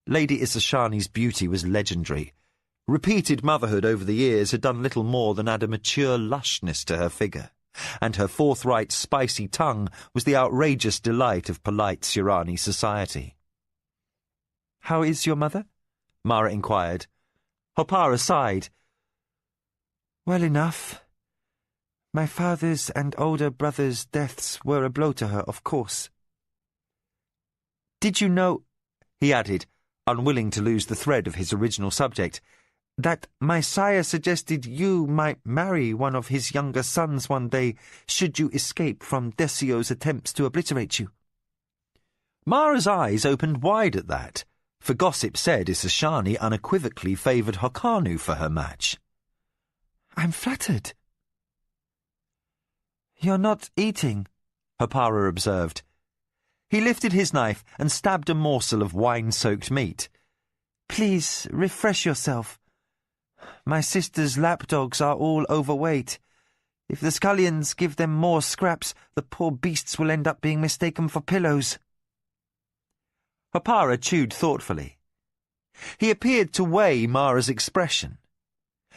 Lady Ishani's beauty was legendary. Repeated motherhood over the years had done little more than add a mature lushness to her figure, and her forthright, spicy tongue was the outrageous delight of polite Sirani society. "How is your mother?" Mara inquired. Hopara sighed. "Well enough. My father's and older brother's deaths were a blow to her, of course." "Did you know," he added, unwilling to lose the thread of his original subject, that my sire suggested you might marry one of his younger sons one day, should you escape from Desio's attempts to obliterate you. Mara's eyes opened wide at that, for gossip said Isashani unequivocally favoured Hokanu for her match. I'm flattered. You're not eating, Hopara observed. He lifted his knife and stabbed a morsel of wine-soaked meat. Please refresh yourself. My sister's lapdogs are all overweight. If the scullions give them more scraps, the poor beasts will end up being mistaken for pillows. Hopara chewed thoughtfully. He appeared to weigh Mara's expression.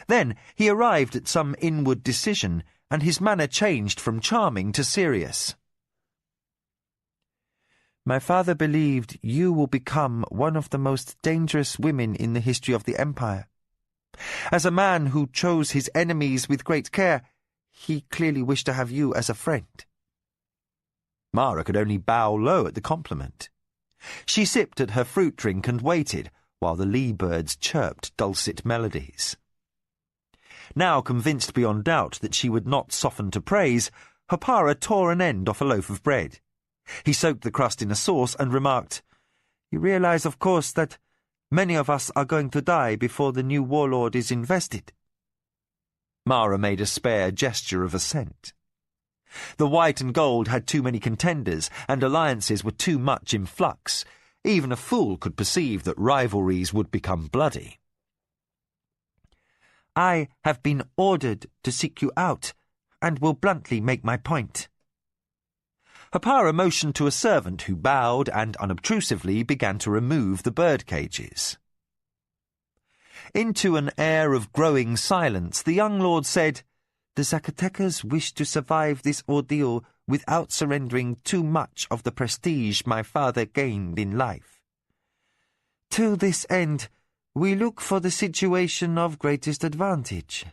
Then he arrived at some inward decision, and his manner changed from charming to serious. My father believed you will become one of the most dangerous women in the history of the Empire. As a man who chose his enemies with great care, he clearly wished to have you as a friend. Mara could only bow low at the compliment. She sipped at her fruit drink and waited, while the lee birds chirped dulcet melodies. Now convinced beyond doubt that she would not soften to praise, Hopara tore an end off a loaf of bread. He soaked the crust in a sauce and remarked, You realize, of course, that many of us are going to die before the new warlord is invested. Mara made a spare gesture of assent. The white and gold had too many contenders, and alliances were too much in flux. Even a fool could perceive that rivalries would become bloody. I have been ordered to seek you out, and will bluntly make my point. Hopara motioned to a servant who bowed and unobtrusively began to remove the bird cages. Into an air of growing silence, the young lord said, The Zacatecas wish to survive this ordeal without surrendering too much of the prestige my father gained in life. To this end, we look for the situation of greatest advantage.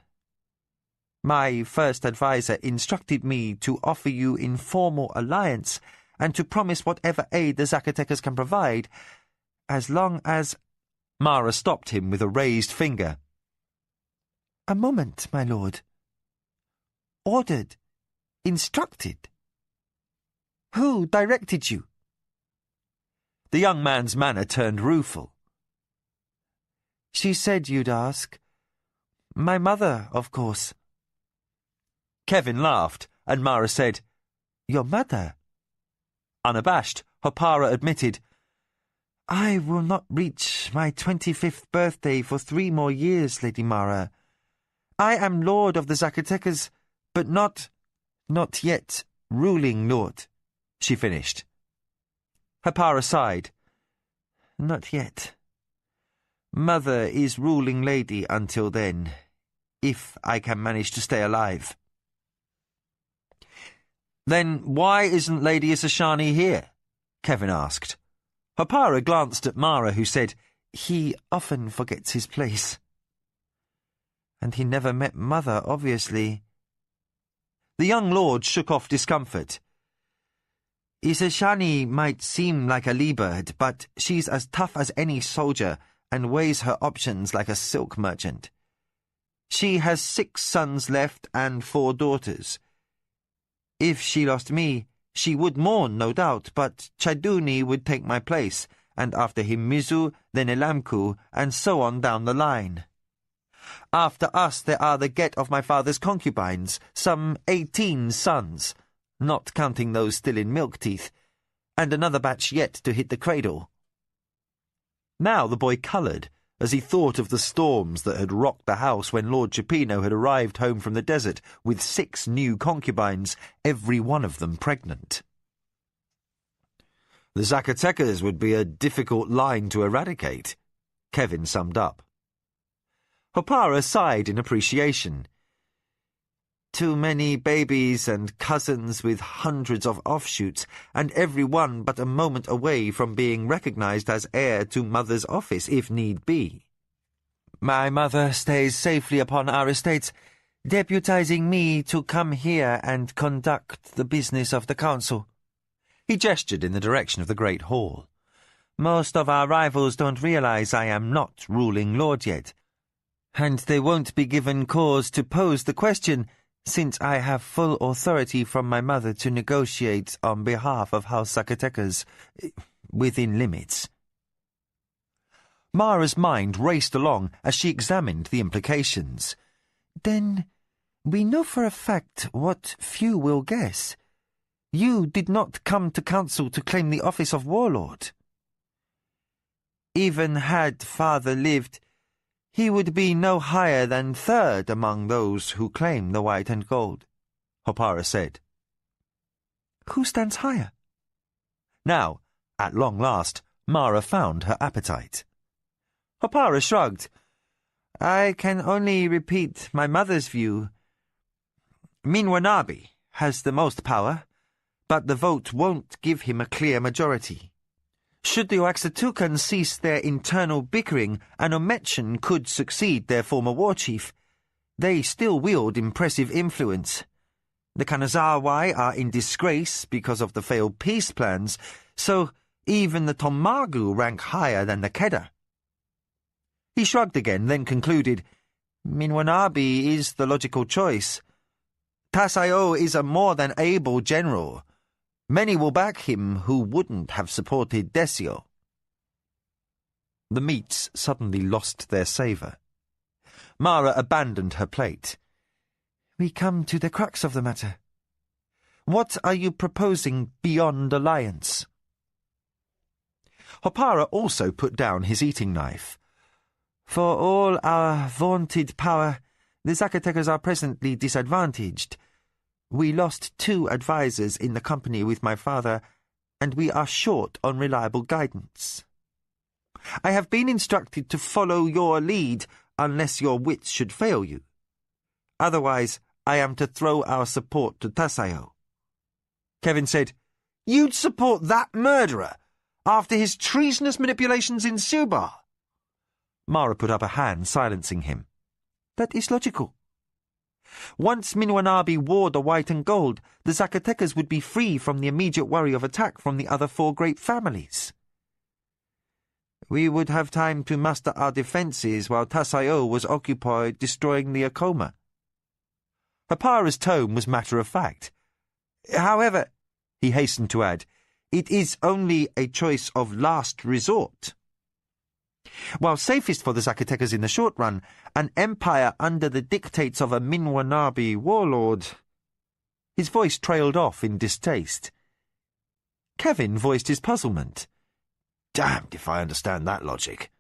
My first adviser instructed me to offer you informal alliance and to promise whatever aid the Zacatecas can provide, as long as... Mara stopped him with a raised finger. A moment, my lord. Ordered. Instructed. Who directed you? The young man's manner turned rueful. She said you'd ask. My mother, of course. Kevin laughed, and Mara said, Your mother? Unabashed, Hopara admitted, I will not reach my 25th birthday for 3 more years, Lady Mara. I am lord of the Zacatecas, but not yet ruling lord, she finished. Hopara sighed. Not yet. Mother is ruling lady until then, if I can manage to stay alive. Then why isn't Lady Isashani here? Kevin asked. Hopara glanced at Mara, who said, He often forgets his place. And he never met Mother, obviously. The young lord shook off discomfort. Isashani might seem like a lee-bird, but she's as tough as any soldier and weighs her options like a silk merchant. She has 6 sons left and 4 daughters. If she lost me, she would mourn, no doubt, but Chaiduni would take my place, and after him Mizu, then Elamku, and so on down the line. After us there are the get of my father's concubines, some 18 sons, not counting those still in milk teeth, and another batch yet to hit the cradle. Now the boy coloured, as he thought of the storms that had rocked the house when Lord Cipino had arrived home from the desert with 6 new concubines, every one of them pregnant. The Zacatecas would be a difficult line to eradicate, Kevin summed up. Hopara sighed in appreciation. Too many babies and cousins with hundreds of offshoots, and every one but a moment away from being recognized as heir to Mother's office, if need be. My mother stays safely upon our estates, deputizing me to come here and conduct the business of the council. He gestured in the direction of the great hall. Most of our rivals don't realize I am not ruling lord yet. And they won't be given cause to pose the question, since I have full authority from my mother to negotiate on behalf of House Zacatecas, within limits. Mara's mind raced along as she examined the implications. Then we know for a fact what few will guess. You did not come to council to claim the office of warlord. Even had father lived, he would be no higher than third among those who claim the white and gold, Hopara said. Who stands higher? Now, at long last, Mara found her appetite. Hopara shrugged. I can only repeat my mother's view. Minwanabi has the most power, but the vote won't give him a clear majority. Should the Oaxatukans cease their internal bickering, and Ometchen could succeed their former war chief, they still wield impressive influence. The Kanazawai are in disgrace because of the failed peace plans, so even the Tomagu rank higher than the Keda. He shrugged again, then concluded, Minwanabi is the logical choice. Tasayo is a more than able general. Many will back him who wouldn't have supported Desio. The meats suddenly lost their savour. Mara abandoned her plate. We come to the crux of the matter. What are you proposing beyond alliance? Hopara also put down his eating knife. For all our vaunted power, the Zacatecas are presently disadvantaged. We lost 2 advisers in the company with my father, and we are short on reliable guidance. I have been instructed to follow your lead unless your wits should fail you. Otherwise, I am to throw our support to Tasayo. Kevin said, You'd support that murderer after his treasonous manipulations in Suba? Mara put up a hand, silencing him. That is logical. Once Minwanabi wore the white and gold, the Zacatecas would be free from the immediate worry of attack from the other 4 great families. We would have time to muster our defences while Tasayo was occupied destroying the Acoma. Hopara's tone was matter-of-fact. However, he hastened to add, it is only a choice of last resort. While safest for the Zacatecas in the short run, an empire under the dictates of a Minwanabi warlord... His voice trailed off in distaste. Kevin voiced his puzzlement. Damned if I understand that logic.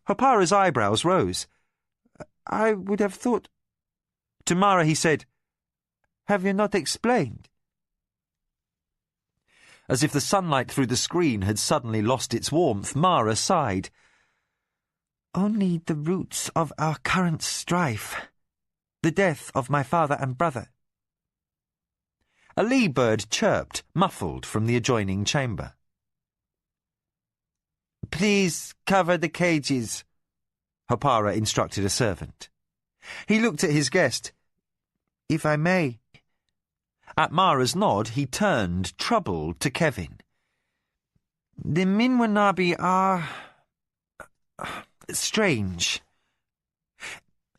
Hopara's eyebrows rose. I would have thought... To Mara he said, Have you not explained? As if the sunlight through the screen had suddenly lost its warmth, Mara sighed. Only the roots of our current strife. The death of my father and brother. A lee bird chirped, muffled from the adjoining chamber. Please cover the cages, Hopara instructed a servant. He looked at his guest. If I may. At Mara's nod, he turned, troubled, to Kevin. The Minwanabi are... strange.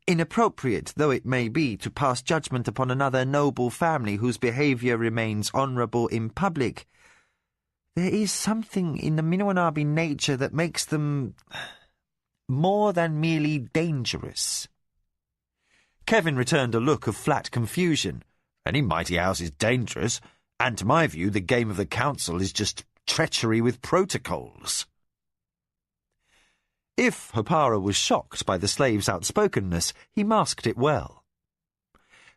Inappropriate though it may be to pass judgment upon another noble family whose behaviour remains honourable in public, there is something in the Minwanabi nature that makes them more than merely dangerous. Kevin returned a look of flat confusion. Any mighty house is dangerous, and to my view the game of the council is just treachery with protocols. If Hopara was shocked by the slave's outspokenness, he masked it well.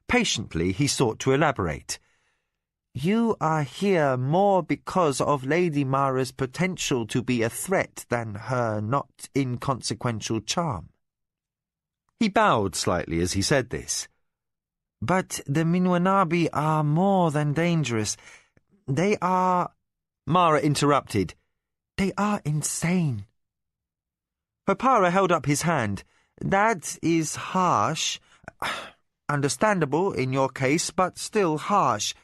Patiently he sought to elaborate. You are here more because of Lady Mara's potential to be a threat than her not inconsequential charm. He bowed slightly as he said this. But the Minwanabi are more than dangerous. They are... Mara interrupted. They are insane. Hopara held up his hand. That is harsh. Understandable in your case, but still harsh.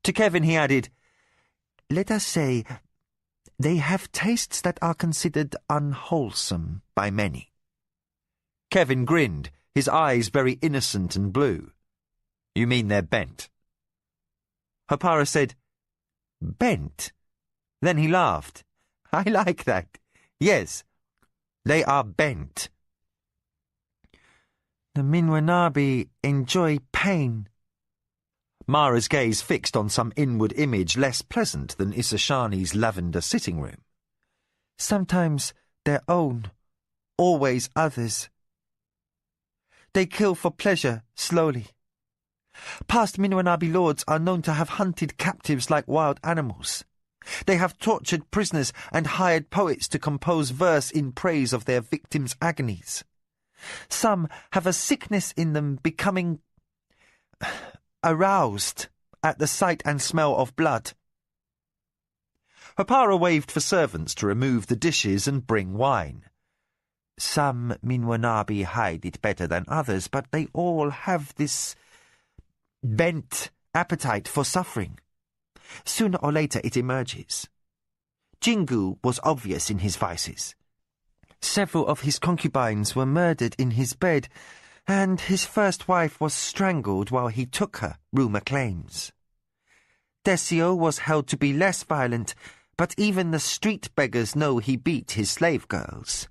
To Kevin he added, Let us say, they have tastes that are considered unwholesome by many. Kevin grinned, his eyes very innocent and blue. You mean they're bent? Hopara said, Bent? Then he laughed. I like that. Yes, they are bent. The Minwanabi enjoy pain. Mara's gaze fixed on some inward image less pleasant than Isashani's lavender sitting room. Sometimes their own, always others. They kill for pleasure, slowly. Past Minwanabi lords are known to have hunted captives like wild animals. They have tortured prisoners and hired poets to compose verse in praise of their victims' agonies. Some have a sickness in them becoming aroused at the sight and smell of blood. Hopara waved for servants to remove the dishes and bring wine. Some Minwanabi hide it better than others, but they all have this bent appetite for suffering. Sooner or later it emerges. Jingu was obvious in his vices. Several of his concubines were murdered in his bed, and his first wife was strangled while he took her, rumour claims. Desio was held to be less violent, but even the street beggars know he beat his slave girls.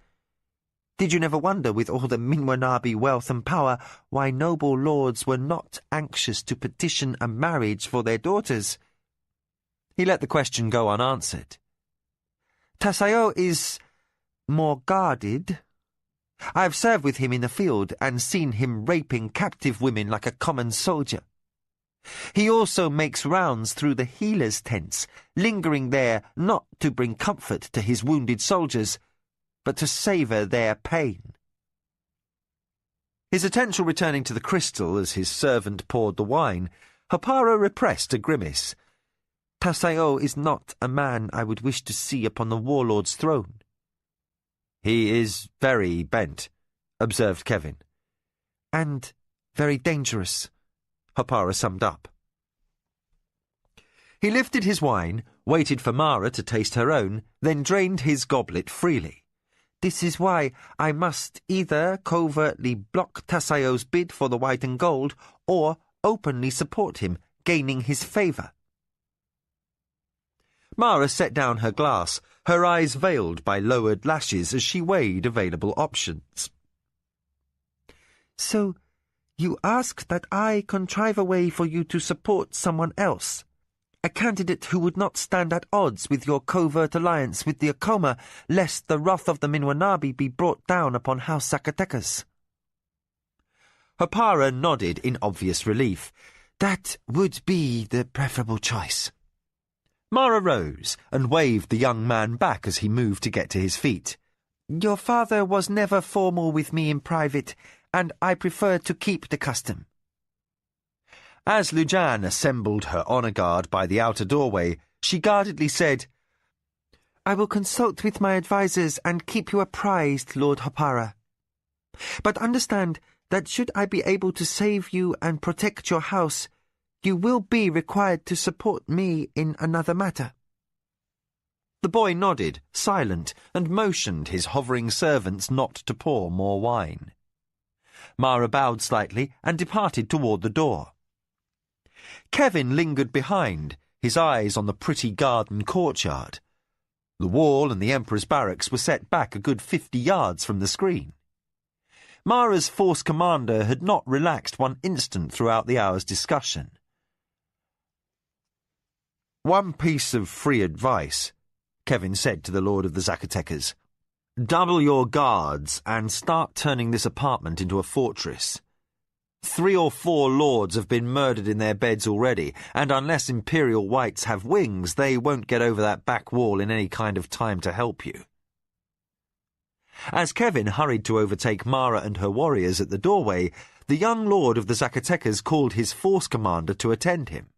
Did you never wonder, with all the Minwanabi wealth and power, why noble lords were not anxious to petition a marriage for their daughters? He let the question go unanswered. Tasayo is more guarded. I have served with him in the field and seen him raping captive women like a common soldier. He also makes rounds through the healers' tents, lingering there not to bring comfort to his wounded soldiers, but to savour their pain. His attention returning to the crystal as his servant poured the wine, Hopara repressed a grimace. Tasayo is not a man I would wish to see upon the warlord's throne. He is very bent, observed Kevin. And very dangerous, Hopara summed up. He lifted his wine, waited for Mara to taste her own, then drained his goblet freely. This is why I must either covertly block Tasayo's bid for the white and gold, or openly support him, gaining his favour. Mara set down her glass, her eyes veiled by lowered lashes as she weighed available options. So, you ask that I contrive a way for you to support someone else? A candidate who would not stand at odds with your covert alliance with the Akoma, lest the wrath of the Minwanabi be brought down upon House Zacatecas? Hopara nodded in obvious relief. That would be the preferable choice. Mara rose and waved the young man back as he moved to get to his feet. Your father was never formal with me in private, and I prefer to keep the custom. As Lujan assembled her honour guard by the outer doorway, she guardedly said, I will consult with my advisers and keep you apprised, Lord Hopara. But understand that should I be able to save you and protect your house, you will be required to support me in another matter. The boy nodded, silent, and motioned his hovering servants not to pour more wine. Mara bowed slightly and departed toward the door. Kevin lingered behind, his eyes on the pretty garden courtyard. The wall and the Emperor's barracks were set back a good 50 yards from the screen. Mara's force commander had not relaxed one instant throughout the hour's discussion. One piece of free advice, Kevin said to the Lord of the Zacatecas. Double your guards and start turning this apartment into a fortress. 3 or 4 lords have been murdered in their beds already, and unless Imperial Whites have wings, they won't get over that back wall in any kind of time to help you. As Kevin hurried to overtake Mara and her warriors at the doorway, the young lord of the Zacatecas called his force commander to attend him.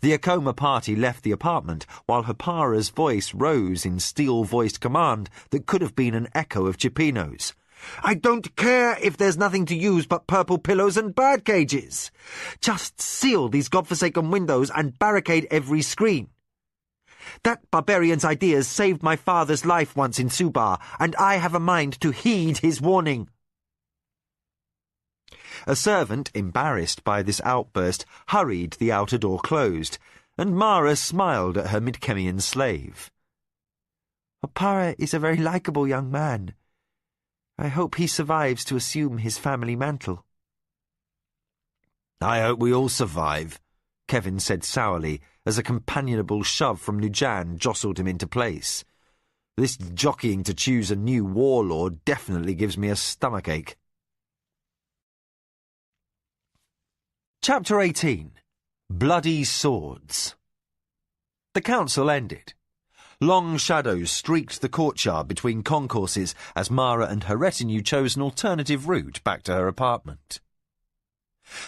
The Akoma party left the apartment, while Hopara's voice rose in steel-voiced command that could have been an echo of Chipino's. I don't care if there's nothing to use but purple pillows and bird cages. Just seal these godforsaken windows and barricade every screen. That barbarian's ideas saved my father's life once in Subar, and I have a mind to heed his warning. A servant, embarrassed by this outburst, hurried the outer door closed, and Mara smiled at her Midkemian slave. Opara is a very likeable young man. I hope he survives to assume his family mantle. I hope we all survive, Kevin said sourly, as a companionable shove from Lujan jostled him into place. This jockeying to choose a new warlord definitely gives me a stomachache. Chapter 18. Bloody Swords. The council ended. Long shadows streaked the courtyard between concourses as Mara and her retinue chose an alternative route back to her apartment.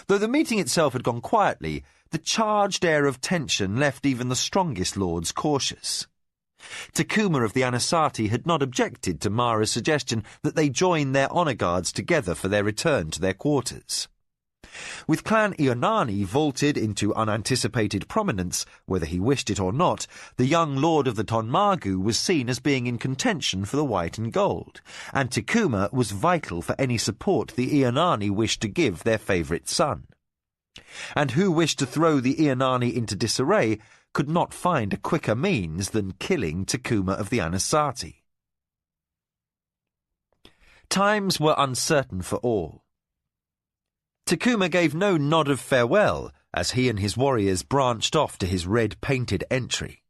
Though the meeting itself had gone quietly, the charged air of tension left even the strongest lords cautious. Takuma of the Anasati had not objected to Mara's suggestion that they join their honour guards together for their return to their quarters. With Clan Ionani vaulted into unanticipated prominence, whether he wished it or not, the young lord of the Tonmagu was seen as being in contention for the white and gold, and Takuma was vital for any support the Ionani wished to give their favourite son. And who wished to throw the Ionani into disarray could not find a quicker means than killing Takuma of the Anasati. Times were uncertain for all. Takuma gave no nod of farewell as he and his warriors branched off to his red-painted entry.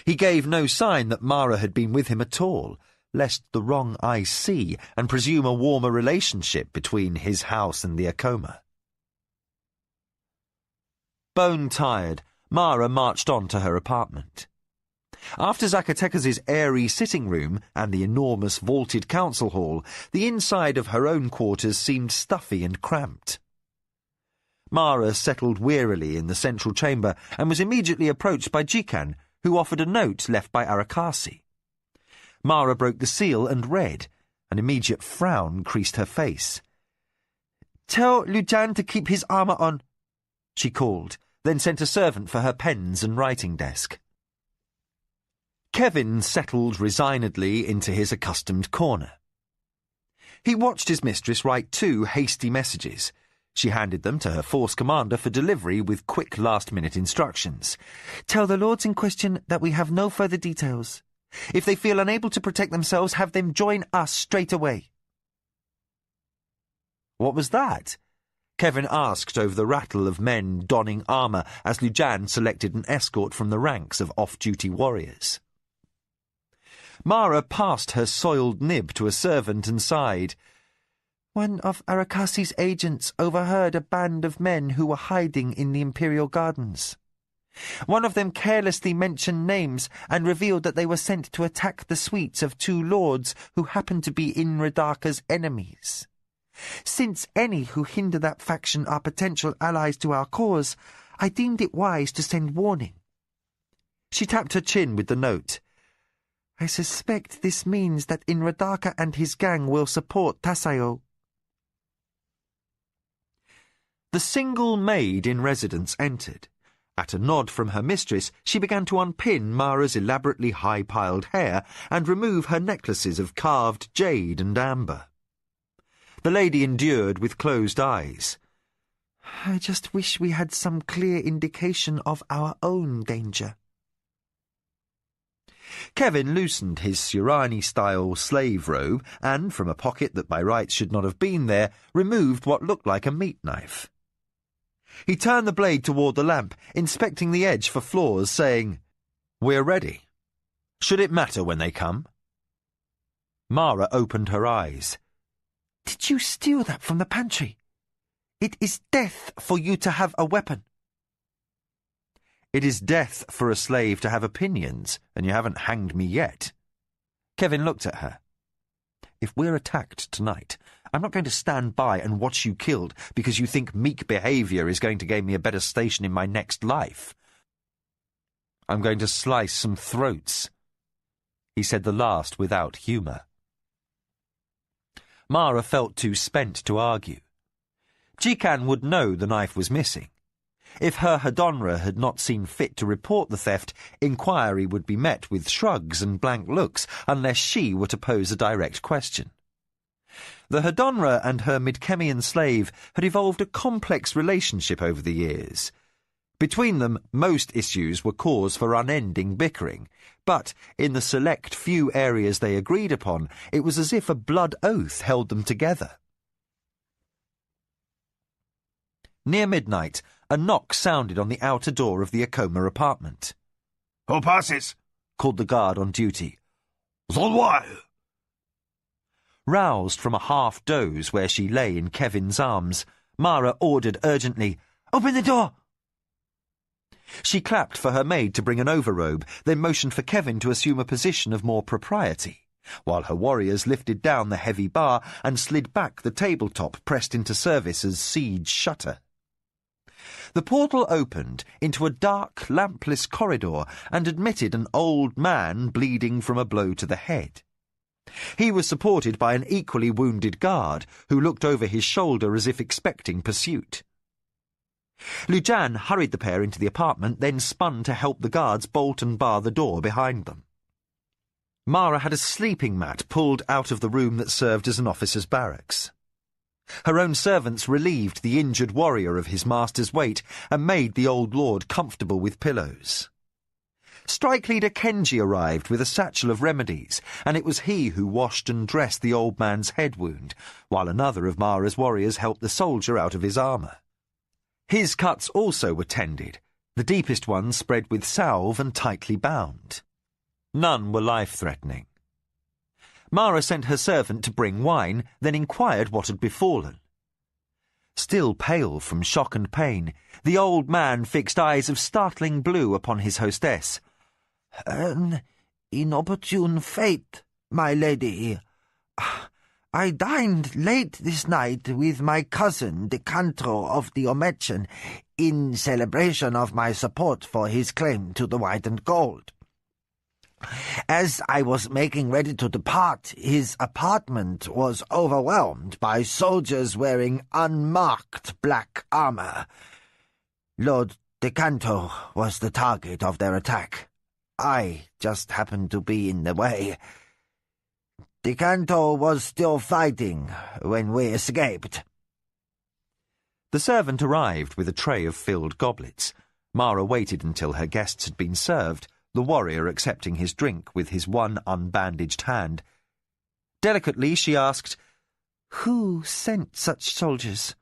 He gave no sign that Mara had been with him at all, lest the wrong eye see and presume a warmer relationship between his house and the Akoma. Bone-tired, Mara marched on to her apartment. After Zacatecas' airy sitting room and the enormous vaulted council hall, the inside of her own quarters seemed stuffy and cramped. Mara settled wearily in the central chamber and was immediately approached by Jikan, who offered a note left by Arakasi. Mara broke the seal and read. An immediate frown creased her face. "Tell Lujan to keep his armour on," she called, then sent a servant for her pens and writing desk. Kevin settled resignedly into his accustomed corner. He watched his mistress write 2 hasty messages. She handed them to her force commander for delivery with quick last-minute instructions. "Tell the lords in question that we have no further details. If they feel unable to protect themselves, have them join us straight away." What was that? Kevin asked over the rattle of men donning armour as Lujan selected an escort from the ranks of off-duty warriors. Mara passed her soiled nib to a servant and sighed. "One of Arakasi's agents overheard a band of men who were hiding in the Imperial Gardens. One of them carelessly mentioned names and revealed that they were sent to attack the suites of 2 lords who happened to be in Radaka's enemies. Since any who hinder that faction are potential allies to our cause, I deemed it wise to send warning." She tapped her chin with the note. "I suspect this means that in Radaka and his gang will support Tasayo." The single maid in residence entered. At a nod from her mistress, she began to unpin Mara's elaborately high-piled hair and remove her necklaces of carved jade and amber. The lady endured with closed eyes. "I just wish we had some clear indication of our own danger." Kevin loosened his Surani-style slave robe and, from a pocket that by rights should not have been there, removed what looked like a meat knife. He turned the blade toward the lamp, inspecting the edge for flaws, saying, "We're ready. Should it matter when they come?" Mara opened her eyes. "Did you steal that from the pantry? It is death for you to have a weapon." "It is death for a slave to have opinions, and you haven't hanged me yet." Kevin looked at her. "If we're attacked tonight, I'm not going to stand by and watch you killed because you think meek behaviour is going to gain me a better station in my next life. I'm going to slice some throats." He said the last without humour. Mara felt too spent to argue. Jikan would know the knife was missing. If her Hadonra had not seen fit to report the theft, inquiry would be met with shrugs and blank looks unless she were to pose a direct question. The Hedonra and her Midkemian slave had evolved a complex relationship over the years. Between them, most issues were cause for unending bickering, but in the select few areas they agreed upon, it was as if a blood oath held them together. Near midnight, a knock sounded on the outer door of the Akoma apartment. "Who passes?" called the guard on duty. "Why?" Roused from a half-doze where she lay in Kevin's arms, Mara ordered urgently, "Open the door!" She clapped for her maid to bring an overrobe, then motioned for Kevin to assume a position of more propriety, while her warriors lifted down the heavy bar and slid back the tabletop pressed into service as siege shutter. The portal opened into a dark, lampless corridor and admitted an old man bleeding from a blow to the head. He was supported by an equally wounded guard, who looked over his shoulder as if expecting pursuit. Lujan hurried the pair into the apartment, then spun to help the guards bolt and bar the door behind them. Mara had a sleeping mat pulled out of the room that served as an officer's barracks. Her own servants relieved the injured warrior of his master's weight and made the old lord comfortable with pillows. Strike leader Kenji arrived with a satchel of remedies, and it was he who washed and dressed the old man's head wound, while another of Mara's warriors helped the soldier out of his armour. His cuts also were tended, the deepest ones spread with salve and tightly bound. None were life-threatening. Mara sent her servant to bring wine, then inquired what had befallen. Still pale from shock and pain, the old man fixed eyes of startling blue upon his hostess. "An inopportune fate, my lady. I dined late this night with my cousin, the Cantor of the Ometchen, in celebration of my support for his claim to the white and gold. As I was making ready to depart, his apartment was overwhelmed by soldiers wearing unmarked black armor. Lord Decanto was the target of their attack. I just happened to be in the way. Decanto was still fighting when we escaped." The servant arrived with a tray of filled goblets. Mara waited until her guests had been served, the warrior accepting his drink with his one unbandaged hand. Delicately she asked, "Who sent such soldiers?"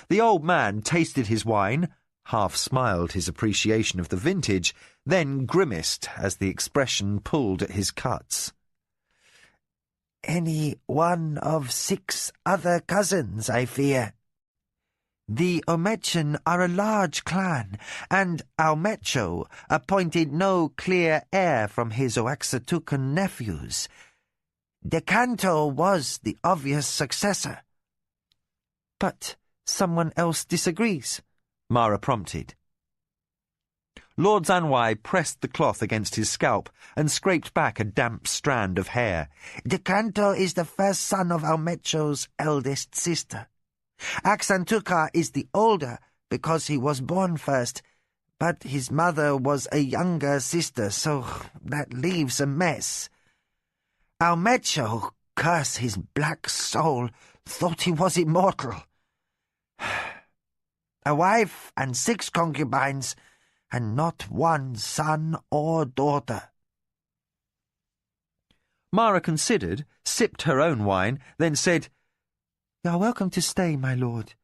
The old man tasted his wine, half-smiled his appreciation of the vintage, then grimaced as the expression pulled at his cuts. "Any one of 6 other cousins, I fear. The Ometchen are a large clan, and Aumecho appointed no clear heir from his Oaxatucan nephews. Decanto was the obvious successor." "But someone else disagrees," Mara prompted. Lord Zanwai pressed the cloth against his scalp and scraped back a damp strand of hair. "Decanto is the first son of Aumecho's eldest sister. Axantuca is the older because he was born first, but his mother was a younger sister, so that leaves a mess. Aumecho, curse his black soul, thought he was immortal. A wife and 6 concubines, and not one son or daughter." Mara considered, sipped her own wine, then said, "You are welcome to stay, my lord.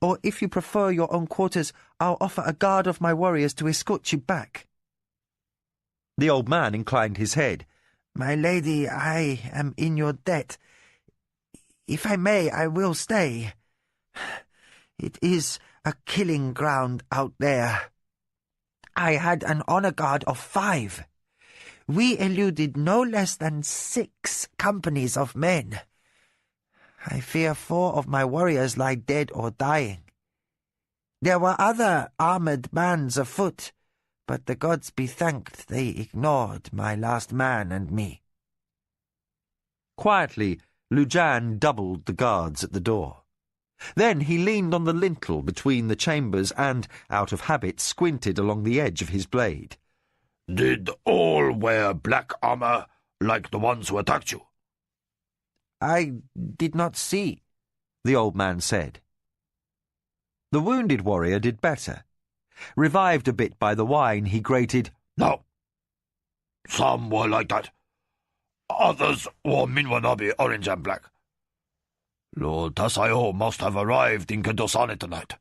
Or if you prefer your own quarters, I'll offer a guard of my warriors to escort you back." The old man inclined his head. "My lady, I am in your debt. If I may, I will stay. It is a killing ground out there. I had an honor guard of 5. We eluded no less than 6 companies of men. I fear 4 of my warriors lie dead or dying. There were other armored bands afoot, but the gods be thanked they ignored my last man and me." Quietly, Lujan doubled the guards at the door. Then he leaned on the lintel between the chambers and, out of habit, squinted along the edge of his blade. "Did all wear black armor, like the ones who attacked you?" I did not see, the old man said. The wounded warrior did better. Revived a bit by the wine, he grated, No. Some were like that. Others wore Minwanabi orange and black. Lord Tasayo must have arrived in Kedosane tonight,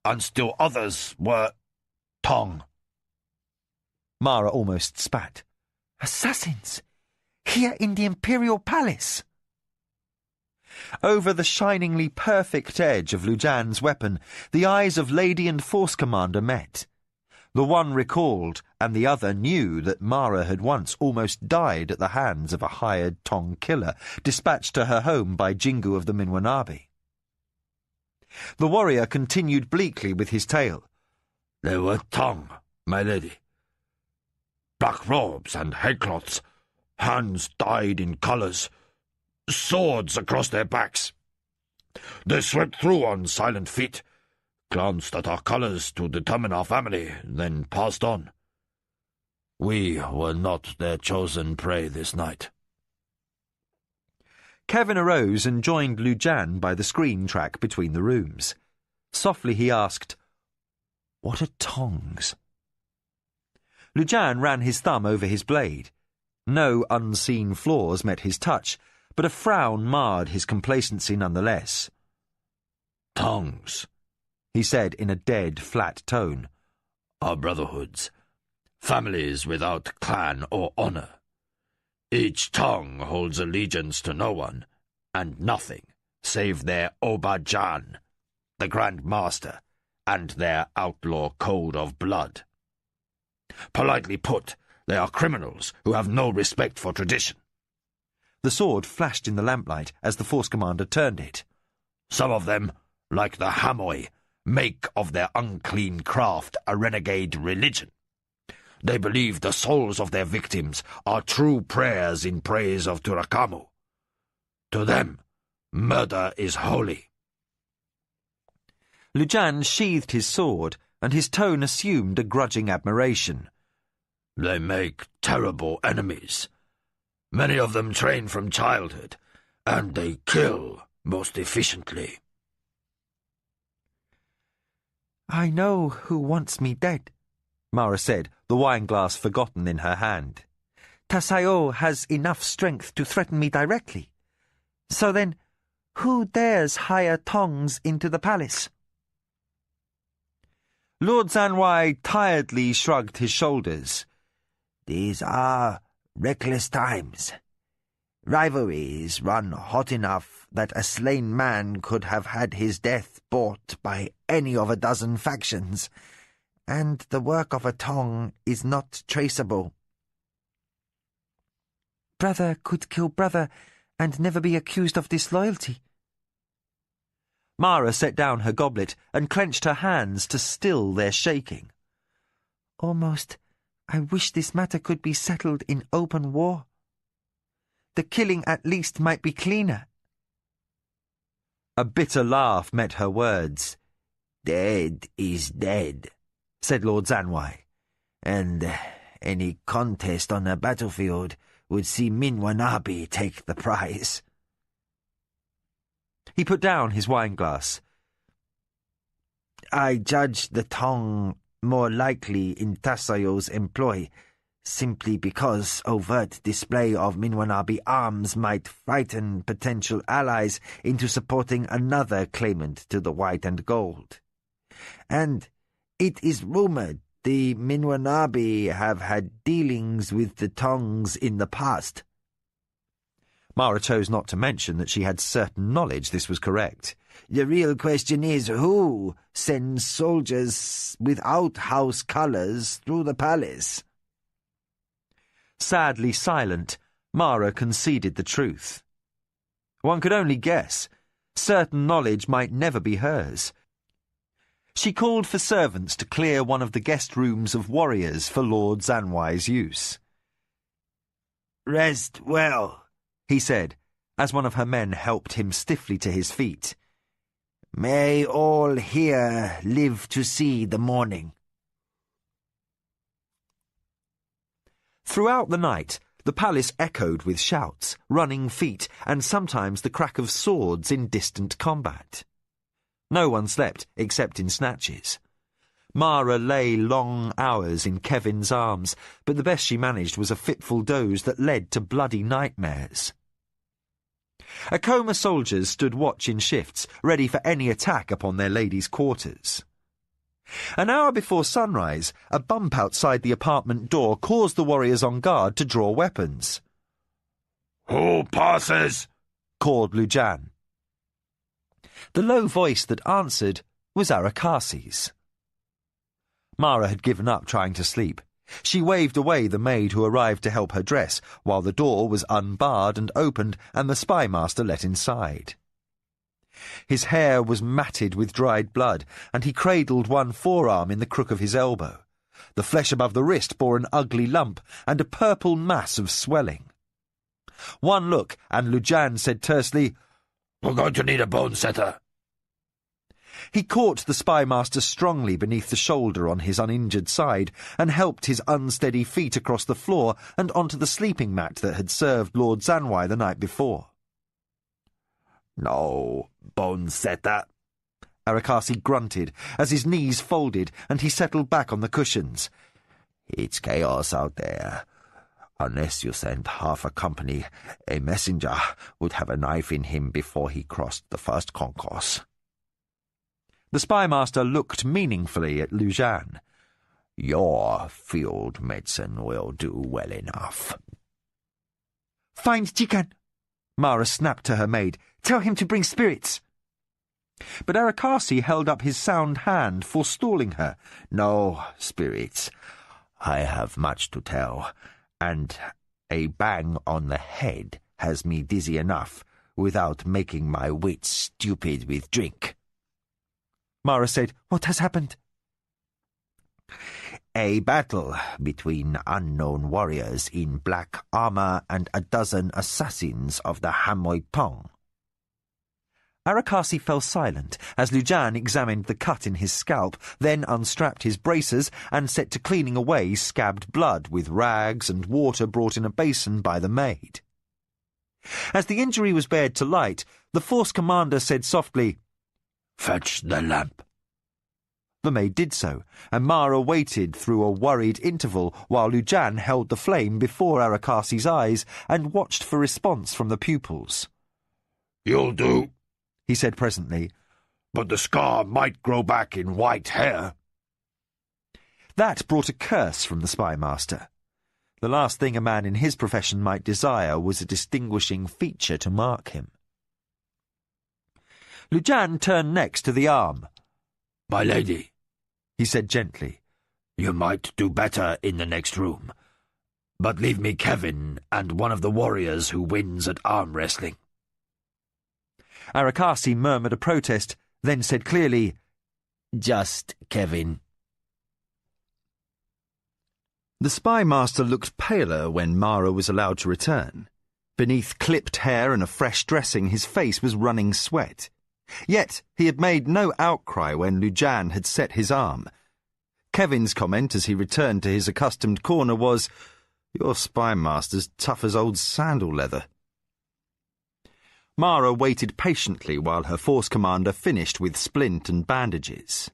and still others were Tong. Mara almost spat. Assassins! Here in the Imperial Palace! Over the shiningly perfect edge of Lujan's weapon, the eyes of Lady and Force Commander met. The one recalled, and the other knew that Mara had once almost died at the hands of a hired Tong killer, dispatched to her home by Jingu of the Minwanabi. The warrior continued bleakly with his tale. They were Tong, my lady. Black robes and headcloths, hands dyed in colours, swords across their backs. They swept through on silent feet, glanced at our colours to determine our family, then passed on. We were not their chosen prey this night. Kevin arose and joined Lujan by the screen track between the rooms. Softly he asked, "What are tongs?" Lujan ran his thumb over his blade. No unseen flaws met his touch, but a frown marred his complacency nonetheless. Tongs, he said in a dead, flat tone, are brotherhoods, families without clan or honour. Each Tong holds allegiance to no one, and nothing, save their Oba-Jan, the Grand Master, and their outlaw code of blood. Politely put, they are criminals who have no respect for tradition. The sword flashed in the lamplight as the Force Commander turned it. Some of them, like the Hamoy, make of their unclean craft a renegade religion. They believe the souls of their victims are true prayers in praise of Turakamu. To them, murder is holy. Lujan sheathed his sword, and his tone assumed a grudging admiration. They make terrible enemies. Many of them train from childhood, and they kill most efficiently. I know who wants me dead, Mara said, the wineglass forgotten in her hand. Tasayo has enough strength to threaten me directly. So then, who dares hire tongs into the palace? Lord Zanwai tiredly shrugged his shoulders. These are reckless times. Rivalries run hot enough that a slain man could have had his death bought by any of a dozen factions, and the work of a Tong is not traceable. Brother could kill brother and never be accused of disloyalty. Mara set down her goblet and clenched her hands to still their shaking. Almost, I wish this matter could be settled in open war. The killing at least might be cleaner. A bitter laugh met her words. Dead is dead, said Lord Zanwai, and any contest on the battlefield would see Minwanabi take the prize. He put down his wineglass. I judge the Tong more likely in Tasayo's employ, simply because overt display of Minwanabi arms might frighten potential allies into supporting another claimant to the white and gold. And it is rumoured the Minwanabi have had dealings with the Tongs in the past. Mara chose not to mention that she had certain knowledge this was correct. The real question is who sends soldiers without house colours through the palace? Sadly silent, Mara conceded the truth. One could only guess. Certain knowledge might never be hers. She called for servants to clear one of the guest rooms of warriors for Lord Zanwai's use. Rest well, he said, as one of her men helped him stiffly to his feet. May all here live to see the morning. Throughout the night, The palace echoed with shouts, running feet, and sometimes the crack of swords in distant combat. No one slept, except in snatches. Mara lay long hours in Kevin's arms, but the best she managed was a fitful doze that led to bloody nightmares. Acoma soldiers stood watch in shifts, ready for any attack upon their ladies' quarters. An hour before sunrise, a bump outside the apartment door caused the warriors on guard to draw weapons. "Who passes?" called Lujan. The low voice that answered was Arakasi's. Mara had given up trying to sleep. She waved away the maid who arrived to help her dress, while the door was unbarred and opened and the spy master let inside. His hair was matted with dried blood, and he cradled one forearm in the crook of his elbow. The flesh above the wrist bore an ugly lump and a purple mass of swelling. One look, and Lujan said tersely, "We're going to need a bone setter." He caught the spy master strongly beneath the shoulder on his uninjured side and helped his unsteady feet across the floor and onto the sleeping mat that had served Lord Zanwai the night before. "No, bone setter," Arakasi grunted as his knees folded and he settled back on the cushions. "It's chaos out there. Unless you send half a company, a messenger would have a knife in him before he crossed the first concourse." The spy master looked meaningfully at Lujan. "Your field medicine will do well enough." "Find Jikan," Mara snapped to her maid. "Tell him to bring spirits." But Arakasi held up his sound hand, forestalling her. "No spirits. I have much to tell, and a bang on the head has me dizzy enough without making my wits stupid with drink." Mara said, "What has happened?" "A battle between unknown warriors in black armor and a dozen assassins of the Hamoy Tong." Arakasi fell silent as Lujan examined the cut in his scalp, then unstrapped his bracers and set to cleaning away scabbed blood with rags and water brought in a basin by the maid. As the injury was bared to light, the force commander said softly, "Fetch the lamp." The maid did so, and Mara waited through a worried interval while Lujan held the flame before Arakasi's eyes and watched for response from the pupils. "You'll do," he said presently, "but the scar might grow back in white hair." That brought a curse from the spy master. The last thing a man in his profession might desire was a distinguishing feature to mark him. Lujan turned next to the arm. "My lady," he said gently, "you might do better in the next room. But leave me Kevin and one of the warriors who wins at arm wrestling." Arakasi murmured a protest, then said clearly, "Just Kevin." The spy master looked paler when Mara was allowed to return. Beneath clipped hair and a fresh dressing, his face was running sweat. Yet he had made no outcry when Lujan had set his arm. Kevin's comment as he returned to his accustomed corner was, "Your spy master's tough as old sandal leather." Mara waited patiently while her force commander finished with splint and bandages.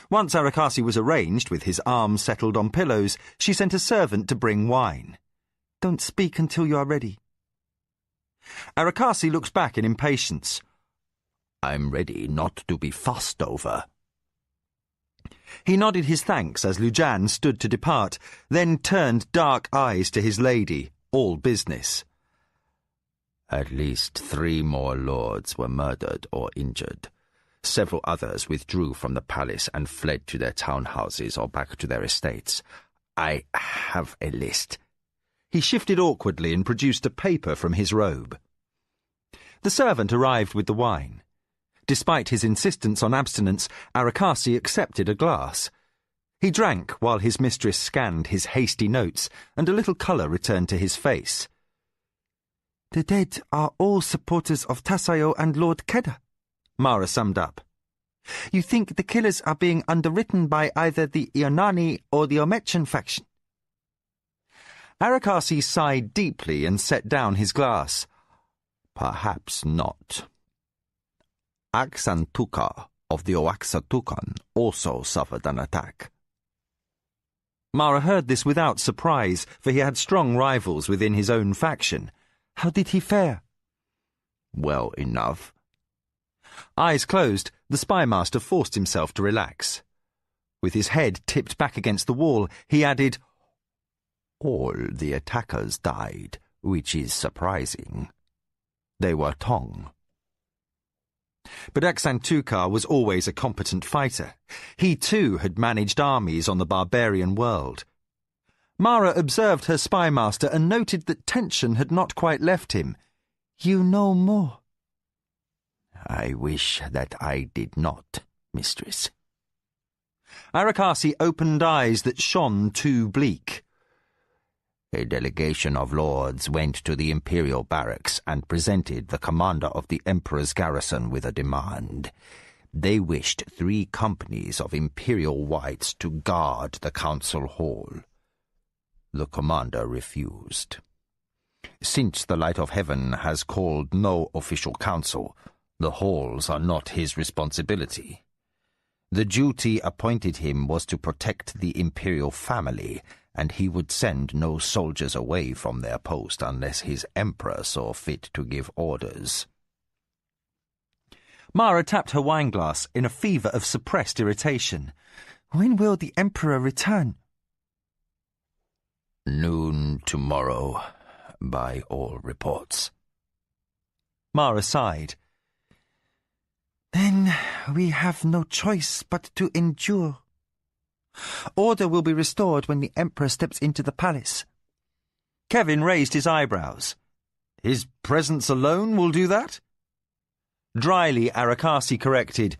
Once Arakasi was arranged with his arms settled on pillows, she sent a servant to bring wine. "Don't speak until you are ready." Arakasi looked back in impatience. "I'm ready not to be fussed over." He nodded his thanks as Lujan stood to depart, then turned dark eyes to his lady, all business. "At least 3 more lords were murdered or injured. Several others withdrew from the palace and fled to their townhouses or back to their estates. I have a list." He shifted awkwardly and produced a paper from his robe. The servant arrived with the wine. Despite his insistence on abstinence, Arakasi accepted a glass. He drank while his mistress scanned his hasty notes, and a little colour returned to his face. "The dead are all supporters of Tasayo and Lord Keda," Mara summed up. "You think the killers are being underwritten by either the Ionani or the Omechan faction?" Arakasi sighed deeply and set down his glass. Perhaps not. Aksantuka of the Oaxacucan also suffered an attack. Mara heard this without surprise, for he had strong rivals within his own faction. How did he fare? Well enough. Eyes closed, the spymaster forced himself to relax. With his head tipped back against the wall, he added, All the attackers died, which is surprising. They were Tong. But Aksantuka was always a competent fighter. He too had managed armies on the barbarian world. Mara observed her spymaster and noted that tension had not quite left him. You know more. I wish that I did not, mistress. Arakasi opened eyes that shone too bleak. A delegation of lords went to the imperial barracks and presented the commander of the emperor's garrison with a demand. They wished 3 companies of imperial whites to guard the council hall. The commander refused. Since the Light of Heaven has called no official council, the halls are not his responsibility. The duty appointed him was to protect the imperial family, and he would send no soldiers away from their post unless his emperor saw fit to give orders. Mara tapped her wineglass in a fever of suppressed irritation. When will the emperor return? Noon tomorrow, by all reports. Mara sighed. Then we have no choice but to endure. Order will be restored when the Emperor steps into the palace. Kevin raised his eyebrows. His presence alone will do that? Dryly, Arakasi corrected,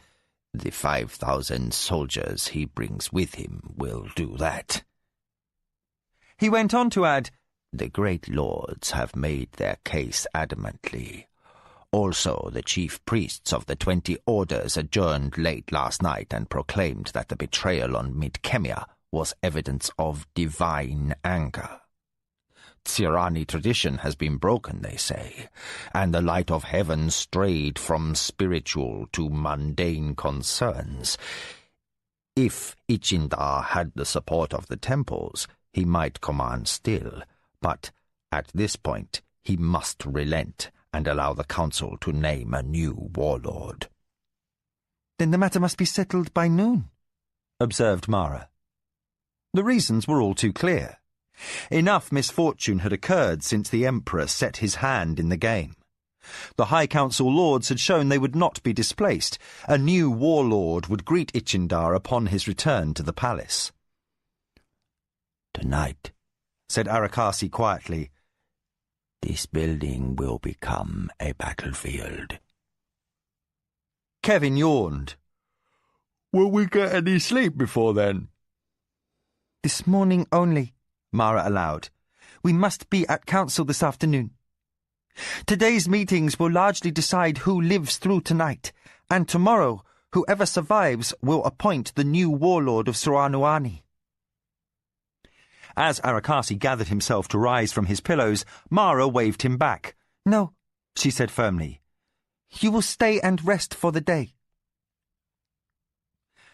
The 5,000 soldiers he brings with him will do that. He went on to add, The great lords have made their case adamantly. Also, the chief priests of the 20 orders adjourned late last night and proclaimed that the betrayal on Midkemia was evidence of divine anger. Tsirani tradition has been broken, they say, and the Light of Heaven strayed from spiritual to mundane concerns. If Ichindar had the support of the temples, he might command still, but at this point he must relent and allow the council to name a new warlord. Then the matter must be settled by noon, observed Mara. The reasons were all too clear. Enough misfortune had occurred since the Emperor set his hand in the game. The High Council lords had shown they would not be displaced. A new warlord would greet Ichindar upon his return to the palace. Tonight, said Arakasi quietly, this building will become a battlefield. Kevin yawned. Will we get any sleep before then? This morning only, Mara allowed. We must be at council this afternoon. Today's meetings will largely decide who lives through tonight, and tomorrow, whoever survives will appoint the new warlord of Suranuani. As Arakasi gathered himself to rise from his pillows, Mara waved him back. No, she said firmly. You will stay and rest for the day.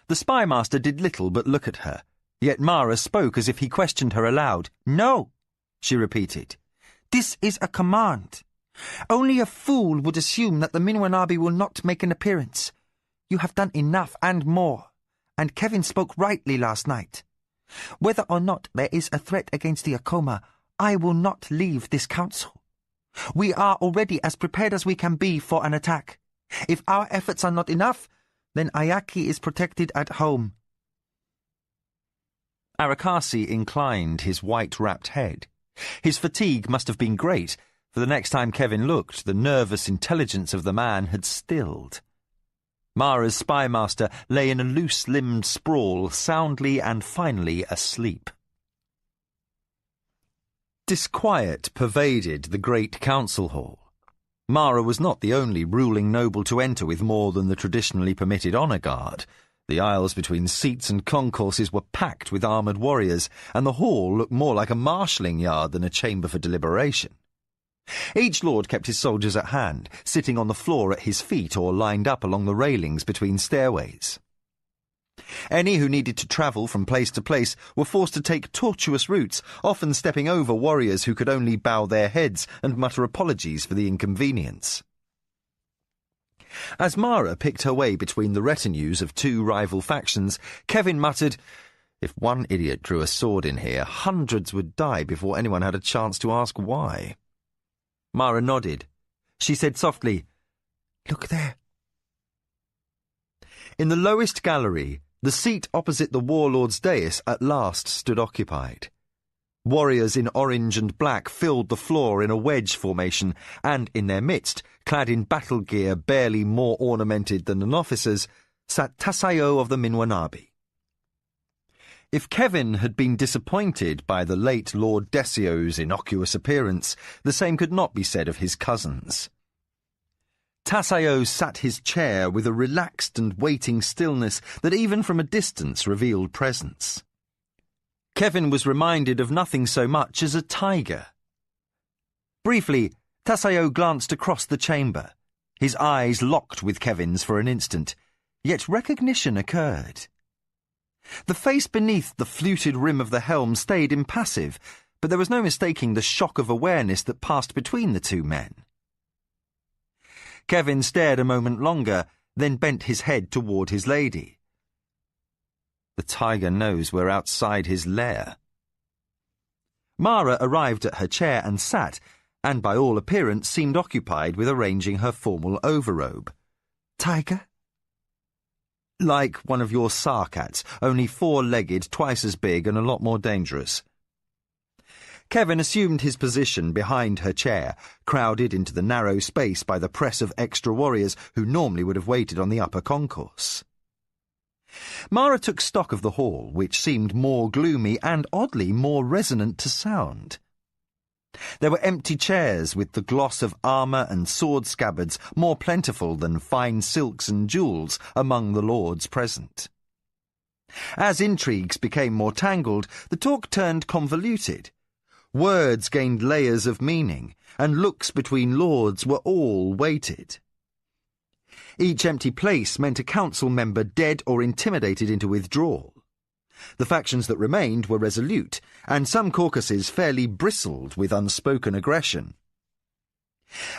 The spymaster did little but look at her, yet Mara spoke as if he questioned her aloud. No, she repeated. This is a command. Only a fool would assume that the Minwanabi will not make an appearance. You have done enough and more, and Kevin spoke rightly last night. Whether or not there is a threat against the Akoma, I will not leave this council. We are already as prepared as we can be for an attack. If our efforts are not enough, then Ayaki is protected at home. Arakasi inclined his white-wrapped head. His fatigue must have been great, for the next time Kevin looked, the nervous intelligence of the man had stilled. Mara's spymaster lay in a loose-limbed sprawl, soundly and finally asleep. Disquiet pervaded the great council hall. Mara was not the only ruling noble to enter with more than the traditionally permitted honour guard. The aisles between seats and concourses were packed with armoured warriors, and the hall looked more like a marshalling yard than a chamber for deliberation. Each lord kept his soldiers at hand, sitting on the floor at his feet or lined up along the railings between stairways. Any who needed to travel from place to place were forced to take tortuous routes, often stepping over warriors who could only bow their heads and mutter apologies for the inconvenience. As Mara picked her way between the retinues of two rival factions, Kevin muttered, "If one idiot drew a sword in here, hundreds would die before anyone had a chance to ask why." Mara nodded. She said softly, "Look there." In the lowest gallery, the seat opposite the warlord's dais at last stood occupied. Warriors in orange and black filled the floor in a wedge formation, and in their midst, clad in battle gear barely more ornamented than an officer's, sat Tasayo of the Minwanabi. If Kevin had been disappointed by the late Lord Desio's innocuous appearance, the same could not be said of his cousins. Tasayo sat his chair with a relaxed and waiting stillness that even from a distance revealed presence. Kevin was reminded of nothing so much as a tiger. Briefly, Tasayo glanced across the chamber. His eyes locked with Kevin's for an instant, yet recognition occurred. The face beneath the fluted rim of the helm stayed impassive, but there was no mistaking the shock of awareness that passed between the two men. Kevin stared a moment longer, then bent his head toward his lady. The tiger knows we're outside his lair. Mara arrived at her chair and sat, and by all appearance seemed occupied with arranging her formal overrobe. Tiger? Like one of your sarcats, only four-legged, twice as big and a lot more dangerous. Kevin assumed his position behind her chair, crowded into the narrow space by the press of extra warriors who normally would have waited on the upper concourse. Mara took stock of the hall, which seemed more gloomy and oddly more resonant to sound. There were empty chairs with the gloss of armour and sword scabbards more plentiful than fine silks and jewels among the lords present. As intrigues became more tangled, the talk turned convoluted. Words gained layers of meaning, and looks between lords were all weighted. Each empty place meant a council member dead or intimidated into withdrawal. The factions that remained were resolute, and some caucuses fairly bristled with unspoken aggression.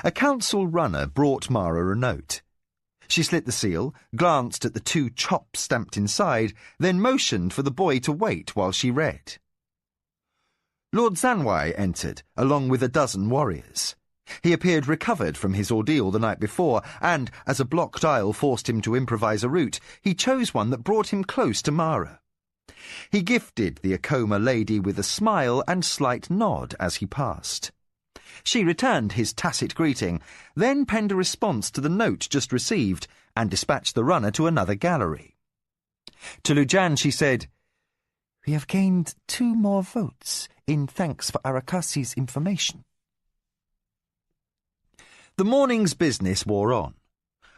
A council runner brought Mara a note. She slit the seal, glanced at the two chops stamped inside, then motioned for the boy to wait while she read. Lord Zanwai entered, along with a dozen warriors. He appeared recovered from his ordeal the night before, and, as a blocked aisle forced him to improvise a route, he chose one that brought him close to Mara. He gifted the Acoma lady with a smile and slight nod as he passed. She returned his tacit greeting, then penned a response to the note just received, and dispatched the runner to another gallery. To Lujan she said, "We have gained 2 more votes, in thanks for Arakasi's information." The morning's business wore on.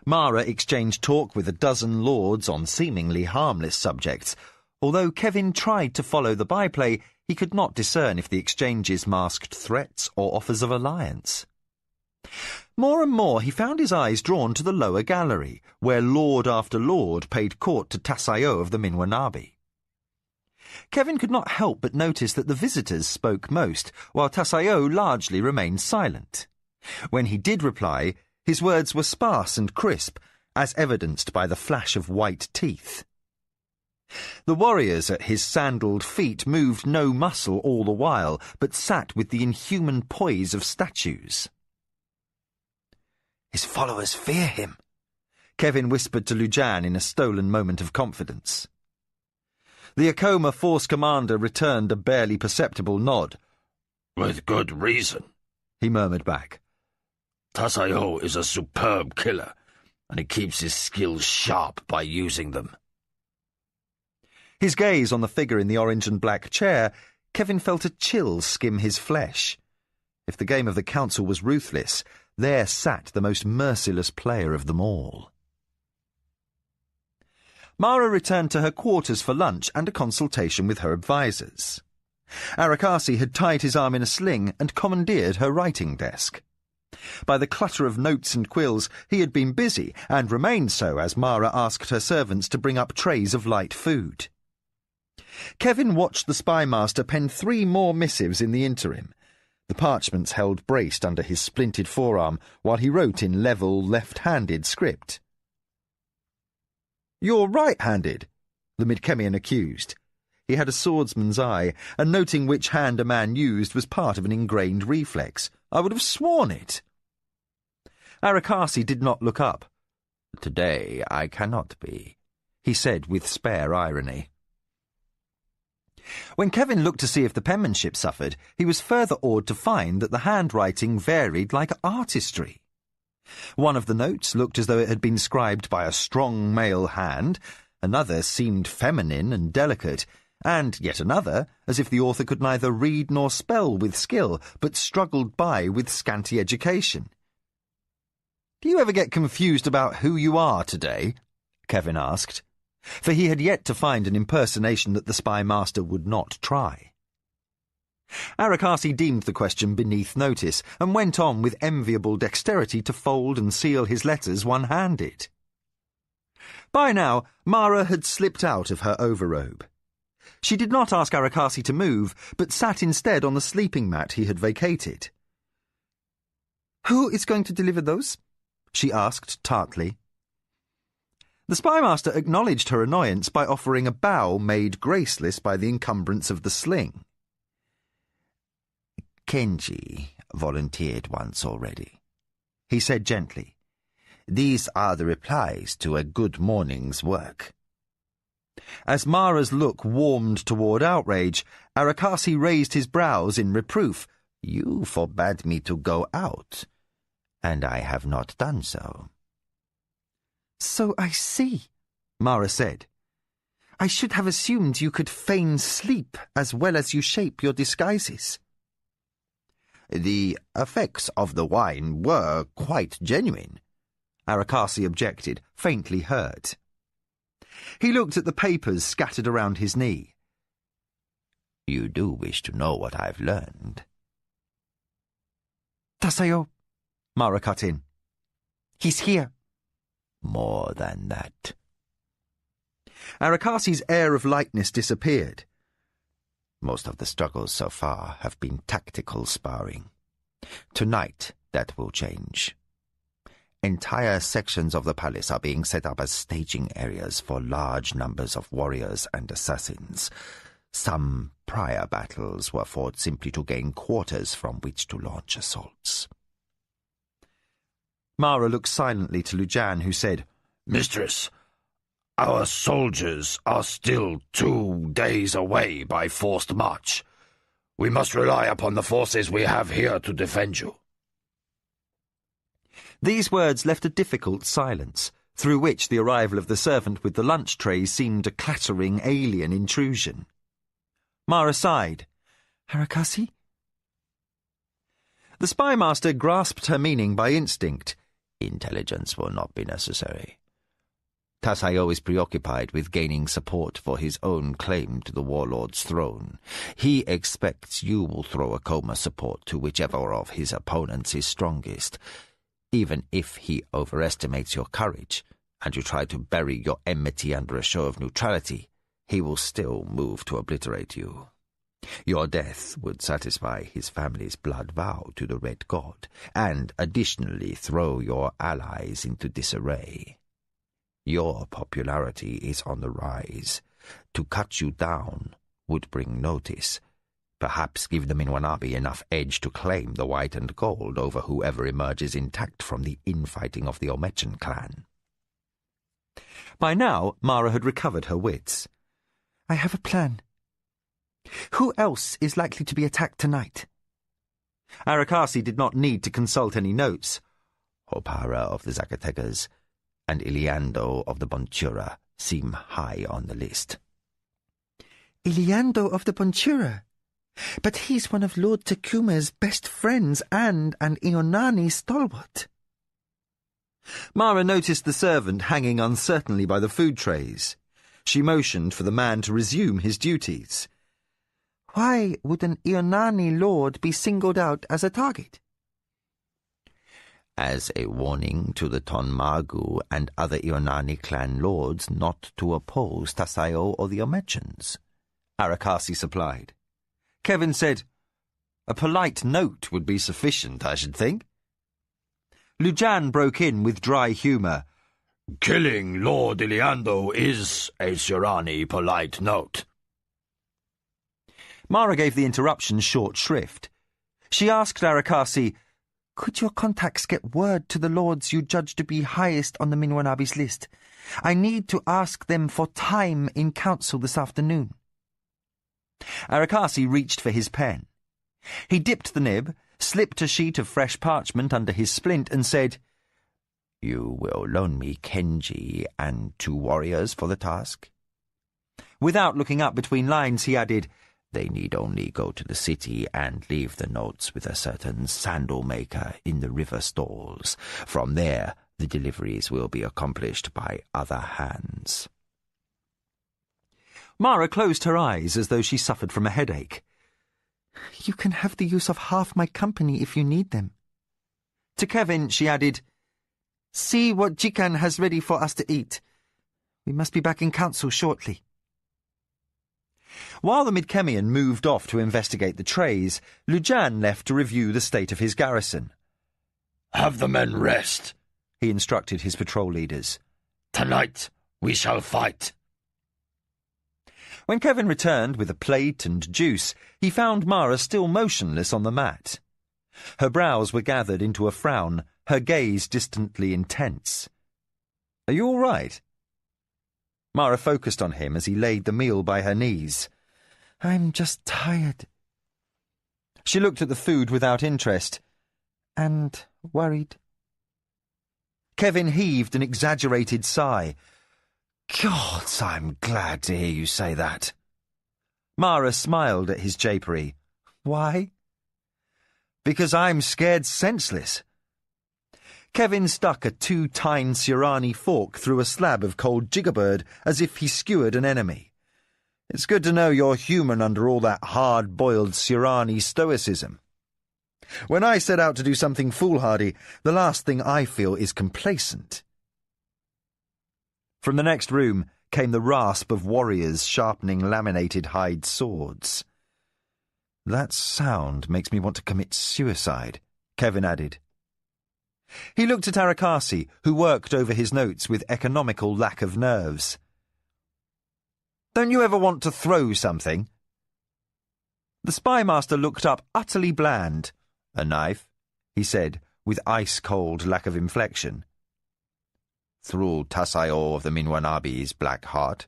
Mara exchanged talk with a dozen lords on seemingly harmless subjects. Although Kevin tried to follow the byplay, he could not discern if the exchanges masked threats or offers of alliance. More and more he found his eyes drawn to the lower gallery, where lord after lord paid court to Tasayo of the Minwanabi. Kevin could not help but notice that the visitors spoke most, while Tasayo largely remained silent. When he did reply, his words were sparse and crisp, as evidenced by the flash of white teeth. The warriors at his sandalled feet moved no muscle all the while, but sat with the inhuman poise of statues. "His followers fear him," Kevin whispered to Lujan in a stolen moment of confidence. The Acoma force commander returned a barely perceptible nod. "With good reason," he murmured back. "Tasayo is a superb killer, and he keeps his skills sharp by using them." His gaze on the figure in the orange and black chair, Kevin felt a chill skim his flesh. If the game of the council was ruthless, there sat the most merciless player of them all. Mara returned to her quarters for lunch and a consultation with her advisers. Arakasi had tied his arm in a sling and commandeered her writing desk. By the clutter of notes and quills, he had been busy, and remained so as Mara asked her servants to bring up trays of light food. Kevin watched the spy master pen 3 more missives in the interim, the parchments held braced under his splinted forearm while he wrote in level, left-handed script. "You're right-handed," the Midkemian accused. He had a swordsman's eye, and noting which hand a man used was part of an ingrained reflex. "I would have sworn it." Arakasi did not look up. "Today I cannot be," he said with spare irony. When Kevin looked to see if the penmanship suffered, he was further awed to find that the handwriting varied like artistry. One of the notes looked as though it had been scribed by a strong male hand, another seemed feminine and delicate, and yet another as if the author could neither read nor spell with skill, but struggled by with scanty education. "Do you ever get confused about who you are today?" Kevin asked, for he had yet to find an impersonation that the spy master would not try. Arakasi deemed the question beneath notice, and went on with enviable dexterity to fold and seal his letters one-handed. By now, Mara had slipped out of her overrobe. She did not ask Arakasi to move, but sat instead on the sleeping mat he had vacated. "Who is going to deliver those?" she asked tartly. The spymaster acknowledged her annoyance by offering a bow made graceless by the encumbrance of the sling. "Kenji volunteered once already," he said gently. "These are the replies to a good morning's work." As Mara's look warmed toward outrage, Arakasi raised his brows in reproof. "You forbade me to go out, and I have not done so." "So I see," Mara said. "I should have assumed you could feign sleep as well as you shape your disguises." "The effects of the wine were quite genuine," Arakasi objected, faintly hurt. He looked at the papers scattered around his knee. "You do wish to know what I've learned?" "Tasayo," Mara cut in. "He's here." "More than that." Arakasi's air of lightness disappeared. "Most of the struggles so far have been tactical sparring. Tonight, that will change. Entire sections of the palace are being set up as staging areas for large numbers of warriors and assassins. Some prior battles were fought simply to gain quarters from which to launch assaults." Mara looked silently to Lujan, who said, "Mistress, our soldiers are still 2 days away by forced march. We must rely upon the forces we have here to defend you." These words left a difficult silence, through which the arrival of the servant with the lunch tray seemed a clattering alien intrusion. Mara sighed. "Arakasi?" The spymaster grasped her meaning by instinct. "Intelligence will not be necessary. Tasayo is preoccupied with gaining support for his own claim to the warlord's throne. He expects you will throw a coma support to whichever of his opponents is strongest. Even if he overestimates your courage, and you try to bury your enmity under a show of neutrality, he will still move to obliterate you. Your death would satisfy his family's blood vow to the Red God, and additionally throw your allies into disarray. Your popularity is on the rise. To cut you down would bring notice, perhaps give the Minwanabi enough edge to claim the white and gold over whoever emerges intact from the infighting of the Omechan clan." By now, Mara had recovered her wits. "I have a plan. Who else is likely to be attacked tonight?" Arakasi did not need to consult any notes. Hopara of the Zacatecas and Iliando of the Bontura seem high on the list. "Iliando of the Bontura? But he's one of Lord Takuma's best friends and an Ionani stalwart." Mara noticed the servant hanging uncertainly by the food trays. She motioned for the man to resume his duties. Why would an Ionani lord be singled out as a target? As a warning to the Tonmagu and other Ionani clan lords not to oppose Tasayo or the Omechans, Arakasi supplied. Kevin said, "A polite note would be sufficient, I should think." Lujan broke in with dry humour. Killing Lord Iliando is a Sirani polite note. Mara gave the interruption short shrift. She asked Arakasi, Could your contacts get word to the lords you judge to be highest on the Minwanabi's list? I need to ask them for time in council this afternoon. Arakasi reached for his pen. He dipped the nib, slipped a sheet of fresh parchment under his splint and said, "You will loan me Kenji and 2 warriors for the task?" Without looking up between lines, he added, "They need only go to the city and leave the notes with a certain sandal maker in the river stalls. From there, the deliveries will be accomplished by other hands." Mara closed her eyes as though she suffered from a headache. You can have the use of half my company if you need them. To Kevin, she added, See what Jikan has ready for us to eat. We must be back in council shortly. While the Midkemian moved off to investigate the trays, Lujan left to review the state of his garrison. "Have the men rest," he instructed his patrol leaders. "Tonight we shall fight." When Kevin returned with a plate and juice, he found Mara still motionless on the mat. Her brows were gathered into a frown, her gaze distantly intense. "Are you all right?" Mara focused on him as he laid the meal by her knees. I'm just tired. She looked at the food without interest. And worried. Kevin heaved an exaggerated sigh. "God, I'm glad to hear you say that." Mara smiled at his japery. Why? "Because I'm scared senseless." Kevin stuck a 2-tine Sirani fork through a slab of cold jiggerbird as if he skewered an enemy. "It's good to know you're human under all that hard-boiled Sirani stoicism. When I set out to do something foolhardy, the last thing I feel is complacent." From the next room came the rasp of warriors sharpening laminated hide swords. "That sound makes me want to commit suicide," Kevin added. He looked at Arakasi, who worked over his notes with economical lack of nerves. "Don't you ever want to throw something?" The spymaster looked up utterly bland. "A knife?" he said, with ice-cold lack of inflection. "Through Tasayo of the Minwanabi's black heart?"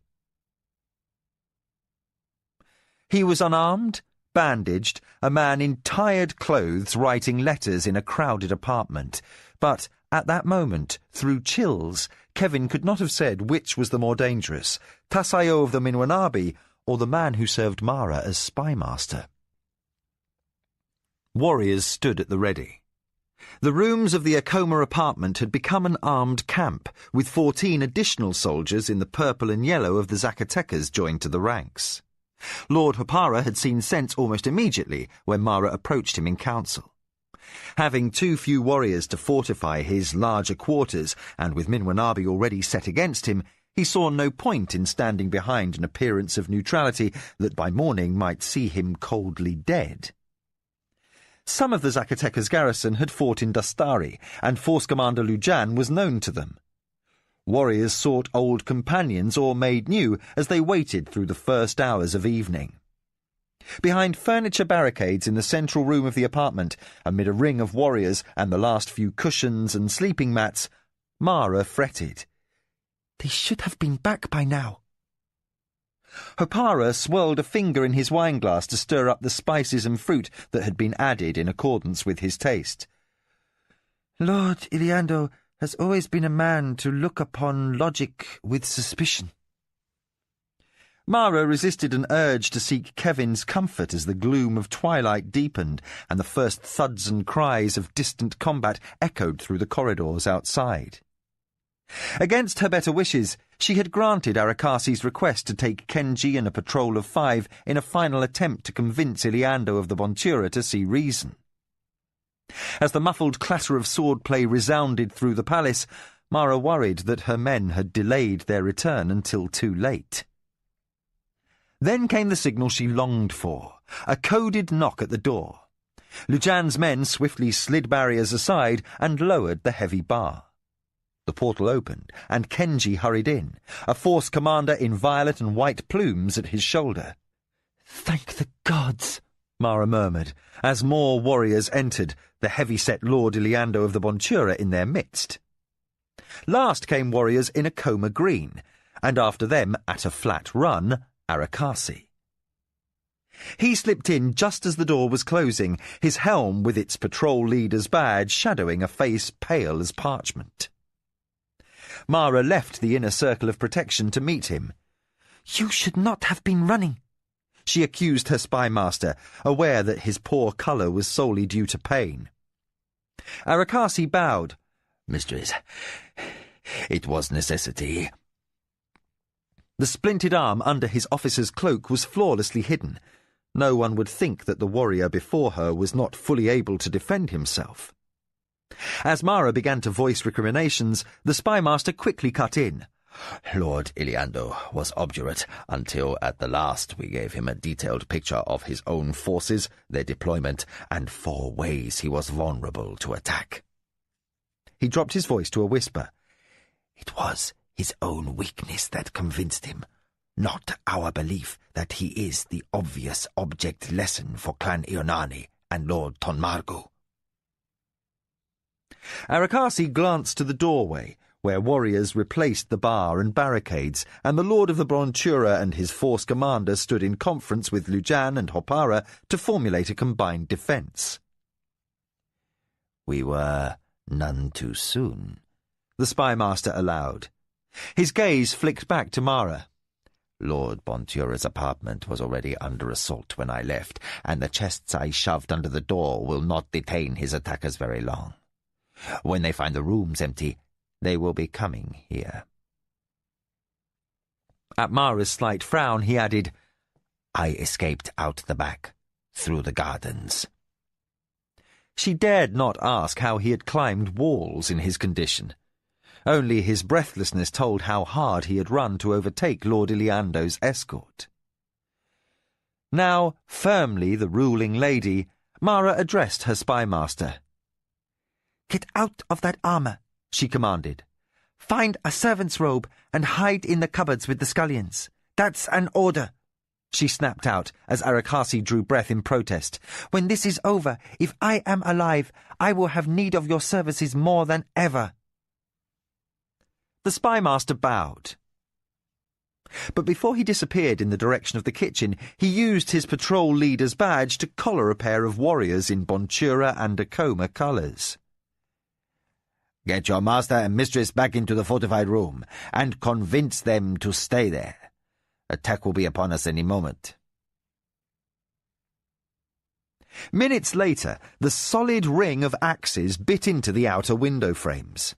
He was unarmed, bandaged, a man in tired clothes writing letters in a crowded apartment. But at that moment, through chills, Kevin could not have said which was the more dangerous, Tasayo of the Minwanabi or the man who served Mara as spymaster. Warriors stood at the ready. The rooms of the Akoma apartment had become an armed camp, with 14 additional soldiers in the purple and yellow of the Zacatecas joined to the ranks. Lord Hopara had seen sense almost immediately when Mara approached him in council. Having too few warriors to fortify his larger quarters, and with Minwanabi already set against him, he saw no point in standing behind an appearance of neutrality that by morning might see him coldly dead. Some of the Zacatecas garrison had fought in Dastari, and Force Commander Lujan was known to them. Warriors sought old companions or made new as they waited through the first hours of evening. Behind furniture barricades in the central room of the apartment, amid a ring of warriors and the last few cushions and sleeping mats, Mara fretted. They should have been back by now. Hopara swirled a finger in his wineglass to stir up the spices and fruit that had been added in accordance with his taste. Lord Iliando has always been a man to look upon logic with suspicion. Mara resisted an urge to seek Kevin's comfort as the gloom of twilight deepened and the first thuds and cries of distant combat echoed through the corridors outside. Against her better wishes, she had granted Arakasi's request to take Kenji and a patrol of 5 in a final attempt to convince Iliando of the Bontura to see reason. As the muffled clatter of swordplay resounded through the palace, Mara worried that her men had delayed their return until too late. Then came the signal she longed for, a coded knock at the door. Lujan's men swiftly slid barriers aside and lowered the heavy bar. The portal opened, and Kenji hurried in, a force commander in violet and white plumes at his shoulder. "Thank the gods," Mara murmured, as more warriors entered, the heavy-set Lord Iliando of the Bontura in their midst. Last came warriors in a coma green, and after them, at a flat run, Arakasi. He slipped in just as the door was closing, his helm with its patrol leader's badge shadowing a face pale as parchment. Mara left the inner circle of protection to meet him. "You should not have been running," she accused her spymaster, aware that his poor colour was solely due to pain. Arakasi bowed. "Mistress, it was necessity." The splinted arm under his officer's cloak was flawlessly hidden. No one would think that the warrior before her was not fully able to defend himself. As Mara began to voice recriminations, the spymaster quickly cut in. "Lord Iliando was obdurate until at the last we gave him a detailed picture of his own forces, their deployment, and 4 ways he was vulnerable to attack." He dropped his voice to a whisper. "It was his own weakness that convinced him, not our belief that he is the obvious object lesson for Clan Ionani and Lord Tonmargu." Arakasi glanced to the doorway, where warriors replaced the bar and barricades, and the Lord of the Bontura and his force commander stood in conference with Lujan and Hopara to formulate a combined defence. "We were none too soon," the spymaster allowed. His gaze flicked back to Mara. "Lord Bontura's apartment was already under assault when I left, and the chests I shoved under the door will not detain his attackers very long. When they find the rooms empty, they will be coming here." At Mara's slight frown, he added, "I escaped out the back, through the gardens." She dared not ask how he had climbed walls in his condition. Only his breathlessness told how hard he had run to overtake Lord Iliando's escort. Now, firmly the ruling lady, Mara addressed her spymaster. "Get out of that armour," she commanded. "Find a servant's robe and hide in the cupboards with the scullions. That's an order," she snapped out as Arakasi drew breath in protest. "When this is over, if I am alive, I will have need of your services more than ever." The spymaster bowed. But before he disappeared in the direction of the kitchen, he used his patrol leader's badge to collar a pair of warriors in Bontura and Akoma colours. "Get your master and mistress back into the fortified room, and convince them to stay there. Attack will be upon us any moment." Minutes later, the solid ring of axes bit into the outer window frames.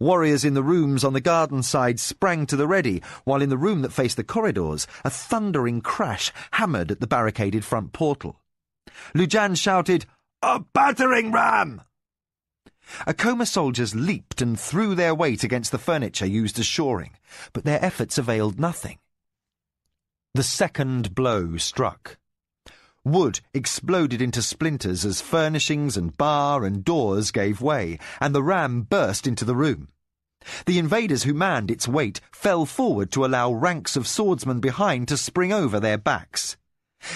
Warriors in the rooms on the garden side sprang to the ready, while in the room that faced the corridors, a thundering crash hammered at the barricaded front portal. Lujan shouted, "A battering ram!" Akoma soldiers leaped and threw their weight against the furniture used as shoring, but their efforts availed nothing. The second blow struck. Wood exploded into splinters as furnishings and bar and doors gave way, and the ram burst into the room. The invaders who manned its weight fell forward to allow ranks of swordsmen behind to spring over their backs.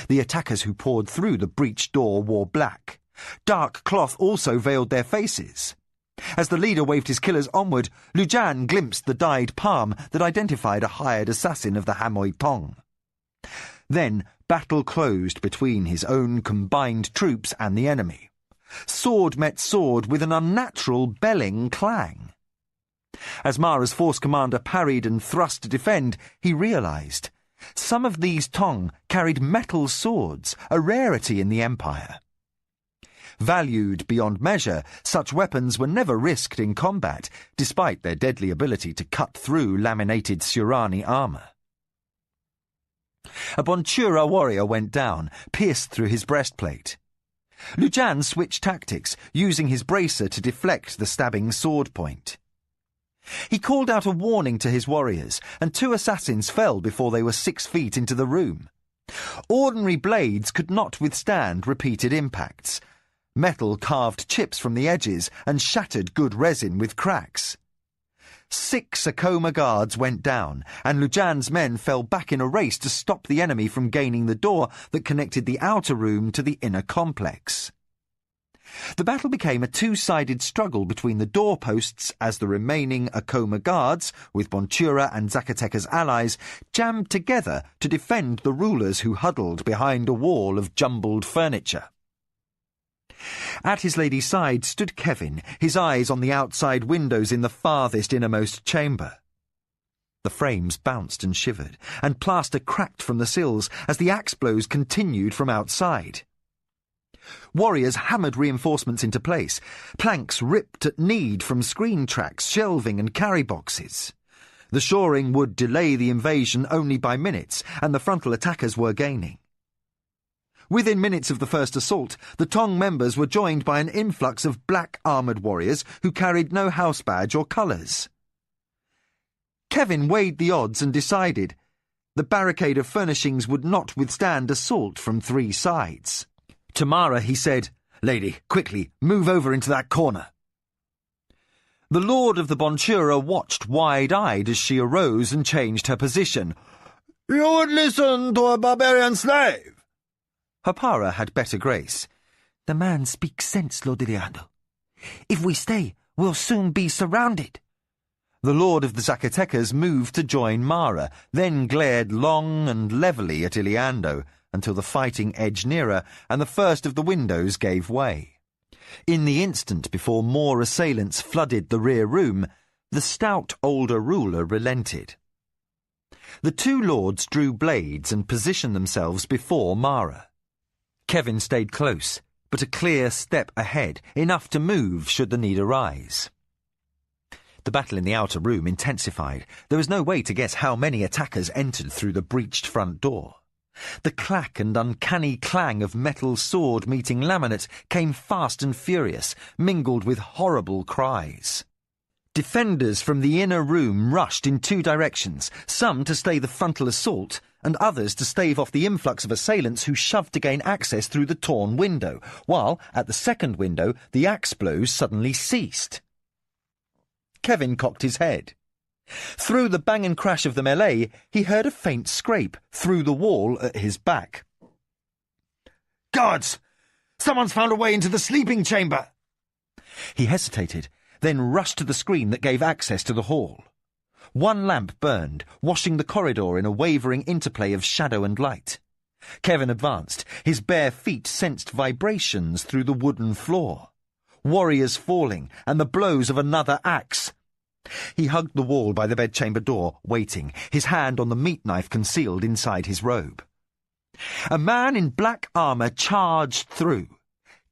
The attackers who poured through the breached door wore black. Dark cloth also veiled their faces. As the leader waved his killers onward, Lujan glimpsed the dyed palm that identified a hired assassin of the Hamoy Tong. Then battle closed between his own combined troops and the enemy. Sword met sword with an unnatural belling clang. As Mara's force commander parried and thrust to defend, he realized some of these Tong carried metal swords, a rarity in the Empire. Valued beyond measure, such weapons were never risked in combat, despite their deadly ability to cut through laminated Surani armour. A Bonchura warrior went down, pierced through his breastplate. Lujan switched tactics, using his bracer to deflect the stabbing sword point. He called out a warning to his warriors, and 2 assassins fell before they were 6 feet into the room. Ordinary blades could not withstand repeated impacts. Metal carved chips from the edges and shattered good resin with cracks. 6 Akoma guards went down, and Lujan's men fell back in a race to stop the enemy from gaining the door that connected the outer room to the inner complex. The battle became a 2-sided struggle between the doorposts as the remaining Akoma guards, with Bonchura and Zacatecas allies, jammed together to defend the rulers who huddled behind a wall of jumbled furniture. At his lady's side stood Kevin, his eyes on the outside windows in the farthest innermost chamber. The frames bounced and shivered, and plaster cracked from the sills as the axe blows continued from outside. Warriors hammered reinforcements into place. Planks ripped at need from screen tracks, shelving and carry boxes. The shoring would delay the invasion only by minutes, and the frontal attackers were gaining. Within minutes of the first assault, the Tong members were joined by an influx of black armoured warriors who carried no house badge or colours. Kevin weighed the odds and decided the barricade of furnishings would not withstand assault from 3 sides. To Mara he said, "Lady, quickly, move over into that corner." The Lord of the Bonchura watched wide-eyed as she arose and changed her position. "You would listen to a barbarian slave?" Hapara had better grace. "The man speaks sense, Lord Iliando. If we stay, we'll soon be surrounded." The Lord of the Zacatecas moved to join Mara, then glared long and levelly at Iliando, until the fighting edged nearer and the first of the windows gave way. In the instant before more assailants flooded the rear room, the stout older ruler relented. The 2 lords drew blades and positioned themselves before Mara. Kevin stayed close, but a clear step ahead, enough to move should the need arise. The battle in the outer room intensified. There was no way to guess how many attackers entered through the breached front door. The clack and uncanny clang of metal sword meeting laminate came fast and furious, mingled with horrible cries. Defenders from the inner room rushed in 2 directions, some to stay the frontal assault, and others to stave off the influx of assailants who shoved to gain access through the torn window, while, at the second window, the axe blows suddenly ceased. Kevin cocked his head. Through the bang and crash of the melee, he heard a faint scrape through the wall at his back. "Guards! Someone's found a way into the sleeping chamber!" He hesitated, then rushed to the screen that gave access to the hall. 1 lamp burned, washing the corridor in a wavering interplay of shadow and light. Kevin advanced. His bare feet sensed vibrations through the wooden floor. Warriors falling, and the blows of another axe. He hugged the wall by the bedchamber door, waiting, his hand on the meat knife concealed inside his robe. A man in black armour charged through.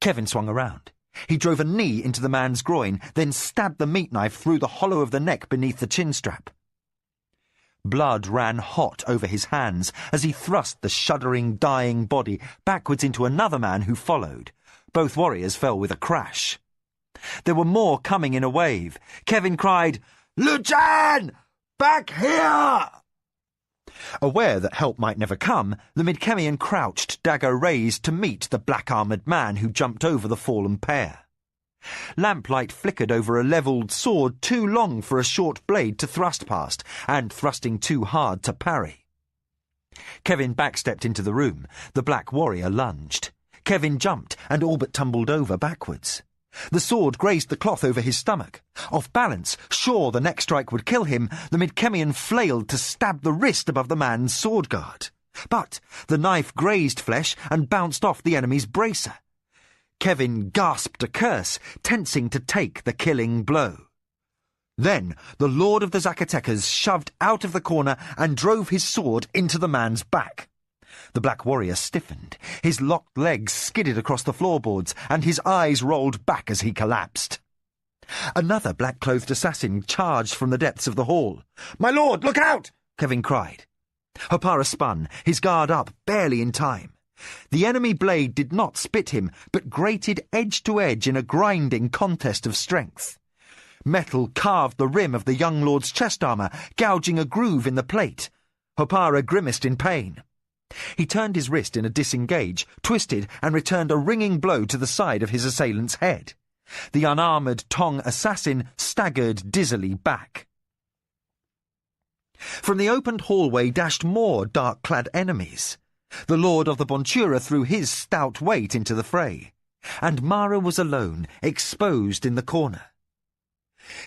Kevin swung around. He drove a knee into the man's groin, then stabbed the meat knife through the hollow of the neck beneath the chin strap. Blood ran hot over his hands as he thrust the shuddering, dying body backwards into another man who followed. Both warriors fell with a crash. There were more coming in a wave. Kevin cried, "Lujan! Back here!" Aware that help might never come, the Midkemian crouched, dagger raised, to meet the black-armoured man who jumped over the fallen pair. Lamplight flickered over a levelled sword too long for a short blade to thrust past, and thrusting too hard to parry. Kevin backstepped into the room. The black warrior lunged. Kevin jumped and all but tumbled over backwards. The sword grazed the cloth over his stomach. Off balance, sure the next strike would kill him, the Midkemian flailed to stab the wrist above the man's sword guard. But the knife grazed flesh and bounced off the enemy's bracer. Kevin gasped a curse, tensing to take the killing blow. Then the Lord of the Zacatecas shoved out of the corner and drove his sword into the man's back. The black warrior stiffened, his locked legs skidded across the floorboards, and his eyes rolled back as he collapsed. Another black-clothed assassin charged from the depths of the hall. "My lord, look out!" Kevin cried. Hopara spun, his guard up, barely in time. The enemy blade did not spit him, but grated edge to edge in a grinding contest of strength. Metal carved the rim of the young lord's chest armour, gouging a groove in the plate. Hopara grimaced in pain. He turned his wrist in a disengage, twisted, and returned a ringing blow to the side of his assailant's head. The unarmoured Tong assassin staggered dizzily back. From the opened hallway dashed more dark-clad enemies. The Lord of the Bontura threw his stout weight into the fray, and Mara was alone, exposed in the corner.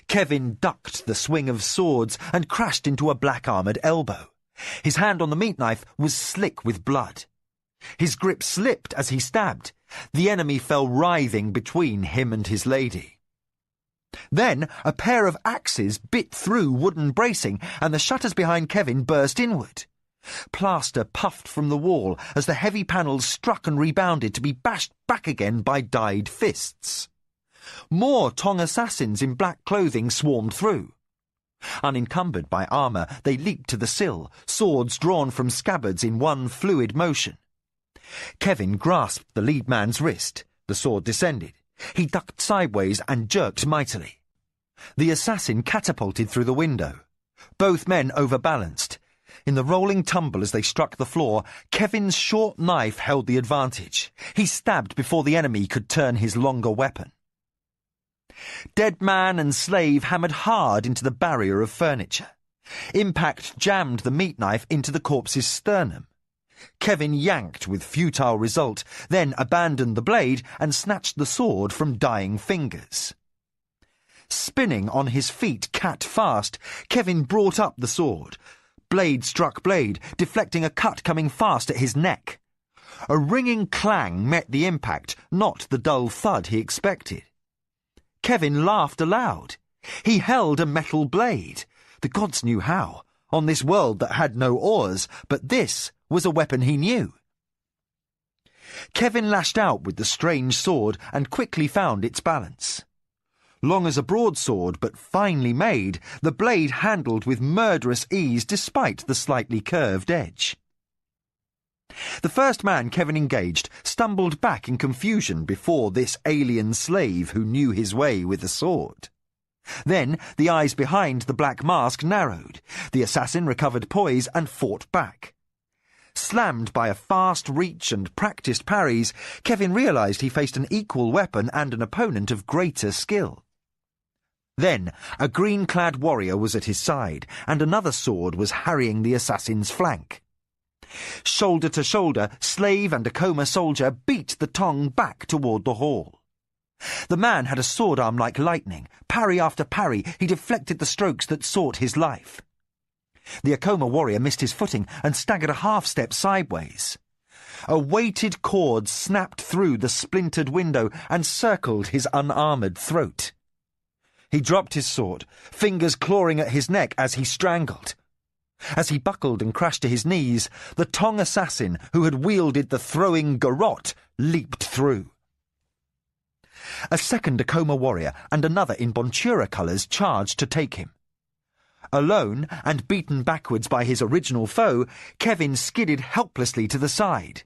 Kevin ducked the swing of swords and crashed into a black-armoured elbow. His hand on the meat knife was slick with blood. His grip slipped as he stabbed. The enemy fell writhing between him and his lady. Then a pair of axes bit through wooden bracing, and the shutters behind Kevin burst inward. Plaster puffed from the wall as the heavy panels struck and rebounded to be bashed back again by dyed fists. More Tong assassins in black clothing swarmed through. Unencumbered by armour, they leaped to the sill, swords drawn from scabbards in one fluid motion. Kevin grasped the lead man's wrist. The sword descended. He ducked sideways and jerked mightily. The assassin catapulted through the window. Both men overbalanced. In the rolling tumble as they struck the floor, Kevin's short knife held the advantage. He stabbed before the enemy could turn his longer weapon. Dead man and slave hammered hard into the barrier of furniture. Impact jammed the meat knife into the corpse's sternum. Kevin yanked with futile result, then abandoned the blade and snatched the sword from dying fingers. Spinning on his feet cat-fast, Kevin brought up the sword. Blade struck blade, deflecting a cut coming fast at his neck. A ringing clang met the impact, not the dull thud he expected. Kevin laughed aloud. He held a metal blade. The gods knew how, on this world that had no oars, but this was a weapon he knew. Kevin lashed out with the strange sword and quickly found its balance. Long as a broadsword, but finely made, the blade handled with murderous ease despite the slightly curved edge. The first man Kevin engaged stumbled back in confusion before this alien slave who knew his way with the sword. Then the eyes behind the black mask narrowed. The assassin recovered poise and fought back. Slammed by a fast reach and practised parries, Kevin realised he faced an equal weapon and an opponent of greater skill. Then a green-clad warrior was at his side, and another sword was harrying the assassin's flank. Shoulder to shoulder, slave and Akoma soldier beat the Tong back toward the hall. The man had a sword arm like lightning. Parry after parry, he deflected the strokes that sought his life. The Akoma warrior missed his footing and staggered a half-step sideways. A weighted cord snapped through the splintered window and circled his unarmoured throat. He dropped his sword, fingers clawing at his neck as he strangled. As he buckled and crashed to his knees, the Tong assassin who had wielded the throwing garrote leaped through. A second Akoma warrior and another in Bontura colours charged to take him. Alone and beaten backwards by his original foe, Kevin skidded helplessly to the side.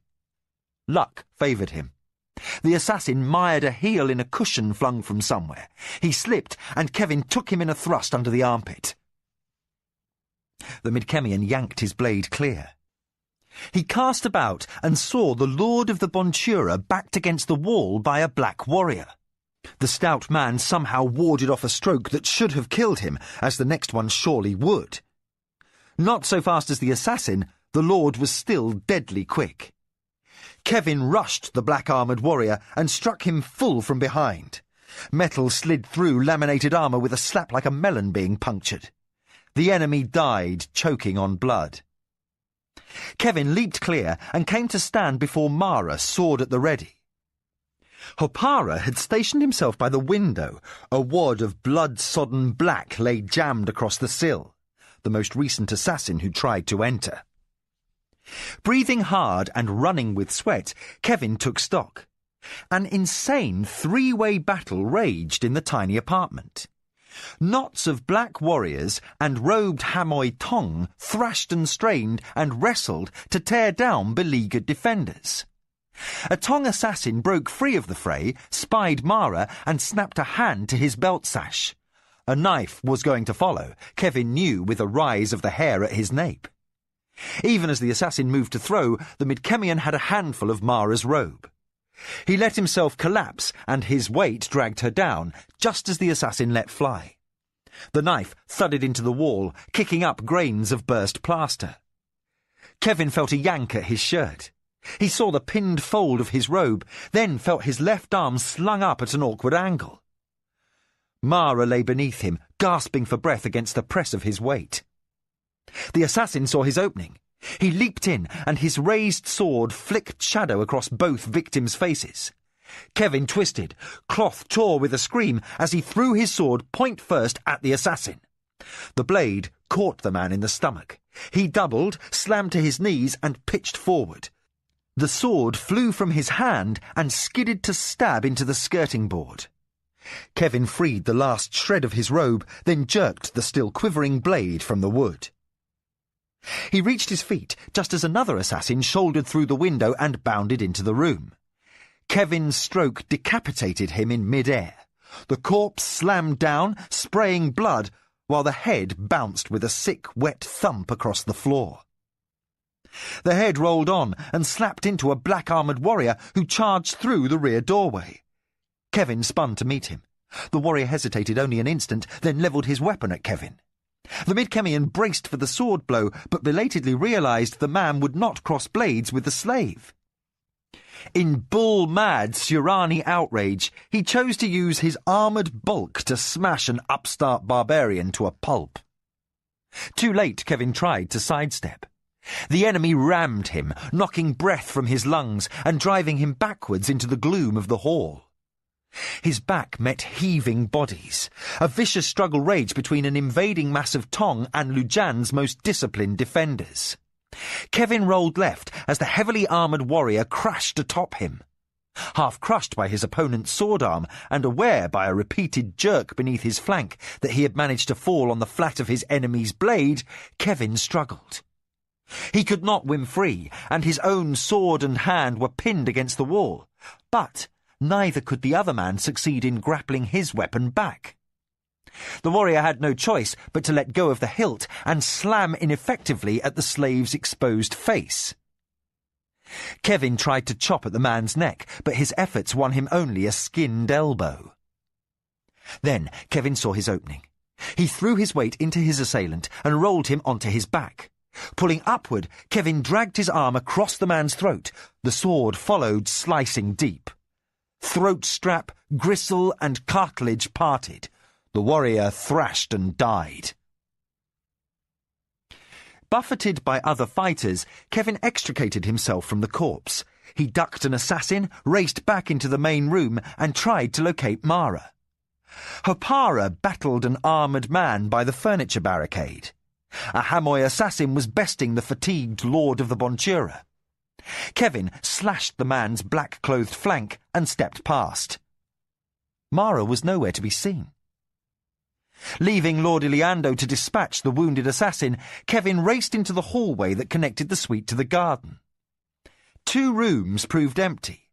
Luck favoured him. The assassin mired a heel in a cushion flung from somewhere. He slipped, and Kevin took him in a thrust under the armpit. The Midkemian yanked his blade clear. He cast about and saw the Lord of the Bontura backed against the wall by a black warrior. The stout man somehow warded off a stroke that should have killed him, as the next one surely would. Not so fast as the assassin, the Lord was still deadly quick. Kevin rushed the black-armoured warrior and struck him full from behind. Metal slid through laminated armour with a slap like a melon being punctured. The enemy died, choking on blood. Kevin leaped clear and came to stand before Mara, sword at the ready. Hopara had stationed himself by the window. A wad of blood-sodden black lay jammed across the sill, the most recent assassin who tried to enter. Breathing hard and running with sweat, Kevin took stock. An insane three-way battle raged in the tiny apartment. Knots of black warriors and robed Hamoi Tong thrashed and strained and wrestled to tear down beleaguered defenders. A Tong assassin broke free of the fray, spied Mara, and snapped a hand to his belt sash. A knife was going to follow, Kevin knew with a rise of the hair at his nape. Even as the assassin moved to throw, the Midkemian had a handful of Mara's robe. He let himself collapse, and his weight dragged her down, just as the assassin let fly. The knife thudded into the wall, kicking up grains of burst plaster. Kevin felt a yank at his shirt. He saw the pinned fold of his robe, then felt his left arm slung up at an awkward angle. Mara lay beneath him, gasping for breath against the press of his weight. The assassin saw his opening. He leaped in, and his raised sword flicked shadow across both victims' faces. Kevin twisted. Cloth tore with a scream as he threw his sword point first at the assassin. The blade caught the man in the stomach. He doubled, slammed to his knees, and pitched forward. The sword flew from his hand and skidded to stab into the skirting board. Kevin freed the last shred of his robe, then jerked the still quivering blade from the wood. He reached his feet just as another assassin shouldered through the window and bounded into the room. Kevin's stroke decapitated him in mid-air. The corpse slammed down, spraying blood, while the head bounced with a sick, wet thump across the floor. The head rolled on and slapped into a black-armoured warrior who charged through the rear doorway. Kevin spun to meet him. The warrior hesitated only an instant, then levelled his weapon at Kevin. The Midkemian braced for the sword blow, but belatedly realised the man would not cross blades with the slave. In bull-mad Surani outrage, he chose to use his armoured bulk to smash an upstart barbarian to a pulp. Too late, Kevin tried to sidestep. The enemy rammed him, knocking breath from his lungs and driving him backwards into the gloom of the hall. His back met heaving bodies. A vicious struggle raged between an invading mass of Tong and Lujan's most disciplined defenders. Kevin rolled left as the heavily armoured warrior crashed atop him. Half crushed by his opponent's sword arm and aware by a repeated jerk beneath his flank that he had managed to fall on the flat of his enemy's blade, Kevin struggled. He could not win free, and his own sword and hand were pinned against the wall. But neither could the other man succeed in grappling his weapon back. The warrior had no choice but to let go of the hilt and slam ineffectively at the slave's exposed face. Kevin tried to chop at the man's neck, but his efforts won him only a skinned elbow. Then Kevin saw his opening. He threw his weight into his assailant and rolled him onto his back. Pulling upward, Kevin dragged his arm across the man's throat. The sword followed, slicing deep. Throat strap, gristle, and cartilage parted. The warrior thrashed and died. Buffeted by other fighters, Kevin extricated himself from the corpse. He ducked an assassin, raced back into the main room, and tried to locate Mara. Hopara battled an armoured man by the furniture barricade. A Hamoi assassin was besting the fatigued lord of the Bontura. Kevin slashed the man's black-clothed flank and stepped past. Mara was nowhere to be seen. Leaving Lord Iliando to dispatch the wounded assassin, Kevin raced into the hallway that connected the suite to the garden. 2 rooms proved empty.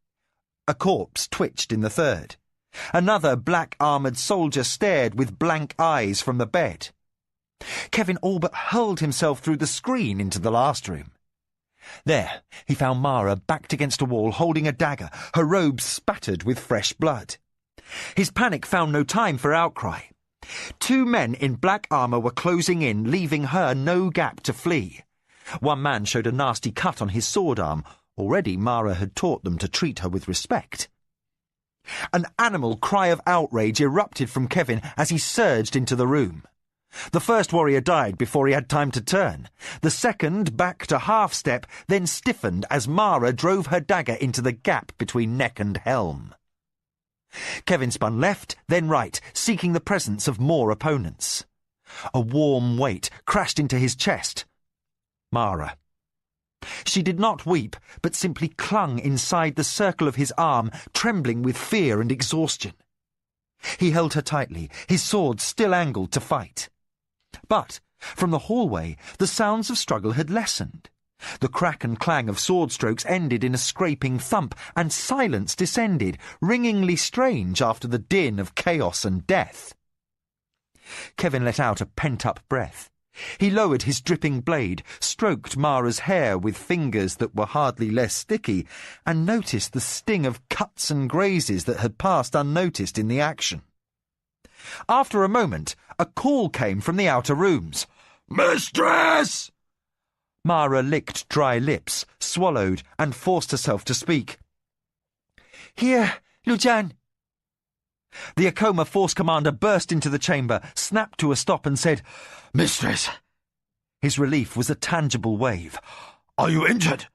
A corpse twitched in the third. Another black-armoured soldier stared with blank eyes from the bed. Kevin all but hurled himself through the screen into the last room. There, he found Mara backed against a wall holding a dagger, her robes spattered with fresh blood. His panic found no time for outcry. 2 men in black armour were closing in, leaving her no gap to flee. One man showed a nasty cut on his sword arm. Already Mara had taught them to treat her with respect. An animal cry of outrage erupted from Kevin as he surged into the room. The first warrior died before he had time to turn. The second backed a half-step, then stiffened as Mara drove her dagger into the gap between neck and helm. Kevin spun left, then right, seeking the presence of more opponents. A warm weight crashed into his chest. Mara. She did not weep, but simply clung inside the circle of his arm, trembling with fear and exhaustion. He held her tightly, his sword still angled to fight. But from the hallway, the sounds of struggle had lessened. The crack and clang of sword strokes ended in a scraping thump, and silence descended, ringingly strange after the din of chaos and death. Kevin let out a pent-up breath. He lowered his dripping blade, stroked Mara's hair with fingers that were hardly less sticky, and noticed the sting of cuts and grazes that had passed unnoticed in the action. After a moment, a call came from the outer rooms. "Mistress!" Mara licked dry lips, swallowed, and forced herself to speak. Here, Lujan. The Akoma Force Commander burst into the chamber, snapped to a stop and said, "Mistress!" His relief was a tangible wave. "Are you injured?"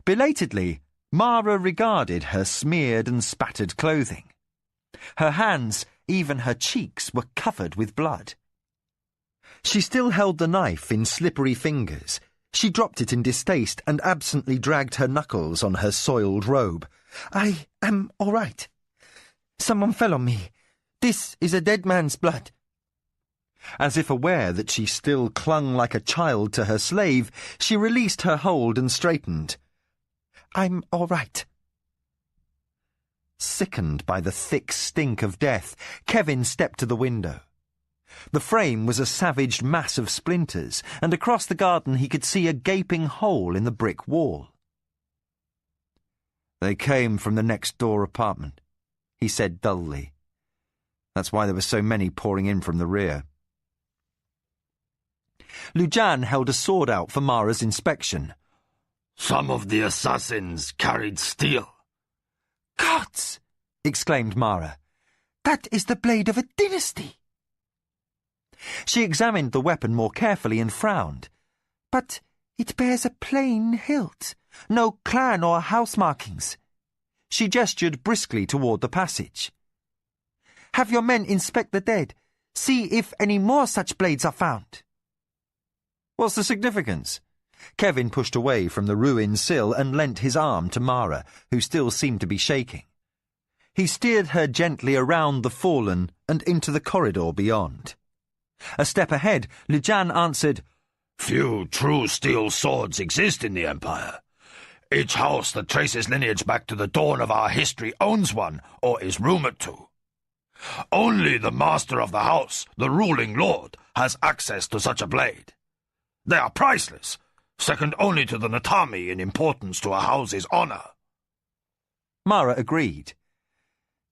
Belatedly, Mara regarded her smeared and spattered clothing. Her hands, even her cheeks, were covered with blood. She still held the knife in slippery fingers. She dropped it in distaste and absently dragged her knuckles on her soiled robe. I am all right. Someone fell on me. This is a dead man's blood. As if aware that she still clung like a child to her slave, she released her hold and straightened. I'm all right. Sickened by the thick stink of death, Kevin stepped to the window. The frame was a savaged mass of splinters, and across the garden he could see a gaping hole in the brick wall. "They came from the next-door apartment," he said dully. "That's why there were so many pouring in from the rear." Lujan held a sword out for Mara's inspection. "Some of the assassins carried steel." "Gods!" exclaimed Mara. "That is the blade of a dynasty." She examined the weapon more carefully and frowned. "But it bears a plain hilt. No clan or house markings." She gestured briskly toward the passage. "Have your men inspect the dead. See if any more such blades are found." "What's the significance?" Kevin pushed away from the ruined sill and lent his arm to Mara, who still seemed to be shaking. He steered her gently around the fallen and into the corridor beyond. A step ahead, Lujan answered, "Few true steel swords exist in the Empire. Each house that traces lineage back to the dawn of our history owns one, or is rumored to. Only the master of the house, the ruling lord, has access to such a blade. They are priceless, second only to the Natami in importance to a house's honor." Mara agreed.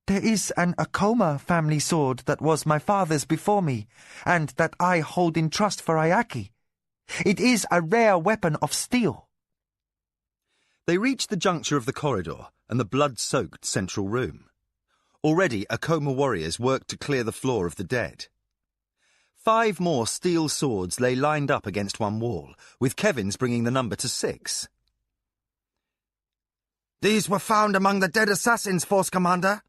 "There is an Akoma family sword that was my father's before me, and that I hold in trust for Ayaki. It is a rare weapon of steel." They reached the juncture of the corridor and the blood-soaked central room. Already, Akoma warriors worked to clear the floor of the dead. 5 more steel swords lay lined up against one wall, with Kevin's bringing the number to 6. "These were found among the dead assassins, Force Commander."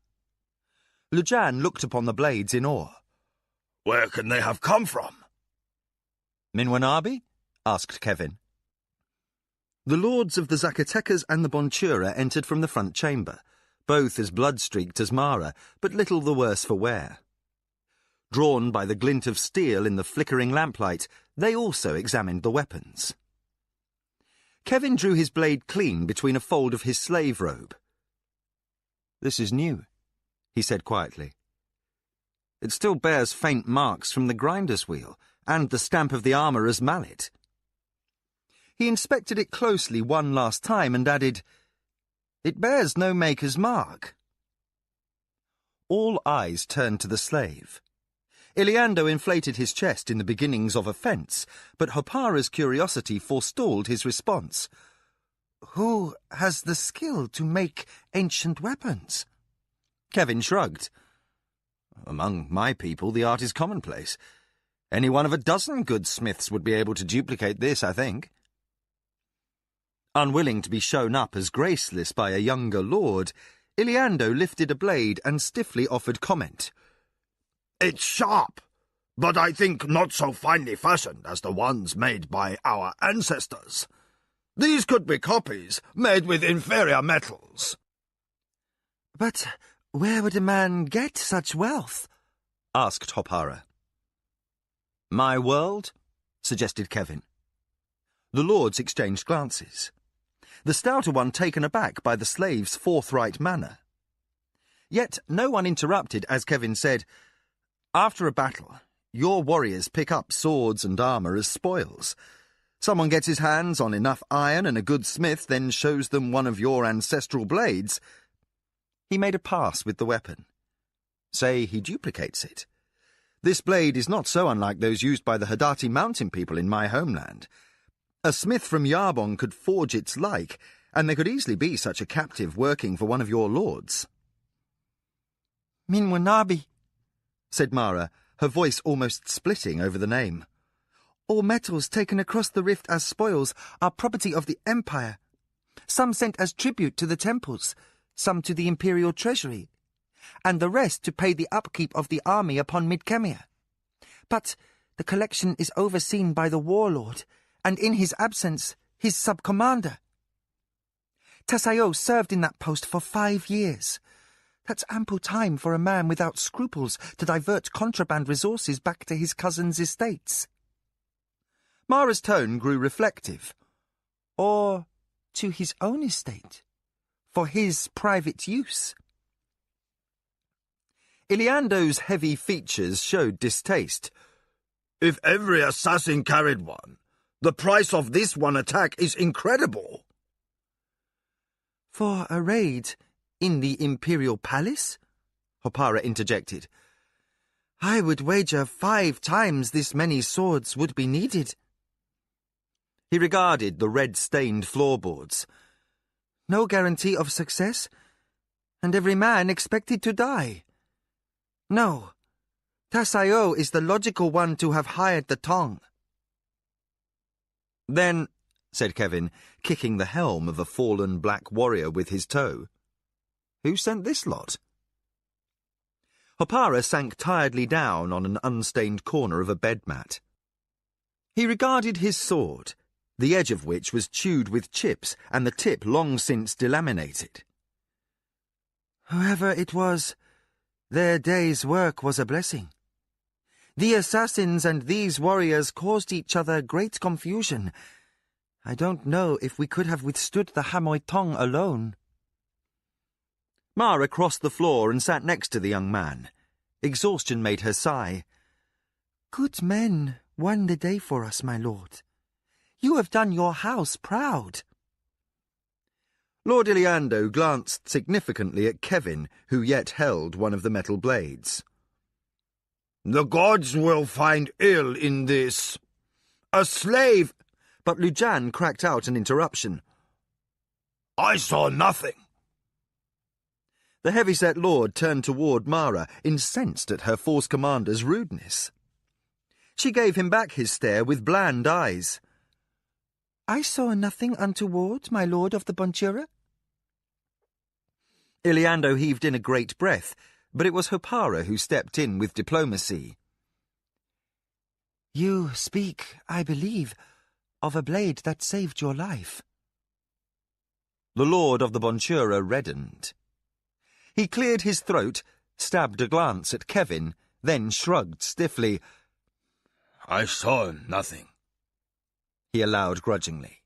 Lujan looked upon the blades in awe. "Where can they have come from?" "Minwanabi?" asked Kevin. The lords of the Zacatecas and the Bontura entered from the front chamber, both as blood-streaked as Mara, but little the worse for wear. Drawn by the glint of steel in the flickering lamplight, they also examined the weapons. Kevin drew his blade clean between a fold of his slave robe. "This is new," he said quietly. "It still bears faint marks from the grinder's wheel, and the stamp of the armourer's mallet." He inspected it closely one last time and added, "It bears no maker's mark." All eyes turned to the slave. Iliando inflated his chest in the beginnings of offence, but Hopara's curiosity forestalled his response. "Who has the skill to make ancient weapons?" Kevin shrugged. "Among my people, the art is commonplace. Any one of a dozen good smiths would be able to duplicate this, I think." Unwilling to be shown up as graceless by a younger lord, Iliando lifted a blade and stiffly offered comment. "It's sharp, but I think not so finely fashioned as the ones made by our ancestors. These could be copies, made with inferior metals. But where would a man get such wealth? Asked Hopara. My world? Suggested Kevin. The lords exchanged glances, the stouter one taken aback by the slave's forthright manner. Yet no one interrupted as Kevin said, After a battle, your warriors pick up swords and armour as spoils. Someone gets his hands on enough iron and a good smith then shows them one of your ancestral blades. He made a pass with the weapon. Say he duplicates it. This blade is not so unlike those used by the Hadati mountain people in my homeland. A smith from Yarbon could forge its like, and there could easily be such a captive working for one of your lords. Minwanabi, said Mara, her voice almost splitting over the name. All metals taken across the rift as spoils are property of the Empire. Some sent as tribute to the temples, some to the Imperial Treasury, and the rest to pay the upkeep of the army upon Midkemia. But the collection is overseen by the warlord, and in his absence, his sub-commander. Tasayo served in that post for 5 years. That's ample time for a man without scruples to divert contraband resources back to his cousin's estates. Mara's tone grew reflective. Or to his own estate, for his private use. Iliando's heavy features showed distaste. If every assassin carried one, the price of this one attack is incredible. For a raid in the Imperial Palace? Hopara interjected. I would wager 5 times this many swords would be needed. He regarded the red-stained floorboards. No guarantee of success, and every man expected to die. No, Tasayo is the logical one to have hired the Tong. Then, said Kevin, kicking the helm of a fallen black warrior with his toe, who sent this lot? Hopara sank tiredly down on an unstained corner of a bed mat. He regarded his sword, the edge of which was chewed with chips and the tip long since delaminated. Whoever it was, their day's work was a blessing. The assassins and these warriors caused each other great confusion. I don't know if we could have withstood the Hamoy Tong alone. Mara crossed the floor and sat next to the young man. Exhaustion made her sigh. Good men won the day for us, my lord. You have done your house proud. Lord Iliando glanced significantly at Kevin, who yet held one of the metal blades. The gods will find ill in this. A slave! But Lujan cracked out an interruption. I saw nothing. The heavy-set lord turned toward Mara, incensed at her force commander's rudeness. She gave him back his stare with bland eyes. I saw nothing untoward, my lord of the Bonjura. Iliando heaved in a great breath, but it was Hopara who stepped in with diplomacy. You speak, I believe, of a blade that saved your life. The lord of the Bonjura reddened. He cleared his throat, stabbed a glance at Kevin, then shrugged stiffly. I saw nothing, he allowed grudgingly.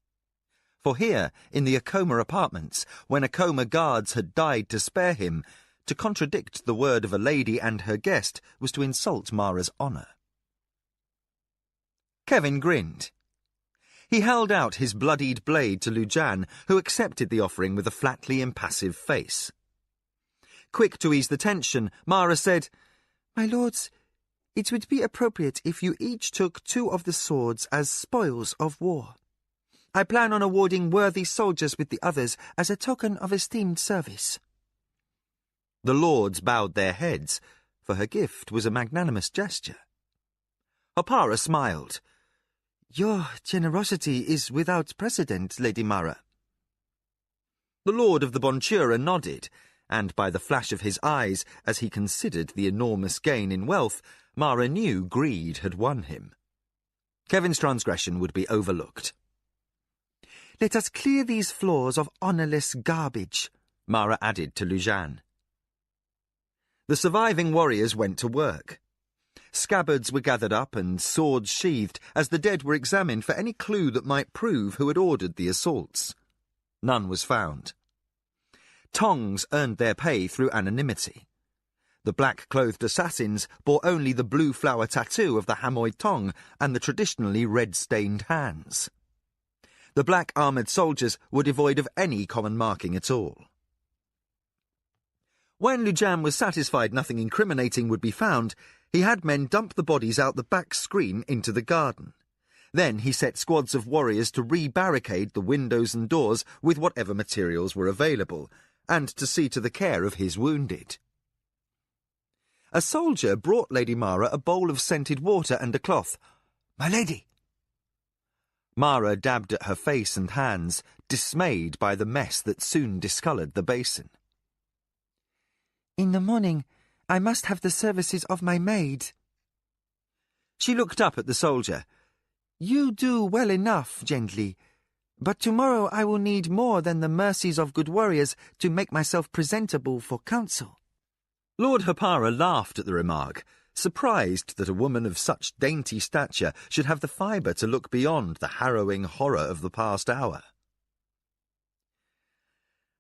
For here, in the Akoma apartments, when Akoma guards had died to spare him, to contradict the word of a lady and her guest was to insult Mara's honour. Kevin grinned. He held out his bloodied blade to Lujan, who accepted the offering with a flatly impassive face. Quick to ease the tension, Mara said, My lords, it would be appropriate if you each took 2 of the swords as spoils of war. I plan on awarding worthy soldiers with the others as a token of esteemed service. The lords bowed their heads, for her gift was a magnanimous gesture. Hopara smiled. Your generosity is without precedent, Lady Mara. The lord of the Bonjura nodded, and by the flash of his eyes, as he considered the enormous gain in wealth, Mara knew greed had won him. Kevin's transgression would be overlooked. Let us clear these floors of honourless garbage, Mara added to Lujan. The surviving warriors went to work. Scabbards were gathered up and swords sheathed as the dead were examined for any clue that might prove who had ordered the assaults. None was found. Tongs earned their pay through anonymity. The black-clothed assassins bore only the blue flower tattoo of the Hamoy Tong and the traditionally red-stained hands. The black-armoured soldiers were devoid of any common marking at all. When Lujan was satisfied nothing incriminating would be found, he had men dump the bodies out the back screen into the garden. Then he set squads of warriors to re-barricade the windows and doors with whatever materials were available, and to see to the care of his wounded. A soldier brought Lady Mara a bowl of scented water and a cloth. "My lady!" Mara dabbed at her face and hands, dismayed by the mess that soon discoloured the basin. "In the morning, I must have the services of my maid." She looked up at the soldier. "You do well enough, gently, but tomorrow I will need more than the mercies of good warriors to make myself presentable for council." Lord Hapara laughed at the remark, surprised that a woman of such dainty stature should have the fibre to look beyond the harrowing horror of the past hour.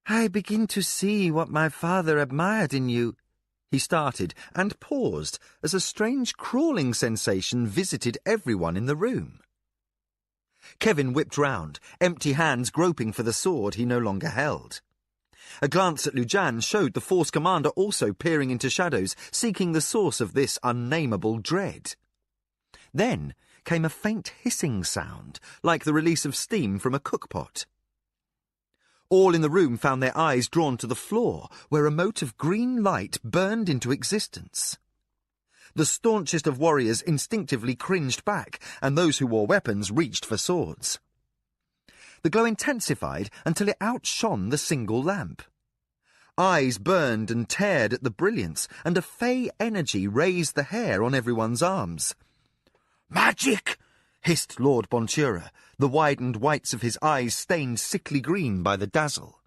"I begin to see what my father admired in you." He started and paused as a strange crawling sensation visited everyone in the room. Kevin whipped round, empty hands groping for the sword he no longer held. A glance at Lujan showed the force commander also peering into shadows, seeking the source of this unnameable dread. Then came a faint hissing sound, like the release of steam from a cookpot. All in the room found their eyes drawn to the floor, where a mote of green light burned into existence. The staunchest of warriors instinctively cringed back, and those who wore weapons reached for swords. The glow intensified until it outshone the single lamp. Eyes burned and teared at the brilliance, and a fey energy raised the hair on everyone's arms. "Magic!" hissed Lord Bontura, the widened whites of his eyes stained sickly green by the dazzle.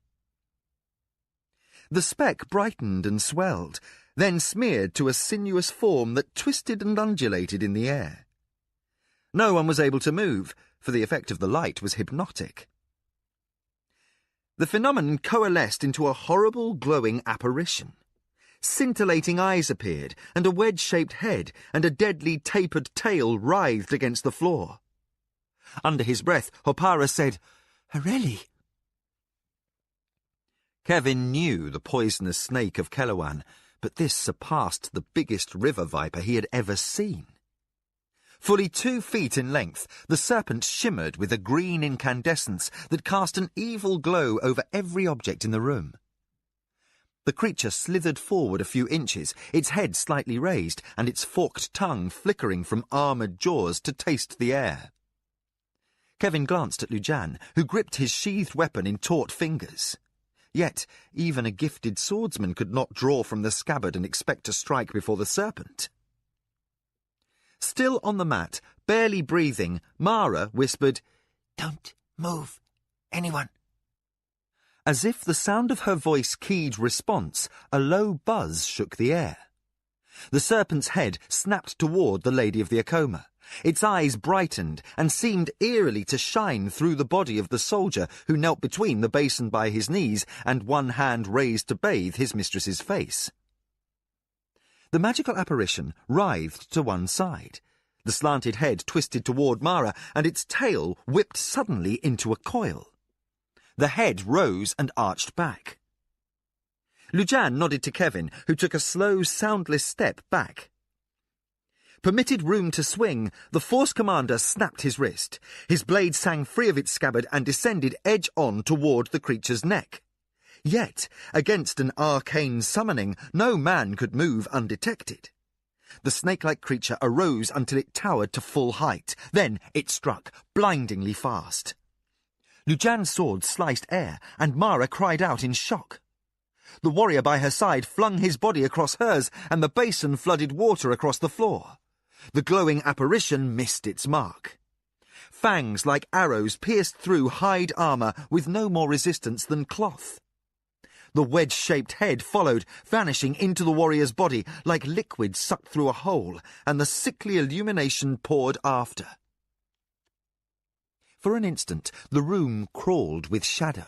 The speck brightened and swelled, then smeared to a sinuous form that twisted and undulated in the air. No one was able to move, for the effect of the light was hypnotic. The phenomenon coalesced into a horrible glowing apparition. Scintillating eyes appeared, and a wedge-shaped head and a deadly tapered tail writhed against the floor. Under his breath, Hopara said, "Areli." Kevin knew the poisonous snake of Kelowan, but this surpassed the biggest river viper he had ever seen. Fully 2 feet in length, the serpent shimmered with a green incandescence that cast an evil glow over every object in the room. The creature slithered forward a few inches, its head slightly raised, and its forked tongue flickering from armoured jaws to taste the air. Kevin glanced at Lujan, who gripped his sheathed weapon in taut fingers. Yet, even a gifted swordsman could not draw from the scabbard and expect to strike before the serpent. Still on the mat, barely breathing, Mara whispered, "Don't move, anyone." As if the sound of her voice keyed response, a low buzz shook the air. The serpent's head snapped toward the Lady of the Acoma. Its eyes brightened and seemed eerily to shine through the body of the soldier who knelt between the basin by his knees and one hand raised to bathe his mistress's face. The magical apparition writhed to one side. The slanted head twisted toward Mara, and its tail whipped suddenly into a coil. The head rose and arched back. Lujan nodded to Kevin, who took a slow, soundless step back. Permitted room to swing, the force commander snapped his wrist. His blade sang free of its scabbard and descended edge-on toward the creature's neck. Yet, against an arcane summoning, no man could move undetected. The snake-like creature arose until it towered to full height. Then it struck, blindingly fast. Lujan's sword sliced air, and Mara cried out in shock. The warrior by her side flung his body across hers, and the basin flooded water across the floor. The glowing apparition missed its mark. Fangs like arrows pierced through hide armour with no more resistance than cloth. The wedge-shaped head followed, vanishing into the warrior's body like liquid sucked through a hole, and the sickly illumination poured after. For an instant, the room crawled with shadow.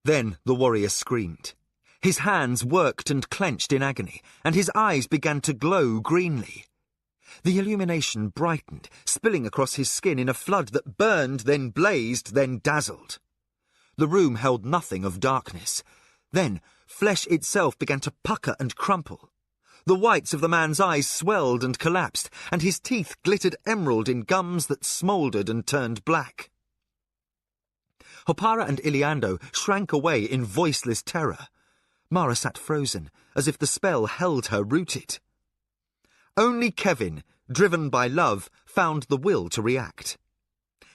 Then the warrior screamed. His hands worked and clenched in agony, and his eyes began to glow greenly. The illumination brightened, spilling across his skin in a flood that burned, then blazed, then dazzled. The room held nothing of darkness. Then flesh itself began to pucker and crumple. The whites of the man's eyes swelled and collapsed, and his teeth glittered emerald in gums that smouldered and turned black. Hopara and Iliando shrank away in voiceless terror. Mara sat frozen, as if the spell held her rooted. Only Kevin, driven by love, found the will to react.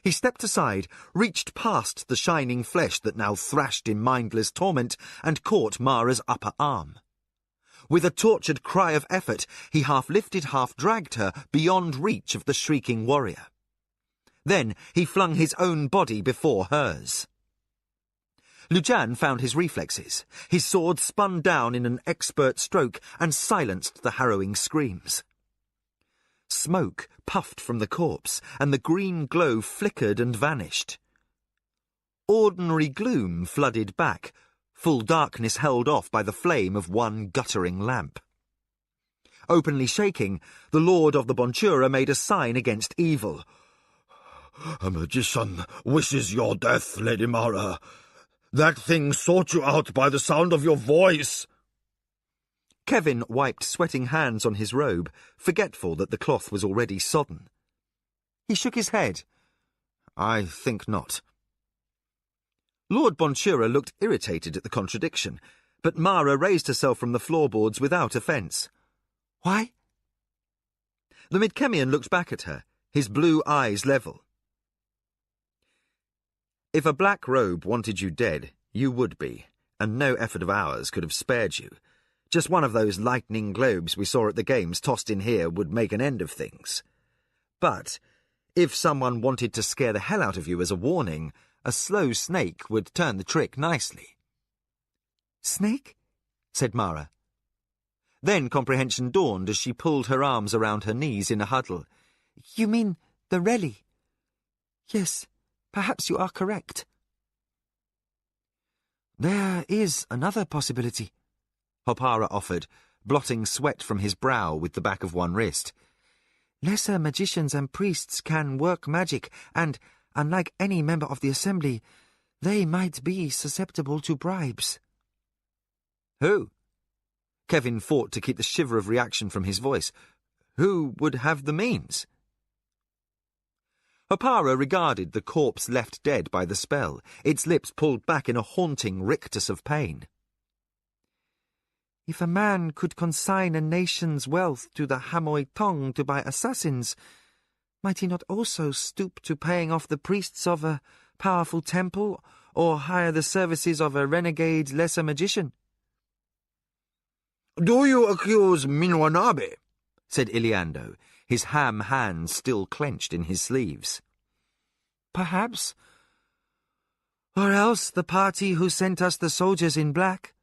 He stepped aside, reached past the shining flesh that now thrashed in mindless torment, and caught Mara's upper arm. With a tortured cry of effort, he half lifted, half dragged her beyond reach of the shrieking warrior. Then he flung his own body before hers. Lujan found his reflexes. His sword spun down in an expert stroke and silenced the harrowing screams. Smoke puffed from the corpse, and the green glow flickered and vanished. Ordinary gloom flooded back, full darkness held off by the flame of one guttering lamp. Openly shaking, the Lord of the Bontura made a sign against evil. A magician wishes your death, Lady Mara. That thing sought you out by the sound of your voice. Kevin wiped sweating hands on his robe, forgetful that the cloth was already sodden. He shook his head. I think not. Lord Bontura looked irritated at the contradiction, but Mara raised herself from the floorboards without offence. Why? The Midkemian looked back at her, his blue eyes level. If a black robe wanted you dead, you would be, and no effort of ours could have spared you. Just one of those lightning globes we saw at the games tossed in here would make an end of things. But if someone wanted to scare the hell out of you as a warning, a slow snake would turn the trick nicely. Snake? Said Mara. Then comprehension dawned as she pulled her arms around her knees in a huddle. You mean the Relly? Yes, perhaps you are correct. There is another possibility, Hopara offered, blotting sweat from his brow with the back of one wrist. Lesser magicians and priests can work magic, and, unlike any member of the Assembly, they might be susceptible to bribes. Who? Kevin fought to keep the shiver of reaction from his voice. Who would have the means? Hopara regarded the corpse left dead by the spell, its lips pulled back in a haunting rictus of pain. If a man could consign a nation's wealth to the Hamoi Tong to buy assassins, might he not also stoop to paying off the priests of a powerful temple, or hire the services of a renegade lesser magician? Do you accuse Minwanabe? Said Iliando, his ham hands still clenched in his sleeves. Perhaps. Or else the party who sent us the soldiers in black.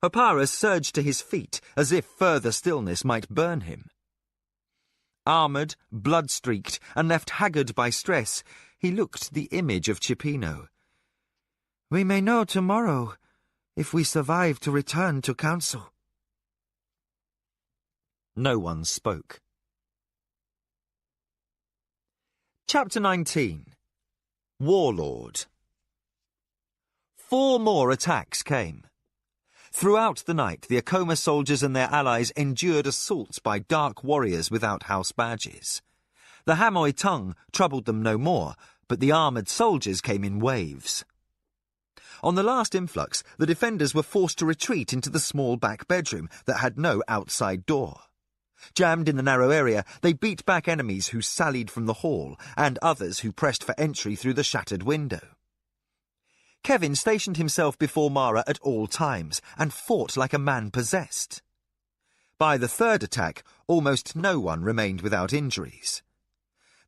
Hopara surged to his feet, as if further stillness might burn him. Armoured, blood-streaked, and left haggard by stress, he looked the image of Cipino. We may know tomorrow, if we survive to return to council. No one spoke. Chapter 19. Warlord. 4 more attacks came. Throughout the night, the Akoma soldiers and their allies endured assaults by dark warriors without house badges. The Hamoi Tung troubled them no more, but the armoured soldiers came in waves. On the last influx, the defenders were forced to retreat into the small back bedroom that had no outside door. Jammed in the narrow area, they beat back enemies who sallied from the hall and others who pressed for entry through the shattered window. Kevin stationed himself before Mara at all times and fought like a man possessed. By the third attack, almost no one remained without injuries.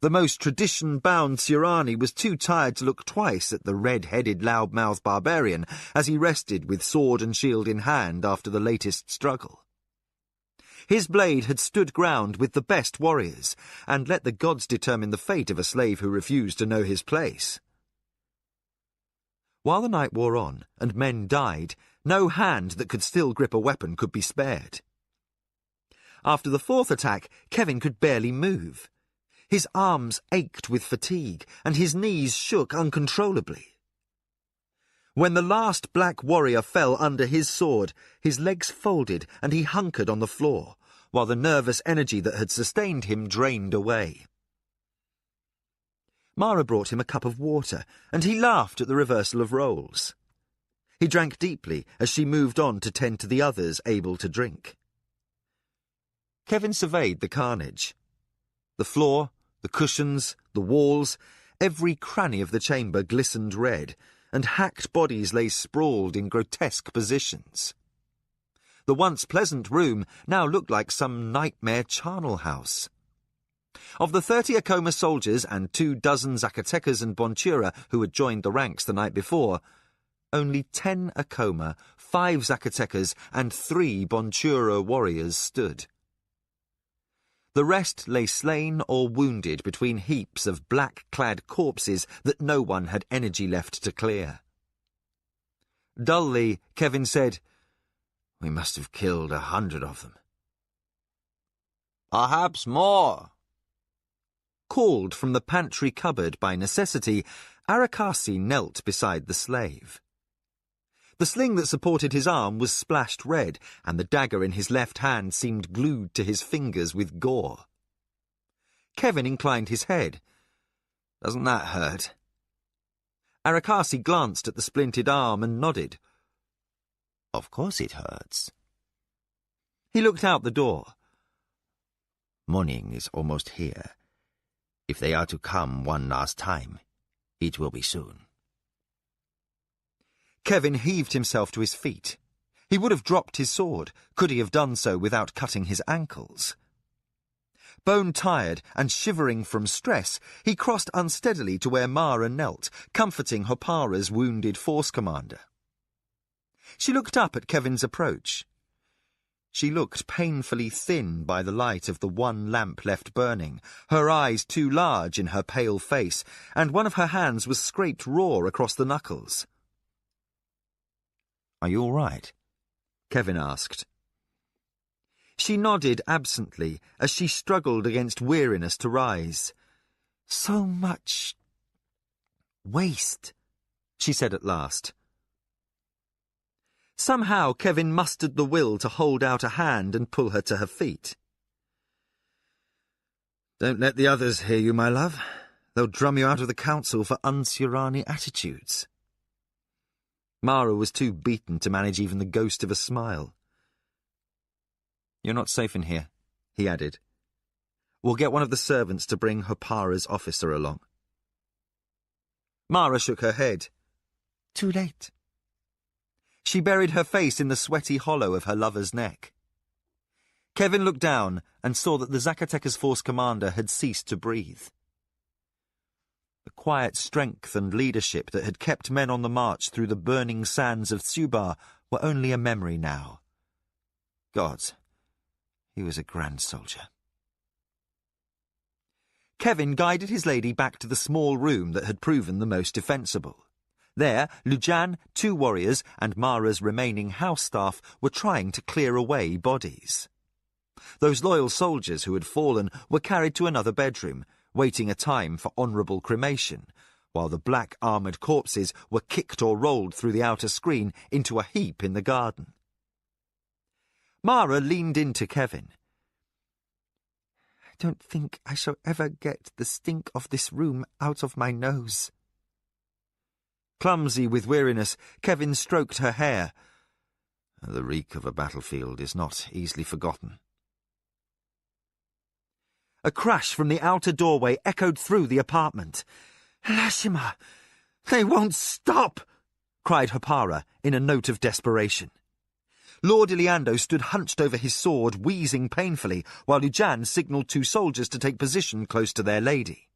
The most tradition-bound Sirani was too tired to look twice at the red-headed, loud-mouthed barbarian as he rested with sword and shield in hand after the latest struggle. His blade had stood ground with the best warriors, and let the gods determine the fate of a slave who refused to know his place. While the night wore on, and men died, no hand that could still grip a weapon could be spared. After the fourth attack, Kevin could barely move. His arms ached with fatigue, and his knees shook uncontrollably. When the last black warrior fell under his sword, his legs folded and he hunkered on the floor, while the nervous energy that had sustained him drained away. Mara brought him a cup of water, and he laughed at the reversal of roles. He drank deeply as she moved on to tend to the others able to drink. Kevin surveyed the carnage. The floor, the cushions, the walls, every cranny of the chamber glistened red, and hacked bodies lay sprawled in grotesque positions. The once pleasant room now looked like some nightmare charnel house. Of the 30 Acoma soldiers and 24 Zacatecas and Bontura who had joined the ranks the night before, only 10 Acoma, 5 Zacatecas, and 3 Bontura warriors stood. The rest lay slain or wounded between heaps of black-clad corpses that no one had energy left to clear. Dully, Kevin said, "We must have killed 100 of them." "Perhaps more." Called from the pantry cupboard by necessity, Arakasi knelt beside the slave. The sling that supported his arm was splashed red, and the dagger in his left hand seemed glued to his fingers with gore. Kevin inclined his head. "Doesn't that hurt?" Arakasi glanced at the splintered arm and nodded. "Of course it hurts." He looked out the door. "Morning is almost here. If they are to come one last time, it will be soon." Kevin heaved himself to his feet. He would have dropped his sword, could he have done so without cutting his ankles. Bone-tired and shivering from stress, he crossed unsteadily to where Mara knelt, comforting Hopara's wounded force commander. She looked up at Kevin's approach. She looked painfully thin by the light of the one lamp left burning, her eyes too large in her pale face, and one of her hands was scraped raw across the knuckles. "Are you all right?" Kevin asked. She nodded absently as she struggled against weariness to rise. "So much waste," she said at last. Somehow Kevin mustered the will to hold out a hand and pull her to her feet. "Don't let the others hear you, my love. They'll drum you out of the council for un-Sirani attitudes." Mara was too beaten to manage even the ghost of a smile. "You're not safe in here," he added. "We'll get one of the servants to bring Hopara's officer along." Mara shook her head. "Too late." She buried her face in the sweaty hollow of her lover's neck. Kevin looked down and saw that the Zacatecas force commander had ceased to breathe. The quiet strength and leadership that had kept men on the march through the burning sands of Suba were only a memory now. Gods, he was a grand soldier. Kevin guided his lady back to the small room that had proven the most defensible. There, Lujan, 2 warriors, and Mara's remaining house staff were trying to clear away bodies. Those loyal soldiers who had fallen were carried to another bedroom, waiting a time for honourable cremation, while the black-armoured corpses were kicked or rolled through the outer screen into a heap in the garden. Mara leaned into Kevin. "I don't think I shall ever get the stink of this room out of my nose." Clumsy with weariness, Kevin stroked her hair. "The reek of a battlefield is not easily forgotten." A crash from the outer doorway echoed through the apartment. "Lashima! They won't stop!" cried Hapara in a note of desperation. Lord Iliando stood hunched over his sword, wheezing painfully, while Lujan signalled 2 soldiers to take position close to their lady.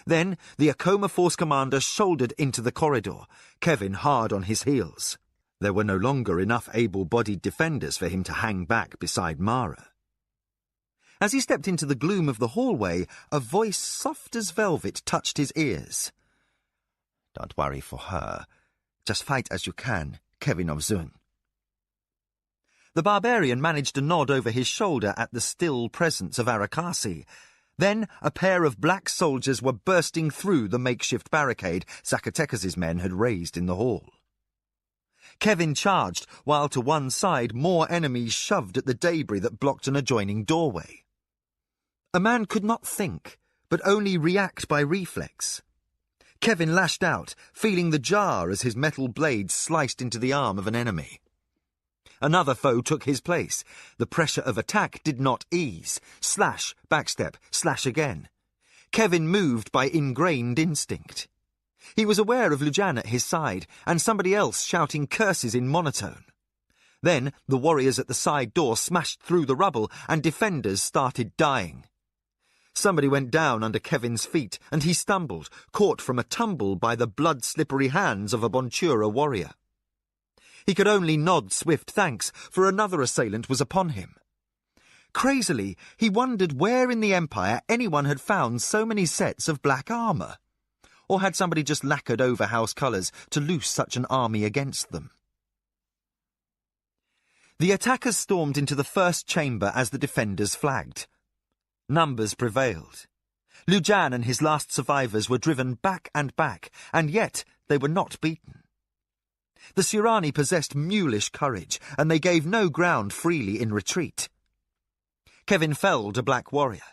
Then the Akoma force commander shouldered into the corridor, Kevin hard on his heels. There were no longer enough able-bodied defenders for him to hang back beside Mara. As he stepped into the gloom of the hallway, a voice soft as velvet touched his ears. Don't worry for her. Just fight as you can, Kevin of Zun. The barbarian managed a nod over his shoulder at the still presence of Arakasi. Then a pair of black soldiers were bursting through the makeshift barricade Zacatecas' men had raised in the hall. Kevin charged, while to one side more enemies shoved at the debris that blocked an adjoining doorway. A man could not think, but only react by reflex. Kevin lashed out, feeling the jar as his metal blade sliced into the arm of an enemy. Another foe took his place. The pressure of attack did not ease. Slash, backstep, slash again. Kevin moved by ingrained instinct. He was aware of Lujan at his side, and somebody else shouting curses in monotone. Then the warriors at the side door smashed through the rubble, and defenders started dying. Somebody went down under Kevin's feet, and he stumbled, caught from a tumble by the blood-slippery hands of a Bontura warrior. He could only nod swift thanks, for another assailant was upon him. Crazily, he wondered where in the Empire anyone had found so many sets of black armour. Or had somebody just lacquered over house colours to loose such an army against them? The attackers stormed into the first chamber as the defenders flagged. Numbers prevailed. Lujan and his last survivors were driven back, and yet they were not beaten. The Surani possessed mulish courage, and they gave no ground freely in retreat. Kevin felled a black warrior.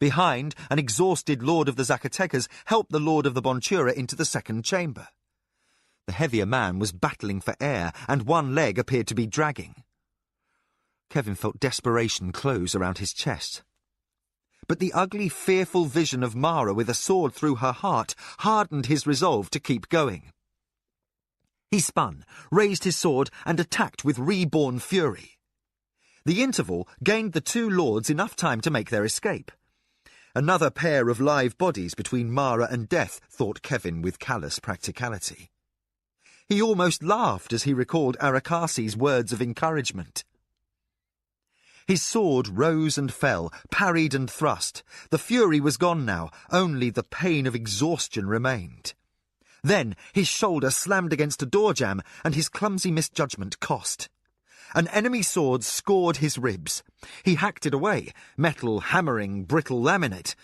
Behind, an exhausted lord of the Zacatecas helped the lord of the Bontura into the second chamber. The heavier man was battling for air, and one leg appeared to be dragging. Kevin felt desperation close around his chest. But the ugly, fearful vision of Mara with a sword through her heart hardened his resolve to keep going. He spun, raised his sword, and attacked with reborn fury. The interval gained the 2 lords enough time to make their escape. Another pair of live bodies between Mara and death, thought Kevin with callous practicality. He almost laughed as he recalled Arakasi's words of encouragement. His sword rose and fell, parried and thrust. The fury was gone now, only the pain of exhaustion remained. Then his shoulder slammed against a door jamb, and his clumsy misjudgment cost. An enemy sword scored his ribs. He hacked it away, metal hammering brittle laminate.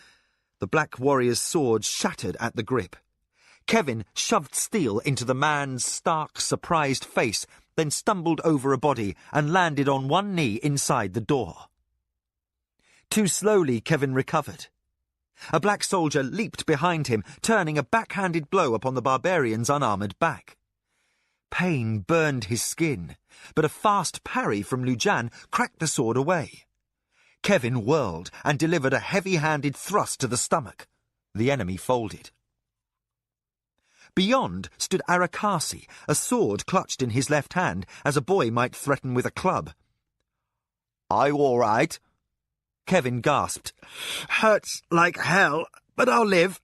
The black warrior's sword shattered at the grip. Kevin shoved steel into the man's stark, surprised face, then stumbled over a body and landed on one knee inside the door. Too slowly, Kevin recovered. A black soldier leaped behind him, turning a backhanded blow upon the barbarian's unarmoured back. Pain burned his skin, but a fast parry from Lujan cracked the sword away. Kevin whirled and delivered a heavy-handed thrust to the stomach. The enemy folded. Beyond stood Arakasi, a sword clutched in his left hand, as a boy might threaten with a club. "Are you all right?" Kevin gasped. "Hurts like hell, but I'll live."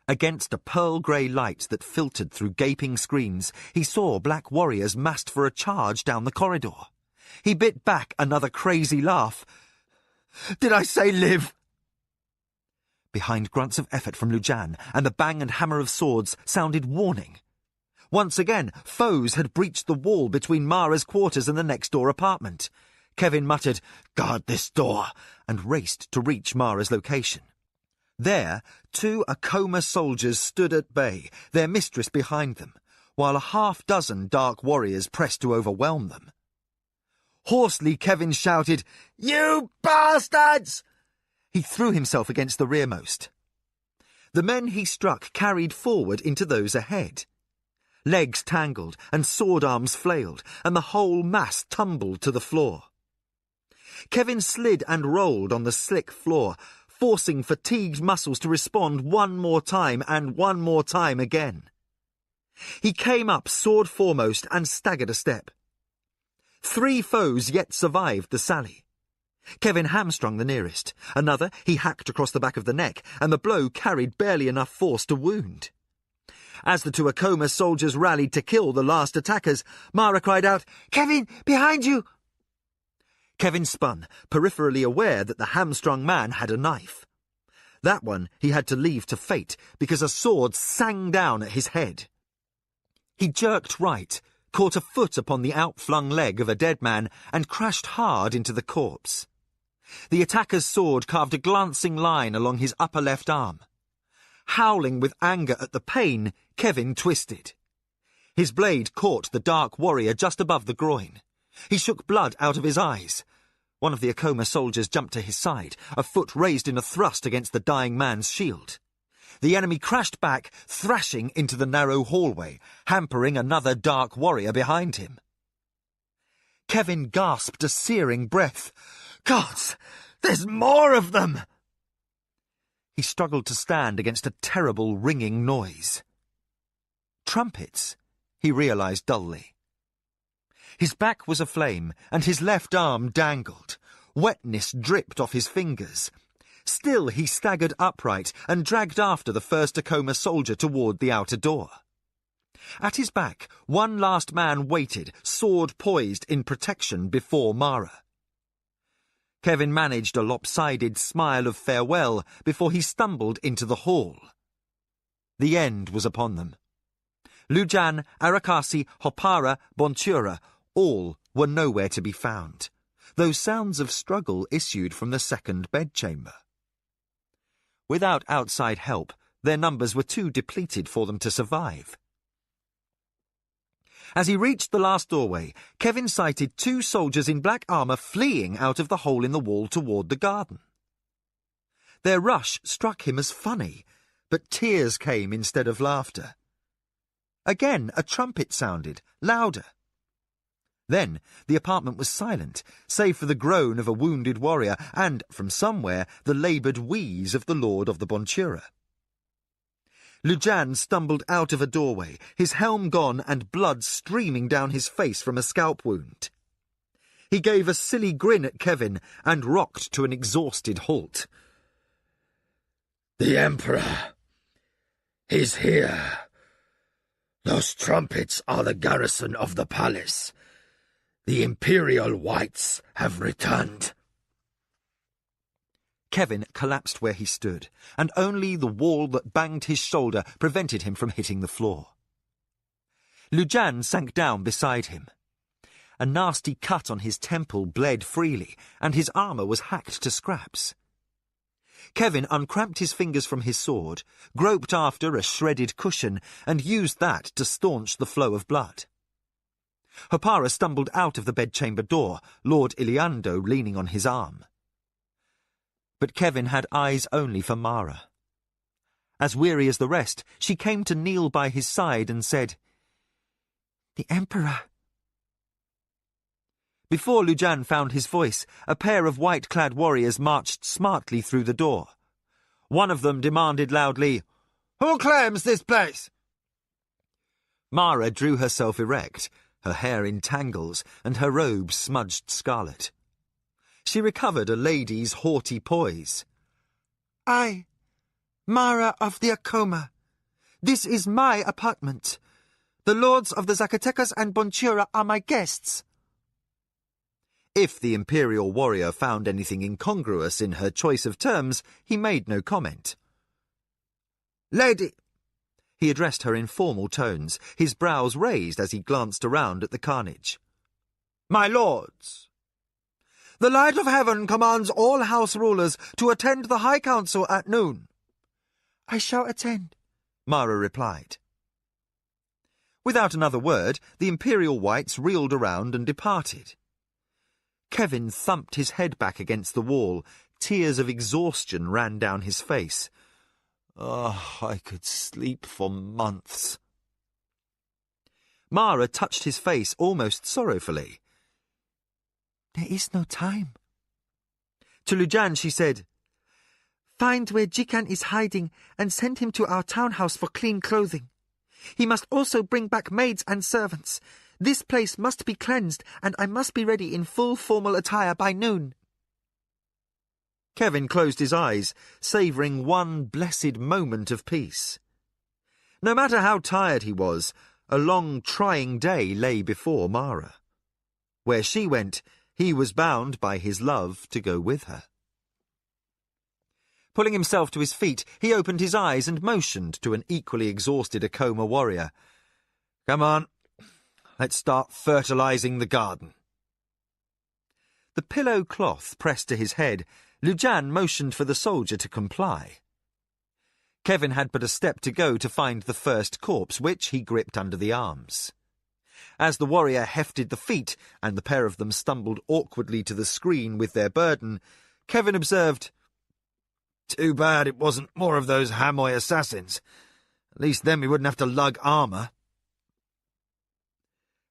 Against a pearl-grey light that filtered through gaping screens, he saw black warriors massed for a charge down the corridor. He bit back another crazy laugh. "Did I say live?" Behind grunts of effort from Lujan and the bang and hammer of swords sounded warning. Once again, foes had breached the wall between Mara's quarters and the next-door apartment. Kevin muttered, "Guard this door," and raced to reach Mara's location. There, 2 Akoma soldiers stood at bay, their mistress behind them, while a half-dozen dark warriors pressed to overwhelm them. Hoarsely, Kevin shouted, "You bastards!" He threw himself against the rearmost. The men he struck carried forward into those ahead. Legs tangled and sword arms flailed, and the whole mass tumbled to the floor. Kevin slid and rolled on the slick floor, forcing fatigued muscles to respond one more time and one more time again. He came up sword foremost and staggered a step. 3 foes yet survived the sally. Kevin hamstrung the nearest. Another he hacked across the back of the neck, and the blow carried barely enough force to wound. As the 2 Akoma soldiers rallied to kill the last attackers, Mara cried out, "Kevin, behind you!" Kevin spun, peripherally aware that the hamstrung man had a knife. That one he had to leave to fate, because a sword sang down at his head. He jerked right, caught a foot upon the outflung leg of a dead man, and crashed hard into the corpse. The attacker's sword carved a glancing line along his upper left arm. Howling with anger at the pain, Kevin twisted. His blade caught the dark warrior just above the groin. He shook blood out of his eyes. One of the Akoma soldiers jumped to his side, a foot raised in a thrust against the dying man's shield. The enemy crashed back, thrashing into the narrow hallway, hampering another dark warrior behind him. Kevin gasped a searing breath. "Gods, there's more of them!" He struggled to stand against a terrible ringing noise. Trumpets, he realized dully. His back was aflame, and his left arm dangled. Wetness dripped off his fingers. Still he staggered upright and dragged after the first Akoma soldier toward the outer door. At his back, one last man waited, sword poised in protection before Mara. Kevin managed a lopsided smile of farewell before he stumbled into the hall. The end was upon them. Lujan, Arakasi, Hopara, Bontura, all were nowhere to be found, though sounds of struggle issued from the second bedchamber. Without outside help, their numbers were too depleted for them to survive. As he reached the last doorway, Kevin sighted 2 soldiers in black armour fleeing out of the hole in the wall toward the garden. Their rush struck him as funny, but tears came instead of laughter. Again a trumpet sounded, louder. Then the apartment was silent, save for the groan of a wounded warrior and, from somewhere, the laboured wheeze of the Lord of the Bontura. Lujan stumbled out of a doorway, his helm gone and blood streaming down his face from a scalp wound. He gave a silly grin at Kevin and rocked to an exhausted halt. "The Emperor! He's here! Those trumpets are the garrison of the palace. The Imperial Whites have returned." Kevin collapsed where he stood, and only the wall that banged his shoulder prevented him from hitting the floor. Lujan sank down beside him. A nasty cut on his temple bled freely, and his armour was hacked to scraps. Kevin uncramped his fingers from his sword, groped after a shredded cushion, and used that to staunch the flow of blood. Hopara stumbled out of the bedchamber door, Lord Iliando leaning on his arm. But Kevin had eyes only for Mara. As weary as the rest, she came to kneel by his side and said, "The Emperor." Before Lujan found his voice, a pair of white-clad warriors marched smartly through the door. One of them demanded loudly, "Who claims this place?" Mara drew herself erect, her hair in tangles and her robes smudged scarlet. She recovered a lady's haughty poise. "I, Mara of the Akoma. This is my apartment. The lords of the Zacatecas and Bontura are my guests." If the imperial warrior found anything incongruous in her choice of terms, he made no comment. "Lady," he addressed her in formal tones, his brows raised as he glanced around at the carnage. "My lords, the light of heaven commands all house rulers to attend the High Council at noon." "I shall attend," Mara replied. Without another word, the Imperial Whites reeled around and departed. Kevin thumped his head back against the wall. Tears of exhaustion ran down his face. "Oh, I could sleep for months." Mara touched his face almost sorrowfully. "There is no time." To Lujan she said, "Find where Jikan is hiding and send him to our townhouse for clean clothing. He must also bring back maids and servants. This place must be cleansed, and I must be ready in full formal attire by noon. Kevin closed his eyes, savouring one blessed moment of peace. No matter how tired he was, a long, trying day lay before Mara. Where she went, he was bound by his love to go with her. Pulling himself to his feet, he opened his eyes and motioned to an equally exhausted Akoma warrior. "Come on, let's start fertilizing the garden." The pillow cloth pressed to his head, Lujan motioned for the soldier to comply. Kevin had but a step to go to find the first corpse, which he gripped under the arms. As the warrior hefted the feet, and the pair of them stumbled awkwardly to the screen with their burden, Kevin observed, "Too bad it wasn't more of those Hamoy assassins. At least then we wouldn't have to lug armour."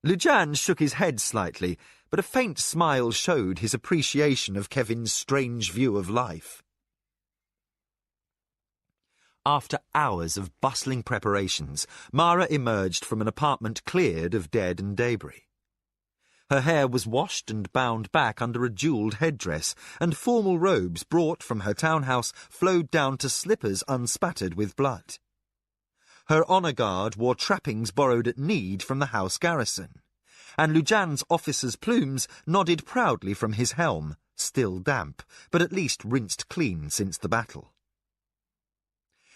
Lujan shook his head slightly, but a faint smile showed his appreciation of Kevin's strange view of life. After hours of bustling preparations, Mara emerged from an apartment cleared of dead and debris. Her hair was washed and bound back under a jewelled headdress, and formal robes brought from her townhouse flowed down to slippers unspattered with blood. Her honour guard wore trappings borrowed at need from the house garrison, and Lujan's officer's plumes nodded proudly from his helm, still damp, but at least rinsed clean since the battle.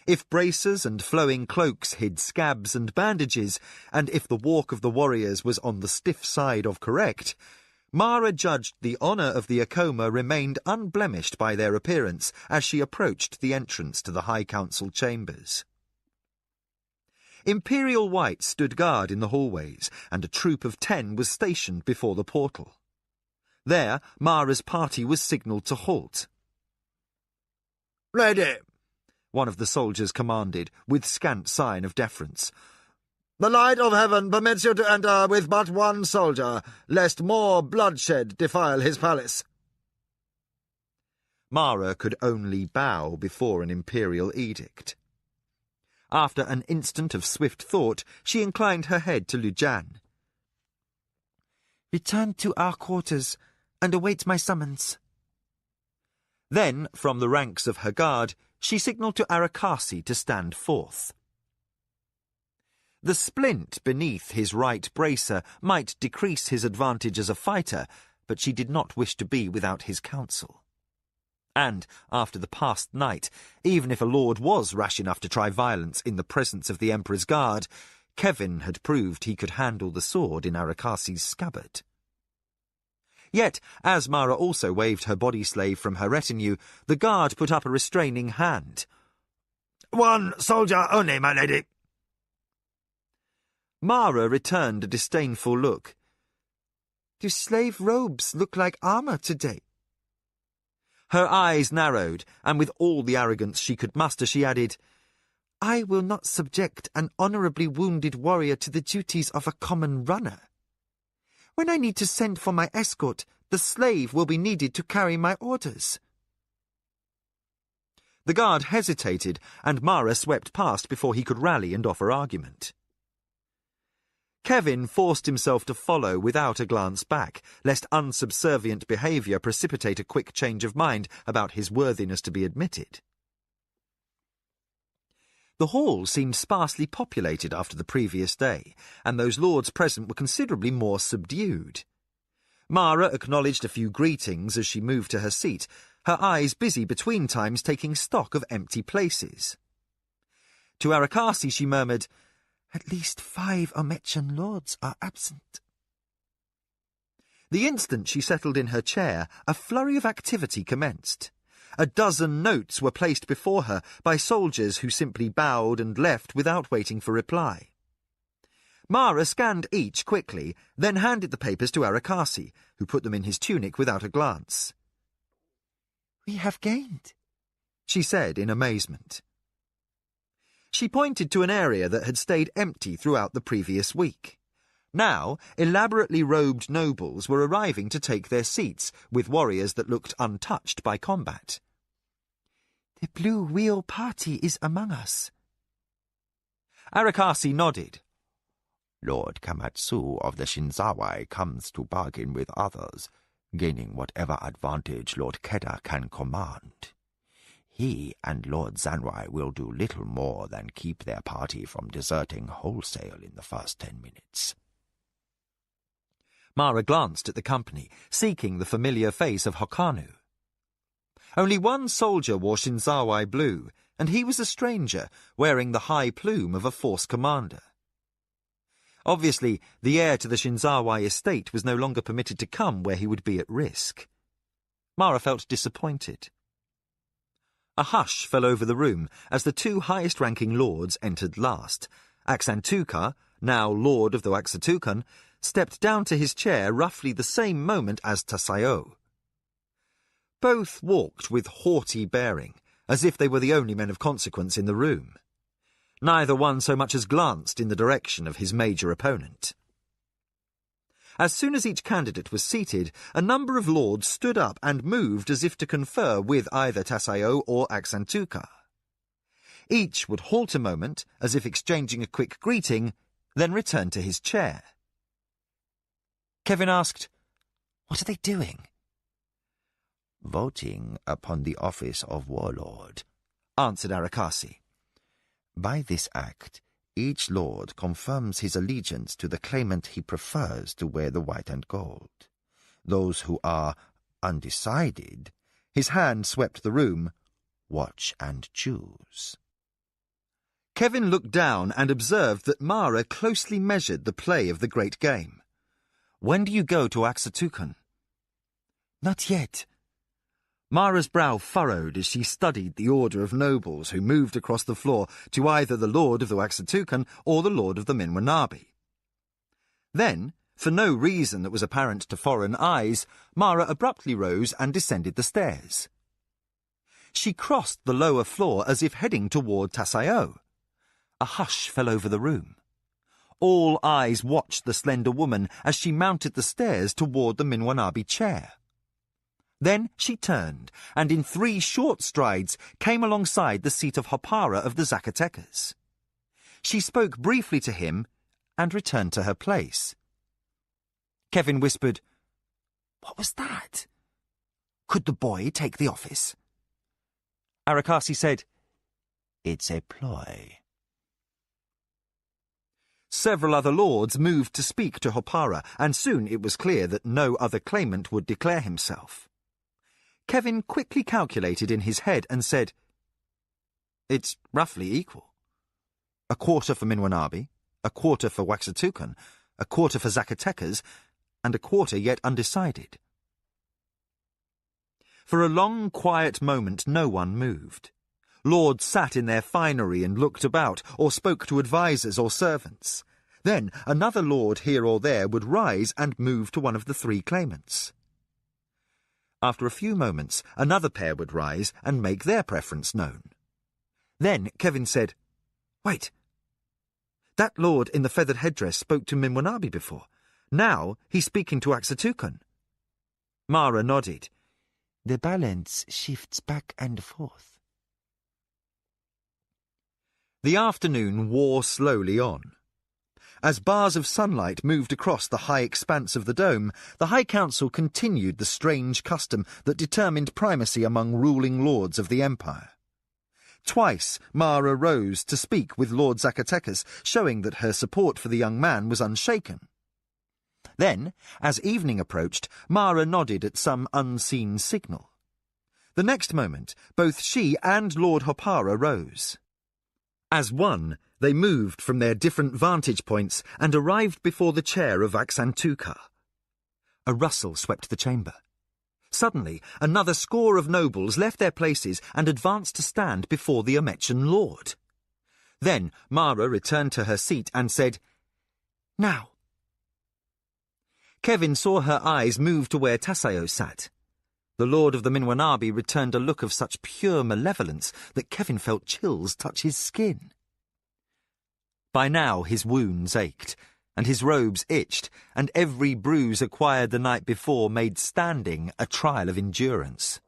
If bracers and flowing cloaks hid scabs and bandages, and if the walk of the warriors was on the stiff side of correct, Mara judged the honour of the Akoma remained unblemished by their appearance as she approached the entrance to the High Council chambers. Imperial White stood guard in the hallways, and a troop of 10 was stationed before the portal. There, Mara's party was signalled to halt. "Ready," one of the soldiers commanded, with scant sign of deference. "The light of heaven permits you to enter with but one soldier, lest more bloodshed defile his palace." Mara could only bow before an imperial edict. After an instant of swift thought, she inclined her head to Lujan. "Return to our quarters and await my summons." Then, from the ranks of her guard, she signalled to Arakasi to stand forth. The splint beneath his right bracer might decrease his advantage as a fighter, but she did not wish to be without his counsel. And, after the past night, even if a lord was rash enough to try violence in the presence of the Emperor's guard, Kevin had proved he could handle the sword in Arakasi's scabbard. Yet, as Mara also waved her body slave from her retinue, the guard put up a restraining hand. "One soldier only, my lady." Mara returned a disdainful look. "Do slave robes look like armour today?" Her eyes narrowed, and with all the arrogance she could muster, she added, "I will not subject an honourably wounded warrior to the duties of a common runner. When I need to send for my escort, the slave will be needed to carry my orders." The guard hesitated, and Mara swept past before he could rally and offer argument. Kevin forced himself to follow without a glance back, lest unsubservient behaviour precipitate a quick change of mind about his worthiness to be admitted. The hall seemed sparsely populated after the previous day, and those lords present were considerably more subdued. Mara acknowledged a few greetings as she moved to her seat, her eyes busy between times taking stock of empty places. To Arakasi she murmured, "At least 5 Omechian lords are absent." The instant she settled in her chair, a flurry of activity commenced. A dozen notes were placed before her by soldiers who simply bowed and left without waiting for reply. Mara scanned each quickly, then handed the papers to Arakasi, who put them in his tunic without a glance. "We have gained," she said in amazement. She pointed to an area that had stayed empty throughout the previous week. Now, elaborately robed nobles were arriving to take their seats, with warriors that looked untouched by combat. "The Blue Wheel Party is among us." Arakasi nodded. Lord Kamatsu of the Shinzawai comes to bargain with others, gaining whatever advantage Lord Keda can command. He and Lord Zanwai will do little more than keep their party from deserting wholesale in the first 10 minutes. Mara glanced at the company, seeking the familiar face of Hokanu. Only one soldier wore Shinzawai blue, and he was a stranger, wearing the high plume of a force commander. Obviously, the heir to the Shinzawai estate was no longer permitted to come where he would be at risk. Mara felt disappointed. A hush fell over the room as the two highest-ranking lords entered last. Aksantuka, now lord of the Waxatukan, stepped down to his chair roughly the same moment as Tasayo. Both walked with haughty bearing, as if they were the only men of consequence in the room. Neither one so much as glanced in the direction of his major opponent. As soon as each candidate was seated, a number of lords stood up and moved as if to confer with either Tasayo or Aksantuka. Each would halt a moment, as if exchanging a quick greeting, then return to his chair. Kevin asked, "What are they doing?" "Voting upon the office of warlord," answered Arakasi. "By this act, each lord confirms his allegiance to the claimant he prefers to wear the white and gold. Those who are undecided," his hand swept the room, "watch and choose." Kevin looked down and observed that Mara closely measured the play of the great game. "When do you go to Axatukan?" "Not yet." Mara's brow furrowed as she studied the order of nobles who moved across the floor to either the Lord of the Waxatukan or the Lord of the Minwanabi. Then, for no reason that was apparent to foreign eyes, Mara abruptly rose and descended the stairs. She crossed the lower floor as if heading toward Tasayo. A hush fell over the room. All eyes watched the slender woman as she mounted the stairs toward the Minwanabi chair. Then she turned, and in 3 short strides came alongside the seat of Hopara of the Zacatecas. She spoke briefly to him and returned to her place. Kevin whispered, "What was that? Could the boy take the office?" Arakasi said, "It's a ploy." Several other lords moved to speak to Hopara, and soon it was clear that no other claimant would declare himself. Kevin quickly calculated in his head and said, "It's roughly equal. A quarter for Minwanabi, a quarter for Waxatukan, a quarter for Zacatecas, and a quarter yet undecided." For a long, quiet moment no one moved. Lords sat in their finery and looked about, or spoke to advisers or servants. Then another lord here or there would rise and move to one of the 3 claimants. After a few moments, another pair would rise and make their preference known. Then Kevin said, "Wait. That lord in the feathered headdress spoke to Minwanabi before. Now he's speaking to Axatukan." Mara nodded. "The balance shifts back and forth." The afternoon wore slowly on. As bars of sunlight moved across the high expanse of the dome, the High Council continued the strange custom that determined primacy among ruling lords of the Empire. Twice Mara rose to speak with Lord Zacatecas, showing that her support for the young man was unshaken. Then, as evening approached, Mara nodded at some unseen signal. The next moment, both she and Lord Hopara rose. As one, they moved from their different vantage points and arrived before the chair of Aksantuka. A rustle swept the chamber. Suddenly, another score of nobles left their places and advanced to stand before the Amechen lord. Then Mara returned to her seat and said, "Now." Kevin saw her eyes move to where Tasayo sat. The lord of the Minwanabi returned a look of such pure malevolence that Kevin felt chills touch his skin. By now his wounds ached, and his robes itched, and every bruise acquired the night before made standing a trial of endurance.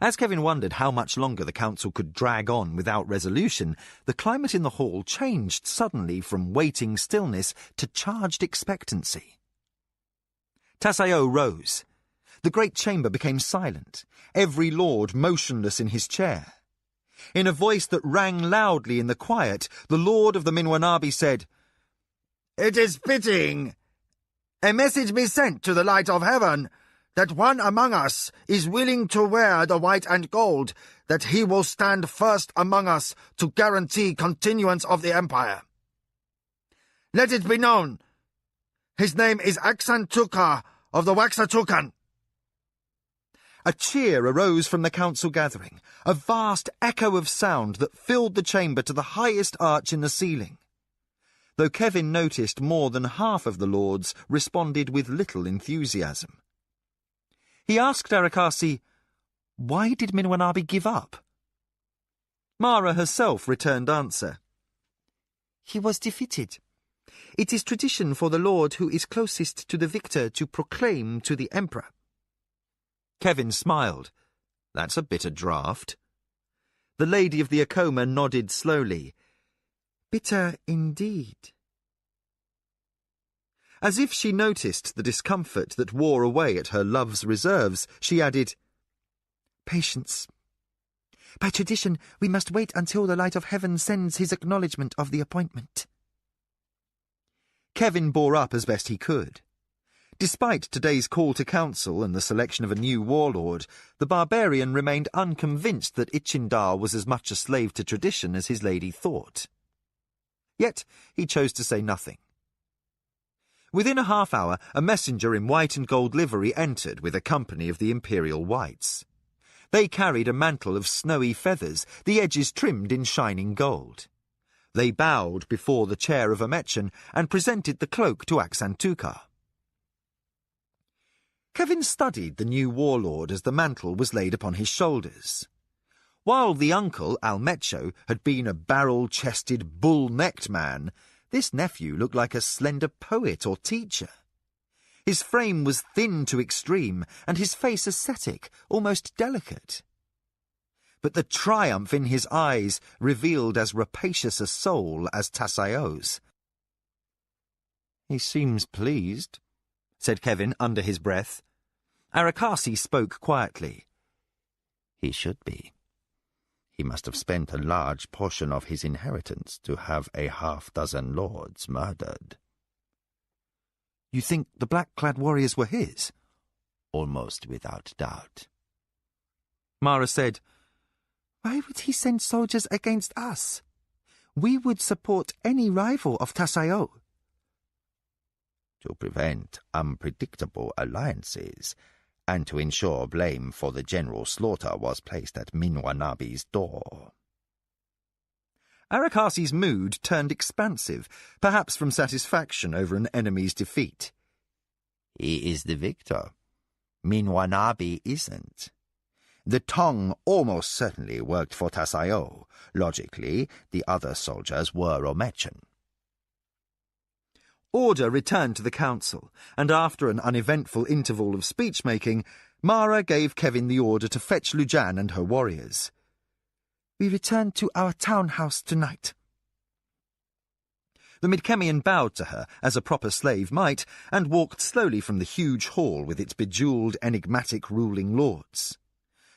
As Kevin wondered how much longer the council could drag on without resolution, the climate in the hall changed suddenly from waiting stillness to charged expectancy. Tassayo rose. The great chamber became silent, every lord motionless in his chair. In a voice that rang loudly in the quiet, the lord of the Minwanabi said, "It is fitting. A message be sent to the light of heaven that one among us is willing to wear the white and gold, that he will stand first among us to guarantee continuance of the empire. Let it be known, his name is Aksantuka of the Waxatukan." A cheer arose from the council gathering, a vast echo of sound that filled the chamber to the highest arch in the ceiling. Though Kevin noticed more than half of the lords responded with little enthusiasm. He asked Arakasi, why did Minwanabi give up? Mara herself returned answer. He was defeated. It is tradition for the lord who is closest to the victor to proclaim to the emperor. Kevin smiled. That's a bitter draught. The lady of the Akoma nodded slowly. Bitter indeed. As if she noticed the discomfort that wore away at her love's reserves, she added, Patience. By tradition, we must wait until the light of heaven sends his acknowledgement of the appointment. Kevin bore up as best he could. Despite today's call to council and the selection of a new warlord, the barbarian remained unconvinced that Ichindar was as much a slave to tradition as his lady thought. Yet he chose to say nothing. Within a half hour, a messenger in white and gold livery entered with a company of the Imperial Whites. They carried a mantle of snowy feathers, the edges trimmed in shining gold. They bowed before the chair of Amechen and presented the cloak to Aksantuka. Kevin studied the new warlord as the mantle was laid upon his shoulders. While the uncle, Almecho, had been a barrel-chested, bull-necked man, this nephew looked like a slender poet or teacher. His frame was thin to extreme, and his face ascetic, almost delicate. But the triumph in his eyes revealed as rapacious a soul as Tassayo's. "He seems pleased," said Kevin under his breath. Arakasi spoke quietly. "He should be. He must have spent a large portion of his inheritance to have a half-dozen lords murdered." "You think the black-clad warriors were his?" "Almost without doubt." Mara said, Why would he send soldiers against us? We would support any rival of Tassayo. To prevent unpredictable alliances, and to ensure blame for the general slaughter was placed at Minwanabi's door. Arakasi's mood turned expansive, perhaps from satisfaction over an enemy's defeat. He is the victor. Minwanabi isn't. The tongue almost certainly worked for Tassayo. Logically, the other soldiers were Amechen. Order returned to the council, and after an uneventful interval of speech-making, Mara gave Kevin the order to fetch Lujan and her warriors. We return to our townhouse tonight. The Midkemian bowed to her, as a proper slave might, and walked slowly from the huge hall with its bejewelled, enigmatic ruling lords.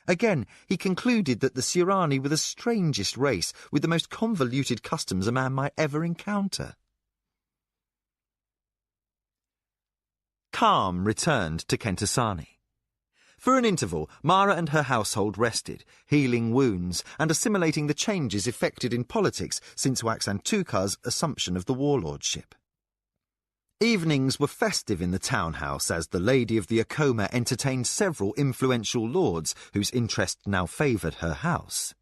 Again, he concluded that the Sirani were the strangest race, with the most convoluted customs a man might ever encounter. Calm returned to Kentasani. For an interval, Mara and her household rested, healing wounds and assimilating the changes effected in politics since Waxantuka's assumption of the warlordship. Evenings were festive in the townhouse as the lady of the Akoma entertained several influential lords whose interest now favoured her house.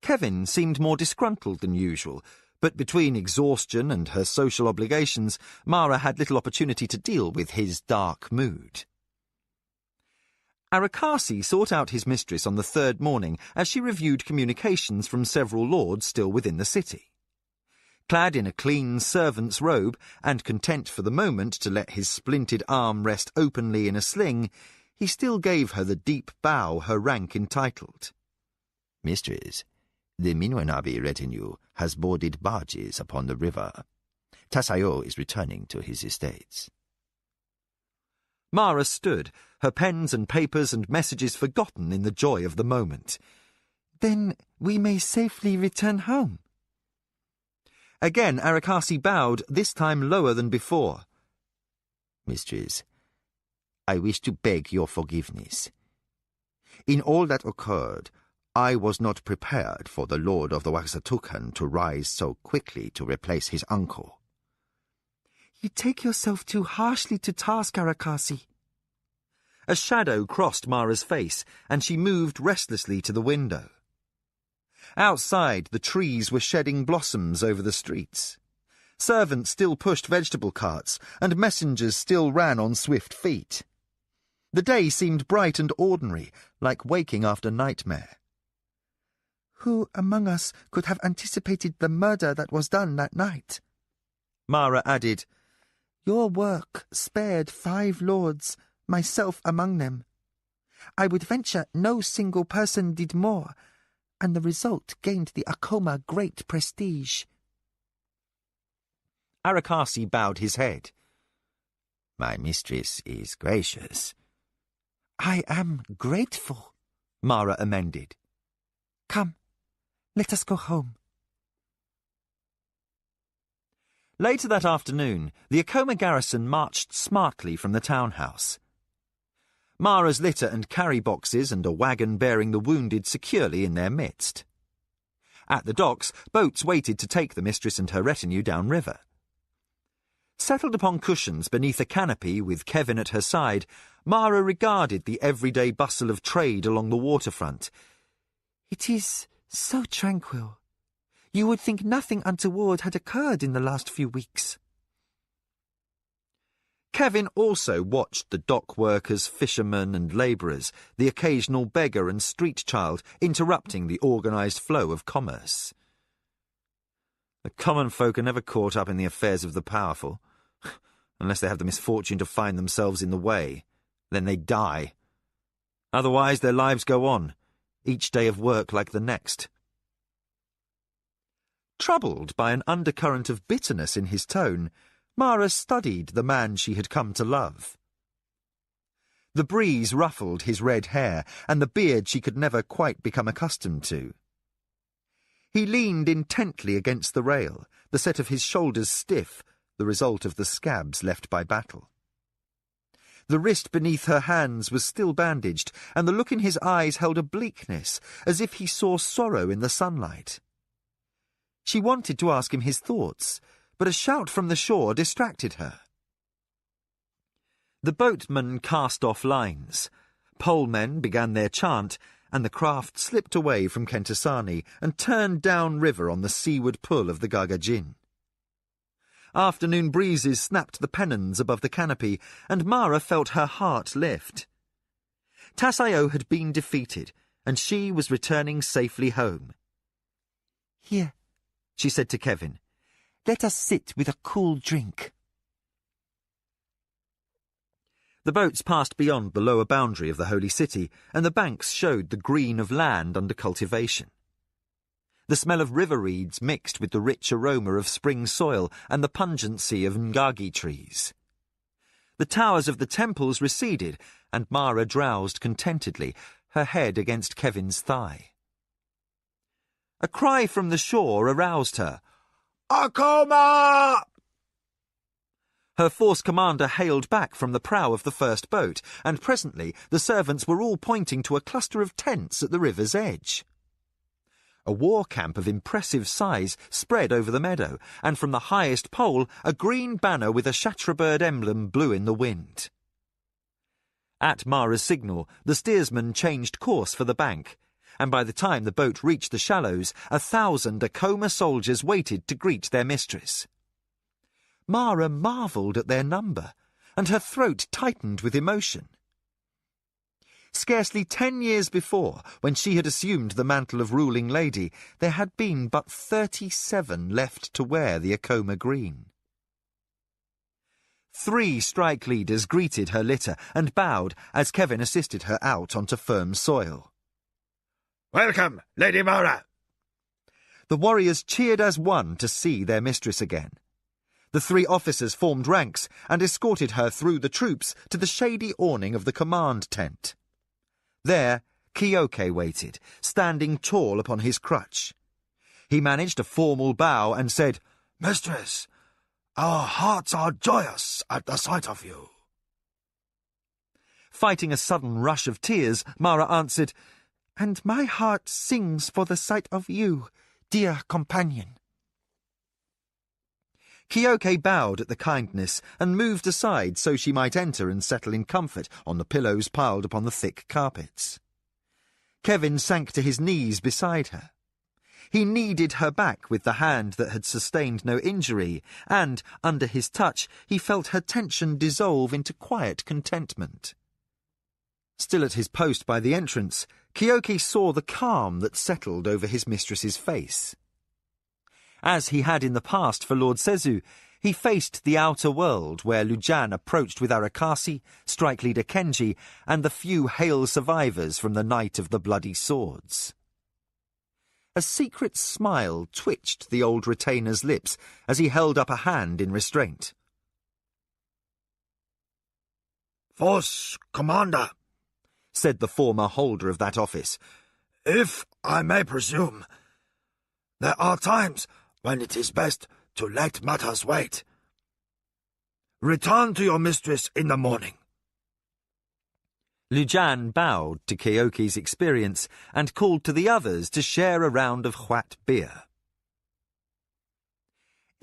Kevin seemed more disgruntled than usual, but between exhaustion and her social obligations, Mara had little opportunity to deal with his dark mood. Arakasi sought out his mistress on the third morning as she reviewed communications from several lords still within the city. Clad in a clean servant's robe, and content for the moment to let his splinted arm rest openly in a sling, He still gave her the deep bow her rank entitled. Mistress, the Minwanabi retinue has boarded barges upon the river. Tasayo is returning to his estates. Mara stood, her pens and papers and messages forgotten in the joy of the moment. Then we may safely return home. Again Arakasi bowed, this time lower than before. Mistress, I wish to beg your forgiveness. In all that occurred, I was not prepared for the Lord of the Waxatukan to rise so quickly to replace his uncle. You take yourself too harshly to task, Arakasi. A shadow crossed Mara's face, and she moved restlessly to the window. Outside, the trees were shedding blossoms over the streets. Servants still pushed vegetable carts, and messengers still ran on swift feet. The day seemed bright and ordinary, like waking after nightmare. Who among us could have anticipated the murder that was done that night? Mara added, Your work spared 5 lords, myself among them. I would venture no single person did more, and the result gained the Akoma great prestige. Arakasi bowed his head. My mistress is gracious. I am grateful, Mara amended. Come, let us go home. Later that afternoon, the Akoma garrison marched smartly from the townhouse. Mara's litter and carry boxes and a wagon bearing the wounded securely in their midst. At the docks, boats waited to take the mistress and her retinue downriver. Settled upon cushions beneath a canopy with Kevin at her side, Mara regarded the everyday bustle of trade along the waterfront. It is so tranquil. You would think nothing untoward had occurred in the last few weeks. Kevin also watched the dock workers, fishermen and labourers, the occasional beggar and street child interrupting the organised flow of commerce. The common folk are never caught up in the affairs of the powerful, unless they have the misfortune to find themselves in the way. Then they die. Otherwise their lives go on, each day of work like the next. Troubled by an undercurrent of bitterness in his tone, Mara studied the man she had come to love. The breeze ruffled his red hair and the beard she could never quite become accustomed to. He leaned intently against the rail, the set of his shoulders stiff, the result of the scabs left by battle. The wrist beneath her hands was still bandaged, and the look in his eyes held a bleakness, as if he saw sorrow in the sunlight. She wanted to ask him his thoughts, but a shout from the shore distracted her. The boatmen cast off lines. Polemen began their chant, and the craft slipped away from Kentasani and turned downriver on the seaward pull of the Gagajin. Afternoon breezes snapped the pennons above the canopy, and Mara felt her heart lift. Tasayo had been defeated, and she was returning safely home. Here, she said to Kevin, let us sit with a cool drink. The boats passed beyond the lower boundary of the holy city, and the banks showed the green of land under cultivation. The smell of river reeds mixed with the rich aroma of spring soil and the pungency of ngagi trees. The towers of the temples receded, and Mara drowsed contentedly, her head against Kevin's thigh. A cry from the shore aroused her. Akoma! Her force commander hailed back from the prow of the first boat, and presently the servants were all pointing to a cluster of tents at the river's edge. A war camp of impressive size spread over the meadow, and from the highest pole a green banner with a Shatrabird emblem blew in the wind. At Mara's signal, the steersman changed course for the bank, and by the time the boat reached the shallows, 1,000 Akoma soldiers waited to greet their mistress. Mara marvelled at their number, and her throat tightened with emotion. Scarcely 10 years before, when she had assumed the mantle of ruling lady, there had been but 37 left to wear the Akoma green. 3 strike leaders greeted her litter and bowed as Kevin assisted her out onto firm soil. Welcome, Lady Mara. The warriors cheered as one to see their mistress again. The 3 officers formed ranks and escorted her through the troops to the shady awning of the command tent. There, Kyoke waited, standing tall upon his crutch. He managed a formal bow and said, Mistress, our hearts are joyous at the sight of you. Fighting a sudden rush of tears, Mara answered, And my heart sings for the sight of you, dear companion. Kyoke bowed at the kindness and moved aside so she might enter and settle in comfort on the pillows piled upon the thick carpets. Kevin sank to his knees beside her. He kneaded her back with the hand that had sustained no injury, and, under his touch, he felt her tension dissolve into quiet contentment. Still at his post by the entrance, Kyoke saw the calm that settled over his mistress's face. As he had in the past for Lord Sezu, he faced the outer world where Lujan approached with Arakasi, strike leader Kenji, and the few hale survivors from the Night of the Bloody Swords. A secret smile twitched the old retainer's lips as he held up a hand in restraint. Force Commander, said the former holder of that office, if I may presume, there are times when it is best to let matters wait. Return to your mistress in the morning. Lujan bowed to Kyoke's experience and called to the others to share a round of Huat beer.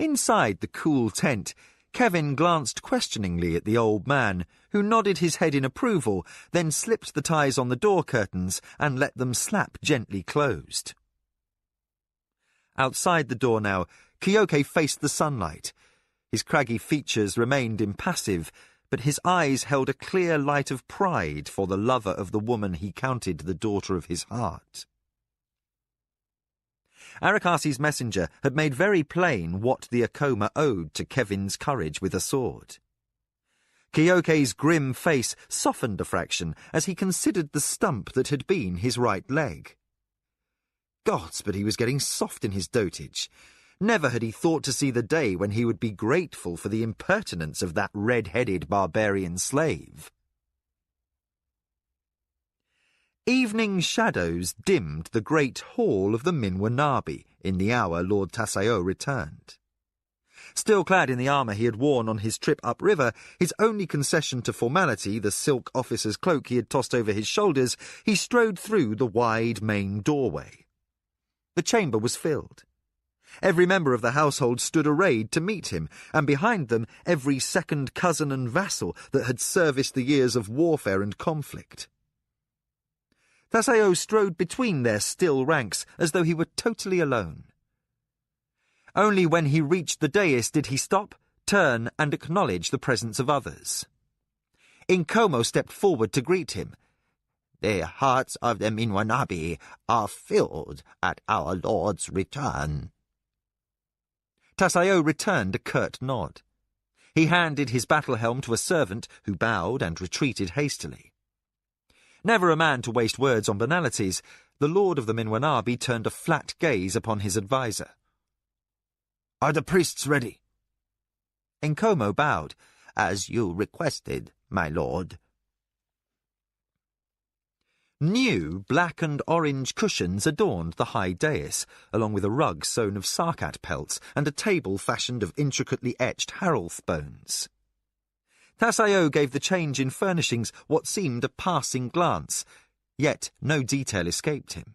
Inside the cool tent, Kevin glanced questioningly at the old man, who nodded his head in approval, then slipped the ties on the door curtains and let them slap gently closed. Outside the door now, Kyoke faced the sunlight. His craggy features remained impassive, but his eyes held a clear light of pride for the lover of the woman he counted the daughter of his heart. Arakasi's messenger had made very plain what the Akoma owed to Kevin's courage with a sword. Kyoke's grim face softened a fraction as he considered the stump that had been his right leg. Gods, but he was getting soft in his dotage. Never had he thought to see the day when he would be grateful for the impertinence of that red-headed barbarian slave. Evening shadows dimmed the great hall of the Minwanabi in the hour Lord Tasayo returned. Still clad in the armour he had worn on his trip upriver, his only concession to formality, the silk officer's cloak he had tossed over his shoulders, he strode through the wide main doorway. The chamber was filled. Every member of the household stood arrayed to meet him, and behind them every second cousin and vassal that had serviced the years of warfare and conflict. Tasayo strode between their still ranks as though he were totally alone. Only when he reached the dais did he stop, turn, and acknowledge the presence of others. Inkomo stepped forward to greet him. The hearts of the Minwanabi are filled at our lord's return. Tasayo returned a curt nod. He handed his battle helm to a servant who bowed and retreated hastily. Never a man to waste words on banalities, the lord of the Minwanabi turned a flat gaze upon his adviser. Are the priests ready? Inkomo bowed. As you requested, my lord. New black and orange cushions adorned the high dais, along with a rug sewn of sarkat pelts and a table fashioned of intricately etched Haralth bones. Tasayo gave the change in furnishings what seemed a passing glance, yet no detail escaped him.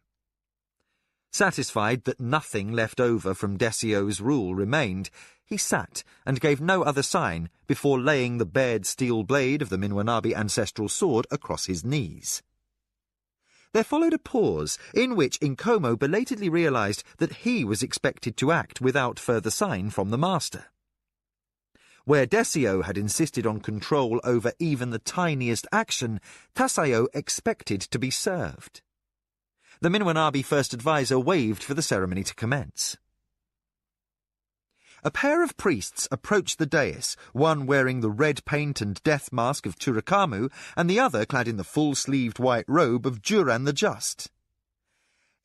Satisfied that nothing left over from Desio's rule remained, he sat and gave no other sign before laying the bared steel blade of the Minwanabi ancestral sword across his knees. There followed a pause, in which Inkomo belatedly realized that he was expected to act without further sign from the master. Where Desio had insisted on control over even the tiniest action, Tasayo expected to be served. The Minwanabi first advisor waved for the ceremony to commence. A pair of priests approached the dais, one wearing the red paint and death mask of Turakamu, and the other clad in the full-sleeved white robe of Juran the Just.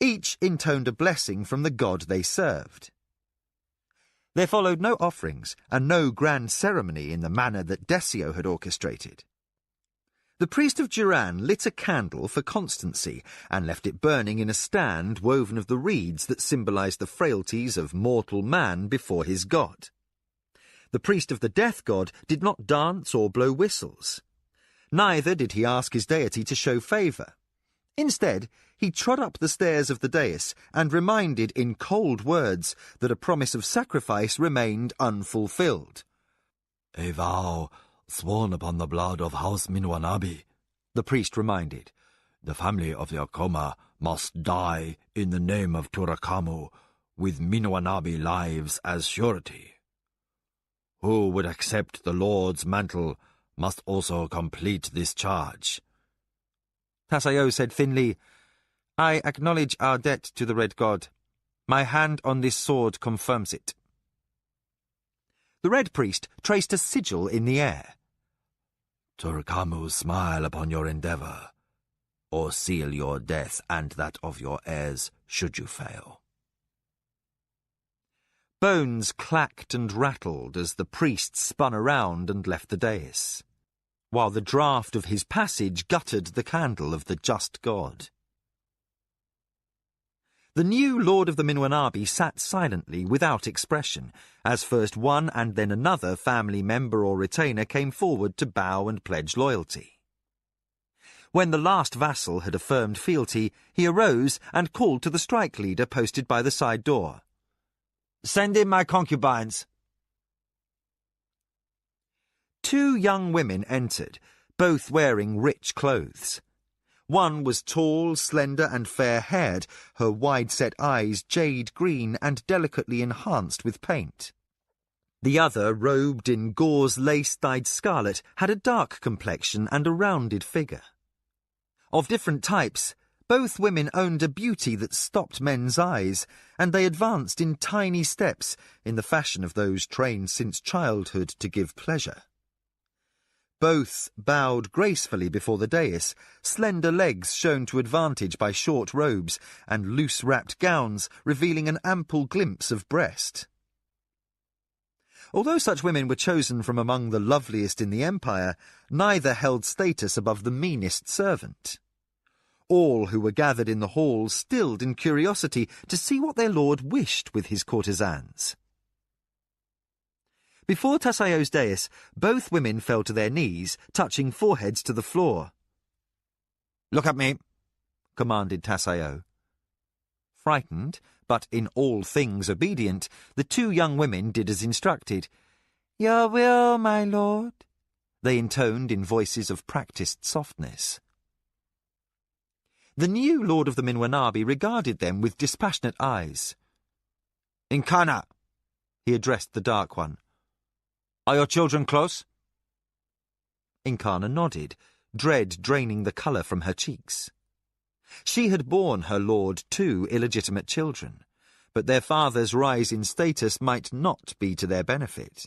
Each intoned a blessing from the god they served. There followed no offerings and no grand ceremony in the manner that Desio had orchestrated. The priest of Juran lit a candle for constancy and left it burning in a stand woven of the reeds that symbolized the frailties of mortal man before his god. The priest of the death god did not dance or blow whistles. Neither did he ask his deity to show favour. Instead, he trod up the stairs of the dais and reminded in cold words that a promise of sacrifice remained unfulfilled. "A vow sworn upon the blood of House Minwanabi," the priest reminded. "The family of the Akoma must die in the name of Turakamu, with Minwanabi lives as surety. Who would accept the Lord's mantle must also complete this charge." Tasayo said thinly, "I acknowledge our debt to the Red God. My hand on this sword confirms it." The Red Priest traced a sigil in the air. "Turakamu smile upon your endeavour, or seal your death and that of your heirs should you fail." Bones clacked and rattled as the priest spun around and left the dais, while the draught of his passage guttered the candle of the just god. The new Lord of the Minwanabi sat silently, without expression, as first one and then another family member or retainer came forward to bow and pledge loyalty. When the last vassal had affirmed fealty, he arose and called to the strike leader posted by the side door. "Send in my concubines." 2 young women entered, both wearing rich clothes. One was tall, slender, and fair-haired, her wide-set eyes jade green and delicately enhanced with paint. The other, robed in gauze lace dyed scarlet, had a dark complexion and a rounded figure. Of different types, both women owned a beauty that stopped men's eyes, and they advanced in tiny steps, in the fashion of those trained since childhood to give pleasure. Both bowed gracefully before the dais, slender legs shown to advantage by short robes and loose-wrapped gowns revealing an ample glimpse of breast. Although such women were chosen from among the loveliest in the empire, neither held status above the meanest servant. All who were gathered in the hall stilled in curiosity to see what their lord wished with his courtesans. Before Tasayo's dais, both women fell to their knees, touching foreheads to the floor. "Look at me," commanded Tasayo. Frightened, but in all things obedient, the 2 young women did as instructed. "Your will, my lord," they intoned in voices of practised softness. The new Lord of the Minwanabi regarded them with dispassionate eyes. "Inkana," he addressed the Dark One. "Are your children close?" Inkana nodded, dread draining the colour from her cheeks. She had borne her lord 2 illegitimate children, but their father's rise in status might not be to their benefit.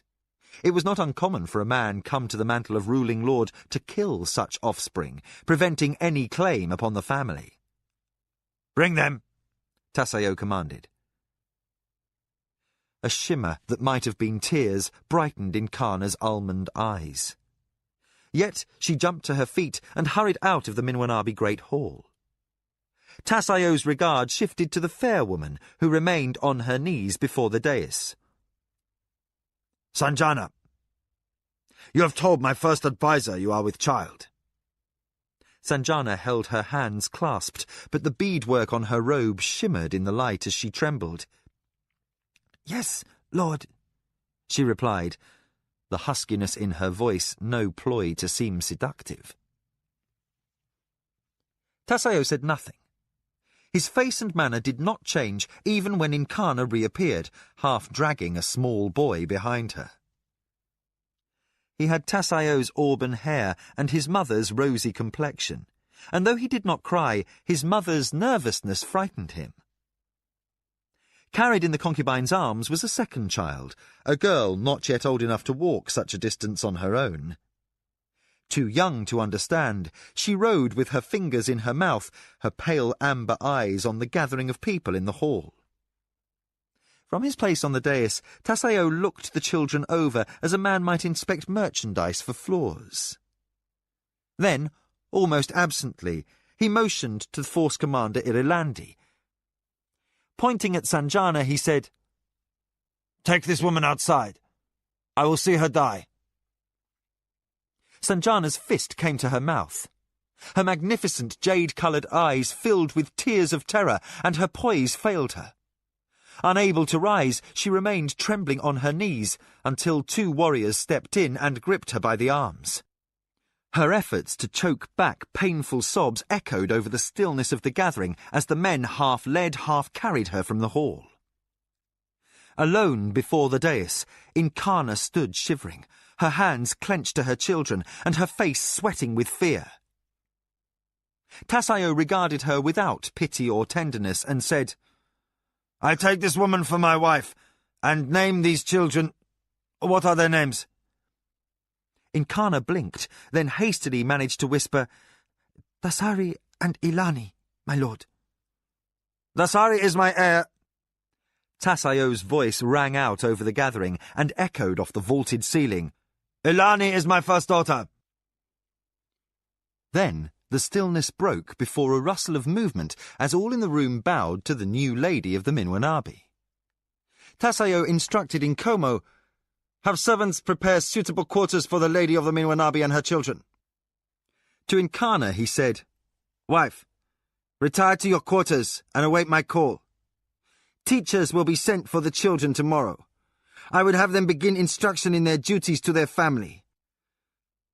It was not uncommon for a man come to the mantle of ruling lord to kill such offspring, preventing any claim upon the family. "Bring them," Tasayo commanded. A shimmer that might have been tears brightened in Kana's almond eyes. Yet she jumped to her feet and hurried out of the Minwanabi Great Hall. Tasayo's regard shifted to the fair woman, who remained on her knees before the dais. "Sanjana, you have told my first adviser you are with child." Sanjana held her hands clasped, but the beadwork on her robe shimmered in the light as she trembled. "Yes, lord," she replied, the huskiness in her voice no ploy to seem seductive. Tasayo said nothing. His face and manner did not change even when Inkana reappeared, half dragging a small boy behind her. He had Tasayo's auburn hair and his mother's rosy complexion, and though he did not cry, his mother's nervousness frightened him. Carried in the concubine's arms was a second child, a girl not yet old enough to walk such a distance on her own. Too young to understand, she rode with her fingers in her mouth, her pale amber eyes on the gathering of people in the hall. From his place on the dais, Tassayo looked the children over as a man might inspect merchandise for flaws. Then, almost absently, he motioned to the force commander Irilandi. Pointing at Sanjana, he said, "Take this woman outside. I will see her die." Sanjana's fist came to her mouth. Her magnificent jade-coloured eyes filled with tears of terror, and her poise failed her. Unable to rise, she remained trembling on her knees until 2 warriors stepped in and gripped her by the arms. Her efforts to choke back painful sobs echoed over the stillness of the gathering as the men half led, half carried her from the hall. Alone before the dais, Incarna stood shivering, her hands clenched to her children and her face sweating with fear. Tassayo regarded her without pity or tenderness and said, "I take this woman for my wife, and name these children. What are their names?" Incarna blinked, then hastily managed to whisper, Dasari and Ilani, my lord. "Dasari is my heir." Tassayo's voice rang out over the gathering and echoed off the vaulted ceiling. "Ilani is my first daughter." Then the stillness broke before a rustle of movement as all in the room bowed to the new lady of the Minwanabi. Tassayo instructed Nkomo, "Have servants prepare suitable quarters for the lady of the Minwanabi and her children." To Incarna he said, "Wife, retire to your quarters and await my call. Teachers will be sent for the children tomorrow. I would have them begin instruction in their duties to their family.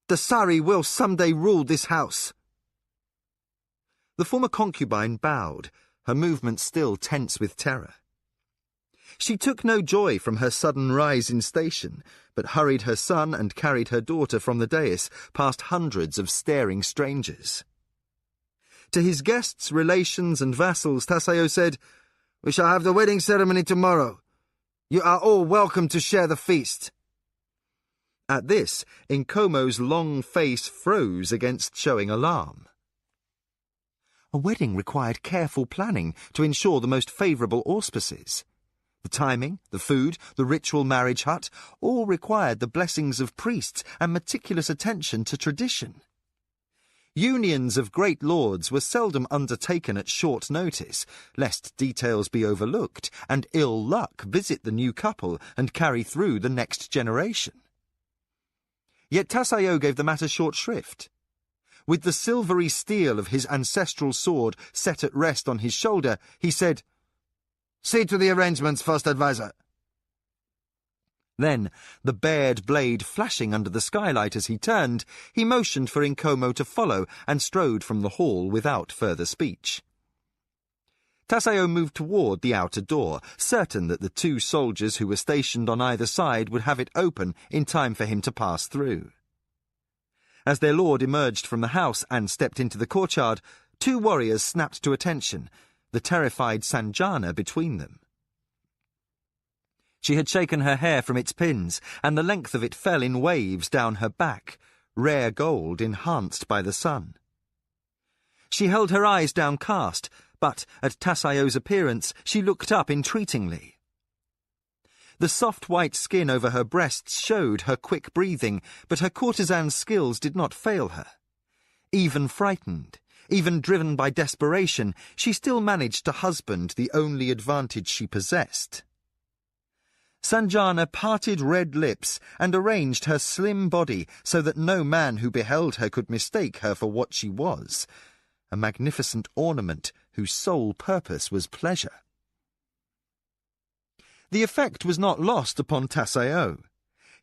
Dasari will someday rule this house." The former concubine bowed, her movements still tense with terror. She took no joy from her sudden rise in station, but hurried her son and carried her daughter from the dais past hundreds of staring strangers. To his guests, relations and vassals, Tassayo said, "We shall have the wedding ceremony tomorrow. You are all welcome to share the feast." At this, Nkomo's long face froze against showing alarm. A wedding required careful planning to ensure the most favourable auspices. The timing, the food, the ritual marriage hut, all required the blessings of priests and meticulous attention to tradition. Unions of great lords were seldom undertaken at short notice, lest details be overlooked and ill luck visit the new couple and carry through the next generation. Yet Tassayo gave the matter short shrift. With the silvery steel of his ancestral sword set at rest on his shoulder, he said, "See to the arrangements, first advisor." Then, the bared blade flashing under the skylight as he turned, he motioned for Nkomo to follow and strode from the hall without further speech. Tassayo moved toward the outer door, certain that the 2 soldiers who were stationed on either side would have it open in time for him to pass through. As their lord emerged from the house and stepped into the courtyard, 2 warriors snapped to attention, the terrified Sanjana between them. She had shaken her hair from its pins, and the length of it fell in waves down her back, rare gold enhanced by the sun. She held her eyes downcast, but at Tassayo's appearance she looked up entreatingly. The soft white skin over her breasts showed her quick breathing, but her courtesan's skills did not fail her. Even frightened, even driven by desperation, she still managed to husband the only advantage she possessed. Sanjana parted red lips and arranged her slim body so that no man who beheld her could mistake her for what she was, a magnificent ornament whose sole purpose was pleasure. The effect was not lost upon Tassayo.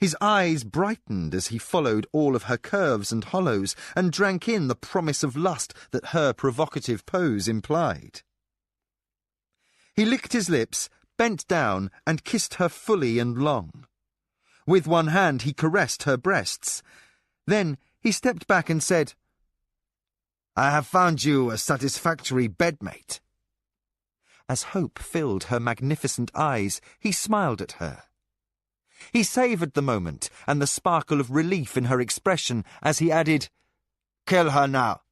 His eyes brightened as he followed all of her curves and hollows and drank in the promise of lust that her provocative pose implied. He licked his lips, bent down and kissed her fully and long. With one hand he caressed her breasts. Then he stepped back and said, "I have found you a satisfactory bedmate." As hope filled her magnificent eyes, he smiled at her. He savoured the moment and the sparkle of relief in her expression as he added, Kill her now.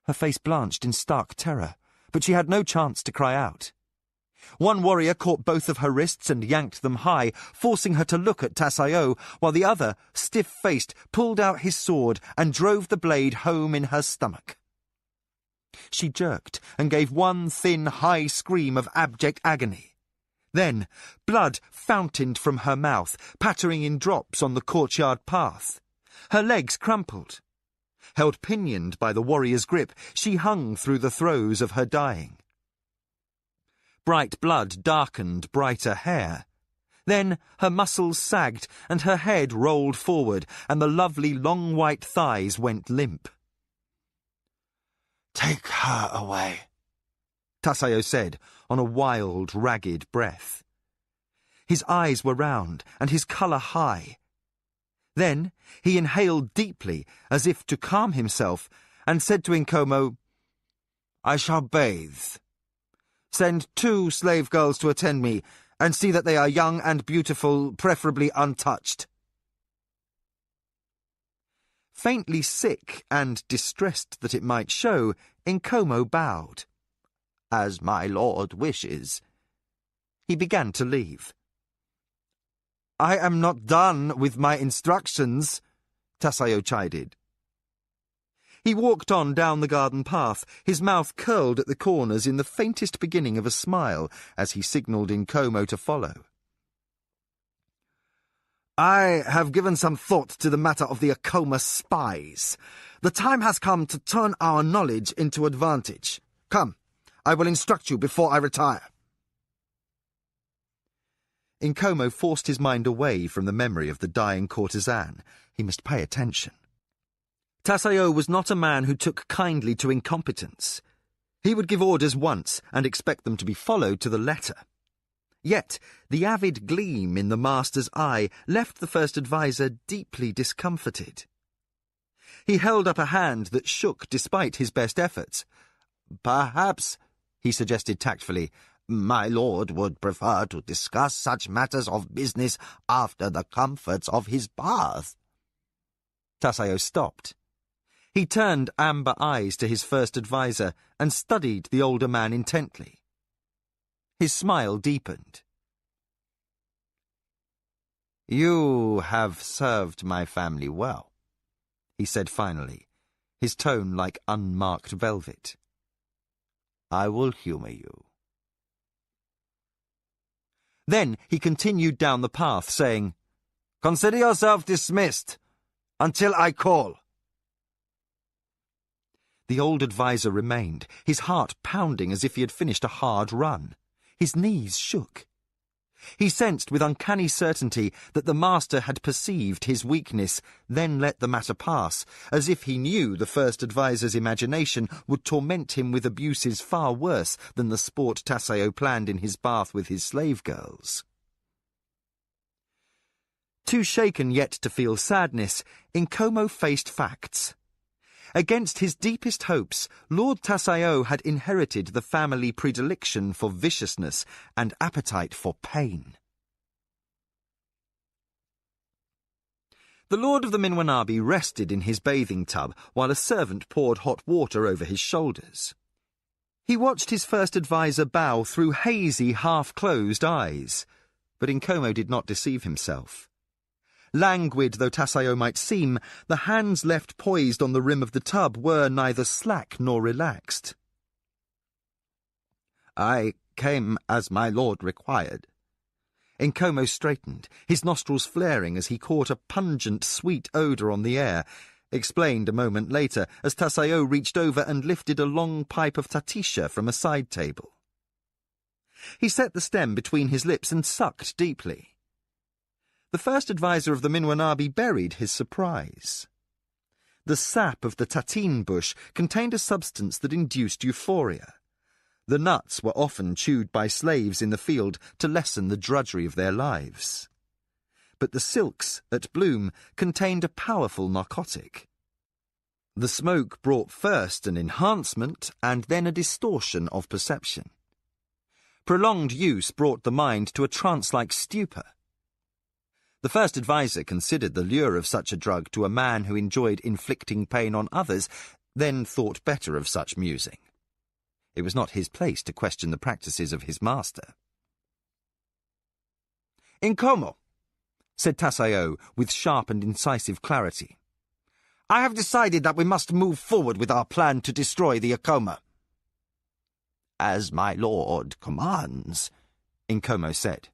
Her face blanched in stark terror, but she had no chance to cry out. One warrior caught both of her wrists and yanked them high, forcing her to look at Tasayo, while the other, stiff-faced, pulled out his sword and drove the blade home in her stomach. She jerked and gave one thin, high scream of abject agony. Then, blood fountained from her mouth, pattering in drops on the courtyard path. Her legs crumpled. Held pinioned by the warrior's grip, she hung through the throes of her dying. Bright blood darkened brighter hair. Then her muscles sagged and her head rolled forward, and the lovely long white thighs went limp. Take her away, Tasayo said on a wild, ragged breath. His eyes were round and his colour high. Then he inhaled deeply, as if to calm himself, and said to Nkomo, I shall bathe. Send 2 slave girls to attend me, and see that they are young and beautiful, preferably untouched. Faintly sick and distressed that it might show, Nkomo bowed. As my lord wishes. He began to leave. I am not done with my instructions, Tasayo chided. He walked on down the garden path, his mouth curled at the corners in the faintest beginning of a smile as he signalled Nkomo to follow. I have given some thought to the matter of the Akoma spies. The time has come to turn our knowledge into advantage. Come, I will instruct you before I retire. Nkomo forced his mind away from the memory of the dying courtesan. He must pay attention. Tasayo was not a man who took kindly to incompetence. He would give orders once and expect them to be followed to the letter. Yet the avid gleam in the master's eye left the first adviser deeply discomforted. He held up a hand that shook despite his best efforts. Perhaps, he suggested tactfully, my lord would prefer to discuss such matters of business after the comforts of his bath. Tasayo stopped. He turned amber eyes to his first adviser and studied the older man intently. His smile deepened. You have served my family well, he said finally, his tone like unmarked velvet. I will humour you. Then he continued down the path, saying, Consider yourself dismissed until I call. The old adviser remained, his heart pounding as if he had finished a hard run. His knees shook. He sensed with uncanny certainty that the master had perceived his weakness, then let the matter pass, as if he knew the first adviser's imagination would torment him with abuses far worse than the sport Tasayo planned in his bath with his slave girls. Too shaken yet to feel sadness, Nkomo faced facts. Against his deepest hopes, Lord Tasayo had inherited the family predilection for viciousness and appetite for pain. The Lord of the Minwanabi rested in his bathing tub while a servant poured hot water over his shoulders. He watched his first adviser bow through hazy, half-closed eyes, but Nkomo did not deceive himself. Languid though Tasayo might seem, the hands left poised on the rim of the tub were neither slack nor relaxed. I came as my lord required. Nkomo straightened, his nostrils flaring as he caught a pungent, sweet odour on the air, explained a moment later as Tasayo reached over and lifted a long pipe of tatisha from a side table. He set the stem between his lips and sucked deeply. The first adviser of the Minwanabi buried his surprise. The sap of the tatine bush contained a substance that induced euphoria. The nuts were often chewed by slaves in the field to lessen the drudgery of their lives. But the silks at bloom contained a powerful narcotic. The smoke brought first an enhancement and then a distortion of perception. Prolonged use brought the mind to a trance-like stupor. The first advisor considered the lure of such a drug to a man who enjoyed inflicting pain on others, then thought better of such musing. It was not his place to question the practices of his master. Inkomo, said Tasayo with sharp and incisive clarity. I have decided that we must move forward with our plan to destroy the Akoma. As my lord commands, Inkomo said.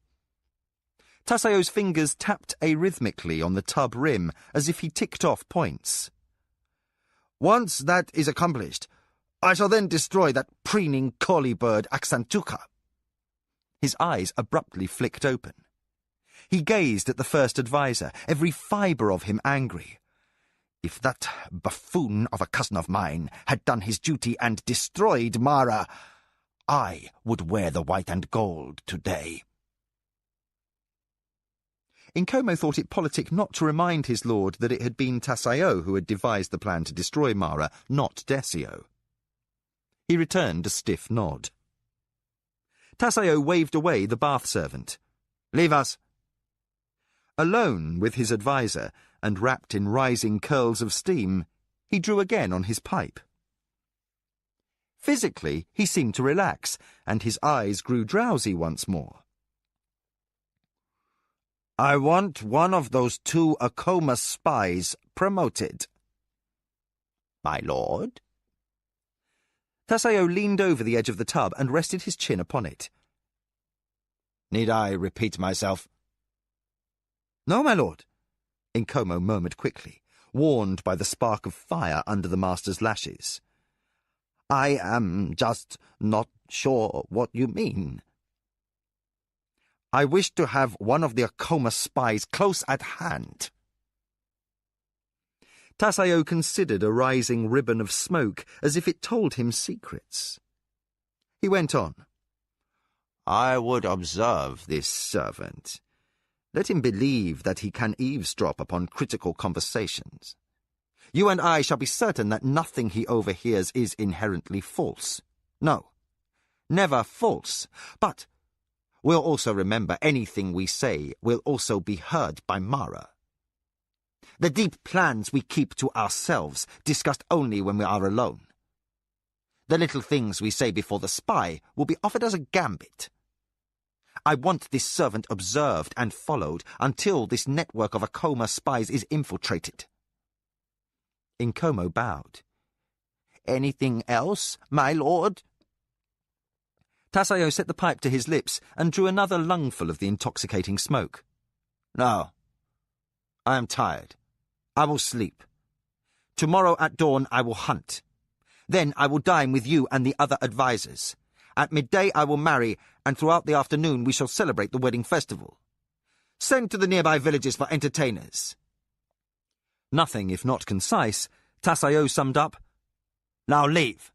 Tasayo's fingers tapped arrhythmically on the tub rim as if he ticked off points. Once that is accomplished, I shall then destroy that preening collie bird Aksantuka. His eyes abruptly flicked open. He gazed at the first advisor, every fibre of him angry. If that buffoon of a cousin of mine had done his duty and destroyed Mara, I would wear the white and gold today. Inkomo thought it politic not to remind his lord that it had been Tasayo who had devised the plan to destroy Mara, not Desio. He returned a stiff nod. Tasayo waved away the bath servant. Leave us. Alone with his advisor, and wrapped in rising curls of steam, he drew again on his pipe. Physically, he seemed to relax, and his eyes grew drowsy once more. I want one of those 2 Akoma spies promoted. my lord. Tasayo leaned over the edge of the tub and rested his chin upon it. Need I repeat myself? No, my lord, Inkomo murmured quickly, warned by the spark of fire under the master's lashes. I am just not sure what you mean. I wish to have one of the Akoma spies close at hand. Tasayo considered a rising ribbon of smoke as if it told him secrets. He went on. I would observe this servant. Let him believe that he can eavesdrop upon critical conversations. You and I shall be certain that nothing he overhears is inherently false. No, never false. But we'll also remember anything we say will also be heard by Mara. The deep plans we keep to ourselves, discussed only when we are alone. The little things we say before the spy will be offered as a gambit. I want this servant observed and followed until this network of Akoma spies is infiltrated. Inkomo bowed. Anything else, my lord? Tasayo set the pipe to his lips and drew another lungful of the intoxicating smoke. No. I am tired. I will sleep. Tomorrow at dawn I will hunt. Then I will dine with you and the other advisers. At midday I will marry, and throughout the afternoon we shall celebrate the wedding festival. Send to the nearby villages for entertainers. Nothing if not concise, Tasayo summed up, Now leave.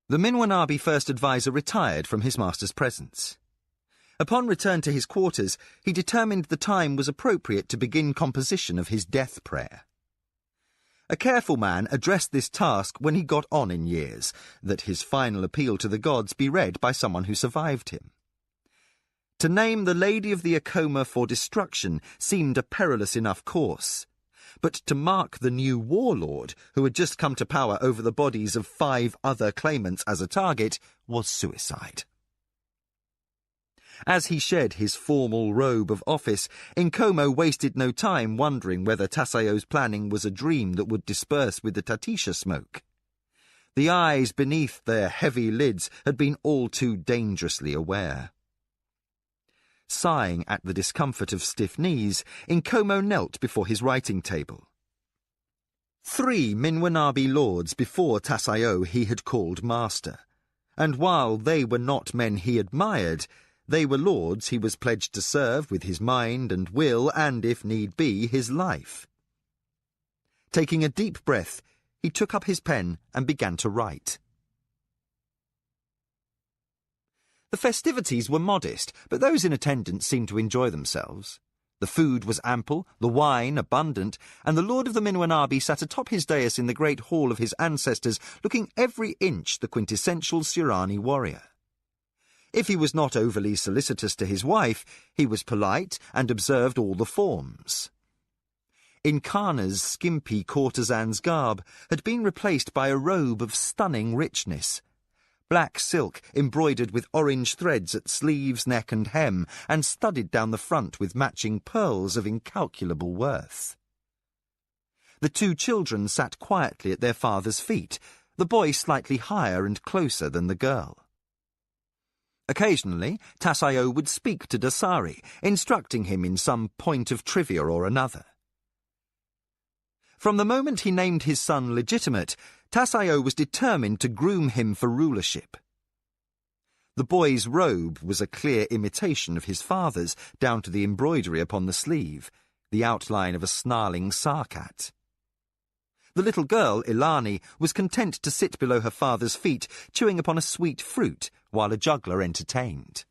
The Minwanabi first adviser retired from his master's presence. Upon return to his quarters, he determined the time was appropriate to begin composition of his death prayer. A careful man addressed this task when he got on in years, that his final appeal to the gods be read by someone who survived him. To name the Lady of the Akoma for destruction seemed a perilous enough course, but to mark the new warlord who had just come to power over the bodies of 5 other claimants as a target was suicide. As he shed his formal robe of office, Inkomo wasted no time wondering whether Tasayo's planning was a dream that would disperse with the Tatisha smoke. The eyes beneath their heavy lids had been all too dangerously aware. Sighing at the discomfort of stiff knees, Inkomo knelt before his writing table. 3 Minwanabi lords before Tasayo he had called master, and while they were not men he admired, they were lords he was pledged to serve with his mind and will and, if need be, his life. Taking a deep breath, he took up his pen and began to write. The festivities were modest, but those in attendance seemed to enjoy themselves. The food was ample, the wine abundant, and the Lord of the Minwanabi sat atop his dais in the great hall of his ancestors, looking every inch the quintessential Sirani warrior. If he was not overly solicitous to his wife, he was polite and observed all the forms. Inkana's skimpy courtesan's garb had been replaced by a robe of stunning richness. Black silk embroidered with orange threads at sleeves, neck and hem, and studded down the front with matching pearls of incalculable worth. The two children sat quietly at their father's feet, the boy slightly higher and closer than the girl. Occasionally, Tasayo would speak to Dasari, instructing him in some point of trivia or another. From the moment he named his son legitimate, Tasayo was determined to groom him for rulership. The boy's robe was a clear imitation of his father's, down to the embroidery upon the sleeve, the outline of a snarling sarkat. The little girl, Ilani, was content to sit below her father's feet, chewing upon a sweet fruit, while a juggler entertained.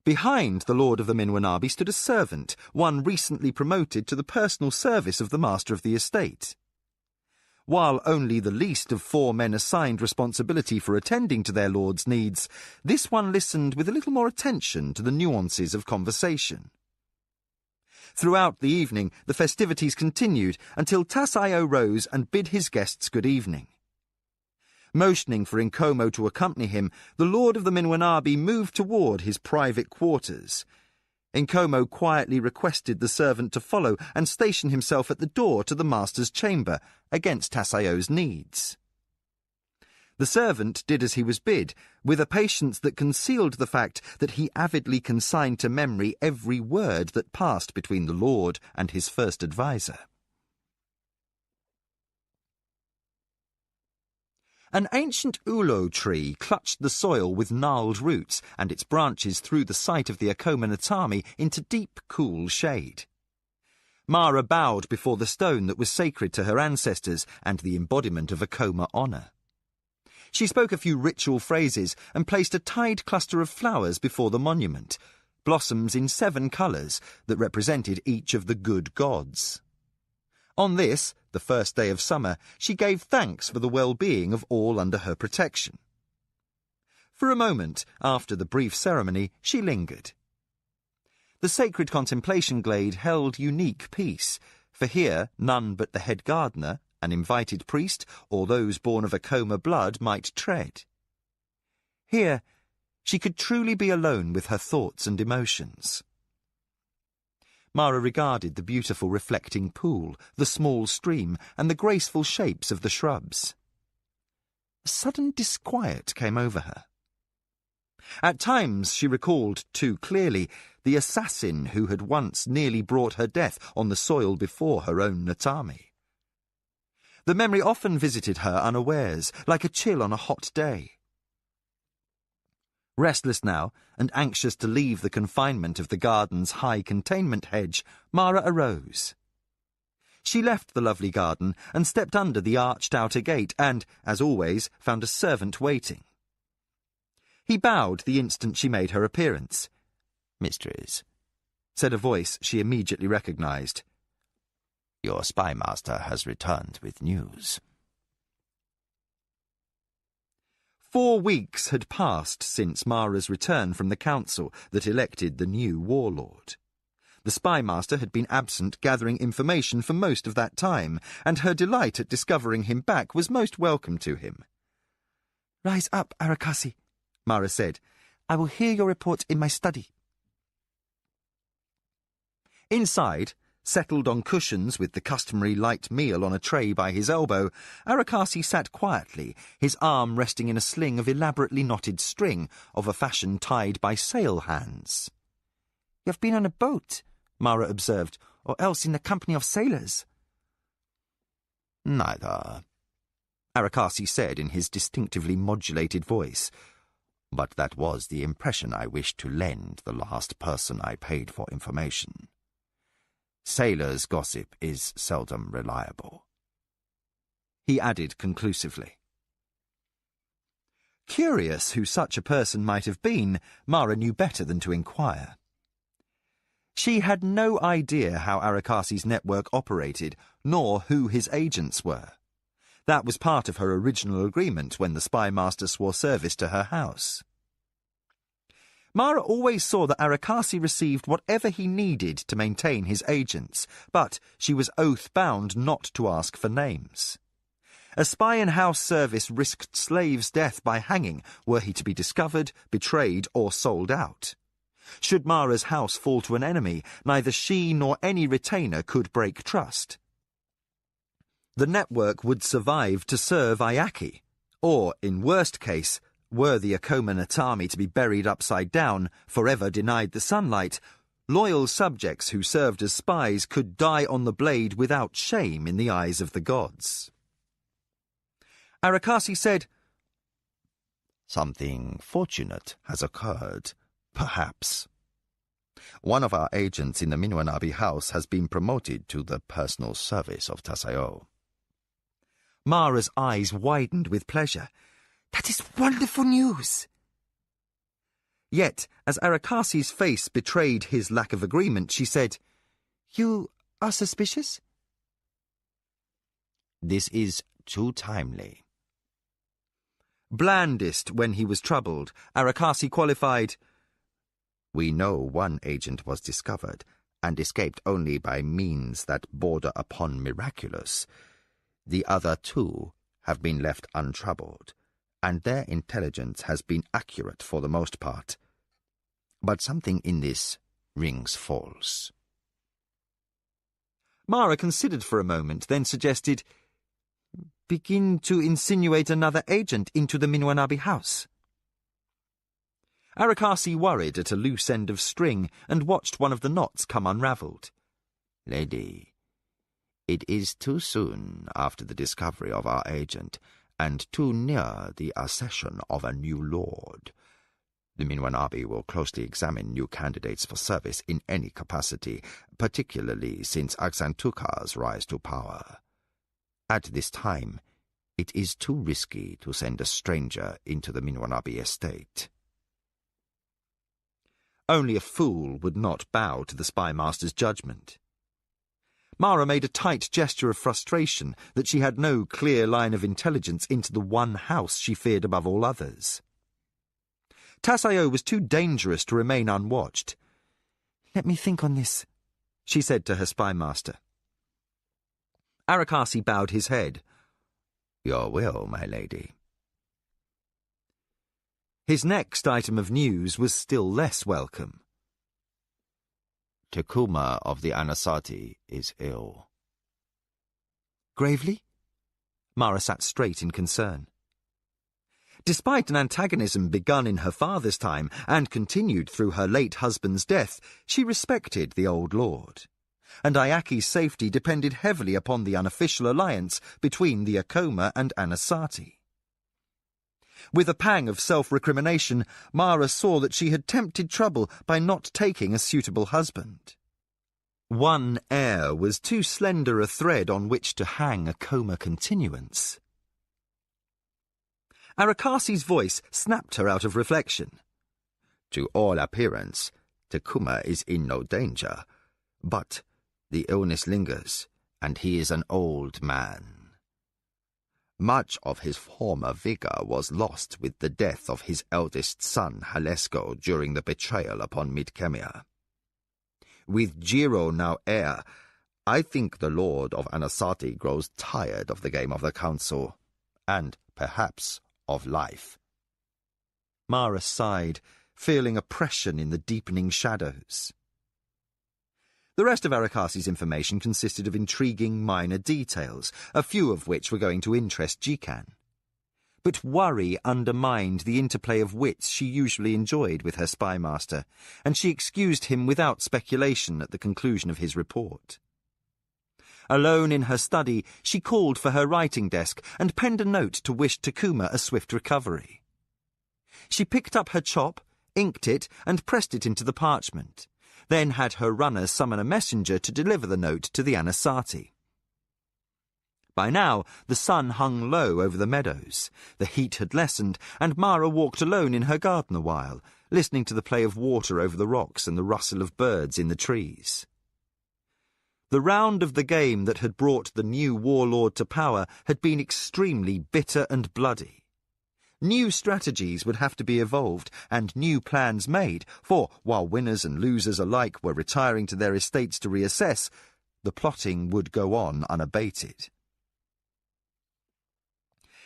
Behind the Lord of the Minwanabi stood a servant, one recently promoted to the personal service of the master of the estate. While only the least of 4 men assigned responsibility for attending to their lord's needs, this one listened with a little more attention to the nuances of conversation. Throughout the evening, the festivities continued until Tasayo rose and bid his guests good evening. Motioning for Nkomo to accompany him, the Lord of the Minwanabi moved toward his private quarters. Nkomo quietly requested the servant to follow and station himself at the door to the master's chamber, against Tasayo's needs. The servant did as he was bid, with a patience that concealed the fact that he avidly consigned to memory every word that passed between the Lord and his first adviser. An ancient ulo tree clutched the soil with gnarled roots, and its branches threw the site of the Akoma Natami into deep, cool shade. Mara bowed before the stone that was sacred to her ancestors and the embodiment of Akoma honour. She spoke a few ritual phrases and placed a tied cluster of flowers before the monument, blossoms in 7 colours that represented each of the good gods. On this, the first day of summer, she gave thanks for the well-being of all under her protection. For a moment, after the brief ceremony, she lingered. The sacred contemplation glade held unique peace, for here none but the head gardener, an invited priest, or those born of Akoma blood might tread. Here, she could truly be alone with her thoughts and emotions. Mara regarded the beautiful reflecting pool, the small stream, and the graceful shapes of the shrubs. A sudden disquiet came over her. At times she recalled too clearly the assassin who had once nearly brought her death on the soil before her own Natami. The memory often visited her unawares, like a chill on a hot day. Restless now, and anxious to leave the confinement of the garden's high containment hedge, Mara arose. She left the lovely garden and stepped under the arched outer gate and, as always, found a servant waiting. He bowed the instant she made her appearance. "Mistress," said a voice she immediately recognized. "your spy master has returned with news." 4 weeks had passed since Mara's return from the council that elected the new warlord. The spy master had been absent gathering information for most of that time, and her delight at discovering him back was most welcome to him. "Rise up, Arakasi," Mara said. "I will hear your report in my study." Inside, settled on cushions with the customary light meal on a tray by his elbow, Arakasi sat quietly, his arm resting in a sling of elaborately knotted string, of a fashion tied by sail hands. "You have been on a boat," Mara observed, "or else in the company of sailors." "Neither," Arakasi said in his distinctively modulated voice. "But that was the impression I wished to lend the last person I paid for information. Sailors' gossip is seldom reliable," he added conclusively. Curious who such a person might have been, Mara knew better than to inquire. She had no idea how Arakasi's network operated, nor who his agents were. That was part of her original agreement when the spy master swore service to her house. Mara always saw that Arakasi received whatever he needed to maintain his agents, but she was oath-bound not to ask for names. A spy in house service risked slaves' death by hanging were he to be discovered, betrayed, or sold out. Should Mara's house fall to an enemy, neither she nor any retainer could break trust. The network would survive to serve Ayaki, or, in worst case, were the Akoma Natami to be buried upside down, forever denied the sunlight, loyal subjects who served as spies could die on the blade without shame in the eyes of the gods. Arakasi said, "Something fortunate has occurred, perhaps. One of our agents in the Minwanabi house has been promoted to the personal service of Tasayo." Mara's eyes widened with pleasure. That is wonderful news. Yet, as Arakasi's face betrayed his lack of agreement, she said, You are suspicious? This is too timely. Blandest when he was troubled, Arakasi qualified, We know one agent was discovered and escaped only by means that border upon miraculous. The other two have been left untroubled, and their intelligence has been accurate for the most part. But something in this rings false. Mara considered for a moment, then suggested, Begin to insinuate another agent into the Minwanabi house. Arakasi worried at a loose end of string and watched one of the knots come unravelled. Lady, it is too soon after the discovery of our agent, and too near the accession of a new lord. The Minwanabi will closely examine new candidates for service in any capacity, particularly since Aksantuka's rise to power. At this time, it is too risky to send a stranger into the Minwanabi estate. Only a fool would not bow to the spy master's judgment. Mara made a tight gesture of frustration that she had no clear line of intelligence into the one house she feared above all others. Tasayo was too dangerous to remain unwatched. Let me think on this, she said to her spy master. Arakasi bowed his head. Your will, my lady. His next item of news was still less welcome. Takuma of the Anasati is ill. Gravely? Mara sat straight in concern. Despite an antagonism begun in her father's time and continued through her late husband's death, she respected the old lord. And Ayaki's safety depended heavily upon the unofficial alliance between the Akoma and Anasati. With a pang of self-recrimination, Mara saw that she had tempted trouble by not taking a suitable husband. One heir was too slender a thread on which to hang a Akoma continuance. Arakasi's voice snapped her out of reflection. To all appearance, Takuma is in no danger, but the illness lingers, and he is an old man. Much of his former vigor was lost with the death of his eldest son, Halesko, during the betrayal upon Midkemia. With Jiro now heir, I think the Lord of Anasati grows tired of the game of the council, and perhaps of life. Mara sighed, feeling oppression in the deepening shadows. The rest of Arakasi's information consisted of intriguing minor details, a few of which were going to interest Jikan. But worry undermined the interplay of wits she usually enjoyed with her spy master, and she excused him without speculation at the conclusion of his report. Alone in her study, she called for her writing desk and penned a note to wish Takuma a swift recovery. She picked up her chop, inked it, and pressed it into the parchment, then had her runner summon a messenger to deliver the note to the Anasati. By now, the sun hung low over the meadows. The heat had lessened, and Mara walked alone in her garden a while, listening to the play of water over the rocks and the rustle of birds in the trees. The round of the game that had brought the new warlord to power had been extremely bitter and bloody. New strategies would have to be evolved and new plans made, for while winners and losers alike were retiring to their estates to reassess, the plotting would go on unabated.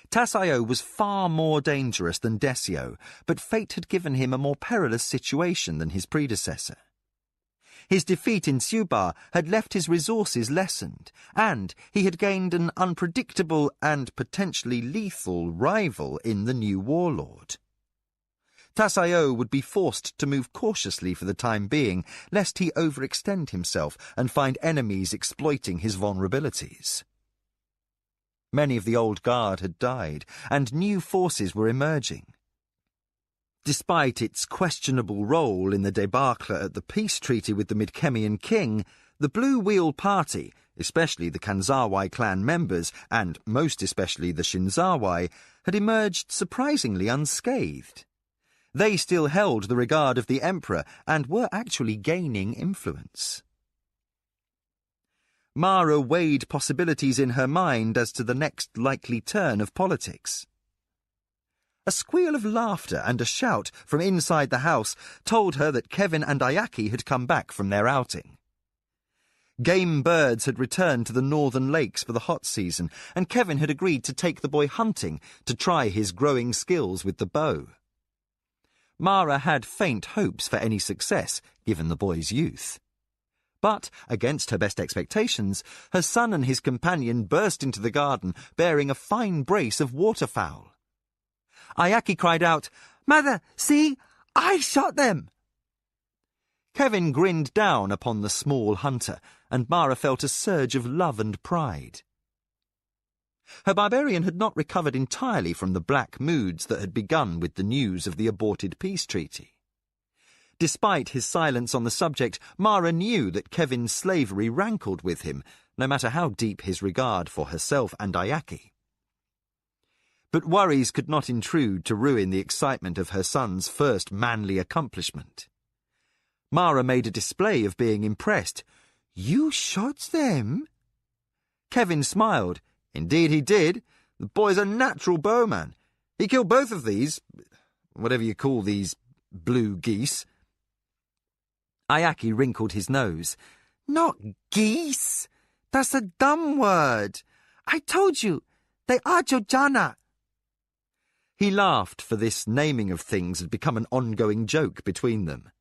Tassaio was far more dangerous than Desio, but fate had given him a more perilous situation than his predecessor. His defeat in Suba had left his resources lessened, and he had gained an unpredictable and potentially lethal rival in the new warlord. Tassaio would be forced to move cautiously for the time being, lest he overextend himself and find enemies exploiting his vulnerabilities. Many of the old guard had died, and new forces were emerging. Despite its questionable role in the debacle at the peace treaty with the Midkemian king, the Blue Wheel Party, especially the Kanzawai clan members, and most especially the Shinzawai, had emerged surprisingly unscathed. They still held the regard of the emperor and were actually gaining influence. Mara weighed possibilities in her mind as to the next likely turn of politics. A squeal of laughter and a shout from inside the house told her that Kevin and Ayaki had come back from their outing. Game birds had returned to the northern lakes for the hot season, and Kevin had agreed to take the boy hunting to try his growing skills with the bow. Mara had faint hopes for any success, given the boy's youth. But, against her best expectations, her son and his companion burst into the garden, bearing a fine brace of waterfowl. Ayaki cried out, "Mother, see! I shot them!" Kevin grinned down upon the small hunter, and Mara felt a surge of love and pride. Her barbarian had not recovered entirely from the black moods that had begun with the news of the aborted peace treaty. Despite his silence on the subject, Mara knew that Kevin's slavery rankled with him, no matter how deep his regard for herself and Ayaki. But worries could not intrude to ruin the excitement of her son's first manly accomplishment. Mara made a display of being impressed. "You shot them?" Kevin smiled. "Indeed he did. The boy's a natural bowman. He killed both of these, whatever you call these blue geese." Ayaki wrinkled his nose. "Not geese. That's a dumb word. I told you, they are Jojana." He laughed, for this naming of things had become an ongoing joke between them.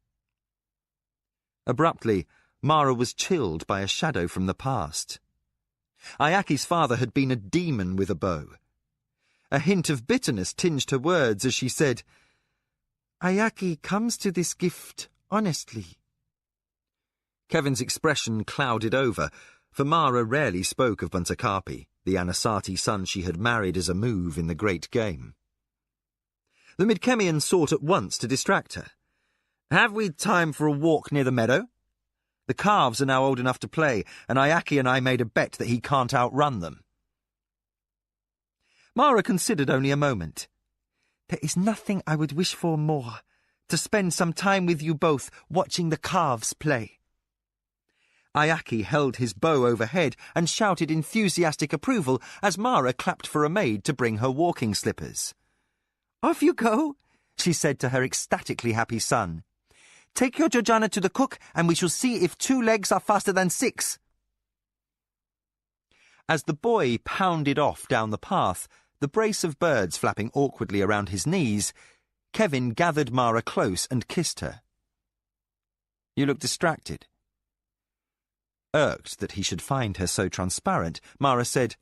Abruptly, Mara was chilled by a shadow from the past. Ayaki's father had been a demon with a bow. A hint of bitterness tinged her words as she said, "Ayaki comes to this gift honestly." Kevin's expression clouded over, for Mara rarely spoke of Buntakapi, the Anasati son she had married as a move in the great game. The Midkemian sought at once to distract her. "Have we time for a walk near the meadow? The calves are now old enough to play, and Ayaki and I made a bet that he can't outrun them." Mara considered only a moment. "There is nothing I would wish for more, to spend some time with you both watching the calves play." Ayaki held his bow overhead and shouted enthusiastic approval as Mara clapped for a maid to bring her walking slippers. "Off you go," she said to her ecstatically happy son. "Take your Jojana to the cook, and we shall see if 2 legs are faster than 6. As the boy pounded off down the path, the brace of birds flapping awkwardly around his knees, Kevin gathered Mara close and kissed her. "You look distracted." Irked that he should find her so transparent, Mara said,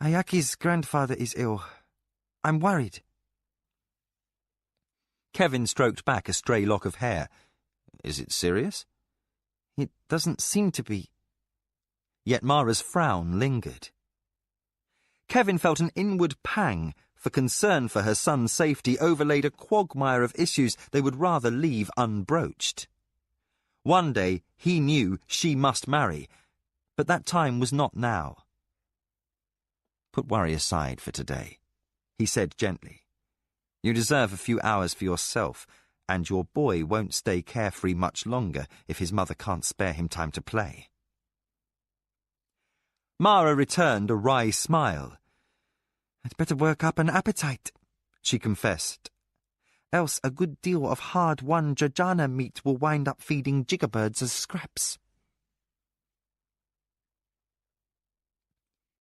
"Ayaki's grandfather is ill. I'm worried." Kevin stroked back a stray lock of hair. "Is it serious?" "It doesn't seem to be." Yet Mara's frown lingered. Kevin felt an inward pang, for concern for her son's safety overlaid a quagmire of issues they would rather leave unbroached. One day he knew she must marry, but that time was not now. Put worry aside for today, he said gently. You deserve a few hours for yourself, and your boy won't stay carefree much longer if his mother can't spare him time to play. Mara returned a wry smile. I'd better work up an appetite, she confessed. Else a good deal of hard-won Georgiana meat will wind up feeding jiggerbirds as scraps.